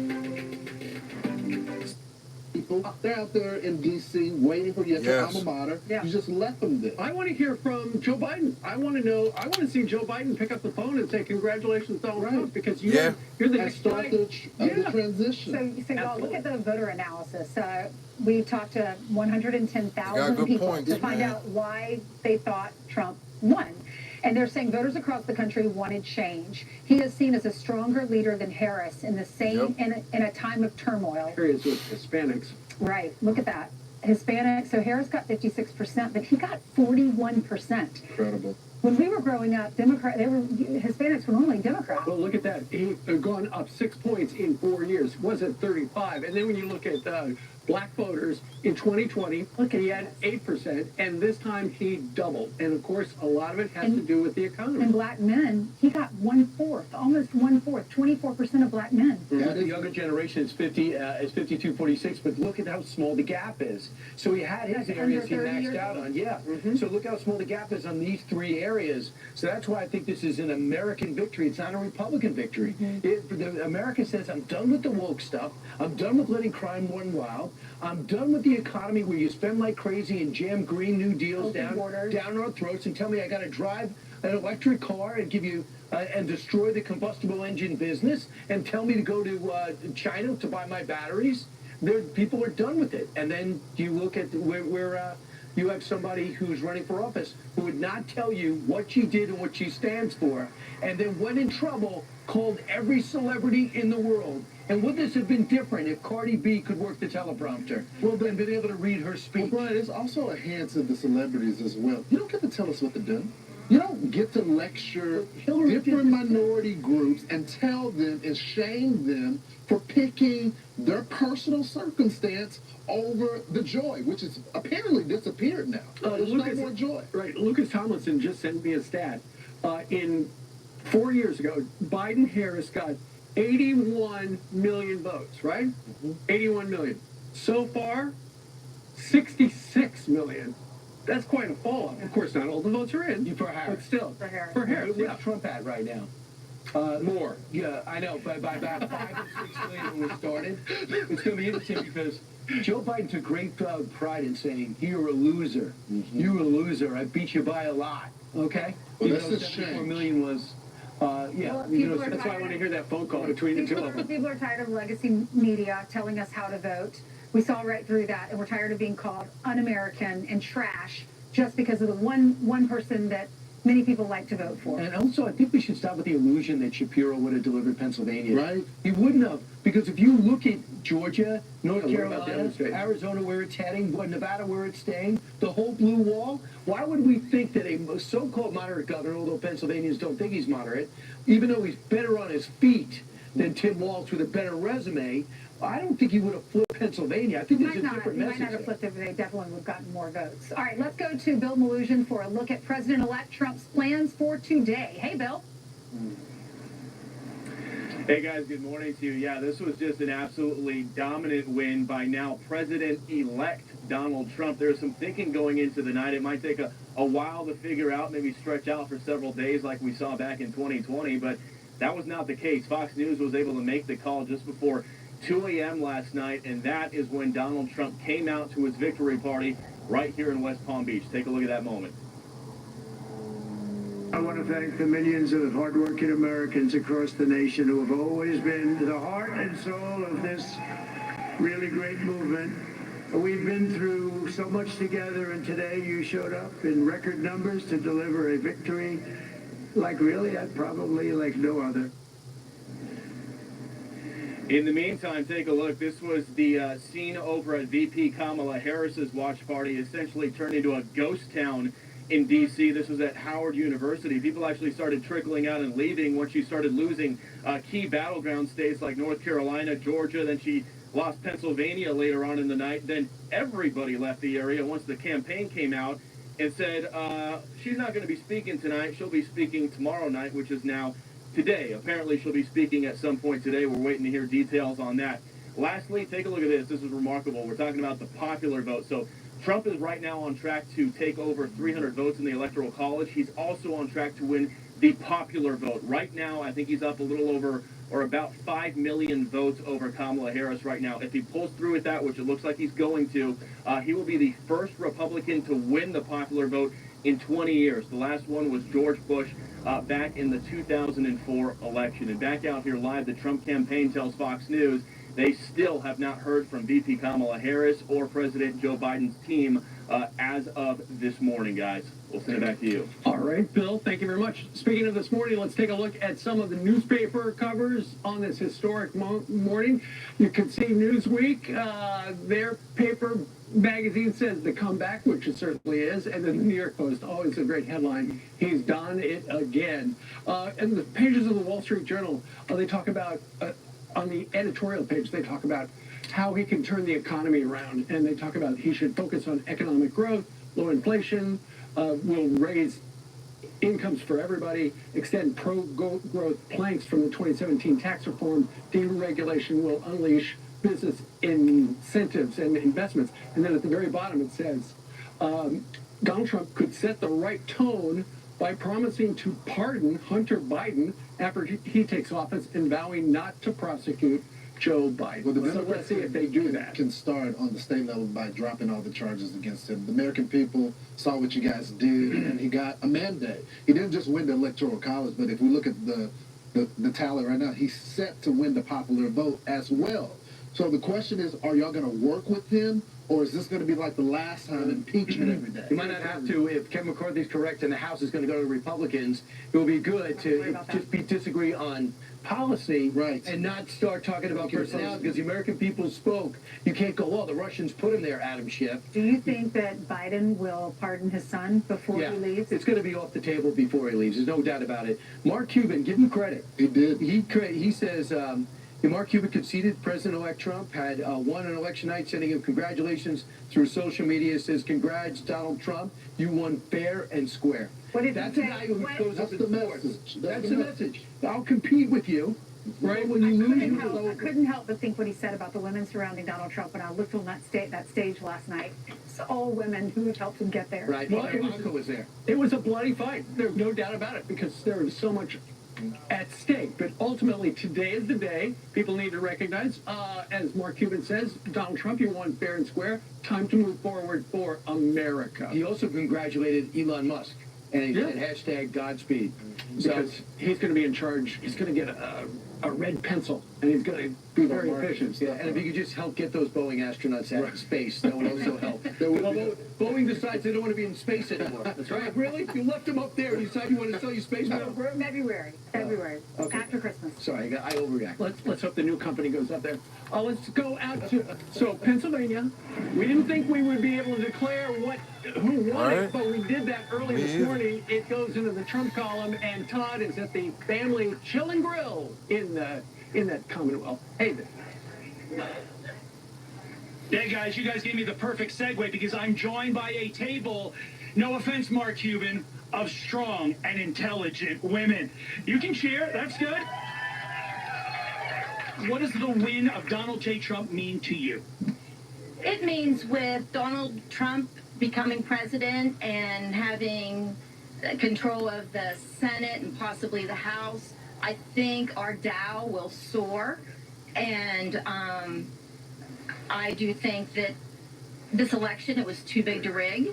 People, they're out there in D.C. waiting for you at your alma mater. You just left them there. I want to hear from Joe Biden. I want to see Joe Biden pick up the phone and say, congratulations, Donald Trump, because you're the next start the transition. So y'all look at the voter analysis. We talked to 110,000 people to find out why they thought Trump won. And they're saying voters across the country wanted change. He is seen as a stronger leader than Harris in the same in a time of turmoil. Areas with Hispanics. Right. Look at that. Hispanic. So Harris got 56%, but he got 41%. Incredible. When we were growing up, Hispanics were only Democrats. Well, look at that. He had gone up 6 points in 4 years. Was at 35. And then when you look at black voters in 2020, he had 8%, and this time he doubled. And of course, a lot of it has to do with the economy. And black men, he got 1/4, almost 1/4, 24% of black men. Yeah, the younger generation is 52-46, but look at how small the gap is. So he had his areas he maxed out on. So look how small the gap is on these 3 areas. So that's why I think this is an American victory. It's not a Republican victory. America says, I'm done with the woke stuff. I'm done with letting crime run wild. I'm done with the economy where you spend like crazy and jam Green New Deals down our throats and tell me I got to drive an electric car and give you and destroy the combustible engine business and tell me to go to China to buy my batteries. People are done with it. And then you look at where you have somebody who's running for office who would not tell you what she did and what she stands for, and then when in trouble, called every celebrity in the world. And would this have been different if Cardi B could work the teleprompter? Well, then been able to read her speech. Well, Brian, it's also a hint to the celebrities as well. You don't get to tell us what to do. You don't get to lecture different minority groups and tell them and shame them for picking their personal circumstance over the joy, which is apparently disappeared now. There's no more joy. Right. Lucas Tomlinson just sent me a stat. In 4 years ago, Biden-Harris got 81 million votes, right? 81 million. So far, 66 million That's quite a fall. Of course, not all the votes are in. For Harris. But still. For Harris. For Harris, What's Trump at right now? More. Yeah, I know. By about 5 or 6 million when we started. It's going to be interesting because Joe Biden took great pride in saying, "You're a loser. You're a loser. I beat you by a lot." Okay? Well, Even that's though a 74 shame. million was, yeah. Well, You know, people are that's why I tired. want to hear that phone call between the two of them. People are tired of legacy media telling us how to vote. We saw right through that, and we're tired of being called un-American and trash just because of the one person that many people like to vote for. And also, I think we should stop with the illusion that Shapiro would have delivered Pennsylvania. Right. He wouldn't have. Because if you look at Georgia, North Yeah, what about the Carolina, other states? Arizona where it's heading, Nevada where it's staying, the whole blue wall, why would we think that a so-called moderate governor, although Pennsylvanians don't think he's moderate, even though he's better on his feet than Tim Walz with a better resume, I don't think he would have flipped Pennsylvania. I think there's a different He message. might not have flipped it, but they definitely would have gotten more votes. All right, let's go to Bill Maloogian for a look at President-elect Trump's plans for today. Hey, Bill. Hey guys, good morning to you. Yeah, this was just an absolutely dominant win by now President-elect Donald Trump. There's some thinking going into the night. It might take a while to figure out, maybe stretch out for several days like we saw back in 2020, but that was not the case. Fox News was able to make the call just before 2 a.m. last night, and that is when Donald Trump came out to his victory party right here in West Palm Beach. Take a look at that moment. I want to thank the millions of hardworking Americans across the nation who have always been the heart and soul of this really great movement. We've been through so much together, and today you showed up in record numbers to deliver a victory like probably like no other. In the meantime, take a look. This was the scene over at VP Kamala Harris's watch party, essentially turned into a ghost town in D.C. This was at Howard University. People actually started trickling out and leaving once she started losing key battleground states like North Carolina, Georgia. Then she lost Pennsylvania later on in the night. Then everybody left the area once the campaign came out and said she's not going to be speaking tonight. She'll be speaking tomorrow night, which is now today. Apparently, she'll be speaking at some point today. We're waiting to hear details on that. Lastly, take a look at this. This is remarkable. We're talking about the popular vote. So Trump is right now on track to take over 300 votes in the Electoral College. He's also on track to win the popular vote. Right now, I think he's up a little over or about 5 million votes over Kamala Harris right now. If he pulls through with that, which it looks like he's going to, he will be the first Republican to win the popular vote in 20 years. The last one was George Bush back in the 2004 election. And back out here live, the Trump campaign tells Fox News they still have not heard from VP Kamala Harris or President Joe Biden's team as of this morning, guys. We'll send it back to you. All right, Bill, thank you very much. Speaking of this morning, let's take a look at some of the newspaper covers on this historic morning. You can see Newsweek, their paper magazine says the comeback, which it certainly is, and then the New York Post, always a great headline, he's done it again. And the pages of the Wall Street Journal, they talk about, on the editorial page, they talk about how he can turn the economy around, and they talk about he should focus on economic growth, low inflation, will raise incomes for everybody, extend pro-growth planks from the 2017 tax reform, deregulation will unleash business incentives and investments. And then at the very bottom it says, Donald Trump could set the right tone by promising to pardon Hunter Biden after he takes office and vowing not to prosecute Joe Biden. Well, So let's see if they do that. Can start on the state level by dropping all the charges against him. The American people saw what you guys did, and he got a mandate. He didn't just win the Electoral College, but if we look at the tally right now, he's set to win the popular vote as well. So the question is, are y'all going to work with him, or is this going to be like the last time, impeachment every day? You might not have to. If Kevin McCarthy's correct and the House is going to go to the Republicans, it will be good to just disagree on policy, right, and not start talking about personality, because the American people spoke. You can't go, well, the Russians put him there, Adam Schiff. Do you think that Biden will pardon his son before he leaves? It's going to be off the table before he leaves. There's no doubt about it. Mark Cuban, give him credit. He did. He says, Mark Cuban conceded President-elect Trump had won on election night, sending him congratulations through social media. Says, congrats, Donald Trump. You won fair and square. That's a guy who goes up and forth. That's the message. I'll compete with you. Right? When you lose, you I couldn't help but think what he said about the women surrounding Donald Trump when I looked on that stage last night. It's all women who have helped him get there. Right. Well, Ivanka was there. It was a bloody fight. There's no doubt about it, because there was so much at stake. But ultimately, today is the day. People need to recognize, as Mark Cuban says, Donald Trump, you won fair and square. Time to move forward for America. He also congratulated Elon Musk and he said hashtag Godspeed. Because he's going to be in charge. He's going to get a red pencil, and he's going to be very efficient. Yeah, and if you could just help get those Boeing astronauts out of space, that would also help. Well, Boeing decides they don't want to be in space anymore. That's right. Really? You left them up there and you decided you want to sell you space now? February. Okay. After Christmas. Sorry, I overreacted. Let's hope the new company goes up there. Let's go out to Pennsylvania. We didn't think we would be able to declare who won it, but we did that early this morning. It goes into the Trump column, and Todd is at the family Chill and Grill in that Commonwealth. Hey there. Hey guys, you guys gave me the perfect segue, because I'm joined by a table, no offense, Mark Cuban, of strong and intelligent women. You can cheer, that's good. What does the win of Donald J. Trump mean to you? It means with Donald Trump becoming president and having control of the Senate and possibly the House, I think our Dow will soar. And I do think that this election, it was too big to rig.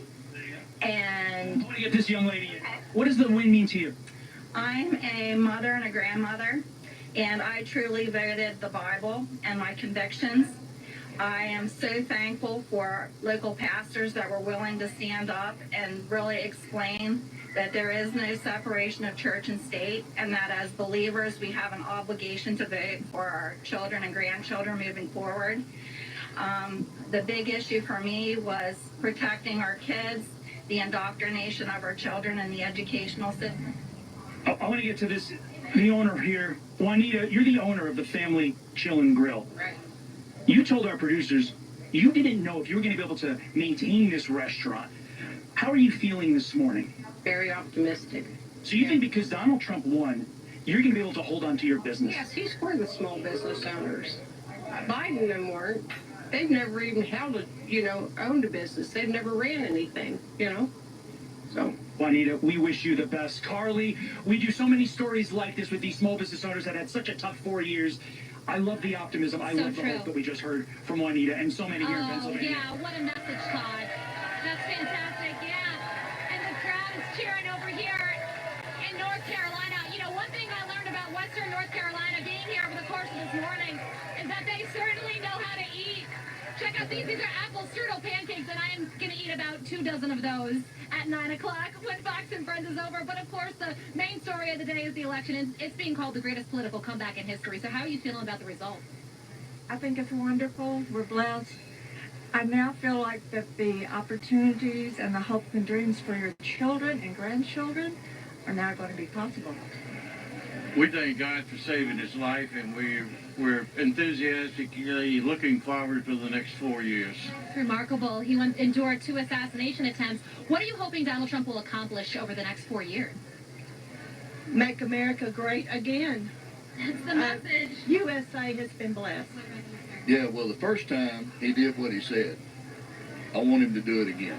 And I want to get this young lady in. What does the win mean to you? I'm a mother and a grandmother, and I truly voted the Bible and my convictions. I am so thankful for local pastors that were willing to stand up and really explain that there is no separation of church and state, and that as believers we have an obligation to vote for our children and grandchildren moving forward. The big issue for me was protecting our kids, the indoctrination of our children, and the educational system. I want to get to this. The owner here, Juanita, you're the owner of the family Chill and Grill. Right. You told our producers you didn't know if you were going to be able to maintain this restaurant. How are you feeling this morning? Very optimistic. So you think because Donald Trump won, you're going to be able to hold on to your business? Yes, he's for the small business owners. Biden and them weren't. They've never even held owned a business. They've never ran anything, So. Juanita, we wish you the best. Carly, we do so many stories like this with these small business owners that had such a tough 4 years. I love the optimism. I love the hope that we just heard from Juanita and so many here in Pennsylvania. Yeah, what a message, Todd. That's fantastic, yeah. And the crowd is cheering over here in North Carolina. One thing I learned about Western North Carolina being here over the course of this morning is that they certainly know how to eat. Check out these are apple strudel pancakes, and I am going to eat about 2 dozen of those at 9 o'clock when Fox and Friends is over. But of course, the main story of the day is the election. It's being called the greatest political comeback in history. So how are you feeling about the result? I think it's wonderful. We're blessed. I now feel like that the opportunities and the hopes and dreams for your children and grandchildren are now going to be possible. We thank God for saving his life, and we're enthusiastically looking forward to the next 4 years. It's remarkable. He endured 2 assassination attempts. What are you hoping Donald Trump will accomplish over the next 4 years? Make America great again. That's the message. USA has been blessed. Yeah, well, the first time he did what he said. I want him to do it again.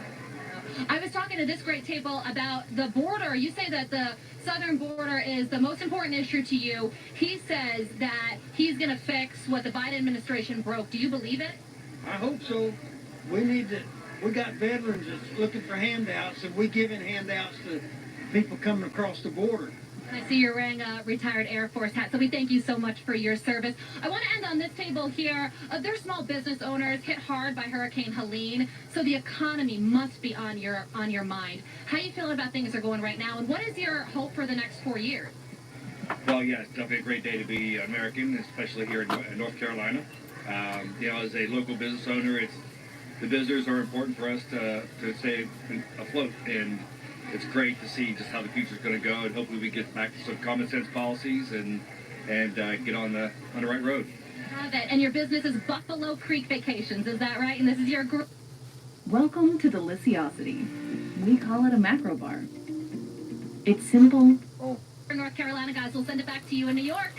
I was talking to this great table about the border. You say that the southern border is the most important issue to you. He says that he's going to fix what the Biden administration broke. Do you believe it? I hope so. We got veterans that's looking for handouts, and we giving handouts to people coming across the border. I see you're wearing a retired Air Force hat, so we thank you so much for your service. I want to end on this table here. They're small business owners hit hard by Hurricane Helene, so the economy must be on your mind. How are you feeling about things are going right now, and what is your hope for the next 4 years? Well, yeah, it's definitely a great day to be American, especially here in North Carolina. As a local business owner, the visitors are important for us to stay afloat, and it's great to see just how the future is going to go, and hopefully we get back to some common sense policies and get on the right road. Love it. And your business is Buffalo Creek Vacations, is that right? And this is your group. Welcome to Deliciosity. We call it a macro bar. It's simple. North Carolina guys, we'll send it back to you in New York.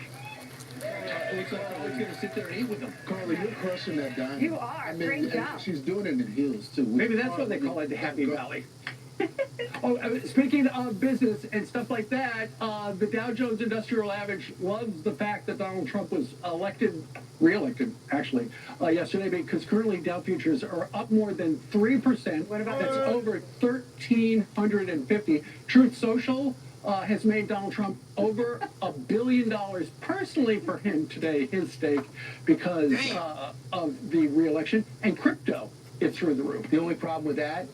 It looks like Carly's going to sit there and eat with them. Carly, you're crushing that diamond. You are. Great job. She's doing it in heels, too. Maybe that's why they call it the Happy Valley. Speaking of business and stuff like that, the Dow Jones Industrial Average loves the fact that Donald Trump was reelected, actually, yesterday, because currently Dow futures are up more than 3%. What about That's over 1,350. Truth Social has made Donald Trump over $1 billion personally for him today, his stake, because of the reelection. And crypto is through the roof. The only problem with that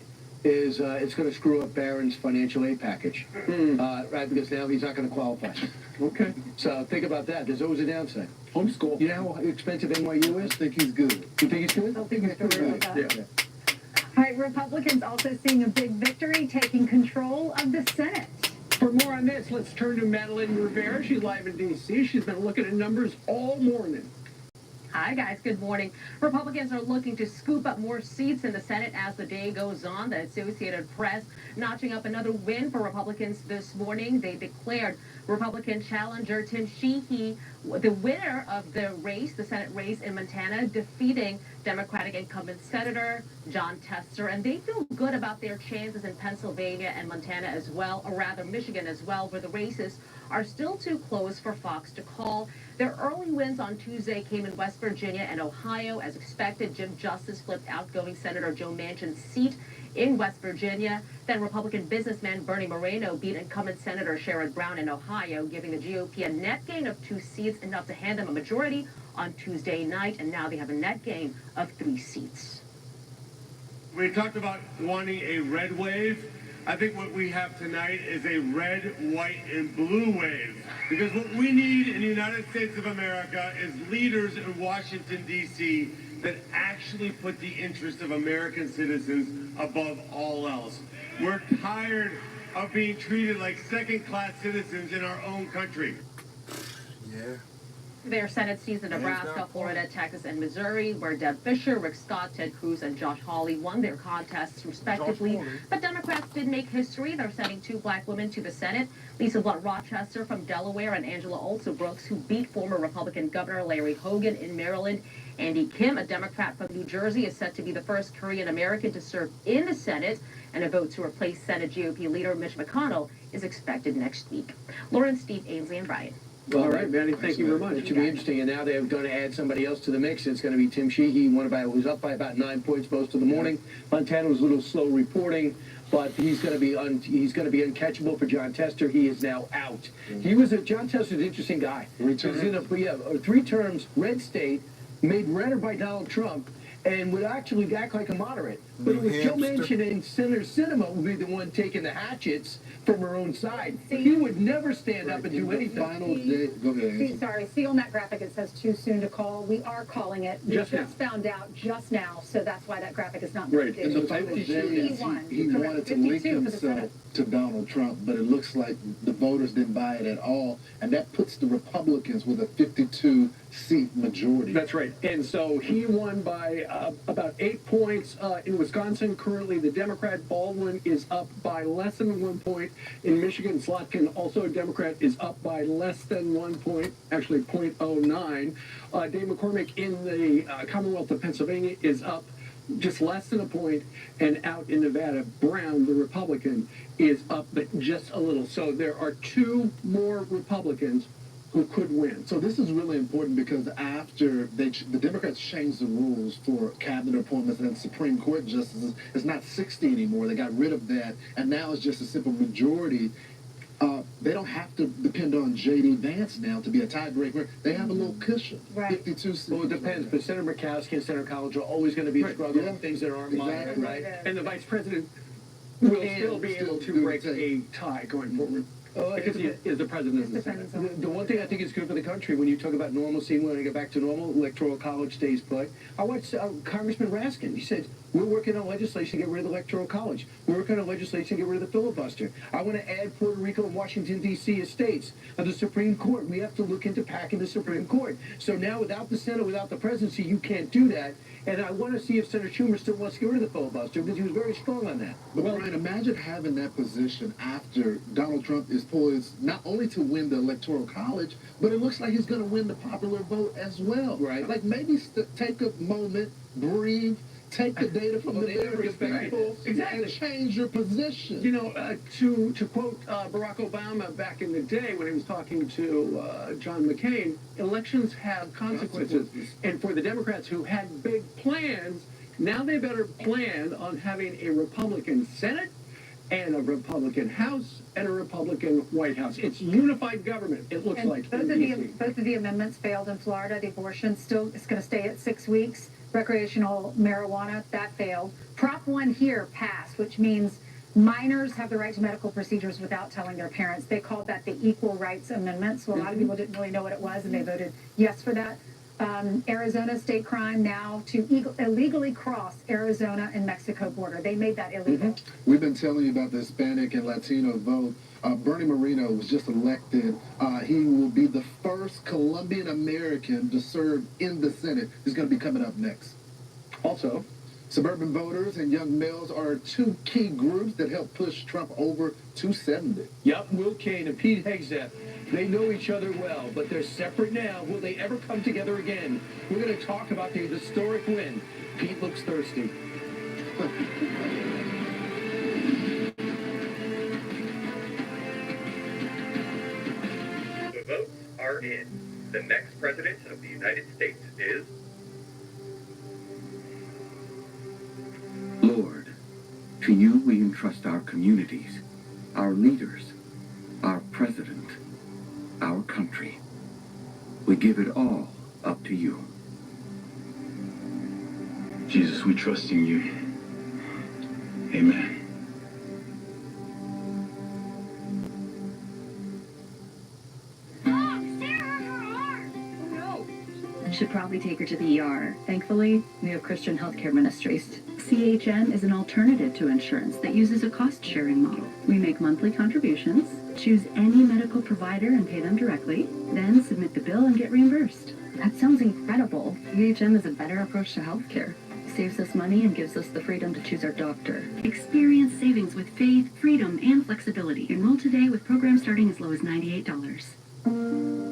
is it's going to screw up Barron's financial aid package, right? Because now he's not going to qualify. Okay. So think about that. There's always a downside. Homeschool. You know how expensive NYU is? I think he's good. You think he's good? I don't think we have to worry about that. Yeah. All right, Republicans also seeing a big victory, taking control of the Senate. For more on this, let's turn to Madeline Rivera. She's live in D.C. She's been looking at numbers all morning. Hi, guys. Good morning. Republicans are looking to scoop up more seats in the Senate as the day goes on. The Associated Press notching up another win for Republicans this morning. They declared Republican challenger Tim Sheehy the winner of the race, the Senate race in Montana, defeating Democratic incumbent Senator John Tester. And they feel good about their chances in Pennsylvania and Montana as well, or rather Michigan as well, where the races are still too close for Fox to call. Their early wins on Tuesday came in West Virginia and Ohio. As expected, Jim Justice flipped outgoing Senator Joe Manchin's seat in West Virginia. Then Republican businessman Bernie Moreno beat incumbent Senator Sherrod Brown in Ohio, giving the GOP a net gain of 2 seats, enough to hand them a majority on Tuesday night, and now they have a net gain of 3 seats. We talked about wanting a red wave. I think what we have tonight is a red, white, and blue wave. Because what we need in the United States of America is leaders in Washington, D.C. that actually put the interests of American citizens above all else. We're tired of being treated like second-class citizens in our own country. Yeah. Their Senate seats in Nebraska, Florida, Texas, and Missouri, where Deb Fischer, Rick Scott, Ted Cruz, and Josh Hawley won their contests respectively. But Democrats did make history. They're sending 2 black women to the Senate, Lisa Blunt Rochester from Delaware and Angela Olsa Brooks, who beat former Republican Governor Larry Hogan in Maryland. Andy Kim, a Democrat from New Jersey, is set to be the first Korean American to serve in the Senate, and a vote to replace Senate GOP leader Mitch McConnell is expected next week. Lauren, Steve, Ainsley, and Brian. All right, Manny, thank you very much. It should be interesting, and now they're going to add somebody else to the mix. It's going to be Tim Sheehy, was up by about 9 points most of the morning. Montana was a little slow reporting, but he's going to be uncatchable for John Tester. He is now out. John Tester's an interesting guy. He was in 3 terms, red state, made redder by Donald Trump, and would actually act like a moderate. But it was Joe Manchin and Senator Sinema would be the one taking the hatchets from her own side. He would never stand up and do anything. Go ahead. Sorry, see on that graphic it says too soon to call. We are calling it. We just found out just now, so that's why that graphic is not right. And the final day is he wanted to link himself to Donald Trump, but it looks like the voters didn't buy it at all, and that puts the Republicans with a 52-seat majority. That's right. And so he won by about 8 points in Wisconsin. Currently, the Democrat Baldwin is up by less than 1 point. In Michigan, Slotkin, also a Democrat, is up by less than 1 point, actually 0.09. Dave McCormick in the Commonwealth of Pennsylvania is up just less than a point, and out in Nevada, Brown, the Republican, is up but just a little. So there are 2 more Republicans who could win. So this is really important because after the Democrats changed the rules for cabinet appointments and Supreme Court justices, it's not 60 anymore. They got rid of that, and now it's just a simple majority. They don't have to depend on J.D. Vance now to be a tiebreaker. They have a little cushion. Right. 52 seats. Well, it depends, but Senator Murkowski and Senator College are always going to be struggling with things that aren't minor, right? And the vice president will still be able to break a tie going forward. Because he is the president of the Senate. The one thing I think is good for the country, when you talk about normalcy, when we get back to normal, electoral college stays put. I watched Congressman Raskin. He said, we're working on legislation to get rid of the electoral college. We're working on legislation to get rid of the filibuster. I want to add Puerto Rico and Washington, D.C. as states. Of the Supreme Court, we have to look into packing the Supreme Court. So now without the Senate, without the presidency, you can't do that. And I want to see if Senator Schumer still wants to get rid of the filibuster, because he was very strong on that. But Brian, imagine having that position after Donald Trump is poised not only to win the Electoral College, but it looks like he's going to win the popular vote as well. Right. Like maybe take a moment, breathe, take the data from the various people, Exactly. and change your position. You know, to quote Barack Obama back in the day when he was talking to John McCain, elections have consequences. And for the Democrats who had big plans, now they better plan on having a Republican Senate and a Republican House and a Republican White House. It's unified government, it looks And like. both of the amendments failed in Florida. The abortion still is going to stay at 6 weeks. Recreational marijuana, that failed. Prop 1 here passed, which means minors have the right to medical procedures without telling their parents. They called that the Equal Rights Amendment, so a lot of people didn't really know what it was, and they voted yes for that. Arizona state crime now to illegally cross Arizona and Mexico border. They made that illegal. We've been telling you about the Hispanic and Latino vote. Bernie Moreno was just elected. He will be the first Colombian American to serve in the Senate. He's going to be coming up next. Also, suburban voters and young males are two key groups that help push Trump over 270. Yep, Will Cain and Pete Hegseth. They know each other well, but they're separate now. Will they ever come together again? We're going to talk about the historic win. Pete looks thirsty. The votes are in. The next president of the United States is... Lord, to you we entrust our communities, our leaders, our president, our country. We give it all up to you. Jesus, we trust in you. Amen. Should probably take her to the ER. Thankfully, we have Christian Healthcare Ministries. CHM is an alternative to insurance that uses a cost-sharing model. We make monthly contributions, choose any medical provider and pay them directly, then submit the bill and get reimbursed. That sounds incredible. CHM is a better approach to healthcare. Saves us money and gives us the freedom to choose our doctor. Experience savings with faith, freedom, and flexibility. Enroll today with programs starting as low as $98.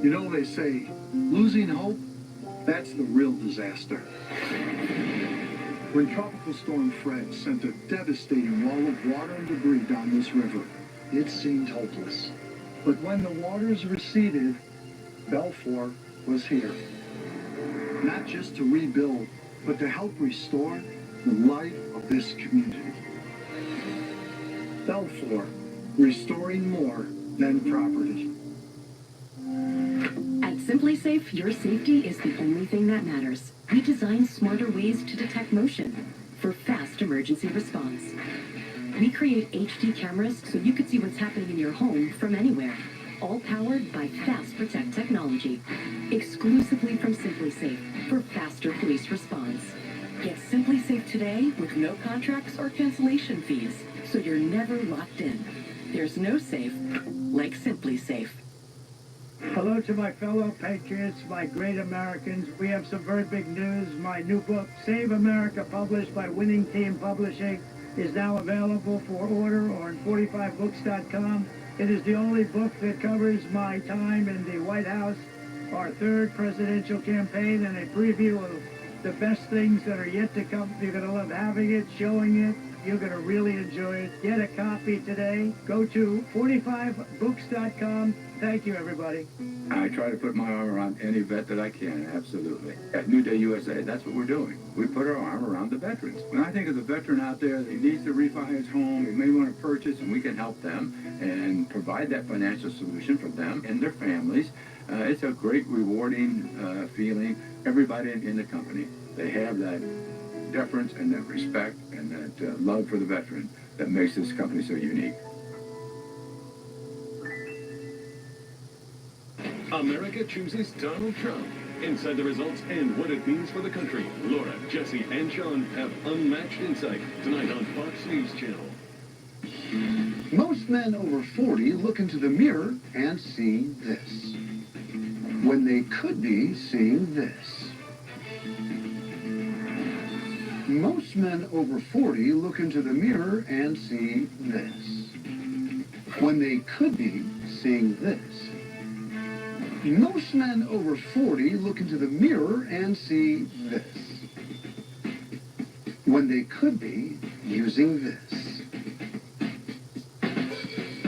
You know, they say, losing hope, that's the real disaster. When Tropical Storm Fred sent a devastating wall of water and debris down this river, it seemed hopeless. But when the waters receded, Balfour was here. Not just to rebuild, but to help restore the life of this community. Balfour, restoring more than property. At Simply Safe, your safety is the only thing that matters. We design smarter ways to detect motion for fast emergency response. We create HD cameras so you can see what's happening in your home from anywhere. All powered by Fast Protect technology. Exclusively from Simply Safe for faster police response. Get Simply Safe today with no contracts or cancellation fees, so you're never locked in. There's no safe like Simply Safe. Hello to my fellow patriots, my great Americans. We have some very big news. My new book, Save America, published by Winning Team Publishing, is now available for order on 45books.com. It is the only book that covers my time in the White House, our third presidential campaign, and a preview of the best things that are yet to come. You're going to love having it, showing it. You're going to really enjoy it. Get a copy today. Go to 45books.com. Thank you, everybody. I try to put my arm around any vet that I can, absolutely. At New Day USA, that's what we're doing. We put our arm around the veterans. When I think of the veteran out there that needs to refi his home, he may want to purchase, and we can help them and provide that financial solution for them and their families. It's a great, rewarding feeling. Everybody in the company, they have that deference and that respect and that love for the veteran that makes this company so unique. America chooses Donald Trump. Inside the results and what it means for the country, Laura, Jesse, and Sean have unmatched insight tonight on Fox News Channel. Most men over 40 look into the mirror and see this, when they could be seeing this. Most men over 40 look into the mirror and see this, when they could be seeing this. Most men over 40 look into the mirror and see this, when they could be using this.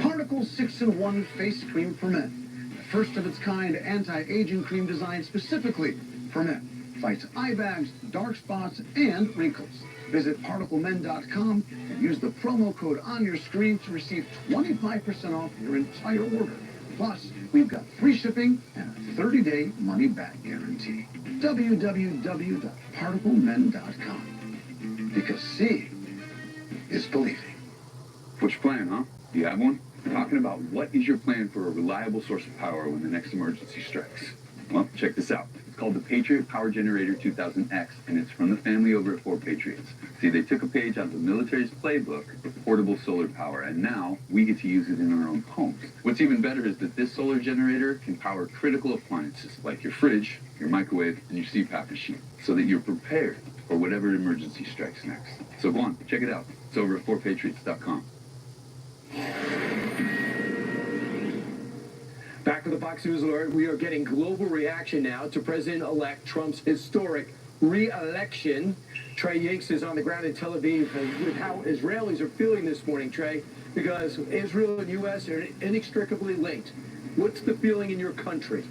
Particle 6-in-1 Face Cream for Men. The first of its kind anti-aging cream designed specifically for men. Fights eye bags, dark spots, and wrinkles. Visit ParticleMen.com and use the promo code on your screen to receive 25% off your entire order. Plus, we've got free shipping and a 30-day money-back guarantee. www.ParticleMen.com. Because seeing is believing. What's your plan, huh? Do you have one? We're talking about what is your plan for a reliable source of power when the next emergency strikes. Well, check this out. It's called the Patriot Power Generator 2000X, and it's from the family over at 4 Patriots. See, they took a page out of the military's playbook for portable solar power, and now we get to use it in our own homes. What's even better is that this solar generator can power critical appliances like your fridge, your microwave, and your CPAP machine, so that you're prepared for whatever emergency strikes next. So go on, check it out. It's over at 4patriots.com. Back to the Fox News alert. We are getting global reaction now to President-elect Trump's historic re-election. Trey Yinks is on the ground in Tel Aviv with how Israelis are feeling this morning, Trey, because Israel and U.S. are inextricably linked. What's the feeling in your country?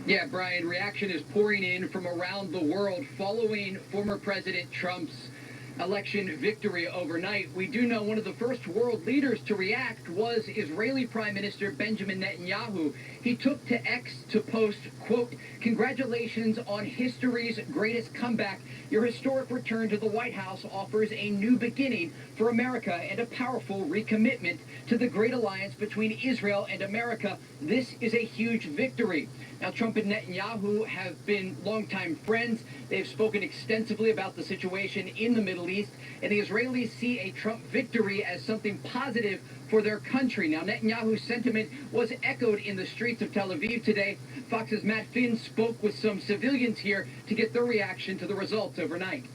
Yeah, Brian, reaction is pouring in from around the world following former President Trump's election victory overnight. We do know one of the first world leaders to react was Israeli Prime Minister Benjamin Netanyahu. He took to X to post, quote, "Congratulations on history's greatest comeback. Your historic return to the White House offers a new beginning for America and a powerful recommitment to the great alliance between Israel and America. This is a huge victory." Now, Trump and Netanyahu have been longtime friends. They've spoken extensively about the situation in the Middle East, and the Israelis see a Trump victory as something positive for their country. Now, Netanyahu's sentiment was echoed in the streets of Tel Aviv today. Fox's Matt Finn spoke with some civilians here to get their reaction to the results overnight.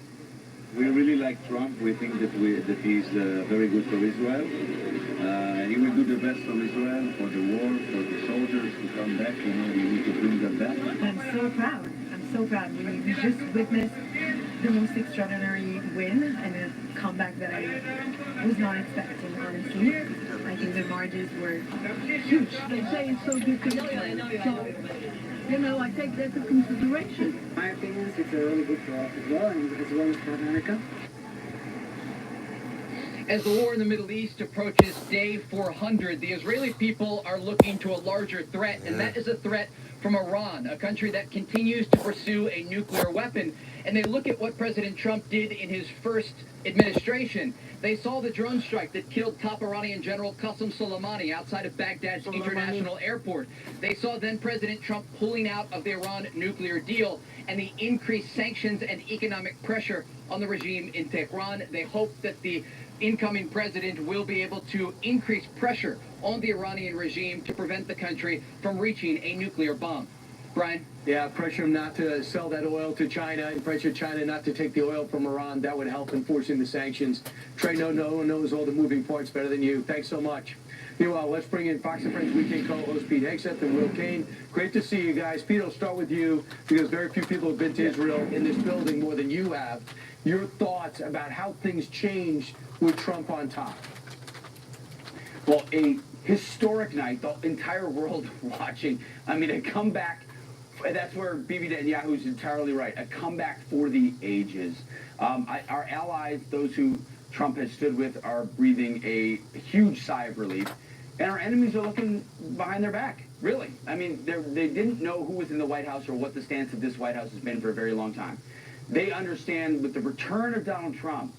We really like Trump. We think that he's very good for Israel. He will do the best for Israel, for the war, for the soldiers to come back. You know, we need to bring them back. I'm so proud. I'm so proud. We just witnessed the most extraordinary win and a comeback that I was not expecting, honestly. I think the margins were huge. They say it's so good to Israel. So, you know, I take that into consideration. In my opinion, it's really good for us as well, and as well as for America. As the war in the Middle East approaches day 400, the Israeli people are looking to a larger threat, and that is a threat from Iran, a country that continues to pursue a nuclear weapon. And they look at what President Trump did in his first administration. They saw the drone strike that killed top Iranian General Qasem Soleimani outside of Baghdad's international airport. They saw then President Trump pulling out of the Iran nuclear deal and the increased sanctions and economic pressure on the regime in Tehran. They hope that the incoming president will be able to increase pressure on the Iranian regime to prevent the country from reaching a nuclear bomb. Brian? Yeah, pressure him not to sell that oil to China and pressure China not to take the oil from Iran. That would help enforcing the sanctions. Trey, no one knows all the moving parts better than you. Thanks so much. Meanwhile, let's bring in Fox and Friends Weekend co-host Pete Hegseth and Will Kane. Great to see you guys. Pete, I'll start with you because very few people have been to Israel in this building more than you have. Your thoughts about how things changed with Trump on top? Well, a historic night, the entire world watching. I mean, a comeback. That's where Bibi Netanyahu is entirely right. A comeback for the ages. Our allies, those who Trump has stood with, are breathing a huge sigh of relief. And our enemies are looking behind their back, really. I mean, they didn't know who was in the White House or what the stance of this White House has been for a very long time. They understand with the return of Donald Trump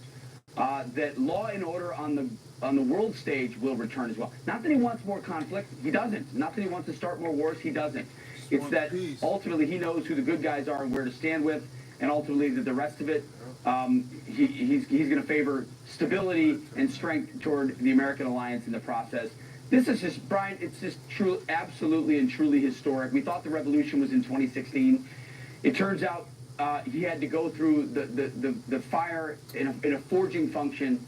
that law and order on the world stage will return as well. Not that he wants more conflict. He doesn't. Not that he wants to start more wars. He doesn't. It's that ultimately he knows who the good guys are and where to stand with, and ultimately that the rest of it, he's going to favor stability and strength toward the American alliance in the process. This is just, Brian, it's just true, absolutely and truly historic. We thought the revolution was in 2016. It turns out he had to go through the fire in a forging function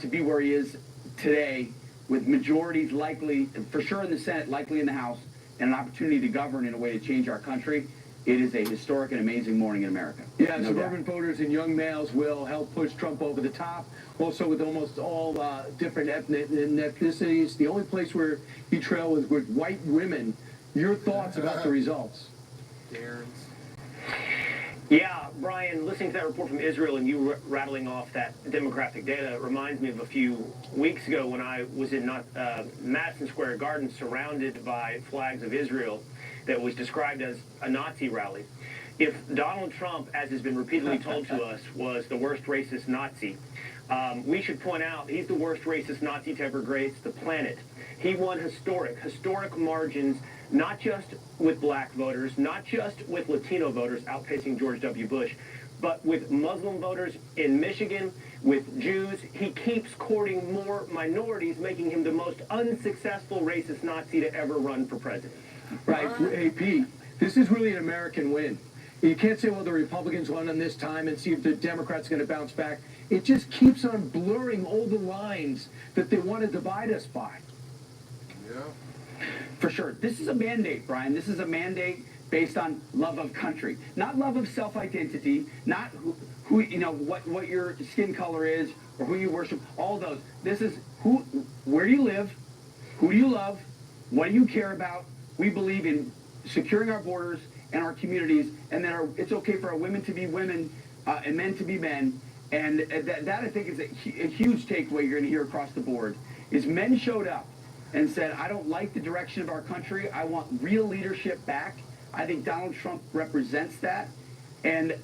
to be where he is today. with majorities likely, for sure in the Senate, likely in the House, and an opportunity to govern in a way to change our country, it is a historic and amazing morning in America. Yeah, No suburban doubt. voters and young males will help push Trump over the top. Also, with almost all different ethnicities, the only place where he trailed was with white women. Your thoughts about the results? Yeah, Brian, listening to that report from Israel and you rattling off that demographic data reminds me of a few weeks ago when I was in Madison Square Garden surrounded by flags of Israel that was described as a Nazi rally. If Donald Trump, as has been repeatedly told to us, was the worst racist Nazi, we should point out he's the worst racist Nazi to ever grace the planet. He won historic margins, not just with black voters, not just with Latino voters outpacing George W. Bush, but with Muslim voters in Michigan, with Jews. He keeps courting more minorities, making him the most unsuccessful racist Nazi to ever run for president. Right. Hey, Pete, this is really an American win. You can't say, well, the Republicans won on this time and see if the Democrats are going to bounce back. It just keeps on blurring all the lines that they want to divide us by. Yeah. For sure. This is a mandate, Brian. This is a mandate based on love of country, not love of self-identity, not who you know, what your skin color is or who you worship, all those. This is where do you live, who do you love, what do you care about. We believe in securing our borders and our communities, and that it's okay for our women to be women and men to be men. And that I think is a huge takeaway you're going to hear across the board, is men showed up and said, I don't like the direction of our country. I want real leadership back. I think Donald Trump represents that. And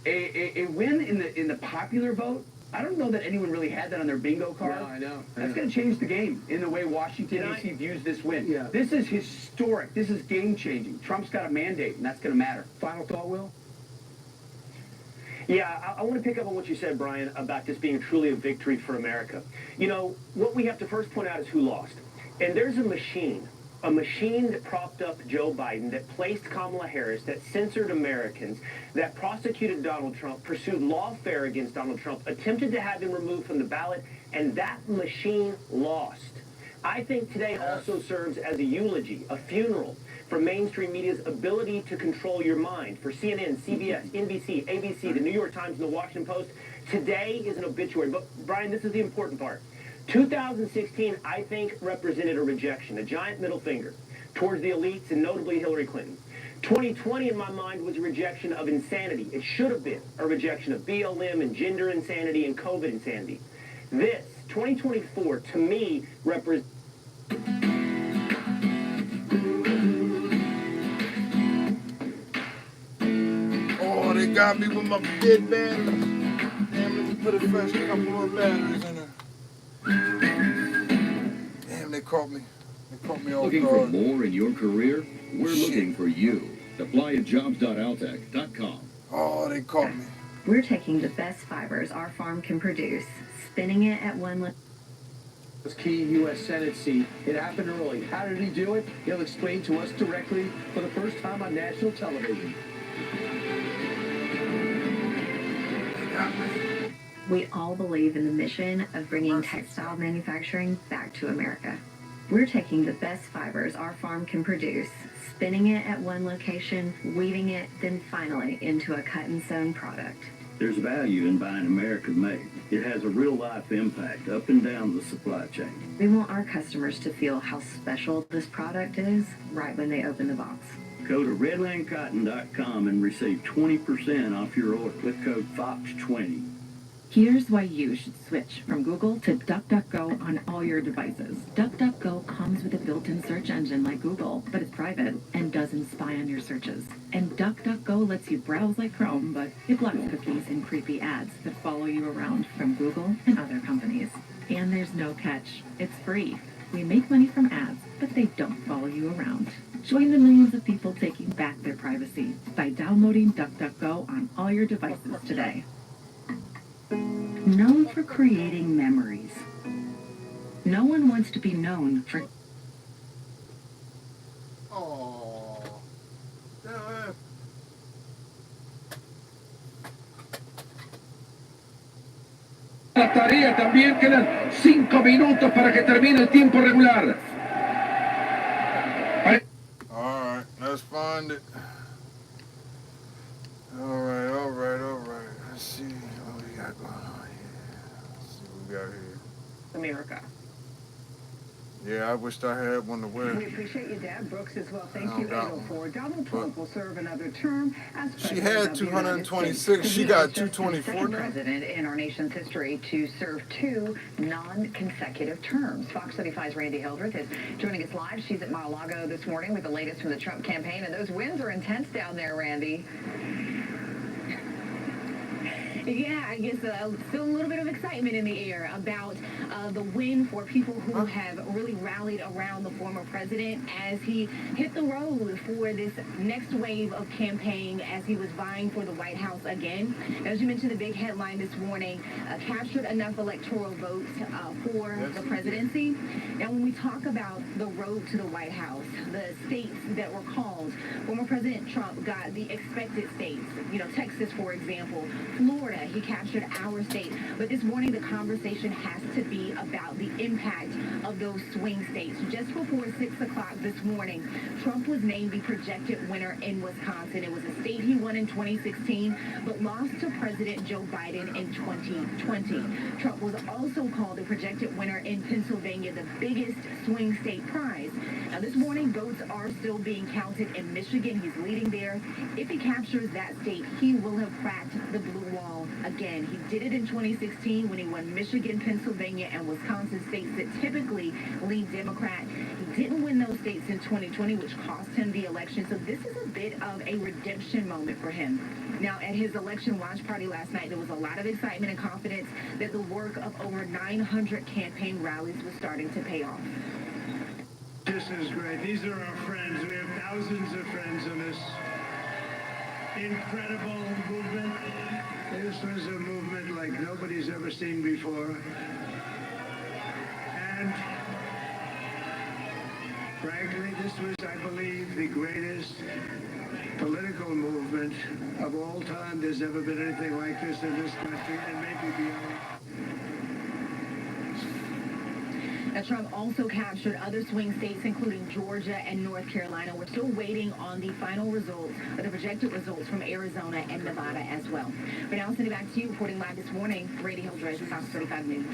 a win in the popular vote, I don't know that anyone really had that on their bingo card. No, I know. That's going to change the game in the way Washington, D.C. views this win. Yeah. This is historic. This is game-changing. Trump's got a mandate, and that's going to matter. Final thought, Will? Yeah, I want to pick up on what you said, Brian, about this being truly a victory for America. You know, what we have to first point out is who lost. And there's a machine that propped up Joe Biden, that placed Kamala Harris, that censored Americans, that prosecuted Donald Trump, pursued lawfare against Donald Trump, attempted to have him removed from the ballot, and that machine lost. I think today also serves as a eulogy, a funeral, for mainstream media's ability to control your mind. For CNN, CBS, NBC, ABC, the New York Times, and the Washington Post, today is an obituary. But, Brian, this is the important part. 2016, I think, represented a rejection, a giant middle finger towards the elites and notably Hillary Clinton. 2020, in my mind, was a rejection of insanity. It should have been a rejection of BLM and gender insanity and COVID insanity. This, 2024, to me, represents... Oh, they got me with my big battery. Damn, let me put a fresh couple more batteries in there. Damn, they caught me. They caught me off Looking guard. for more in your career? We're looking for you. Apply at jobs.altec.com. Oh, they caught me. We're taking the best fibers our farm can produce, spinning it at one Key U.S. Senate seat. It happened early. How did he do it? He'll explain to us directly for the first time on national television. We all believe in the mission of bringing textile manufacturing back to America. We're taking the best fibers our farm can produce, spinning it at one location, weaving it, then finally into a cut and sewn product. There's value in buying American made. It has a real-life impact up and down the supply chain. We want our customers to feel how special this product is right when they open the box. Go to redlandcotton.com and receive 20% off your order with code FOX20. Here's why you should switch from Google to DuckDuckGo on all your devices. DuckDuckGo comes with a built-in search engine like Google, but it's private and doesn't spy on your searches. And DuckDuckGo lets you browse like Chrome, but it blocks cookies and creepy ads that follow you around from Google and other companies. And there's no catch. It's free. We make money from ads, but they don't follow you around. Join the millions of people taking back their privacy by downloading DuckDuckGo on all your devices today. Known for creating memories. No one wants to be known for... Oh. Damn. La tarea también, quedan 5 minutos para que termine el tiempo regular. Alright, let's find it. Alright. Let's see what we got going on here. Let's see what we got here. America. Yeah, I wished I had one to wear. We appreciate you, Dad. Brooks as well. Thank I you, don't got one. 804. Donald Trump will serve another term as She president had of the United 226. States. She He got is just the 224 second now. president in our nation's history to serve 2 non-consecutive terms. Fox 35's Randy Hildreth is joining us live. She's at Mar-a-Lago this morning with the latest from the Trump campaign, and those wins are intense down there, Randy. Yeah, I guess still a little bit of excitement in the air about the win for people who have really rallied around the former president as he hit the road for this next wave of campaign as he was vying for the White House again. As you mentioned, the big headline this morning, captured enough electoral votes for the presidency. Now, when we talk about the road to the White House, the states that were called, former President Trump got the expected states, Texas, for example, Florida. He captured our state. But this morning, the conversation has to be about the impact of those swing states. Just before 6 o'clock this morning, Trump was named the projected winner in Wisconsin. It was a state he won in 2016, but lost to President Joe Biden in 2020. Trump was also called the projected winner in Pennsylvania, the biggest swing state prize. Now, this morning, votes are still being counted in Michigan. He's leading there. If he captures that state, he will have cracked the blue wall again. He did it in 2016 when he won Michigan, Pennsylvania, and Wisconsin, states that typically lean Democrat. He didn't win those states in 2020, which cost him the election. So this is a bit of a redemption moment for him. Now, at his election watch party last night, there was a lot of excitement and confidence that the work of over 900 campaign rallies was starting to pay off. This is great. These are our friends. We have thousands of friends in this incredible movement. This was a movement like nobody's ever seen before. And frankly, this was, I believe, the greatest political movement of all time. There's never been anything like this in this country, and maybe beyond. Now, Trump also captured other swing states, including Georgia and North Carolina. We're still waiting on the final results, or the projected results from Arizona and Nevada as well. But now, sending back to you, reporting live this morning, Randy Hildreth, Fox 35 News.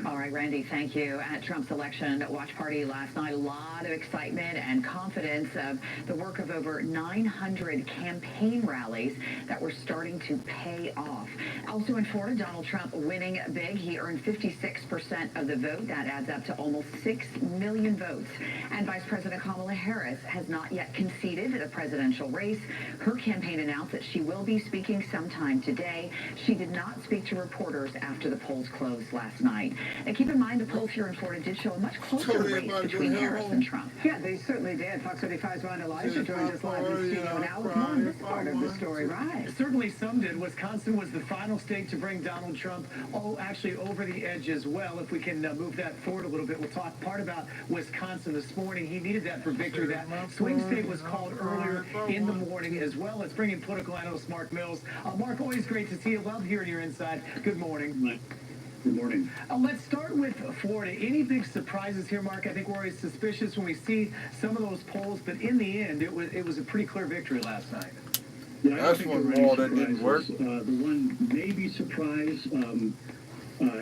All right, Randy, thank you. At Trump's election watch party last night, a lot of excitement and confidence of the work of over 900 campaign rallies that were starting to pay off. Also in Florida, Donald Trump winning big. He earned 56% of the vote. That adds up to almost 6 million votes. And Vice President Kamala Harris has not yet conceded the presidential race. Her campaign announced that she will be speaking sometime today. She did not speak to reporters after the polls closed last night. And keep in mind, the polls here in Florida did show a much closer race between Harris and Trump. Yeah, they certainly did. Fox 35's Ron Elijah joins us live in the studio now with more on this part of the story. Right. Certainly some did. Wisconsin was the final state to bring Donald Trump, actually over the edge as well. If we can move that forward a little bit, we'll talk part about Wisconsin this morning. He needed that for victory. That swing state was called earlier in the morning as well. Let's bring in political analyst Mark Mills. Mark, always great to see you. Love hearing your inside. Good morning. Good morning. Let's start with Florida. Any big surprises here, Mark? I think we're always suspicious when we see some of those polls, but in the end, it was a pretty clear victory last night. Yeah, that's one law that didn't work. The one maybe surprise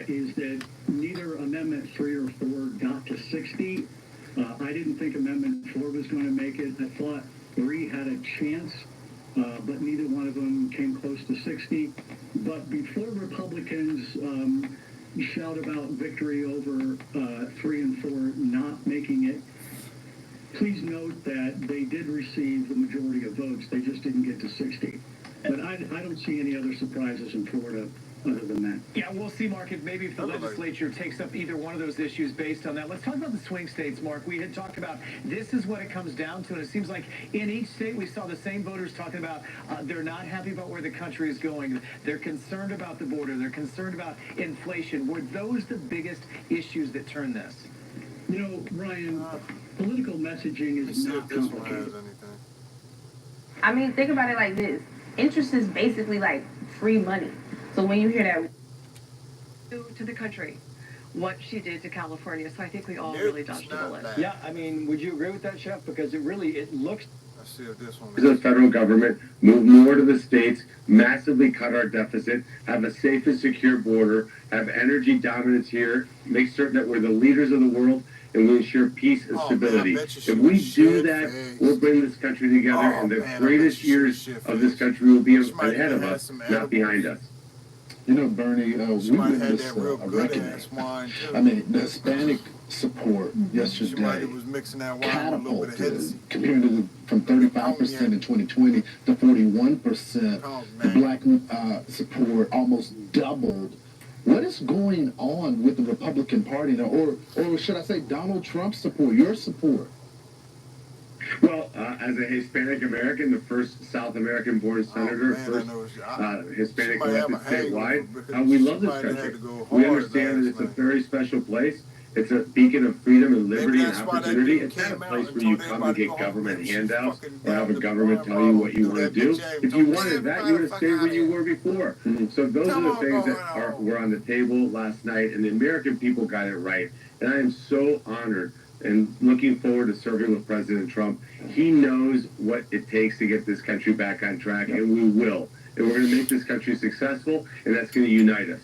is that neither Amendment 3 or 4 got to 60. I didn't think Amendment 4 was going to make it. I thought 3 had a chance, but neither one of them came close to 60. But before Republicans shout about victory over 3 and 4 not making it, please note that they did receive the majority of votes. They just didn't get to 60. But I don't see any other surprises in Florida other than that. Yeah, we'll see, Mark, if the legislature takes up either one of those issues based on that. Let's talk about the swing states, Mark. We had talked about this is what it comes down to, and it seems like in each state we saw the same voters talking about they're not happy about where the country is going. They're concerned about the border. They're concerned about inflation. Were those the biggest issues that turned this? You know, Ryan, political messaging is not complicated. I mean, think about it like this. Interest is basically like free money. So when you hear that to the country what she did to California. So I think we all really dodged a bullet. Yeah, I mean, would you agree with that, Chef? Because it looks... Let's see if this one The federal government move more to the states, massively cut our deficit, have a safe and secure border, have energy dominance here, make certain that we're the leaders of the world, and we ensure peace and stability. If we do that, we'll bring this country together, and the greatest years of this country will be ahead of us, not behind us. You know, Bernie, we witnessed a reckoning. I mean, the Hispanic support yesterday catapulted community from 35% in 2020 to 41%. The black support almost doubled. What is going on with the Republican Party now, or should I say Donald Trump's support, your support? Well, as a Hispanic American, the first South American born senator, first Hispanic elected statewide, we love this country. We understand that it's a very special place. It's a beacon of freedom and liberty and opportunity. It's not a place where you come and get government handouts or have a government tell you what you want to do. If you wanted that, you would have stayed where you were before. So those are the things that were on the table last night, and the American people got it right. And I am so honored and looking forward to serving with President Trump. He knows what it takes to get this country back on track, and we will. And we're going to make this country successful, and that's going to unite us.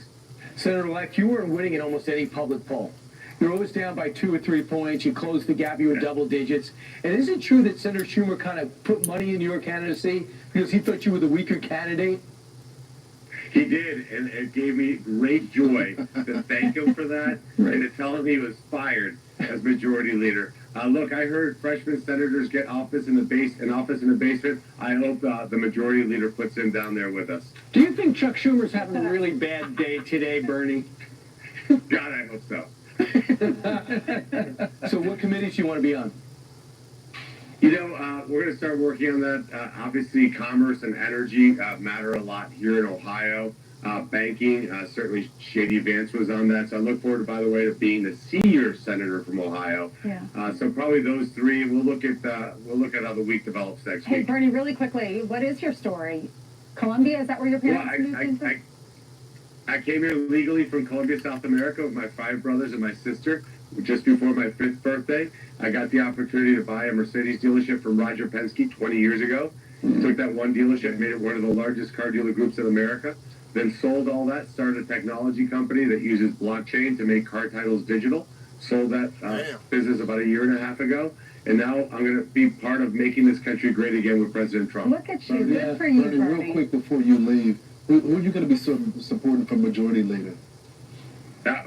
Senator-elect, you weren't winning in almost any public poll. You're always down by 2 or 3 points. You closed the gap. You were double digits. And is it true that Senator Schumer kind of put money in your candidacy because he thought you were the weaker candidate? He did, and it gave me great joy to thank him for that and to tell him he was fired as majority leader. Look, I heard freshman senators get office in the basement. I hope the majority leader puts him down there with us. Do you think Chuck Schumer's having a really bad day today, Bernie? God, I hope so. So what committees do you want to be on? You know, we're going to start working on that. Obviously, commerce and energy matter a lot here in Ohio. Banking, certainly Shady Vance was on that. So I look forward, by the way, to being the senior senator from Ohio. Yeah. So probably those three. We'll look at how the week develops next week. Hey, Bernie, really quickly, what is your story? Colombia, is that where your parents moved into? I came here legally from Colombia, South America with my 5 brothers and my sister. Just before my 5th birthday, I got the opportunity to buy a Mercedes dealership from Roger Penske 20 years ago. Took that one dealership, made it one of the largest car dealer groups in America. Then sold all that, started a technology company that uses blockchain to make car titles digital. Sold that business about 1.5 years ago. And now I'm going to be part of making this country great again with President Trump. Look at you. Good for you, Bernie. Real quick before you leave, who are you going to be supporting for majority leader?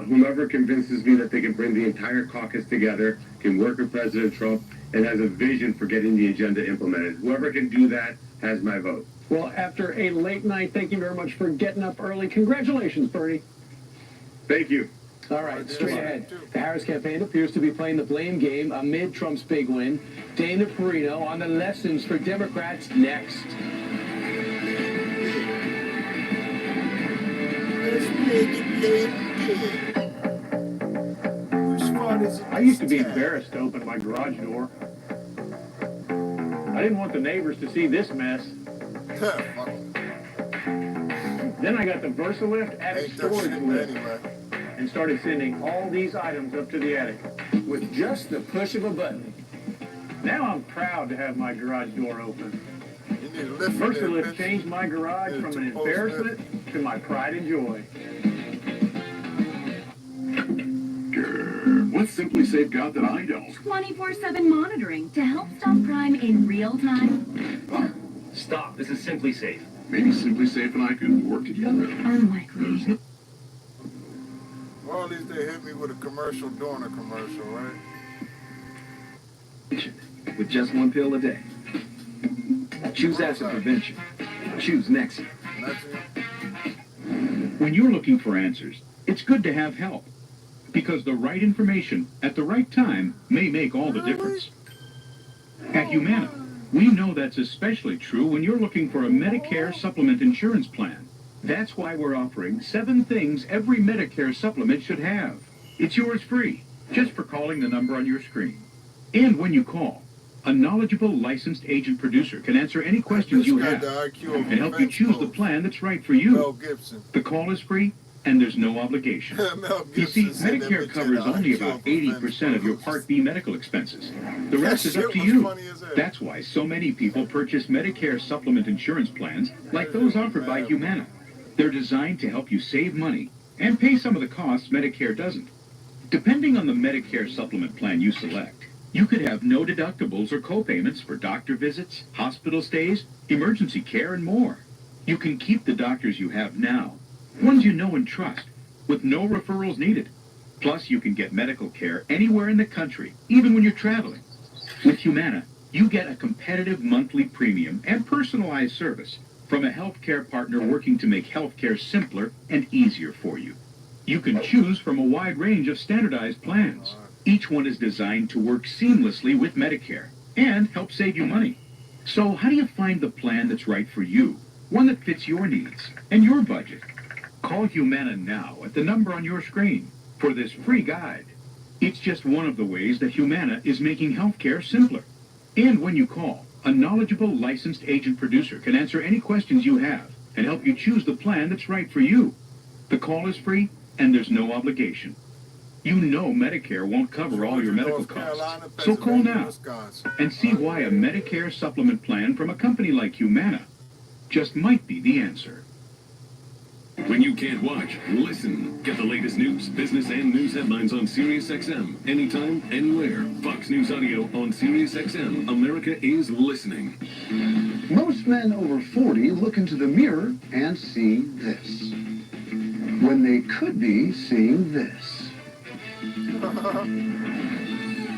Whomever convinces me that they can bring the entire caucus together, can work with President Trump, and has a vision for getting the agenda implemented. Whoever can do that has my vote. Well, after a late night, thank you very much for getting up early. Congratulations, Bernie. Thank you. All right, straight ahead. The Harris campaign appears to be playing the blame game amid Trump's big win. Dana Perino on the lessons for Democrats next. I used to be embarrassed to open my garage door. I didn't want the neighbors to see this mess. Then I got the VersaLift attic storage lift and started sending all these items up to the attic with just the push of a button. Now I'm proud to have my garage door open. VersaLift changed my garage from an embarrassment to my pride and joy. What's Simply Safe got that I don't? 24/7 monitoring to help stop crime in real time. Stop. This is Simply Safe. Maybe Simply Safe and I could work together. Unlikely. Well, at least they hit me with a commercial during a commercial, right? With just 1 pill a day. Choose acid prevention. Choose Nexi. When you're looking for answers, it's good to have help. Because the right information at the right time may make all the difference. At Humana, we know that's especially true when you're looking for a Medicare supplement insurance plan. That's why we're offering 7 things every Medicare supplement should have. It's yours free, just for calling the number on your screen. And when you call, a knowledgeable licensed agent producer can answer any questions you have and help you choose the plan that's right for you. The call is free, and there's no obligation. You see, Medicare covers only about 80% of your Part B medical expenses. The rest is up to you. That's why so many people purchase Medicare supplement insurance plans like those offered by Humana. They're designed to help you save money and pay some of the costs Medicare doesn't. Depending on the Medicare supplement plan you select, you could have no deductibles or copayments for doctor visits, hospital stays, emergency care, and more. You can keep the doctors you have now, ones you know and trust, with no referrals needed. Plus, you can get medical care anywhere in the country, even when you're traveling. With Humana, you get a competitive monthly premium and personalized service from a healthcare partner working to make healthcare simpler and easier for you. You can choose from a wide range of standardized plans. Each one is designed to work seamlessly with Medicare and help save you money. So how do you find the plan that's right for you, one that fits your needs and your budget? Call Humana now at the number on your screen for this free guide. It's just one of the ways that Humana is making healthcare simpler. And when you call, a knowledgeable licensed agent producer can answer any questions you have and help you choose the plan that's right for you. The call is free and there's no obligation. You know Medicare won't cover all your medical costs, so call now and see why a Medicare supplement plan from a company like Humana just might be the answer. When you can't watch, listen. Get the latest news, business, and news headlines on SiriusXM. Anytime, anywhere. Fox News Audio on SiriusXM. America is listening. Most men over 40 look into the mirror and see this, when they could be seeing this.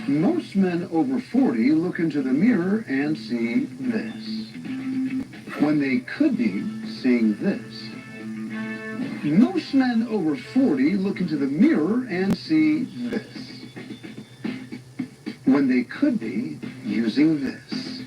Most men over 40 look into the mirror and see this, when they could be seeing this. Most men over 40 look into the mirror and see this, when they could be using this.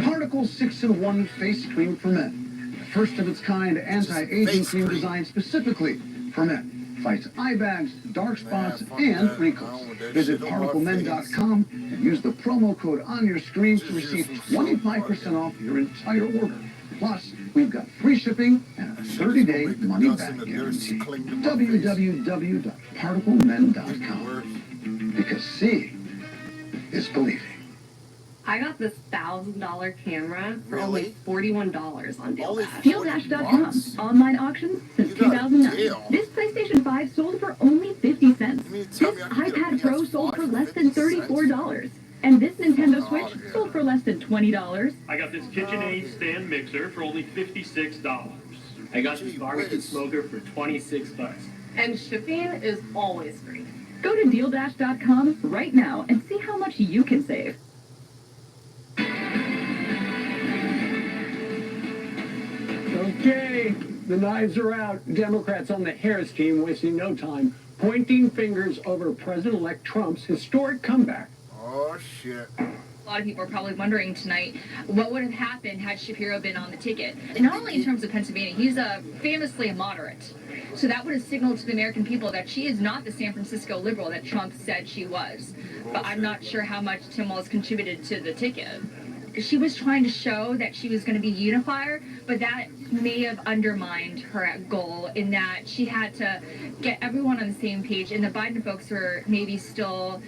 Particle 6-in-1 Face Cream for Men. The first of its kind anti-aging cream designed specifically for men. Fights eye bags, dark spots, and wrinkles. Visit ParticleMen.com and use the promo code on your screen to receive 25% off your entire order. Plus, we've got free shipping and a 30-day money-back guarantee. www.particlemen.com. Because seeing is believing. I got this $1,000 camera for only $41 on Deal Dash. DealDash.com. Online auctions since 2009. This PlayStation 5 sold for only 50 cents. This iPad Pro sold for less than $34. And this Nintendo Switch sold for less than $20. I got this KitchenAid stand mixer for only $56. I got this barbecue smoker for $26. And shipping is always free. Go to DealDash.com right now and see how much you can save. Okay, the knives are out. Democrats on the Harris team wasting no time pointing fingers over President-elect Trump's historic comeback. Oh, shit. A lot of people are probably wondering tonight what would have happened had Shapiro been on the ticket. And not only in terms of Pennsylvania, he's famously a moderate. So that would have signaled to the American people that she is not the San Francisco liberal that Trump said she was. But I'm not sure how much Tim Walz contributed to the ticket. She was trying to show that she was going to be unifier, but that may have undermined her goal in that she had to get everyone on the same page, and the Biden folks were maybe still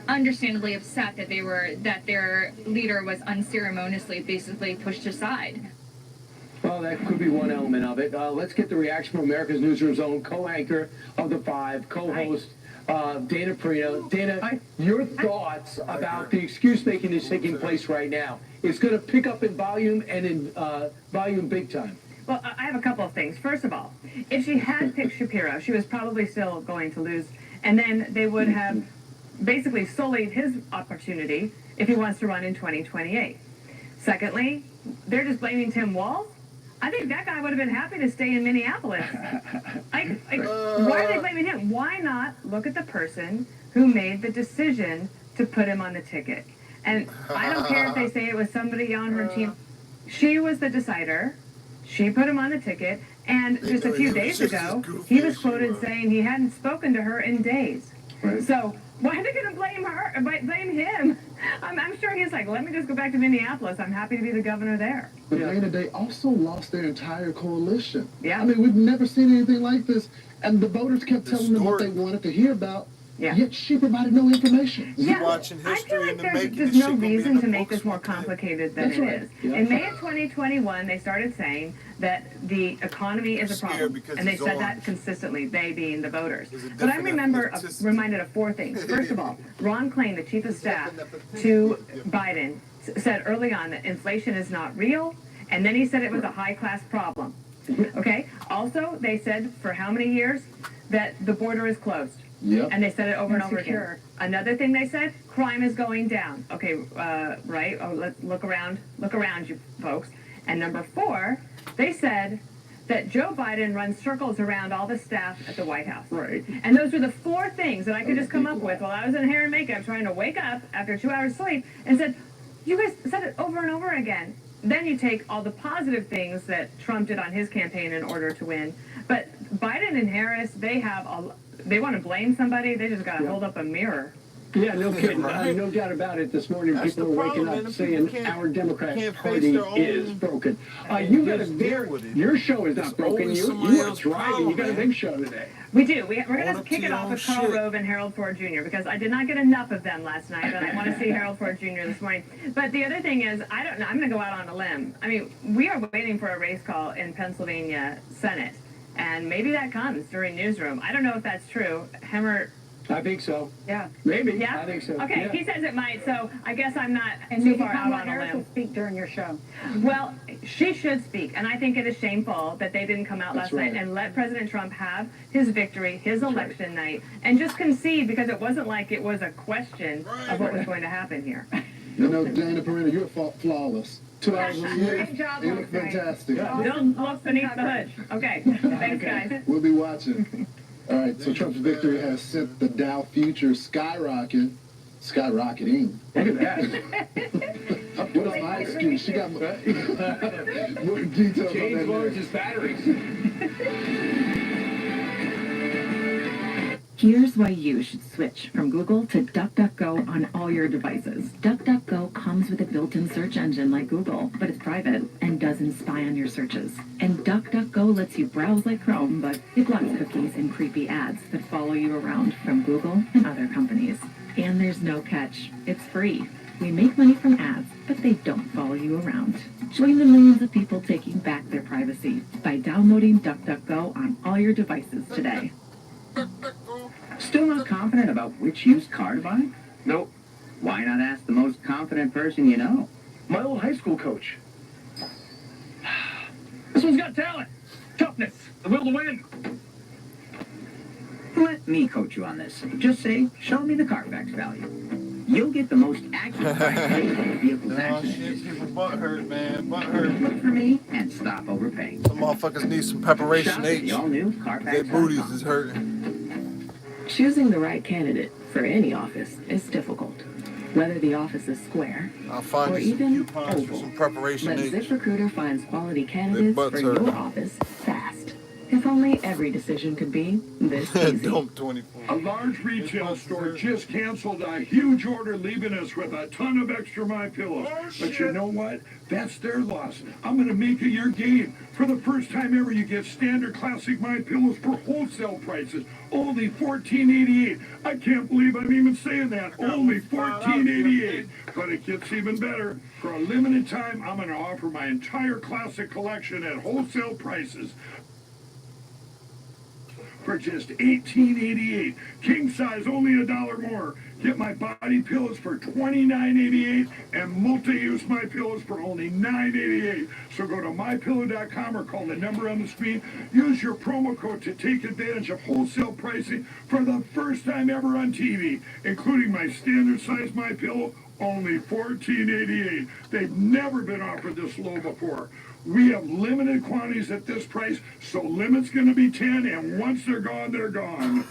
understandably upset that their leader was unceremoniously basically pushed aside. Well, that could be one element of it. Let's get the reaction from America's Newsroom's own co-anchor of the Five, co-host Dana Perino. Dana, your thoughts about the excuse making that's taking place right now? It's going to pick up in volume and in volume big time. Well, I have a couple of things. First of all, if she had picked Shapiro, she was probably still going to lose, and then they would have basically sullied his opportunity if he wants to run in 2028. Secondly, they're just blaming Tim Walz. I think that guy would have been happy to stay in Minneapolis. Why are they blaming him? Why not look at the person who made the decision to put him on the ticket? And I don't care if they say it was somebody on her team. She was the decider. She put him on the ticket. And just a few days ago, he was quoted saying he hadn't spoken to her in days. Right. So why are they going to blame her? Blame him I'm sure he's like, let me just go back to Minneapolis. I'm happy to be the governor there. But Dana, they also lost their entire coalition. Yeah. I mean, we've never seen anything like this. And the voters kept telling them what they wanted to hear about. Yeah. Yet she provided no information. Yeah, I feel like there's just no reason to make this more complicated than it is. Yeah. In May of 2021, they started saying that the economy is a problem, and they said that consistently, they being the voters. But I'm reminded of four things. First of all, Ron Klain, the chief of staff to Biden, said early on that inflation is not real, and then he said it was a high-class problem. Okay? Also, they said for how many years that the border is closed. Yep. And they said it over and over again. Another thing they said, crime is going down. Okay, right? Oh, let's look around, you folks. And number 4, they said that Joe Biden runs circles around all the staff at the White House. Right. And those were the 4 things that I could just come up with while I was in hair and makeup trying to wake up after 2 hours sleep and said, you guys said it over and over again. Then you take all the positive things that Trump did on his campaign in order to win. But Biden and Harris, they want to blame somebody, they just got to hold up a mirror. Yeah, no kidding. No doubt about it. This morning, people are waking up saying our Democrat Party is broken. You got your show is not broken. You are driving. You got a big show today. We do. We're going to kick it off with Karl Rove and Harold Ford Jr. because I did not get enough of them last night, and I want to see Harold Ford Jr. this morning. But the other thing is, I don't know. I'm going to go out on a limb. I mean, we are waiting for a race call in Pennsylvania Senate, and maybe that comes during newsroom. I don't know if that's true. Hemmer. I think so. Yeah. Maybe. Yeah? I think so. Okay, Yeah. He says it might, so I guess I'm not And too maybe far out on a Harris limb. will speak during your show. Well, she should speak, and I think it is shameful that they didn't come out last night and let President Trump have his victory, his election night, and just concede because it wasn't like it was a question of what was going to happen here. You know, Dana Perina, you're flawless. 2 hours of sleep. Great job You last look night. fantastic. Don't look beneath the hood. Okay, thanks, guys. We'll be watching. All right, so Trump's victory has sent the Dow futures skyrocketing. Look at that. What else my excuse? She got more details James on lowers that. his batteries. Here's why you should switch from Google to DuckDuckGo on all your devices. DuckDuckGo comes with a built-in search engine like Google, but it's private and doesn't spy on your searches. And DuckDuckGo lets you browse like Chrome, but it blocks cookies and creepy ads that follow you around from Google and other companies. And there's no catch. It's free. We make money from ads, but they don't follow you around. Join the millions of people taking back their privacy by downloading DuckDuckGo on all your devices today. Still not confident about which used car to buy? Nope. Why not ask the most confident person you know? My old high school coach. This one's got talent, toughness, the will to win. Let me coach you on this. Just say, show me the Carfax value. You'll get the most accurate price on the vehicle's accident history. People butt hurt, man. Butt hurt. Look for me and stop overpaying. Some motherfuckers need some preparation Shop at H. the all-new Carfax. Their booties is hurting. Choosing the right candidate for any office is difficult. Whether the office is square I'll find or you some even coupons for oval, some preparation let H. ZipRecruiter finds quality candidates butts for hurt. your office fast. If only every decision could be this easy. Dump 24. A large retail store just canceled a huge order, leaving us with a ton of extra MyPillows. But you know what? That's their loss. I'm going to make it your gain. For the first time ever, you get standard classic MyPillows for wholesale prices. Only $14.88. I can't believe I'm even saying that. Only $14.88. But it gets even better. For a limited time, I'm going to offer my entire classic collection at wholesale prices for just $18.88. King size, only $1 more. Get my body pillows for $29.88 and multi-use my pillows for only $9.88. So go to mypillow.com or call the number on the screen. Use your promo code to take advantage of wholesale pricing for the first time ever on TV, including my standard size my pillow, only $14.88. They've never been offered this low before. We have limited quantities at this price, so limit's going to be 10, and once they're gone, they're gone.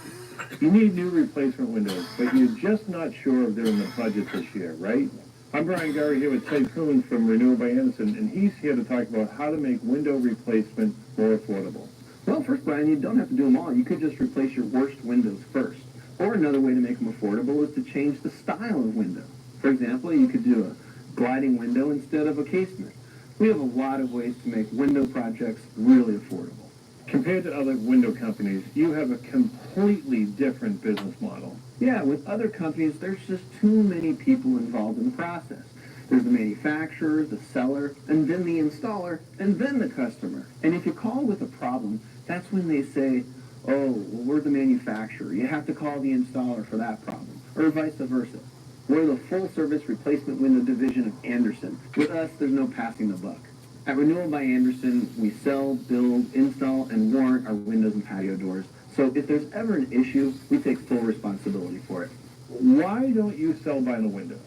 You need new replacement windows, but you're just not sure if they're in the budget this year, right? I'm Brian Gary here with Ted Coons from Renew by Anderson, and he's here to talk about how to make window replacement more affordable. Well, first, Brian, you don't have to do them all. You could just replace your worst windows first. Or another way to make them affordable is to change the style of window. For example, you could do a gliding window instead of a casement. We have a lot of ways to make window projects really affordable. Compared to other window companies, you have a completely different business model. Yeah, with other companies, there's just too many people involved in the process. There's the manufacturer, the seller, and then the installer, and then the customer. And if you call with a problem, that's when they say, oh, well, we're the manufacturer. You have to call the installer for that problem, or vice versa. We're the full-service replacement window division of Anderson. With us, there's no passing the buck. At Renewal by Anderson, we sell, build, install, and warrant our windows and patio doors. So if there's ever an issue, we take full responsibility for it. Why don't you sell by the windows?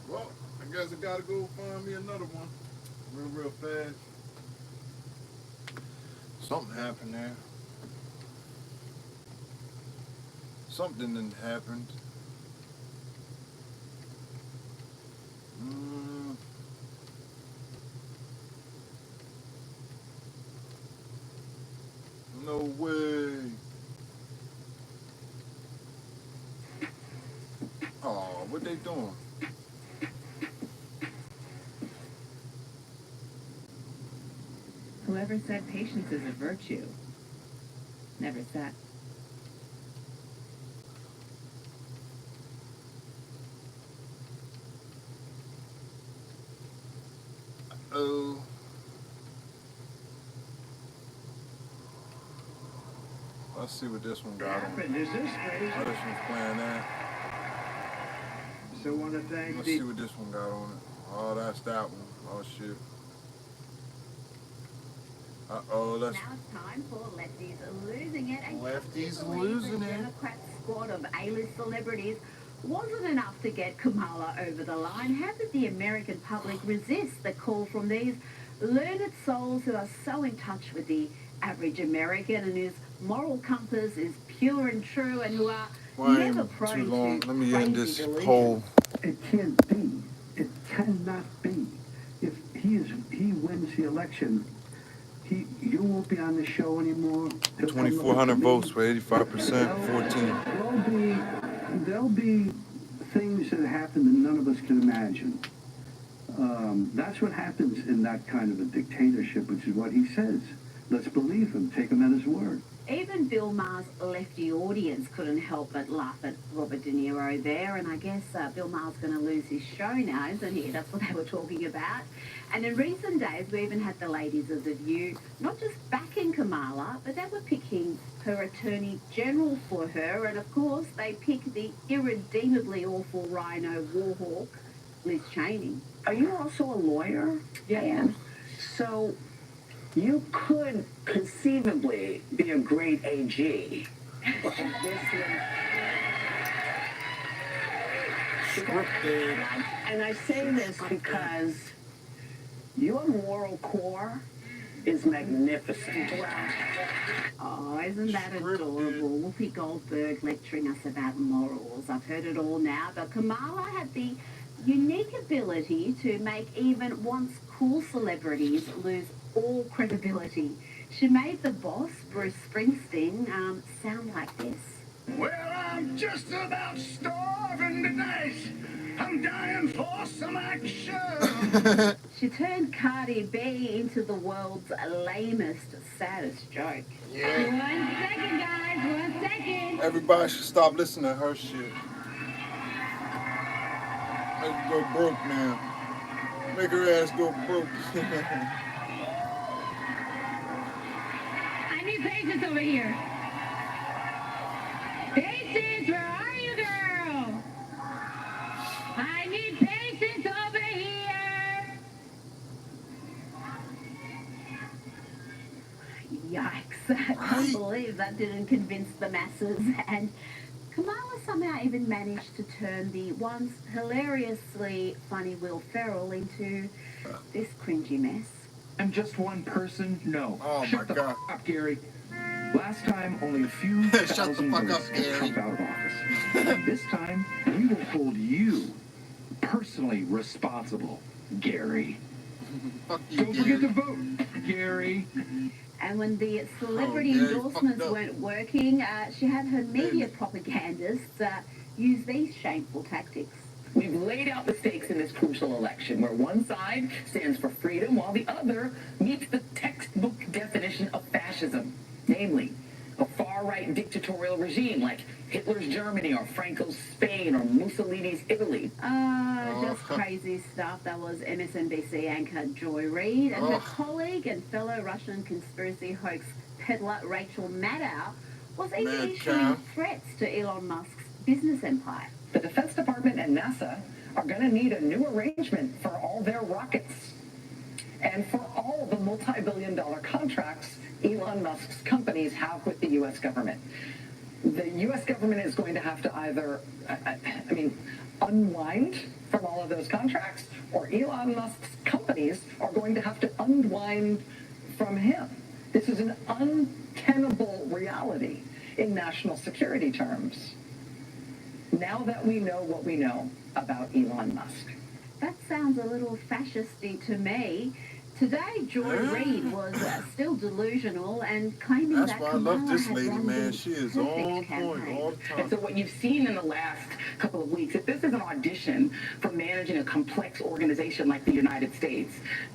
Well, I guess I gotta go find me another one. Real fast. Something happened there. Something didn't happen. No way. Oh, what they doing? Whoever said patience is a virtue never sat. Oh. Let's see what this one got on. Is this crazy? Oh, this one's playing that. So want to thank Let's see what this one got on it. Oh, that's that one. Oh, shit. Uh-oh, let's... Now it's time for Lefties Losing It. And Lefties Losing the It. Democrat squad of A-list celebrities wasn't enough to get Kamala over the line. How did the American public resist the call from these learned souls who are so in touch with the average American and whose moral compass is pure and true and who are never prone too long. to Let me end this delusions? poll. It can't be. It cannot be. If he wins the election, you won't be on the show anymore. 2,400 votes for 85%, 14. There'll be things that happen that none of us can imagine. That's what happens in that kind of a dictatorship, which is what he says. Let's believe him. Take him at his word. Even Bill Maher's lefty audience couldn't help but laugh at Robert De Niro there, and I guess Bill Maher's going to lose his show now, isn't he? That's what they were talking about. And in recent days, we even had the ladies of The View not just backing Kamala, but they were picking her attorney general for her, and of course, they picked the irredeemably awful rhino warhawk, Liz Cheney. Are you also a lawyer? Yeah, I am. So you could conceivably be a great AG. Scripted. And I say this because your moral core is magnificent. Oh, isn't that adorable? Whoopi Goldberg lecturing us about morals. I've heard it all now, but Kamala had the unique ability to make even once cool celebrities lose all credibility. She made the boss, Bruce Springsteen, sound like this. Well, I'm just about starving tonight. I'm dying for some action. She turned Cardi B into the world's lamest, saddest joke. Yeah. 1 second, guys, 1 second. Everybody should stop listening to her shit. Make her go broke now. Make her ass go broke. I need patience over here. Patience, where are you, girl? I need patience over here. Yikes. I can't believe that didn't convince the masses. And Kamala somehow even managed to turn the once hilariously funny Will Ferrell into this cringy mess. I'm just one person? No. Oh, Shut my the God. up, Gary. Last time, only a few Shut the thousand fuck votes up, got Gary. Trump out of office. This time, we will hold you personally responsible, Gary. Fuck you, Don't forget Gary. to vote, Gary. And when the celebrity endorsements weren't working, she had her media propagandists use these shameful tactics. We've laid out the stakes in this crucial election, where one side stands for freedom while the other meets the textbook definition of fascism, namely a far-right dictatorial regime like Hitler's Germany or Franco's Spain or Mussolini's Italy. Just crazy stuff. That was MSNBC anchor Joy Reid and her colleague and fellow Russian conspiracy hoax peddler Rachel Maddow was even issuing threats to Elon Musk's business empire. The Defense Department and NASA are going to need a new arrangement for all their rockets and for all the multi-billion-dollar contracts Elon Musk's companies have with the U.S. government. The U.S. government is going to have to either, unwind from all of those contracts, or Elon Musk's companies are going to have to unwind from him. This is an untenable reality in national security terms. Now that we know what we know about Elon Musk. That sounds a little fascisty to me. Today, Joy Reid was still delusional and claiming That's that why I Kamala love this had lady, run man. the She is perfect on campaign. point all the time. And so what you've seen in the last couple of weeks, if this is an audition for managing a complex organization like the United States,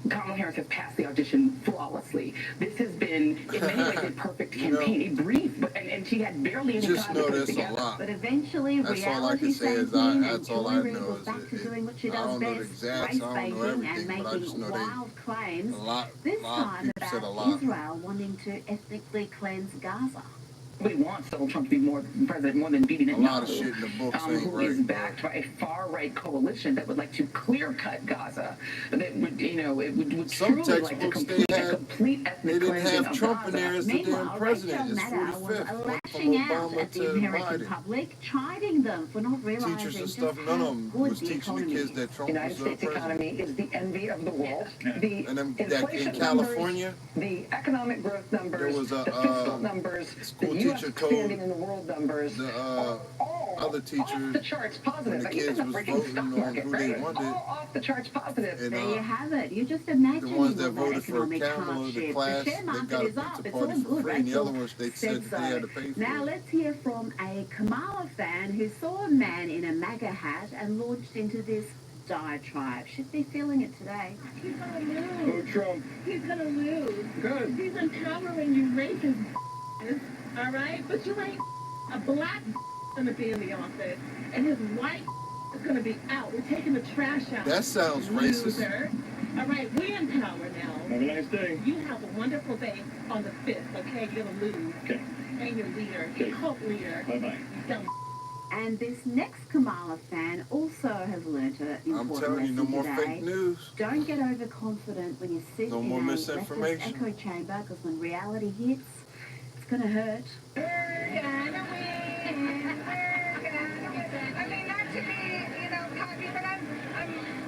Kamala Harris has passed the audition flawlessly. This has been, in many ways, a perfect campaign. A brief, and she had barely any time to put it together. But eventually, That's all I reality can say sank is in, that's and all Joy I Reid know was is back to doing what she I does don't know the best, exacts, race I don't know baiting and everything, but I just making know wild claims. lot This of time people said a about lot. Israel wanting to ethnically cleanse Gaza. We want Donald Trump to be more president more than Bibi Netanyahu, A lot of shit in the books ain't who right, is backed by a far-right coalition that would like to clear-cut Gaza. That would, it would Some truly like to textbooks complete a complete ethnic they didn't cleansing have of Trump Gaza. in there as the damn Meanwhile, president. Rachel It's Maddow 45th. was Went from lashing out Obama at to the American Biden. public, chiding them for not realizing Teachers and just stuff, how none of them good was the teaching the economy kids is. that Trump United was States president. economy is the envy of the world. The And them, inflation in California, numbers, the economic growth numbers, was a, the fiscal numbers, school the U.S. teacher told standing in the world numbers, the all other teachers off the charts positive. when the Like, even kids the was freaking voting stock on market, who right? they It's wanted. all off the charts positive. And, There you have it. You just imagine the ones that all that voted for economic Kamala, the hardship. class, The share they market got is a up. pizza It's all party for good. free. And the other Rachel ones, they said said they had to pay for Now it. let's hear from a Kamala fan who saw a man in a MAGA hat and launched into this diatribe. Should be feeling it today. He's gonna lose. Who, Trump? He's gonna lose. Good. He's empowering you racist, all right? But you ain't a black gonna be in the office, and his white is gonna be out. We're taking the trash out. That sounds racist. Loser. All right, we in power now. Have a nice day. You have a wonderful day on the 5th, okay? You're gonna lose. Okay. And your leader, Okay. your cult leader. Bye-bye. You dumb. And this next Kamala fan also has learnt an I'm important telling you, no lesson more today. fake news. Don't get overconfident when you sit No in more a misinformation. leftist echo chamber, because when reality hits, it's going to hurt.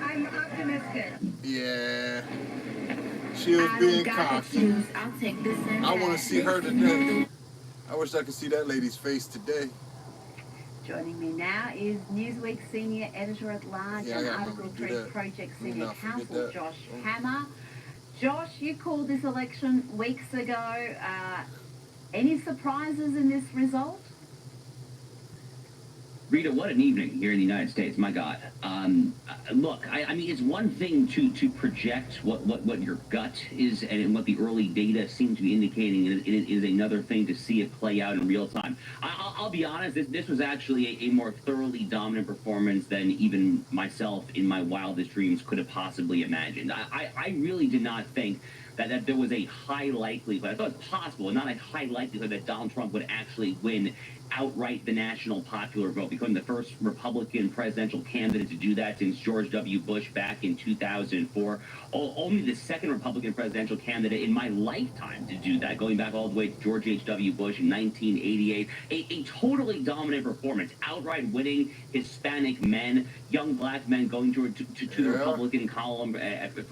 I'm optimistic. Yeah. She was being cocky. I'll take this and I want to see her today. I wish I could see that lady's face today. Joining me now is Newsweek Senior Editor-at-Large Yeah, I and gotta Article remember to do 3 that. Project Let me Senior not forget Counsel that. Josh Hammer. Josh, you called this election weeks ago. Any surprises in this result? Rita, what an evening here in the United States. My God. Look, I mean, it's one thing to project what your gut is and what the early data seems to be indicating. It is another thing to see it play out in real time. I'll be honest, this was actually a more thoroughly dominant performance than even myself in my wildest dreams could have possibly imagined. I really did not think that there was a high likelihood, I thought it was possible, not a high likelihood that Donald Trump would actually win outright the national popular vote, becoming the first Republican presidential candidate to do that since George W. Bush back in 2004. Only the second Republican presidential candidate in my lifetime to do that, going back all the way to George H.W. Bush in 1988. A totally dominant performance, outright winning Hispanic men, young black men going to the Republican column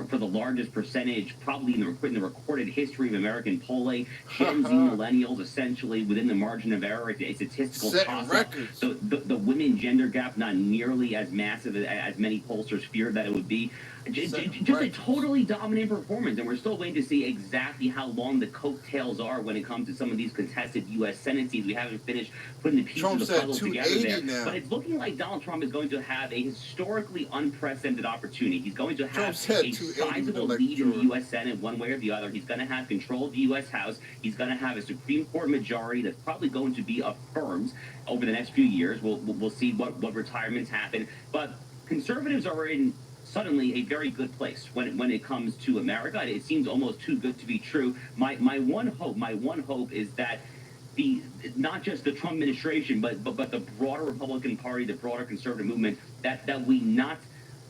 for the largest percentage, probably in the recorded history of American polling. Gen Z millennials essentially within the margin of error. It's a statistical Setting toss-up. records. So the women gender gap not nearly as massive as many pollsters feared that it would be. Just a totally dominant performance, and we're still waiting to see exactly how long the coattails are when it comes to some of these contested U.S. Senate seats. We haven't finished putting the pieces of the puzzle together there. Now. But it's looking like Donald Trump is going to have a historically unprecedented opportunity. He's going to have a sizable lead in the U.S. Senate one way or the other. He's going to have control of the U.S. House. He's going to have a Supreme Court majority that's probably going to be affirmed over the next few years. We'll see what retirements happen. But conservatives are in suddenly a very good place when it comes to America. It seems almost too good to be true. My one hope is that not just the Trump administration, but the broader Republican Party, the broader conservative movement, that we not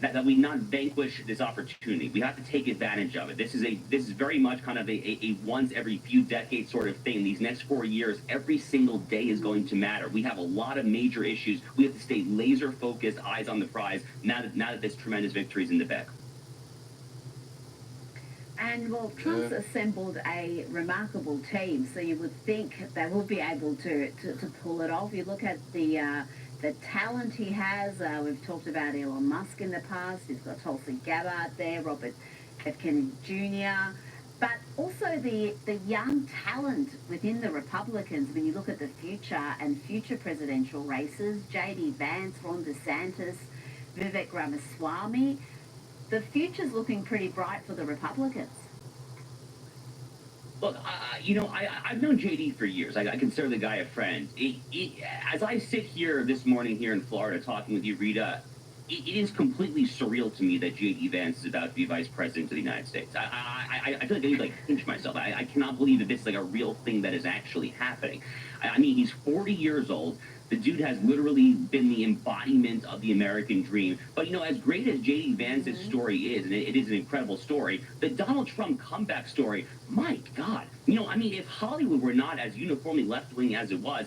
vanquish this opportunity. We have to take advantage of it. This is very much kind of a once every few decades sort of thing. These next 4 years, every single day is going to matter. We have a lot of major issues. We have to stay laser focused, eyes on the prize, now that this tremendous victory is in the bag. And, well, Trump's assembled a remarkable team, so you would think they will be able to pull it off. You look at the talent he has. We've talked about Elon Musk in the past. He's got Tulsi Gabbard there, Robert F. Kennedy Jr., but also the young talent within the Republicans. When you look at the future and future presidential races, J.D. Vance, Ron DeSantis, Vivek Ramaswamy, the future's looking pretty bright for the Republicans. Look, I've known JD for years. I consider the guy a friend. As I sit here this morning here in Florida talking with you, Rita, it is completely surreal to me that JD Vance is about to be vice president of the United States. I feel like I need to pinch myself. I cannot believe that this is a real thing that is actually happening. I mean, he's 40 years old. The dude has literally been the embodiment of the American dream. But, as great as J.D. Vance's story is, and it is an incredible story, the Donald Trump comeback story, my God. If Hollywood were not as uniformly left-wing as it was,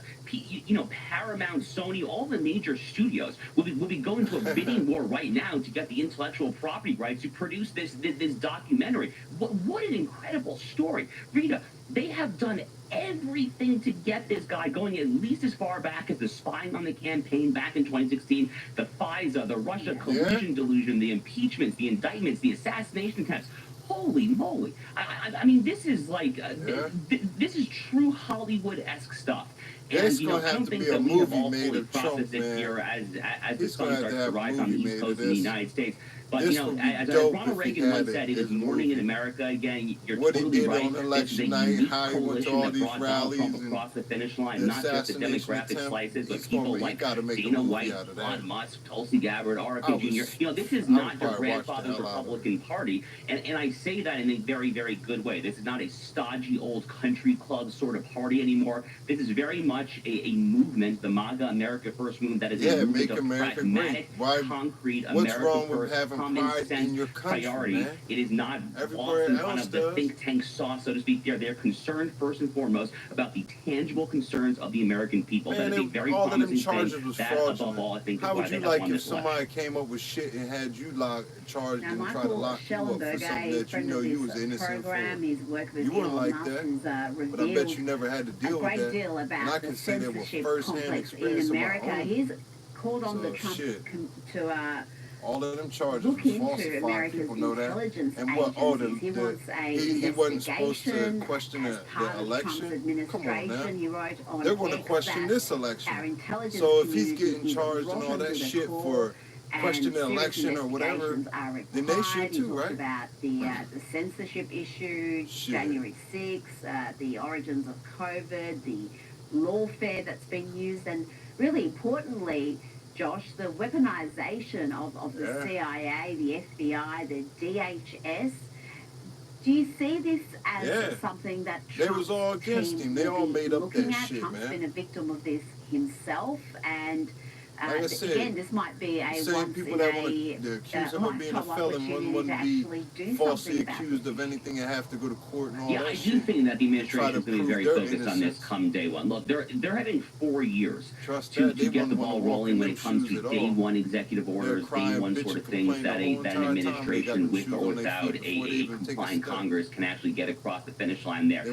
Paramount, Sony, all the major studios would be going to a bidding war right now to get the intellectual property rights to produce this documentary. What an incredible story. Rita, they have done everything to get this guy going at least as far back as the spying on the campaign back in 2016, the FISA, the Russia collusion delusion, the impeachments, the indictments, the assassination attempts. Holy moly. I mean, this is this is true Hollywood-esque stuff. It's And, going to have to be a movie made of Trump, here as the sun starts to rise on the East Coast of the United States. But, as Ronald Reagan once said, it is morning in America again. You're totally right. On election night, how he went to all these rallies Trump across the finish line, not just the demographic slices, but people like Dana White, Elon Musk, Tulsi Gabbard, RFK Jr. This is not your grandfather's Republican Party. And I say that in a very, very good way. This is not a stodgy old country club sort of party anymore. This is very much a movement, the MAGA America First movement, that is a movement of pragmatic, concrete America First, common sense priority. Man. It is not often kind of the think tank sauce, so to speak. They're concerned first and foremost about the tangible concerns of the American people. Man, that is a very promising thing. That, above all, I think, how is why would they you have like won if this somebody election. came up with shit and had you charged now, and Michael tried to lock you up for something that you know you was innocent for? He's worked with you wouldn't Elon like that, Musk, but I bet you never had to deal with that. Deal about and I can say that with first-hand experience in America. of my own. He's called on the Trump to all of them charges look was into falsified. America's People know that. intelligence And what? Oh, he wants a he wasn't supposed to question as part the of election. Trump's administration. Come on now. He wrote on They're going to question this election. So if he's getting charged and all that shit for questioning the election or whatever, then they should too, right? About the censorship issue, January 6th, the origins of COVID, the lawfare that's been used, and really importantly, Josh, the weaponization of the CIA, the FBI, the DHS. Do you see this as something that Trump they was all against him? They all made up that shit, Trump's man. Been a victim of this himself, and Like I said, again, this might be a same people that want to accuse him of being a felon wouldn't be falsely accused of anything and have to go to court and all that I shit. do think that the administration is going to be very focused on innocence. this come day one. Look, they're having 4 years to They get the wouldn't ball wanna walk rolling in when them it comes shoes to at day all. one executive orders, day one sort of things that an administration with or without a compliant Congress can actually get across the finish line there.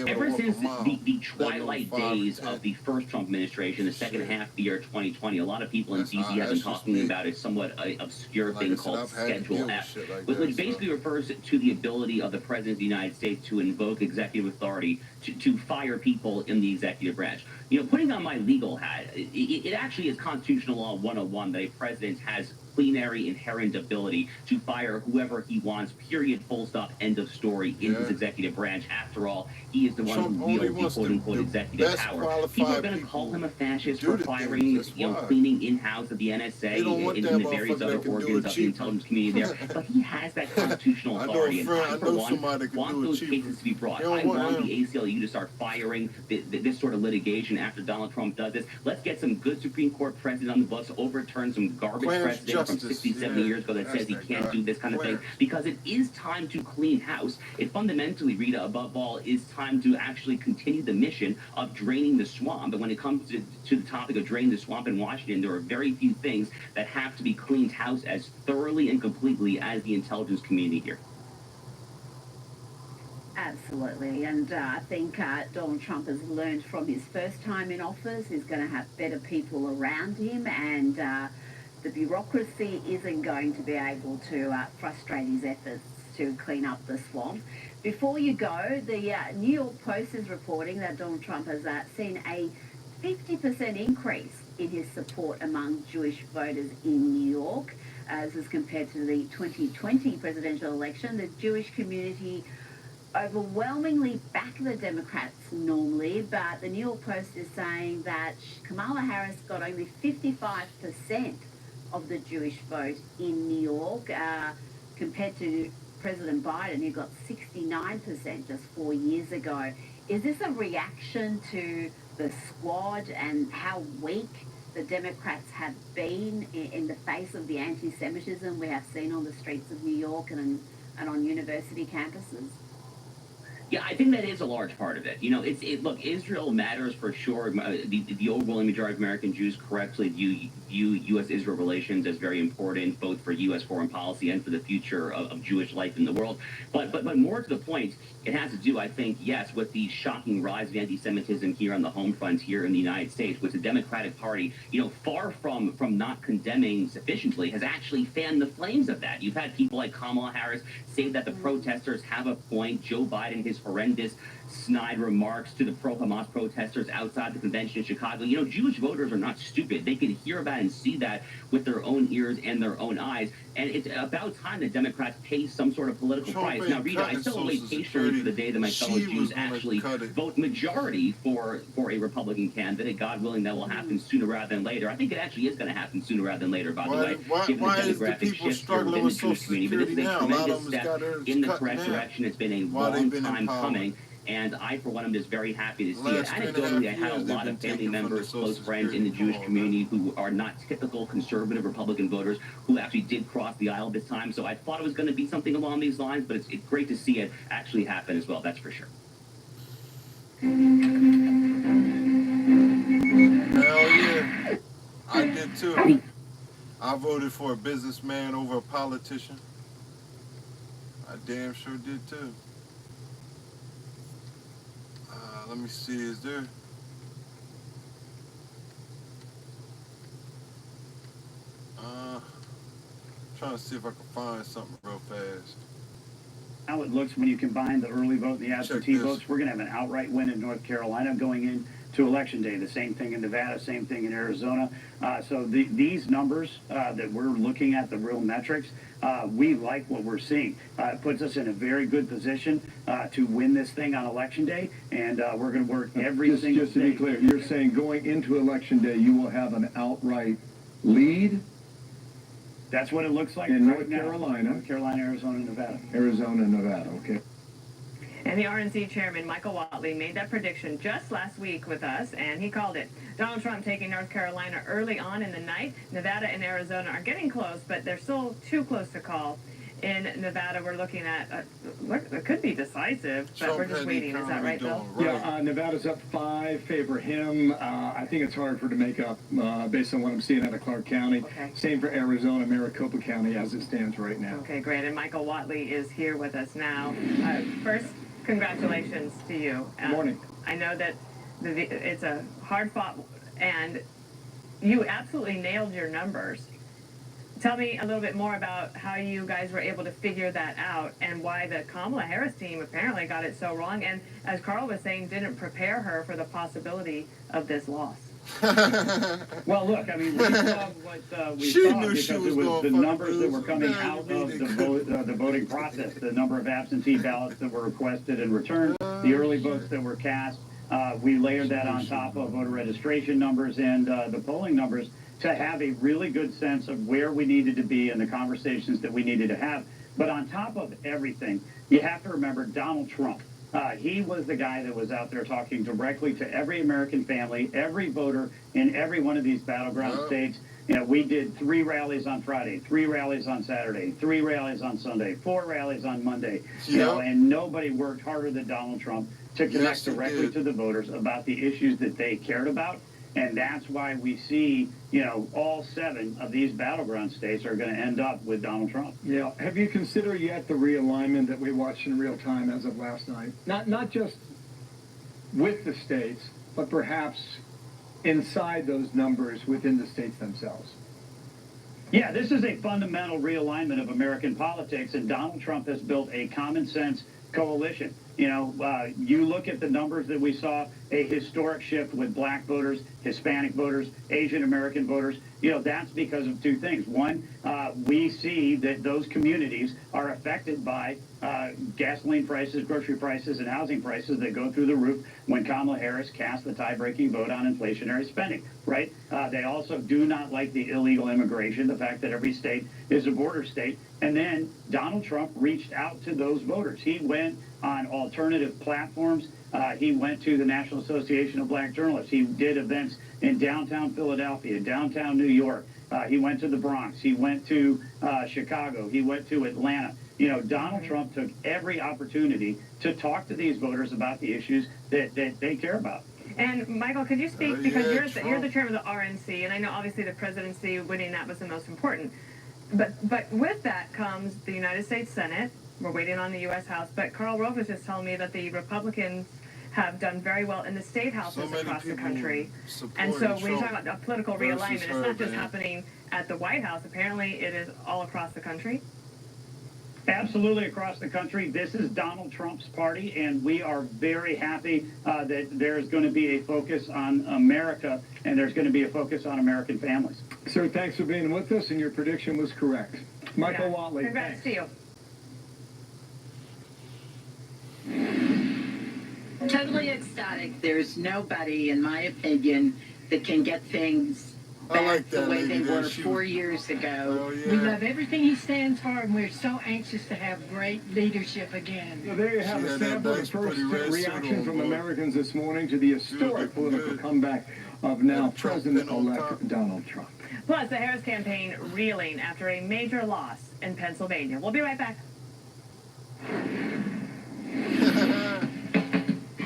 Ever since the twilight days of the first Trump administration, the second half of the year 2020, a lot of people in D.C. have been talking about a somewhat obscure thing called Schedule F, which basically refers to the ability of the President of the United States to invoke executive authority to fire people in the executive branch. You know, putting on my legal hat, it actually is constitutional law 101 that a president has plenary inherent ability to fire whoever he wants, period, full stop, end of story, in his executive branch. After all, he is the one who wields the quote-unquote executive power. People are going to call him a fascist for firing, cleaning in-house of the NSA and the various other organs of the intelligence community there, but he has that constitutional authority, and I, for one, want those cases to be brought. I want the ACLU to start firing this sort of litigation after Donald Trump does this. Let's get some good Supreme Court precedent on the books, overturn some garbage precedent from 60, 70 years ago that says he can't do this kind of thing, because it is time to clean house. It fundamentally, Rita, above all, is time to actually continue the mission of draining the swamp. But when it comes to the topic of draining the swamp in Washington, there are very few things that have to be cleaned house as thoroughly and completely as the intelligence community here. Absolutely, and I think Donald Trump has learned from his first time in office. He's going to have better people around him, and the bureaucracy isn't going to be able to frustrate his efforts to clean up the swamp. Before you go, the New York Post is reporting that Donald Trump has seen a 50% increase in his support among Jewish voters in New York. This is compared to the 2020 presidential election. The Jewish community overwhelmingly back the Democrats normally, but the New York Post is saying that Kamala Harris got only 55% of the Jewish vote in New York, compared to President Biden, who got 69% just 4 years ago. Is this a reaction to the squad and how weak the Democrats have been in the face of the anti-Semitism we have seen on the streets of New York and on university campuses? Yeah, I think that is a large part of it. You know, look, Israel matters for sure. The overwhelming majority of American Jews correctly view U.S.-Israel relations as very important, both for U.S. foreign policy and for the future of Jewish life in the world. But more to the point, it has to do, I think, yes, with the shocking rise of anti-Semitism here on the home front here in the United States, which the Democratic Party, you know, far from not condemning sufficiently, has actually fanned the flames of that. You've had people like Kamala Harris say that the protesters have a point. Joe Biden, his horrendous snide remarks to the pro-Hamas protesters outside the convention in Chicago. You know, Jewish voters are not stupid. They can hear about and see that with their own ears and their own eyes. And it's about time that Democrats pay some sort of political price. Now, Rita, I still wait patiently for the day that my fellow Jews actually vote majority for a Republican candidate. God willing, that will happen sooner rather than later. I think it actually is going to happen sooner rather than later, by the way, given the demographic shifts within the Jewish community. But this is a tremendous step in the correct direction. It's been a long time coming. And I, for one, am just very happy to see it. Anecdotally, I had a lot of family members, close friends in the Jewish community who are not typical conservative Republican voters who actually did cross the aisle this time. So I thought it was going to be something along these lines, but it's great to see it actually happen as well, that's for sure. Hell yeah. I did too. I voted for a businessman over a politician. I damn sure did too. Let me see, is there... trying to see if I can find something real fast. How it looks when you combine the early vote and the absentee votes, we're going to have an outright win in North Carolina going into Election Day. The same thing in Nevada, same thing in Arizona. So these numbers that we're looking at, the real metrics, we like what we're seeing. It puts us in a very good position to win this thing on Election Day, and we're going to work every single day. Just to be clear, you're saying going into Election Day, you will have an outright lead? That's what it looks like in right North now. Carolina. North Carolina, Arizona, Nevada. Arizona, Nevada, okay. And the RNC chairman, Michael Whatley, made that prediction just last week with us, and he called it. Donald Trump taking North Carolina early on in the night. Nevada and Arizona are getting close, but they're still too close to call. In Nevada, we're looking at, it could be decisive, but we're just waiting. Is that right, Bill? Yeah, Nevada's up 5, favor him. I think it's hard for her to make up based on what I'm seeing out of Clark County. Okay. Same for Arizona, Maricopa County as it stands right now. Okay, great. And Michael Watley is here with us now. First, congratulations to you. Good morning. I know that it's a hard fought, and you absolutely nailed your numbers. Tell me a little bit more about how you guys were able to figure that out and why the Kamala Harris team apparently got it so wrong and, as Carl was saying, didn't prepare her for the possibility of this loss. Well, look, I mean, we saw what we saw because it was the numbers that were coming out of the voting process, the number of absentee ballots that were requested and returned, the early votes that were cast. We layered that on top of voter registration numbers and the polling numbers to have a really good sense of where we needed to be and the conversations that we needed to have. But on top of everything, you have to remember Donald Trump. He was the guy that was out there talking directly to every American family, every voter in every one of these battleground states. You know, we did 3 rallies on Friday, 3 rallies on Saturday, 3 rallies on Sunday, 4 rallies on Monday. You know, and nobody worked harder than Donald Trump to connect directly to the voters about the issues that they cared about. And that's why we see, you know, all 7 of these battleground states are going to end up with Donald Trump. Yeah. Have you considered yet the realignment that we watched in real time as of last night? Not just with the states, but perhaps inside those numbers within the states themselves. Yeah, this is a fundamental realignment of American politics, and Donald Trump has built a common sense coalition. You know, you look at the numbers that we saw, a historic shift with black voters, Hispanic voters, Asian American voters. You know, that's because of 2 things. One, we see that those communities are affected by gasoline prices, grocery prices, and housing prices that go through the roof when Kamala Harris cast the tie-breaking vote on inflationary spending, right? They also do not like the illegal immigration, the fact that every state is a border state. And then Donald Trump reached out to those voters. He went on alternative platforms. He went to the National Association of Black Journalists. He did events in downtown Philadelphia, downtown New York. He went to the Bronx. He went to Chicago. He went to Atlanta. You know, Donald Trump took every opportunity to talk to these voters about the issues that they care about. And Michael, could you speak, because you're the chairman of the RNC, and I know obviously the presidency, winning that was the most important. But with that comes the United States Senate. We're waiting on the U.S. House. But Karl Rove was just telling me that the Republicans have done very well in the state houses across the country. And so when you talk about a political realignment, it's not just happening at the White House. Apparently, it is all across the country. Absolutely across the country. This is Donald Trump's party, and we are very happy that there's going to be a focus on America, and there's going to be a focus on American families. Sir, thanks for being with us, and your prediction was correct. Michael Watley. Congrats to you. Totally ecstatic. There's nobody, in my opinion, that can get things back the way they were 4 years ago. We love everything he stands for, and we're so anxious to have great leadership again. So there you have a sample of the first reaction from Americans this morning to the historic political comeback of now President-elect Donald Trump. Plus, the Harris campaign reeling after a major loss in Pennsylvania. We'll be right back.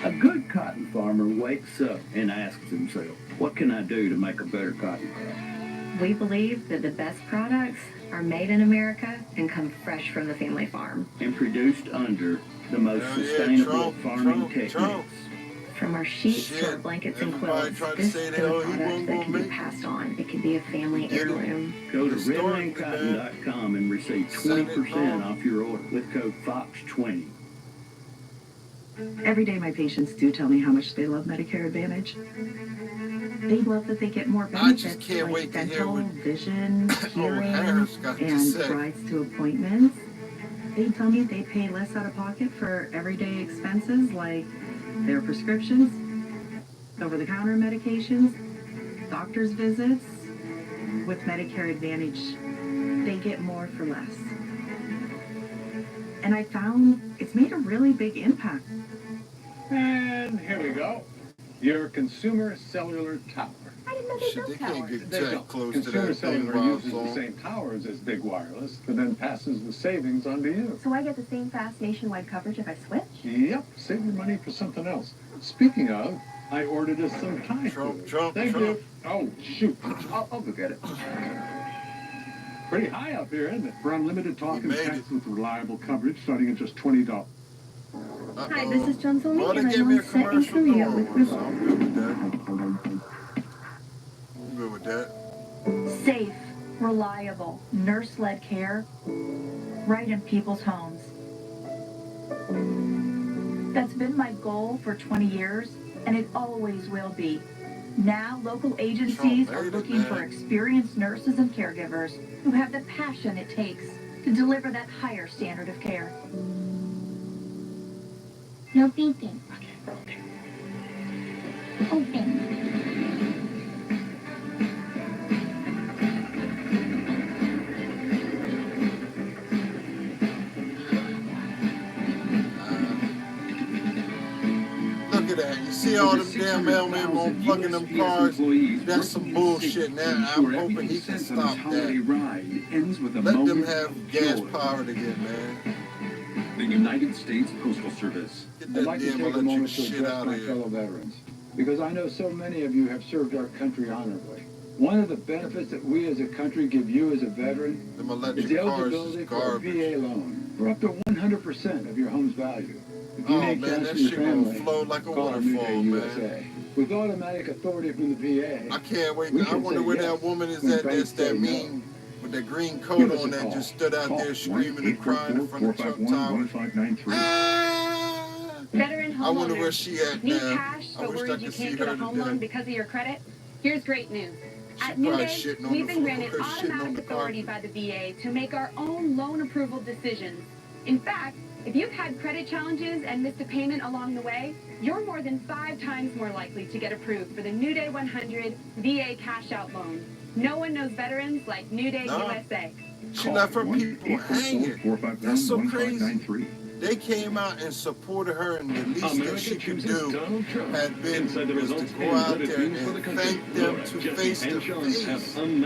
A good cotton farmer wakes up and asks himself, what can I do to make a better cotton crop? We believe that the best products are made in America and come fresh from the family farm. And produced under the most sustainable farming techniques. From our sheets to our blankets and quilts, this is a product that can be passed on. It can be a family heirloom. Go to riverandcotton.com and receive 20% off your order with code FOX20. Every day my patients do tell me how much they love Medicare Advantage. They love that they get more benefits like dental, vision, hearing, and rides to appointments. They tell me they pay less out of pocket for everyday expenses like their prescriptions, over-the-counter medications, doctor's visits. With Medicare Advantage, they get more for less. And I found it's made a really big impact. And here we go. Your consumer cellular tower. Shit, they can't get jack close to Consumer that thing Cellular while uses it's the on. same towers as Big Wireless, but then passes the savings on to you. So I get the same fast nationwide coverage if I switch? Yep, save your money for something else. Speaking of, I ordered us some Thai food. Thank you. Oh, shoot. I'll go get it. Pretty high up here, isn't it? For unlimited talk and text with reliable coverage starting at just $20. Hi, this is John Solney, Well, and they I'm gave me a on set in commercial Korea going with on, so I'm good with that. I'm good with that. Safe, reliable, nurse-led care right in people's homes. That's been my goal for 20 years, and it always will be. Now, local agencies are looking for experienced nurses and caregivers who have the passion it takes to deliver that higher standard of care. No thinking. Open. Look at that. You see all them damn mailmen unplugging them cars? That's some bullshit now. I'm hoping he can stop that. Let them have gas powered again, man. The United States Postal Service. Get I'd that like to damn take a electric moment to shit address out my of here. fellow veterans, because I know so many of you have served our country honorably. One of the benefits that we as a country give you as a veteran is the eligibility for a VA loan for up to 100% of your home's value. If you need cash that for your shit gonna family, flow like a call waterfall, New Day man. USA. With automatic authority from the VA, I can't wait. we I can wonder say where yes that woman is when at. banks That's that say no. mean with that green Give coat us a on that call. just stood out Call there screaming and crying in front of Trump Tower. Veteran I wonder where homeowners she at need now. cash, I but wish I worried you could see can't get her a home loan today. because of your credit? Here's great news. At probably New Day, shitting on we've the been floor, granted shitting on automatic the authority by the VA to make our own loan approval decisions. In fact, if you've had credit challenges and missed a payment along the way, you're more than 5 times more likely to get approved for the New Day 100 VA cash out loan. No one knows veterans like New Day USA. She left her people hanging. That's so crazy. They came out and supported her, and the least that she could do had been was to go out there and thank them to face to face. And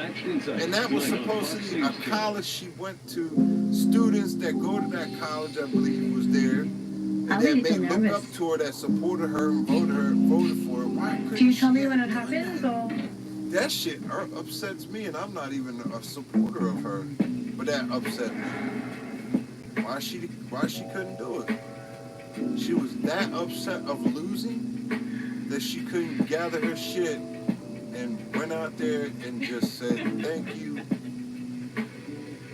that was supposedly a college she went to. Students that go to that college, I believe, was there. And that may look up to her, that supported her and voted for her. Why couldn't Do you she tell me have when it done happens, that? or? That shit upsets me, and I'm not even a supporter of her. But that upset me. Why she couldn't do it? She was that upset of losing that she couldn't gather her shit and went out there and just said thank you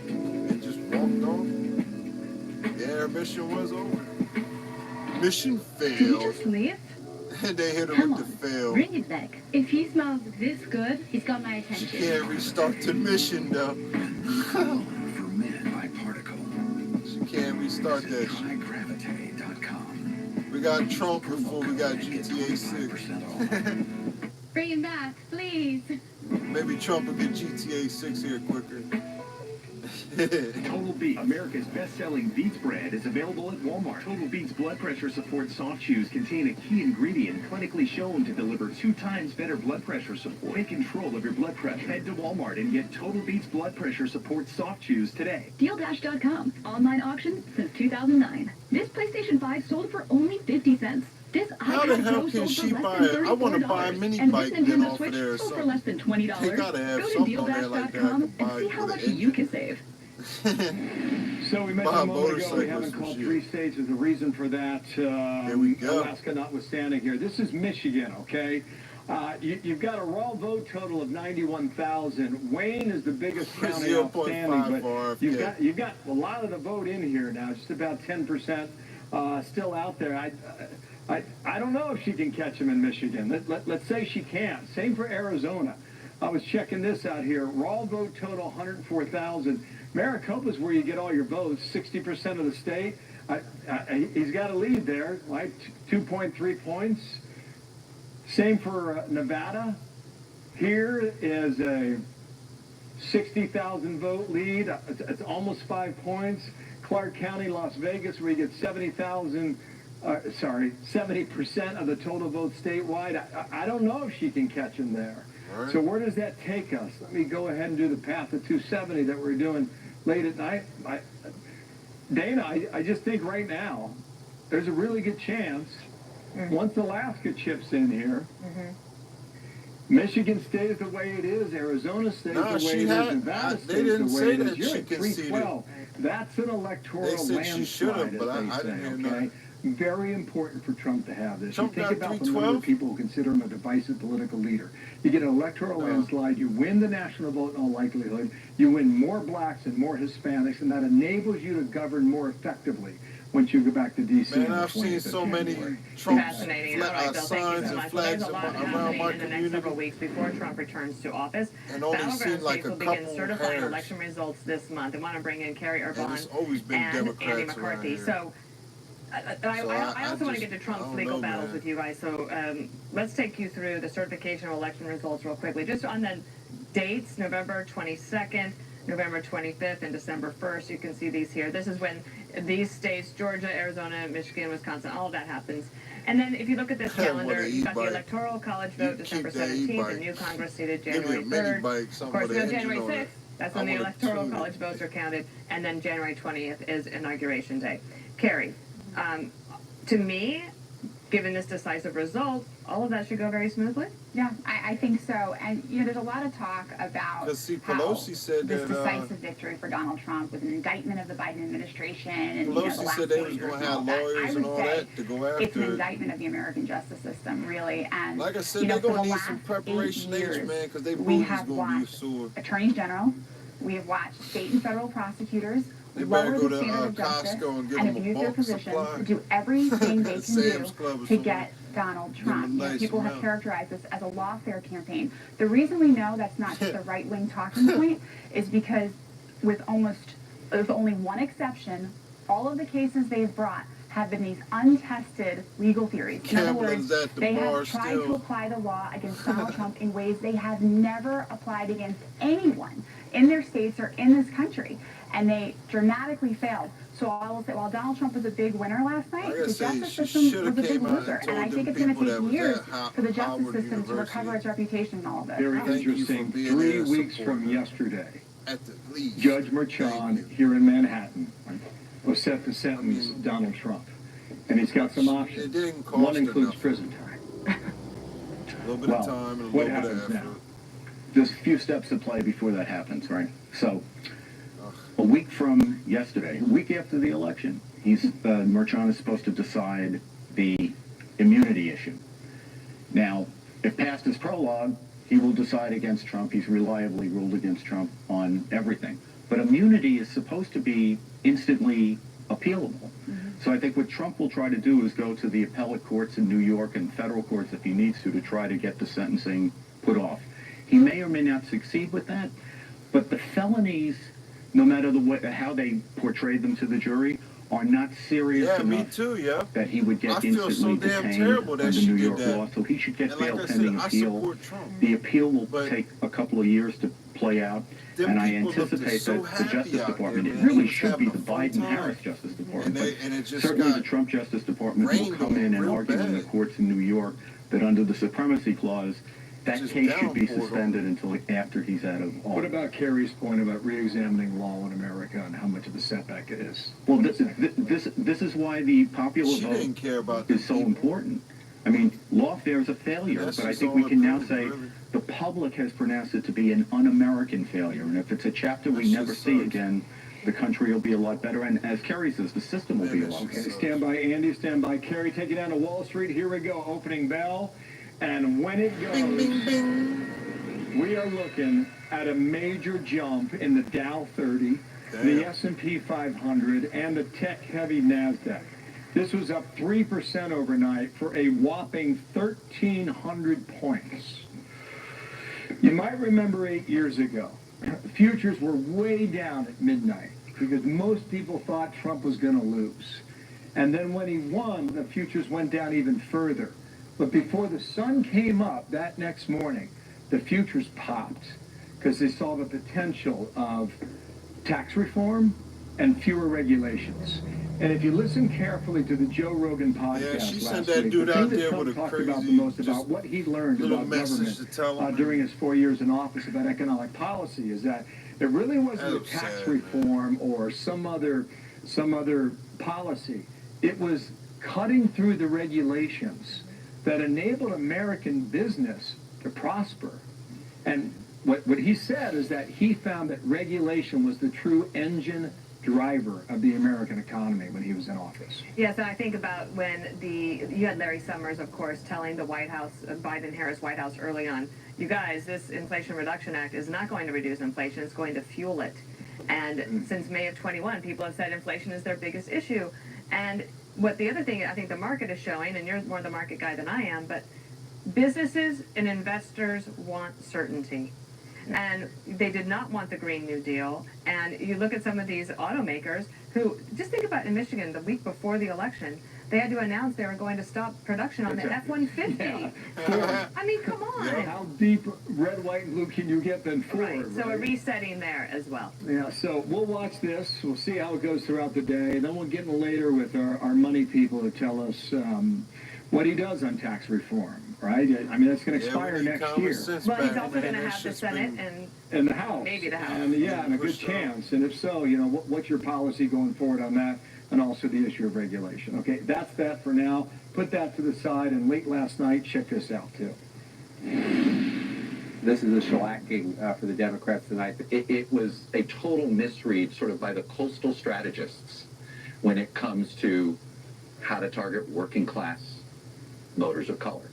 and just walked off. Yeah, her mission was over. Mission failed. Did he just leave? And they hit her Come with on, the fail. bring it back. If he smells this good, he's got my attention. She can't restart the mission though. For men by particle. She can't restart that shit. We got Trump before we got GTA 6. Bring him back, please. Maybe Trump will get GTA 6 here quicker. Total Beets, America's best-selling Beets brand, is available at Walmart. Total Beets blood pressure support soft chews contain a key ingredient clinically shown to deliver 2 times better blood pressure support. Take control of your blood pressure. Head to Walmart and get Total Beets blood pressure support soft chews today. Deal-Dash.com. Online auction since 2009. This PlayStation 5 sold for only 50 cents. This How the iPad hell Pro can sold she for less buy than it? I want to buy a $34. mini And bike this then Nintendo off of Switch there or sold for something. less than $20. They gotta have Go to something on there like that Deal-Dash.com to buy and see how with much an you can save. So we mentioned a moment ago we haven't called 3 states as a reason for that. There we go. Alaska notwithstanding here. This is Michigan, okay? You've got a raw vote total of 91,000. Wayne is the biggest county 0.5 outstanding, for but you've got a lot of the vote in here now, just about 10% still out there. I don't know if she can catch him in Michigan. Let's say she can't. Same for Arizona. I was checking this out here. Raw vote total 104,000. Maricopa's where you get all your votes, 60% of the state. He's got a lead there, right? 2.3 points. Same for Nevada. Here is a 60,000 vote lead. It's almost 5 points. Clark County, Las Vegas, where you get 70% of the total vote statewide. I don't know if she can catch him there. Right. So where does that take us? Let me go ahead and do the path to 270 that we're doing late at night. Dana, I just think right now, there's a really good chance, once Alaska chips in here, Michigan stays the way it is, Arizona stays the way it is, Nevada stays the way it is. You're at 312. That's an electoral landslide, as they say, okay? Very important for Trump to have this. You think about the number of people who consider him a divisive political leader. You get an electoral landslide, you win the national vote in all likelihood, you win more blacks and more Hispanics, and that enables you to govern more effectively once you go back to D.C. Man, I've seen so many Trump Fascinating. All right, Bill, thank you so much. Well, there's a lot happening in the next several weeks before Trump returns to office. Battleground states will begin certifying election results this month. I want to bring in Kerry Irvine and Andy McCarthy. So I also want to get to Trump's legal battles with you guys. So let's take you through the certification of election results real quickly. Just on the dates, November 22nd, November 25th, and December 1st. You can see these here. This is when these states, Georgia, Arizona, Michigan, Wisconsin, all of that happens. And then if you look at this calendar, you've got the Electoral College vote December 17th, the new Congress seated January 3rd. Of course, we have January 6th. That's when the Electoral College votes are counted. And then January 20th is Inauguration Day. Kerry, to me, given this decisive result, all of that should go very smoothly. Yeah, I think so. And, you know, there's a lot of talk about Pelosi said this that, decisive victory for Donald Trump was an indictment of the Biden administration. And, Pelosi said they was going to have lawyers and all that to go after it's an indictment of the American justice system, really. And, like I said, you know, they're going to for need the some last preparation 8 H, years, man, because they we booty's have going to be watched sore. attorneys general, we have watched state and federal prosecutors They better lower go the to standard of justice Costco and get and them a abuse their bulk position supply. to do everything they can Sam's do Club or to something. get Donald Give 'em a Trump. You know, nice people have amount. characterized this as a lawfare campaign. The reason we know that's not just a right-wing talking point is because with only one exception, all of the cases they've brought have been these untested legal theories. In other words, they have tried to apply the law against Donald Trump in ways they have never applied against anyone in their states or in this country. And they dramatically failed. So I will say, while Donald Trump was a big winner last night, the justice system was a big loser. And I think it's going to take years for the justice system to recover its reputation in all of this. Very interesting. 3 weeks from yesterday, Judge Merchan here in Manhattan was set to sentence Donald Trump. And he's got some options. One includes prison time. A little bit of time and a little bit of effort. There's a few steps to play before that happens, right? So, a week from yesterday, a week after the election, Merchan is supposed to decide the immunity issue. Now, if past his prologue, he will decide against Trump. He's reliably ruled against Trump on everything. But immunity is supposed to be instantly appealable. So I think what Trump will try to do is go to the appellate courts in New York and federal courts if he needs to try to get the sentencing put off. He may or may not succeed with that, but the felonies, no matter how they portrayed them to the jury, are not serious enough that he would get instantly detained under New York law. So he should get bail pending appeal. The appeal will take a couple of years to play out, and I anticipate that the Justice Department, it really should be the Biden-Harris Justice Department, but certainly the Trump Justice Department will come in and argue in the courts in New York that under the Supremacy Clause, that case should be suspended until after he's out of office. What about Kerry's point about re-examining law in America and how much of a setback it is? Well, this is why the popular vote is so important. I mean, lawfare is a failure, but I think we can now say the public has pronounced it to be an un-American failure. And if it's a chapter we never see again, the country will be a lot better. And as Kerry says, the system will be a lot better. Okay, stand by, Andy. Stand by, Kerry. Take you down to Wall Street. Here we go. Opening bell. And when it goes, bing, bing, bing. We are looking at a major jump in the Dow 30, the S&P 500, and the tech-heavy NASDAQ. This was up 3% overnight for a whopping 1,300 points. You might remember 8 years ago, futures were way down at midnight because most people thought Trump was going to lose. And then when he won, the futures went down even further. But before the sun came up that next morning, the futures popped because they saw the potential of tax reform and fewer regulations. And if you listen carefully to the Joe Rogan podcast she last sent that week, dude the out thing there that with a Trump talked crazy, about the most about what he learned little about message to tell government him. during his 4 years in office about economic policy is that it really wasn't a tax reform or some other policy. It was cutting through the regulations that enabled American business to prosper. And what he said is that he found that regulation was the true engine driver of the American economy when he was in office. Yes, and I think about when you had Larry Summers, of course, telling the White House, Biden-Harris White House early on, you guys, this Inflation Reduction Act is not going to reduce inflation, it's going to fuel it. And since May of 21, people have said inflation is their biggest issue. And what the other thing I think the market is showing, and you're more the market guy than I am, but businesses and investors want certainty. And they did not want the Green New Deal. And you look at some of these automakers who, just think about in Michigan, the week before the election, they had to announce they were going to stop production on the F-150. Yeah. I mean, come on. Yeah. How deep red, white, and blue can you get than Ford? Right. So a resetting there as well. Yeah, so we'll watch this. We'll see how it goes throughout the day. Then we'll get in later with our money people to tell us what he does on tax reform, right? I mean, that's going to expire next year. Well, he's also going to have the Senate and the House. Maybe the House. And and a good chance. And if so, what's your policy going forward on that? And also the issue of regulation. Okay, that's that for now. Put that to the side. And late last night, check this out, too. This is a shellacking for the Democrats tonight. It was a total misread sort of by the coastal strategists when it comes to how to target working class voters of color.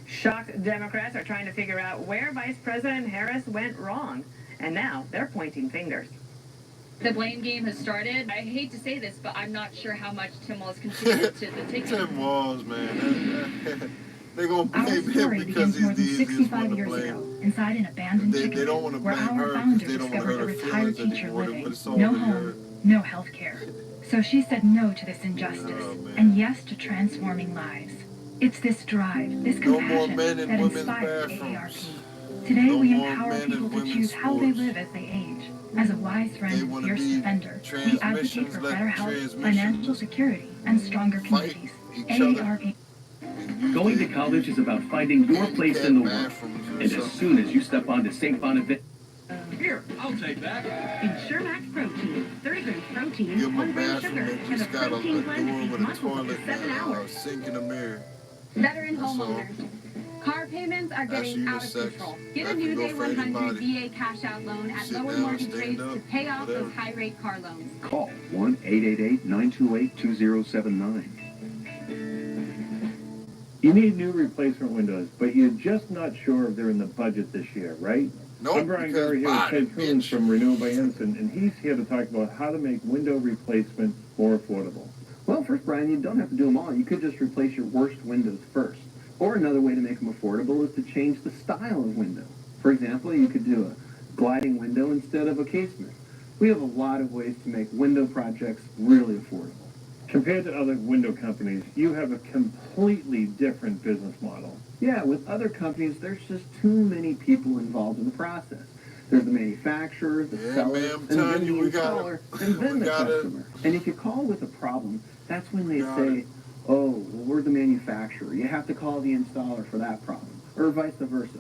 Shocked Democrats are trying to figure out where Vice President Harris went wrong. And now they're pointing fingers. The blame game has started. I hate to say this, but I'm not sure how much Tim Walz contributed to the ticket. Tim Walz, man. They're going to Our blame story him because begins more he's than the easiest 65 one to years blame. ago, inside an abandoned chicken They don't want to where blame our her founder because they don't want to discovered a hurt her retired feelings teacher anymore. living. But it's all No over home, here. no health care. So she said no to this injustice and yes to transforming lives. It's this drive, this compassion that inspires AARP. Today we empower people to choose how they live as they age. As a wise friend and fierce defender, we advocate for better health, financial security, and stronger communities. AARP. Going to college is about finding your place in the world. And as soon as you step onto St. Bonaventure... Here, I'll take that. Ensure Max Protein, 30 grams protein, Give 1 him a gram bathroom sugar, that and a just got a protein blend door that with keeps a muscles up toilet to 7 and hours. a sink in the mirror. Veteran That's all. homeowners. Car payments are getting Actually, out of unisex. control. Get a That new can go Day for 100 anybody. VA cash out loan at Sit lower down, mortgage stand rates up, to pay off whatever. those high rate car loans. Call 1-888-928-2079. You need new replacement windows, but you're just not sure if they're in the budget this year, right? Nope, I'm Brian because Gary here with Biden, Ted Coons from Renewable Anderson, and he's here to talk about how to make window replacement more affordable. Well, first, Brian, you don't have to do them all. You could just replace your worst windows first. Or another way to make them affordable is to change the style of window. For example, you could do a gliding window instead of a casement. We have a lot of ways to make window projects really affordable. Compared to other window companies, you have a completely different business model. Yeah, with other companies, there's just too many people involved in the process. There's the manufacturer, the seller, and then the installer, and then the customer. And if you call with a problem, that's when they say, oh, well, we're the manufacturer. You have to call the installer for that problem, or vice versa.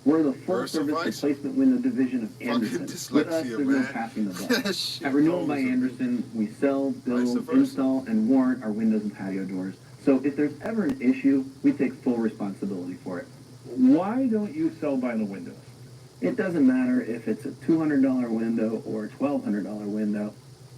We're the full-service replacement window division of Anderson. With us, there's no passing the buck. At Renewal by Anderson, we sell, build, install, and warrant our windows and patio doors. So if there's ever an issue, we take full responsibility for it. Why don't you sell vinyl windows? It doesn't matter if it's a $200 window or a $1,200 window.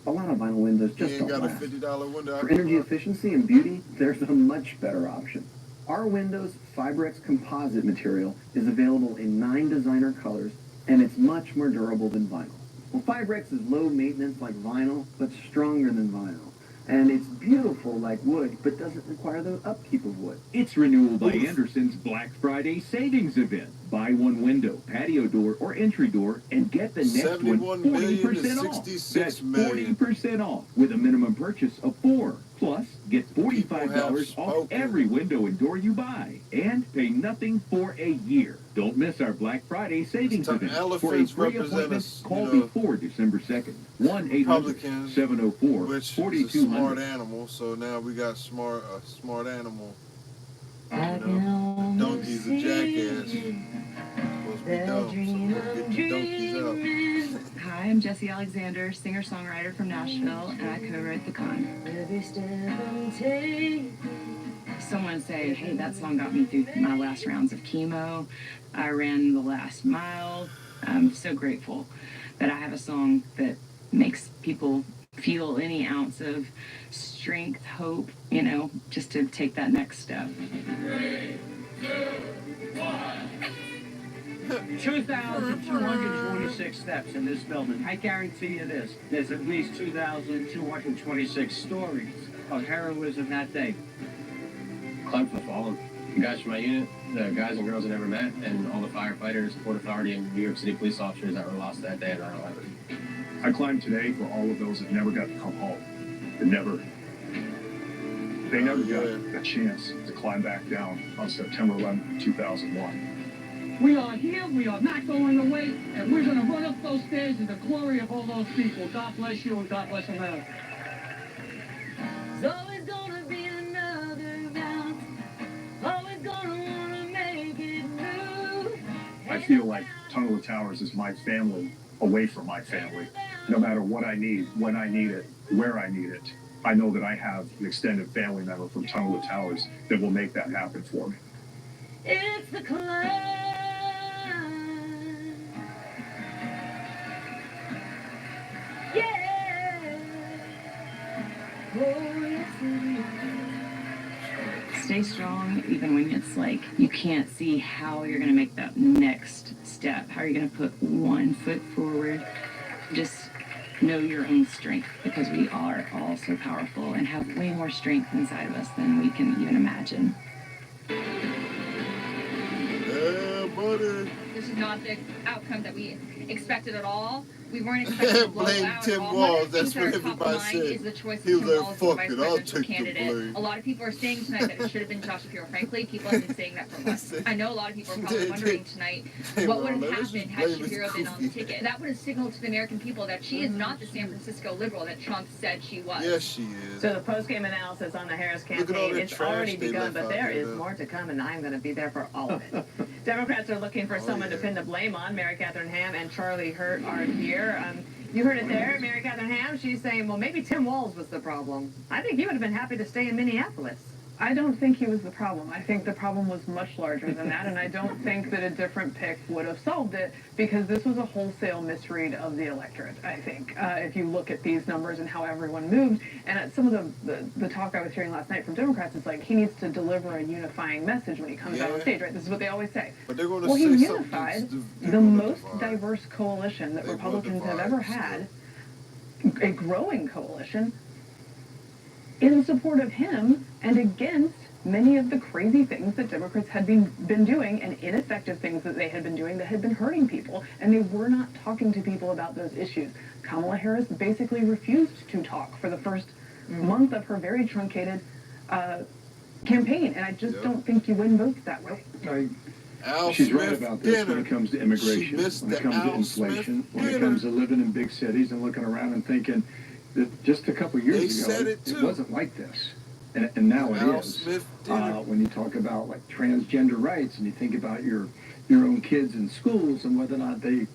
A lot of vinyl windows just don't got last. a $50 window. For energy efficiency and beauty, there's a much better option. Our Windows Fibrex composite material is available in 9 designer colors, and it's much more durable than vinyl. Well, Fibrex is low maintenance like vinyl, but stronger than vinyl. And it's beautiful like wood, but doesn't require the upkeep of wood. It's Renewal by Anderson's Black Friday savings event. Buy one window, patio door, or entry door, and get the next one 40% off. That's 40% off with a minimum purchase of 4. Plus, get $45 off every window and door you buy, and pay nothing for a year. Don't miss our Black Friday savings event. For a Elephants free represent appointment, us, call you know, before December 2nd. Republicans, 1-800-704-4200. which is a smart animal. So now we got smart animal. You know, donkey's a jackass. Supposed to be dumb, so we'll get the donkeys up. Hi, I'm Jessie Alexander, singer-songwriter from Nashville, and I co-wrote The Con. Someone say, hey, that song got me through my last rounds of chemo. I ran the last mile. I'm so grateful that I have a song that makes people feel any ounce of strength, hope, you know, just to take that next step. 2,226 steps in this building. I guarantee you this. There's at least 2,226 stories of heroism that day. Climb for the fallen. The guys from my unit, the guys and girls I never met, and all the firefighters, Port Authority, and New York City police officers that were lost that day at 9/11. I climbed today for all of those that never got to come home. They never got a chance to climb back down on September 11th, 2001. We are here, we are not going away, and we're going to run up those stairs in the glory of all those people. God bless you and God bless America. There's always gonna be another round. Always gonna wanna make it new. I feel like Tunnel of Towers is my family away from my family. No matter what I need, when I need it, where I need it, I know that I have an extended family member from Tunnel of Towers that will make that happen for me. It's the climb. Yeah. Oh, yes, it is. Stay strong even when it's like you can't see how you're going to make that next step. How are you going to put one foot forward? Just know your own strength, because we are all so powerful and have way more strength inside of us than we can even imagine. Yeah, buddy. This is not the outcome that we expected at all. We weren't expecting to blow Blame out Tim at all. Walz. One of the That's things what that are top everybody of mind said. is the choice of He was Tim like, Walz as the fuck vice it, I'll presidential take the candidate. blame. A lot of people are saying tonight that it should have been Josh Shapiro. Frankly, people have been saying that for months. I know a lot of people are probably wondering tonight what would have happened had Shapiro been on the ticket. That would have signaled to the American people that she is not the San Francisco liberal that Trump said she was. Yes, she is. So the post-game analysis on the Harris Look at all campaign, that it's trash already they begun, left but out there there, is though. more to come, and I'm going to be there for all of it. Democrats are looking for someone to pin the blame on. Mary Catherine Ham and Charlie Hurt are here. You heard it there, Mary Catherine Ham. She's saying, well, maybe Tim Walz was the problem. I think he would have been happy to stay in Minneapolis. I don't think he was the problem. I think the problem was much larger than that, and I don't think that a different pick would have solved it, because this was a wholesale misread of the electorate, I think. If you look at these numbers and how everyone moved, and at some of the talk I was hearing last night from Democrats, it's like he needs to deliver a unifying message when he comes out on stage, right? This is what they always say. But they're going to Well, he say unified something the most diverse coalition that They will Republicans have divide ever had, a growing coalition, in support of him and against many of the crazy things that Democrats had been doing, and ineffective things that they had been doing that had been hurting people, and they were not talking to people about those issues. Kamala Harris basically refused to talk for the first month of her very truncated campaign, and I just don't think you win votes that way. She's right about this when it comes to immigration, when it comes to inflation, when it comes to living in big cities and looking around and thinking that just a couple years ago, it wasn't like this. And now it is. When you talk about like transgender rights and you think about your own kids in schools and whether or not they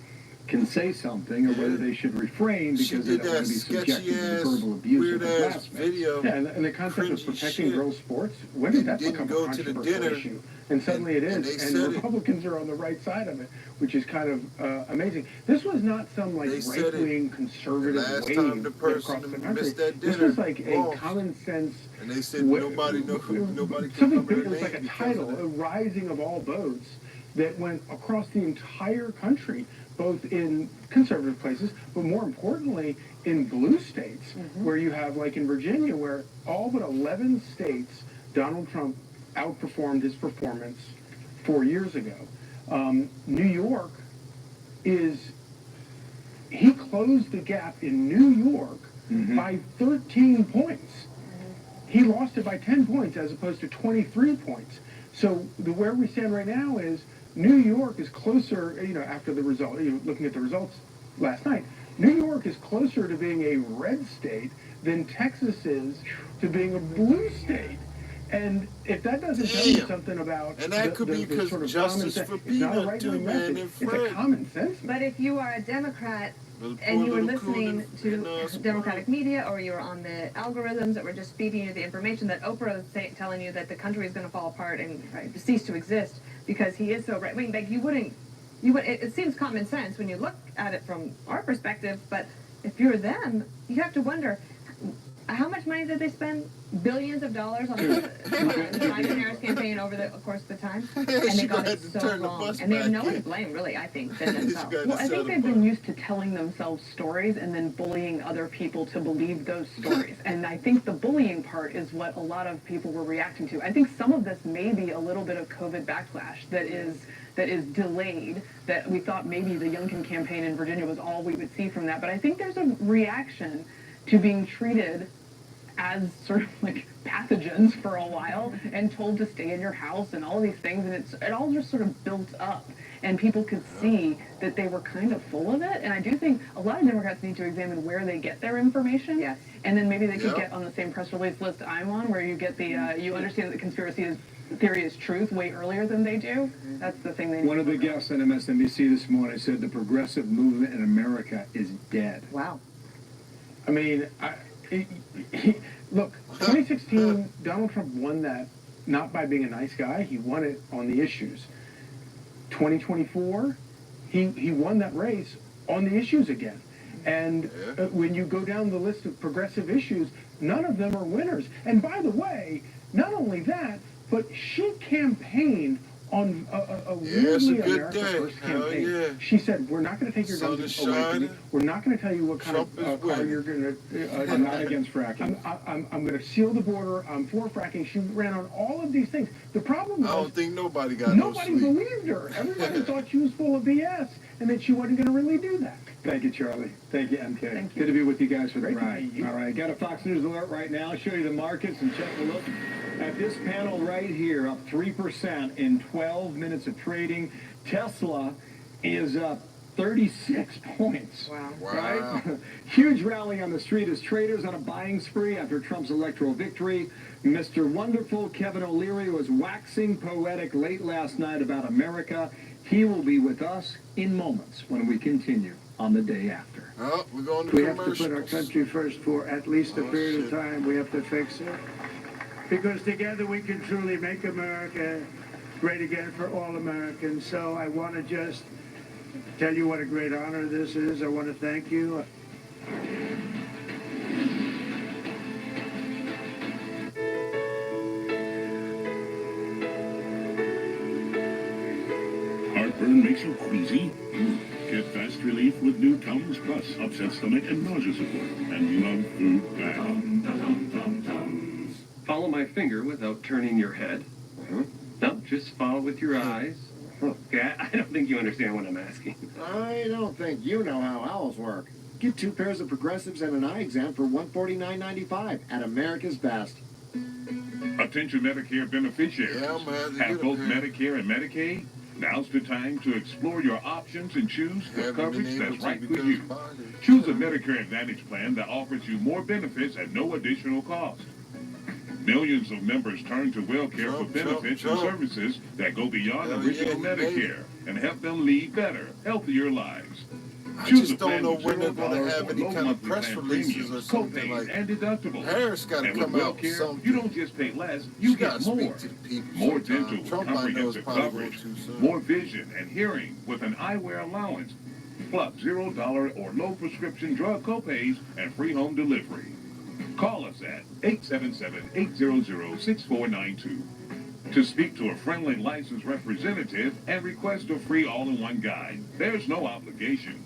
can say something or whether they should refrain because they don't want to be subjected to verbal abuse or harassment. Yeah, and the concept of protecting girls' sports, when did that become a controversial issue? And suddenly it is, and Republicans are on the right side of it, which is kind of amazing. This was not some like right-wing conservative wave across the country. This was like a common sense. And they said nobody something big. It was like a title, a rising of all boats that went across the entire country, both in conservative places, but more importantly in blue states, where you have, like in Virginia, where all but 11 states, Donald Trump outperformed his performance 4 years ago. New York he closed the gap in New York by 13 points. He lost it by 10 points as opposed to 23 points. So where we stand right now is New York is closer, after the result, looking at the results last night, New York is closer to being a red state than Texas is to being a blue state. And if that doesn't tell you something about and that could be because sort of justice for Peanut too, man, and it's a common sense. But if you are a Democrat and you were listening to Democratic media, or you were on the algorithms that were just feeding you the information that Oprah is telling you that the country is going to fall apart and cease to exist because he is so right-wing, like you would. It seems common sense when you look at it from our perspective, but if you're them, you have to wonder, how much money did they spend? Billions of dollars on the Biden-Harris campaign over the course of the time? And they got it so wrong. And they have no one to blame, really, I think, than themselves. Well, I think they've been used to telling themselves stories and then bullying other people to believe those stories. And I think the bullying part is what a lot of people were reacting to. I think some of this may be a little bit of COVID backlash that is delayed, that we thought maybe the Youngkin campaign in Virginia was all we would see from that. But I think there's a reaction to being treated as sort of like pathogens for a while and told to stay in your house and all these things, and it all just sort of built up, and people could see that they were kind of full of it. And I do think a lot of Democrats need to examine where they get their information, and then maybe they could get on the same press release list I'm on, where you get the you understand that the conspiracy theory is truth way earlier than they do. That's the thing they need. One of the guests on MSNBC this morning said the progressive movement in America is dead. Wow. I mean, look, 2016, Donald Trump won that not by being a nice guy. He won it on the issues. 2024, he won that race on the issues again. And when you go down the list of progressive issues, none of them are winners. And by the way, not only that, but she campaigned on a weirdly America First campaign. She said, we're not going to take your guns away from you. We're not going to tell you what kind of car you're going to... I'm not against fracking. I'm going to seal the border. I'm for fracking. She ran on all of these things. The problem was... I don't think nobody got no sleep. Nobody believed her. Everybody thought she was full of BS and that she wasn't going to really do that. Thank you, Charlie. Thank you, MK. Thank you. Good to be with you guys for the Great ride. All right, got a Fox News alert right now. I'll show you the markets and check a look at this panel right here, up 3% in 12 minutes of trading. Tesla is up 36 points. Wow. Right? Huge rally on the street as traders on a buying spree after Trump's electoral victory. Mr. Wonderful Kevin O'Leary was waxing poetic late last night about America. He will be with us in moments when we continue on the day after. Oh, we're going to We have to put our country first for at least a period of time. We have to fix it. Because together we can truly make America great again for all Americans. So I want to just tell you what a great honor this is. I want to thank you. Heartburn makes you queasy? Get fast relief with new Tums Plus, upset stomach and nausea support. And you love food bad. Follow my finger without turning your head. No, just follow with your eyes. Okay, I don't think you understand what I'm asking. I don't think you know how owls work. Get 2 pairs of progressives and an eye exam for $149.95 at America's Best. Attention Medicare beneficiaries. Have both Medicare and Medicaid? Now's the time to explore your options and choose the coverage that's right for you. Choose a Medicare Advantage plan that offers you more benefits at no additional cost. Millions of members turn to WellCare for benefits and services that go beyond original Medicare and help them lead better, healthier lives. I just don't know when they're going to have any kind of press releases or something like and deductibles. Harris got to come out with something. You don't just pay less, you get more. More dental with comprehensive coverage, more vision and hearing with an eyewear allowance, plus $0 or low prescription drug copays and free home delivery. Call us at 877-800-6492 to speak to a friendly licensed representative and request a free all-in-one guide. There's no obligation.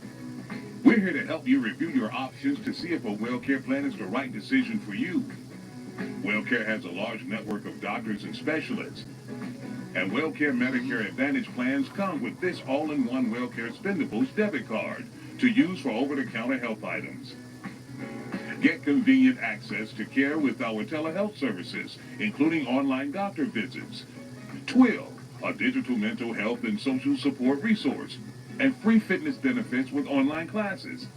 We're here to help you review your options to see if a WellCare plan is the right decision for you. WellCare has a large network of doctors and specialists. And WellCare Medicare Advantage plans come with this all-in-one WellCare Spendables debit card to use for over-the-counter health items. Get convenient access to care with our telehealth services, including online doctor visits, Twill, a digital mental health and social support resource, and free fitness benefits with online classes.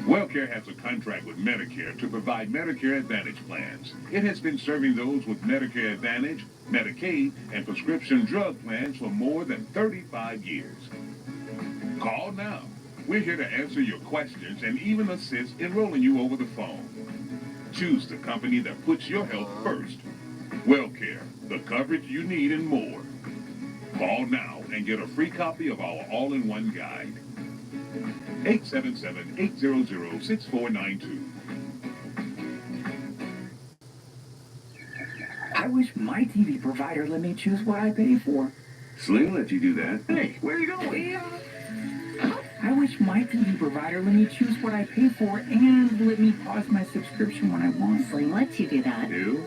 WellCare has a contract with Medicare to provide Medicare Advantage plans. It has been serving those with Medicare Advantage, Medicaid, and prescription drug plans for more than 35 years. Call now. We're here to answer your questions and even assist enrolling you over the phone. Choose the company that puts your health first. WellCare, the coverage you need and more. Call now and get a free copy of our all-in-one guide. 877-800-6492. I wish my TV provider let me choose what I pay for. Sling let you do that. Hey, where you going? I wish my TV provider let me choose what I pay for and let me pause my subscription when I want. Sling lets you do that. Do?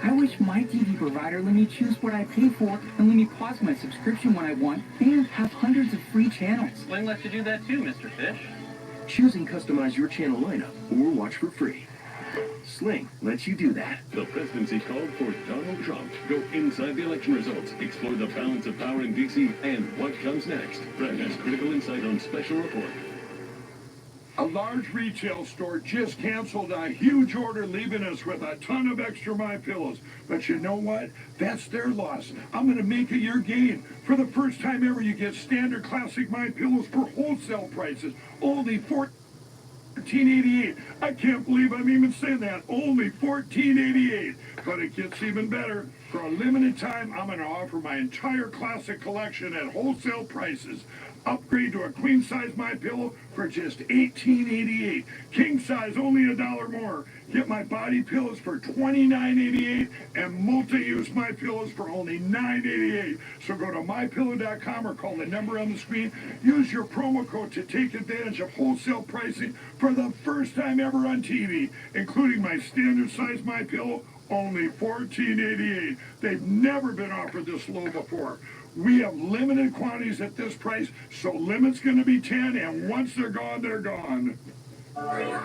I wish my TV provider let me choose what I pay for and let me pause my subscription when I want and have hundreds of free channels. Sling lets you do that too, Mr. Fish. Choose and customize your channel lineup or watch for free. Sling lets you do that. The presidency called for Donald Trump. Go inside the election results, explore the balance of power in D.C. and what comes next. Brad has critical insight on Special Report. A large retail store just canceled a huge order, leaving us with a ton of extra My Pillows. But you know what? That's their loss. I'm going to make it your gain. For the first time ever, you get standard classic My Pillows for wholesale prices. Only $14.88. I can't believe I'm even saying that. Only $14.88. But it gets even better. For a limited time, I'm going to offer my entire classic collection at wholesale prices. Upgrade to a queen size My Pillow for just $18.88. King size only $1 more. Get my body pillows for $29.88 and multi-use My Pillows for only $9.88. So go to mypillow.com or call the number on the screen. Use your promo code to take advantage of wholesale pricing for the first time ever on TV, including my standard size My Pillow, only $14.88. They've never been offered this low before. We have limited quantities at this price, so limit's going to be 10, and once they're gone, they're gone.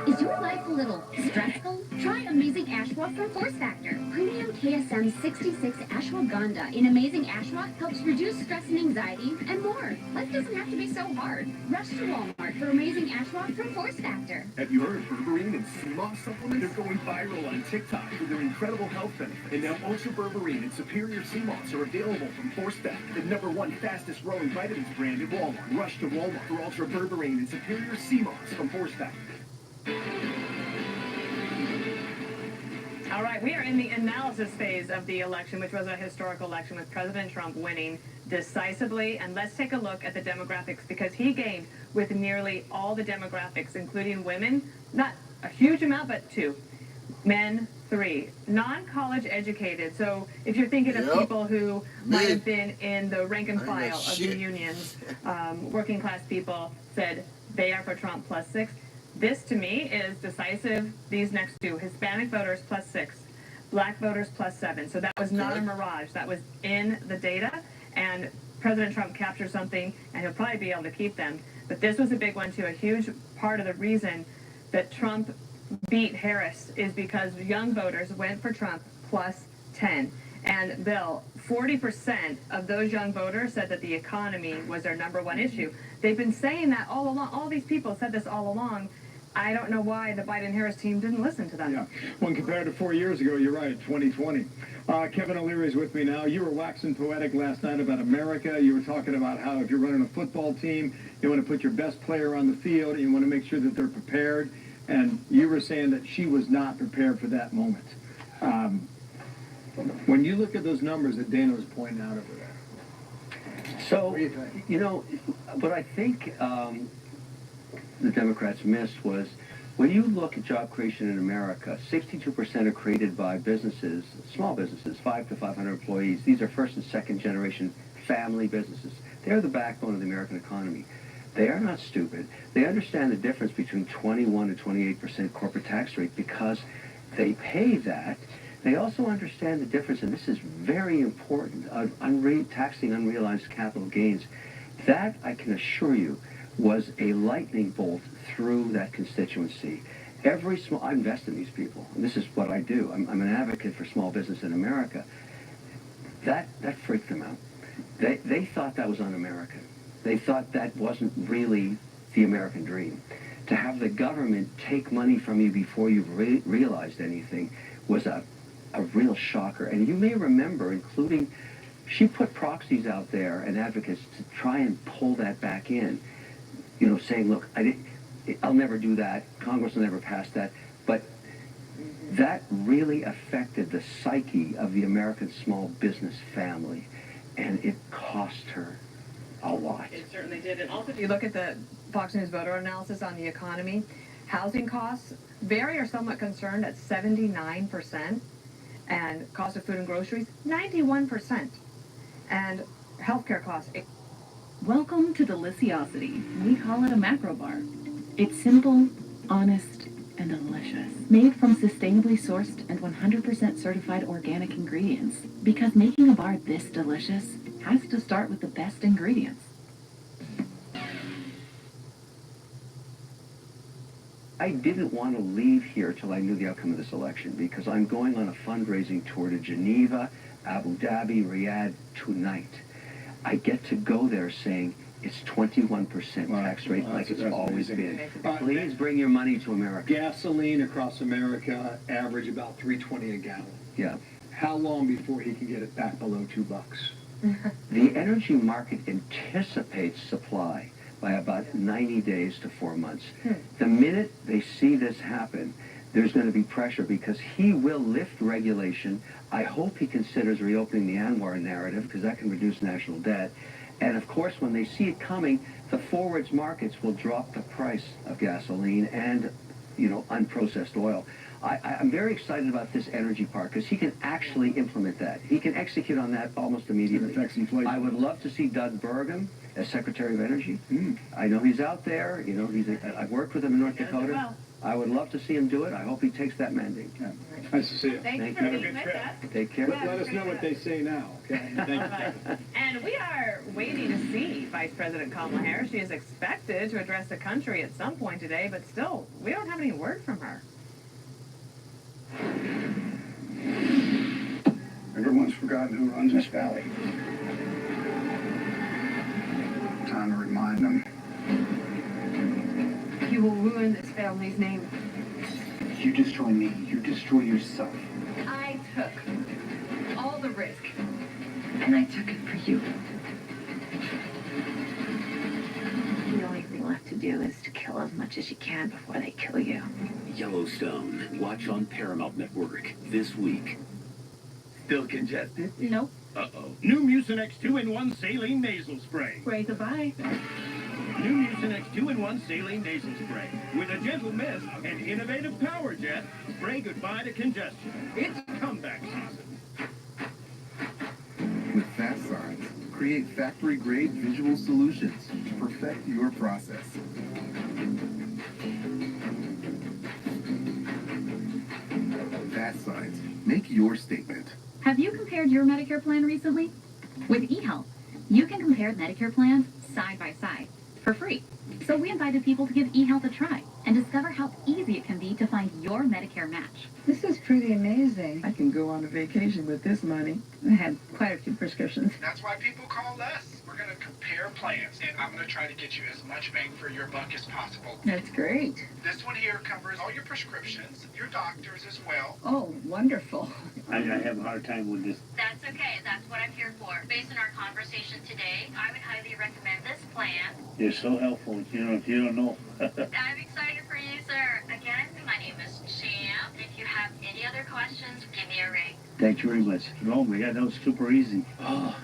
Is your life a little stressful? Try Amazing Ashwa from Force Factor. Premium KSM 66 Ashwagandha in Amazing Ashwa helps reduce stress and anxiety and more. Life doesn't have to be so hard. Rush to Walmart for Amazing Ashwa from Force Factor. Have you heard of berberine and sea moss supplements? They're going viral on TikTok for their incredible health benefits. And now Ultra Berberine and Superior Sea Moss are available from Force Factor, the #1 fastest growing vitamins brand at Walmart. Rush to Walmart for Ultra Berberine and Superior Sea Moss from Force Factor. All right, we are in the analysis phase of the election, which was a historical election with President Trump winning decisively. And let's take a look at the demographics, because he gained with nearly all the demographics, including women, not a huge amount, but 2. Men, 3. Non-college educated. So if you're thinking of people who might have been in the rank and file of the unions, working class people said they are for Trump +6. This, to me, is decisive. These next 2, Hispanic voters +6, black voters +7. So that was not a mirage. That was in the data, and President Trump captured something, and he'll probably be able to keep them. But this was a big one, too. A huge part of the reason that Trump beat Harris is because young voters went for Trump +10. And, Bill, 40% of those young voters said that the economy was their #1 issue. They've been saying that all along. All these people said this all along. I don't know why the Biden-Harris team didn't listen to them. Yeah, when compared to 4 years ago, you're right, 2020. Kevin O'Leary is with me now. You were waxing poetic last night about America. You were talking about how if you're running a football team, you want to put your best player on the field, and you want to make sure that they're prepared. And you were saying that she was not prepared for that moment. When you look at those numbers that Dana was pointing out over there, so, you know, what I think the Democrats missed was, when you look at job creation in America, 62% are created by businesses, small businesses, 5 to 500 employees. These are first and second generation family businesses. They're the backbone of the American economy. They are not stupid. They understand the difference between 21 to 28% corporate tax rate because they pay that. They also understand the difference, and this is very important, of taxing unrealized capital gains. That, I can assure you, was a lightning bolt through that constituency. I invest in these people, and this is what I do. I'm an advocate for small business in America. that freaked them out. They thought that was un-American. They thought that wasn't really the American dream. To have the government take money from you before you realized anything was a real shocker. And you may remember, including, she put proxies out there and advocates to try and pull that back in, you know, saying, look, I'll never do that. Congress will never pass that. But that really affected the psyche of the American small business family, and it cost her a lot. It certainly did. And also, if you look at the Fox News voter analysis on the economy, housing costs vary or somewhat concerned at 79%, and cost of food and groceries, 91%, and healthcare costs. Welcome to Deliciosity. We call it a macro bar. It's simple, honest, and delicious. Made from sustainably sourced and 100% certified organic ingredients. Because making a bar this delicious has to start with the best ingredients. I didn't want to leave here till I knew the outcome of this election, because I'm going on a fundraising tour to Geneva, Abu Dhabi, Riyadh tonight. I get to go there saying it's 21% tax rate like it's always been. Please bring your money to America. Gasoline across America average about $3.20 a gallon. Yeah. How long before he can get it back below $2? The energy market anticipates supply by about 90 days to 4 months. The minute they see this happen, there's going to be pressure, because he will lift regulation. I hope he considers reopening the Anwar narrative, because that can reduce national debt. And of course, when they see it coming, the forwards markets will drop the price of gasoline and, you know, unprocessed oil. I'm very excited about this energy part, because he can actually implement that. He can execute on that almost immediately. I would love to see Doug Burgum as Secretary of Energy. I know he's out there. You know, I've worked with him in North Dakota. I would love to see him do it. I hope he takes that mandate. Yeah. Nice to see you. Thank you for being with us. Take care. Let us know what they say now, okay? Thank you. And we are waiting to see Vice President Kamala Harris. She is expected to address the country at some point today, but still, we don't have any word from her. Everyone's forgotten who runs this valley. Time to remind them. You will ruin this family's name. You destroy me, you destroy yourself. I took all the risk. And I took it for you. The only thing left to do is to kill as much as you can before they kill you. Yellowstone. Watch on Paramount Network this week. Still congested? Nope. Uh-oh. New Mucinex 2-in-1 Saline Nasal Spray. Say goodbye. New Mucinex 2-in-1 Saline Nasal Spray. With a gentle mist and innovative power jet, spray goodbye to congestion. It's comeback season. With Fast Signs, create factory-grade visual solutions to perfect your process. Fast Signs, make your statement. Have you compared your Medicare plan recently? With eHealth, you can compare Medicare plans side by side for free. So we invited people to give eHealth a try and discover how easy it can be to find your Medicare match. This is pretty amazing. I can go on a vacation with this money. I had quite a few prescriptions. That's why people call us. We're going to compare plans, and I'm going to try to get you as much bang for your buck as possible. That's great. This one here covers all your prescriptions, your doctors as well. Oh, wonderful. I have a hard time with this. That's okay. That's what I'm here for. Based on our conversation today, I would highly recommend this plan. You're so helpful. You don't know. I'm excited for you, sir. Again, my name is Sham. If you have any other questions, give me a ring. Thank you very much. Oh my God, that was super easy. Oh.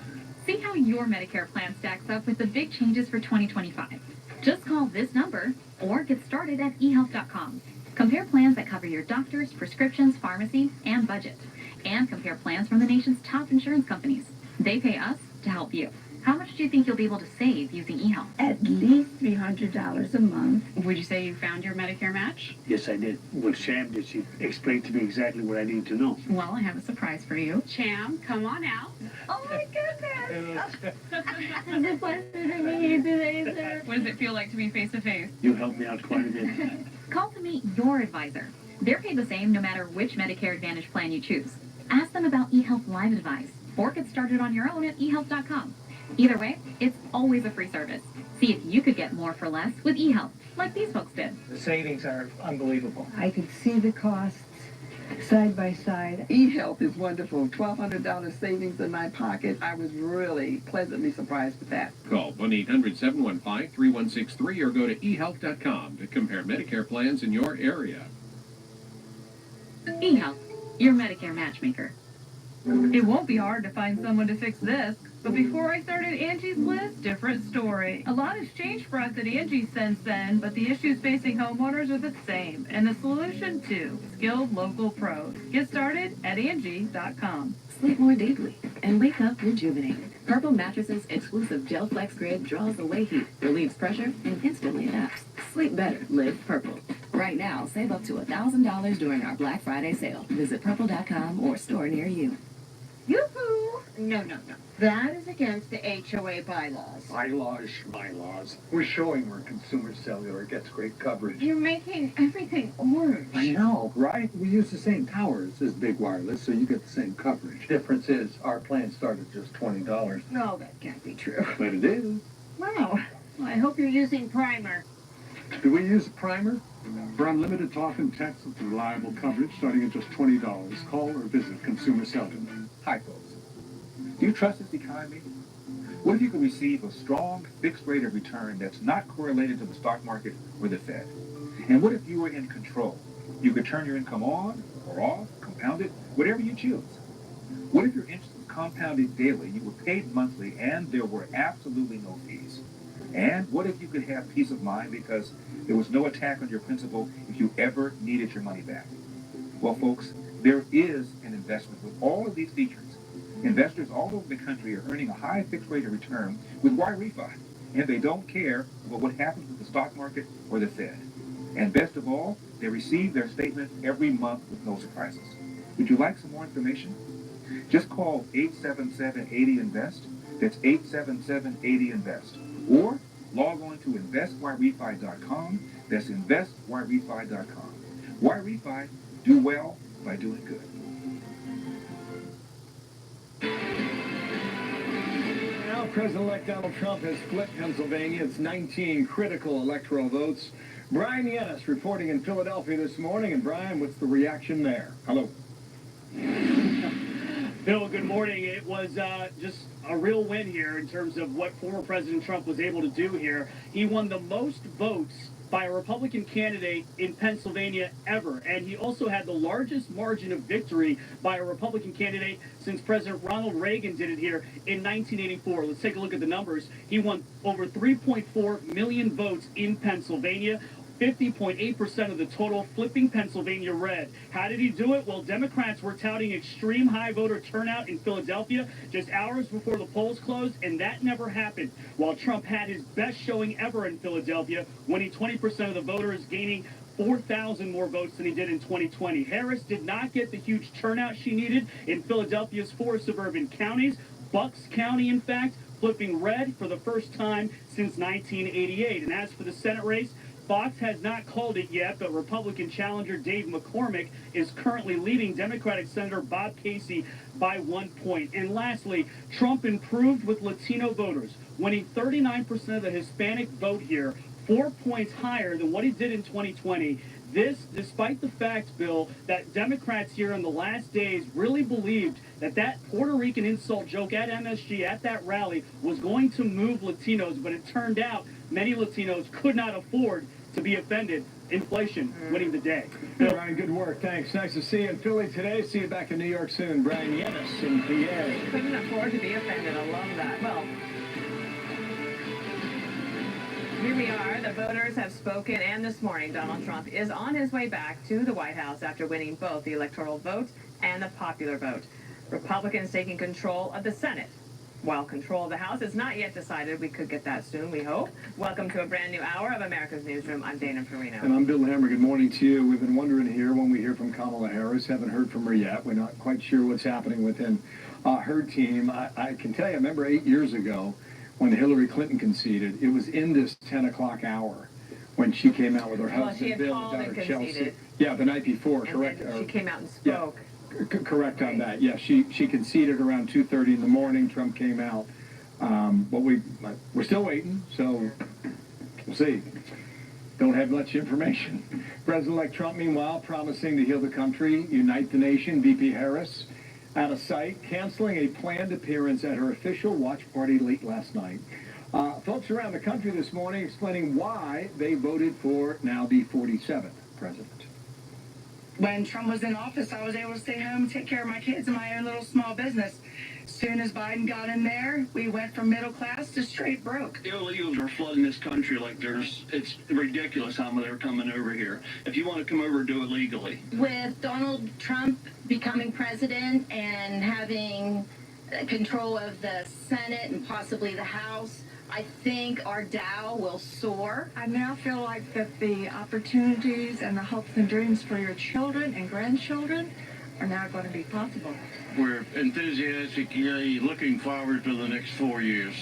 See how your Medicare plan stacks up with the big changes for 2025. Just call this number or get started at eHealth.com. Compare plans that cover your doctors, prescriptions, pharmacy, and budget. And compare plans from the nation's top insurance companies. They pay us to help you. How much do you think you'll be able to save using eHealth? At least $300 a month. Would you say you found your Medicare match? Yes, I did. What Sham did, she explained to me exactly what I need to know. Well, I have a surprise for you. Cham, come on out. Oh my goodness! It's a pleasure to meet you today, sir. What does it feel like to be face to face? You helped me out quite a bit. Call to meet your advisor. They're paid the same no matter which Medicare Advantage plan you choose. Ask them about eHealth Live Advice or get started on your own at eHealth.com. Either way, it's always a free service. See if you could get more for less with eHealth, like these folks did. The savings are unbelievable. I could see the costs side by side. eHealth is wonderful. $1,200 savings in my pocket. I was really pleasantly surprised with that. Call 1-800-715-3163 or go to eHealth.com to compare Medicare plans in your area. eHealth, your Medicare matchmaker. It won't be hard to find someone to fix this. But before I started Angie's List, different story. A lot has changed for us at Angie since then, but the issues facing homeowners are the same. And the solution too, skilled local pros. Get started at Angie.com. Sleep more deeply and wake up rejuvenated. Purple Mattresses' exclusive Gel Flex Grid draws away heat, relieves pressure, and instantly adapts. Sleep better, live Purple. Right now, save up to $1,000 during our Black Friday sale. Visit purple.com or store near you. Yoo-hoo! No. That is against the HOA bylaws. Bylaws. We're showing where Consumer Cellular gets great coverage. You're making everything orange. I know, right? We use the same towers as Big Wireless, so you get the same coverage. Difference is, our plan started just $20. No, that can't be true. But it is. Wow. Well, I hope you're using primer. Do we use a primer? For unlimited talk and text with reliable coverage starting at just $20, call or visit Consumer Cellular. Hi, folks. Do you trust this economy? What if you could receive a strong fixed rate of return that's not correlated to the stock market or the Fed? And what if you were in control? You could turn your income on or off, compound it, whatever you choose. What if your interest was compounded daily, you were paid monthly, and there were absolutely no fees? And what if you could have peace of mind because there was no attack on your principal if you ever needed your money back? Well, folks, there is an investment with all of these features. Investors all over the country are earning a high fixed rate of return with Y-Refi, and they don't care about what happens with the stock market or the Fed. And best of all, they receive their statement every month with no surprises. Would you like some more information? Just call 877-80-INVEST. That's 877-80-INVEST. Or log on to investyrefi.com. That's investyrefi.com. Y-Refi, do well by doing good. Now, President-elect Donald Trump has flipped Pennsylvania. It's 19 critical electoral votes. Brian Yennis reporting in Philadelphia this morning. And Brian, what's the reaction there? Hello. Bill, good morning. It was just a real win here in terms of what former President Trump was able to do here. He won the most votes by a Republican candidate in Pennsylvania ever, and he also had the largest margin of victory by a Republican candidate since President Ronald Reagan did it here in 1984. Let's take a look at the numbers. He won over 3.4 million votes in Pennsylvania. 50.8% of the total, flipping Pennsylvania red. How did he do it? Well, Democrats were touting extreme high voter turnout in Philadelphia just hours before the polls closed, and that never happened. While Trump had his best showing ever in Philadelphia, winning 20% of the voters, gaining 4,000 more votes than he did in 2020. Harris did not get the huge turnout she needed in Philadelphia's 4 suburban counties. Bucks County, in fact, flipping red for the first time since 1988. And as for the Senate race, Fox has not called it yet, but Republican challenger Dave McCormick is currently leading Democratic Senator Bob Casey by 1 point. And lastly, Trump improved with Latino voters, winning 39% of the Hispanic vote here, 4 points higher than what he did in 2020. This, despite the fact, Bill, that Democrats here in the last days really believed that that Puerto Rican insult joke at MSG, at that rally, was going to move Latinos, but it turned out many Latinos could not afford to be offended. Inflation winning the day. Brian, good work. Thanks. Nice to see you in Philly today. See you back in New York soon. Brian Yennis in PA. Couldn't afford to be offended. I love that. Well, here we are. The voters have spoken, and this morning Donald Trump is on his way back to the White House after winning both the electoral vote and the popular vote. Republicans taking control of the Senate. While control of the House is not yet decided, we could get that soon, we hope. Welcome to a brand new hour of America's Newsroom. I'm Dana Perino. And I'm Bill Hammer. Good morning to you. We've been wondering here when we hear from Kamala Harris. Haven't heard from her yet. We're not quite sure what's happening within her team. I can tell you, I remember 8 years ago when Hillary Clinton conceded, it was in this 10 o'clock hour when she came out with her husband, Bill, daughter Chelsea. Yeah, the night before, correct. She came out and spoke. Yeah. Correct on that. Yeah, she conceded around 2:30 in the morning. Trump came out. But we're still waiting, so we'll see. Don't have much information. President-elect Trump, meanwhile, promising to heal the country, unite the nation. VP Harris, out of sight, canceling a planned appearance at her official watch party late last night. Folks around the country this morning explaining why they voted for now the 47th president. When Trump was in office, I was able to stay home, take care of my kids and my own little small business. As soon as Biden got in there, we went from middle class to straight broke. Illegals are flooding this country like it's ridiculous how they're coming over here. If you want to come over, do it legally. With Donald Trump becoming president and having control of the Senate and possibly the House, I think our Dow will soar. I now feel like that the opportunities and the hopes and dreams for your children and grandchildren are now going to be possible. We're enthusiastically looking forward to the next 4 years.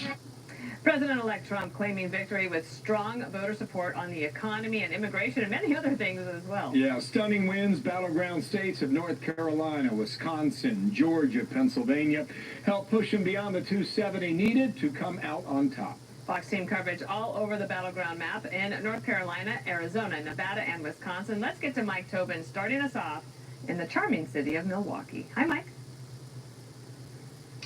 President-elect Trump claiming victory with strong voter support on the economy and immigration and many other things as well. Yeah, stunning wins, battleground states of North Carolina, Wisconsin, Georgia, Pennsylvania helped push him beyond the 270 needed to come out on top. Fox team coverage all over the battleground map in North Carolina, Arizona, Nevada, and Wisconsin. Let's get to Mike Tobin starting us off in the charming city of Milwaukee. Hi, Mike.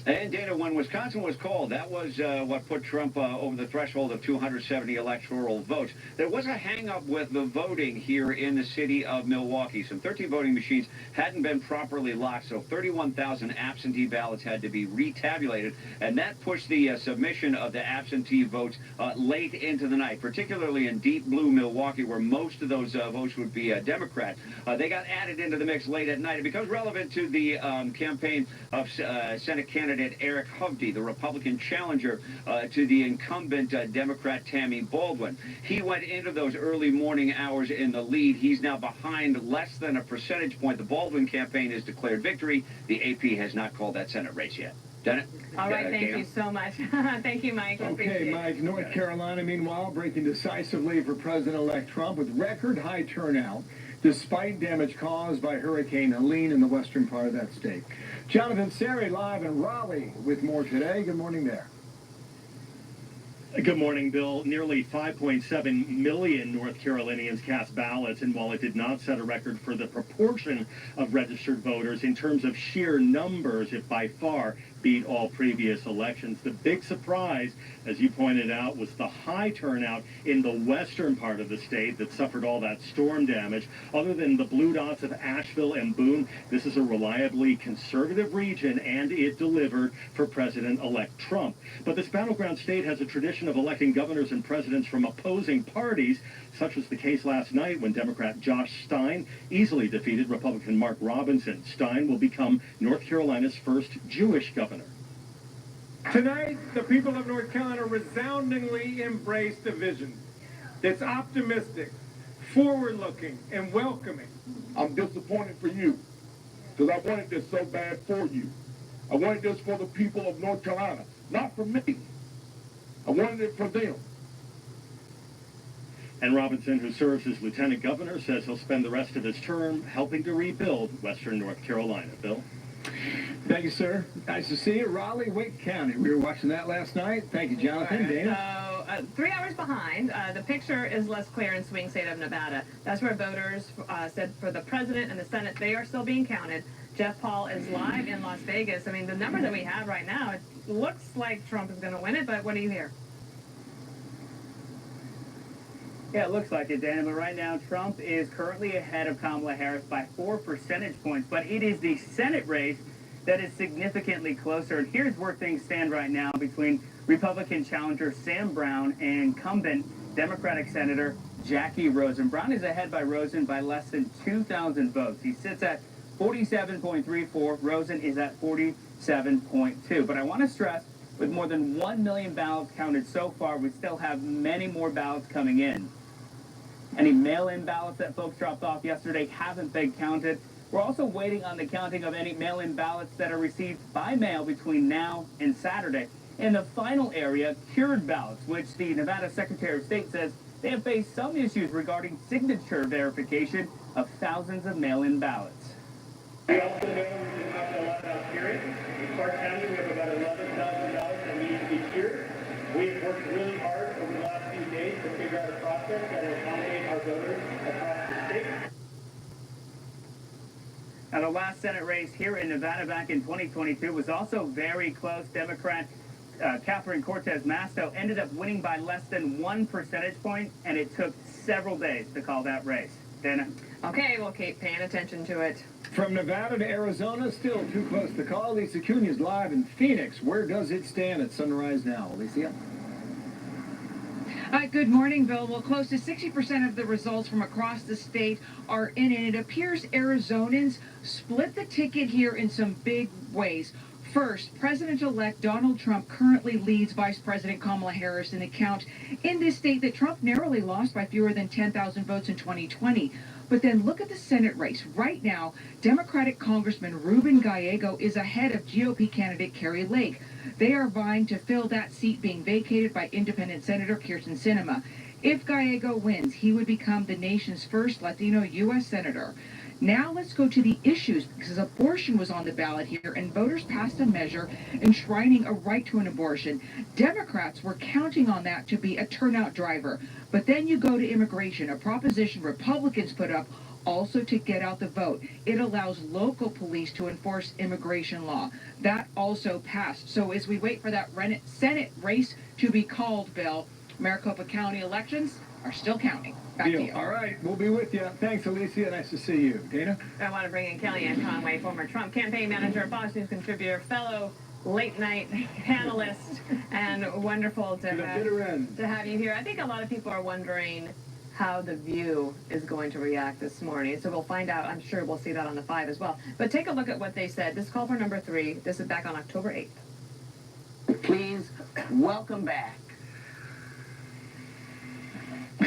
And Dana, when Wisconsin was called, that was what put Trump over the threshold of 270 electoral votes. There was a hang-up with the voting here in the city of Milwaukee. Some 13 voting machines hadn't been properly locked, so 31,000 absentee ballots had to be retabulated, and that pushed the submission of the absentee votes late into the night, particularly in deep blue Milwaukee, where most of those votes would be Democrat. They got added into the mix late at night. It becomes relevant to the campaign of Senate candidate Eric Hovde, the Republican challenger to the incumbent Democrat Tammy Baldwin. He went into those early morning hours in the lead. He's now behind less than a percentage point. The Baldwin campaign has declared victory. The AP has not called that Senate race yet. Done it? All right, thank you so much. Thank you, Mike. Okay, Mike, North Carolina, meanwhile, breaking decisively for President-elect Trump with record high turnout, despite damage caused by Hurricane Helene in the western part of that state. Jonathan Seri live in Raleigh with more today. Good morning there. Good morning, Bill. Nearly 5.7 million North Carolinians cast ballots, and while it did not set a record for the proportion of registered voters, in terms of sheer numbers, it by far beat all previous elections. The big surprise, as you pointed out, was the high turnout in the western part of the state that suffered all that storm damage. Other than the blue dots of Asheville and Boone, this is a reliably conservative region, and it delivered for President-elect Trump. But this battleground state has a tradition of electing governors and presidents from opposing parties. Such was the case last night when Democrat Josh Stein easily defeated Republican Mark Robinson. Stein will become North Carolina's first Jewish governor. Tonight, the people of North Carolina resoundingly embraced a vision that's optimistic, forward-looking, and welcoming. I'm disappointed for you, because I wanted this so bad for you. I wanted this for the people of North Carolina, not for me. I wanted it for them. And Robinson, who serves as lieutenant governor, says he'll spend the rest of his term helping to rebuild western North Carolina. Bill? Thank you, sir. Nice to see you. Raleigh, Wake County. We were watching that last night. Thank you, Jonathan. Dana? So, 3 hours behind. The picture is less clear in swing state of Nevada. That's where voters said for the president and the Senate, they are still being counted. Jeff Paul is live in Las Vegas. I mean, the number that we have right now, it looks like Trump is going to win it, but what do you hear? Yeah, it looks like it, Dana, but right now Trump is currently ahead of Kamala Harris by 4 percentage points, but it is the Senate race that is significantly closer. And here's where things stand right now between Republican challenger Sam Brown and incumbent Democratic Senator Jackie Rosen. Brown is ahead by Rosen by less than 2,000 votes. He sits at 47.34. Rosen is at 47.2. But I want to stress, with more than 1 million ballots counted so far, we still have many more ballots coming in. Any mail-in ballots that folks dropped off yesterday haven't been counted. We're also waiting on the counting of any mail-in ballots that are received by mail between now and Saturday. In the final area, cured ballots, which the Nevada Secretary of State says they have faced some issues regarding signature verification of thousands of mail-in ballots. We also know we've been talking a lot about hearing. In Clark County, we have about $11,000 that need to be cured. We have worked really hard over the last few days to figure out a process that will accommodate our voters across the state. Now, the last Senate race here in Nevada back in 2022 was also very close. Democrat Catherine Cortez Masto ended up winning by less than 1 percentage point, and it took several days to call that race. Dana? Okay, we'll keep paying attention to it. From Nevada to Arizona, still too close to call. Lisa Cunha's live in Phoenix. Where does it stand at sunrise now, Alicia? Good morning, Bill. Well, close to 60% of the results from across the state are in, and it appears Arizonans split the ticket here in some big ways. First, President-elect Donald Trump currently leads Vice President Kamala Harris in the count in this state that Trump narrowly lost by fewer than 10,000 votes in 2020. But then look at the Senate race. Right now, Democratic Congressman Ruben Gallego is ahead of GOP candidate Carrie Lake. They are vying to fill that seat being vacated by independent Senator Kyrsten Sinema. If Gallego wins, he would become the nation's first Latino U.S. Senator. Now let's go to the issues, because abortion was on the ballot here, and voters passed a measure enshrining a right to an abortion. Democrats were counting on that to be a turnout driver. But then you go to immigration, a proposition Republicans put up also to get out the vote. It allows local police to enforce immigration law. That also passed. So as we wait for that Senate race to be called, Bill, Maricopa County elections are still counting. Back to you. All right, we'll be with you. Thanks, Alicia. Nice to see you. Dana? I want to bring in Kellyanne Conway, former Trump campaign manager, Fox News contributor, fellow late-night panelist, and wonderful to have you here. I think a lot of people are wondering how The View is going to react this morning. So we'll find out. I'm sure we'll see that on the 5 as well. But take a look at what they said. This call for number 3. This is back on October 8th. Please welcome back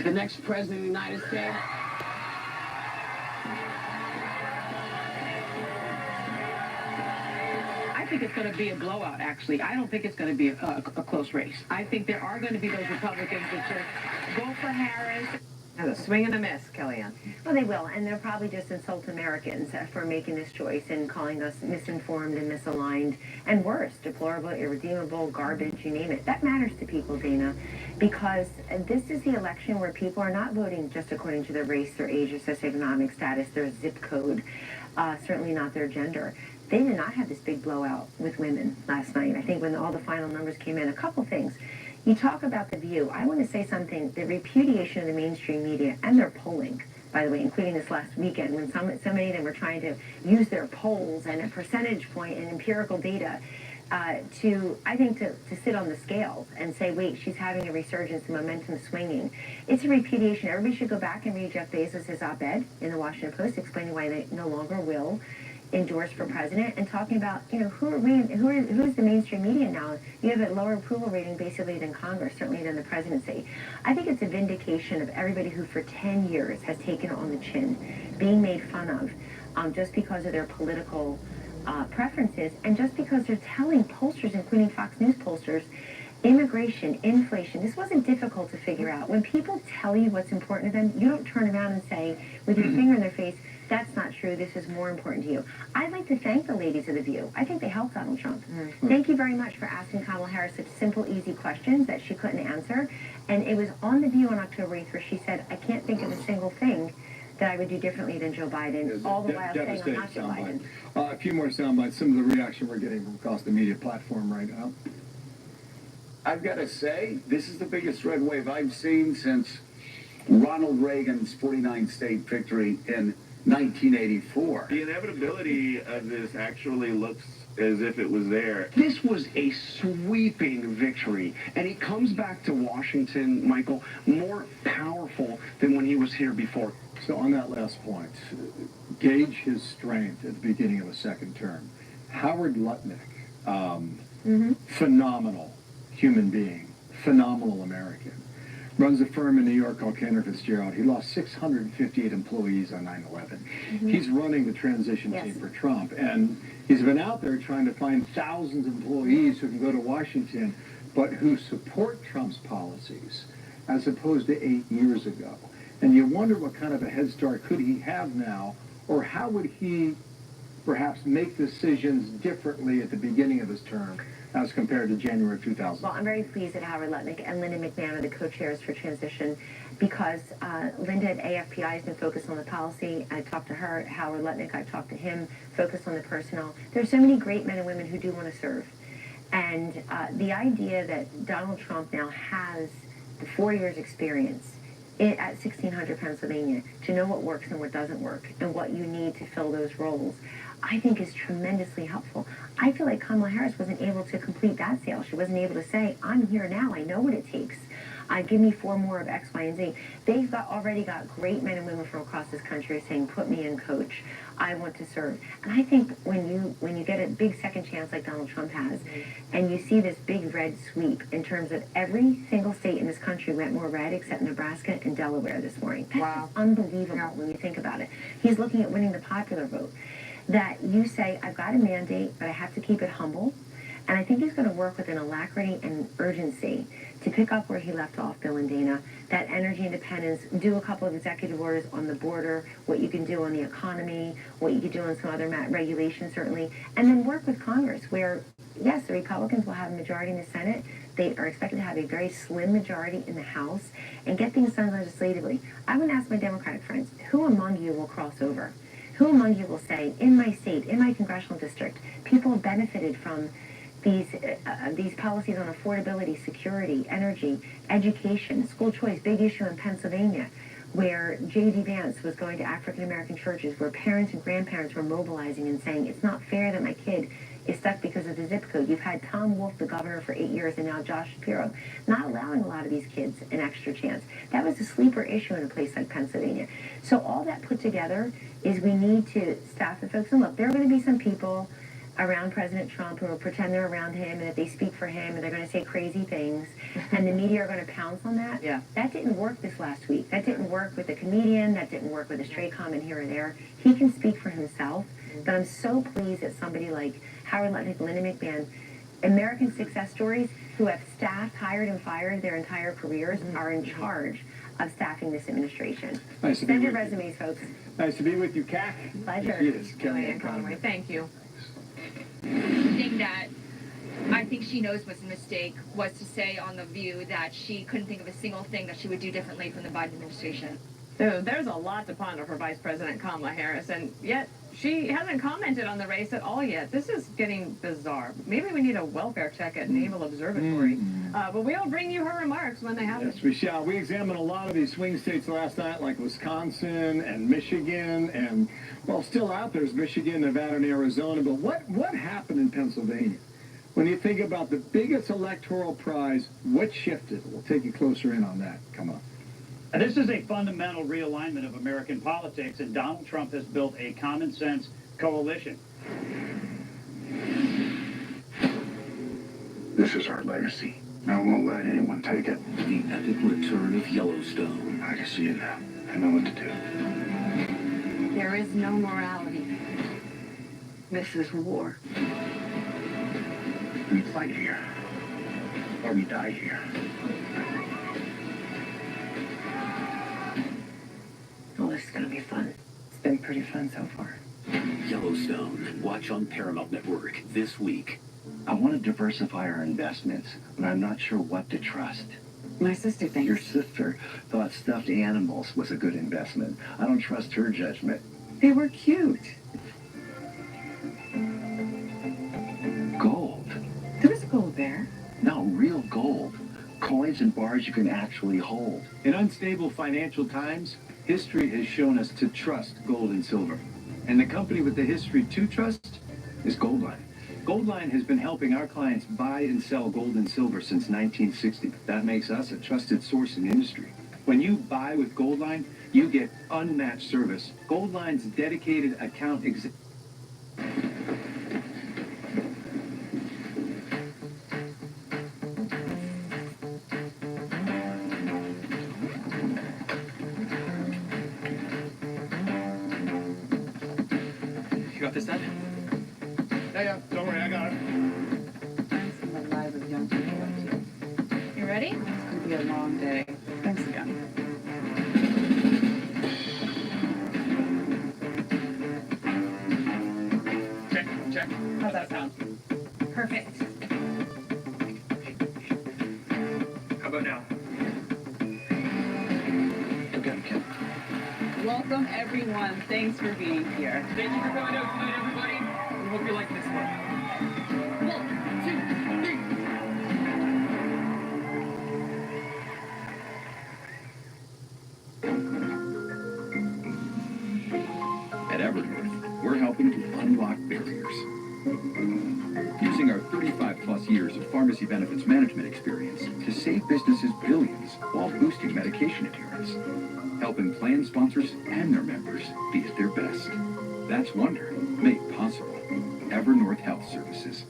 the next president of the United States. I think it's going to be a blowout, actually. I don't think it's going to be a close race. I think there are going to be those Republicans that just go for Harris. Now, a swing and a miss, Kellyanne. Well, they will, and they'll probably just insult Americans for making this choice and calling us misinformed and misaligned, and worse, deplorable, irredeemable, garbage, you name it. That matters to people, Dana, because this is the election where people are not voting just according to their race, their age, their socioeconomic status, their zip code, certainly not their gender. They did not have this big blowout with women last night. I think when all the final numbers came in, a couple things. You talk about The View. I want to say something. The repudiation of the mainstream media and their polling, by the way, including this last weekend when so many of them were trying to use their polls and a percentage point and empirical data to sit on the scales and say, wait, she's having a resurgence, the momentum swinging. It's a repudiation. Everybody should go back and read Jeff Bezos' op-ed in the Washington Post explaining why they no longer will endorse for president, and talking about, who's the mainstream media now? You have a lower approval rating basically than Congress, certainly than the presidency. I think it's a vindication of everybody who for 10 years has taken it on the chin, being made fun of just because of their political preferences, and just because they're telling pollsters, including Fox News pollsters, immigration, inflation, this wasn't difficult to figure out. When people tell you what's important to them, you don't turn around and say, with your finger in their face, that's not true, this is more important to you. I'd like to thank the ladies of The View. I think they helped Donald Trump. Thank you very much for asking Kamala Harris such simple, easy questions that she couldn't answer. And it was on The View on October 8th where she said, I can't think of a single thing that I would do differently than Joe Biden, all the while saying I'm not Joe Biden. A few more sound bites, some of the reaction we're getting from across the media platform right now. I've got to say, this is the biggest red wave I've seen since Ronald Reagan's 49-state victory in 1984. The inevitability of this actually looks as if it was there. This was a sweeping victory, and he comes back to Washington, Michael, more powerful than when he was here before. So on that last point, gauge his strength at the beginning of a second term. Howard Lutnick, phenomenal human being, phenomenal American. Runs a firm in New York called Cantor Fitzgerald. He lost 658 employees on 9/11. He's running the transition team for Trump, and he's been out there trying to find thousands of employees who can go to Washington, but who support Trump's policies, as opposed to 8 years ago. And you wonder what kind of a head start could he have now, or how would he perhaps make decisions differently at the beginning of his term as compared to January of 2000? Well, I'm very pleased that Howard Lutnick and Linda McMahon are the co-chairs for transition because Linda at AFPI has been focused on the policy. I talked to her. Howard Lutnick, I've talked to him, focused on the personnel. There's so many great men and women who do want to serve. And the idea that Donald Trump now has the 4 years experience at 1600 Pennsylvania to know what works and what doesn't work and what you need to fill those roles, I think is tremendously helpful. I feel like Kamala Harris wasn't able to complete that sale. She wasn't able to say, I'm here now, I know what it takes. Give me 4 more of X, Y, and Z. They've already got great men and women from across this country saying, put me in, coach. I want to serve. And I think when you get a big second chance like Donald Trump has, and you see this big red sweep in terms of every single state in this country went more red except Nebraska and Delaware this morning. That's unbelievable when you think about it. He's looking at winning the popular vote. That you say, I've got a mandate, but I have to keep it humble. And I think he's going to work with an alacrity and urgency to pick up where he left off, Bill and Dana, that energy independence, do a couple of executive orders on the border, what you can do on the economy, what you can do on some other regulations, certainly, and then work with Congress where, yes, the Republicans will have a majority in the Senate. They are expected to have a very slim majority in the House and get things done legislatively. I would ask my Democratic friends, who among you will cross over? Who among you will say, in my state, in my congressional district, people have benefited from these policies on affordability, security, energy, education, school choice, big issue in Pennsylvania, where J.D. Vance was going to African-American churches, where parents and grandparents were mobilizing and saying, it's not fair that my kid is stuck because of the zip code. You've had Tom Wolf, the governor, for 8 years, and now Josh Shapiro, not allowing a lot of these kids an extra chance. That was a sleeper issue in a place like Pennsylvania. So all that put together is we need to staff the folks. And look, there are going to be some people around President Trump who will pretend they're around him and that they speak for him and they're going to say crazy things and the media are going to pounce on that. Yeah. That didn't work this last week. That didn't work with a comedian. That didn't work with a stray comment here or there. He can speak for himself. But I'm so pleased that somebody like Howard Lutnick, Linda McMahon, American success stories who have staffed, hired, and fired their entire careers are in charge of staffing this administration. Nice to Send be your with resumes, folks. Nice to be with you, CAC. Pleasure. Yes, Kellyanne Conway, thank you. Thing that I think she knows was a mistake was to say on The View that she couldn't think of a single thing that she would do differently from the Biden administration. There's a lot to ponder for Vice President Kamala Harris, and yet she hasn't commented on the race at all yet. This is getting bizarre. Maybe we need a welfare check at Naval Observatory. But we'll bring you her remarks when they happen. Yes, we shall. We examined a lot of these swing states last night, like Wisconsin and Michigan, and, well, still out there's Michigan, Nevada, and Arizona. But what happened in Pennsylvania? When you think about the biggest electoral prize, what shifted? We'll take you closer in on that. Come on. This is a fundamental realignment of American politics, and Donald Trump has built a common sense coalition. This is our legacy. I won't let anyone take it. The epic return of Yellowstone. I can see it now. I know what to do. There is no morality. This is war. We fight here, or we die here. Oh, this is going to be fun. It's been pretty fun so far. Yellowstone. Watch on Paramount Network this week. I want to diversify our investments, but I'm not sure what to trust. My sister thinks... Your sister thought stuffed animals was a good investment. I don't trust her judgment. They were cute. Gold. There was gold there. No, real gold. Coins and bars you can actually hold. In unstable financial times, history has shown us to trust gold and silver. And the company with the history to trust is Goldline. Goldline has been helping our clients buy and sell gold and silver since 1960. That makes us a trusted source in the industry. When you buy with Goldline, you get unmatched service. Goldline's dedicated account You got this, Dad? Yeah, don't worry, I got it. You ready? It's going to be a long day. Thanks again. How's that sound? Perfect. How about now? Welcome, everyone. Thanks for being here. Thank you for coming out tonight, everybody. We hope you like this one. 1, 2, 3. At Evernorth, we're helping to unlock barriers. Using our 35-plus years of pharmacy benefits management experience to save businesses billions while boosting medication adherence. Helping plan sponsors and their members be at their best. That's Wonder, made possible. Evernorth Health Services.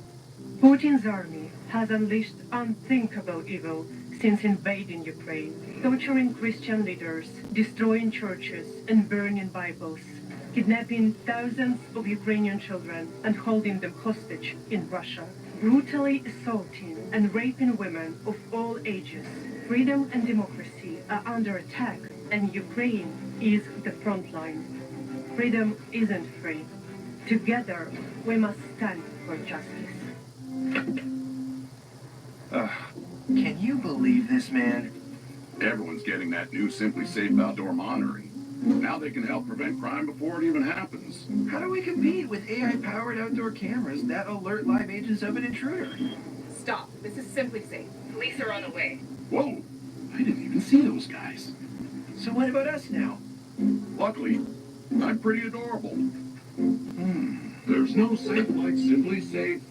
Putin's army has unleashed unthinkable evil since invading Ukraine, torturing Christian leaders, destroying churches, and burning Bibles, kidnapping thousands of Ukrainian children and holding them hostage in Russia, brutally assaulting and raping women of all ages. Freedom and democracy are under attack, and Ukraine is the front line. Freedom isn't free. Together, we must stand for justice. Can you believe this, man? Everyone's getting that new Simply Safe outdoor monitoring. Now they can help prevent crime before it even happens. How do we compete with AI-powered outdoor cameras that alert live agents of an intruder? Stop. This is Simply Safe. Police are on the way. Whoa, I didn't even see those guys. So what about us now? Luckily, I'm pretty adorable. There's no safe like Simply Safe.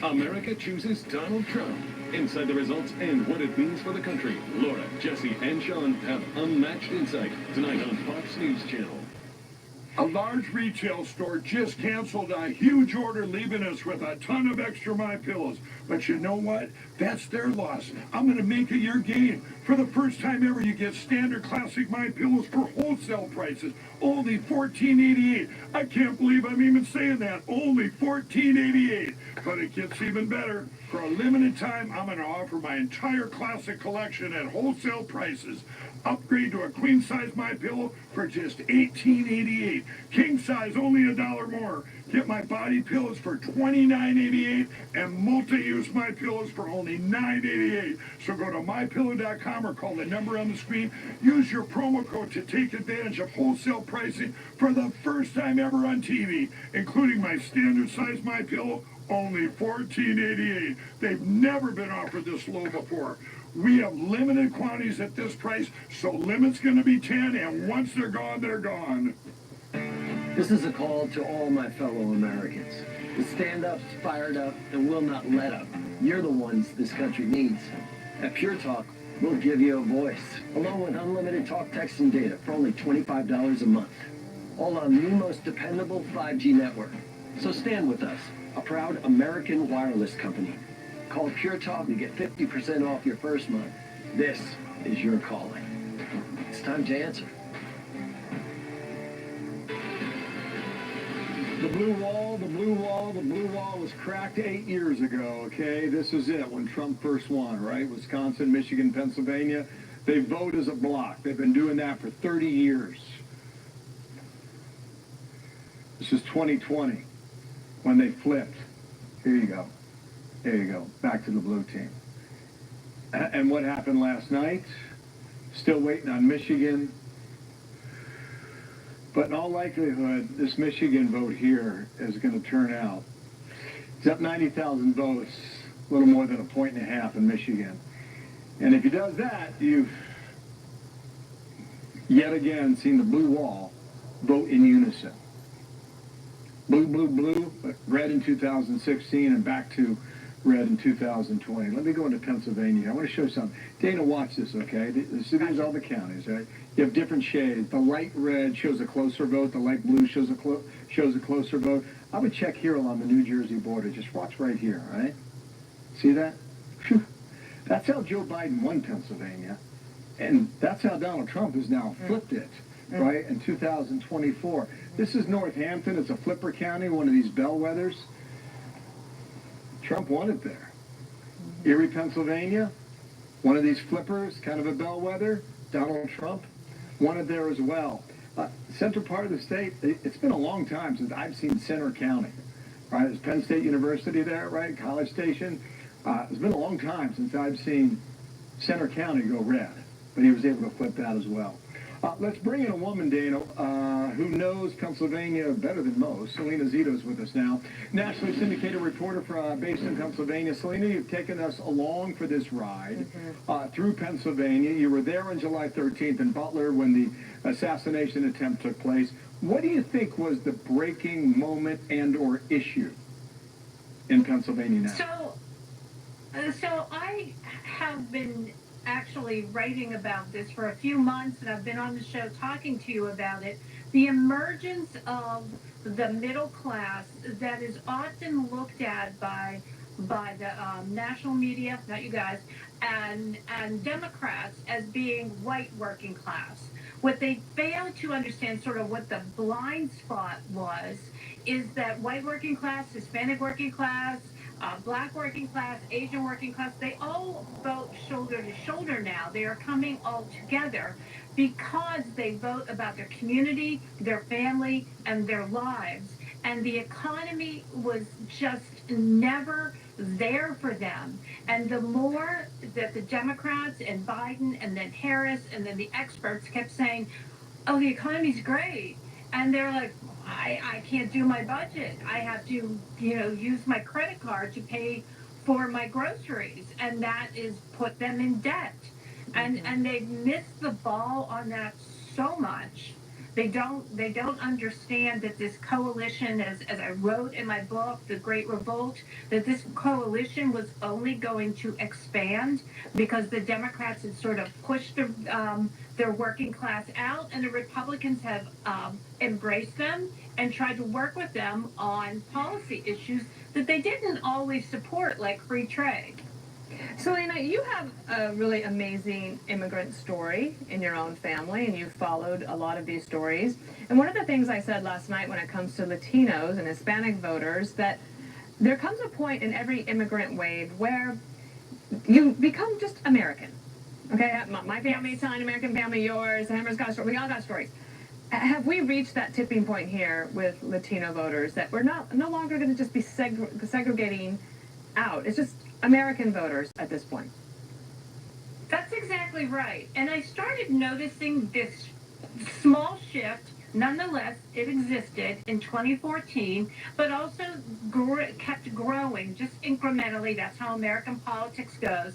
America chooses Donald Trump. Inside the results and what it means for the country. Laura, Jesse, and Sean have unmatched insight tonight on Fox News Channel. A large retail store just canceled a huge order, leaving us with a ton of extra My Pillows. But you know what? That's their loss. I'm going to make it your gain. For the first time ever, you get standard classic My Pillows for wholesale prices. Only $14.88. I can't believe I'm even saying that. Only $14.88. But it gets even better. For a limited time, I'm going to offer my entire classic collection at wholesale prices. Upgrade to a queen-size My Pillow for just $18.88. King size only $1 more. Get my body pillows for $29.88 and multi-use My Pillows for only $9.88. So go to mypillow.com or call the number on the screen. Use your promo code to take advantage of wholesale pricing for the first time ever on TV, including my standard size My Pillow, only $14.88. They've never been offered this low before. We have limited quantities at this price, so limit's going to be 10, and once they're gone, they're gone. This is a call to all my fellow Americans. The stand-up's fired up and will not let up. You're the ones this country needs. At Pure Talk, we'll give you a voice, along with unlimited talk, text, and data for only $25 a month. All on the most dependable 5G network. So stand with us, a proud American wireless company. Call Pure Talk and get 50% off your first month. This is your calling. It's time to answer. The blue wall was cracked 8 years ago, okay? This is it, when Trump first won, right? Wisconsin, Michigan, Pennsylvania. They vote as a block. They've been doing that for 30 years. This is 2020, when they flipped. Here you go. There you go. Back to the blue team. And what happened last night? Still waiting on Michigan. But in all likelihood, this Michigan vote here is going to turn out. He's up 90,000 votes, a little more than a point and a half in Michigan. And if he does that, you've yet again seen the blue wall vote in unison. Blue, blue, blue, but red in 2016 and back to red in 2020. Let me go into Pennsylvania. I want to show you something. Dana, watch this, okay? These are all the counties, right? You have different shades. The light red shows a closer vote. The light blue shows a closer vote. I would check here along the New Jersey border. Just watch right here, all right? See that? Whew. That's how Joe Biden won Pennsylvania. And that's how Donald Trump has now flipped it, right, in 2024. This is Northampton. It's a flipper county, one of these bellwethers. Trump won it there. Erie, Pennsylvania, one of these flippers, kind of a bellwether. Donald Trump won it there as well. Central part of the state, it's been a long time since I've seen Center County. right? It's Penn State University there, right? College Station. It's been a long time since I've seen Center County go red, but he was able to flip that as well. Let's bring in a woman, Dana, who knows Pennsylvania better than most. Selena Zito's with us now. Nationally syndicated reporter based in Pennsylvania. Selena, you've taken us along for this ride through Pennsylvania. You were there on July 13th in Butler when the assassination attempt took place. What do you think was the breaking moment and or issue in Pennsylvania now? So I have been actually writing about this for a few months, and I've been on the show talking to you about it. The emergence of the middle class that is often looked at by the national media, not you guys, and Democrats as being white working class. What they fail to understand, sort of what the blind spot was, is that white working class, Hispanic working class, Black working class, Asian working class, they all vote shoulder to shoulder now. They are coming all together because they vote about their community, their family, and their lives. And the economy was just never there for them. And the more that the Democrats and Biden and then Harris and then the experts kept saying, oh, the economy's great. And they're like, I can't do my budget. I have to, use my credit card to pay for my groceries. And that is put them in debt. And they've missed the ball on that so much. They don't understand that this coalition, as I wrote in my book, The Great Revolt, that this coalition was only going to expand because the Democrats had sort of pushed their working class out, and the Republicans have embraced them and tried to work with them on policy issues that they didn't always support, like free trade. Selena, you have a really amazing immigrant story in your own family, and you've followed a lot of these stories. And one of the things I said last night when it comes to Latinos and Hispanic voters, that there comes a point in every immigrant wave where you become just American. Okay, my family, Italian American family, yours, Hammer's got a story. We all got stories. Have we reached that tipping point here with Latino voters that we're no longer going to just be segregating out? It's just American voters at this point. That's exactly right. And I started noticing this small shift. Nonetheless, it existed in 2014, but also kept growing just incrementally. That's how American politics goes.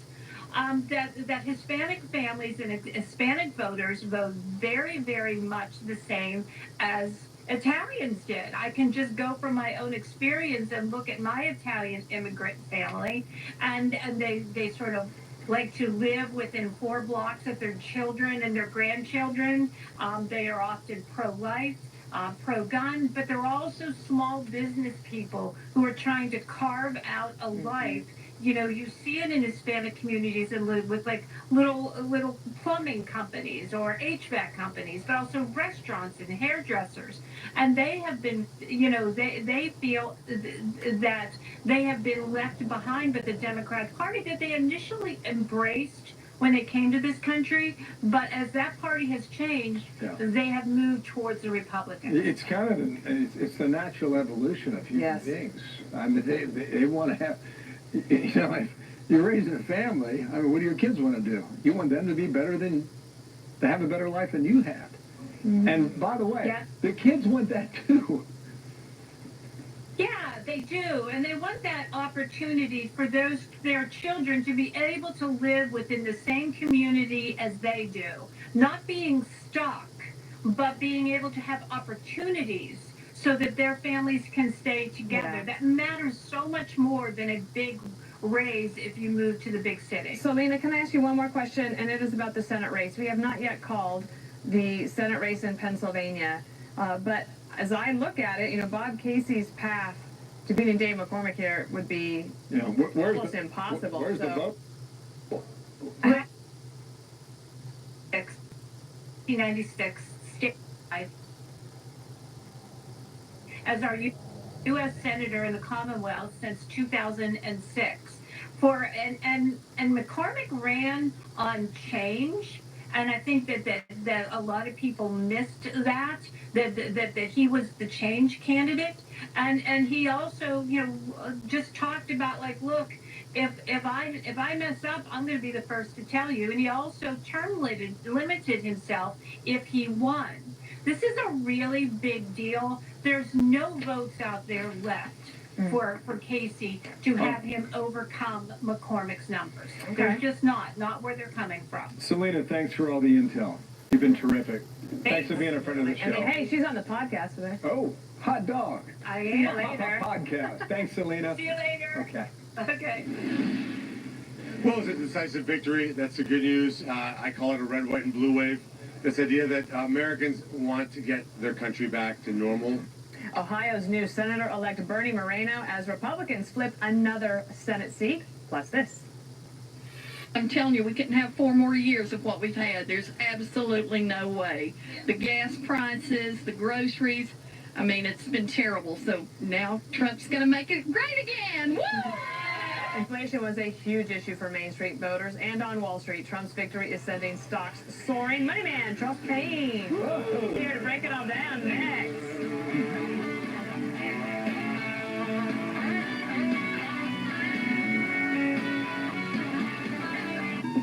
That Hispanic families and Hispanic voters vote very, very much the same as Italians did. I can just go from my own experience and look at my Italian immigrant family, and they sort of like to live within 4 blocks of their children and their grandchildren. They are often pro-life, pro-gun, but they're also small business people who are trying to carve out a life. You see it in Hispanic communities and with like little plumbing companies or HVAC companies, but also restaurants and hairdressers. And they have been, they feel that they have been left behind by the Democrat Party that they initially embraced when it came to this country, but as that party has changed, they have moved towards the Republicans. It's kind of it's the natural evolution of human beings. I mean, they want to have. If you're raising a family, I mean, what do your kids want to do? You want them to be to have a better life than you had. And by the way, the kids want that too. Yeah, they do. And they want that opportunity for their children to be able to live within the same community as they do. Not being stuck, but being able to have opportunities so that their families can stay together. That matters so much more than a big raise if you move to the big city. Selena, can I ask you one more question? And it is about the Senate race. We have not yet called the Senate race in Pennsylvania. But as I look at it, Bob Casey's path to beating Dave McCormick here would be almost impossible. Where's the vote? 1996 statewide. As our U.S. Senator in the Commonwealth since 2006. And McCormick ran on change And I think that a lot of people missed that he was the change candidate. And he also, just talked about, like, look, if I mess up, I'm going to be the first to tell you. And he also term limited himself if he won. This is a really big deal. There's no votes out there left for Casey to have him overcome McCormick's numbers. Okay. There's just not where they're coming from. Selena, thanks for all the intel. You've been terrific. Thanks for being a friend of the show. I mean, hey, she's on the podcast today. Oh, hot dog. I see you later. Podcast. Thanks, Selena. See you later. Okay. Okay. Well, it's a decisive victory. That's the good news. I call it a red, white, and blue wave. This idea that Americans want to get their country back to normal. Ohio's new Senator-elect Bernie Moreno as Republicans flip another Senate seat. Plus this. I'm telling you, we couldn't have 4 more years of what we've had. There's absolutely no way. The gas prices, the groceries, I mean, it's been terrible. So now Trump's going to make it great again. Woo! Inflation was a huge issue for Main Street voters, and on Wall Street, Trump's victory is sending stocks soaring. Money Man, Charles Payne, here to break it all down next.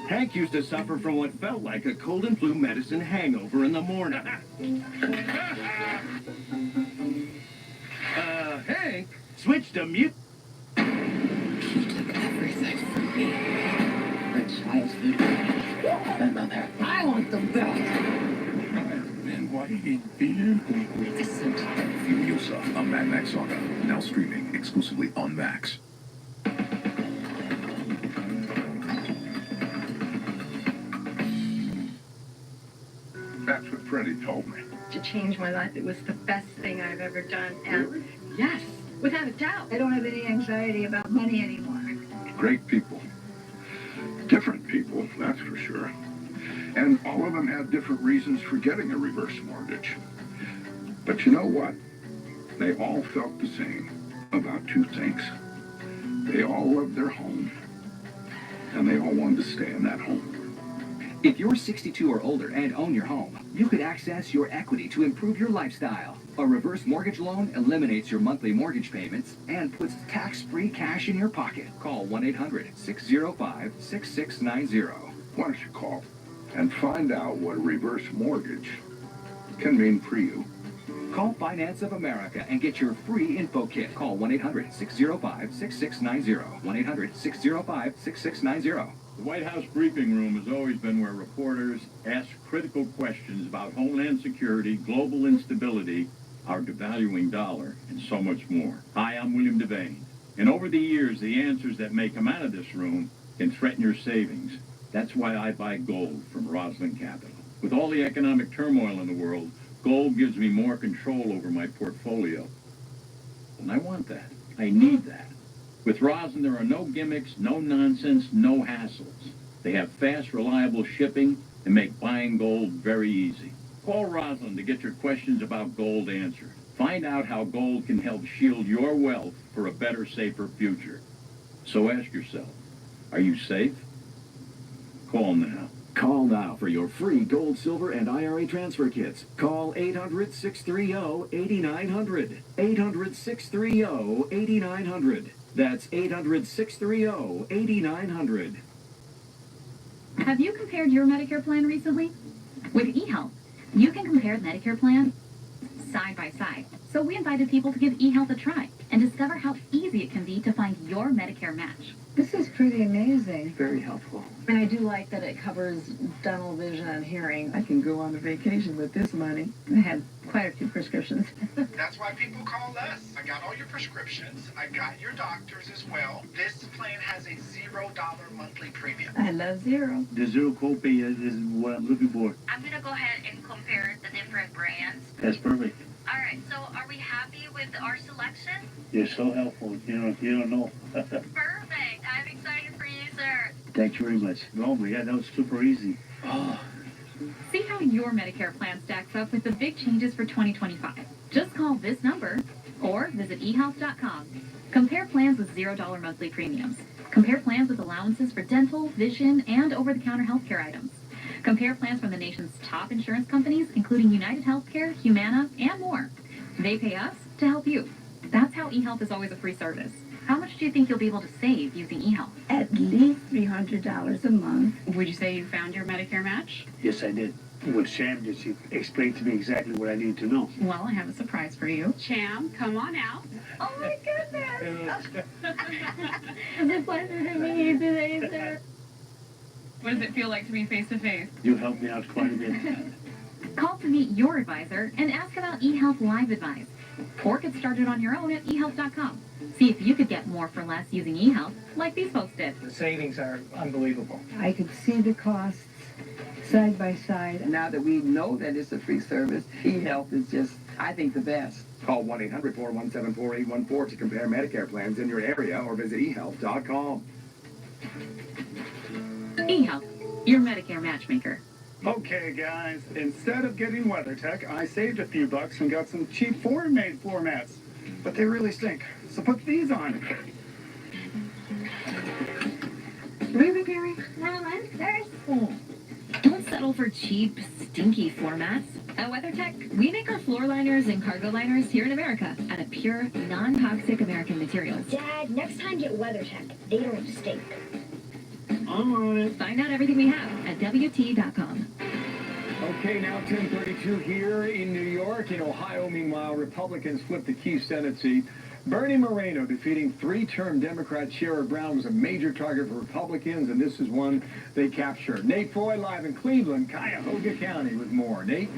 Hank used to suffer from what felt like a cold and flu medicine hangover in the morning. Hank switched to mute. Everything from me. The childhood. My mother. I want the best. And what did he do? Furiosa, a Mad Max saga. Now streaming exclusively on Max. That's what Freddie told me. To change my life, it was the best thing I've ever done. And yes, without a doubt, I don't have any anxiety about money anymore. Great people. Different people, that's for sure. And all of them had different reasons for getting a reverse mortgage. But you know what? They all felt the same about 2 things. They all loved their home, and they all wanted to stay in that home. If you're 62 or older and own your home, you could access your equity to improve your lifestyle. A reverse mortgage loan eliminates your monthly mortgage payments and puts tax-free cash in your pocket. Call 1-800-605-6690. Why don't you call and find out what a reverse mortgage can mean for you? Call Finance of America and get your free info kit. Call 1-800-605-6690. 1-800-605-6690. The White House briefing room has always been where reporters ask critical questions about homeland security, global instability, our devaluing dollar, and so much more. Hi, I'm William Devane. And over the years, the answers that may come out of this room can threaten your savings. That's why I buy gold from Roslyn Capital. With all the economic turmoil in the world, gold gives me more control over my portfolio. And I want that. I need that. With Roslyn, there are no gimmicks, no nonsense, no hassles. They have fast, reliable shipping and make buying gold very easy. Call Roslyn to get your questions about gold answered. Find out how gold can help shield your wealth for a better, safer future. So ask yourself, are you safe? Call now. Call now for your free gold, silver, and IRA transfer kits. Call 800-630-8900. 800-630-8900. That's 800-630-8900. Have you compared your Medicare plan recently? With eHealth, you can compare Medicare plans side by side. So we invited people to give eHealth a try and discover how easy it can be to find your Medicare match. This is pretty amazing. Very helpful. And I do like that it covers dental, vision, and hearing. I can go on a vacation with this money. I had quite a few prescriptions. That's why people call us. I got all your prescriptions. I got your doctors as well. This plan has a $0 monthly premium. I love zero. The zero copay is what I'm looking for. I'm going to go ahead and compare the different brands. That's perfect. All right, so are we happy with our selection? You're so helpful. You don't know. Perfect. I'm excited for you, sir. Thank you very much. No, but yeah, that was super easy. Oh. See how your Medicare plan stacks up with the big changes for 2025. Just call this number or visit ehealth.com. Compare plans with $0 monthly premiums. Compare plans with allowances for dental, vision, and over-the-counter healthcare items. Compare plans from the nation's top insurance companies, including United Healthcare, Humana, and more. They pay us to help you. That's how eHealth is always a free service. How much do you think you'll be able to save using eHealth? At least $300 a month. Would you say you found your Medicare match? Yes, I did. What Sam did, she explained to me exactly what I needed to know. Well, I have a surprise for you. Cham, come on out. Oh my goodness! It's a pleasure to meet you today, sir. What does it feel like to be face to face? You helped me out quite a bit. Call to meet your advisor and ask about eHealth Live Advice. Or get started on your own at eHealth.com. See if you could get more for less using eHealth, like these folks did. The savings are unbelievable. I could see the costs side by side. Now that we know that it's a free service, eHealth is just, I think, the best. Call 1-800-417-4814 to compare Medicare plans in your area or visit eHealth.com. eHealth, your Medicare matchmaker. Okay, guys, instead of getting WeatherTech, I saved a few bucks and got some cheap foreign-made floor mats. But they really stink, so put these on. Ruby Berry, Don't settle for cheap, stinky floor mats. At WeatherTech, we make our floor liners and cargo liners here in America out of pure, non-toxic American materials. Dad, next time get WeatherTech. They don't stink. I'm on it. Find out everything we have at WT.com. Okay, now 10:32 here in New York. In Ohio, meanwhile, Republicans flipped the key Senate seat. Bernie Moreno defeating three-term Democrat Sherrod Brown was a major target for Republicans, and this is one they captured. Nate Foy live in Cleveland, Cuyahoga County with more. Nate?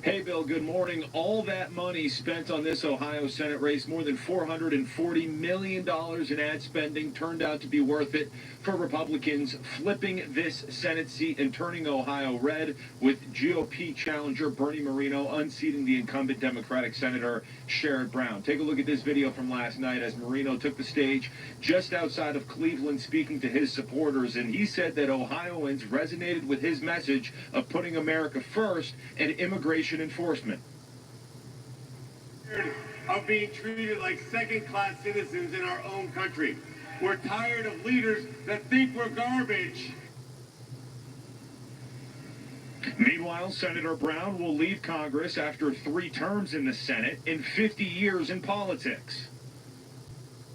Hey, Bill, good morning. All that money spent on this Ohio Senate race, more than $440 million in ad spending, turned out to be worth it for Republicans, flipping this Senate seat and turning Ohio red, with GOP challenger Bernie Moreno unseating the incumbent Democratic Senator Sherrod Brown. Take a look at this video from last night as Moreno took the stage just outside of Cleveland speaking to his supporters, and he said that Ohioans resonated with his message of putting America first and immigration enforcement. Of being treated like second-class citizens in our own country. We're tired of leaders that think we're garbage. Meanwhile, Senator Brown will leave Congress after 3 terms in the Senate and 50 years in politics.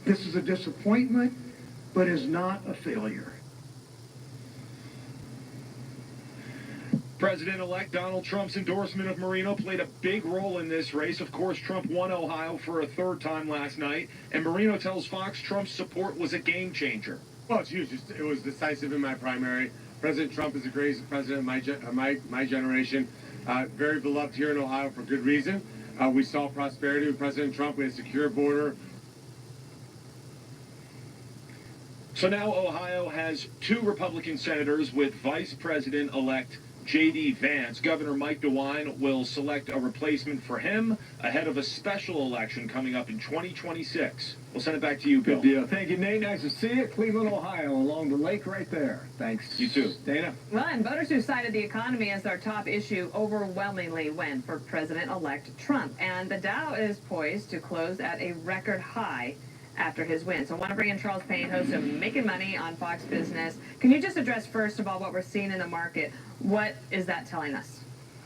This is a disappointment, but is not a failure. President-elect Donald Trump's endorsement of Moreno played a big role in this race. Of course, Trump won Ohio for a 3rd time last night, and Moreno tells Fox Trump's support was a game changer. Well, it's huge. It was decisive in my primary. President Trump is the greatest president of my generation. Very beloved here in Ohio for good reason. We saw prosperity with President Trump. We had a secure border. So now Ohio has 2 Republican senators with Vice President-elect J.D. Vance. Governor Mike DeWine will select a replacement for him ahead of a special election coming up in 2026. We'll send it back to you, Bill. Good deal. Thank you, Nate. Nice to see you. Cleveland, Ohio, along the lake right there. Thanks. You too. Dana? Well, and voters who cited the economy as their top issue overwhelmingly went for President-elect Trump. And the Dow is poised to close at a record high after his win. So I want to bring in Charles Payne, host of Making Money on Fox Business. Can you just address, first of all, what we're seeing in the market? What is that telling us?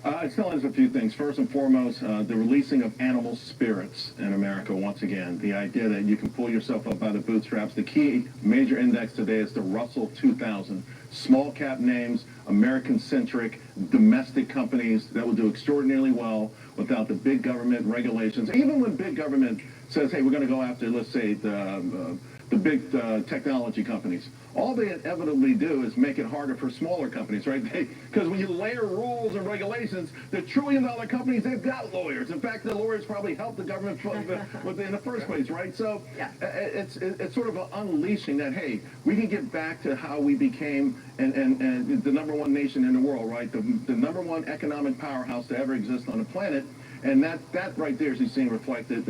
It's telling us a few things. First and foremost, the releasing of animal spirits in America once again. The idea that you can pull yourself up by the bootstraps. The key major index today is the Russell 2000. Small cap names, American-centric, domestic companies that will do extraordinarily well without the big government regulations. Even when big government says, hey, we're going to go after, let's say, the big technology companies. All they inevitably do is make it harder for smaller companies, right? Because when you layer rules and regulations, the trillion-dollar companies, they've got lawyers. In fact, the lawyers probably help the government in the first place, right? So it's sort of an unleashing that, hey, we can get back to how we became and the #1 nation in the world, right? The #1 economic powerhouse to ever exist on the planet. And that right there is being reflected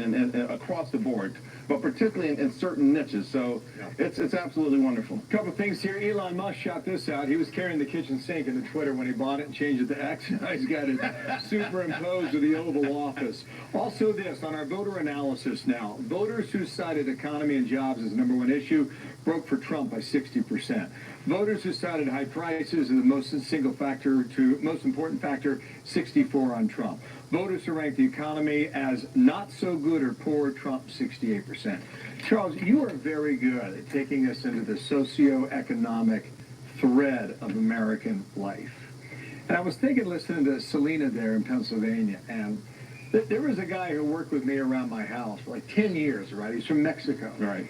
across the board, but particularly in certain niches. So it's absolutely wonderful. A couple of things here. Elon Musk shot this out. He was carrying the kitchen sink in the Twitter when he bought it and changed it to X. Now he's got it superimposed to the Oval Office. Also this, on our voter analysis now, voters who cited economy and jobs as the #1 issue broke for Trump by 60%. Voters decided high prices are the most important factor, 64 on Trump. Voters who ranked the economy as not so good or poor, Trump 68%. Charles, you are very good at taking us into the socioeconomic thread of American life. And I was thinking, listening to Selena there in Pennsylvania, and there was a guy who worked with me around my house for like 10 years, right? He's from Mexico. Right.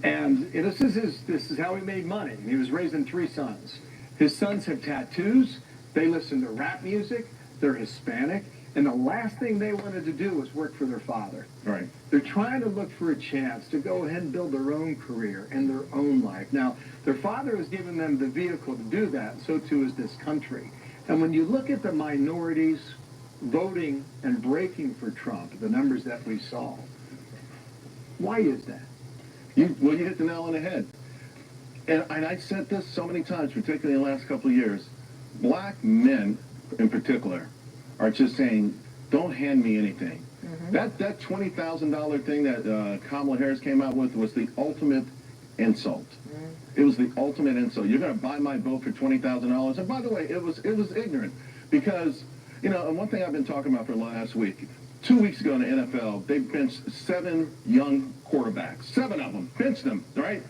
And this is how he made money. He was raising 3 sons. His sons have tattoos. They listen to rap music. They're Hispanic. And the last thing they wanted to do was work for their father. Right. They're trying to look for a chance to go ahead and build their own career and their own life. Now, their father has given them the vehicle to do that, and so too is this country. And when you look at the minorities voting and breaking for Trump, the numbers that we saw, why is that? You hit the nail on the head. And I said this so many times, particularly in the last couple of years. Black men, in particular, are just saying, don't hand me anything. Mm-hmm. That $20,000 thing that Kamala Harris came out with was the ultimate insult. Mm-hmm. It was the ultimate insult. You're going to buy my vote for $20,000. And by the way, it was ignorant because, and one thing I've been talking about for last week, 2 weeks ago in the NFL, they benched 7 young quarterbacks. 7 of them. Benched them, right?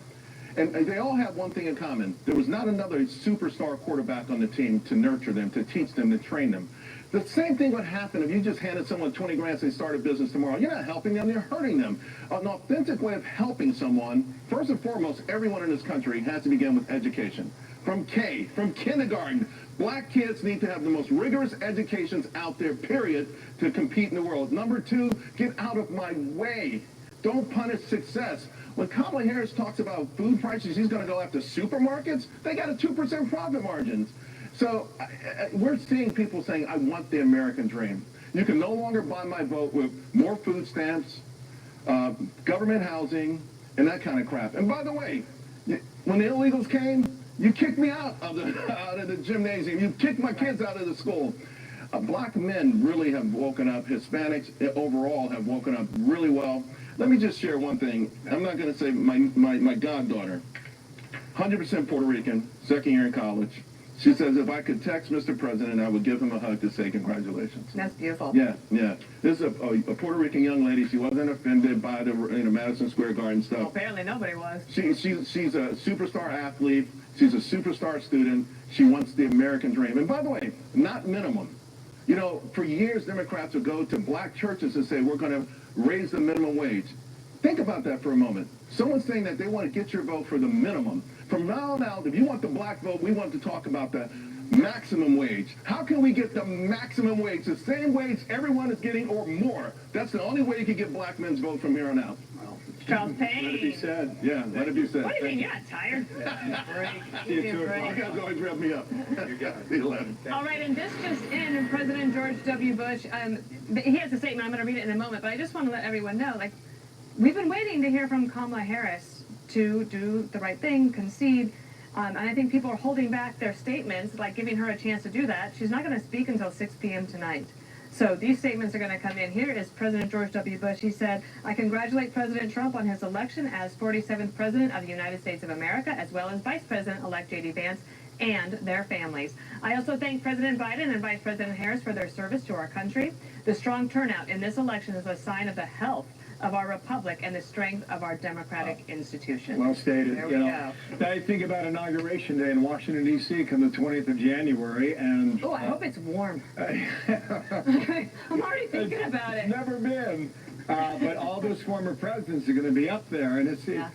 And they all have one thing in common. There was not another superstar quarterback on the team to nurture them, to teach them, to train them. The same thing would happen if you just handed someone 20 grand and say start a business tomorrow. You're not helping them, you're hurting them. An authentic way of helping someone, first and foremost, everyone in this country has to begin with education. From kindergarten. Black kids need to have the most rigorous educations out there, period, to compete in the world. Number 2, get out of my way. Don't punish success. When Kamala Harris talks about food prices, she's going to go after supermarkets. They got a 2% profit margins. So we're seeing people saying, I want the American dream. You can no longer buy my vote with more food stamps, government housing, and that kind of crap. And by the way, when the illegals came, you kicked me out of the gymnasium. You kicked my kids out of the school. Black men really have woken up. Hispanics overall have woken up really well. Let me just share one thing. I'm not going to say my goddaughter, 100% Puerto Rican, second year in college. She says if I could text Mr. President, I would give him a hug to say congratulations. That's beautiful. Yeah. This is a Puerto Rican young lady. She wasn't offended by the Madison Square Garden stuff. Well, apparently nobody was. She's a superstar athlete. She's a superstar student. She wants the American dream. And by the way, not minimum. For years, Democrats would go to black churches and say, we're going to raise the minimum wage. Think about that for a moment. Someone's saying that they want to get your vote for the minimum. From now on out, if you want the black vote, we want to talk about the maximum wage. How can we get the maximum wage, the same wage everyone is getting or more? That's the only way you can get black men's vote from here on out. Charles Payne. Let it be said. Yeah, let it be said. What do you mean? You're not tired. You guys always rev me up. You got it. 11. All right, and this just in, President George W. Bush, he has a statement. I'm going to read it in a moment, but I just want to let everyone know, we've been waiting to hear from Kamala Harris to do the right thing, concede, and I think people are holding back their statements, giving her a chance to do that. She's not going to speak until 6 p.m. tonight. So these statements are going to come in. Here is President George W. Bush. He said, I congratulate President Trump on his election as 47th President of the United States of America, as well as Vice President-elect J.D. Vance and their families. I also thank President Biden and Vice President Harris for their service to our country. The strong turnout in this election is a sign of the health of our republic and the strength of our democratic institutions. Well stated. There we go. Now you think about Inauguration Day in Washington, D.C. come the 20th of January, and... Oh, I hope it's warm. I'm already thinking about it. It's never been. But all those former presidents are going to be up there, and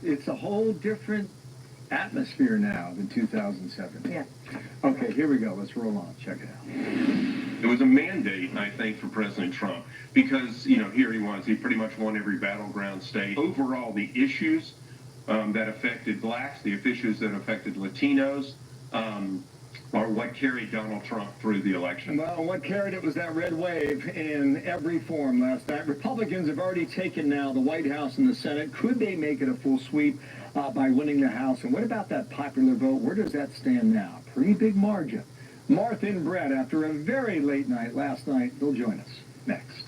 it's a whole different atmosphere now than 2007. Yeah. Okay, here we go. Let's roll on. Check it out. It was a mandate, I think, for President Trump because, here he was. He pretty much won every battleground state. Overall, the issues that affected blacks, the issues that affected Latinos, are what carried Donald Trump through the election. Well, what carried it was that red wave in every form last night. Republicans have already taken now the White House and the Senate. Could they make it a full sweep by winning the House? And what about that popular vote? Where does that stand now? Pretty big margin. Martha and Brett, after a very late night last night, they'll join us next.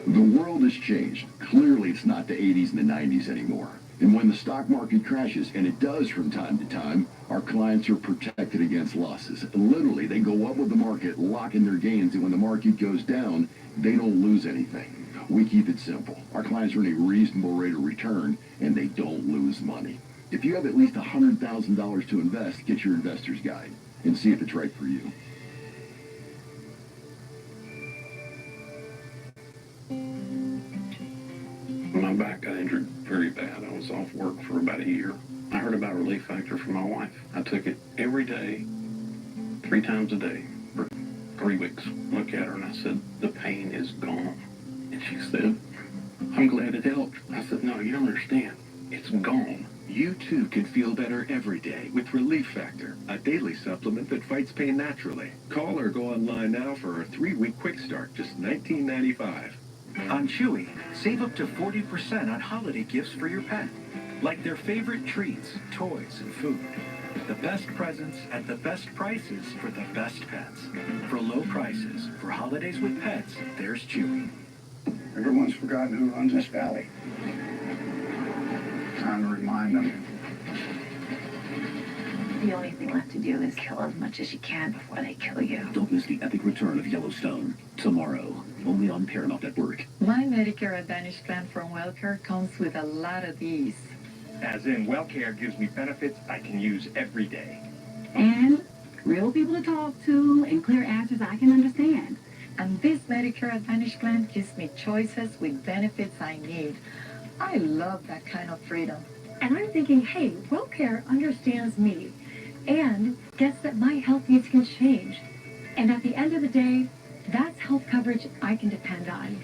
The world has changed. Clearly, it's not the 80s and the 90s anymore. And when the stock market crashes, and it does from time to time, our clients are protected against losses. Literally, they go up with the market, lock in their gains, and when the market goes down, they don't lose anything. We keep it simple. Our clients earn a reasonable rate of return, and they don't lose money. If you have at least $100,000 to invest, get your investor's guide and see if it's right for you. My back got injured very bad. I was off work for about a year. I heard about Relief Factor from my wife. I took it every day, 3 times a day, for 3 weeks. I looked at her and I said, the pain is gone. And she said, I'm glad it helped. I said, no, you don't understand. It's gone. You too can feel better every day with Relief Factor, a daily supplement that fights pain naturally. Call or go online now for a 3-week quick start, just $19.95. On Chewy, save up to 40% on holiday gifts for your pet, like their favorite treats, toys, and food. The best presents at the best prices for the best pets. For low prices, for holidays with pets, there's Chewy. Everyone's forgotten who runs this valley. Time to remind them. The only thing left to do is kill as much as you can before they kill you. Don't miss the epic return of Yellowstone. Tomorrow, only on Paramount Network. My Medicare Advantage plan from WellCare comes with a lot of these. As in, WellCare gives me benefits I can use every day. And real people to talk to and clear answers I can understand. And this Medicare Advantage plan gives me choices with benefits I need. I love that kind of freedom. And I'm thinking, hey, WellCare understands me and gets that my health needs can change. And at the end of the day, that's health coverage I can depend on.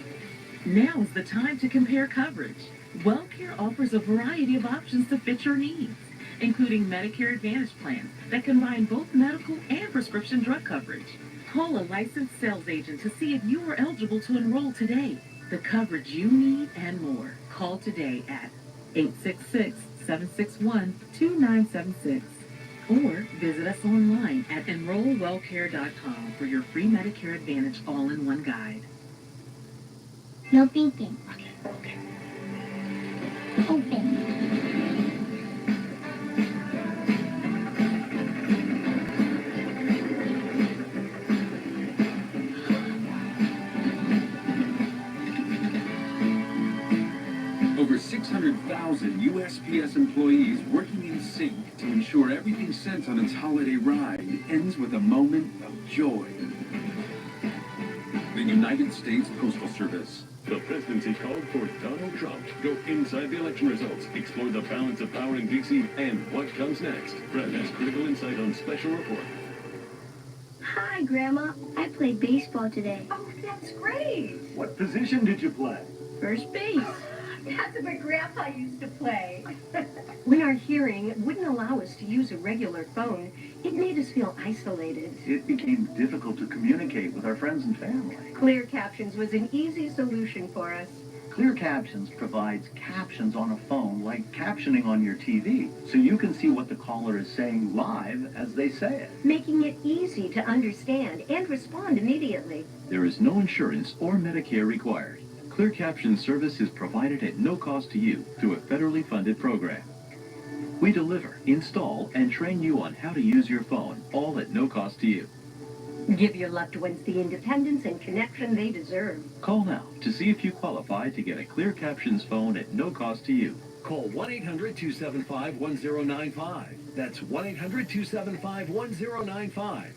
Now is the time to compare coverage. WellCare offers a variety of options to fit your needs, including Medicare Advantage plans that combine both medical and prescription drug coverage. Call a licensed sales agent to see if you are eligible to enroll today. The coverage you need and more. Call today at 866-761-2976 or visit us online at enrollwellcare.com for your free Medicare Advantage all-in-one guide. No thinking. Okay. Open. Over 600,000 USPS employees working in sync to ensure everything sent on its holiday ride ends with a moment of joy. The United States Postal Service. The presidency called for Donald Trump. Go inside the election results, explore the balance of power in D.C., and what comes next. Brad has critical insight on Special Report. Hi, Grandma. I played baseball today. Oh, that's great. What position did you play? First base. That's what Grandpa used to play. When our hearing wouldn't allow us to use a regular phone, it made us feel isolated. It became difficult to communicate with our friends and family. Clear Captions was an easy solution for us. Clear Captions provides captions on a phone like captioning on your TV, so you can see what the caller is saying live as they say it. Making it easy to understand and respond immediately. There is no insurance or Medicare required. Clear Caption service is provided at no cost to you through a federally funded program. We deliver, install, and train you on how to use your phone, all at no cost to you. Give your loved ones the independence and connection they deserve. Call now to see if you qualify to get a Clear Captions phone at no cost to you. Call 1-800-275-1095. That's 1-800-275-1095.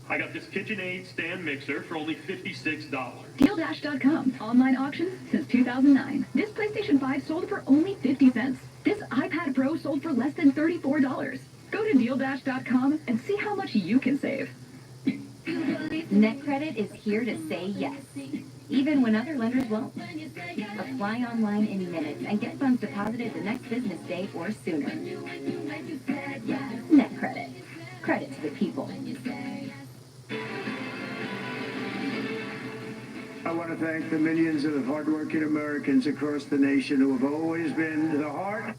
I got this KitchenAid stand mixer for only $56. DealDash.com. Online auctions since 2009. This PlayStation 5 sold for only 50 cents. This iPad Pro sold for less than $34. Go to DealDash.com and see how much you can save. NetCredit is here to say yes, even when other lenders won't. Apply online in minutes and get funds deposited the next business day or sooner. NetCredit. Credit to the people. I want to thank the millions of hardworking Americans across the nation who have always been the heart.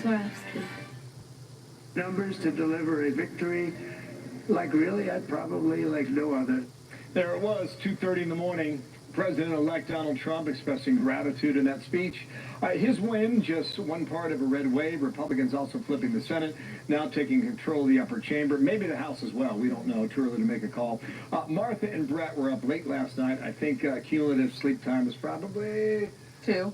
Swarovski. Numbers to deliver a victory like really I'd probably like no other. There it was, 2:30 in the morning. President-elect Donald Trump expressing gratitude in that speech. His win, just one part of a red wave. Republicans also flipping the Senate, now taking control of the upper chamber, maybe the House as well. We don't know. Too early to make a call. Martha and Brett were up late last night. I think cumulative sleep time was probably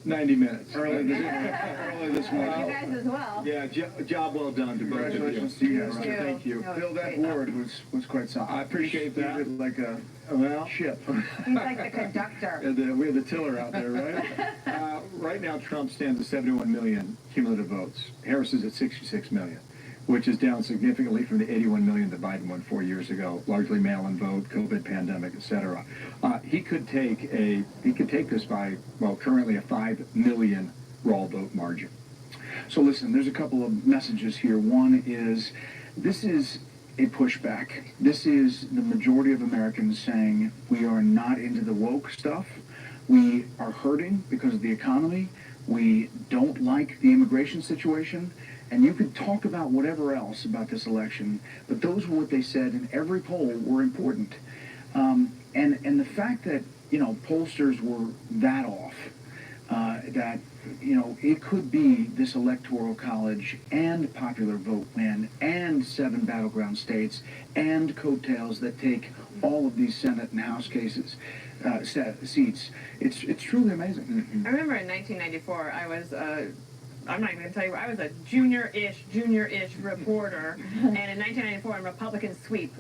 90 minutes. Early this morning. You guys as well. Yeah, job well done to both of you. Congratulations to you guys. Thank you. Bill, that board was quite something. I appreciate that. Like a ship. He's like the conductor. We have the tiller out there, right? Right now, Trump stands at 71 million cumulative votes. Harris is at 66 million, which is down significantly from the 81 million that Biden won 4 years ago, largely mail-in vote, COVID pandemic, etc. He could take this by, well, currently a 5 million raw vote margin. So listen, there's a couple of messages here. One is, this is a pushback. This is the majority of Americans saying we are not into the woke stuff. We are hurting because of the economy. We don't like the immigration situation. And you could talk about whatever else about this election, but those were what they said, and every poll were important. And the fact that, pollsters were that off, that, it could be this electoral college and popular vote win and 7 battleground states and coattails that take all of these Senate and House cases, seats. It's truly amazing. I remember in 1994, I was I'm not even going to tell you, I was a junior-ish reporter, and in 1994, Republicans sweep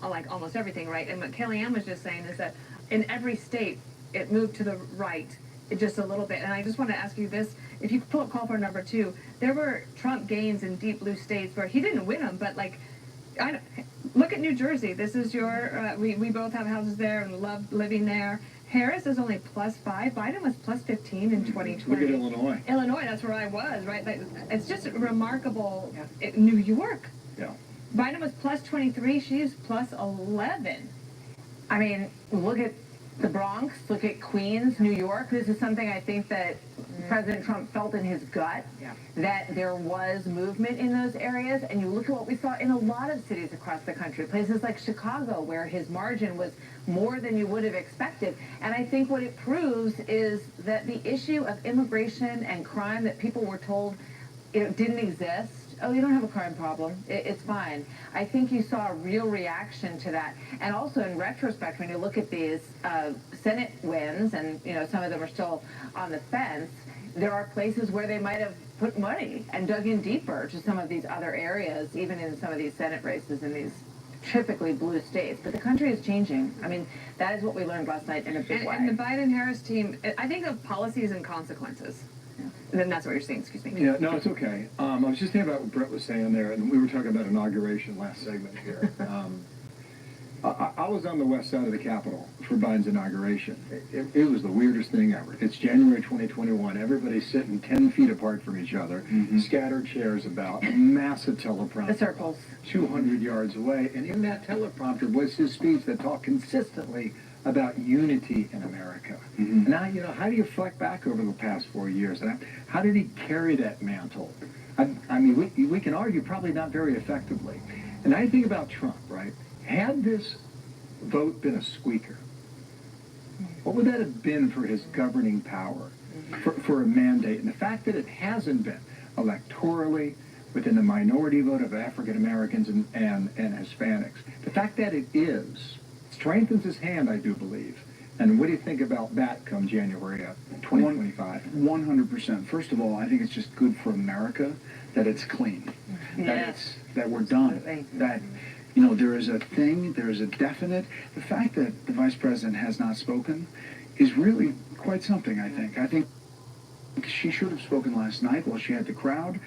like almost everything, right? And what Kellyanne was just saying is that in every state, it moved to the right just a little bit. And I just want to ask you this: if you pull up call for number 2, there were Trump gains in deep blue states where he didn't win them, but like, look at New Jersey. This is your, we both have houses there and love living there. Harris is only +5. Biden was +15 in 2020. Look at Illinois. Illinois, that's where I was, right? Like, it's just remarkable. New York. Yeah. Biden was +23. She's +11. I mean, look at the Bronx, look at Queens, New York. This is something I think that President Trump felt in his gut, that there was movement in those areas. And you look at what we saw in a lot of cities across the country, places like Chicago, where his margin was more than you would have expected. And I think what it proves is that the issue of immigration and crime that people were told didn't exist. Oh, you don't have a crime problem. It's fine. I think you saw a real reaction to that. And also, in retrospect, when you look at these Senate wins, and some of them are still on the fence, there are places where they might have put money and dug in deeper to some of these other areas, even in some of these Senate races in these typically blue states. But the country is changing. I mean, that is what we learned last night in a big way. And the Biden-Harris team, I think of policies and consequences. And then that's what you're saying, excuse me. Yeah, no, it's okay. I was just thinking about what Brett was saying there, and we were talking about inauguration last segment here. I was on the west side of the Capitol for Biden's inauguration. It was the weirdest thing ever. It's January 2021. Everybody's sitting 10 feet apart from each other, scattered chairs about, a massive teleprompter. The circles. 200 yards away. And in that teleprompter was his speech that talked consistently about unity in America. And now, how do you reflect back over the past 4 years? And how did he carry that mantle? I mean, we can argue probably not very effectively. And I think about Trump, right? Had this vote been a squeaker, what would that have been for his governing power, for a mandate? And the fact that it hasn't been electorally within the minority vote of African Americans and Hispanics, the fact that it is strengthens his hand, I do believe. And what do you think about that come January 2025? 100%. First of all, I think it's just good for America that it's clean, that we're done, that there is a thing, there is a definite. The fact that the vice president has not spoken is really quite something, I think. I think she should have spoken last night while she had the crowd.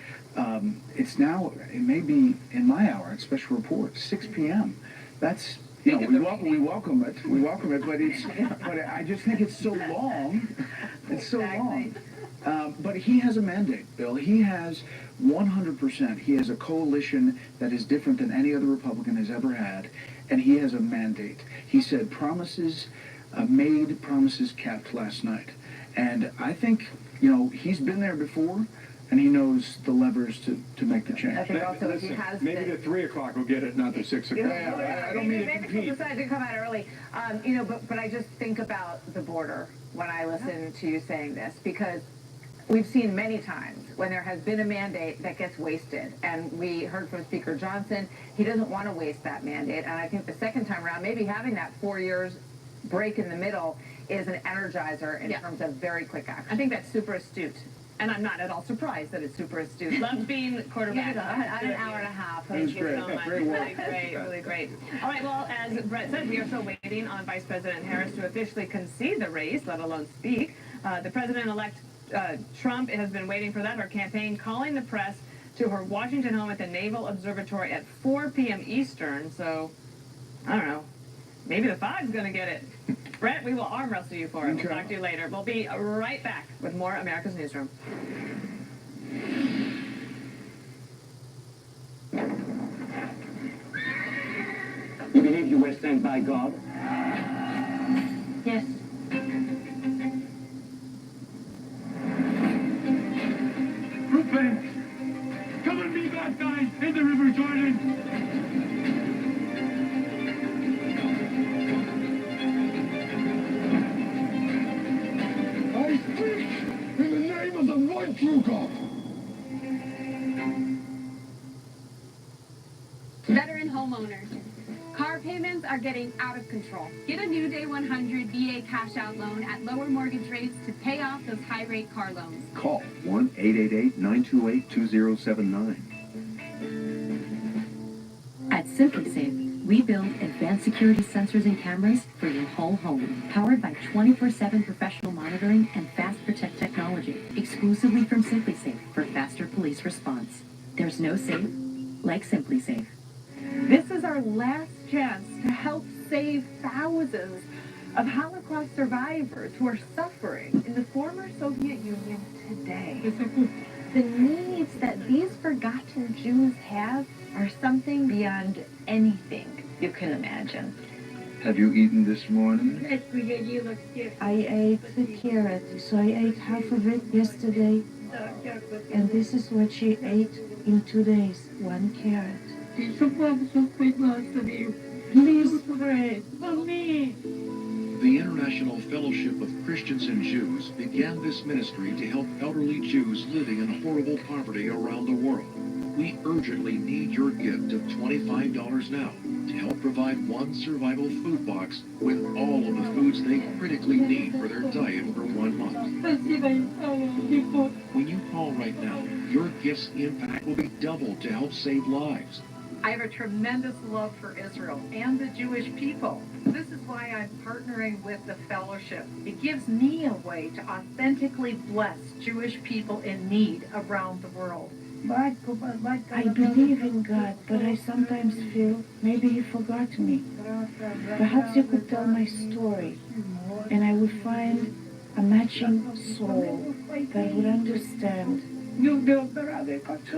It's now, it may be in my hour, at Special Report, 6 p.m. That's, we welcome it, but I just think it's so long. It's so long. But he has a mandate, Bill. He has 100%. He has a coalition that is different than any other Republican has ever had, and he has a mandate. He said promises made, promises kept last night. And I think, he's been there before. and he knows the levers to make the change. I think also if he has Maybe the 3 o'clock will get it, not the 6 o'clock. I don't mean to maybe compete. he'll decide to come out early. But I just think about the border when I listen to you saying this, because we've seen many times when there has been a mandate that gets wasted. And we heard from Speaker Johnson, he doesn't want to waste that mandate. And I think the second time around, maybe having that 4 years break in the middle is an energizer in terms of very quick action. I think that's super astute. And I'm not at all surprised that it's super astute. Loved being quarterback. Yeah, an hour and a half. Thank you great. so much. Very well. Really great, really great. All right, well, as Brett said, we are still waiting on Vice President Harris to officially concede the race, let alone speak. The president-elect Trump has been waiting for that. Her campaign calling the press to her Washington home at the Naval Observatory at 4 p.m. Eastern. So, I don't know. Maybe the 5's going to get it. Brett, we will arm wrestle you for it. We'll talk to you later. We'll be right back with more America's Newsroom. You believe you were sent by God? Yes. Repent! Come and be baptized in the River Jordan! I speak in the name of the one true God. Veteran homeowners. Car payments are getting out of control. Get a new Day 100 VA cash out loan at lower mortgage rates to pay off those high rate car loans. Call 1-888-928-2079. At SimpliSafe, we build advanced security sensors and cameras for your whole home, powered by 24/7 professional monitoring and Fast Protect technology, exclusively from SimpliSafe for faster police response. There's no safe like SimpliSafe. This is our last chance to help save thousands of Holocaust survivors who are suffering in the former Soviet Union today. The needs that these forgotten Jews have are something beyond anything you can imagine. Have you eaten this morning? I ate the carrot, so I ate half of it yesterday, and this is what she ate in 2 days, 1 carrot. Please pray for me. The International Fellowship of Christians and Jews began this ministry to help elderly Jews living in horrible poverty around the world. We urgently need your gift of $25 now to help provide one survival food box with all of the foods they critically need for their diet for 1 month. When you call right now, your gift's impact will be doubled to help save lives. I have a tremendous love for Israel and the Jewish people. This is why I'm partnering with the Fellowship. It gives me a way to authentically bless Jewish people in need around the world. I believe in God, but I sometimes feel maybe He forgot me. Perhaps you could tell my story, and I would find a matching soul that would understand.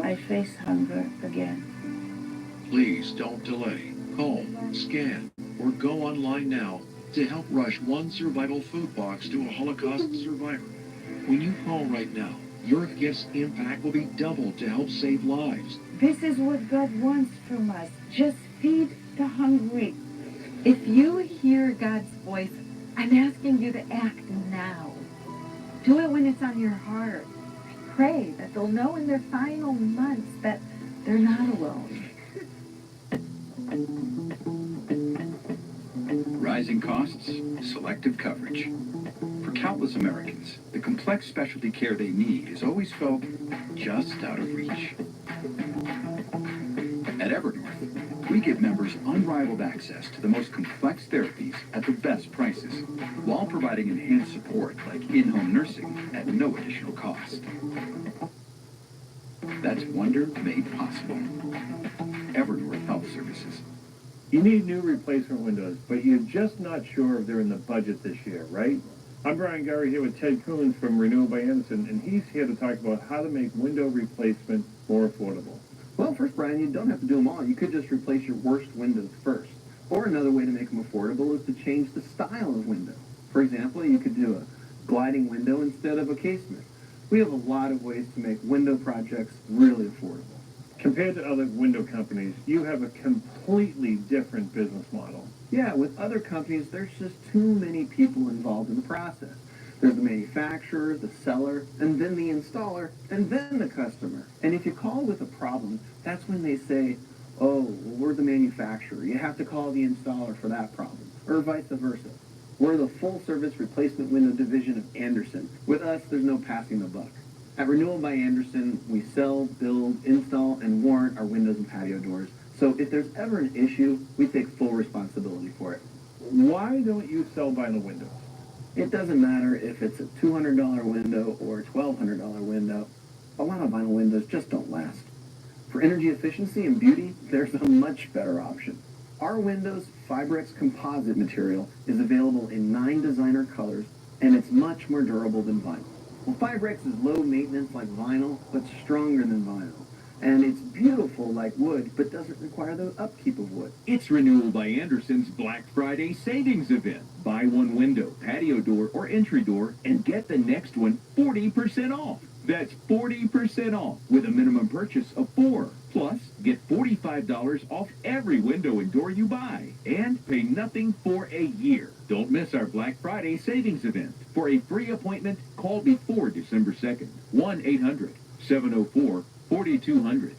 I face hunger again. Please don't delay. Call, scan, or go online now to help rush one survival food box to a Holocaust survivor. When you call right now, your gift's impact will be doubled to help save lives. This is what God wants from us. Just feed the hungry. If you hear God's voice, I'm asking you to act now. Do it when it's on your heart. Pray that they'll know in their final months that they're not alone. Rising costs, selective coverage. For countless Americans, the complex specialty care they need is always felt just out of reach. At Evernorth, we give members unrivaled access to the most complex therapies at the best prices, while providing enhanced support like in-home nursing at no additional cost. That's wonder made possible. Evernorth Health Services. You need new replacement windows, but you're just not sure if they're in the budget this year, right? I'm Brian Gary here with Ted Coons from Renew by Anderson, and he's here to talk about how to make window replacement more affordable. Well, first, Brian, you don't have to do them all. You could just replace your worst windows first. Or another way to make them affordable is to change the style of window. For example, you could do a gliding window instead of a casement. We have a lot of ways to make window projects really affordable. Compared to other window companies, you have a completely different business model. Yeah, with other companies, there's just too many people involved in the process. There's the manufacturer, the seller, and then the installer, and then the customer. And if you call with a problem, that's when they say, oh, well, we're the manufacturer. You have to call the installer for that problem, or vice versa. We're the full-service replacement window division of Andersen. With us, there's no passing the buck. At Renewal by Andersen, we sell, build, install, and warrant our windows and patio doors. So if there's ever an issue, we take full responsibility for it. Why don't you sell vinyl windows? It doesn't matter if it's a $200 window or a $1,200 window. A lot of vinyl windows just don't last. For energy efficiency and beauty, there's a much better option. Our Windows Fibrex composite material is available in 9 designer colors, and it's much more durable than vinyl. Well, Fibrex is low maintenance like vinyl, but stronger than vinyl. And it's beautiful like wood, but doesn't require the upkeep of wood. It's Renewal by Andersen's Black Friday savings event. Buy one window, patio door, or entry door, and get the next one 40% off. That's 40% off with a minimum purchase of 4. Plus, get $45 off every window and door you buy. And pay nothing for a year. Don't miss our Black Friday savings event. For a free appointment, call before December 2nd. 1-800-704-4200.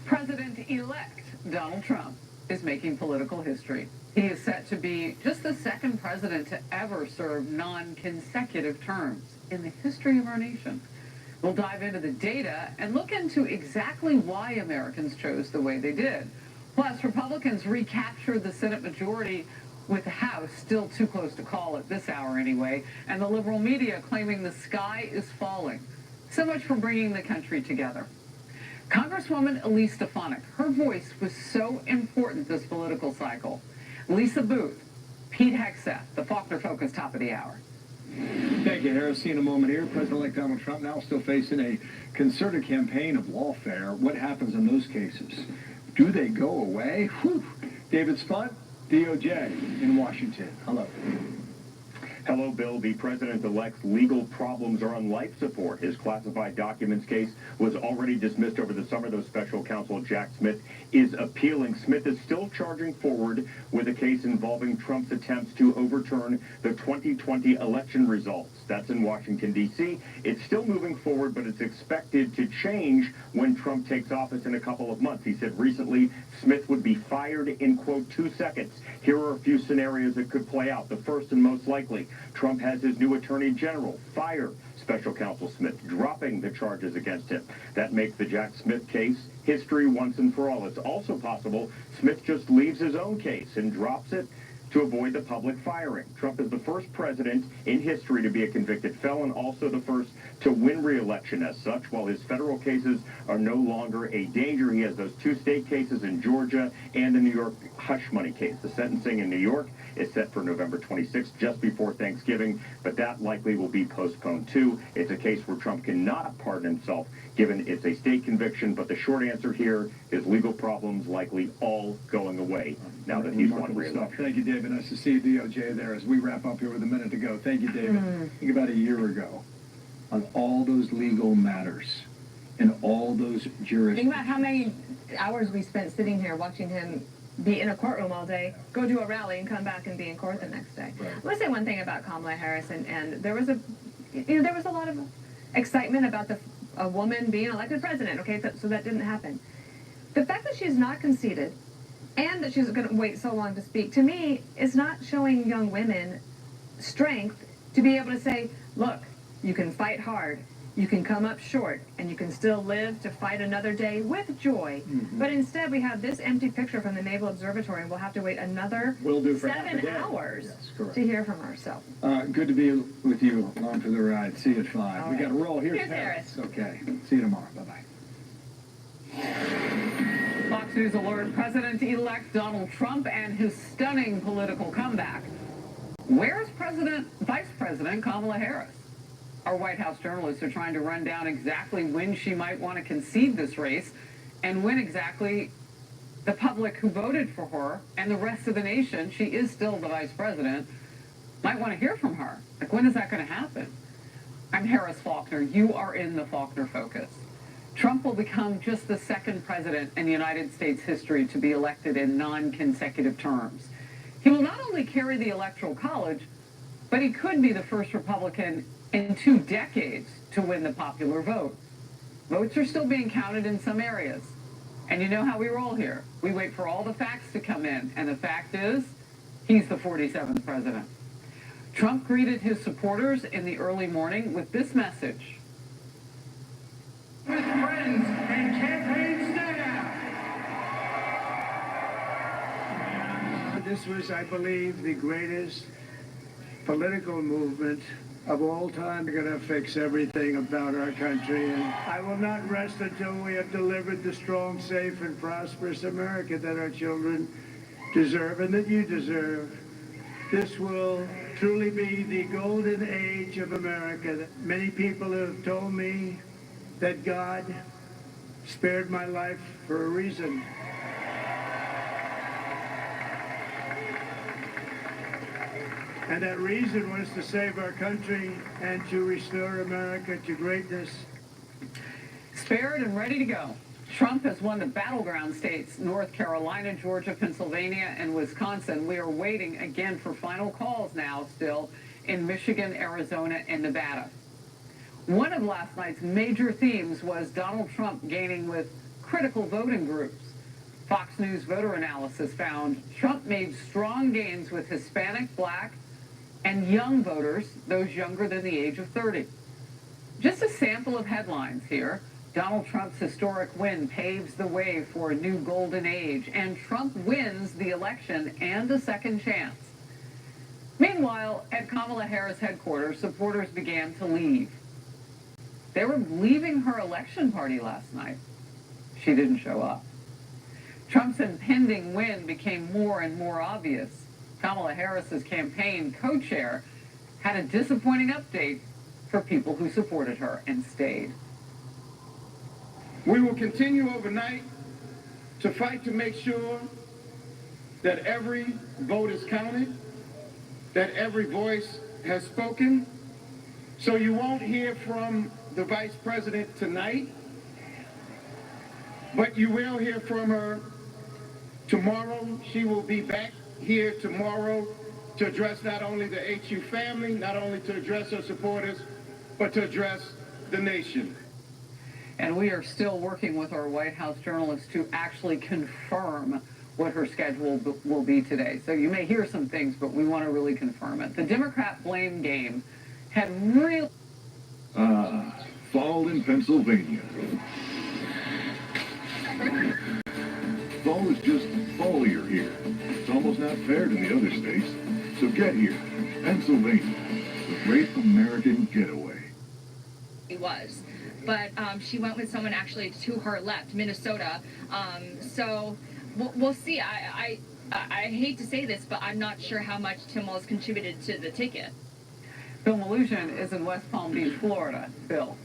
President-elect Donald Trump is making political history. He is set to be just the second president to ever serve non-consecutive terms in the history of our nation. We'll dive into the data and look into exactly why Americans chose the way they did. Plus, Republicans recaptured the Senate majority with the House still too close to call at this hour anyway, and the liberal media claiming the sky is falling. So much for bringing the country together. Congresswoman Elise Stefanik, her voice was so important this political cycle. Lisa Booth, Pete Hegseth, the Faulkner Focus top of the hour. Thank you, Harris. See you in a moment here. President-elect Donald Trump now still facing a concerted campaign of lawfare. What happens in those cases? Do they go away? Whew. David Spunt, DOJ in Washington. Hello. Hello, Bill. The president-elect's legal problems are on life support. His classified documents case was already dismissed over the summer, though special counsel Jack Smith is appealing. Smith is still charging forward with a case involving Trump's attempts to overturn the 2020 election results. That's in Washington, D.C. It's still moving forward, but it's expected to change when Trump takes office in a couple of months. He said recently Smith would be fired in, quote, 2 seconds. Here are a few scenarios that could play out. The first and most likely, Trump has his new attorney general fire special counsel Smith, dropping the charges against him. That makes the Jack Smith case history once and for all. It's also possible Smith just leaves his own case and drops it to avoid the public firing. Trump is the first president in history to be a convicted felon, also the first to win re-election as such. While his federal cases are no longer a danger, he has those 2 state cases in Georgia and the New York hush money case. The sentencing in New York is set for November 26th, just before Thanksgiving, but that likely will be postponed too. It's a case where Trump cannot pardon himself, given it's a state conviction, but the short answer here is legal problems likely all going away now that he's won re-election. Thank you, David. Nice to see you, DOJ, there as we wrap up here with a minute to go. Thank you, David. Think about a year ago on all those legal matters and all those jurisdictions. Think about how many hours we spent sitting here watching him be in a courtroom all day, go to a rally, and come back and be in court the next day. Right. I want to say one thing about Kamala Harris, and there was a lot of excitement about a woman being elected president. Okay, so that didn't happen. The fact that she's not conceded and that she's going to wait so long to speak, to me, is not showing young women strength to be able to say, look, you can fight hard, you can come up short, and you can still live to fight another day with joy. But instead, we have this empty picture from the Naval Observatory, and we'll have to wait another 7 hours to hear from her. So, good to be with you along for the ride. See you at 5. We got to roll. Here's Harris. Okay. See you tomorrow. Bye-bye. Fox News alert, President-elect Donald Trump and his stunning political comeback. Where's Vice President Kamala Harris? Our White House journalists are trying to run down exactly when she might want to concede this race and when exactly the public who voted for her and the rest of the nation, she is still the vice president, Might want to hear from her. Like, when is that going to happen? I'm Harris Faulkner. You are in the Faulkner Focus. Trump will become just the second president in United States history to be elected in non-consecutive terms. He will not only carry the Electoral College, but he could be the first Republican in 2 decades to win the popular vote. Votes are still being counted in some areas. And you know how we roll here. We wait for all the facts to come in, and the fact is, he's the 47th president. Trump greeted his supporters in the early morning with this message. With friends and campaign staff. This was, I believe, the greatest political movement of all time. We're going to fix everything about our country, and I will not rest until we have delivered the strong, safe, and prosperous America that our children deserve and that you deserve. This will truly be the golden age of America. Many people have told me that God spared my life for a reason. And that reason was to save our country and to restore America to greatness. Spared and ready to go. Trump has won the battleground states, North Carolina, Georgia, Pennsylvania, and Wisconsin. We are waiting again for final calls now still in Michigan, Arizona, and Nevada. One of last night's major themes was Donald Trump gaining with critical voting groups. Fox News voter analysis found Trump made strong gains with Hispanic, Black, and young voters, those younger than the age of 30. Just a sample of headlines here. Donald Trump's historic win paves the way for a new golden age, and Trump wins the election and a second chance. Meanwhile, at Kamala Harris headquarters, supporters began to leave. They were leaving her election party last night. She didn't show up. Trump's impending win became more and more obvious. Kamala Harris's campaign co-chair had a disappointing update for people who supported her and stayed. We will continue overnight to fight to make sure that every vote is counted, that every voice has spoken. So you won't hear from the Vice President tonight, but you will hear from her tomorrow. She will be back here tomorrow to address not only the HU family, not only to address her supporters, but to address the nation. And we are still working with our White House journalists to actually confirm what her schedule will be today. So you may hear some things, but we want to really confirm it. The Democrat blame game had real... Fall in Pennsylvania. Fall is just fallier here. It's almost not fair to the other states. So get here, Pennsylvania, the great American getaway. He was. But she went with someone actually to her left, Minnesota. So we'll see. I hate to say this, but I'm not sure how much Tim Walz contributed to the ticket. Bill Maloogian is in West Palm Beach, Florida. Bill.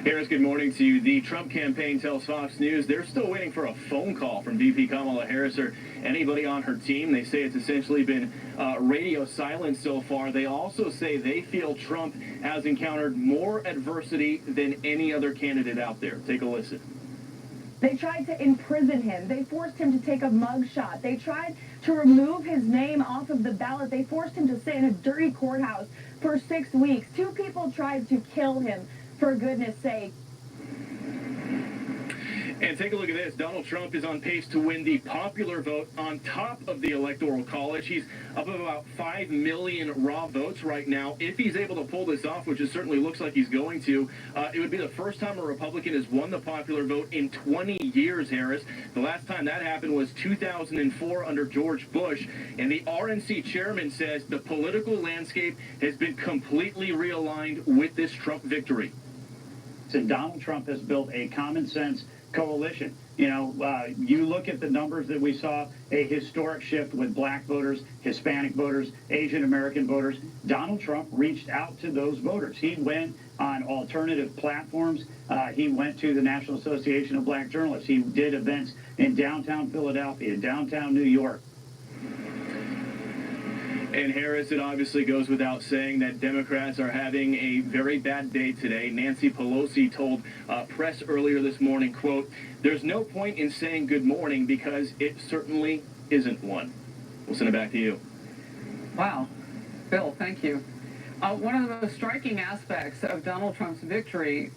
Harris, good morning to you. The Trump campaign tells Fox News they're still waiting for a phone call from VP Kamala Harris or anybody on her team. They say it's essentially been radio silence so far. They also say they feel Trump has encountered more adversity than any other candidate out there. Take a listen. They tried to imprison him. They forced him to take a mugshot. They tried to remove his name off of the ballot. They forced him to sit in a dirty courthouse for 6 weeks. 2 people tried to kill him, for goodness sake. And take a look at this. Donald Trump is on pace to win the popular vote on top of the Electoral College. He's up about 5 million raw votes right now. If he's able to pull this off, which it certainly looks like he's going to, it would be the first time a Republican has won the popular vote in 20 years, Harris. The last time that happened was 2004 under George Bush. And the RNC chairman says the political landscape has been completely realigned with this Trump victory. And Donald Trump has built a common sense coalition. You know, you look at the numbers that we saw, a historic shift with black voters, Hispanic voters, Asian American voters. Donald Trump reached out to those voters. He went on alternative platforms. He went to the National Association of Black Journalists. He did events in downtown Philadelphia, downtown New York. And Harris, it obviously goes without saying that Democrats are having a very bad day today. Nancy Pelosi told press earlier this morning, quote, "There's no point in saying good morning because it certainly isn't one." We'll send it back to you. Wow. Bill, thank you. One of the most striking aspects of Donald Trump's victory,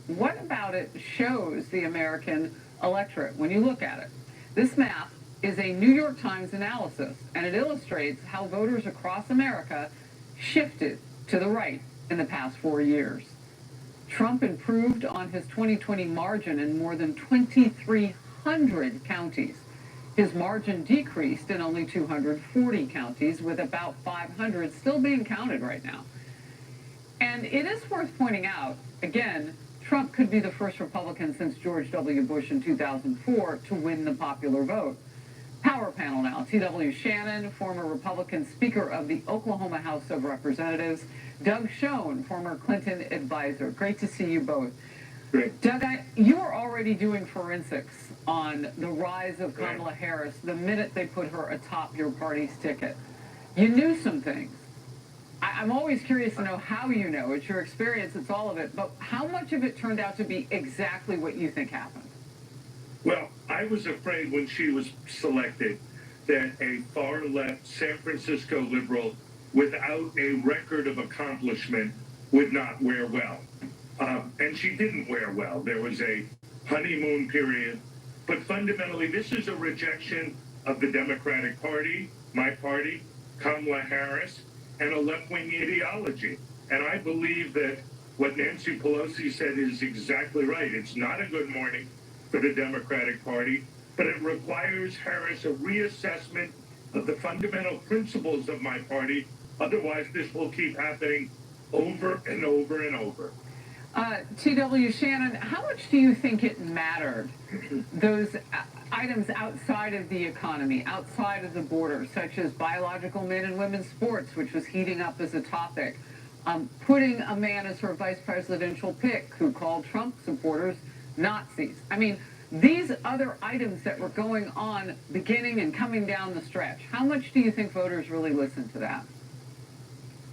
what about it shows the American electorate when you look at it? This map is a New York Times analysis, and it illustrates how voters across America shifted to the right in the past 4 years. Trump improved on his 2020 margin in more than 2,300 counties. His margin decreased in only 240 counties, with about 500 still being counted right now. And it is worth pointing out, again, Trump could be the first Republican since George W. Bush in 2004 to win the popular vote. Power panel now. T.W. Shannon, former Republican Speaker of the Oklahoma House of Representatives. Doug Schoen, former Clinton advisor. Great to see you both. Great. Doug, you are already doing forensics on the rise of Kamala Harris the minute they put her atop your party's ticket. You knew some things. I'm always curious to know how you know. It's your experience, it's all of it. But how much of it turned out to be exactly what you think happened? Well, I was afraid when she was selected that a far-left San Francisco liberal without a record of accomplishment would not wear well. And she didn't wear well. There was a honeymoon period. But fundamentally, this is a rejection of the Democratic Party, my party, Kamala Harris, and a left-wing ideology. And I believe that what Nancy Pelosi said is exactly right. It's not a good morning for the Democratic Party, but it requires Harris a reassessment of the fundamental principles of my party. Otherwise, this will keep happening over and over and over. T.W. Shannon, how much do you think it mattered, those items outside of the economy, outside of the border, such as biological men and women's sports, which was heating up as a topic, putting a man as her vice presidential pick who called Trump supporters Nazis? I mean, these other items that were going on beginning and coming down the stretch, how much do you think voters really listened to that?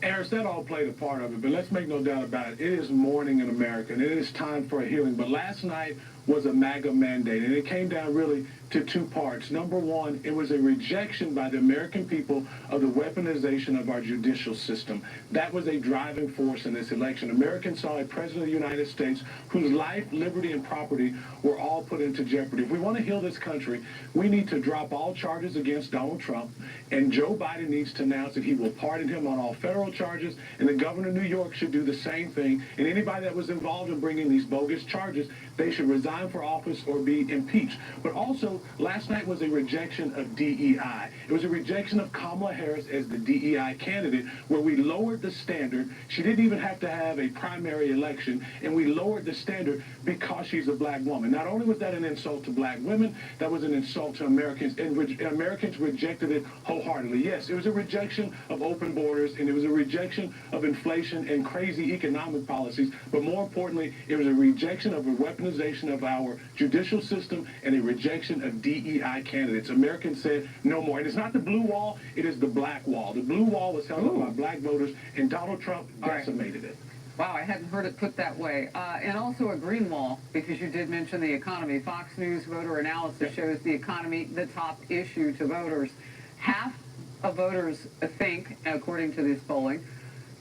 Harris, that all played a part of it, but let's make no doubt about it. It is morning in America, and it is time for a healing. But last night was a MAGA mandate, and it came down really to two parts. Number one, it was a rejection by the American people of the weaponization of our judicial system. That was a driving force in this election. Americans saw a president of the United States whose life, liberty, and property were all put into jeopardy. If we want to heal this country, we need to drop all charges against Donald Trump, and Joe Biden needs to announce that he will pardon him on all federal charges, and the governor of New York should do the same thing. And anybody that was involved in bringing these bogus charges, they should resign for office or be impeached. But also, last night was a rejection of DEI. It was a rejection of Kamala Harris as the DEI candidate, where we lowered the standard. She didn't even have to have a primary election, and we lowered the standard because she's a black woman. Not only was that an insult to black women, that was an insult to Americans, and Americans rejected it wholeheartedly. Yes, it was a rejection of open borders, and it was a rejection of inflation and crazy economic policies, but more importantly, it was a rejection of a weaponization of our judicial system and a rejection of DEI candidates. Americans said no more. And it's not the blue wall, it is the black wall. The blue wall was held up by black voters, and Donald Trump decimated it. Wow, I hadn't heard it put that way. And also a green wall, because you did mention the economy. Fox News voter analysis shows the economy the top issue to voters. Half of voters think, according to this polling,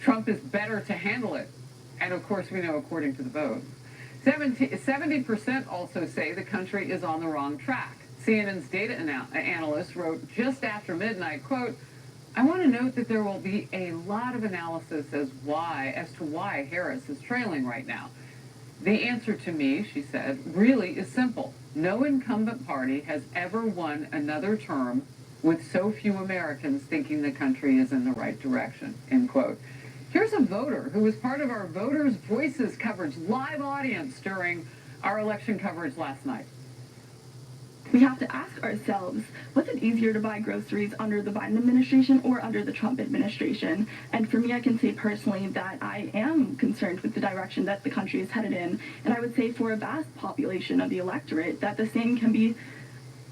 Trump is better to handle it. And of course, we know according to the vote. 70% also say the country is on the wrong track. CNN's data analyst wrote just after midnight, quote, "I want to note that there will be a lot of analysis as to why Harris is trailing right now. The answer to me," she said, "really is simple. No incumbent party has ever won another term with so few Americans thinking the country is in the right direction," end quote. Here's a voter who was part of our Voters' Voices coverage, live audience during our election coverage last night. We have to ask ourselves, was it easier to buy groceries under the Biden administration or under the Trump administration? And for me, I can say personally that I am concerned with the direction that the country is headed in. And I would say for a vast population of the electorate that the same can be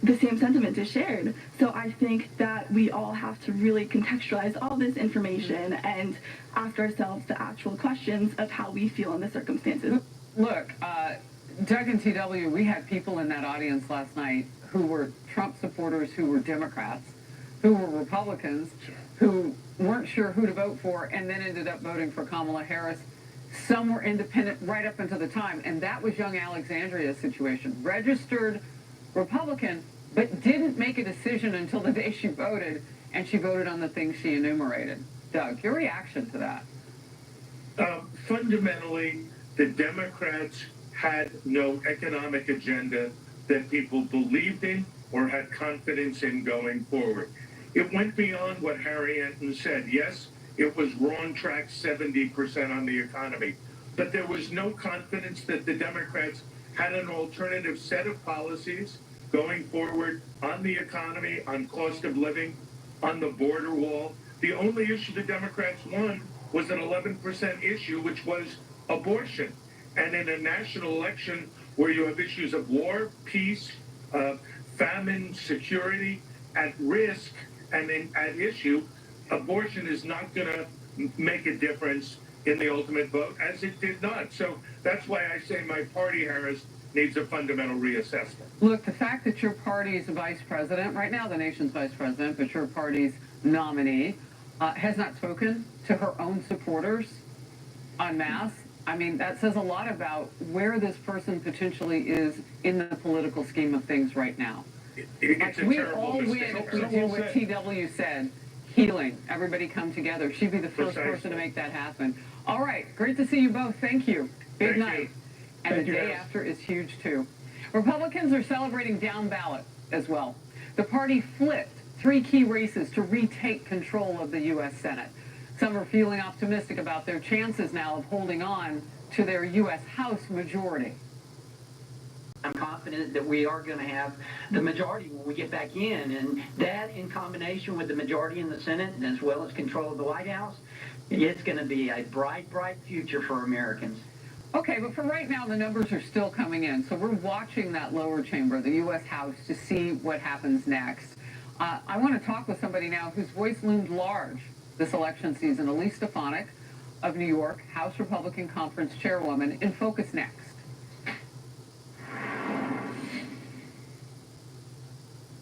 the same sentiment is shared. So I think that we all have to really contextualize all this information and ask ourselves the actual questions of how we feel in the circumstances. Look, Doug and TW, we had people in that audience last night who were Trump supporters, who were Democrats, who were Republicans, who weren't sure who to vote for, and then ended up voting for Kamala Harris. Some were independent right up until the time, and that was young Alexandria's situation. Registered Republican, but didn't make a decision until the day she voted, and she voted on the things she enumerated. Doug, your reaction to that? Fundamentally, the Democrats had no economic agenda that people believed in or had confidence in going forward. It went beyond what Harry Enton said. Yes, it was wrong track 70% on the economy, but there was no confidence that the Democrats had an alternative set of policies going forward on the economy, on cost of living, on the border wall. The only issue the Democrats won was an 11% issue, which was abortion. And in a national election where you have issues of war, peace, famine, security at risk and at issue, abortion is not going to make a difference in the ultimate vote, as it did not. So that's why I say my party, Harris, needs a fundamental reassessment. Look, the fact that your party's vice president, right now the nation's vice president, but your party's nominee, has not spoken to her own supporters en masse, I mean, that says a lot about where this person potentially is in the political scheme of things right now. It's a We terrible all win mistake. if we do what TW said. Healing. Everybody come together. She'd be the first person to make that happen. All right. Great to see you both. Thank you. Big night. And the day after is huge, too. Republicans are celebrating down ballot as well. The party flipped 3 key races to retake control of the U.S. Senate. Some are feeling optimistic about their chances now of holding on to their U.S. House majority. I'm confident that we are going to have the majority when we get back in, and that in combination with the majority in the Senate, as well as control of the White House, it's going to be a bright, bright future for Americans. Okay, but for right now, the numbers are still coming in, so we're watching that lower chamber, the U.S. House, to see what happens next. I want to talk with somebody now whose voice loomed large this election season, Elise Stefanik of New York, House Republican Conference Chairwoman, in Focus Next.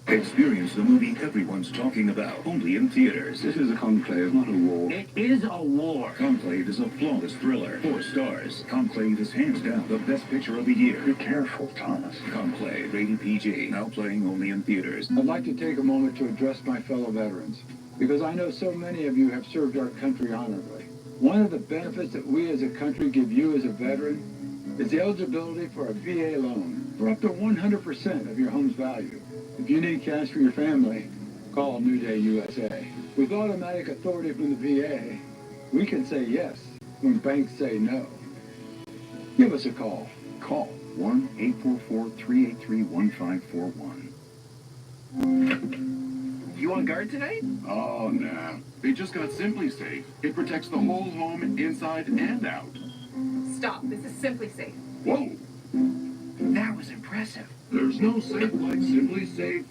Experience the movie everyone's talking about, only in theaters. This is a conclave, not a war. It is a war. Conclave is a flawless thriller. 4 stars. Conclave is hands down the best picture of the year. Be careful, Thomas. Conclave, rated PG, now playing only in theaters. I'd like to take a moment to address my fellow veterans, because I know so many of you have served our country honorably. One of the benefits that we as a country give you as a veteran is the eligibility for a VA loan for up to 100% of your home's value. If you need cash for your family, call New Day USA. With automatic authority from the VA, we can say yes when banks say no. Give us a call. Call 1-844-383-1541. You on guard today? Oh, nah. They just got Simply Safe. It protects the whole home inside and out. Stop. This is Simply Safe. Whoa! That was impressive. There's no safe like Simply Safe.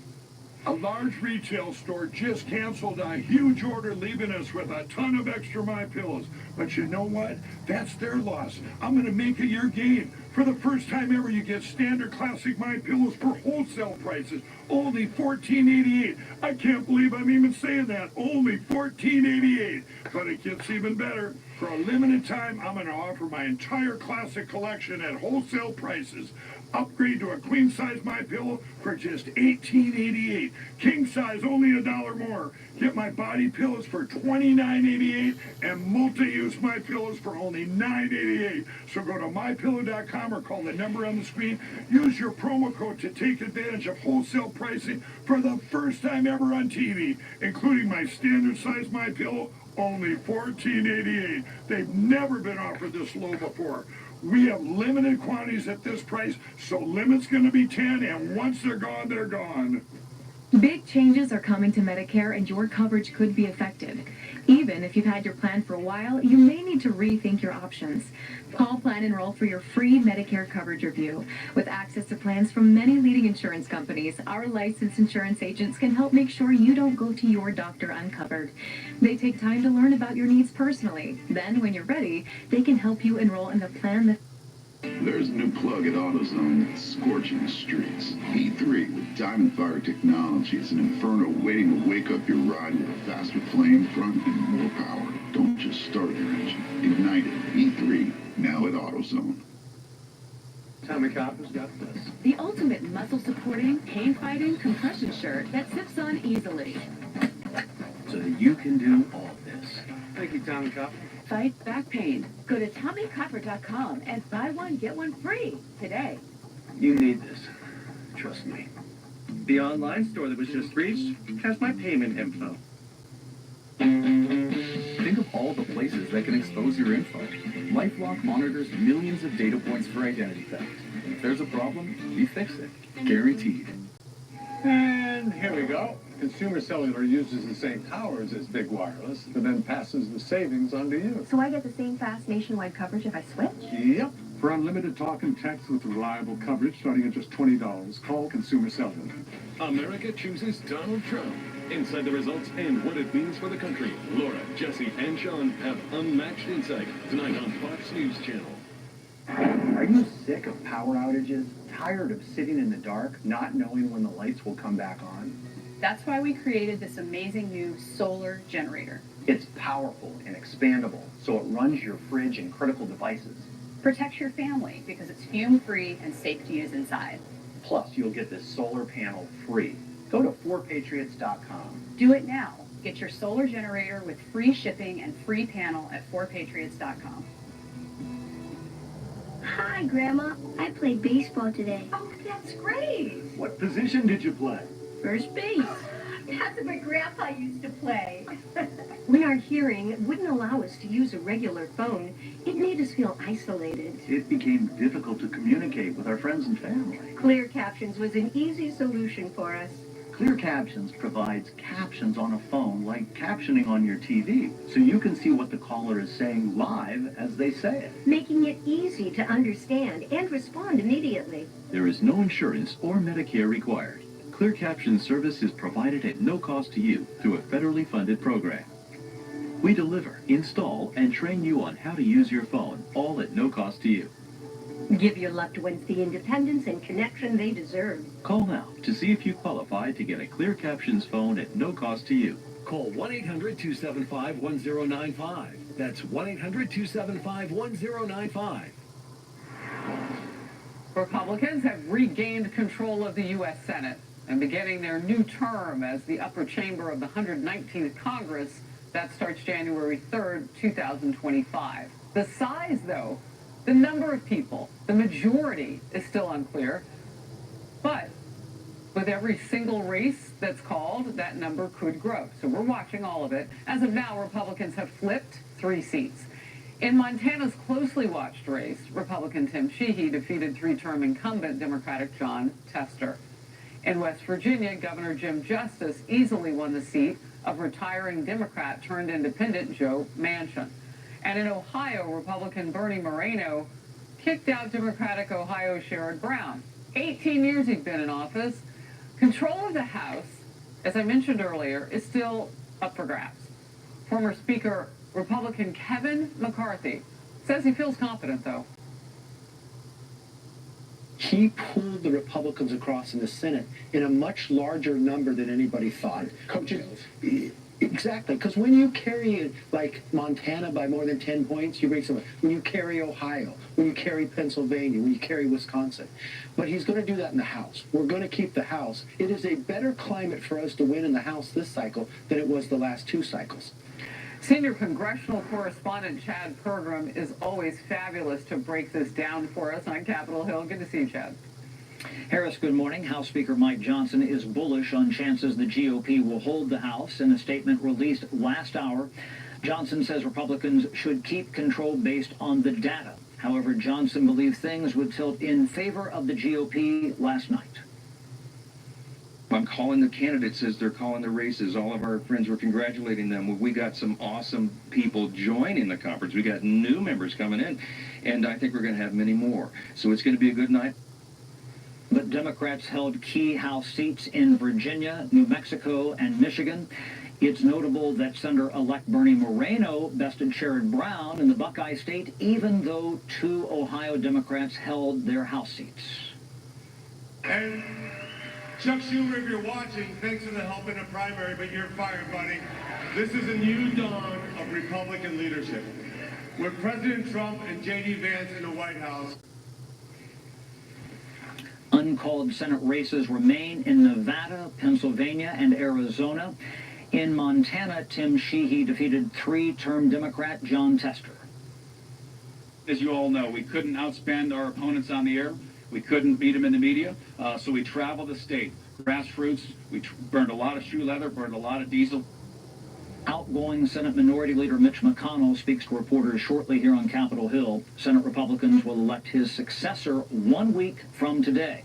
A large retail store just canceled a huge order, leaving us with a ton of extra My Pillows. But you know what? That's their loss. I'm going to make it your gain. For the first time ever, you get standard classic My Pillows for wholesale prices. Only $14.88. I can't believe I'm even saying that. Only $14.88. But it gets even better. For a limited time, I'm going to offer my entire classic collection at wholesale prices. Upgrade to a queen size My Pillow for just $18.88. King size only $1 more. Get my body pillows for $29.88 and multi-use My Pillows for only $9.88. So go to mypillow.com or call the number on the screen. Use your promo code to take advantage of wholesale pricing for the first time ever on TV, including my standard size My Pillow, only $14.88. They've never been offered this low before. We have limited quantities at this price, so limit's going to be 10, and once they're gone, they're gone. Big changes are coming to Medicare, and your coverage could be affected. Even if you've had your plan for a while, you may need to rethink your options. Call Plan Enroll for your free Medicare coverage review. With access to plans from many leading insurance companies, our licensed insurance agents can help make sure you don't go to your doctor uncovered. They take time to learn about your needs personally. Then, when you're ready, they can help you enroll in the plan that... There's a new plug at AutoZone that's scorching the streets. E3 with Diamond Fire technology is an inferno waiting to wake up your ride with a faster flame front and more power. Don't just start your engine. Ignite it. E3, now at AutoZone. Tommy Copper's got this. The ultimate muscle-supporting, pain-fighting compression shirt that zips on easily. So that you can do all this. Thank you, Tommy Copper. Fight back pain. Go to TommyCopper.com and buy one, get one free today. You need this. Trust me. The online store that was just reached has my payment info. Think of all the places that can expose your info. LifeLock monitors millions of data points for identity theft. If there's a problem, we fix it. Guaranteed. And here we go. Consumer Cellular uses the same towers as Big Wireless, but then passes the savings on to you. So I get the same fast nationwide coverage if I switch? Yep. For unlimited talk and text with reliable coverage starting at just $20, call Consumer Cellular. America chooses Donald Trump. Inside the results and what it means for the country, Laura, Jesse, and Sean have unmatched insight tonight on Fox News Channel. Are you sick of power outages? Tired of sitting in the dark, not knowing when the lights will come back on? That's why we created this amazing new solar generator. It's powerful and expandable, so it runs your fridge and critical devices. Protects your family because it's fume-free and safe to use inside. Plus, you'll get this solar panel free. Go to 4patriots.com. Do it now. Get your solar generator with free shipping and free panel at 4patriots.com. Hi, Grandma. I played baseball today. Oh, that's great. What position did you play? First base. That's what Grandpa used to play. When our hearing wouldn't allow us to use a regular phone, it made us feel isolated. It became difficult to communicate with our friends and family. Clear Captions was an easy solution for us. Clear Captions provides captions on a phone like captioning on your TV, so you can see what the caller is saying live as they say it. Making it easy to understand and respond immediately. There is no insurance or Medicare required. Clear Captions service is provided at no cost to you through a federally funded program. We deliver, install, and train you on how to use your phone, all at no cost to you. Give your loved ones the independence and connection they deserve. Call now to see if you qualify to get a Clear Captions phone at no cost to you. Call 1-800-275-1095. That's 1-800-275-1095. Republicans have regained control of the U.S. Senate and beginning their new term as the upper chamber of the 119th Congress. That starts January 3rd, 2025. The size, though, the number of people, the majority is still unclear. But with every single race that's called, that number could grow. So we're watching all of it. As of now, Republicans have flipped 3 seats. In Montana's closely watched race, Republican Tim Sheehy defeated 3-term incumbent Democratic John Tester. In West Virginia, Governor Jim Justice easily won the seat of retiring Democrat turned independent Joe Manchin. And in Ohio, Republican Bernie Moreno kicked out Democratic Ohio Sherrod Brown. 18 years he's been in office. Control of the House, as I mentioned earlier, is still up for grabs. Former Speaker Republican Kevin McCarthy says he feels confident, though. He pulled the Republicans across in the Senate in a much larger number than anybody thought. Coattails. Exactly, because when you carry, like, Montana by more than 10 points, you break someone. When you carry Ohio, when you carry Pennsylvania, when you carry Wisconsin. But he's going to do that in the House. We're going to keep the House. It is a better climate for us to win in the House this cycle than it was the last 2 cycles. Senior congressional correspondent Chad Pergram is always fabulous to break this down for us on Capitol Hill. Good to see you, Chad. Harris, good morning. House Speaker Mike Johnson is bullish on chances the GOP will hold the House. In a statement released last hour, Johnson says Republicans should keep control based on the data. However, Johnson believes things would tilt in favor of the GOP last night. I'm calling the candidates as they're calling the races. All of our friends were congratulating them. We got some awesome people joining the conference. We got new members coming in, and I think we're going to have many more. So it's going to be a good night. But Democrats held key House seats in Virginia, New Mexico, and Michigan. It's notable that Senator-elect Bernie Moreno bested Sherrod Brown in the Buckeye State, even though 2 Ohio Democrats held their House seats. And Chuck Schumer, if you're watching, thanks for the help in the primary, but you're fired, buddy. This is a new dawn of Republican leadership. With President Trump and J.D. Vance in the White House. Uncalled Senate races remain in Nevada, Pennsylvania, and Arizona. In Montana, Tim Sheehy defeated 3-term Democrat John Tester. As you all know, we couldn't outspend our opponents on the air. We couldn't beat them in the media, so we traveled the state. Grassroots, we burned a lot of shoe leather, burned a lot of diesel. Outgoing Senate Minority Leader Mitch McConnell speaks to reporters shortly here on Capitol Hill. Senate Republicans will elect his successor 1 week from today.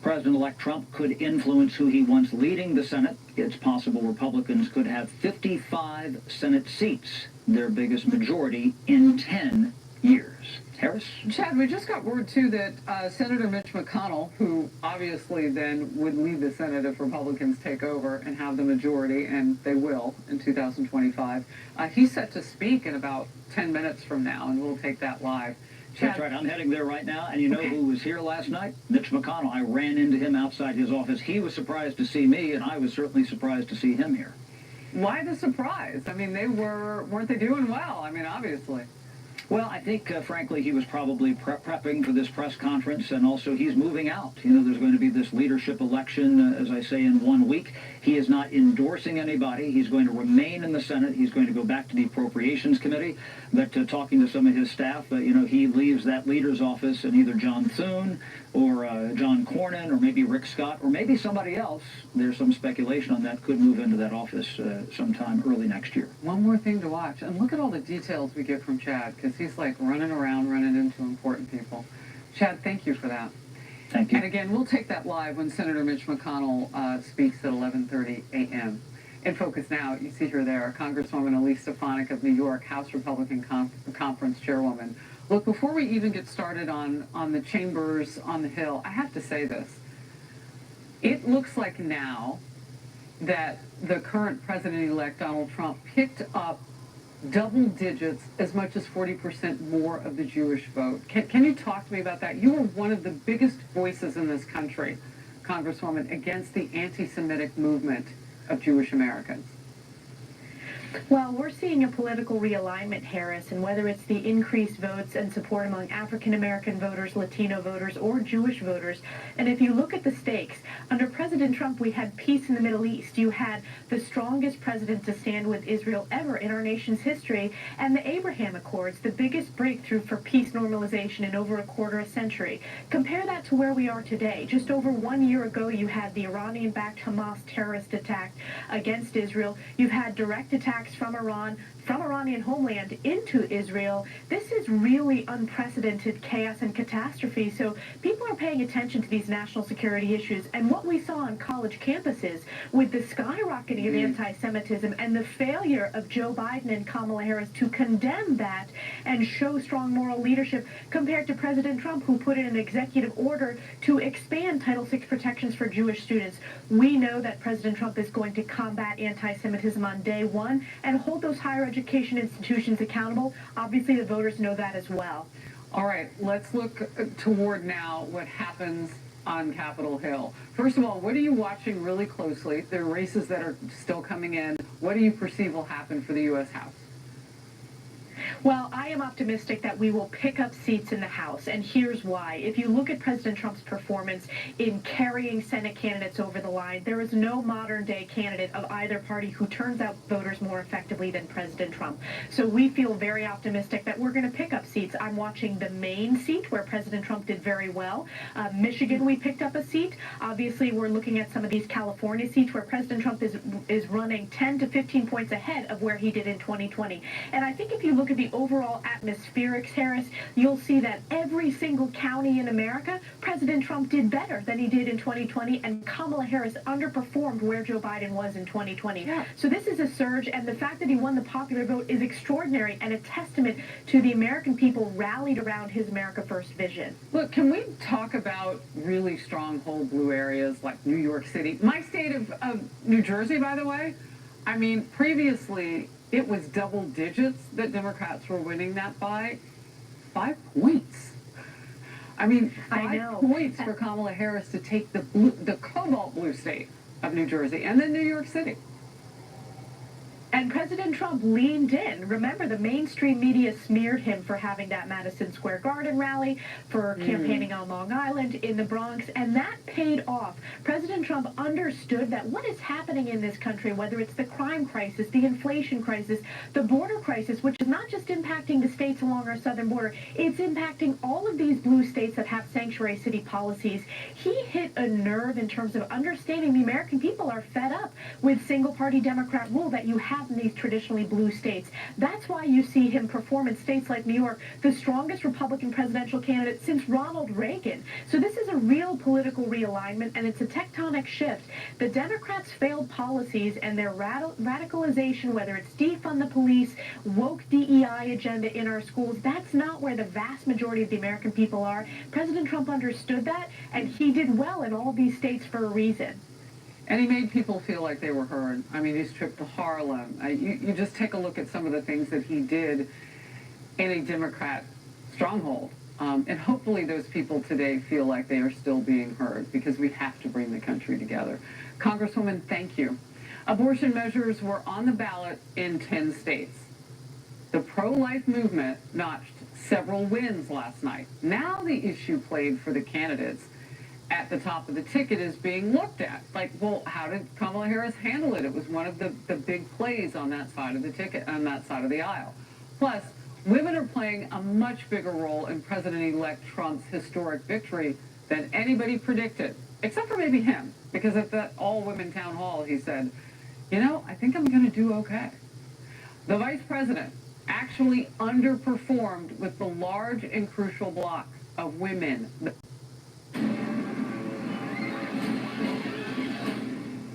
President-elect Trump could influence who he wants leading the Senate. It's possible Republicans could have 55 Senate seats, their biggest majority in 10 years. Harris? Chad, we just got word, too, that Senator Mitch McConnell, who obviously then would lead the Senate if Republicans take over and have the majority, and they will in 2025, he's set to speak in about 10 minutes from now, and we'll take that live. Chad, that's right. I'm heading there right now, and you know who was here last night? Mitch McConnell. I ran into him outside his office. He was surprised to see me, and I was certainly surprised to see him here. Why the surprise? I mean, weren't they doing well? I mean, obviously. Well, I think, frankly, he was probably prepping for this press conference, and also he's moving out. You know, there's going to be this leadership election, as I say, in 1 week. He is not endorsing anybody. He's going to remain in the Senate. He's going to go back to the Appropriations Committee. But talking to some of his staff, you know, he leaves that leader's office, and either John Thune or John Cornyn or maybe Rick Scott or maybe somebody else, there's some speculation on that, could move into that office sometime early next year. One more thing to watch, and look at all the details we get from Chad, because he's like running around, running into important people. Chad, thank you for that. Thank you. And again, we'll take that live when Senator Mitch McConnell speaks at 11:30 a.m. In focus now, you see her there, Congresswoman Elise Stefanik of New York, House Republican Conference Chairwoman. Look, before we even get started on the chambers on the Hill, I have to say this. It looks like now that the current President-elect Donald Trump picked up double digits, as much as 40% more of the Jewish vote. Can you talk to me about that? You are one of the biggest voices in this country, Congresswoman, against the anti-Semitic movement of Jewish Americans. Well, we're seeing a political realignment, Harris, and whether it's the increased votes and support among African-American voters, Latino voters, or Jewish voters. And if you look at the stakes, under President Trump, we had peace in the Middle East. You had the strongest president to stand with Israel ever in our nation's history, and the Abraham Accords, the biggest breakthrough for peace normalization in over a quarter century. Compare that to where we are today. Just over 1 year ago, you had the Iranian-backed Hamas terrorist attack against Israel. You've had direct attacks from Iran, from Iranian homeland into Israel. This is really unprecedented chaos and catastrophe. So people are paying attention to these national security issues. And what we saw on college campuses with the skyrocketing of anti-Semitism and the failure of Joe Biden and Kamala Harris to condemn that and show strong moral leadership compared to President Trump, who put in an executive order to expand Title VI protections for Jewish students. We know that President Trump is going to combat anti-Semitism on day one and hold those higher education institutions accountable. Obviously, the voters know that as well. All right, let's look toward now what happens on Capitol Hill. First of all, what are you watching really closely? There are races that are still coming in. What do you perceive will happen for the U.S. House? Well, I am optimistic that we will pick up seats in the House, and here's why. If you look at President Trump's performance in carrying Senate candidates over the line, there is no modern-day candidate of either party who turns out voters more effectively than President Trump. So we feel very optimistic that we're going to pick up seats. I'm watching the Maine seat, where President Trump did very well. Michigan, we picked up a seat. Obviously, we're looking at some of these California seats where President Trump is running 10 to 15 points ahead of where he did in 2020. And I think if you look at the the overall atmospherics, Harris, you'll see that every single county in America, President Trump did better than he did in 2020, and Kamala Harris underperformed where Joe Biden was in 2020. Yeah. So this is a surge, and the fact that he won the popular vote is extraordinary and a testament to the American people rallied around his America First vision. Look, can we talk about really stronghold blue areas like New York City? My state of New Jersey, by the way, I mean, previously it was double digits that Democrats were winning that by 5 points. I mean, 5 points for Kamala Harris to take the cobalt blue state of New Jersey and then New York City. And President Trump leaned in. Remember, the mainstream media smeared him for having that Madison Square Garden rally, for campaigning on Long Island, in the Bronx, and that paid off. President Trump understood that what is happening in this country, whether it's the crime crisis, the inflation crisis, the border crisis, which is not just impacting the states along our southern border, it's impacting all of these blue states that have sanctuary city policies. He hit a nerve in terms of understanding the American people are fed up with single-party Democrat rule that you have in these traditionally blue states. That's why you see him perform in states like New York, the strongest Republican presidential candidate since Ronald Reagan. So this is a real political realignment, and it's a tectonic shift. The Democrats' failed policies and their radicalization, whether it's defund the police, woke DEI agenda in our schools, that's not where the vast majority of the American people are. President Trump understood that, and he did well in all these states for a reason. And he made people feel like they were heard. I mean, his trip to Harlem. You just take a look at some of the things that he did in a Democrat stronghold. And hopefully those people today feel like they are still being heard, because we have to bring the country together. Congresswoman, thank you. Abortion measures were on the ballot in 10 states. The pro-life movement notched several wins last night. Now the issue played for the candidates at the top of the ticket is being looked at. Like, well, how did Kamala Harris handle it? It was one of the big plays on that side of the ticket, on that side of the aisle. Plus, women are playing a much bigger role in President-elect Trump's historic victory than anybody predicted, except for maybe him, because at that all-women town hall, he said, you know, I think I'm going to do okay. The vice president actually underperformed with the large and crucial block of women.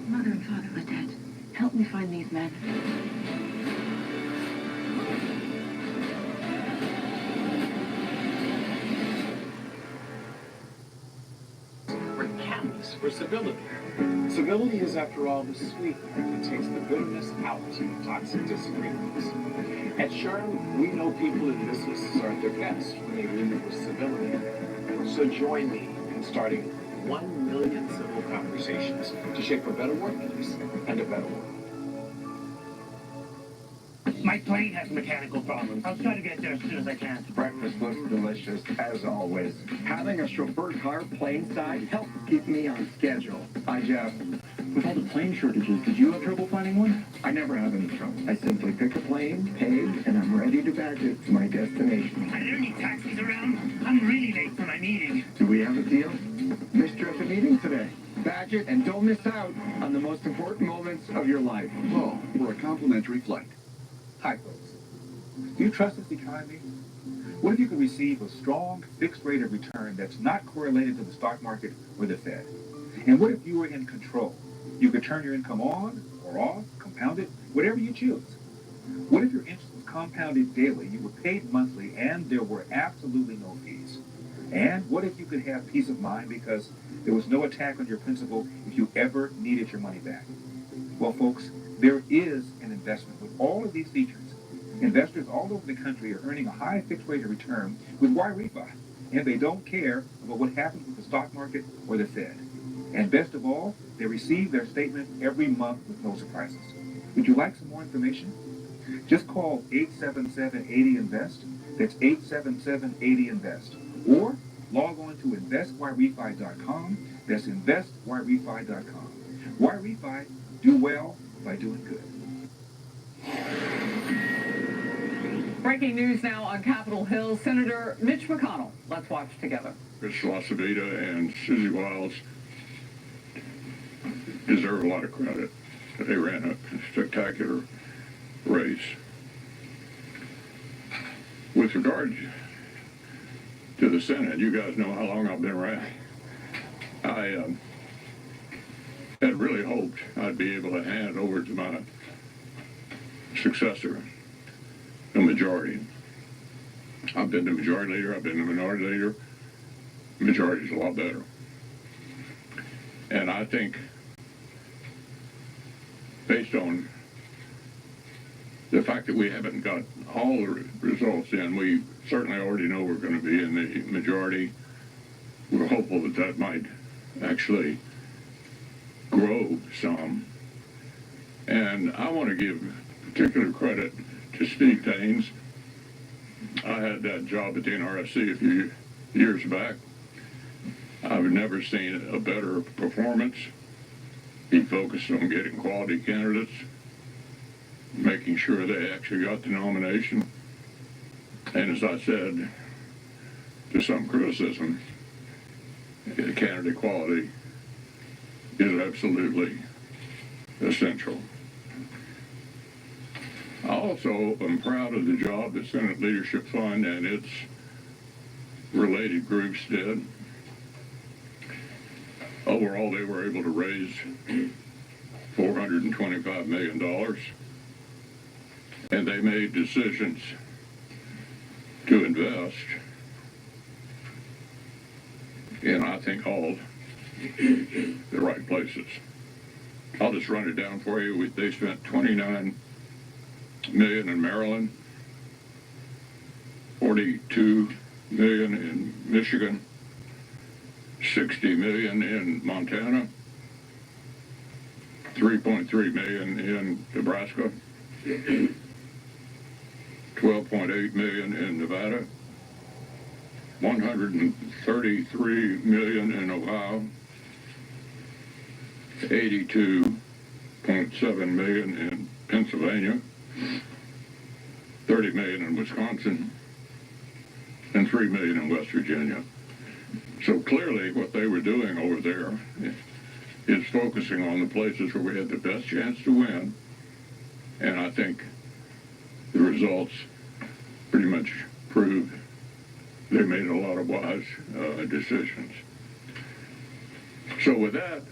Mother and father are dead. Help me find these men. We're catalysts for civility. Civility is, after all, the sweetener that takes the bitterness out of toxic disagreements. At SHRM, we know people and businesses are at their best when they lead with civility. So join me in starting 1 million civil conversations to shape a better workplace and a better world. My plane has mechanical problems. I'll try to get there as soon as I can. Breakfast looks delicious, as always. Having a chauffeur car plane side helps keep me on schedule. Hi, Jeff. With all the plane shortages, did you have trouble finding one? I never have any trouble. I simply pick a plane, pay, and I'm ready to badge it to my destination. Are there any taxis around? I'm really late for my meeting. Do we have a deal? Missed you at the meeting today. Badge it and don't miss out on the most important moments of your life. Call for a complimentary flight. Hi, folks. Do you trust this economy? What if you could receive a strong, fixed rate of return that's not correlated to the stock market or the Fed? And what if you were in control? You could turn your income on or off, compound it, whatever you choose. What if your interest was compounded daily, you were paid monthly, and there were absolutely no fees? And what if you could have peace of mind because there was no attack on your principal if you ever needed your money back? Well, folks, there is an investment with all of these features. Investors all over the country are earning a high fixed rate of return with Y-Refi, and they don't care about what happens with the stock market or the Fed. And best of all, they receive their statement every month with no surprises. Would you like some more information? Just call 877-80-INVEST. That's 877-80-INVEST. Or log on to investyrefi.com. That's investyrefi.com. Y-Refi, do well by doing good. Breaking news now on Capitol Hill. Senator Mitch McConnell. Let's watch together. Rich LaCivita and Susie Wiles deserve a lot of credit. They ran a spectacular race. With regard to the Senate, you guys know how long I've been around. I had really hoped I'd be able to hand over to my successor a majority. I've been the majority leader, I've been the minority leader. Majority is a lot better. And I think, based on the fact that we haven't got all the results in, we certainly already know we're going to be in the majority. We're hopeful that that might actually grow some. And I want to give particular credit to Steve Daines. I had that job at the NRSC a few years back. I've never seen a better performance. He focused on getting quality candidates, making sure they actually got the nomination. And as I said, to some criticism, candidate quality is absolutely essential. I also am proud of the job the Senate Leadership Fund and its related groups did. Overall, they were able to raise $425 million, and they made decisions to invest in, I think, all the right places. I'll just run it down for you. They spent $29 million in Maryland, $42 million in Michigan, $60 million in Montana, $3.3 million in Nebraska, $12.8 million in Nevada, $133 million in Ohio, $82.7 million in Pennsylvania, $30 million in Wisconsin, and $3 million in West Virginia. So clearly what they were doing over there is focusing on the places where we had the best chance to win, and I think the results pretty much proved they made a lot of wise decisions. So with that,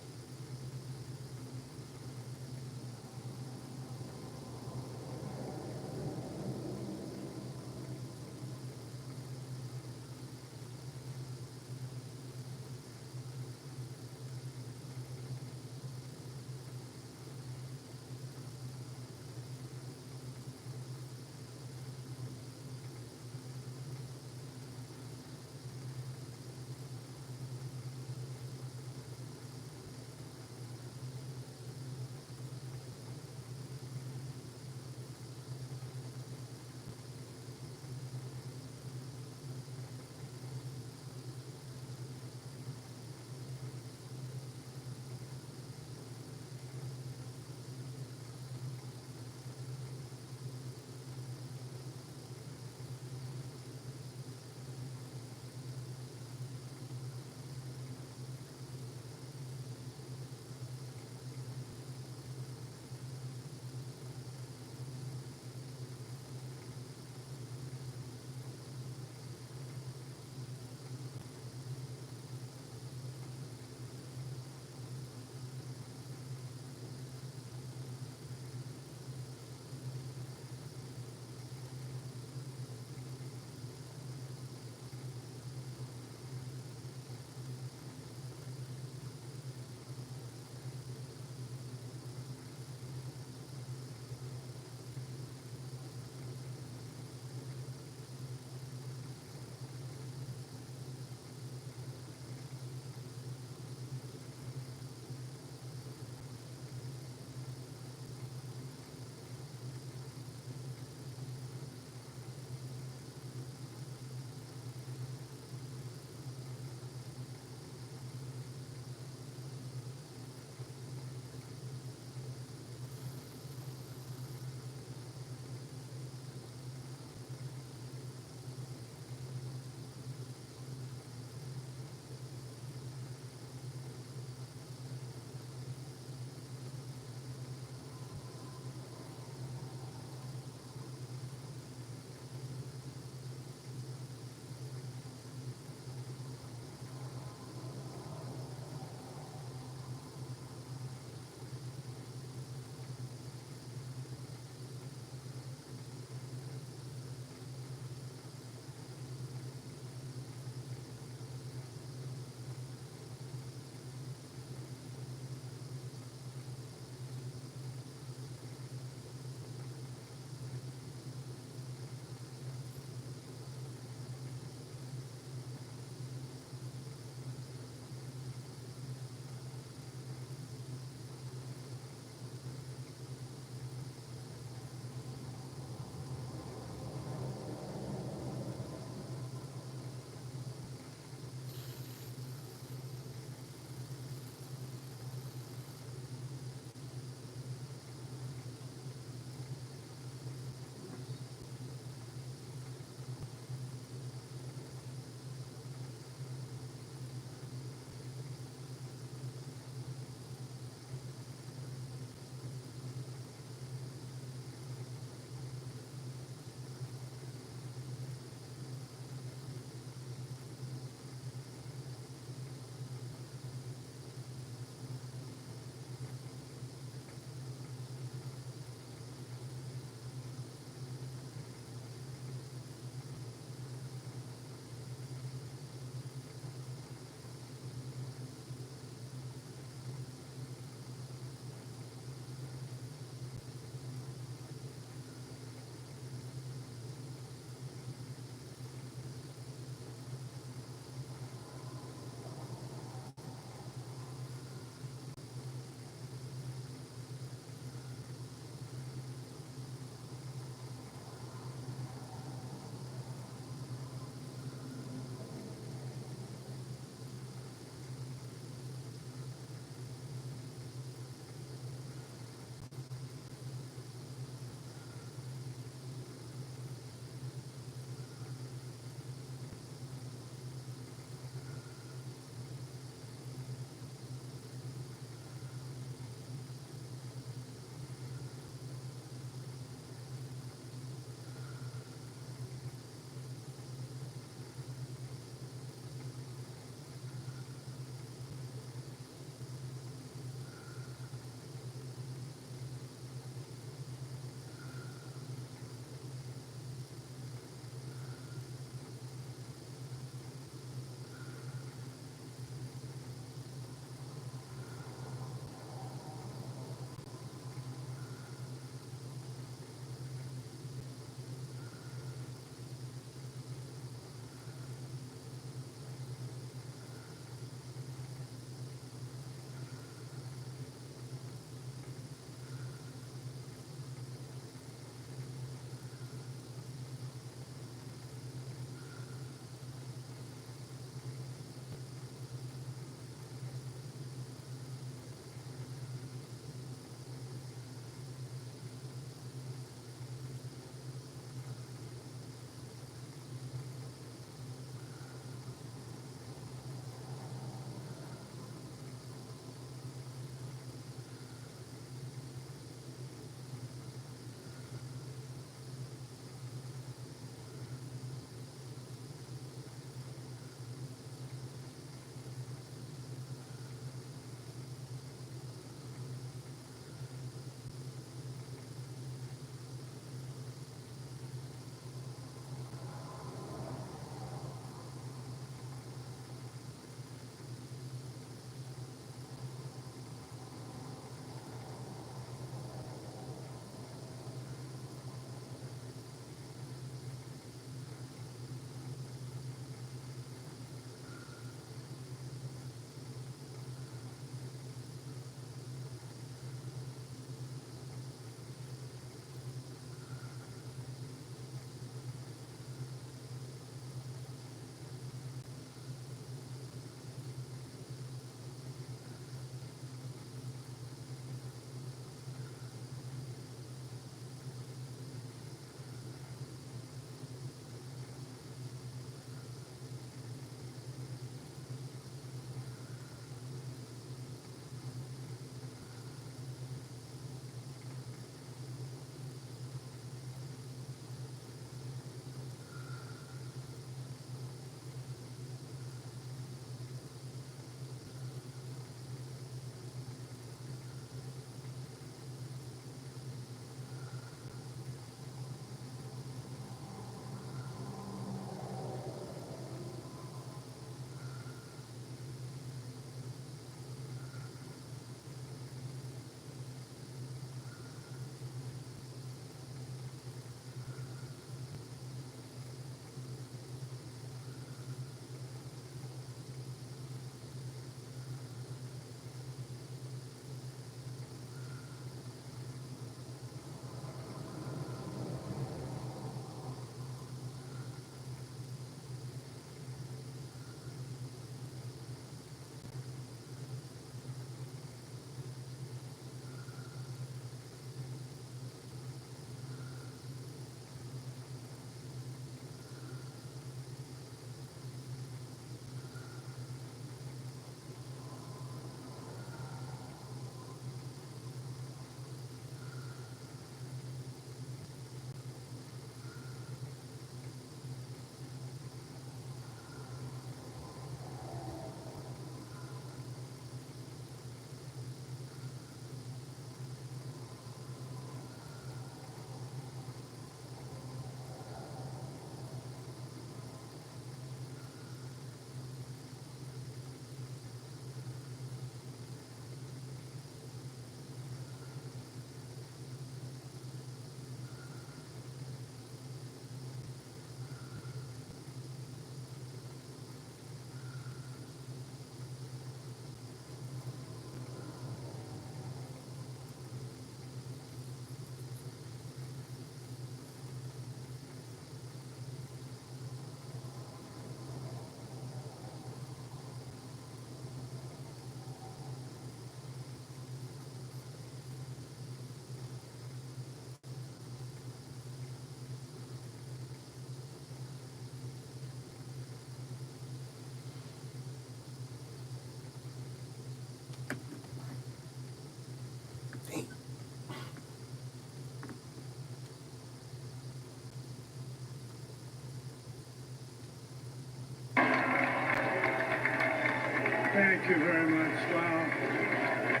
Thank you very much. Wow.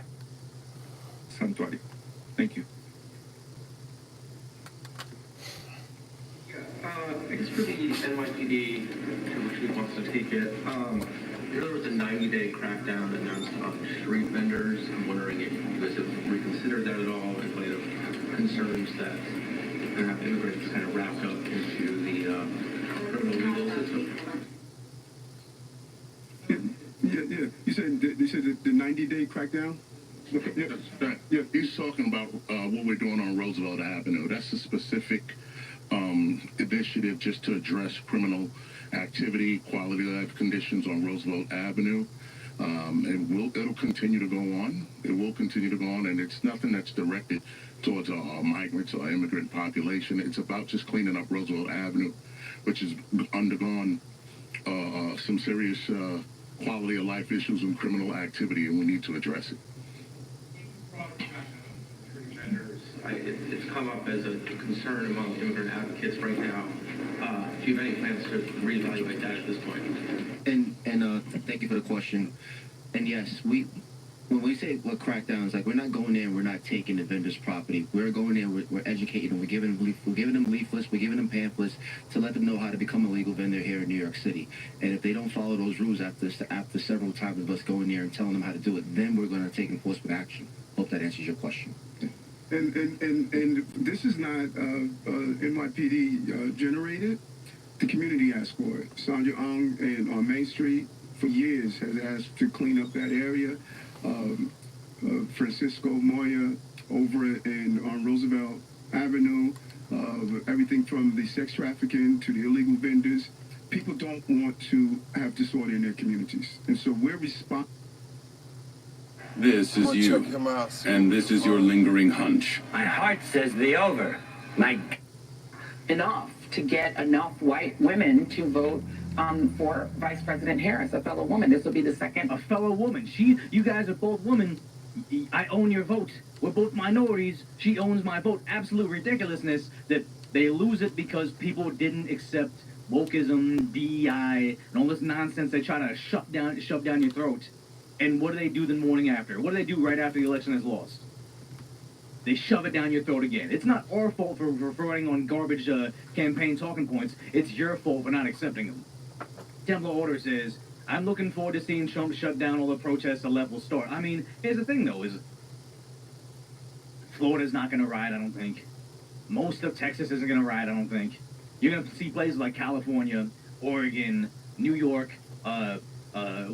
Santuario. Thank you. I guess for the NYPD, which we wants to take it, there was a 90-day crackdown announced on street vendors. I'm wondering if you guys have reconsidered that at all in light of concerns that immigrants kind of wrapped up into the criminal legal system. Yeah. You said the 90-day crackdown? Yeah, he's talking about what we're doing on Roosevelt Avenue. That's a specific initiative just to address criminal activity, quality of life conditions on Roosevelt Avenue. It'll continue to go on. It will continue to go on, and it's nothing that's directed towards our migrants or immigrant population. It's about just cleaning up Roosevelt Avenue, which has undergone some serious quality of life issues and criminal activity, and we need to address it. It's come up as a concern among immigrant advocates right now. Do you have any plans to reevaluate that at this point? And thank you for the question. And yes, when we say what crackdowns, like we're not going in, we're not taking the vendor's property. We're going in, we're educating them, we're giving them leaflets, we're giving them pamphlets to let them know how to become a legal vendor here in New York City. And if they don't follow those rules after several times of us going there and telling them how to do it, then we're going to take enforcement action. Hope that answers your question. And this is not NYPD generated. The community asked for it. Sandra Ong and on Main Street for years has asked to clean up that area. Francisco Moya over on Roosevelt Avenue, everything from the sex trafficking to the illegal vendors. People don't want to have disorder in their communities. And so we're responsible. This is you, and this is your lingering hunch. My heart says the over. Enough to get enough white women to vote for Vice President Harris, a fellow woman. This will be the second. A fellow woman. You guys are both women. I own your vote. We're both minorities. She owns my vote. Absolute ridiculousness that they lose it because people didn't accept wokeism, DEI, and all this nonsense they try to shove down your throat. And what do they do the morning after? What do they do right after the election is lost? They shove it down your throat again. It's not our fault for referring on garbage campaign talking points. It's your fault for not accepting them. Temple Order says, I'm looking forward to seeing Trump shut down all the protests at level start. I mean, here's the thing, though, is Florida's not going to riot, I don't think. Most of Texas isn't going to riot, I don't think. You're going to see places like California, Oregon, New York,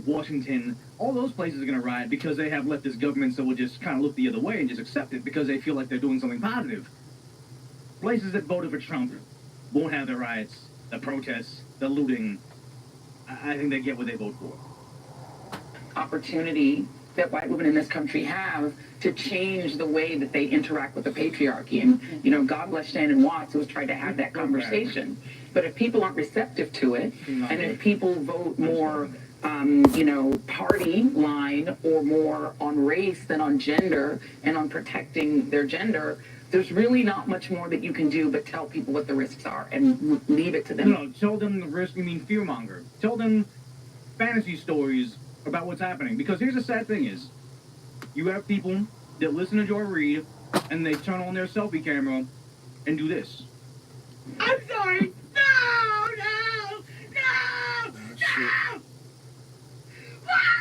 Washington, all those places are going to riot because they have leftist governments that will just kind of look the other way and just accept it because they feel like they're doing something positive. Places that voted for Trump won't have the riots, the protests, the looting. I think they get what they vote for. Opportunity that white women in this country have to change the way that they interact with the patriarchy. And, God bless Shannon Watts, who was trying to have that conversation. But if people aren't receptive to it, and if people vote more party line or more on race than on gender and on protecting their gender, there's really not much more that you can do but tell people what the risks are and leave it to them. No, tell them the risk, fearmonger. Tell them fantasy stories about what's happening. Because here's the sad thing is, you have people that listen to Joy Reid and they turn on their selfie camera and do this. I'm sorry. No!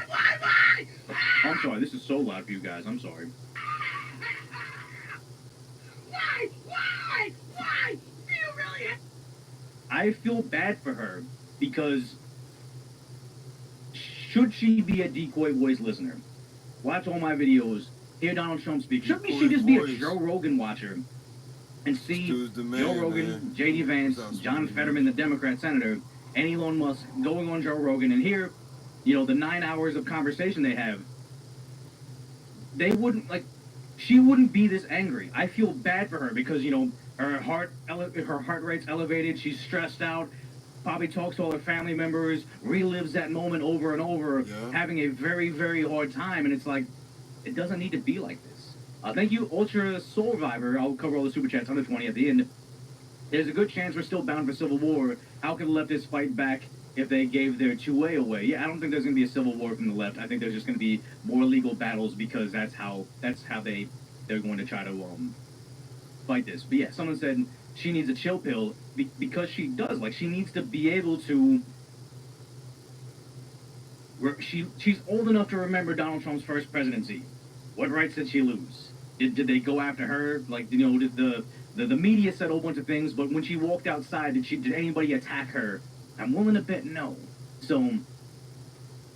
Why? I'm sorry, this is so loud for you guys. I'm sorry. Why? Do you really have... I feel bad for her because should she be a decoy voice listener? Watch all my videos, hear Donald Trump speak. Shouldn't she just be a Joe Rogan watcher and see Joe Rogan, J.D. Vance, John Fetterman, the Democrat senator, and Elon Musk going on Joe Rogan and hear, the 9 hours of conversation they have? They wouldn't, she wouldn't be this angry. I feel bad for her because, her heart rate's elevated, she's stressed out, probably talks to all her family members, relives that moment over and over, having a very, very hard time, and it's like, it doesn't need to be like this. Thank you, Ultra Soul Survivor. I'll cover all the super chats, 120 at the end. There's a good chance we're still bound for civil war. How can leftists fight back if they gave their two-way away. Yeah, I don't think there's going to be a civil war from the left. I think there's just going to be more legal battles because that's how they're going to try to fight this. But yeah, someone said she needs a chill pill because she does. Like, she needs to be able to. She's old enough to remember Donald Trump's first presidency. What rights did she lose? Did they go after her? Like, you know, did the media said a whole bunch of things, but when she walked outside, did anybody attack her? I'm willing to bet no. So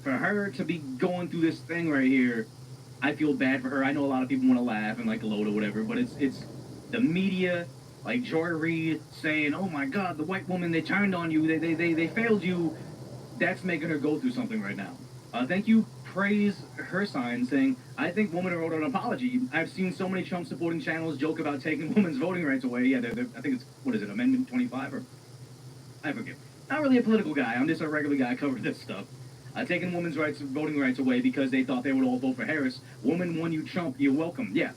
for her to be going through this thing right here, I feel bad for her. I know a lot of people want to laugh and like gloat or whatever, but it's the media, like Joy Reid saying, "Oh my God, the white woman, they turned on you, they failed you." That's making her go through something right now. Thank you. Praise her sign saying, I think women wrote an apology. I've seen so many Trump supporting channels joke about taking women's voting rights away. Yeah, I think it's, what is it, Amendment 25 or I forget. Not really a political guy. I'm just a regular guy covering this stuff. Taking women's voting rights away because they thought they would all vote for Harris. Woman won you Trump, you're welcome. Yeah.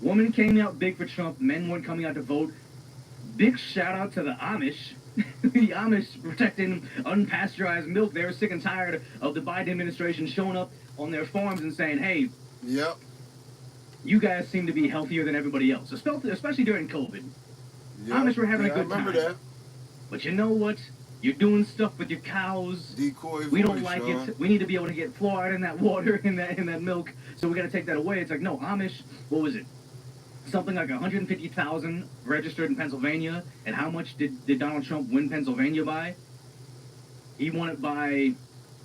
Women came out big for Trump. Men weren't coming out to vote. Big shout out to the Amish. The Amish protecting unpasteurized milk. They were sick and tired of the Biden administration showing up on their farms and saying, hey, yep, you guys seem to be healthier than everybody else, especially during COVID. Yep. Amish were having a good time. I remember that. But you know what? You're doing stuff with your cows. Decoy we don't voice, like Sean. it. We need to be able to get fluoride in that water, in that milk. So we got to take that away. It's like, no, Amish, what was it? Something like 150,000 registered in Pennsylvania. And how much did Donald Trump win Pennsylvania by? He won it by,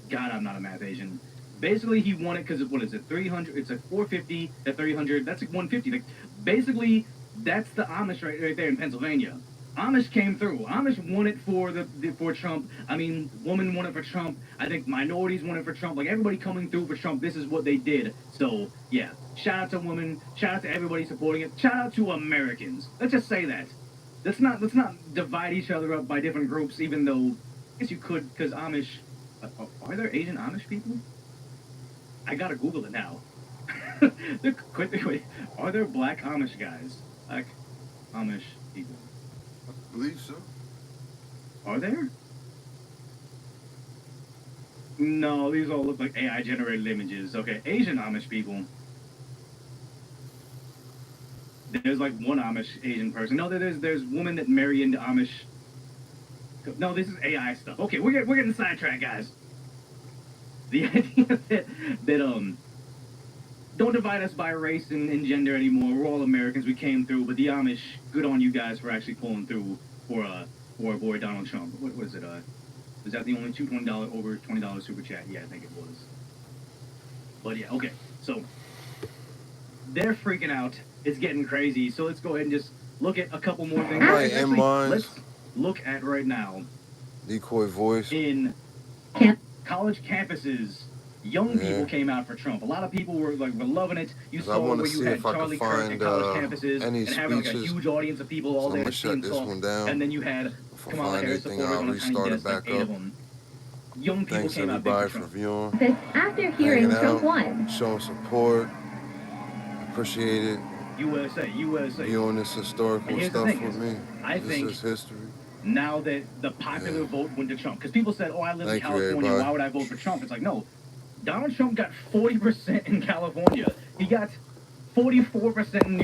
God, I'm not a math Asian. Basically, he won it because, what is it, 300, it's like 450 to 300, that's like 150. Like, basically, that's the Amish right there in Pennsylvania. Amish came through. Amish won it for Trump. I mean, women won it for Trump. I think minorities won it for Trump. Like, everybody coming through for Trump, this is what they did. So, yeah, shout out to women. Shout out to everybody supporting it. Shout out to Americans. Let's just say that. Let's not divide each other up by different groups, even though, I guess you could, because Amish, are there Asian Amish people? I gotta Google it now. Wait, are there black Amish guys? Black Amish people. I believe so. Are there? No, these all look like AI generated images. Okay, Asian Amish people. There's like one Amish Asian person. No, there's women that marry into Amish. No, this is AI stuff. Okay, we're getting sidetracked, guys. The idea that don't divide us by race and gender anymore. We're all Americans. We came through, but the Amish, good on you guys for actually pulling through for our boy Donald Trump. What was it? Was that the only $20 over $20 super chat? Yeah, I think it was. But yeah, okay. So they're freaking out. It's getting crazy. So let's go ahead and just look at a couple more things. Right, actually, let's look at right now. Decoy voice. In college campuses, young people came out for Trump. A lot of people were loving it. You saw where you had Charlie Kirk at college campuses and having like a huge audience of people all there seeing talk. And then you had Kamala Harris supporters on a tiny desk, like 8 of them. Young people Thanks came out big everybody for for Trump. viewing. After hearing Trump won. Showing support. Appreciate it. USA. Viewing this historical stuff with me. This is history. Now that the popular vote went to Trump, because people said, oh, I live in California, why would I vote for Trump? It's like, no. Donald Trump got 40% in California. He got 44% in New York.